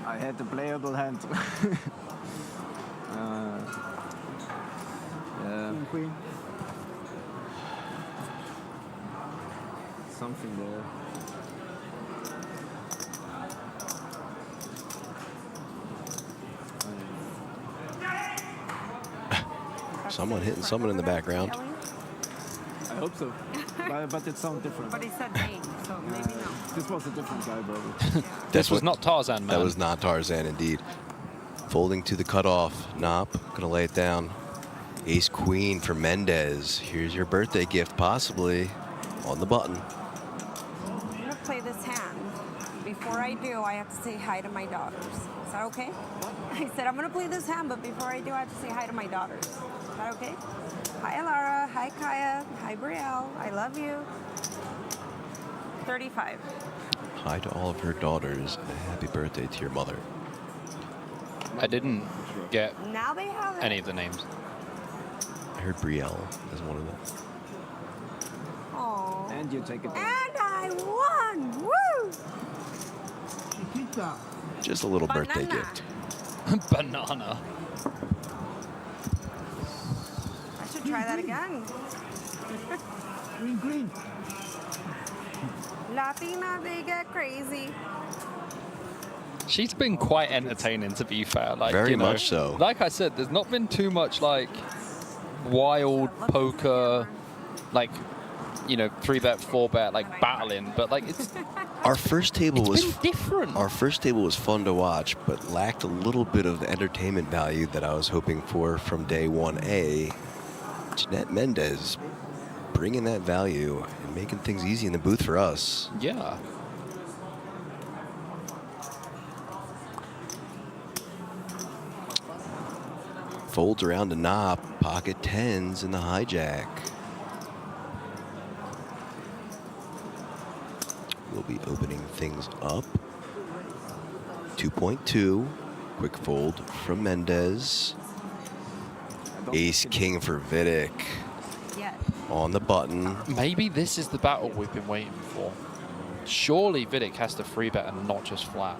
I had the playable hand. Yeah. Queen. Something there. Someone hitting someone in the background. I hope so. But it sounds different. But he said name, so maybe no. This was a different guy, probably. This was not Tarzan, man. That was not Tarzan, indeed. Folding to the cutoff. Nop, gonna lay it down. Ace Queen for Mendez. Here's your birthday gift, possibly, on the button. I'm gonna play this hand. Before I do, I have to say hi to my daughters. Is that okay? I said I'm gonna play this hand, but before I do, I have to say hi to my daughters. Is that okay? Hi, Alara. Hi, Kaya. Hi, Brielle. I love you. 35. Hi to all of her daughters, and a happy birthday to your mother. I didn't get Now they have it. any of the names. I heard Brielle as one of them. Aww. And you take it. And I won! Woo! Chiquita. Just a little birthday Banana. gift. Banana. I should try that again. Green, green. Latina, they get crazy. She's been quite entertaining, to be fair. Like, Very you know, much so. Like I said, there's not been too much like wild poker, like, you know, 3-bet, 4-bet, like battling. But like, it's Our first table was been different. Our first table was fun to watch, but lacked a little bit of the entertainment value that I was hoping for from day 1A. Jeanette Mendez bringing that value and making things easy in the booth for us. Yeah. Folds around to Nop, pocket 10s in the hijack. We'll be opening things up. 2.2, quick fold from Mendez. Ace King for Vidic. Yes. On the button. Maybe this is the battle we've been waiting for. Surely Vidic has to 3-bet and not just flat.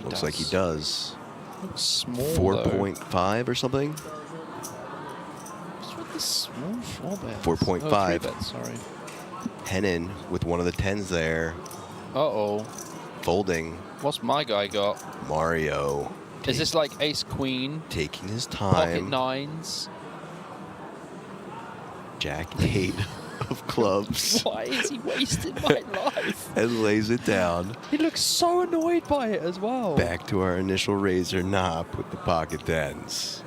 Looks like he does. Looks small, 4.5 or something? What's with the small 4-bet? 4.5. Oh, 3-bet, sorry. Hennin with one of the 10s there. Uh-oh. Folding. What's my guy got? Mario. Is this like ace queen? Taking his Pocket time. 9s? Jack 8 of clubs. Why is he wasting my life? And lays it down. He looks so annoyed by it as well. Back to our initial razor Nop with the pocket 10s.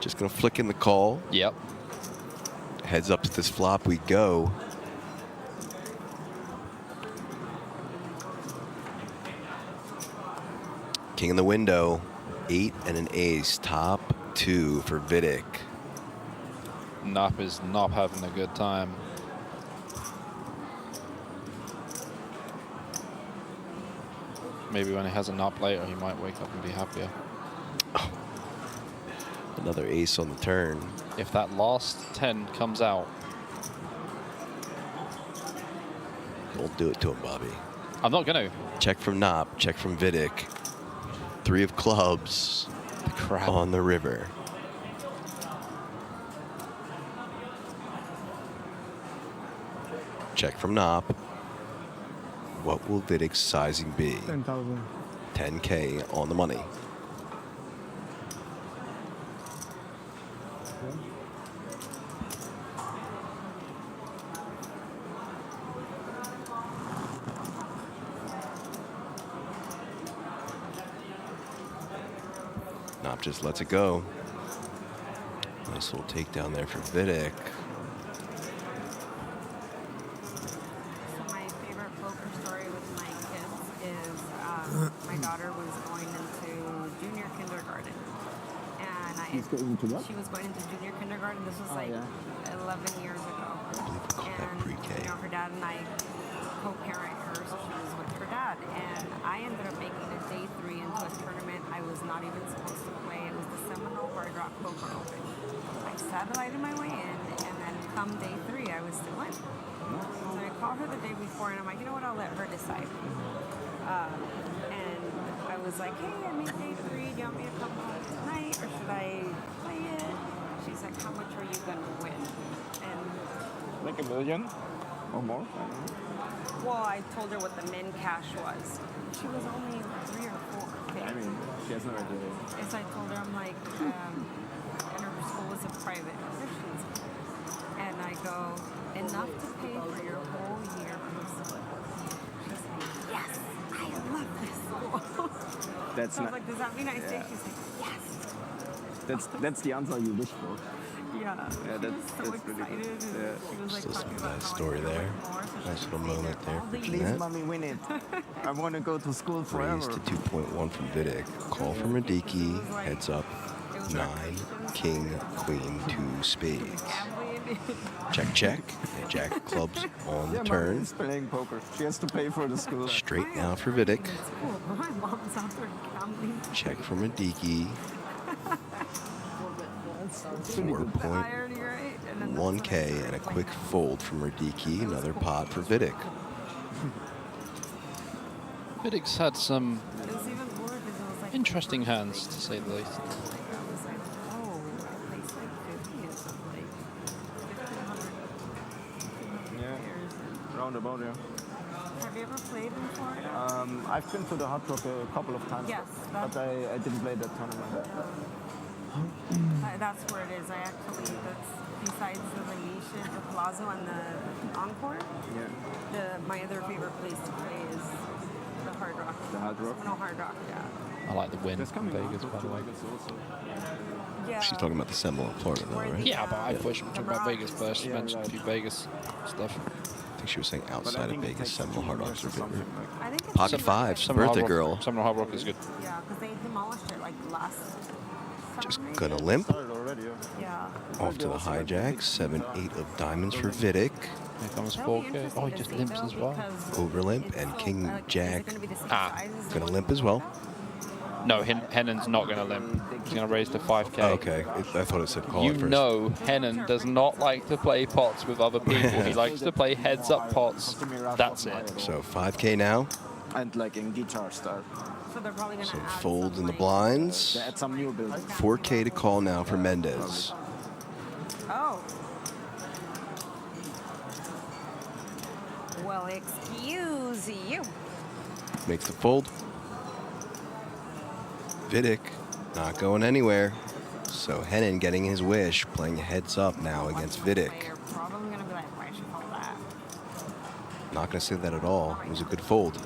Just gonna flick in the call. Yep. Heads up to this flop we go. King in the window, 8 and an ace, top 2 for Vidic. Nap is not having a good time. Maybe when he has a nap later, he might wake up and be happier. Oh. Another ace on the turn. If that last 10 comes out. Don't do it to him, Bobby. I'm not going to. Check from Nop, check from Vidic. 3 of clubs on the river. Check from Nop. What will Vidic's sizing be? 10,000. 10K on the money. Nop just lets it go. Nice little takedown there for Vidic. My favorite poker story with my kids is my daughter was going into junior kindergarten. And She's going into what? she was going into junior kindergarten. This was like 11 years ago. And you know, her dad and I co-parent her, so she was with her dad. And I ended up making a day 3 into a tournament I was not even supposed to play. It was the Seminole Hard Rock Poker Open. I satellited my way in, and then come day 3, I was still in. So I called her the day before, and I'm like, you know what, I'll let her decide. And I was like, hey, I made day 3. Do you want me to come home tonight, or should I play it? She's like, how much are you going to win? And Like $1 million or more? well, I told her what the min cash was. She was only 3 or 4. I mean, she has no idea. As I told her, I'm like, and her school was a private Christian school. And I go, enough to pay for your whole year plus slip. She's like, yes, I love this school. That's so I was not, like, does that mean I stay? She's like, yes. That's the answer you wish for. Yeah, Yeah, she that's was so really excited. good. And Yeah. she was like Still talking some about nice how story I could there. learn more, so she Nice could little stay there moment there all for the Please, Jeanette. mommy, win it. I want to go to school Raised forever. to 2.1 from Vidic. Call from Radicki. Heads up. 9, king, queen, 2 spades. Check, check. And jack of clubs on the Yeah, turn. mommy is playing poker. She has to pay for the school. Straight now for Vidic. Cool, but my mom's out there gambling. Check from Radicki. 4.1K and a quick fold from Radicki. Another pot for Vidic. Vidic's had some interesting hands, to say the least. Yeah, roundabout, yeah. Have you ever played in Florida? I've been to the Hard Rock a couple of times, Yes, but I didn't play that tournament. That's where it is. I actually, that's besides the Venetian, the Palazzo, and the Encore. Yeah. My other favorite place to play is the Hard Rock. The Hard Rock? No, Hard Rock, yeah. I like the win That's from coming Vegas, by the way. Yeah. She's talking about the Seminole in Florida, though, right? Yeah, but I thought she was talking about Vegas first. She mentioned a few Vegas stuff. I think she was saying outside of Vegas, Seminole Hard Rock's her favorite. I think it's Pocket 5, birthday girl. Seminole Hard Rock is good. Yeah, because they demolished it like last Just gonna limp. Yeah. Off to the hijack. 7, 8 of diamonds for Vidic. Here comes 4K. Oh, he just limps as well. Over limp and King Jack. Gonna limp as well. No, Hennon's not going to limp. He's going to raise to 5K. Okay, I thought it said call You at first. know Hennon does not like to play pots with other people. He likes to play heads-up pots. That's it. So 5K now. And like in guitar style. So they're probably going to add Folds in the blinds. They add some new build. 4K to call now for Mendez. Oh. Well, excuse you. Makes the fold. Vidic not going anywhere. So Hennon getting his wish, playing heads up now against Vidic. You're probably going to be like, why should call that? Not going to say that at all. It was a good fold.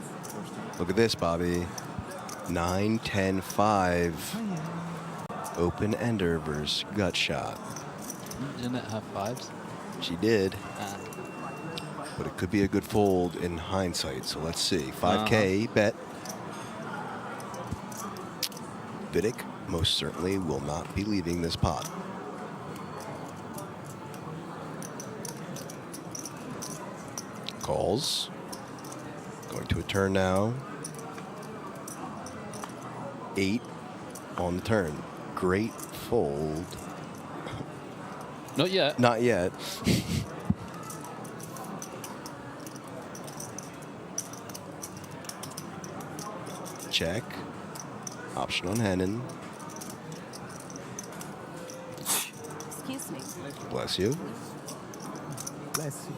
Look at this, Bobby. 9, 10, 5. Open ender versus gut shot. Didn't it have 5s? She did. But it could be a good fold in hindsight. So let's see. 5K bet. Vidic most certainly will not be leaving this pot. Calls. Going to a turn now. 8 on the turn. Great fold. Not yet. Not yet. Check. Option on Hennon. Excuse me. Bless you. Bless you.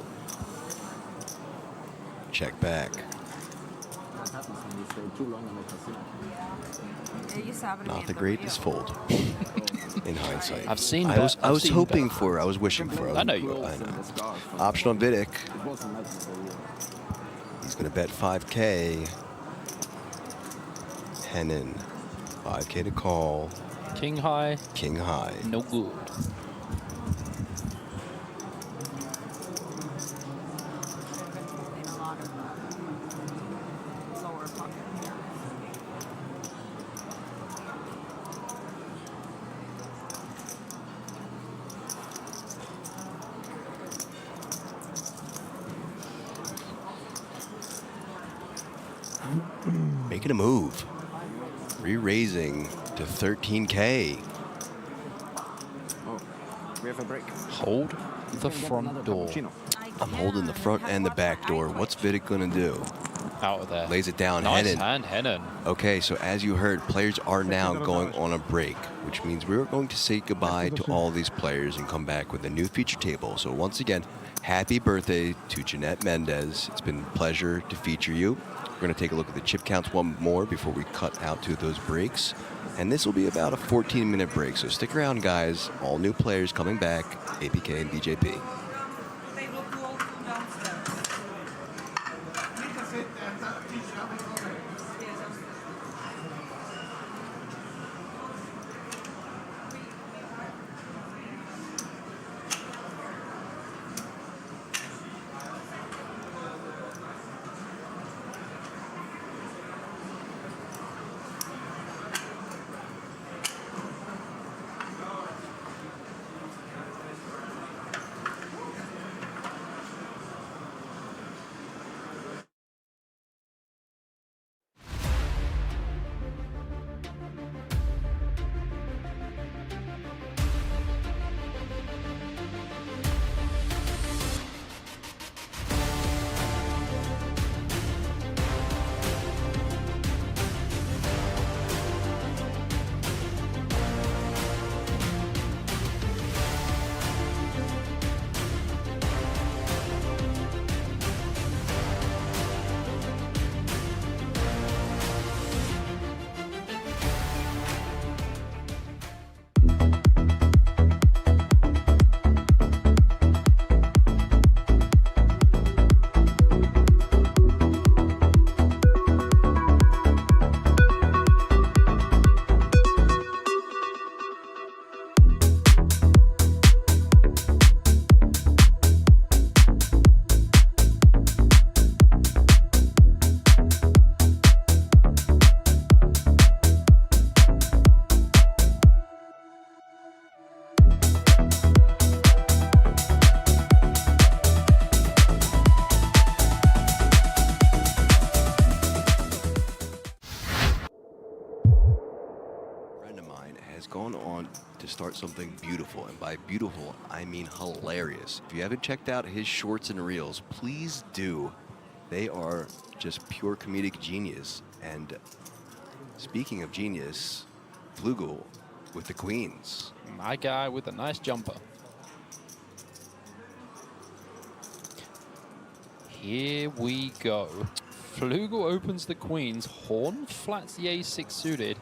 Check back. What happens when you stay too long in the casino? It used to happen to me Not in the greatest fold. In hindsight. I've seen I that. was, I I've was seen hoping that. for, I was wishing for. I know you I know. Option on Vidic. It wasn't like that. He's going to bet 5K. Hennon. 5K to call. King high. King high. No good. in a lot of lower pocket here. Making a move. Re-raising to 13K. Oh, we have a break. Hold the front door. I'm holding the front and the back door. What's Vidic going to do? Out of there. Lays it down. Nice Hennon. hand, Hennon. Okay, so as you heard, players are now going on a break, which means we're going to say goodbye to all these players and come back with a new feature table. So once again, happy birthday to Jeanette Mendez. It's been a pleasure to feature you. We're going to take a look at the chip counts one more before we cut out to those breaks. And this will be about a 14-minute break. So stick around, guys. All new players coming back, APK and BJP. Gone on to start something beautiful, and by beautiful I mean hilarious. If you haven't checked out his shorts and reels, please do. They are just pure comedic genius. And speaking of genius, Flugel with the queens. My guy with a nice jumper. Here we go. Flugel opens the queens. Horn flats the ace-6 suited.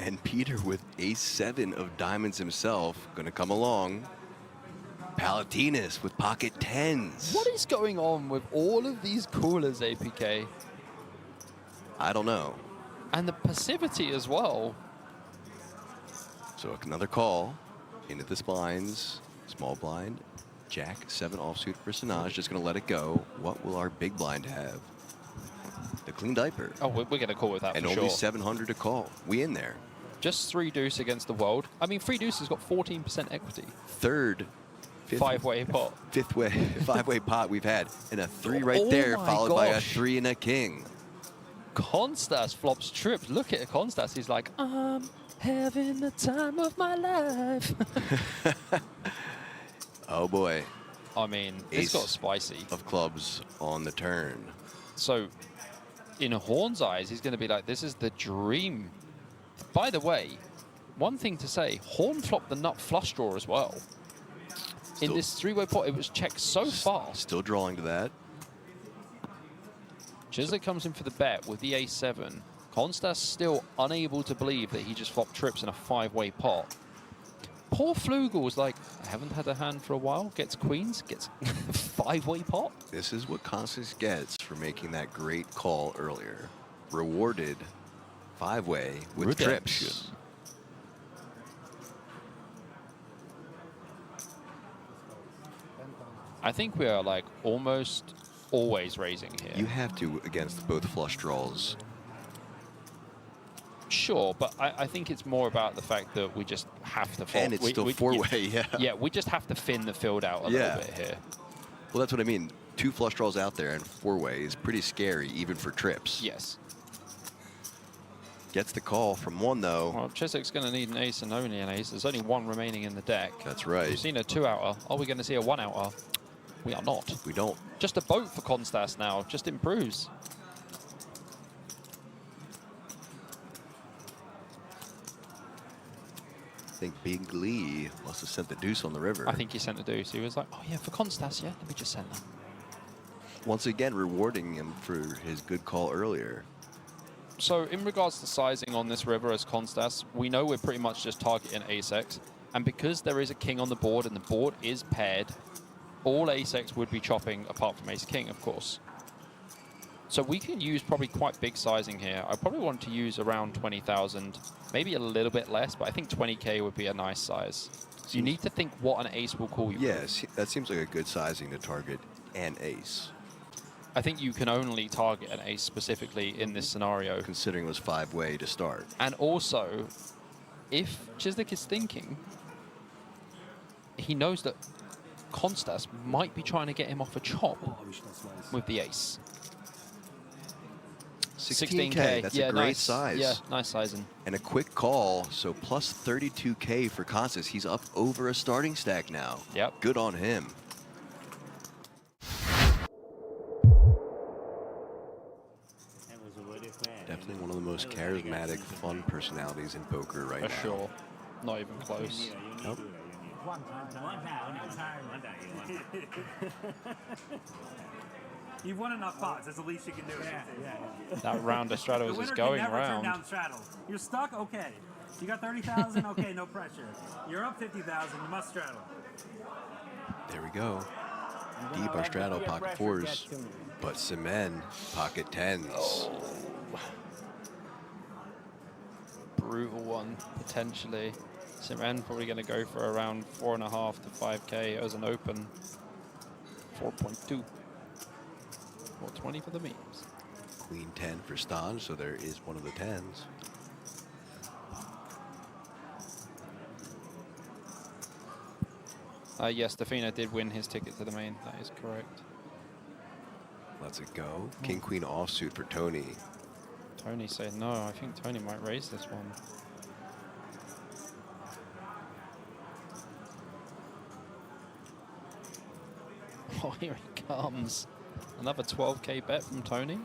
And Peter with ace-7 of diamonds himself going to come along. Palatinas with pocket 10s. What is going on with all of these coolers, APK? I don't know. And the passivity as well. So another call into the blinds. Small blind. Jack 7 offsuit for Sanaj. Just going to let it go. What will our big blind have? The clean diaper. Oh, we're going to call with that and for sure. only 700 to call. We in there. Just 3 deuce against the world. I mean, 3 deuce has got 14% equity. Third 5-way pot. Five-way pot we've had. And a 3 right Oh there, my followed by a gosh. 3 and a king. Constas flops trips. Look at Constas. He's like, I'm having the time of my life. Oh boy. I mean, Ace it's got spicy. of clubs on the turn. So, in Horn's eyes, he's going to be like, this is the dream. By the way, one thing to say, Horn flopped the nut flush draw as well. In this 3-way pot, it was checked so fast. Still drawing to that. Chiswick comes in for the bet with the A7. Constas still unable to believe that he just flopped trips in a 5-way pot. Poor Flugel was like, I haven't had a hand for a while. Gets queens, gets 5-way pot. This is what Constance gets for making that great call earlier. Rewarded 5-way with trips. I think we are like almost always raising here. You have to against both flush draws. Sure, but I think it's more about the fact that we just have to fold. And it's still 4-way, yeah. Yeah, we just have to thin the field out a little bit here. Well, that's what I mean. 2 flush draws out there and 4-way is pretty scary, even for trips. Yes. Gets the call from 1, though. Well, Chiswick's going to need an ace and only an ace. There's only 1 remaining in the deck. That's right. We've seen a 2-outer. Are we going to see a 1-outer? We are not. We don't. Just a boat for Constas now. Just improves. I think Big Lee must have sent the deuce on the river. I think he sent the deuce. He was like, oh, yeah, for Constas, yeah, let me just send that. Once again, rewarding him for his good call earlier. So in regards to sizing on this river as Constas, we know we're pretty much just targeting ace-x. And because there is a king on the board and the board is paired, all ace-x would be chopping apart from ace-king, of course. So we can use probably quite big sizing here. I probably want to use around 20,000, maybe a little bit less, but I think 20K would be a nice size. So you need to think what an ace will call you. Yes, that seems like a good sizing to target an ace. I think you can only target an ace specifically in this scenario. Considering it was 5-way to start. And also, if Chiswick is thinking, he knows that Constas might be trying to get him off a chop with the ace. 16K, that's a great size. Yeah, nice sizing. And a quick call, so plus 32K for Constance. He's up over a starting stack now. Yep. Good on him. Definitely one of the most charismatic, fun personalities in poker right now. For sure. Not even close. Nope. You've won enough pots. That's the least you can do. That round of straddles is going never around. Turn down straddle. You're stuck? Okay. You got 30,000? Okay, no pressure. You're up 50,000. You must straddle. There we go. Deep our straddle, pocket 4s. But Semen, pocket 10s. Brutal one, potentially. Siren probably going to go for around 4.5 to 5K as an open. 4.2. 420 for the memes. Queen 10 for Stan, so there is one of the 10s. Yes, Stefano did win his ticket to the main. That is correct. Let's it go. King Queen offsuit for Tony. Tony said no. I think Tony might raise this one. Oh, here he comes. Another 12K bet from Tony.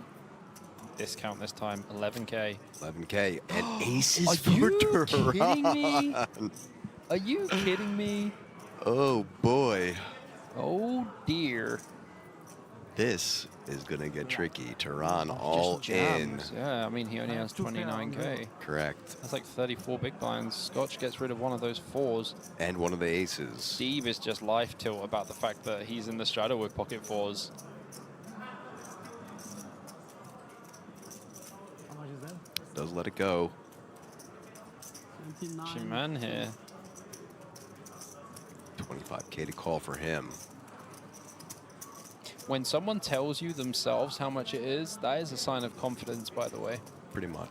Discount this time, 11K. 11K and aces Are for you Duran. kidding me? Are you kidding me? Oh boy. Oh dear. This is going to get tricky. Tehran all Just in. jams. Yeah, I mean, he only has 29K. Correct. That's like 34 big blinds. Scotch gets rid of one of those 4s. And one of the aces. Steve is just life tilt about the fact that he's in the straddle with pocket 4s. How much is that? Does let it go. Shiman here. 25K to call for him. When someone tells you themselves how much it is, that is a sign of confidence, by the way. Pretty much.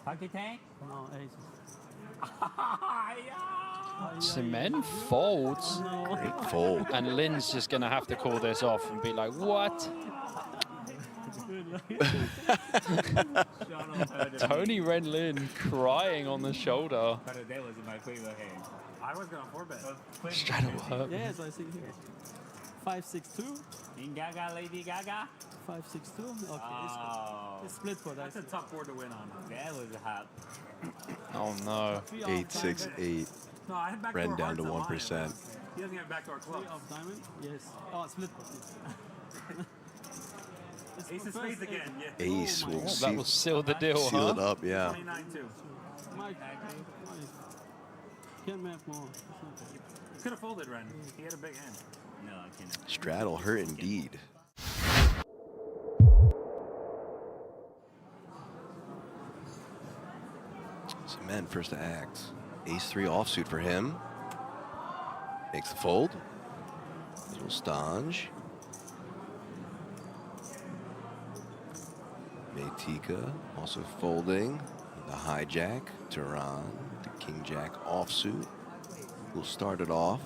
Pocket tank? No, aces. Cement folds. Great fold. And Lynn's just going to have to call this off and be like, what? Tony Ren Lynn crying on the shoulder. That was in my favorite hand. I was going to 4-bet. Straddle up. Yes, I see here. 5-6-2. In Gaga, Lady Gaga. 5-6-2. Okay, Oh. it's split for that. That's a tough board to win on. That was hot. Oh no. 8-6-8. No, I had backdoor Ren down to hearts on mine. 1%. He doesn't have backdoor clubs. 3 of diamond. Yes. Oh, split pot. Ace of spades again. Yeah. Ace will That will seal the deal, seal huh? it up, yeah. 29 too. Mike, can't map more. You could have folded Ren. He had a big hand. No, I can't. Straddle hurt indeed. Cement first to act. Ace-3 offsuit for him. Makes the fold. Little stange. Maytika also folding. The hijack. Turan. The king-jack offsuit. We'll start it off.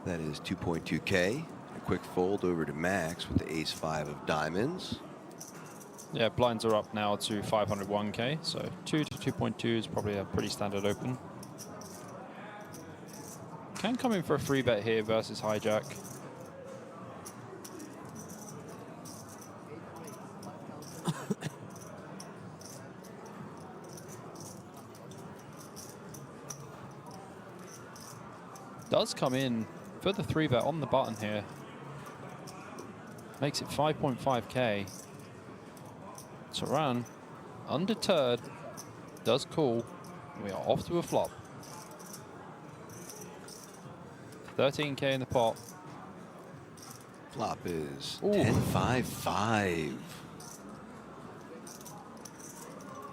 That is 2.2K. A quick fold over to Max with the ace-5 of diamonds. Yeah, blinds are up now to 501K, so 2 to 2.2 is probably a pretty standard open. Can come in for a free bet here versus hijack. Does come in for the 3-bet on the button here. Makes it 5.5K. Turan, undeterred, does call. We are off to a flop. 13K in the pot. Flop is 10-5-5.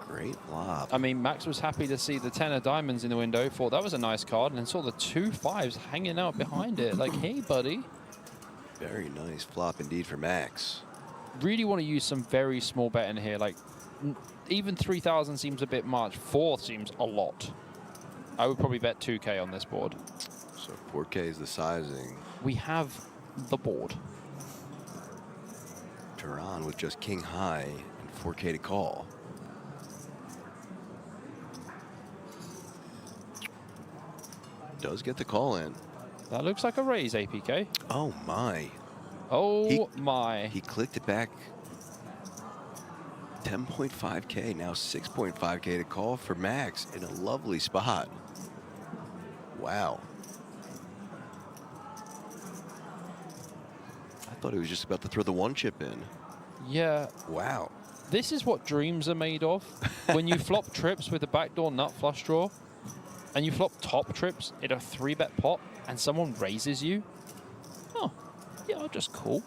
Great flop. I mean, Max was happy to see the 10 of diamonds in the window, thought that was a nice card, and then saw the 2 5s hanging out behind it. Like, hey, buddy. Very nice flop indeed for Max. Really want to use some very small bet in here. Like, even 3,000 seems a bit much. 4 seems a lot. I would probably bet 2K on this board. So 4K is the sizing. We have the board. Turan with just king high and 4K to call. Does get the call in. That looks like a raise, APK. Oh my. Oh my. He clicked it back. 10.5K, now 6.5K to call for Max in a lovely spot. Wow. I thought he was just about to throw the 1 chip in. Yeah. Wow. This is what dreams are made of. When you flop trips with a backdoor nut flush draw, and you flop top trips in a 3-bet pot, and someone raises you. Oh, yeah, I'll just call.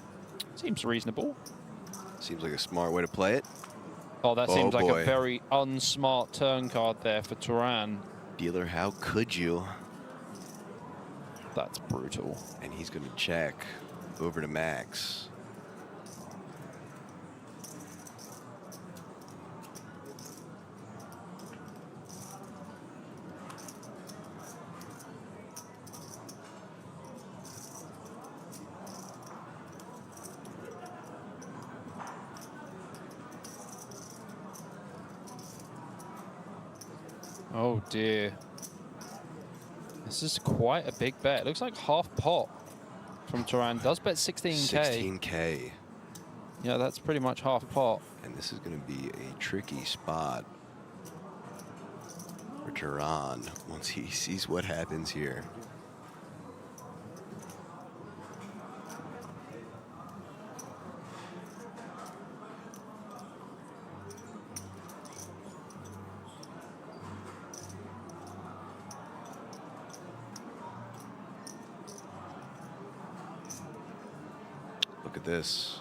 Seems reasonable. Seems like a smart way to play it. Oh, that seems like a very unsmart turn card there for Turan. Dealer, how could you? That's brutal. And he's going to check over to Max. Oh dear. This is quite a big bet. It looks like half pot from Turan. Does bet 16K. 16K. Yeah, that's pretty much half pot. And this is going to be a tricky spot for Turan once he sees what happens here. Look at this.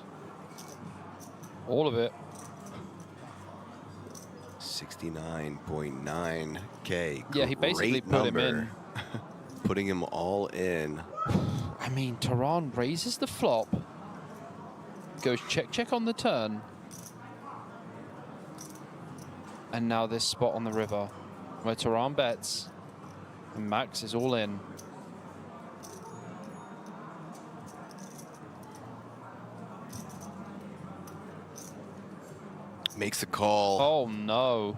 All of it. 69.9K. Yeah, he basically put him in. Putting him all in. I mean, Turan raises the flop. Goes check, check on the turn. And now this spot on the river where Turan bets and Max is all in. Makes the call. Oh, no.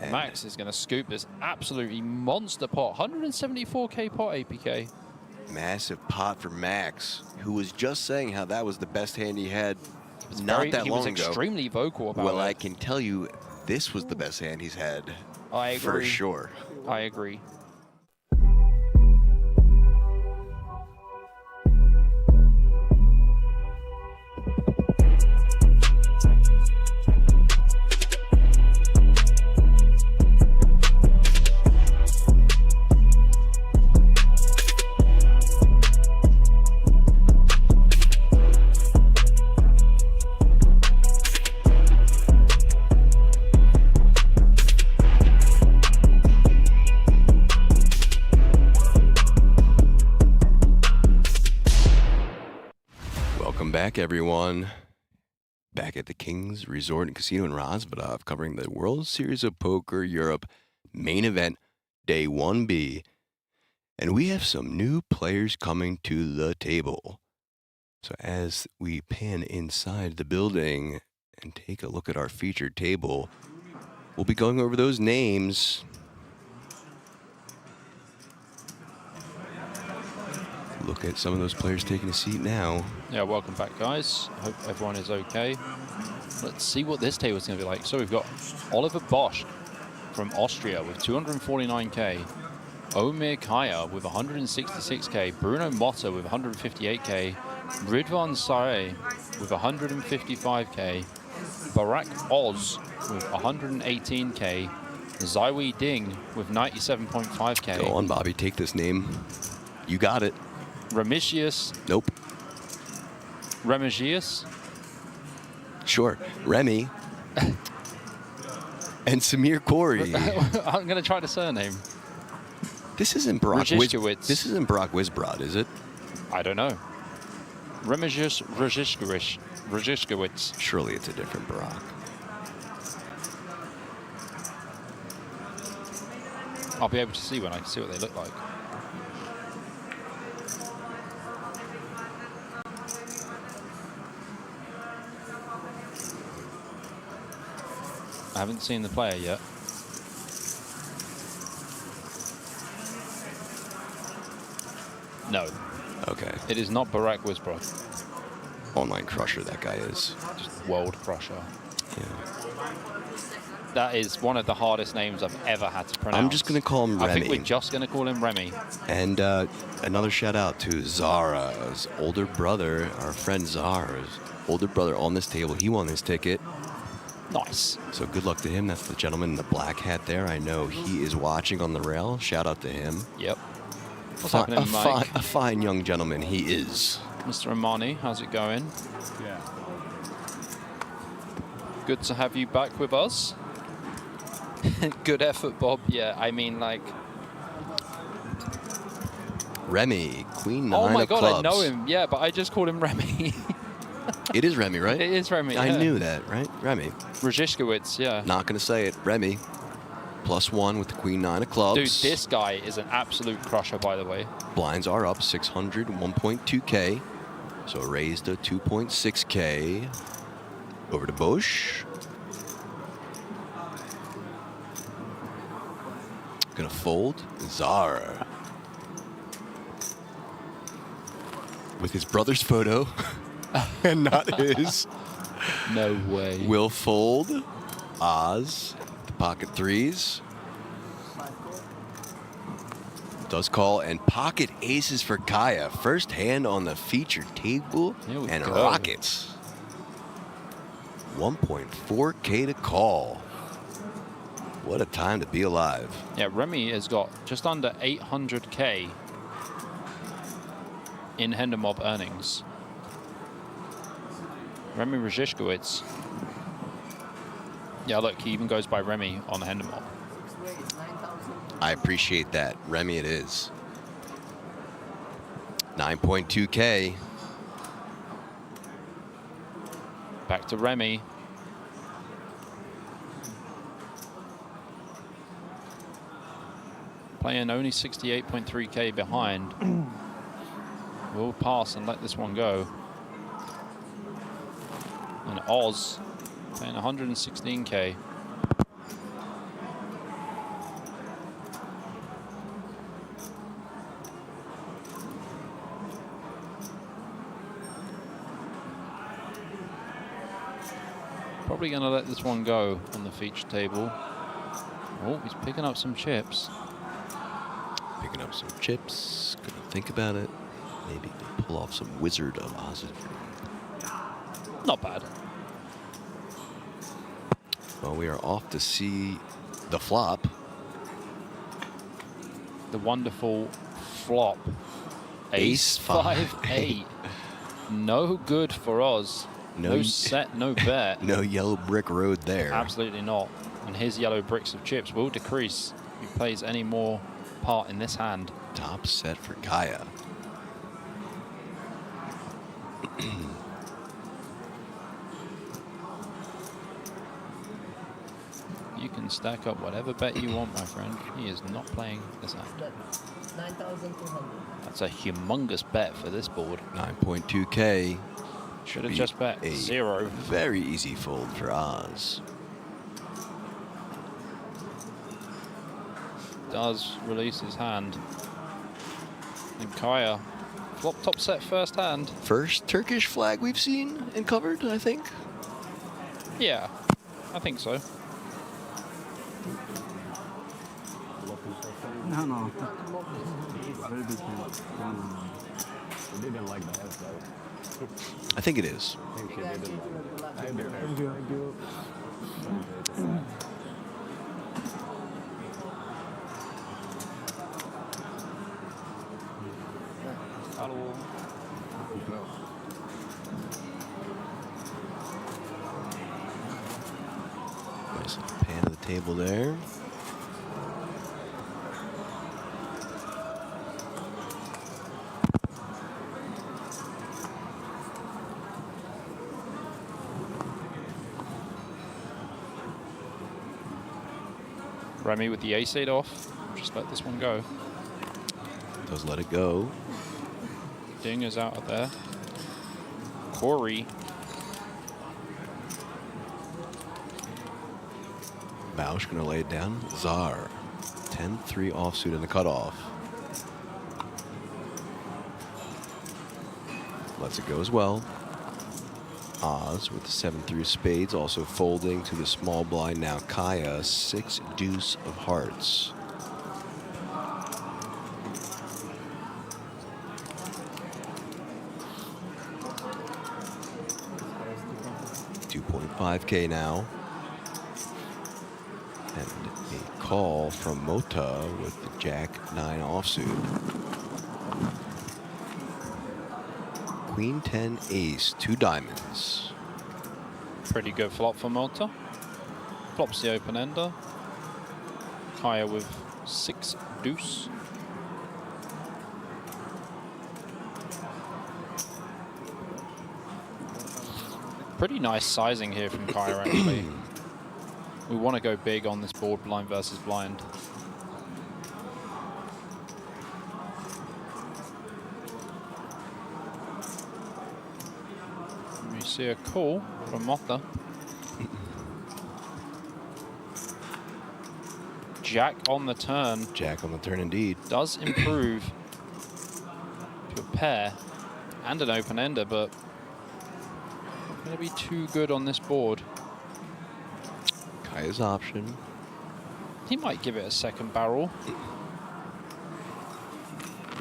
And Max is going to scoop this absolutely monster pot. 174K pot APK. Massive pot for Max, who was just saying how that was the best hand he had not that long ago. He was extremely vocal about it. Well, I can tell you, this was the best hand he's had. I agree. For sure. I agree. Back, everyone. Back at the King's Resort and Casino in Razvodov, covering the World Series of Poker Europe main event, Day 1B. And we have some new players coming to the table. So as we pan inside the building and take a look at our featured table, we'll be going over those names. Look at some of those players taking a seat now. Yeah, welcome back, guys. I hope everyone is okay. Let's see what this table is going to be like. So we've got Oliver Bosch from Austria with 249K. Omir Kaya with 166K. Bruno Motta with 158K. Ridvan Sarey with 155K. Barak Oz with 118K. Zaiwi Ding with 97.5K. Go on, Bobby, take this name. You got it. Remisius. Nope. Remigius. Sure. Remy. And Samir Corey. I'm going to try the surname. This isn't Brock This isn't Brock Wisbrod, is it? I don't know. Remigius Rajishkowicz. Surely it's a different Brock. I'll be able to see when I see what they look like. I haven't seen the player yet. No. Okay. It is not Barak Wisbrod. Online crusher, that guy is. Just world crusher. Yeah. That is one of the hardest names I've ever had to pronounce. I'm just going to call him Remy. I think we're just going to call him Remy. And another shout out to Zara's older brother, our friend Zara's older brother on this table. He won his ticket. Nice. So good luck to him. That's the gentleman in the black hat there. I know he is watching on the rail. Shout out to him. Yep. What's happening, Mike? A fine young gentleman he is. Mr. Amani, how's it going? Yeah. Good to have you back with us. Good effort, Bob. Yeah, I mean, like... Remy, Queen 9 Oh my of God, clubs. I know him. Yeah, but I just called him Remy. It is Remy, right? It is Remy, I yeah. knew that, right? Remy. Rajishkowicz, yeah. Not going to say it. Remy. +1 with the Queen 9 of clubs. Dude, this guy is an absolute crusher, by the way. Blinds are up 600, 1.2K. So raised to 2.6K. Over to Bosch. Gonna fold. Zara. With his brother's photo. And not his. No way. Will fold. Oz. The pocket threes. Does call. And pocket aces for Kaya. First hand on the featured table. And go. rockets. 1.4K to call. What a time to be alive. Yeah, Remy has got just under 800K in Hendermob earnings. Remy Rajishkowicz. Yeah, look, he even goes by Remy on Hendermob. I appreciate that. Remy it is. 9.2K. Back to Remy. Playing only 68.3K behind. We'll pass and let this one go. And Oz playing 116K. Probably going to let this one go on the feature table. Oh, he's picking up some chips. Picking up some chips. Gonna think about it. Maybe pull off some Wizard of Oz. Not bad. Well, we are off to see the flop. The wonderful flop. Ace 5-8. No good for Oz. No set, no bet. No yellow brick road there. Absolutely not. And his yellow bricks of chips will decrease if he plays any more part in this hand. Top set for Kaya. You can stack up whatever bet you want, my friend. He is not playing this hand. 9,200. That's a humongous bet for this board. 9.2K. Should have just bet 0. Very easy fold for Oz. Does release his hand. And Kaya, flop top set first hand. First Turkish flag we've seen and covered, I think. Yeah, I think so. No. Very big hand. They didn't like the S though. I think it is. Thank you. Thank you. Hello. Nice little pan of the table there. Remy with the ace-8 off. Just let this one go. Does let it go. Ding is out of there. Corey. Bausch gonna lay it down. Czar. 10-3 offsuit in the cutoff. Lets it go as well. Oz with the 7-3 spades, also folding to the small blind now. Kaya, 6 deuce of hearts. $2.5K now. And a call from Mota with the Jack-9 offsuit. Queen 10 ace, 2 diamonds. Pretty good flop for Malta. Flops the open ender. Kaya with 6 deuce. Pretty nice sizing here from Kaya, actually. We want to go big on this board, blind versus blind. We see a call from Mota. Jack on the turn. Jack on the turn indeed. Does improve to a pair and an open ender, but not going to be too good on this board. Kaya's option. He might give it a second barrel.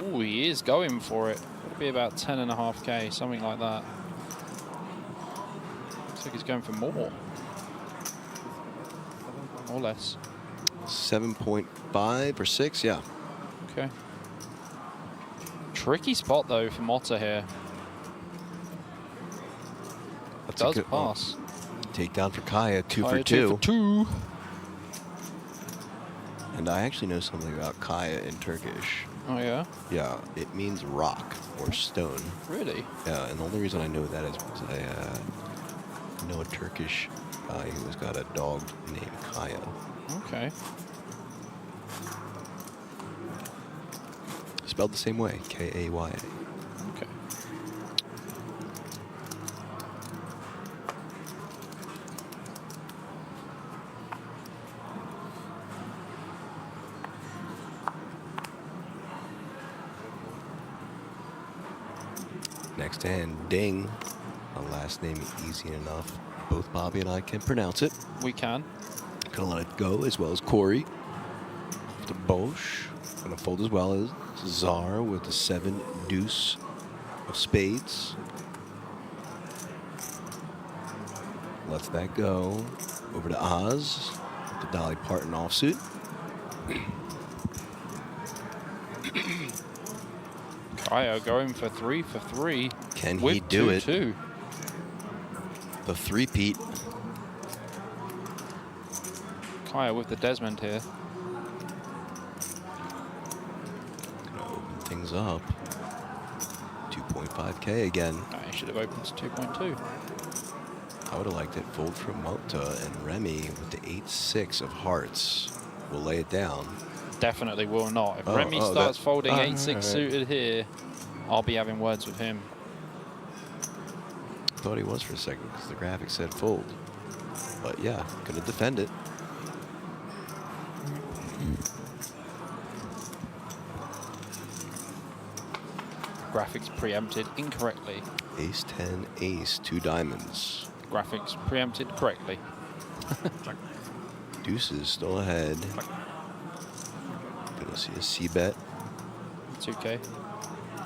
Oh, he is going for it. It'll be about 10.5K, something like that. Looks like he's going for more. Or less. 7.5 or 6, yeah. Okay. Tricky spot though for Mota here. That's Does pass. Takedown for Kaya, 2 Kaya for 2. 2 for 2. And I actually know something about Kaya in Turkish. Oh yeah? Yeah, it means rock or stone. Really? Yeah, and the only reason I know that is because I know a Turkish guy who's got a dog named Kaya. Okay. spelled the same way, K-A-Y-A. Okay. Next hand, Ding. A last name easy enough. Both Bobby and I can pronounce it. We can. Gonna let it go, as well as Corey. To Bosch. Gonna fold as well as Czar with the 7 deuce of spades. Lets that go. Over to Oz. With the Dolly Parton offsuit. Kaya going for 3 for 3. Can with he do it? 2-2. The three-peat. Kaya with the Desmond here. Gonna open things up. 2.5K again. I should have opened to 2.2. I would have liked it. Fold from Mota and Remy with the 8-6 of hearts. We'll lay it down. Definitely will not. If Remy starts folding 8-6 suited here, I'll be having words with him. Thought he was for a second because the graphic said fold. But yeah, gonna defend it. Graphics preempted incorrectly. Ace 10, ace, 2 diamonds. Graphics preempted correctly. Deuces still ahead. Gonna see a C-bet. 2K.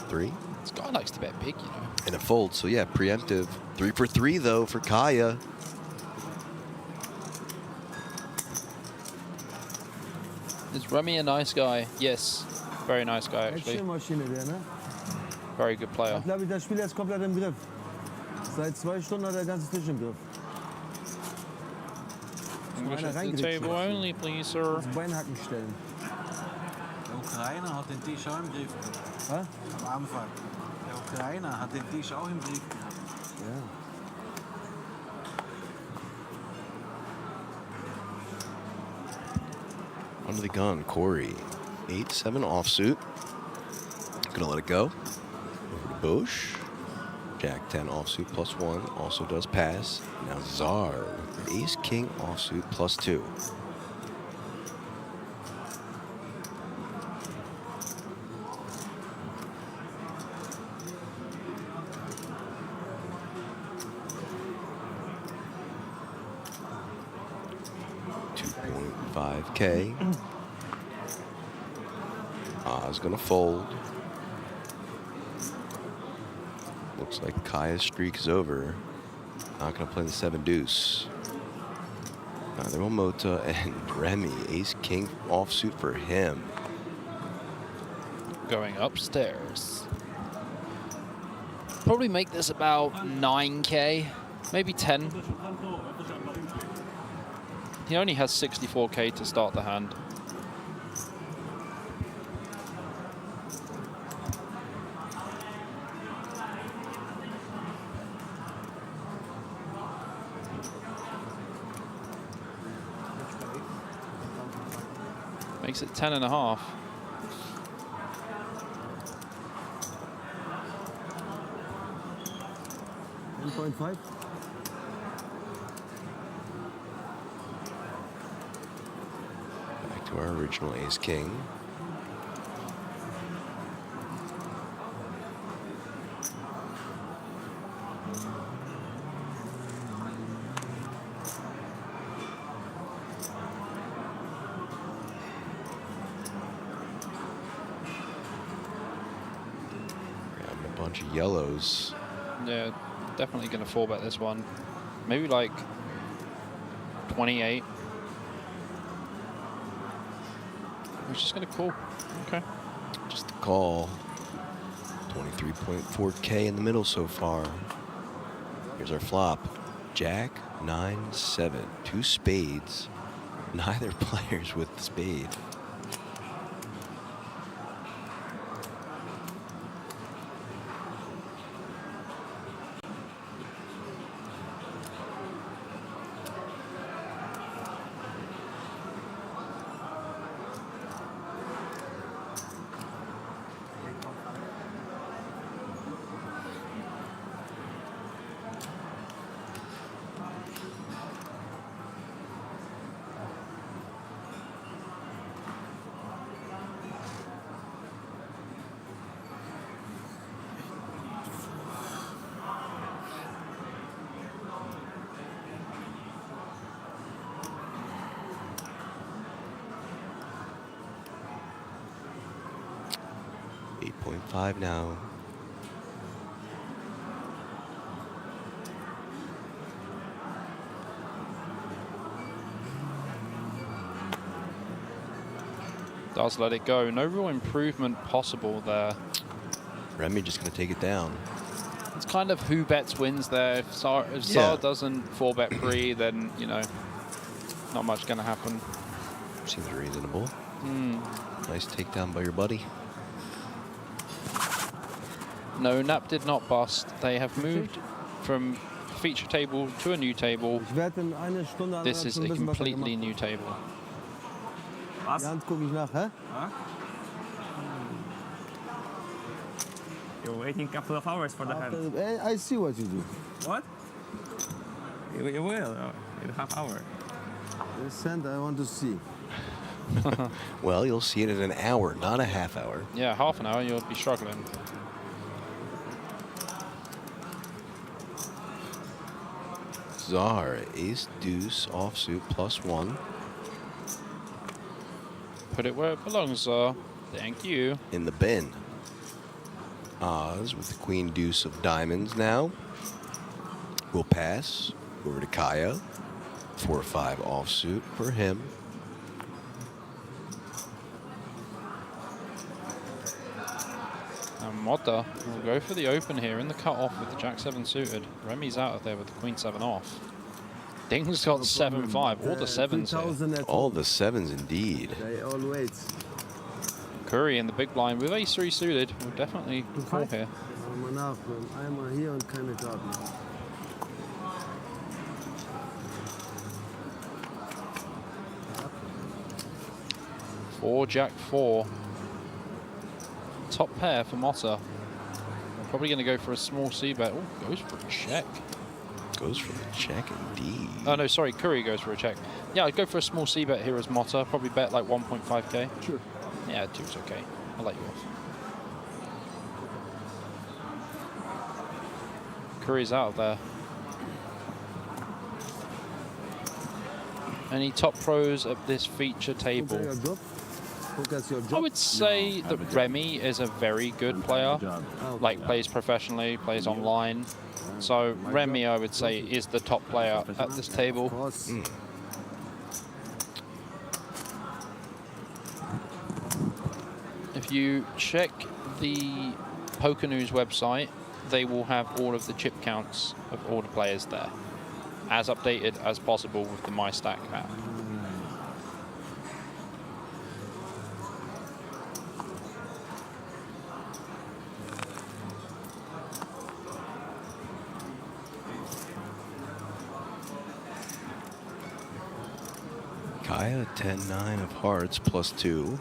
3. This guy likes to bet big, you know. And a fold, so yeah, preemptive. 3 for 3 though for Kaya. Is Remy a nice guy? Yes. Very nice guy, actually. Very good player. Ich glaube, das Spiel ist komplett im Griff. Seit 2 Stunden hat er ganzes Tisch im Griff. English at the table only, please, sir. Das Beinhacken stellen. Der Ukrainer hat den Tisch auch im Griff gehabt. Am Anfang. Der Ukrainer hat den Tisch auch im Griff gehabt. Ja. Under the gun, Corey. 8-7 offsuit. Gonna let it go. Over to Bosch. Jack 10 offsuit +1 also does pass. Now Czar with ace king offsuit +2. $2.5K. Oz gonna fold. Looks like Kaya's streak is over. Not gonna play the 7 deuce. Neither will Mota and Remy. Ace king offsuit for him. Going upstairs. Probably make this about 9K, maybe 10. He only has 64K to start the hand. Makes it 10.5. $1.5. Back to our original ace king. Grabbing a bunch of yellows. Yeah, definitely going to 4-bet this one. Maybe like 28. We're just going to call. Okay. Just a call. 23.4K in the middle so far. Here's our flop. Jack, 9, 7. 2 spades. Neither players with the spade. 8.5 now. Does let it go. No real improvement possible there. Remy just going to take it down. It's kind of who bets wins there. If Tsar doesn't 4-bet pre, then, you know, not much going to happen. Seems reasonable. Nice takedown by your buddy. No, Nap did not bust. They have moved from feature table to a new table. This is a completely new table. Die Hand gucke ich nach, hä? You're waiting a couple of hours for the hand. I see what you do. What? You will, in a half hour. This hand I want to see. Well, you'll see it in an hour, not a half hour. Yeah, half an hour, you'll be struggling. Tsar, ace, deuce, offsuit, +1. Put it where it belongs, Tsar. Thank you. In the bin. Oz with the queen, deuce of diamonds now. We'll pass over to Kaya. 4-5 offsuit for him. And Modda will go for the open here in the cutoff with the Jack-7 suited. Remy's out of there with the Queen-7 off. Ding's got 7-5, all the 7s here. All the 7s indeed. They all wait. Curry in the big blind with Ace-3 suited will definitely call here. Einmal hier und keine Karten. 4 Jack-4. Top pair for Motta. Probably going to go for a small c-bet. Oh, goes for a check. Goes for a check indeed. Oh, no, sorry. Curry goes for a check. Yeah, I'd go for a small c-bet here as Motta. Probably bet like 1.5k. Sure. Yeah, 2's okay. I'll let you off. Curry's out of there. Any top pros of this feature table? I would say that Remy is a very good player. Like, plays professionally, plays online. So Remy, I would say, is the top player at this table. If you check the Poker News website, they will have all of the chip counts of all the players there, as updated as possible with the MyStack app. Kaya, 10-9 of hearts, +2.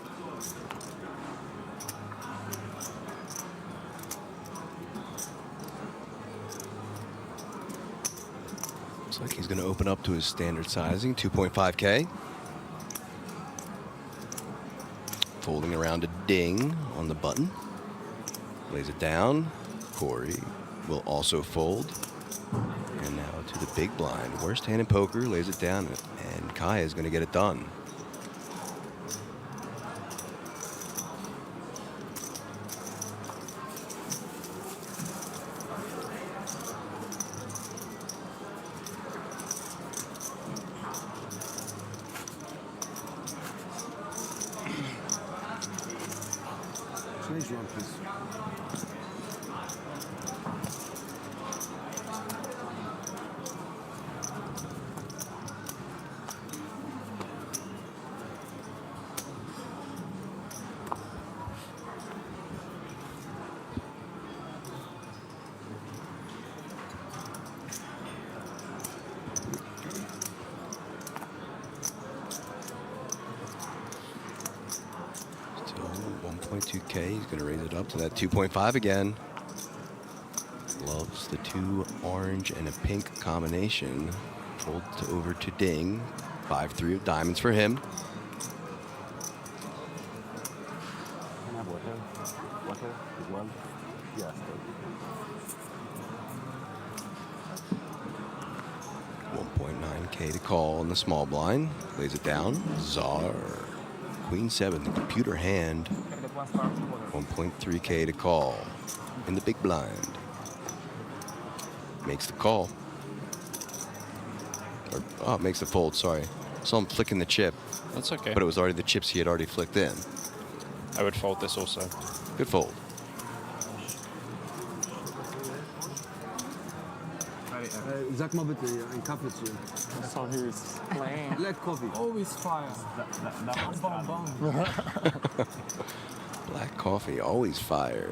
Looks like he's going to open up to his standard sizing, 2.5k. Folding around a ding on the button. Lays it down. Corey will also fold. And now to the big blind. Worst hand in poker, lays it down, and Kaya is going to get it done. Change one, please. Still 1.2k. He's going to raise it up to that 2.5 again. Loves the 2 orange and a pink combination. Fold over to ding. 5-3 of diamonds for him. Can I have water? Water? Big one? Yes. 1.9k to call in the small blind. Lays it down. Czar. Queen 7, the computer hand. 1.3K to call in the big blind. Makes the call. Or, oh, makes the fold, sorry. Saw him flicking the chip. That's okay. But it was already the chips he had already flicked in. I would fold this also. Good fold. Sag mal bitte, ein Kaffee zu ihm. So he's playing. Black coffee. Always fire. Bomb, bomb. Black coffee, always fire.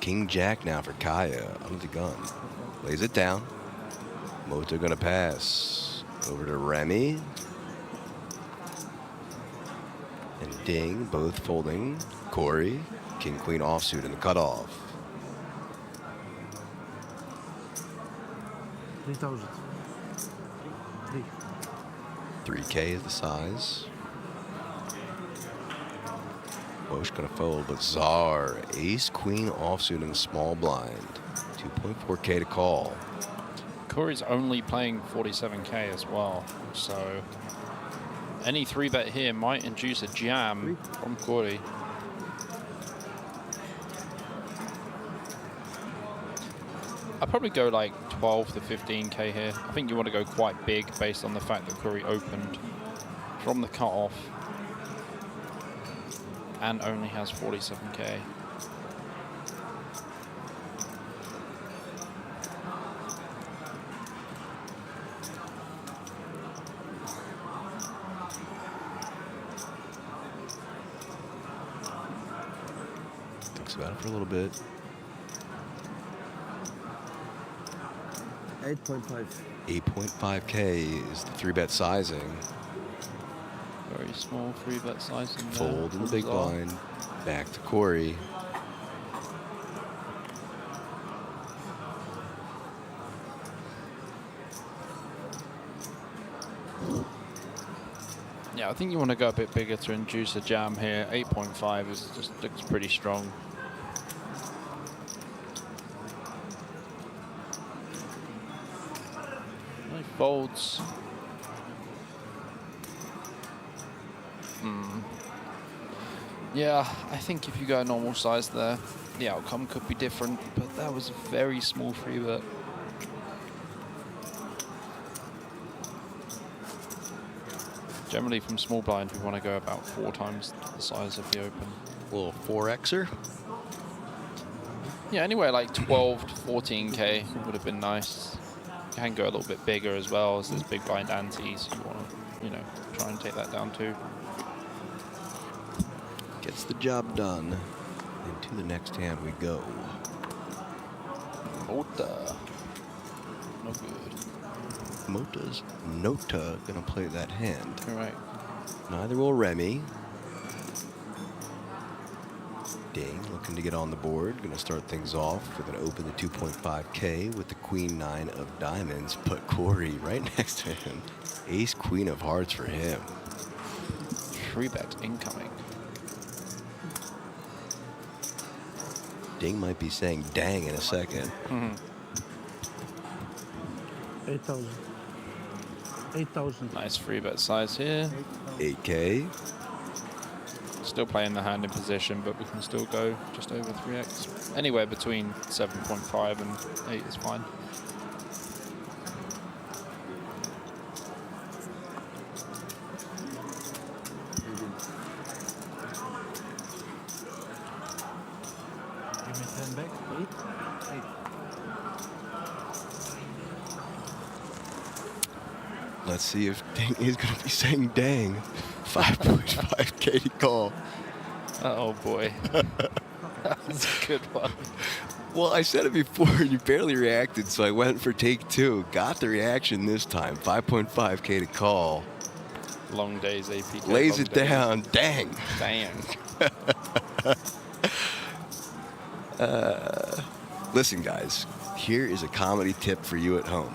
King Jack now for Kaya under the gun. Lays it down. Mota gonna pass over to Remy. And Ding both folding. Corey, King Queen offsuit in the cutoff. 3,000. 3K is the size. Bosch gonna fold, but Czar, ace queen offsuit in the small blind. 2.4K to call. Corey's only playing 47K as well, so any 3-bet here might induce a jam from Corey. I'd probably go like 12 to 15K here. I think you want to go quite big based on the fact that Corey opened from the cutoff and only has 47K. Thinks about it for a little bit. 8.5. 8.5K is the 3-bet sizing. Very small 3-bet sizing. Fold in the big blind. Back to Corey. Yeah, I think you want to go a bit bigger to induce a jam here. 8.5 is just looks pretty strong. He folds. Yeah, I think if you go normal size there, the outcome could be different, but that was a very small 3-bet. Generally from small blind, we want to go about 4 times the size of the open. A little 4Xer? Yeah, anywhere like 12 to 14K would have been nice. You can go a little bit bigger as well, as there's big blind antes. You want to, you know, try and take that down too. Gets the job done. Into the next hand we go. Mota. No good. Mota's Nota gonna play that hand. All right. Neither will Remy. Ding looking to get on the board. Gonna start things off. We're gonna open the 2.5K with the Queen 9 of diamonds. Put Corey right next to him. Ace Queen of hearts for him. 3-bet incoming. Ding might be saying dang in a second. 8,000. 8,000. Nice 3-bet size here. 8K. Still playing the hand in position, but we can still go just over 3x. Anywhere between 7.5 and 8 is fine. Give me 10 back. 8. 8. Let's see if Ding is going to be saying dang. 5.5K to call. Oh boy. That was a good one. Well, I said it before and you barely reacted, so I went for take 2. Got the reaction this time. 5.5K to call. Long days, APK. Lays it down. Dang. Dang. Listen, guys, here is a comedy tip for you at home.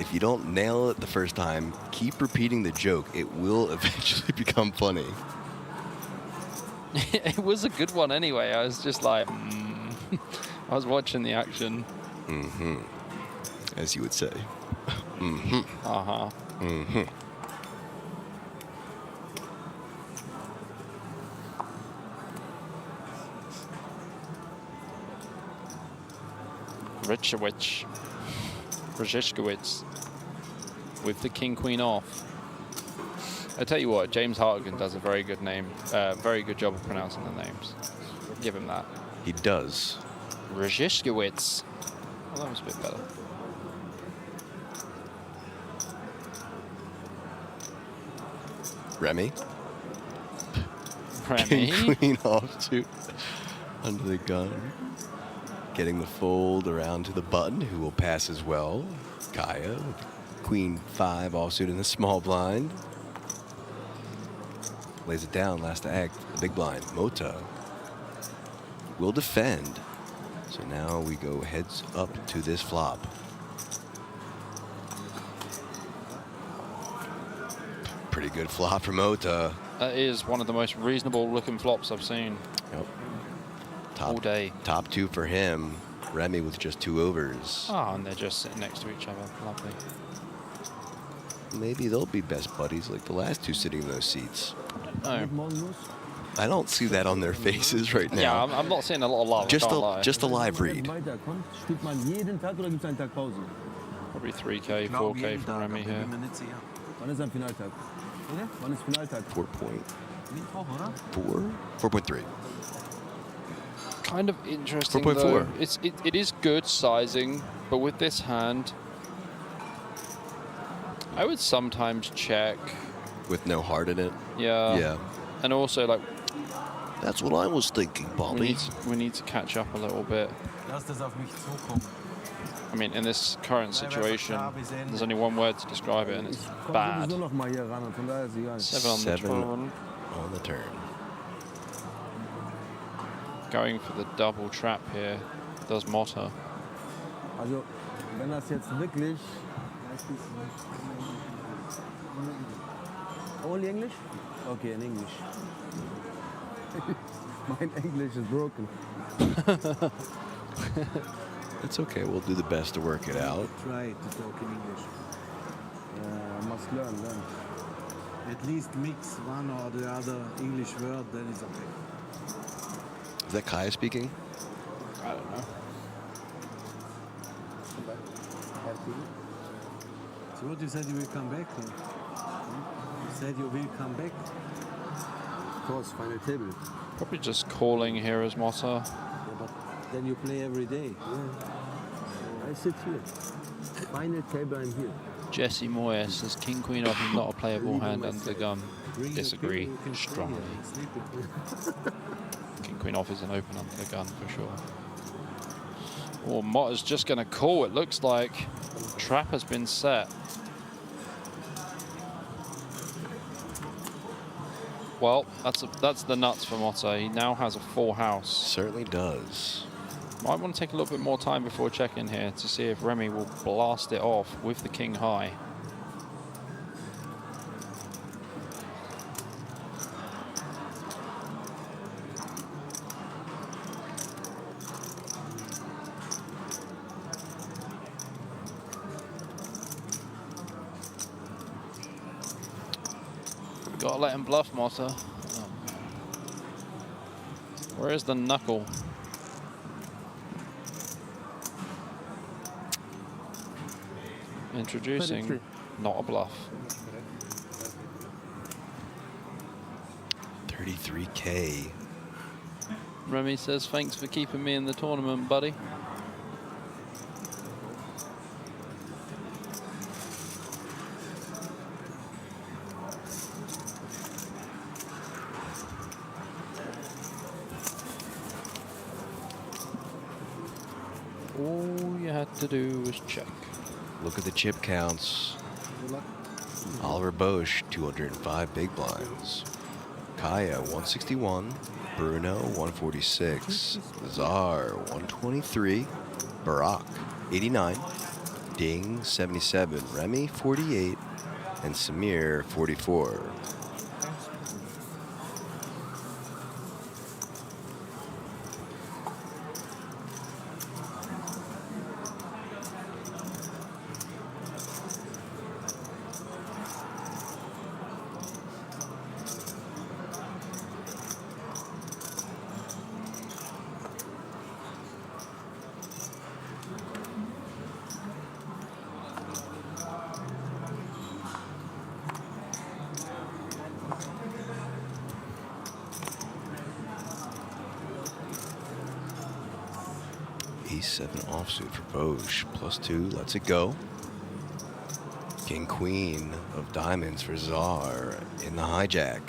If you don't nail it the first time, keep repeating the joke. It will eventually become funny. It was a good one anyway. I was just like, I was watching the action. Mm-hmm. As you would say. Mm-hmm. Uh-huh. Mm-hmm. Rajishkowitz with the king queen off. I tell you what, James Hartigan does a very good job of pronouncing the names. Give him that. He does. Rajishkowitz. Well, that was a bit better. Remy. Remy. King queen offsuit under the gun. Getting the fold around to the button, who will pass as well. Kaya with queen 5 offsuit in the small blind. Lays it down, last act, the big blind. Mota will defend. So now we go heads up to this flop. Pretty good flop for Mota. That is one of the most reasonable looking flops I've seen. Yep. All day. Top 2 for him. Remy with just 2 overs. Oh, and they're just sitting next to each other. Lovely. Maybe they'll be best buddies like the last 2 sitting in those seats. No. I don't see that on their faces right now. Yeah, I'm not seeing a lot of love. Just a live read. Probably 3K, 4K for Remy here. Wann ist am Finaltag? Wann ist Finaltag? 4.3. Kind of interesting 4.4. though. It is good sizing, but with this hand, I would sometimes check. With no heart in it? Yeah. Yeah. And also, like, that's what I was thinking, Bobby. We need to catch up a little bit. I mean, in this current situation, there's only one word to describe it, and it's bad. 7 on the turn. On the turn. Going for the double trap here does Mota. Also, wenn das jetzt wirklich... Only English? Okay, in English. My English is broken. It's okay. We'll do the best to work it out. Try to talk in English. Must learn. At least mix one or the other English word, then it's okay. Is that Kaya speaking? I don't know. So what you said you will come back? Then? You said you will come back? Of course, final table. Probably just calling here as Mota. Yeah, but then you play every day. Yeah. I sit here. Final table, I'm here. Jesse Moyer says King Queen off is not a playable hand under the gun. Disagree strongly. King Queen off is an open under the gun for sure. Oh, Mota's just going to call. It looks like trap has been set. Well, that's the nuts for Mota. He now has a full house. Certainly does. Might want to take a little bit more time before checking here to see if Remy will blast it off with the king high. Gotta let him bluff, Mota. Oh. Where is the knuckle? Introducing, not a bluff. 33K. Remy says, thanks for keeping me in the tournament, buddy. All you had to do was check. Look at the chip counts. Oliver Bosch, 205 big blinds. Kaya, 161. Bruno, 146. Czar, 123. Barack, 89. Ding, 77. Remy, 48. And Samir, 44. Ace-7 offsuit for Bosch. +2, lets it go. King-Queen of diamonds for Czar in the hijack.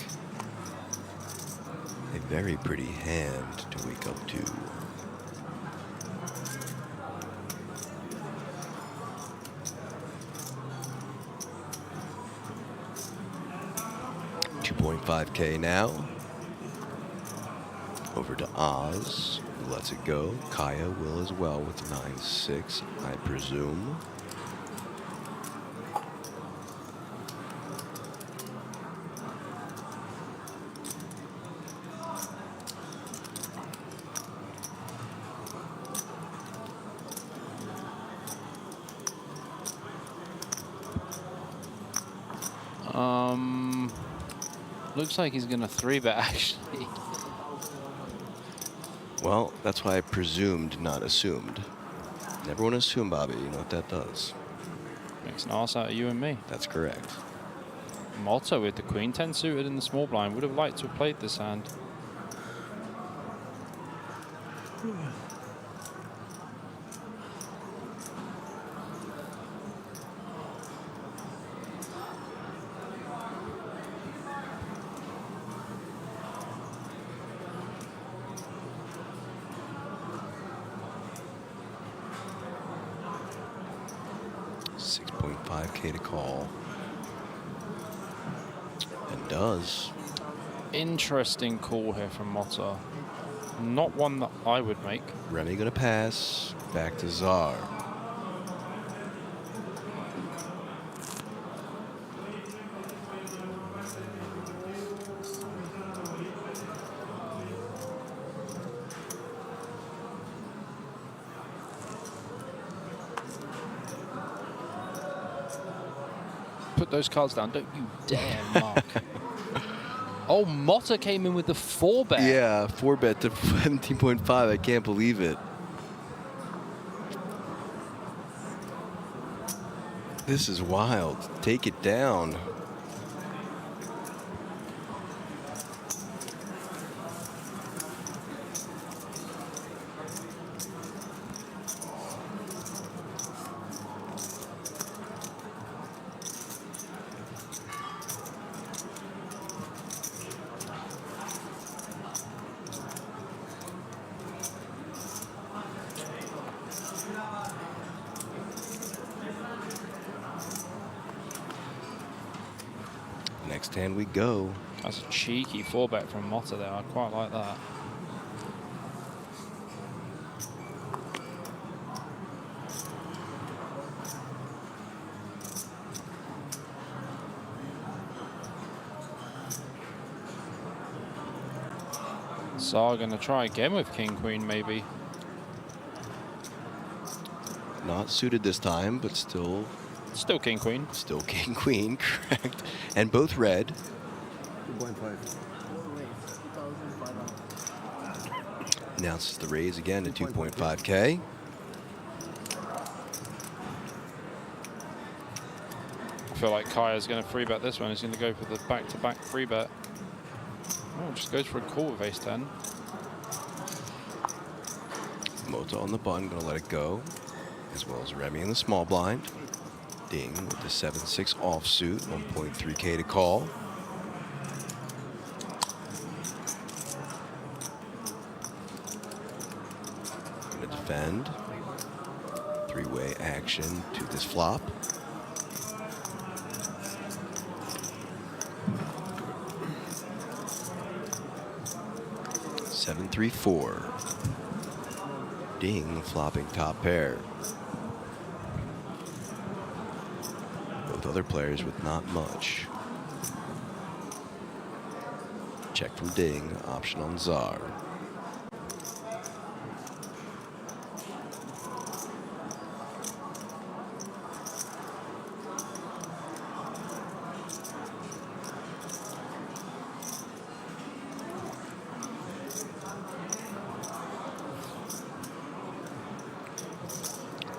A very pretty hand to wake up to. $2.5K now. Over to Oz, who lets it go. Kaya will as well with 9-6, I presume. Looks like he's gonna 3-bet actually. Well, that's why I presumed, not assumed. Never want to assume, Bobby. You know what that does. Makes an arse out of you and me. That's correct. Motto with the Queen 10 suited in the small blind. Would have liked to have played this hand. $6.5K to call. And does. Interesting call here from Motto. Not one that I would make. Remy gonna pass. Back to Czar. Put those cards down. Don't you dare, Mark. Oh, Motto came in with the 4-bet. Yeah, 4-bet to 17.5. I can't believe it. This is wild. Take it down. Next hand we go. That's a cheeky 4-bet from Motto there. I quite like that. Czar gonna try again with King Queen maybe. Not suited this time, but still King Queen. Still King Queen, correct. And both red. 2.5. Announces the raise again to 2.5K. I feel like Kaya's going to 3-bet this one. He's going to go for the back-to-back 3-bet. Oh, just goes for a call with Ace-10. Motto on the button, gonna let it go. As well as Remy in the small blind. Ding with the 7-6 offsuit, 1.3K to call. Gonna defend. 3-way action to this flop. Seven, 3, 4. Ding, flopping top pair. Both other players with not much. Check from Ding, option on Czar.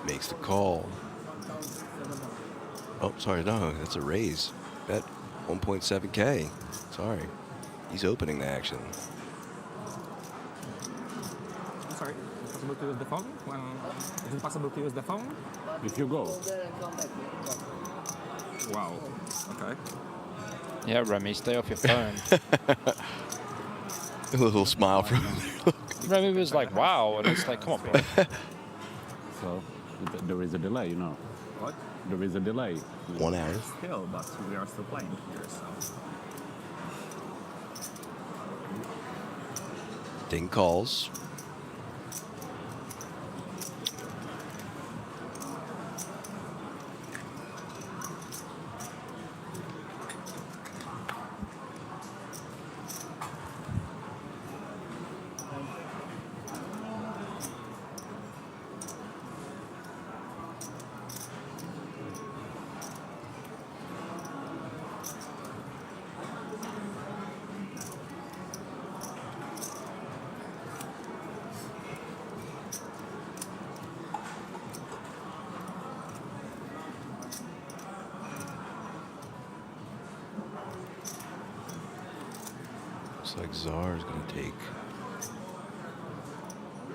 Makes the call. Oh, sorry, no, that's a raise. Bet 1.7K. Sorry. He's opening the action. Sorry. possible to use the phone? Is it possible to use the phone? If you go. Wow. Okay. Yeah, Remy, stay off your phone. A little smile from him. Remy was like, wow, and it's like, come on, bro. So there is a delay, you know. What? There is a delay. 1 hour. Still, but we are still playing here, so. Ding calls. Looks like Czar is going to take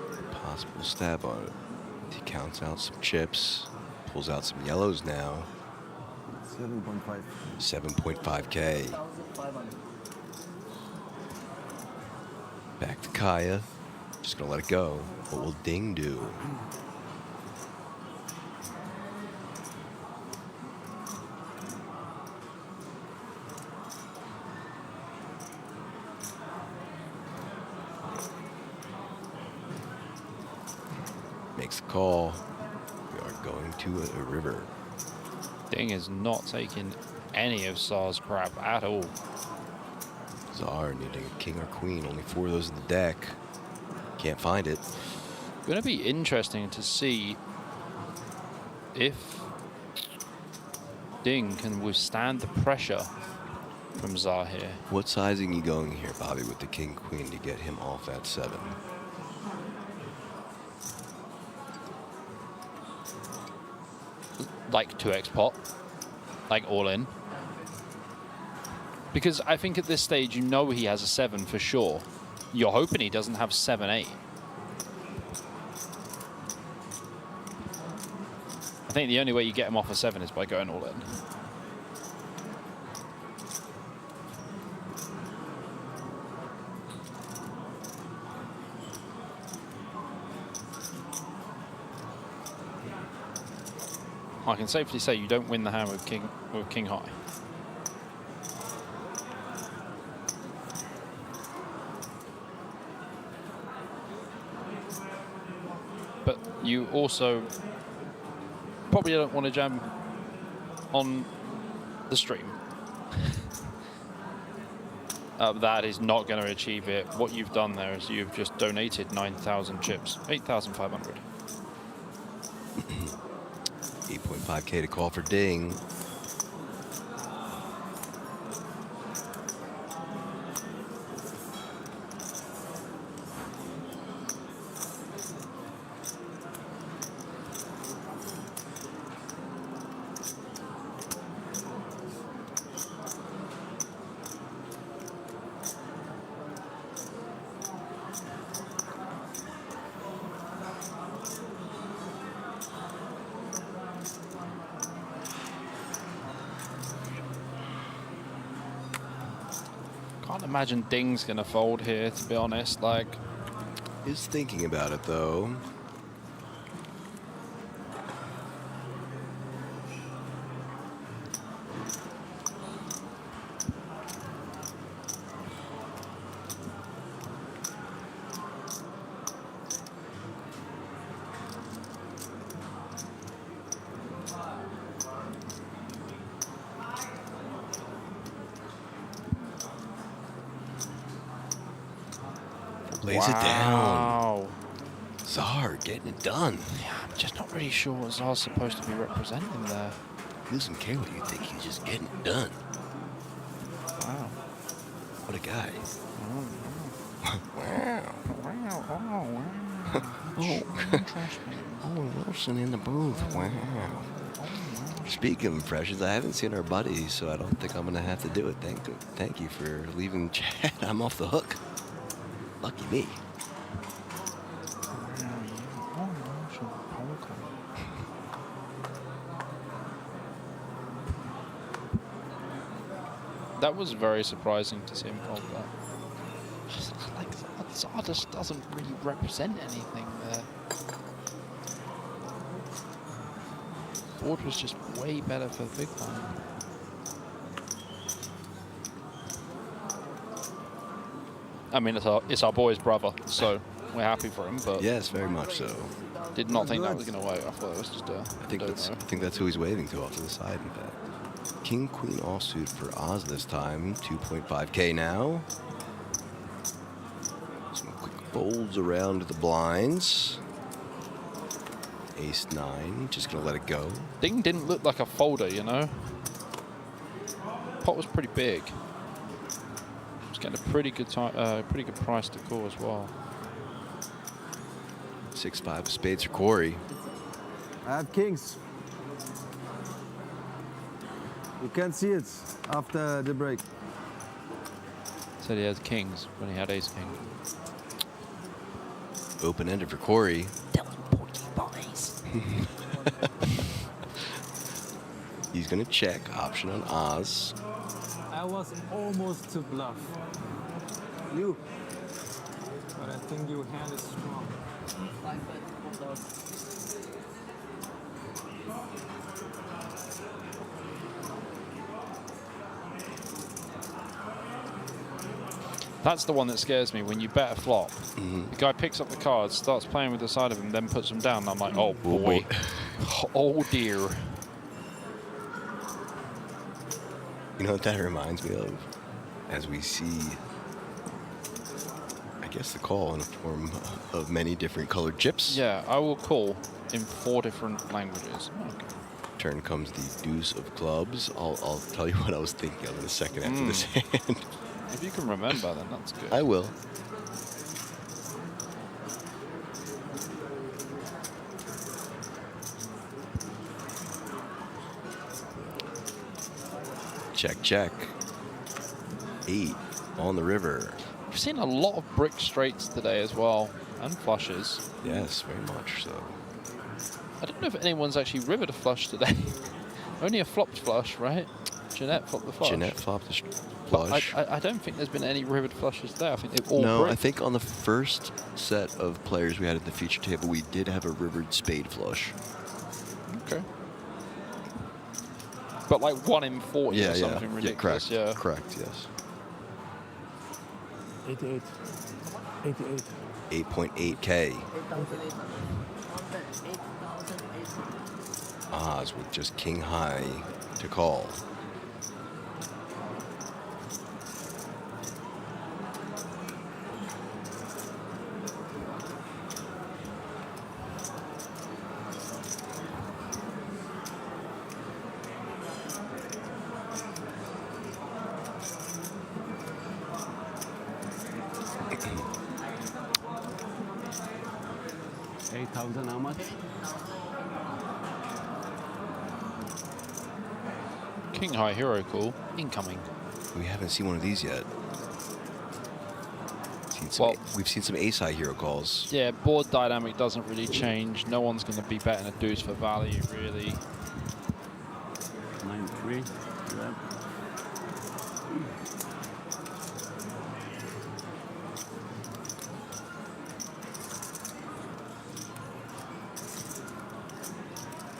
a possible stab on it. He counts out some chips, pulls out some yellows now. 7.5. 7.5K. Back to Kaya. Just going to let it go. What will Ding do? Makes the call. We are going to a river. Ding is not taking any of Czar's crap at all. Czar needing a king or queen. Only 4 of those in the deck. Can't find it. Going to be interesting to see if Ding can withstand the pressure from Czar here. What sizing are you going here, Bobby, with the king queen to get him off at 7? Like 2x pot, like all in. Because I think at this stage, you know he has a 7 for sure. You're hoping he doesn't have 7-8. I think the only way you get him off a 7 is by going all in. I can safely say you don't win the hand with king high. But you also probably don't want to jam on the stream. That is not going to achieve it. What you've done there is you've just donated 9,000 chips, 8,500. 8.5K to call for Ding. Can't imagine Ding's gonna fold here, to be honest. Like, is thinking about it though. Lays it down. Czar getting it done. Yeah, I'm just not really sure what Czar's supposed to be representing there. He doesn't care what you think, he's just getting it done. Wow. What a guy. Wow. Wow. Oh, wow. Interesting. Owen Wilson in the booth. Wow. Speaking of impressions, I haven't seen our buddy, so I don't think I'm going to have to do it. Thank you for leaving chat. I'm off the hook. Lucky me. That was very surprising to see him fold that. Like, Tsar just doesn't really represent anything there. Board was just way better for the big blind. I mean, it's our boy's brother, so we're happy for him. But yes, very much so. Did not think that was going to wave. I thought it was just a. I think that's who he's waving to off to the side. In fact, King Queen offsuit for Oz this time. 2.5K now. Some quick folds around the blinds. Ace 9, just gonna let it go. Ding didn't look like a folder, you know. Pot was pretty big. Was getting a pretty good price to call as well. 6-5 spades for Corey. I have kings. You can see it after the break. Said he had kings when he had ace king. Open-ended for Corey. He's gonna check option on Oz. I was almost to bluff. You. But I think your hand is strong. That's the one that scares me, when you bet a flop. The guy picks up the cards, starts playing with the side of him, then puts them down. And I'm like, oh boy. Oh dear. You know what that reminds me of? As we see, I guess, the call in the form of many different colored chips. Yeah, I will call in 4 different languages. Okay. Turn comes the deuce of clubs. I'll tell you what I was thinking of in a second after this hand. If you can remember, then that's good. I will. Check, check. 8 on the river. We've seen a lot of brick straights today as well, and flushes. Yes, very much so. I don't know if anyone's actually rivered a flush today. Only a flopped flush, right? Jeanette flopped the flush. Jeanette flopped the flush. I don't think there's been any rivered flushes there. I think they've all No, brick. I think on the first set of players we had at the feature table, we did have a rivered spade flush. Okay. But like 1 in 40 Yeah, or something ridiculous. Yeah, Yeah, correct, yes. 88. 88. 8.8K. Oz with just king high to call. $8,000, how much? King high hero call incoming. We haven't seen one of these yet. We've seen some ace high hero calls. Yeah, board dynamic doesn't really change. No one's going to be betting a deuce for value, really. 9-3. Yeah.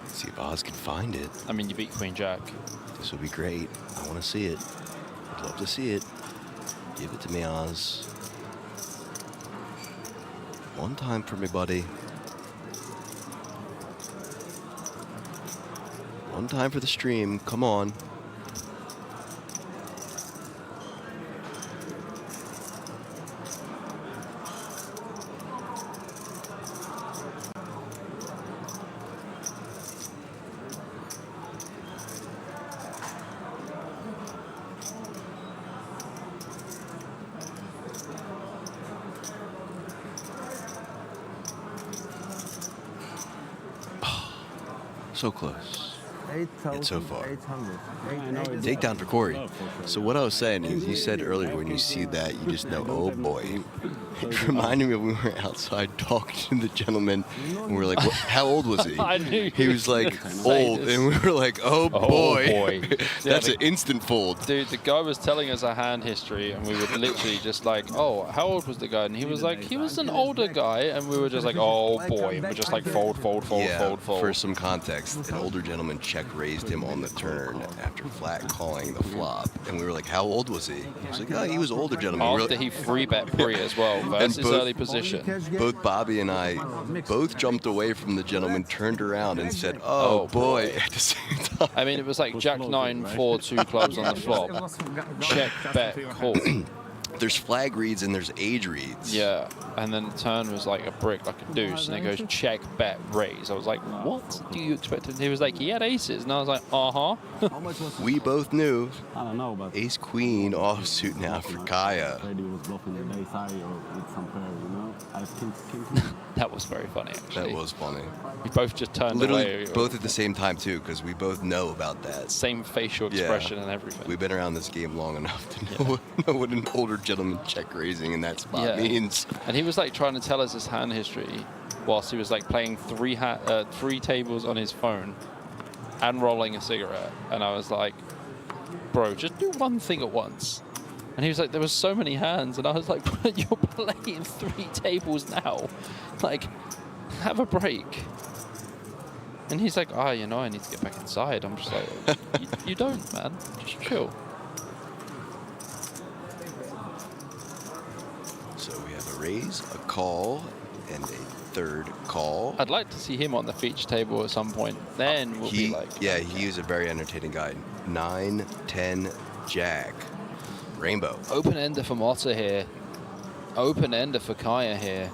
Let's see if Oz can find it. I mean, you beat Queen Jack. This will be great. I want to see it. I'd love to see it. Give it to me, Oz. One time for me, buddy. One time for the stream. Come on. So close. hit so far. 800. Takedown for Corey. So what I was saying is, you said earlier when you see that, you just know, oh boy. It reminded me of when we were outside talking to the gentleman, and we were like, how old was he? I knew he was like old, and we were like, oh boy. That's an instant fold. Dude, the guy was telling us our hand history, and we were literally just like, oh, how old was the guy? And he was like, he was an older guy, and we were just like, oh boy. And we're just like, fold. For some context, an older gentleman check raised him on the turn after flat calling the flop, and we were like, how old was he? He was like, oh, he was older gentleman. After he free bet pre as well, versus early position. Both Bobby and I both jumped away from the gentleman, turned around, and said, oh boy, at the same time. I mean, it was like Jack 9, 4, 2 clubs on the flop. Check, bet, call. There's flag reads and there's age reads. Yeah, and then the turn was like a brick, like a deuce, and it goes check, bet, raise. I was like, what do you expect? And he was like, he had aces, and I was like, We both knew. I don't know, but Ace Queen offsuit now for Kaya. Brady was bluffing the ace high or with some pair, you know. I have king. That was very funny, actually. That was funny. We both just turned Literally away. both at the same time too, because we both know about that. Same facial expression and everything. We've been around this game long enough to know what an older gentleman check raising in that spot means. And he was like trying to tell us his hand history whilst he was like playing three tables on his phone and rolling a cigarette. And I was like, bro, just do one thing at once. And he was like, there was so many hands. And I was like, you're playing 3 tables now. Like, have a break. And he's like, you know, I need to get back inside. I'm just like, you don't, man. Just chill. So we have a raise, a call, and a third call. I'd like to see him on the feature table at some point. Then we'll be like... Yeah, he is a very entertaining guy. 9, 10, Jack. Rainbow. Open ender for Motta here. Open ender for Kaya here.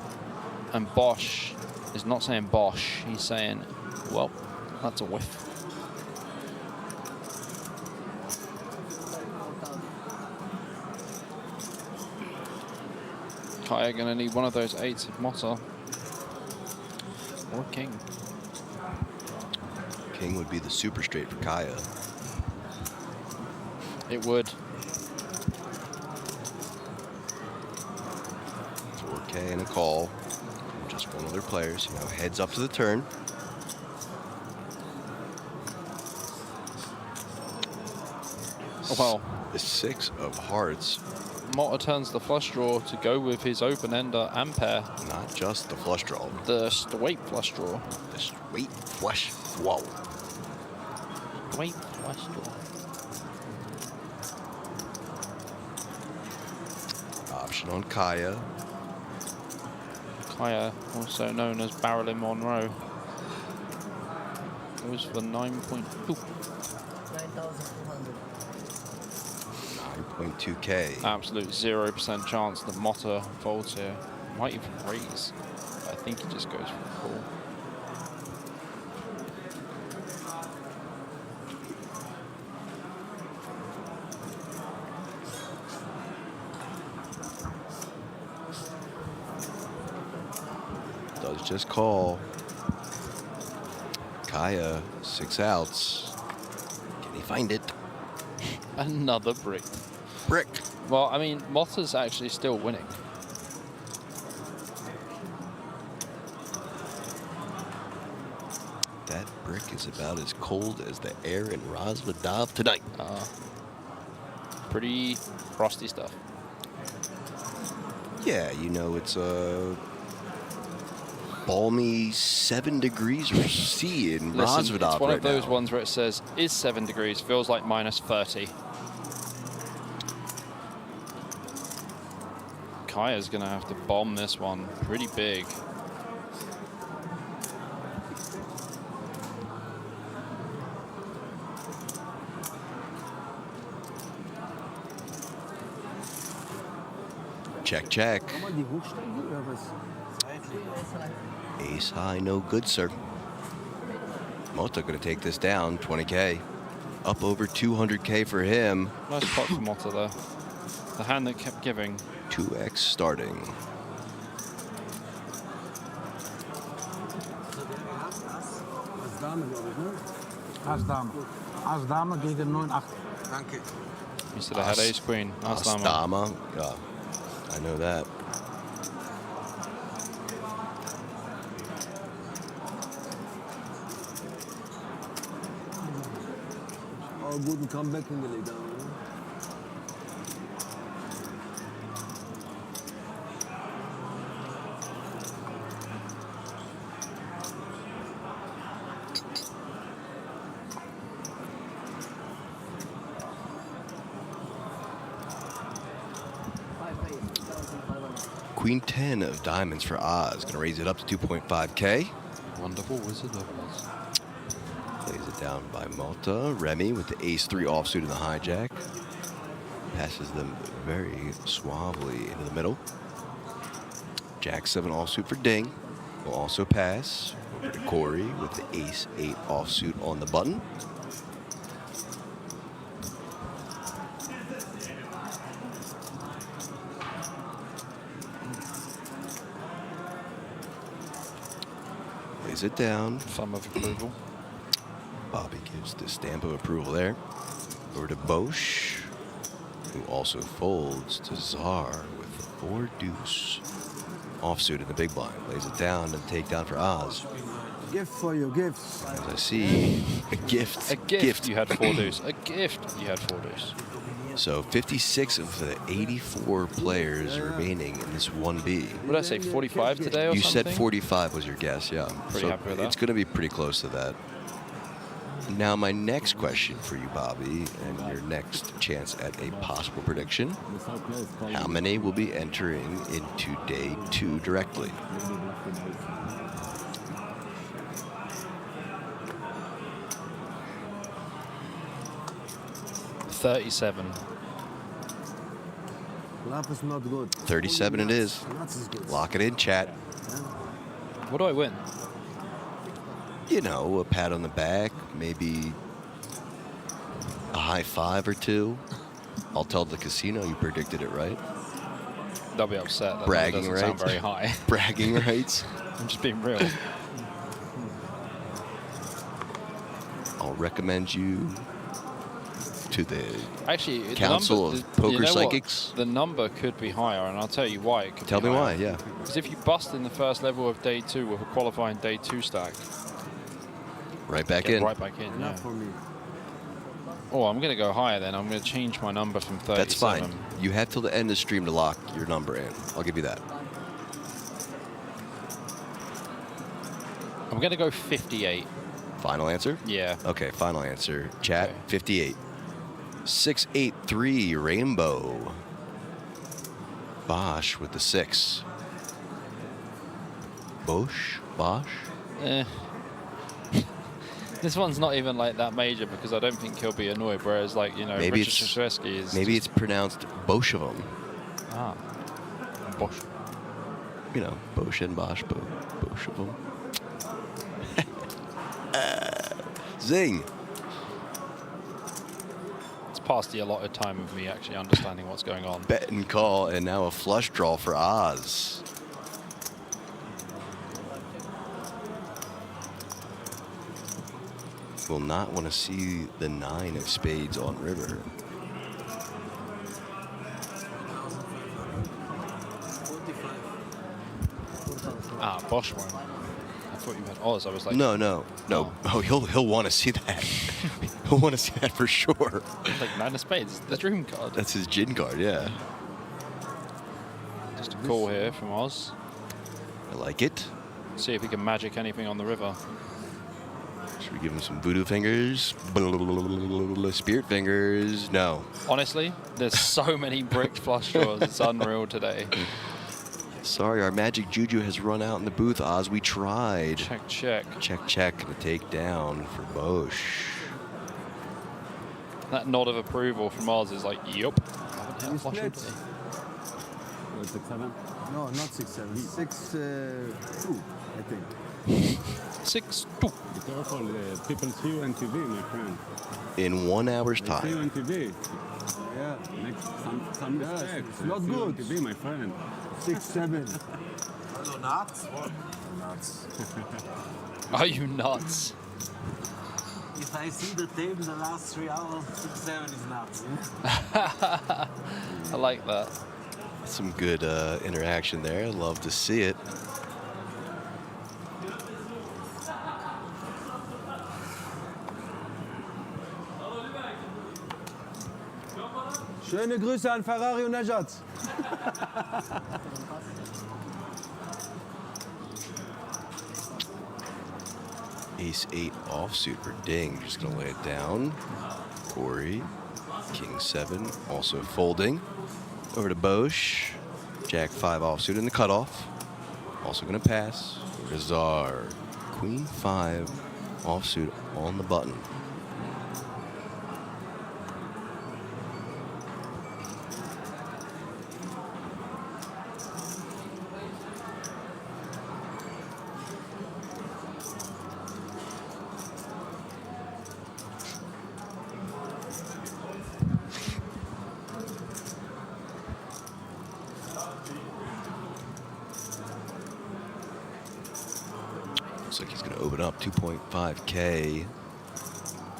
And Bosch is not saying Bosch. He's saying, well, that's a whiff. Kaya going to need one of those 8s of Motta. Or king. King would be the super straight for Kaya. It would. 4K and a call. Just one of their players, you know, heads up to the turn. Oh, well. The 6 of hearts. Motta turns the flush draw to go with his open ender and pair. Not just the flush draw. The straight flush draw. The straight flush. Whoa. Straight flush draw. Option on Kaya. Kaya, also known as Barrelin Monroe, goes for 9.2. 9.2K. Absolute 0% chance that Motta folds here. Might even raise. I think he just goes for a call. Does just call. Kaya, 6 outs. Can he find it? Another brick. Brick. Well, I mean, Motta's actually still winning. That brick is about as cold as the air in Rosvedov tonight. Pretty frosty stuff. Yeah, you know, it's a balmy 7 degrees or C in Listen, Rosvedov it's one of those now. ones where it says, is 7 degrees, feels like minus 30. Kaya's going to have to bomb this one pretty big. Check, check. Ace high, no good, sir. Motta going to take this down, 20K. Up over 200K for him. Nice pot for Motta there. The hand that kept giving. 2x starting. Ass Dame. Ass Dame gegen 9-8. Danke. You said I had ace queen. Ass dame. Dame. Yeah, I know that. Oh, guten Comeback hingelegt haben. Ne? Queen 10 of diamonds for Oz. Going to raise it up to 2.5K. Wonderful Wizard of Oz. Lays it down by Malta. Remy with the ace-3 offsuit in the hijack. Passes them very suavely into the middle. Jack-7 offsuit for Ding. Will also pass. Over to Corey with the ace-8 offsuit on the button. Lays it down. Thumb of approval. Bobby gives the stamp of approval there. Over to Bosch, who also folds to Czar with the 4-deuce. Offsuit in the big blind. Lays it down and takedown for Oz. Gift for you, gifts. As I see a gift. A gift. You had 4-deuce. A gift. You had 4-deuce. So 56 of the 84 players remaining in this 1B. What did I say, 45 today or you something? said 45 was your guess, yeah. Pretty happy with that. It's going to be pretty close to that. Now, my next question for you, Bobby, and your next chance at a possible prediction. How many will be entering into day 2 directly? $37. Lap is not good. 37 it is. Lock it in, chat. What do I win? You know, a pat on the back, maybe a high five or two. I'll tell the casino you predicted it right. They'll be upset. That Bragging doesn't rights. sound very high. Bragging rights. I'm just being real. I'll recommend you to the Actually, Council of Poker Psychics. The number could be higher, and I'll tell you why it could Tell be me higher. why, yeah. Because if you bust in the first level of day 2 with a qualifying day 2 stack, right back get in. Right back in, yeah. For me. Oh, I'm going to go higher then. I'm going to change my number from 37. That's fine. You have till the end of the stream to lock your number in. I'll give you that. I'm going to go 58. Final answer? Yeah. Okay, final answer. Chat, 58. 683 Rainbow. Bosch with the 6. Bosch? This one's not even like that major because I don't think he'll be annoyed. Whereas, like, you know, Maybe Richard Krzyzewski is. Maybe it's pronounced Boschevum. Ah. Bosch. You know, Bosch and Bosch, Boschevum. Zing. It's past the allotted time of me actually understanding what's going on. Bet and call, and now a flush draw for Oz. Will not want to see the 9 of spades on river. Ah, Bosch one. I thought you had Oz. I was like, No. Oh, he'll want to see that. He'll want to see that for sure. Like 9 of spades, the dream card. That's his gin card, yeah. Just a call here from Oz. I like it. See if he can magic anything on the river. Should we give him some voodoo fingers? Spirit fingers? No. Honestly, there's so many bricked flush draws. It's unreal today. Sorry, our magic juju has run out in the booth, Oz. We tried. Check. Check. The take-down for Bosch. That nod of approval from Oz is like, yup. Haven't had a flush all day. 6-7? No, not 6-7. 6-2, I think. 6-2. Be careful, people see you on TV, my friend. In 1 hour's They see you time. on TV. Yeah. Make some respect. It's not See you on good. TV, my friend. 6-7. Also nuts? Nuts. Are you nuts? If I see the table the last 3 hours, 6-7 is nuts. I like that. Some good interaction there. Love to see it. Schöne Grüße an Ferrari und Najat. Ace-8 offsuit for Ding. Just going to lay it down. Corey. King-7 also folding. Over to Bosch. Jack-5 offsuit in the cutoff. Also going to pass. Over to Czar. Queen-5 offsuit on the button. Looks like he's going to open up 2.5K.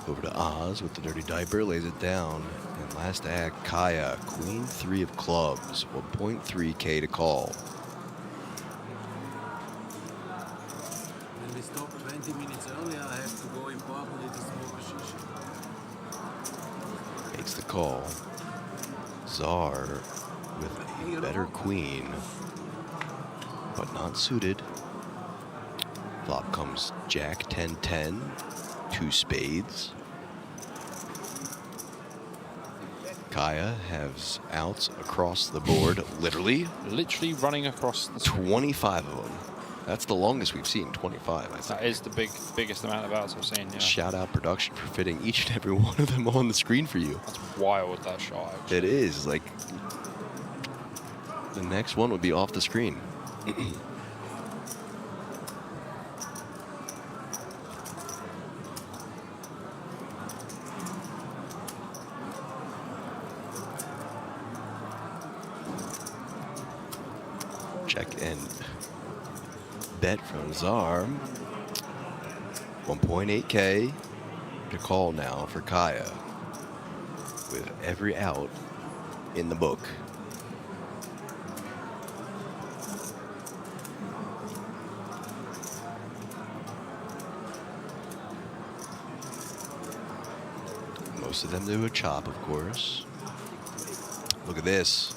Over to Oz with the dirty diaper, lays it down. And last act, Kaya, Queen-3 of clubs, 1.3K to call. When we stop 20 minutes earlier, I have to go in properly to smoke a shisha. Makes the call. Czar with a better queen, but not suited. Flop comes Jack 10-10, 2 spades. Kaya has outs across the board, literally. Literally running across the screen. 25 of them. That's the longest we've seen, 25, I think. That is the biggest amount of outs I've seen, yeah. Shout out production for fitting each and every one of them on the screen for you. That's wild, that shot. Actually. It is. Like, the next one would be off the screen. Check and bet from Czar. 1.8K to call now for Kaya, with every out in the book. Most of them do a chop, of course. Look at this.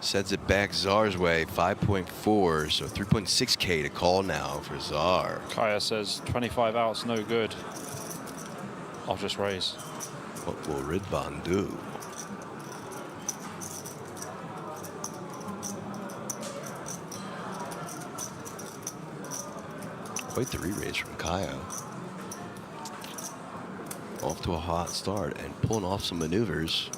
Sends it back Czar's way, 5.4, so 3.6K to call now for Czar. Kaya says 25 outs, no good. I'll just raise. What will Ridvan do? Quite the re-raise from Kaya. Off to a hot start and pulling off some maneuvers.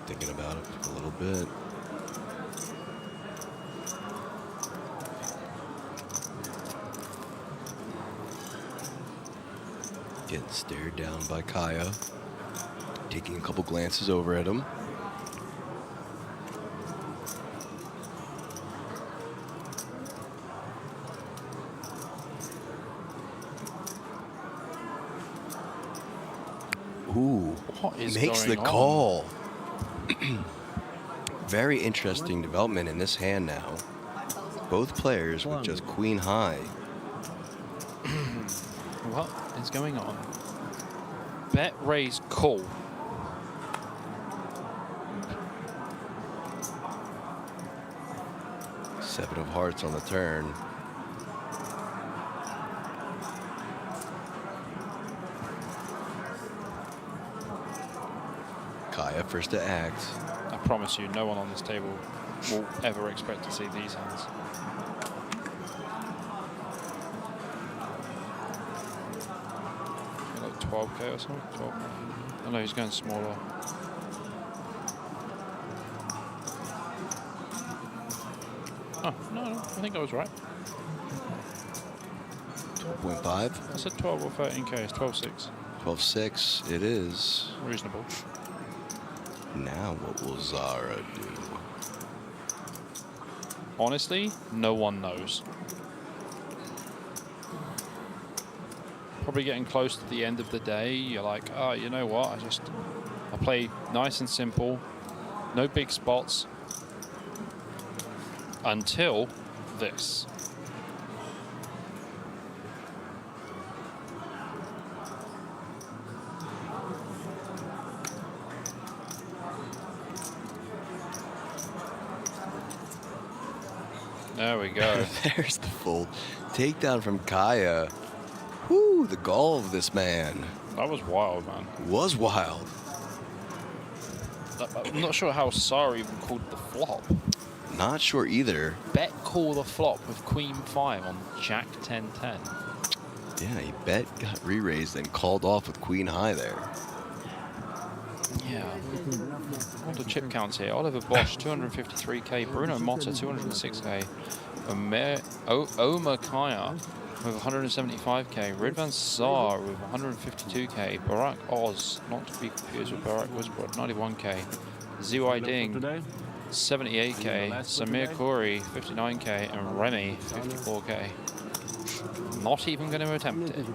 Thinking about it for a little bit. Getting stared down by Kaya. Taking a couple glances over at him. Ooh, What is makes the going on? call. Very interesting development in this hand now. Both players with just queen high. What is going on? Bet, raise, call. Seven of hearts on the turn. Kaya first to act. I promise you, no one on this table will ever expect to see these hands. 12K or something. 12. Oh no, he's going smaller. Oh, no, I think I was right. 12.5. I said 12 or 13K. It's 12.6. 12.6. It is. Reasonable. Now what will Zara do? Honestly, no one knows. Probably getting close to the end of the day, you're like, oh, you know what? I play nice and simple, no big spots, until this. There we go. There's the full takedown from Kaya. Whoo, the gall of this man. That was wild, man. Was wild. I'm not sure how Sari even called the flop. Not sure either. Bet call the flop with Queen 5 on Jack 10-10. Yeah, he bet got re-raised and called off with Queen High there. Yeah. All the chip counts here. Oliver Bosch, 253K. Bruno Motta, 206K. Omar Kaya with 175K. Ridvan Tsar with 152K. Barack Oz, not to be confused with Barack Whisper, 91K. Zui Ding, 78K. Samir Khoury, 59K. And Remy, 54K. Not even going to attempt it.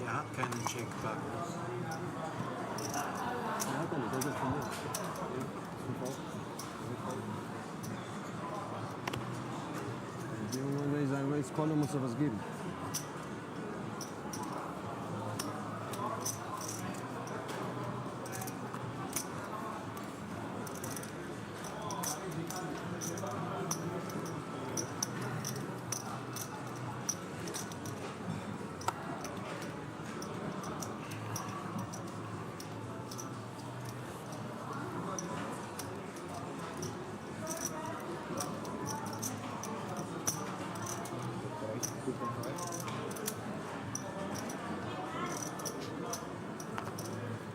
Ja, keine check backwards. Wenn ich sagen, wenn ich scrolle, muss er was geben.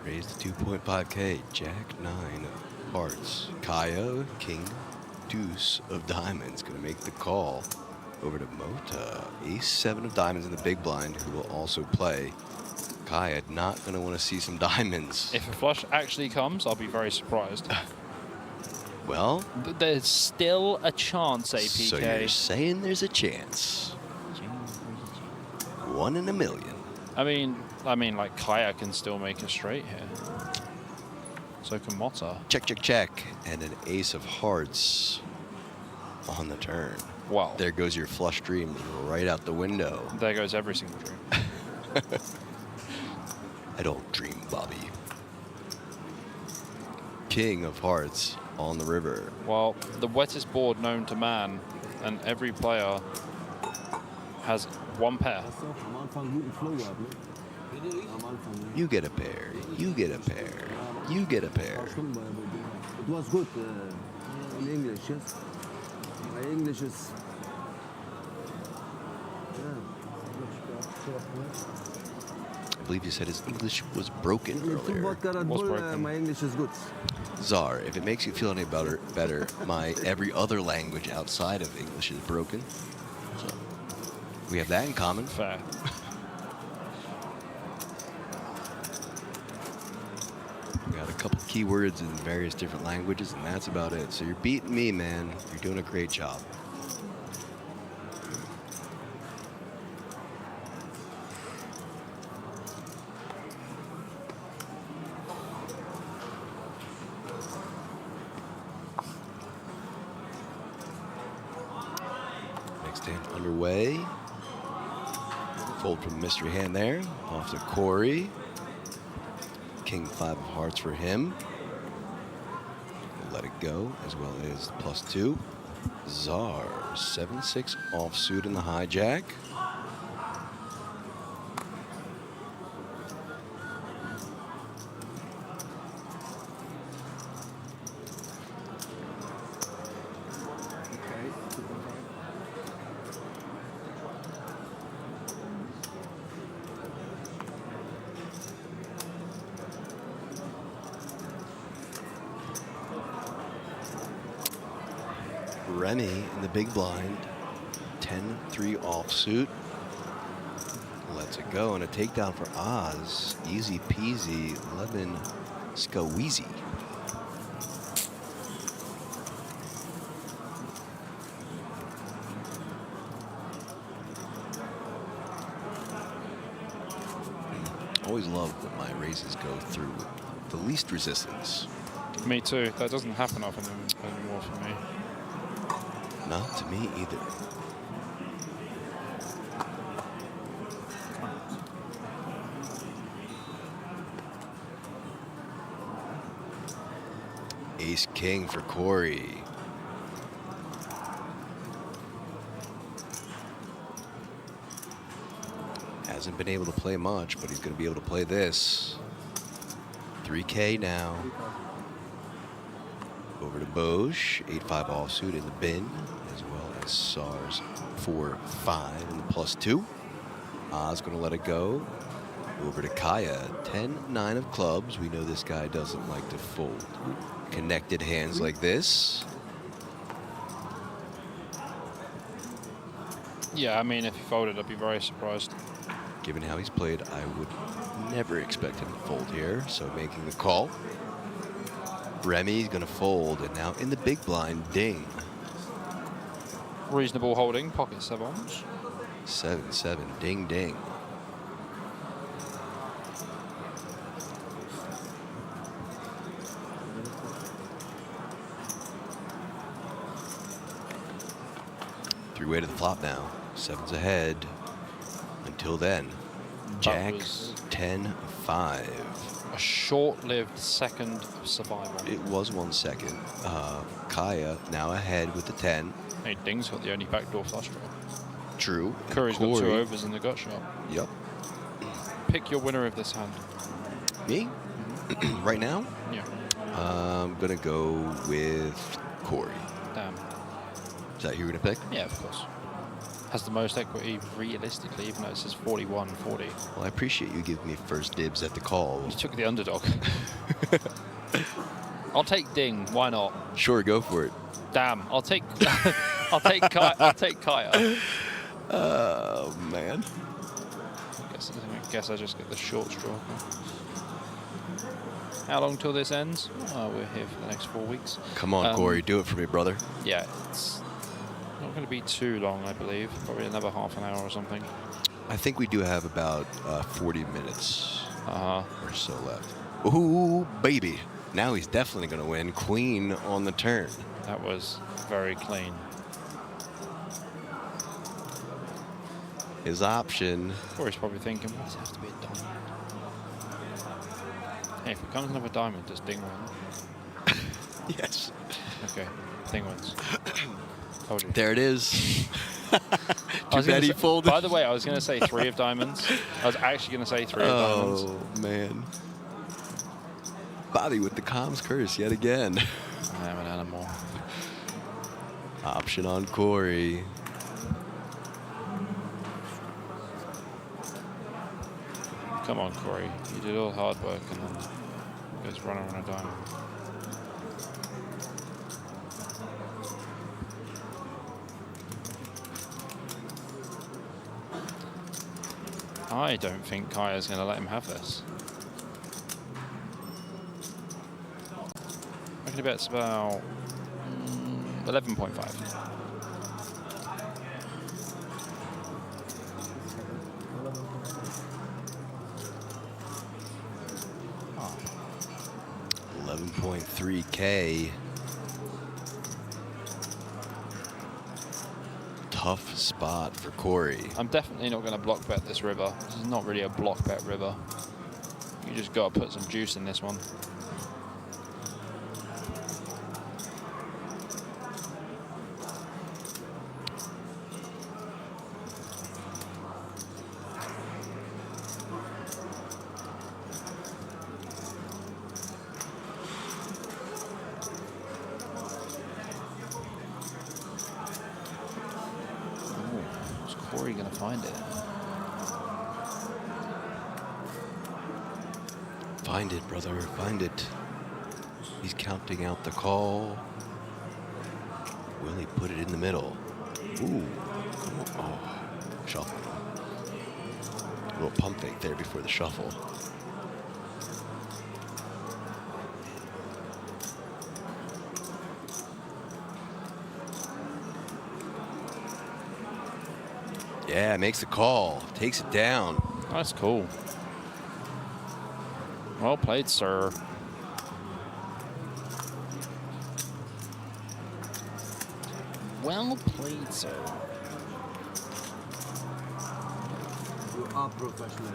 Raised to 2.5K. Jack 9 of hearts. Kaya, King, Deuce of diamonds. Going to make the call over to Mota. Ace 7 of diamonds in the big blind, who will also play. Kaya not going to want to see some diamonds. If a flush actually comes, I'll be very surprised. Well, there's still a chance, APK. So you're saying there's a chance. 1 in a million. I mean, like Kaya can still make a straight here. So can Motta. Check, check, check. And an ace of hearts on the turn. Wow. There goes your flush dream right out the window. There goes every single dream. I don't dream, Bobby. King of hearts on the river. Well, the wettest board known to man, and every player has one pair. You get a pair. You get a pair. You get a pair. It was good in English, yes. My English is... I believe you said his English was broken earlier. My English is good. Czar, if it makes you feel any better, my every other language outside of English is broken. So we have that in common. Fair. We got a couple keywords in various different languages, and that's about it. So you're beating me, man. You're doing a great job. Next hand underway. Fold from mystery hand there. Off to Corey. King 5 of hearts for him. We'll let it go, as well as +2. Czar, 7-6 offsuit in the hijack. Remy in the big blind. 10-3 offsuit. Lets it go, and a takedown for Oz. Easy peasy, lemon squeezy. Always love when my races go through the least resistance. Me too. That doesn't happen often anymore for me. Not to me either. Ace King for Corey. Hasn't been able to play much, but he's going to be able to play this. 3K now. Over to Bosch. 8-5 offsuit in the bin, as well as SARS 4-5 in the +2. Oz going to let it go. Over to Kaya. 10-9 of clubs. We know this guy doesn't like to fold. Connected hands like this. Yeah, I mean, if he folded, I'd be very surprised. Given how he's played, I would never expect him to fold here. So making the call. Remy's going to fold, and now in the big blind, ding. Reasonable holding, pocket sevens. 7-7, ding, ding. Three-way to the flop now. Sevens ahead. Until then, Jack 10-5. A short-lived second of survival. It was 1 second. Kaya now ahead with the 10. Hey, Ding's got the only backdoor flush draw. True. Curry's got 2 overs in the gut shot. Yep. Pick your winner of this hand. Me? Right now? Yeah. I'm going to go with Corey. Damn. Is that who you're going to pick? Yeah, of course. Has the most equity realistically, even though it says 41-40. Well, I appreciate you giving me first dibs at the call. You took the underdog. I'll take Ding. Why not? Sure, go for it. Damn. I'll take. I'll take Kaya. Oh man. I guess I just get the short straw. How long till this ends? Oh, we're here for the next 4 weeks. Come on, Corey, do it for me, brother. Yeah, it's not going to be too long, I believe. Probably another half an hour or something. I think we do have about 40 minutes or so left. Ooh, baby. Now he's definitely going to win. Queen on the turn. That was very clean. His option. Corey's probably thinking, why does it have to be a diamond? Hey, if it comes another diamond, does Ding win? Yes. Okay, Ding wins. Told you. There it is. Too bad he folded. By the way, I was going to say 3 of diamonds. I was actually going to say 3 of diamonds. Oh, man. Bobby with the comms curse yet again. I am an animal. Option on Corey. Come on, Corey. You did all the hard work and then goes running on a diamond. I don't think Kaya's going to let him have this. I reckon it's about 11.5. Oh. 11.3K. Tough spot for Corey. I'm definitely not going to block bet this river. This is not really a block bet river. You just got to put some juice in this one. Corey going to find it? Find it, brother. Find it. He's counting out the call. Will he put it in the middle? Ooh. Oh, shuffle. A little pump fake there before the shuffle. Yeah, makes the call. Takes it down. That's cool. Well played, sir. Well played, sir. You are professional.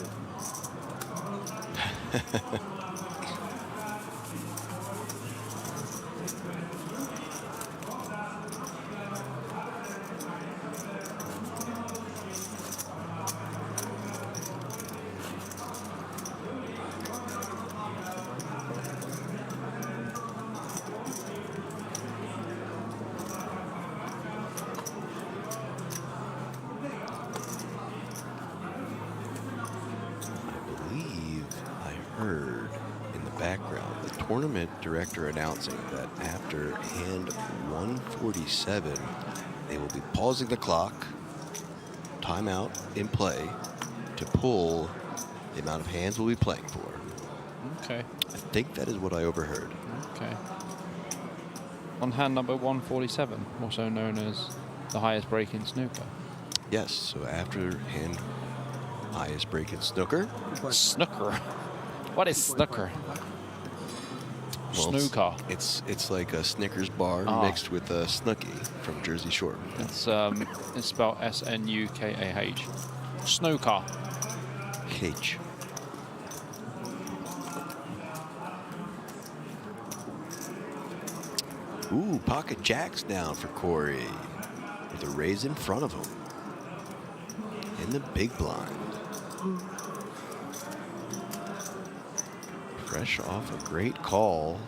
Tournament director announcing that after hand 147, they will be pausing the clock, timeout in play, to pull the amount of hands we'll be playing for. Okay. I think that is what I overheard. Okay. On hand number 147, also known as the highest break in snooker. Yes, so after hand highest break in snooker. Snooker? What is snooker? Well, snooker. It's like a Snickers bar mixed with a Snooki from Jersey Shore. It's spelled S-N-U-K-A-H. Snooker. H. Ooh, pocket jacks down for Corey with a raise in front of him in the big blind. Fresh off a great call,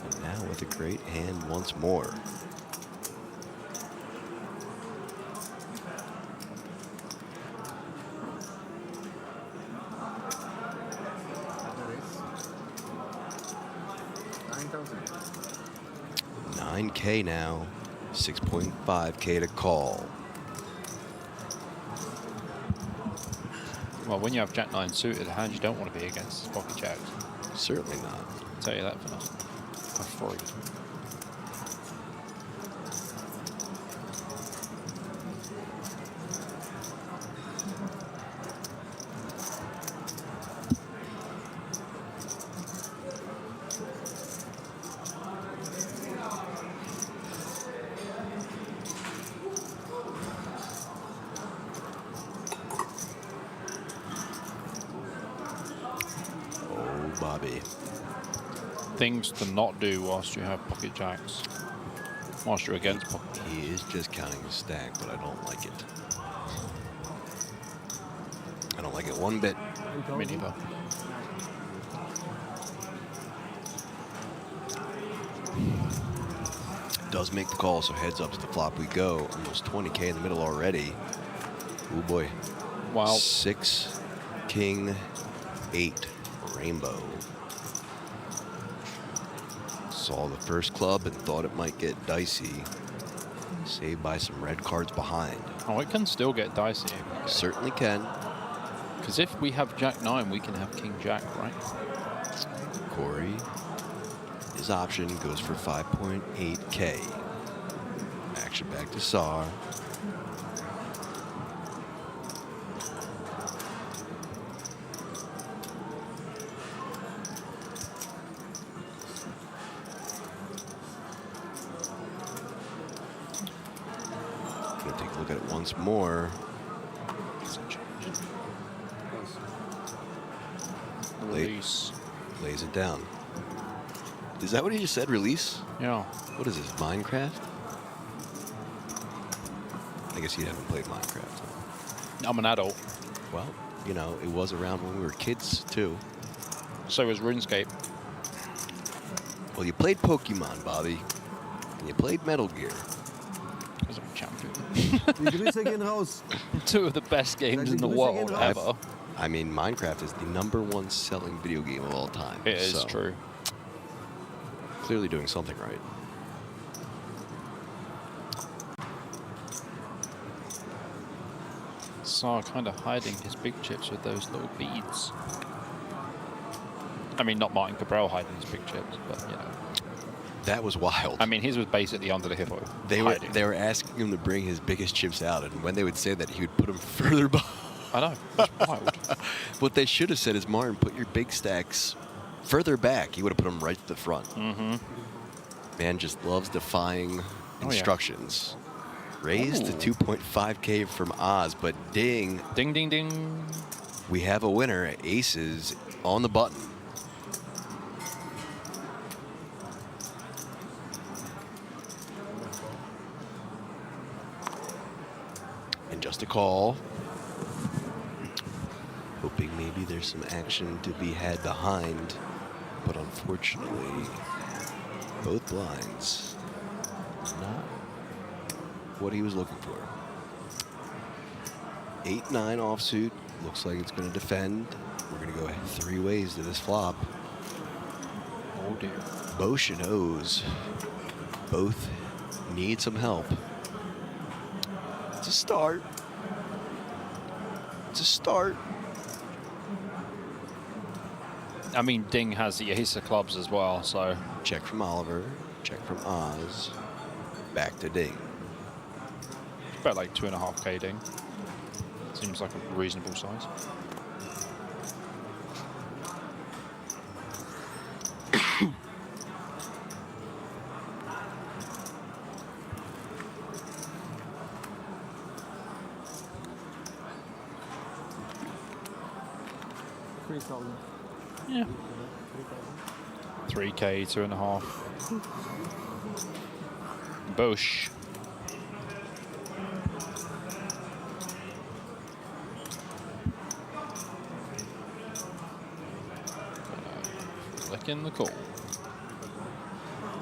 and now with a great hand once more. $9K now, 6.5K to call. Well, when you have Jack-9 suited, a hand you don't want to be against is pocket jacks. Certainly not. I'll tell you that for nothing. For free. Bobby. Things to not do whilst you have pocket jacks. Whilst you're against pocket. He is just counting the stack, but I don't like it. I don't like it one bit. Me neither. Does make the call, so heads up to the flop we go. Almost 20K in the middle already. Oh boy. Wow. 6, king, 8. Rainbow. Saw the first club and thought it might get dicey. Saved by some red cards behind. Oh, it can still get dicey. Certainly can. Because if we have Jack-9, we can have King-Jack, right? Corey, his option goes for 5.8K. Action back to Sar. Look at it once more. Release. Lays it down. Is that what he just said? Release? Yeah. What is this, Minecraft? I guess you haven't played Minecraft. I'm an adult. Well, you know, it was around when we were kids, too. So was RuneScape. Well, you played Pokemon, Bobby. And you played Metal Gear. Because I'm a champion. Two of the best games in the world ever. I mean, Minecraft is the #1 selling video game of all time. It is true. Clearly doing something right. are kind of hiding his big chips with those little beads. I mean, not Martin Cabral hiding his big chips, but you know. That was wild. I mean, his was basically under the hippo. They were asking him to bring his biggest chips out, and when they would say that, he would put them further behind. I know. It's wild. What they should have said is, Martin, put your big stacks further back. He would have put them right to the front. Mm-hmm. Man just loves defying instructions. Raised to 2.5K from Oz, but ding. Ding, ding, ding. We have a winner. Aces on the button. And just a call. Hoping maybe there's some action to be had behind, but unfortunately, both blinds not what he was looking for. 8-9 offsuit. Looks like it's going to defend. We're going to go 3 ways to this flop. Oh dear. Bosch and O's both need some help. It's a start. It's a start. I mean, Ding has the ace of clubs as well, so. Check from Oliver. Check from Oz. Back to Ding. It's about like 2.5K Ding. Seems like a reasonable size. Yeah. 3K, 2.5. Bosch. Flick in the call.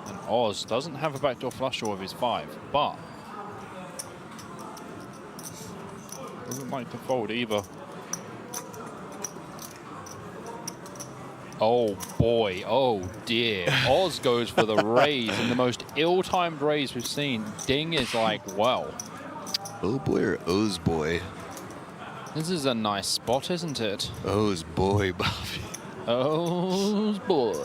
And Oz doesn't have a backdoor flush draw with his 5, but doesn't like to fold either. Oh boy, oh dear. Oz goes for the raise, and the most ill-timed raise we've seen. Ding is like, wow. Oh boy or O's boy? This is a nice spot, isn't it? O's boy, Bobby. O's boy.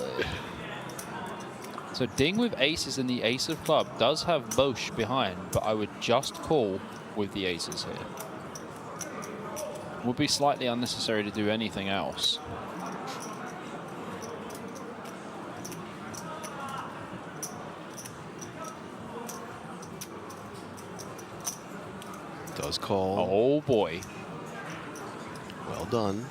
So Ding with aces and the ace of club does have Bosch behind, but I would just call with the aces here. Would be slightly unnecessary to do anything else. Does call. Oh boy. Well done.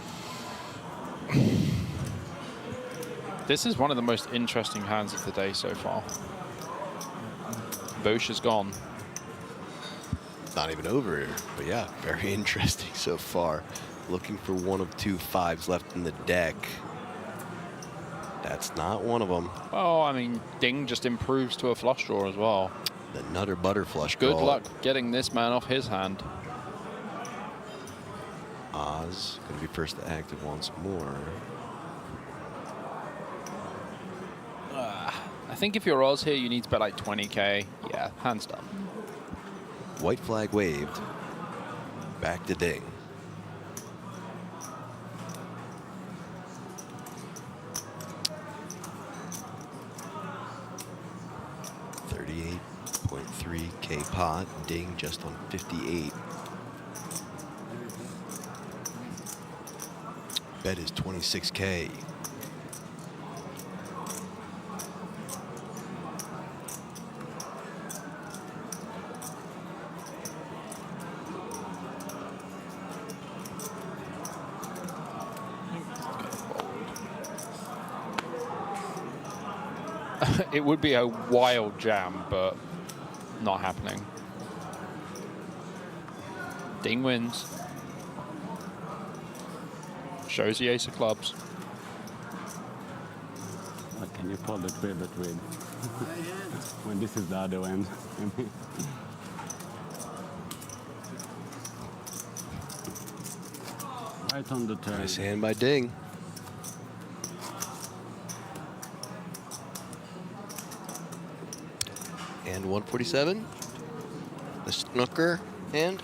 This is one of the most interesting hands of the day so far. Bosch is gone. It's not even over, but yeah, very interesting so far. Looking for one of 2 5s left in the deck. That's not one of them. Well, I mean, Ding just improves to a flush draw as well. The Nutter Butter flush Good call. luck getting this man off his hand. Oz going to be first to act once more. I think if you're Oz here, you need to bet like 20K. Yeah, hands down. White flag waved. Back to Ding. $38.3K pot. Ding just on 58. Bet is 26K. It would be a wild jam, but not happening. Ding wins. Shows the ace of clubs. What can you call the trade the trade? When this is the other end. Right on the turn. Nice hand by Ding. And 147. The snooker hand.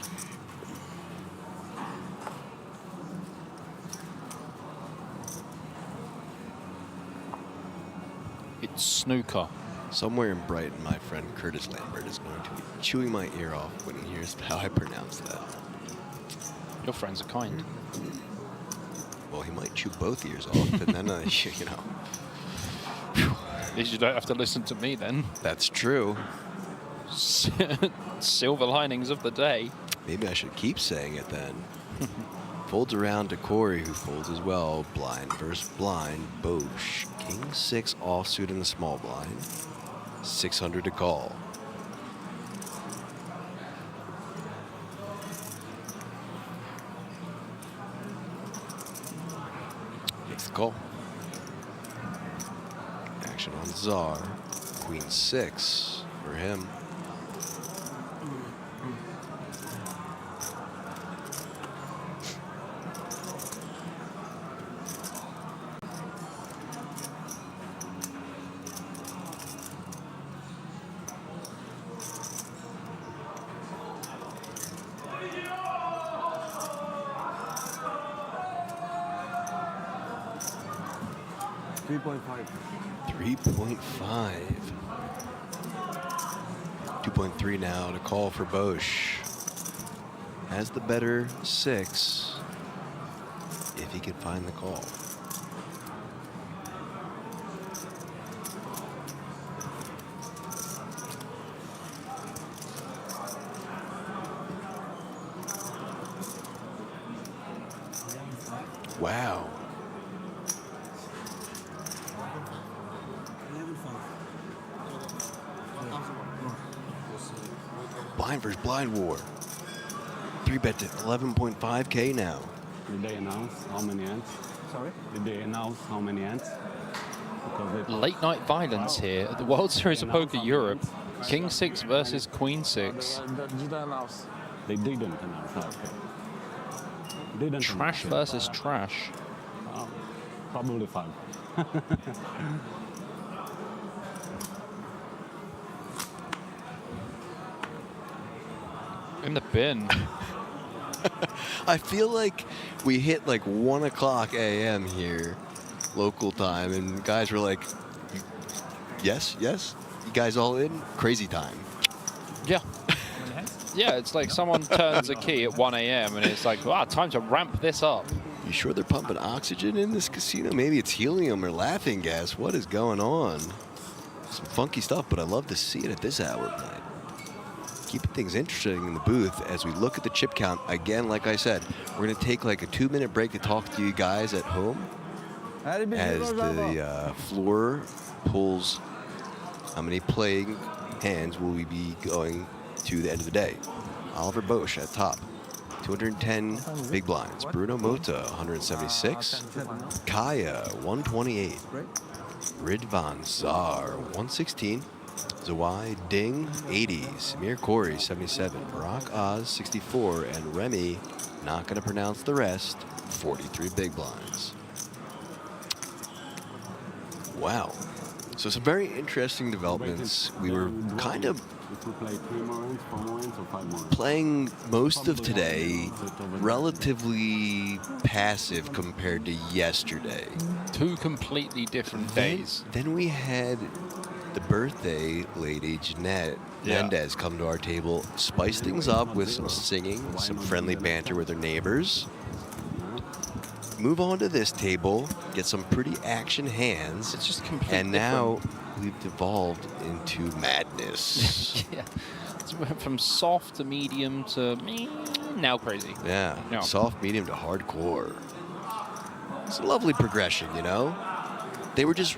It's snooker. Somewhere in Brighton, my friend Curtis Lambert is going to be chewing my ear off when he hears how I pronounce that. Your friends are kind. Well, he might chew both ears off, and then, you know. At least you don't have to listen to me then. That's true. Silver linings of the day. Maybe I should keep saying it then. Folds around to Corey, who folds as well. Blind versus blind. Bosch. King 6 offsuit in the small blind. 600 to call. Makes the call. Action on Czar. Queen 6 for him. .5. 2.3 now to call for Bosch. Has the better 6 if he can find the call. Wow. Blind versus blind war. 3-bet to 11.5K now. Did they announce how many ants? Sorry? Did they announce how many ants? Late night violence here at the World Series of Poker Europe. King 6 versus Queen 6. Did they announce? They didn't announce. Okay. Didn't Trash announce. versus trash. Probably 5. In the bin. I feel like we hit like 1 o'clock a.m. here, local time, and guys were like, yes, yes, you guys all in? Crazy time. Yeah. Yeah, it's like someone turns a key at 1 a.m. and it's like, wow, time to ramp this up. You sure they're pumping oxygen in this casino? Maybe it's helium or laughing gas. What is going on? Some funky stuff, but I love to see it at this hour of night. Keeping things interesting in the booth as we look at the chip count. Again, like I said, we're going to take like a 2-minute break to talk to you guys at home as the floor pulls how many playing hands will we be going to the end of the day. Oliver Bosch at top, 210 big blinds. Bruno Mota, 176. Kaya, 128. Ridvan Czar, 116. Zawai Ding, 80. Samir Corey, 77. Barack Oz, 64. And Remy, not going to pronounce the rest, 43 big blinds. Wow. So some very interesting developments. We were kind of playing most of today relatively passive compared to yesterday. 2 completely different days. Then we had the birthday lady, Jeanette Mendez, come to our table, spice things up with some singing, some friendly banter with her neighbors. Move on to this table, get some pretty action hands. It's just completely and now we've devolved into madness. Yeah. It went from soft to medium to now crazy. Yeah. No. Soft, medium to hardcore. It's a lovely progression, you know? They were just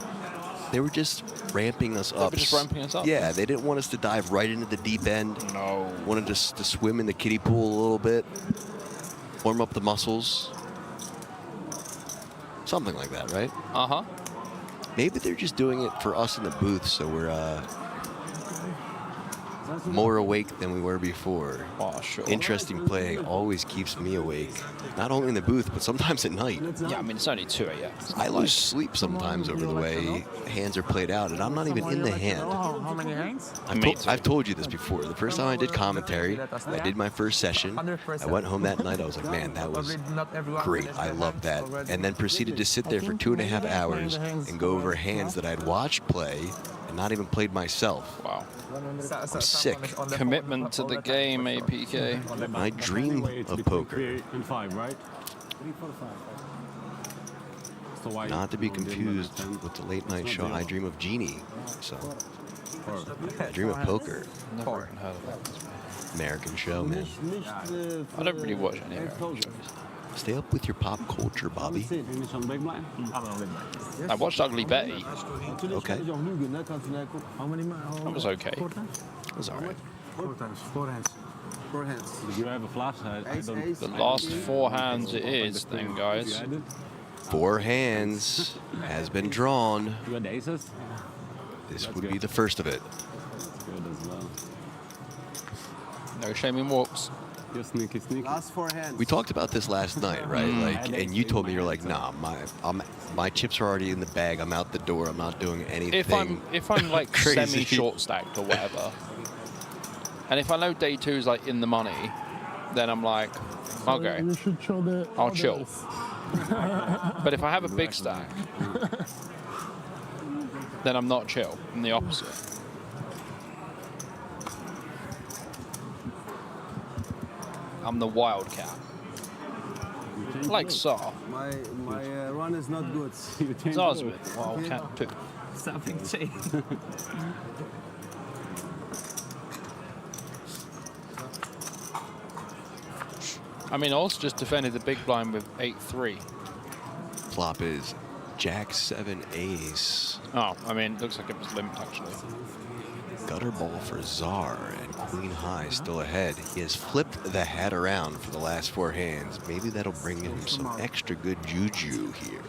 ramping us up. They were just ramping us up. Yeah, they didn't want us to dive right into the deep end. No. Wanted us to swim in the kiddie pool a little bit, warm up the muscles. Something like that, right? Uh-huh. Maybe they're just doing it for us in the booth, so we're more awake than we were before. Oh, sure. Interesting play always keeps me awake, not only in the booth, but sometimes at night. Yeah, I mean, it's only 2 a.m. I lose sleep sometimes over the way hands are played out, and I'm not even in the hand. How many hands? I've told you this before. The first time I did commentary, I did my first session. I went home that night. I was like, man, that was great. I loved that. And then proceeded to sit there for 2.5 hours and go over hands that I'd watched play and not even played myself. Wow. I'm sick. Commitment to the game, APK. I dream of poker. 3 and 5, right? Not to be confused with the late night show I Dream of Genie. So, I dream of poker. Never even heard of that. American show, man. I don't really watch any American shows. Stay up with your pop culture, Bobby. I watched Ugly Betty. Okay. That was okay. It was all right. 4 hands. If you have a flush, I don't. The last 4 hands it is, then, guys. 4 hands has been drawn. You had aces? This would be the first of it. That's good as well. No shaming walks. You're sneaky. Last 4 hands. We talked about this last night, right? Like, and you told me you're like, nah, my chips are already in the bag. I'm out the door. I'm not doing anything. If I'm like crazy. semi-short stacked or whatever, and if I know day 2 is like in the money, then I'm like, okay, You should show the I'll chill. others. But if I have a big stack, then I'm not chill. I'm the opposite. I'm the wildcat. Like Saw. My run is not good. Saw's with the wildcat too. Something changed. I mean, also just defended the big blind with 8-3. Flop is Jack 7 Ace. Oh, I mean, it looks like it was limped actually. Gutter ball for Czar and Queen High still ahead. He has flipped the hat around for the last 4 hands. Maybe that'll bring him some extra good juju here.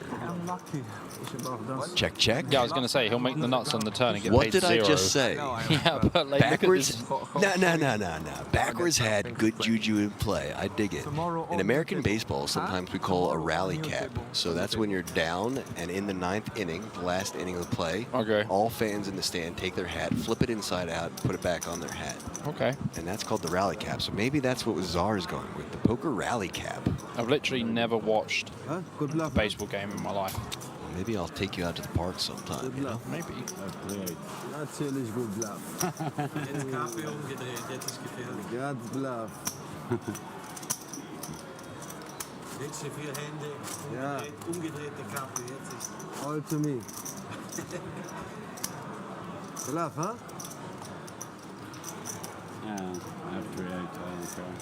Check, check. Yeah, I was going to say, he'll make the nuts on the turn and get What paid did 0. I just say? Yeah, but like, backwards? No. Backwards had good juju in play. I dig it. In American baseball, sometimes we call a rally cap. So that's when you're down and in the 9th inning, the last inning of the play, all fans in the stand take their hat, flip it inside out, put it back on their hat. Okay. And that's called the rally cap. So maybe that's what Czar is going with, the poker rally cap. I've literally never watched a baseball game in my life. Well, maybe I'll take you out to the park sometime. You know? Maybe. Natürlich gut bluff. Jetzt Kaffee umgedreht, jetzt ist gefährlich. Ganz bluff. Nächste 4 Hände, umgedrehte Kaffee, jetzt ist... All to me. Bluff, huh? Yeah, I have 3-8. I don't care.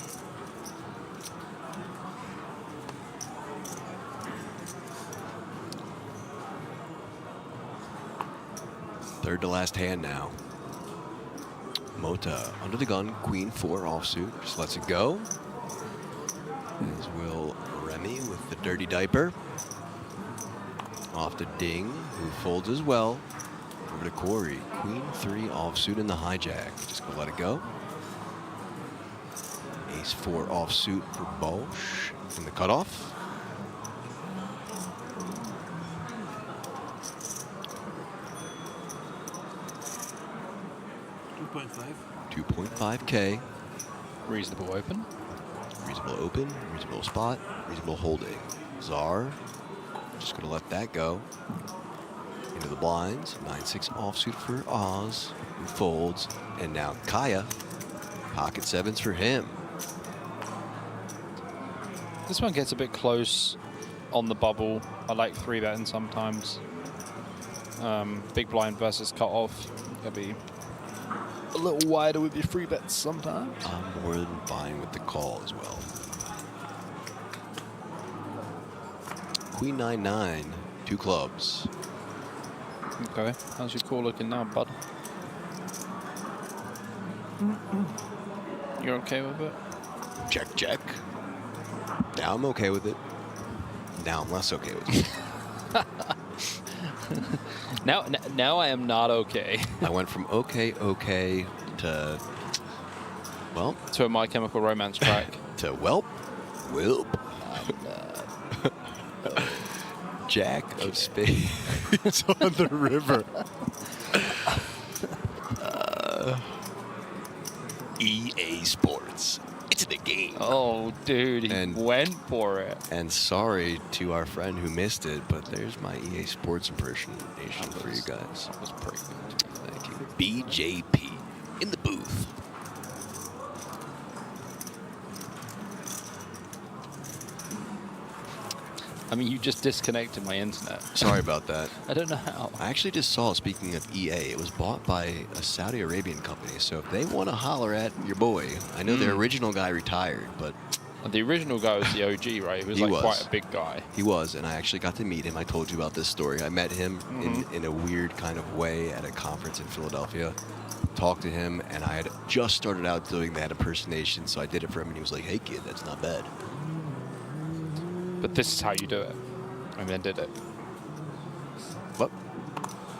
Third to last hand now. Mota under the gun, Queen 4 offsuit, just lets it go. As will Remy with the dirty diaper. Off to Ding, who folds as well. Over to Corey, Queen 3 offsuit in the hijack. Just gonna let it go. Ace 4 offsuit for Bosch in the cutoff. $2.5K. Reasonable open. Reasonable open, reasonable spot, reasonable holding. Czar, just gonna let that go. Into the blinds, 9-6 offsuit for Oz, who folds. And now Kaya, pocket 7s for him. This one gets a bit close on the bubble. I like 3-betting sometimes. Big blind versus cutoff. Gotta be a little wider with your 3-bets sometimes. I'm more than fine with the call as well. Queen 9-9, 2 clubs. Okay, how's your call looking now, bud? You're okay with it? Check, check. Now I'm okay with it. Now I'm less okay with it. Now I am not okay. I went from okay to Well, to a My Chemical Romance track. To Welp. Jack of Spades on the river. EA Sports. It's in the game. Oh, dude, he went for it. And sorry to our friend who missed it, but there's my EA Sports impersonation for you guys. That was pretty good. Thank you. BJP in the booth. I mean, you just disconnected my internet. Sorry about that. I don't know how. I actually just saw, speaking of EA, it was bought by a Saudi Arabian company. So if they want to holler at your boy, I know the original guy retired, but... The original guy was the OG, right? He was quite a big guy. He was, and I actually got to meet him. I told you about this story. I met him in a weird kind of way at a conference in Philadelphia. Talked to him, and I had just started out doing that impersonation, so I did it for him, and he was like, "Hey, kid, that's not bad." But this is how you do it. And then did it. What?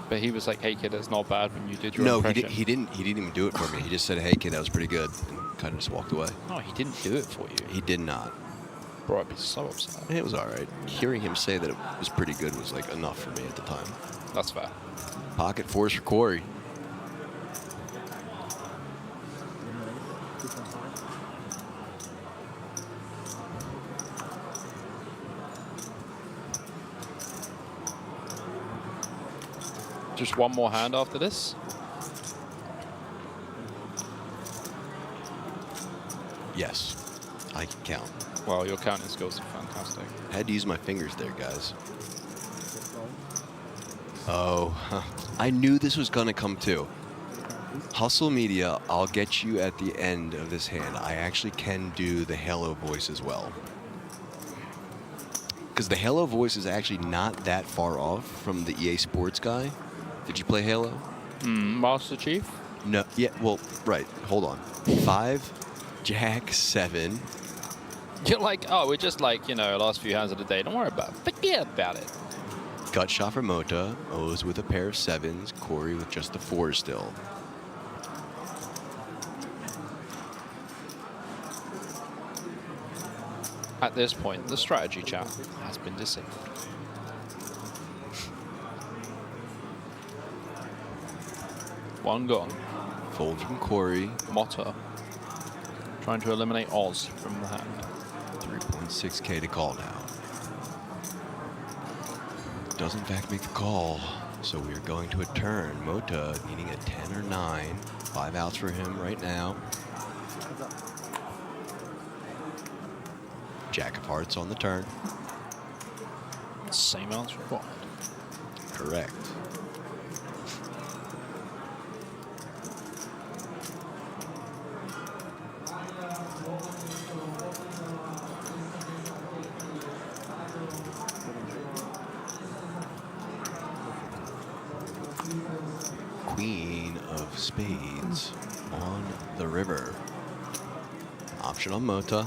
But he was like, "Hey, kid, that's not bad," when you did your impression. No, he didn't even do it for me. He just said, "Hey, kid, that was pretty good," and kind of just walked away. No, he didn't do it for you. He did not. Bro, I'd be so upset. It was all right. Hearing him say that it was pretty good was like enough for me at the time. That's fair. Pocket force for Corey. Just one more hand after this? Yes, I can count. Well, your counting skills are fantastic. I had to use my fingers there, guys. Oh, I knew this was going to come too. Hustle Media, I'll get you at the end of this hand. I actually can do the Halo voice as well. Because the Halo voice is actually not that far off from the EA Sports guy. Did you play Halo? Master Chief? No, yeah, well, right, hold on. 5, Jack, 7. You're like, oh, we're just like, you know, last few hands of the day. Don't worry about it. Forget about it. Gut shot for Mota. O's with a pair of 7s. Corey with just the 4 still. At this point, the strategy chat has been disabled. One gone. Fold from Corey. Mota trying to eliminate Oz from the hand. 3.6K to call now. Does in fact make the call, so we are going to a turn. Mota needing a 10 or 9. 5 outs for him right now. Jack of hearts on the turn. Same outs required. Correct. Queen of spades on the river. Option on Mota.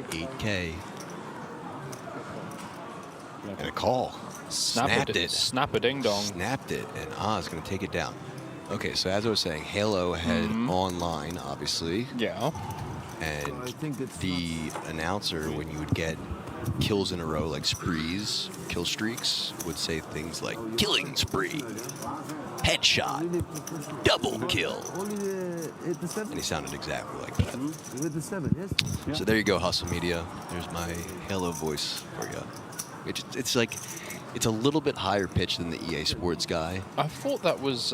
$8K. And a call. Snapped it. Snap a ding dong. Snapped it, and Oz going to take it down. Okay, so as I was saying, Halo had online, obviously. Yeah. And the announcer, when you would get kills in a row, like sprees, kill streaks, would say things like killing spree, headshot, double kill. And he sounded exactly like that. With the 7, yes? So there you go, Hustle Media. There's my Halo voice for you. It's like, it's a little bit higher pitched than the EA Sports guy. I thought that was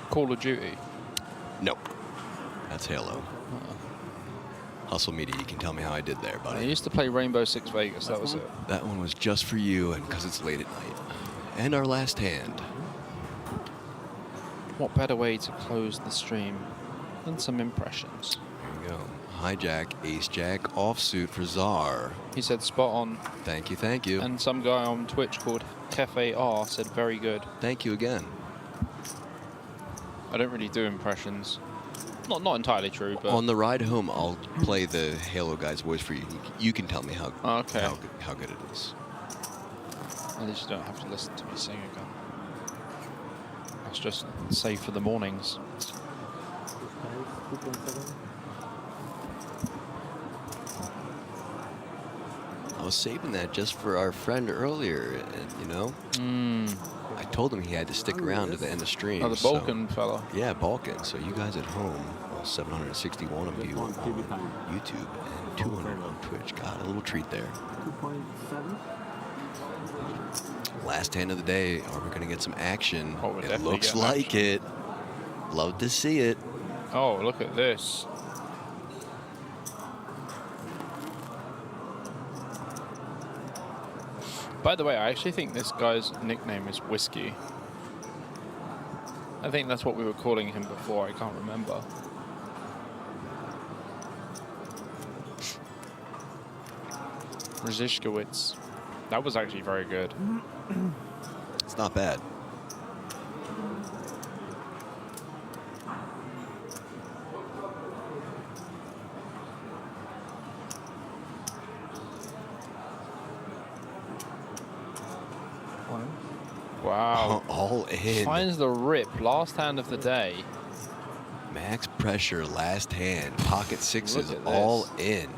Call of Duty. Nope. That's Halo. Hustle Media, you can tell me how I did there, buddy. I used to play Rainbow Six Vegas, that was it. That one was just for you, and because it's late at night. And our last hand. What better way to close the stream than some impressions? There you go. hijack, ace jack, offsuit for Czar. He said spot on. Thank you, thank you. And some guy on Twitch called Cafe R said very good. Thank you again. I don't really do impressions. Not entirely true, but On the ride home, I'll play the Halo guy's voice for you. You can tell me how good it is. At least you don't have to listen to me sing again. That's just safe for the mornings. I was saving that just for our friend earlier, and you know, I told him he had to stick around to the end of stream. Oh, the Balkan fella. Yeah, Balkan. So you guys at home, well, 761 of you on YouTube and 200 on Twitch. Got a little treat there. 2.7. Last hand of the day. Are we going to get some action? Oh, it looks like it. Love to see it. Oh, look at this. By the way, I actually think this guy's nickname is Whiskey. I think that's what we were calling him before. I can't remember. Rzishkowitz. That was actually very good. It's not bad. Wow. All in. Finds the rip. Last hand of the day. Max pressure, last hand. Pocket sixes, Look at all in.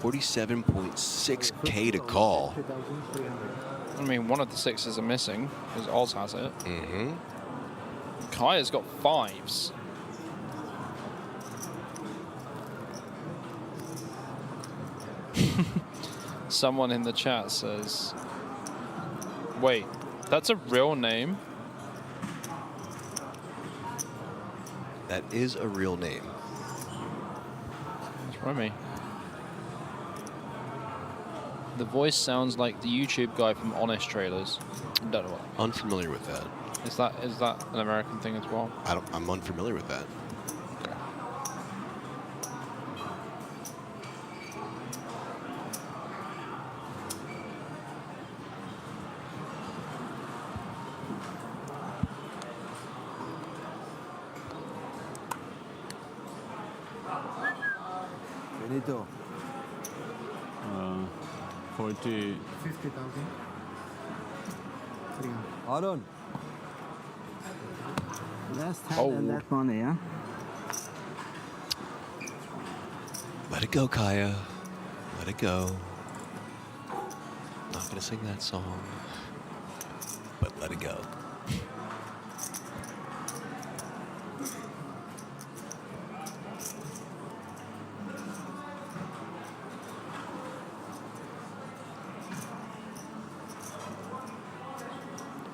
47.6K to call. I mean, one of the sixes are missing, because Oz has it. Mm-hmm. Kaya's got fives. Someone in the chat says, wait, that's a real name? That is a real name. It's Remy. The voice sounds like the YouTube guy from Honest Trailers. Don't know what. Unfamiliar with that. Is that an American thing as well? I'm unfamiliar with that. Okay. Benito. 40. 50,000. Aaron. Last hand and that money, yeah? Let it go, Kaya. Let it go. Not gonna sing that song, but let it go.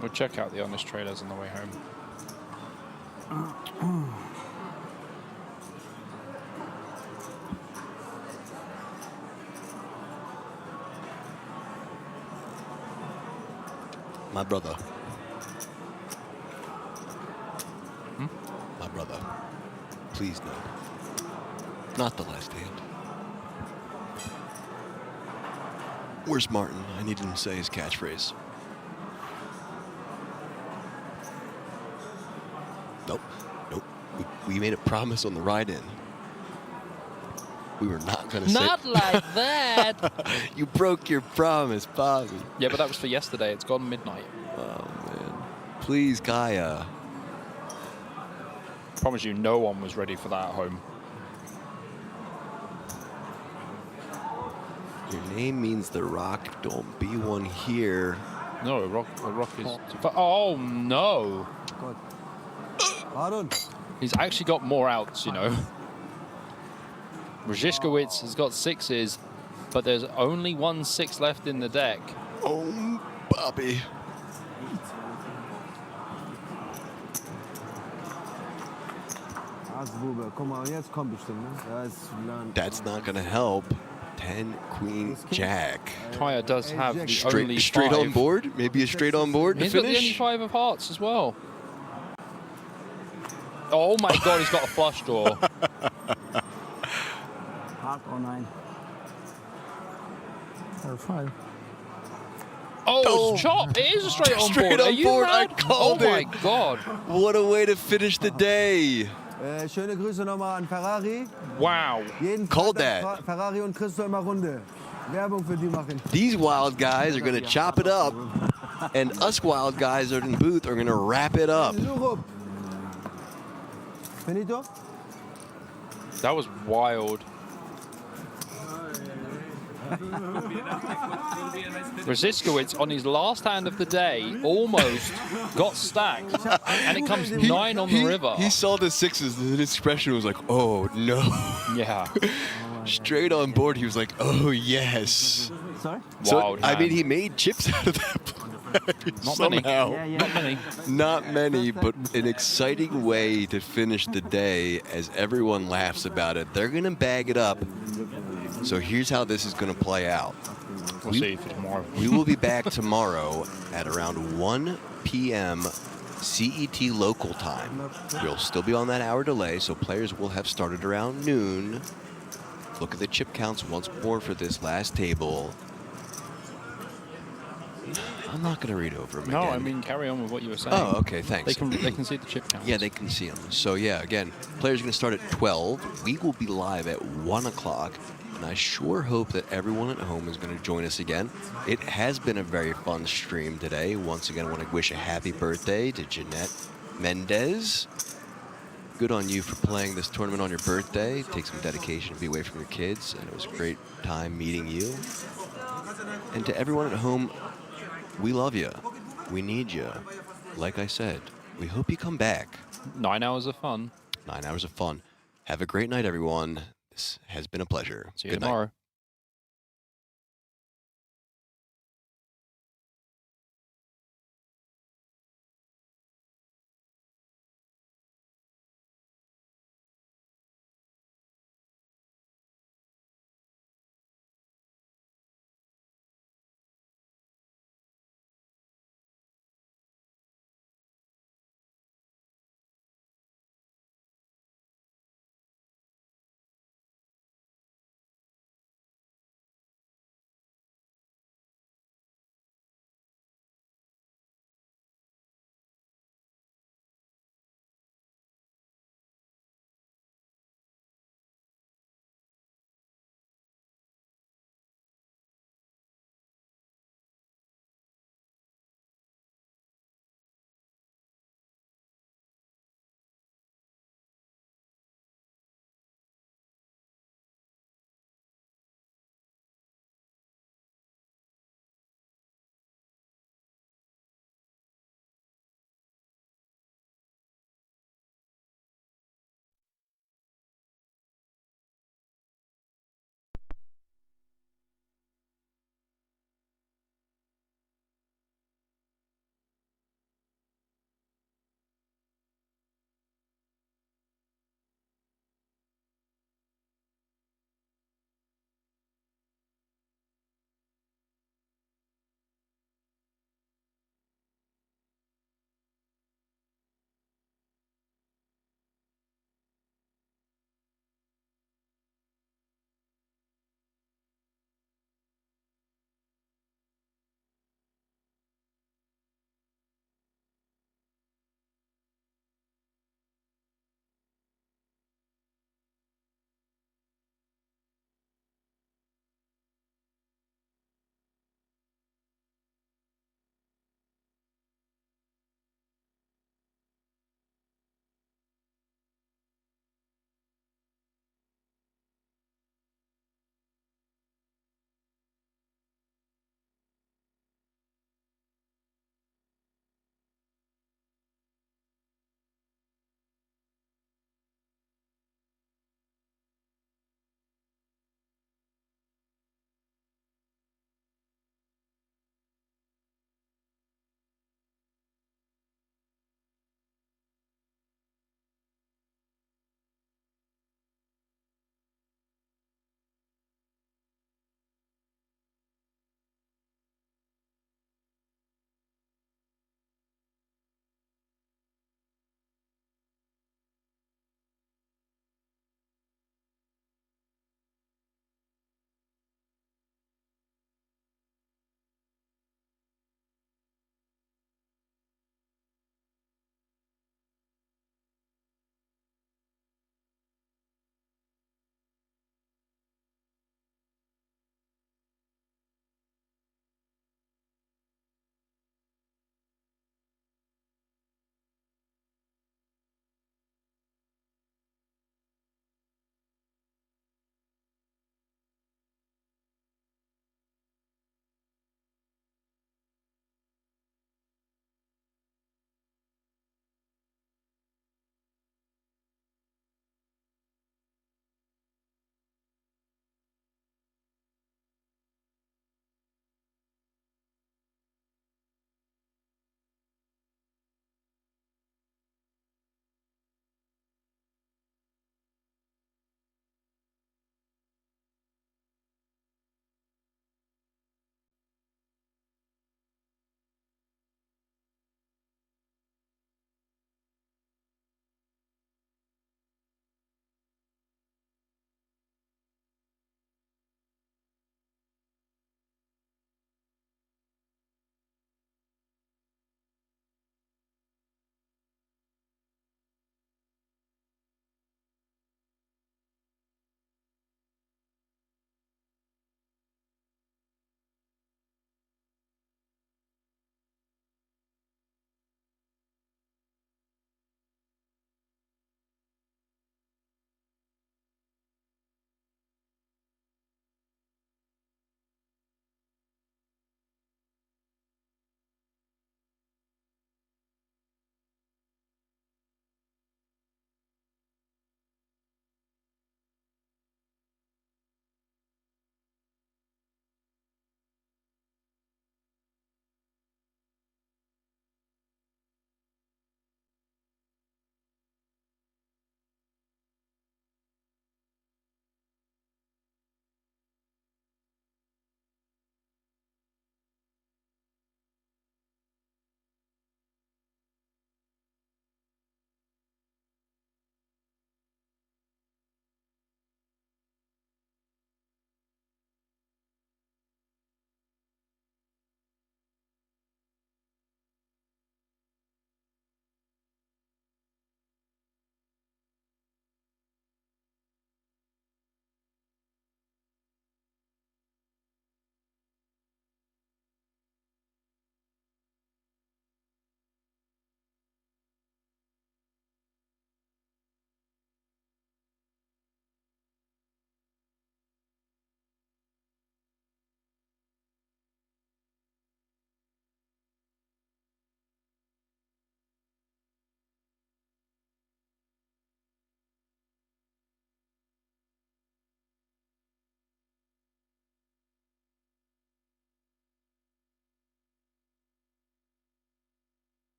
We'll check out the Honest Trailers on the way home. My brother. My brother. Please no. Not the last hand. Where's Martin? I need him to say his catchphrase. Nope. Nope. We made a promise on the ride-in. We were not going to say... Not like that! You broke your promise, Bobby. Yeah, but that was for yesterday. It's gone midnight. Oh, man. Please, Kaya. Promise you, no one was ready for that at home. Your name means the rock. Don't be one here. No, the rock is... Oh, no. God. Aaron. He's actually got more outs, you know. Rzishkowitz has got sixes, but there's only 1 6 left in the deck. Oh, Bobby. Komm mal, jetzt kommt bestimmt, ne? That's not going to help. 10, Queen, Jack. Kaya does have the only straight five. on board? Maybe a straight on board to He's got the only finish? 5 of hearts as well. Oh my God, he's got a flush draw. dark or 9? Or 5. Oh, it's chop. It is a straight on board. Are you I mad? called Oh, it. my God. What a way to finish the day. Schöne Grüße nochmal an Ferrari. Wow. Jeden Called Freitag that. Ferrari und Christo immer Runde. Werbung für die machen. These wild guys are going to chop it up, and us wild guys that are in the booth are going to wrap it up. Finito? That was wild. Rosiskowitz, on his last hand of the day, almost got stacked, and it comes 9 on the river. He saw the 6s, and his expression was like, oh, no. Yeah. Straight on board, he was like, oh, yes. Sorry? So, Wild I mean, hand. he made chips out of that play. Not many. Somehow. Not many. Not many, but an exciting way to finish the day as everyone laughs about it. They're going to bag it up. So here's how this is going to play out. We'll see for tomorrow. We will be back tomorrow at around 1 p.m. CET local time. We'll still be on that hour delay, so players will have started around noon. Look at the chip counts once more for this last table. I'm not going to read over them No, again. I mean, carry on with what you were saying. Oh, okay, thanks. They can see the chip count. Yeah, they can see them. So, yeah, again, players are going to start at 12. We will be live at 1 o'clock. And I sure hope that everyone at home is going to join us again. It has been a very fun stream today. Once again, I want to wish a happy birthday to Jeanette Mendez. Good on you for playing this tournament on your birthday. Take some dedication to be away from your kids. And it was a great time meeting you. And to everyone at home, we love you. We need you. Like I said, we hope you come back. 9 hours of fun. 9 hours of fun. Have a great night, everyone. This has been a pleasure. See you Good night. tomorrow.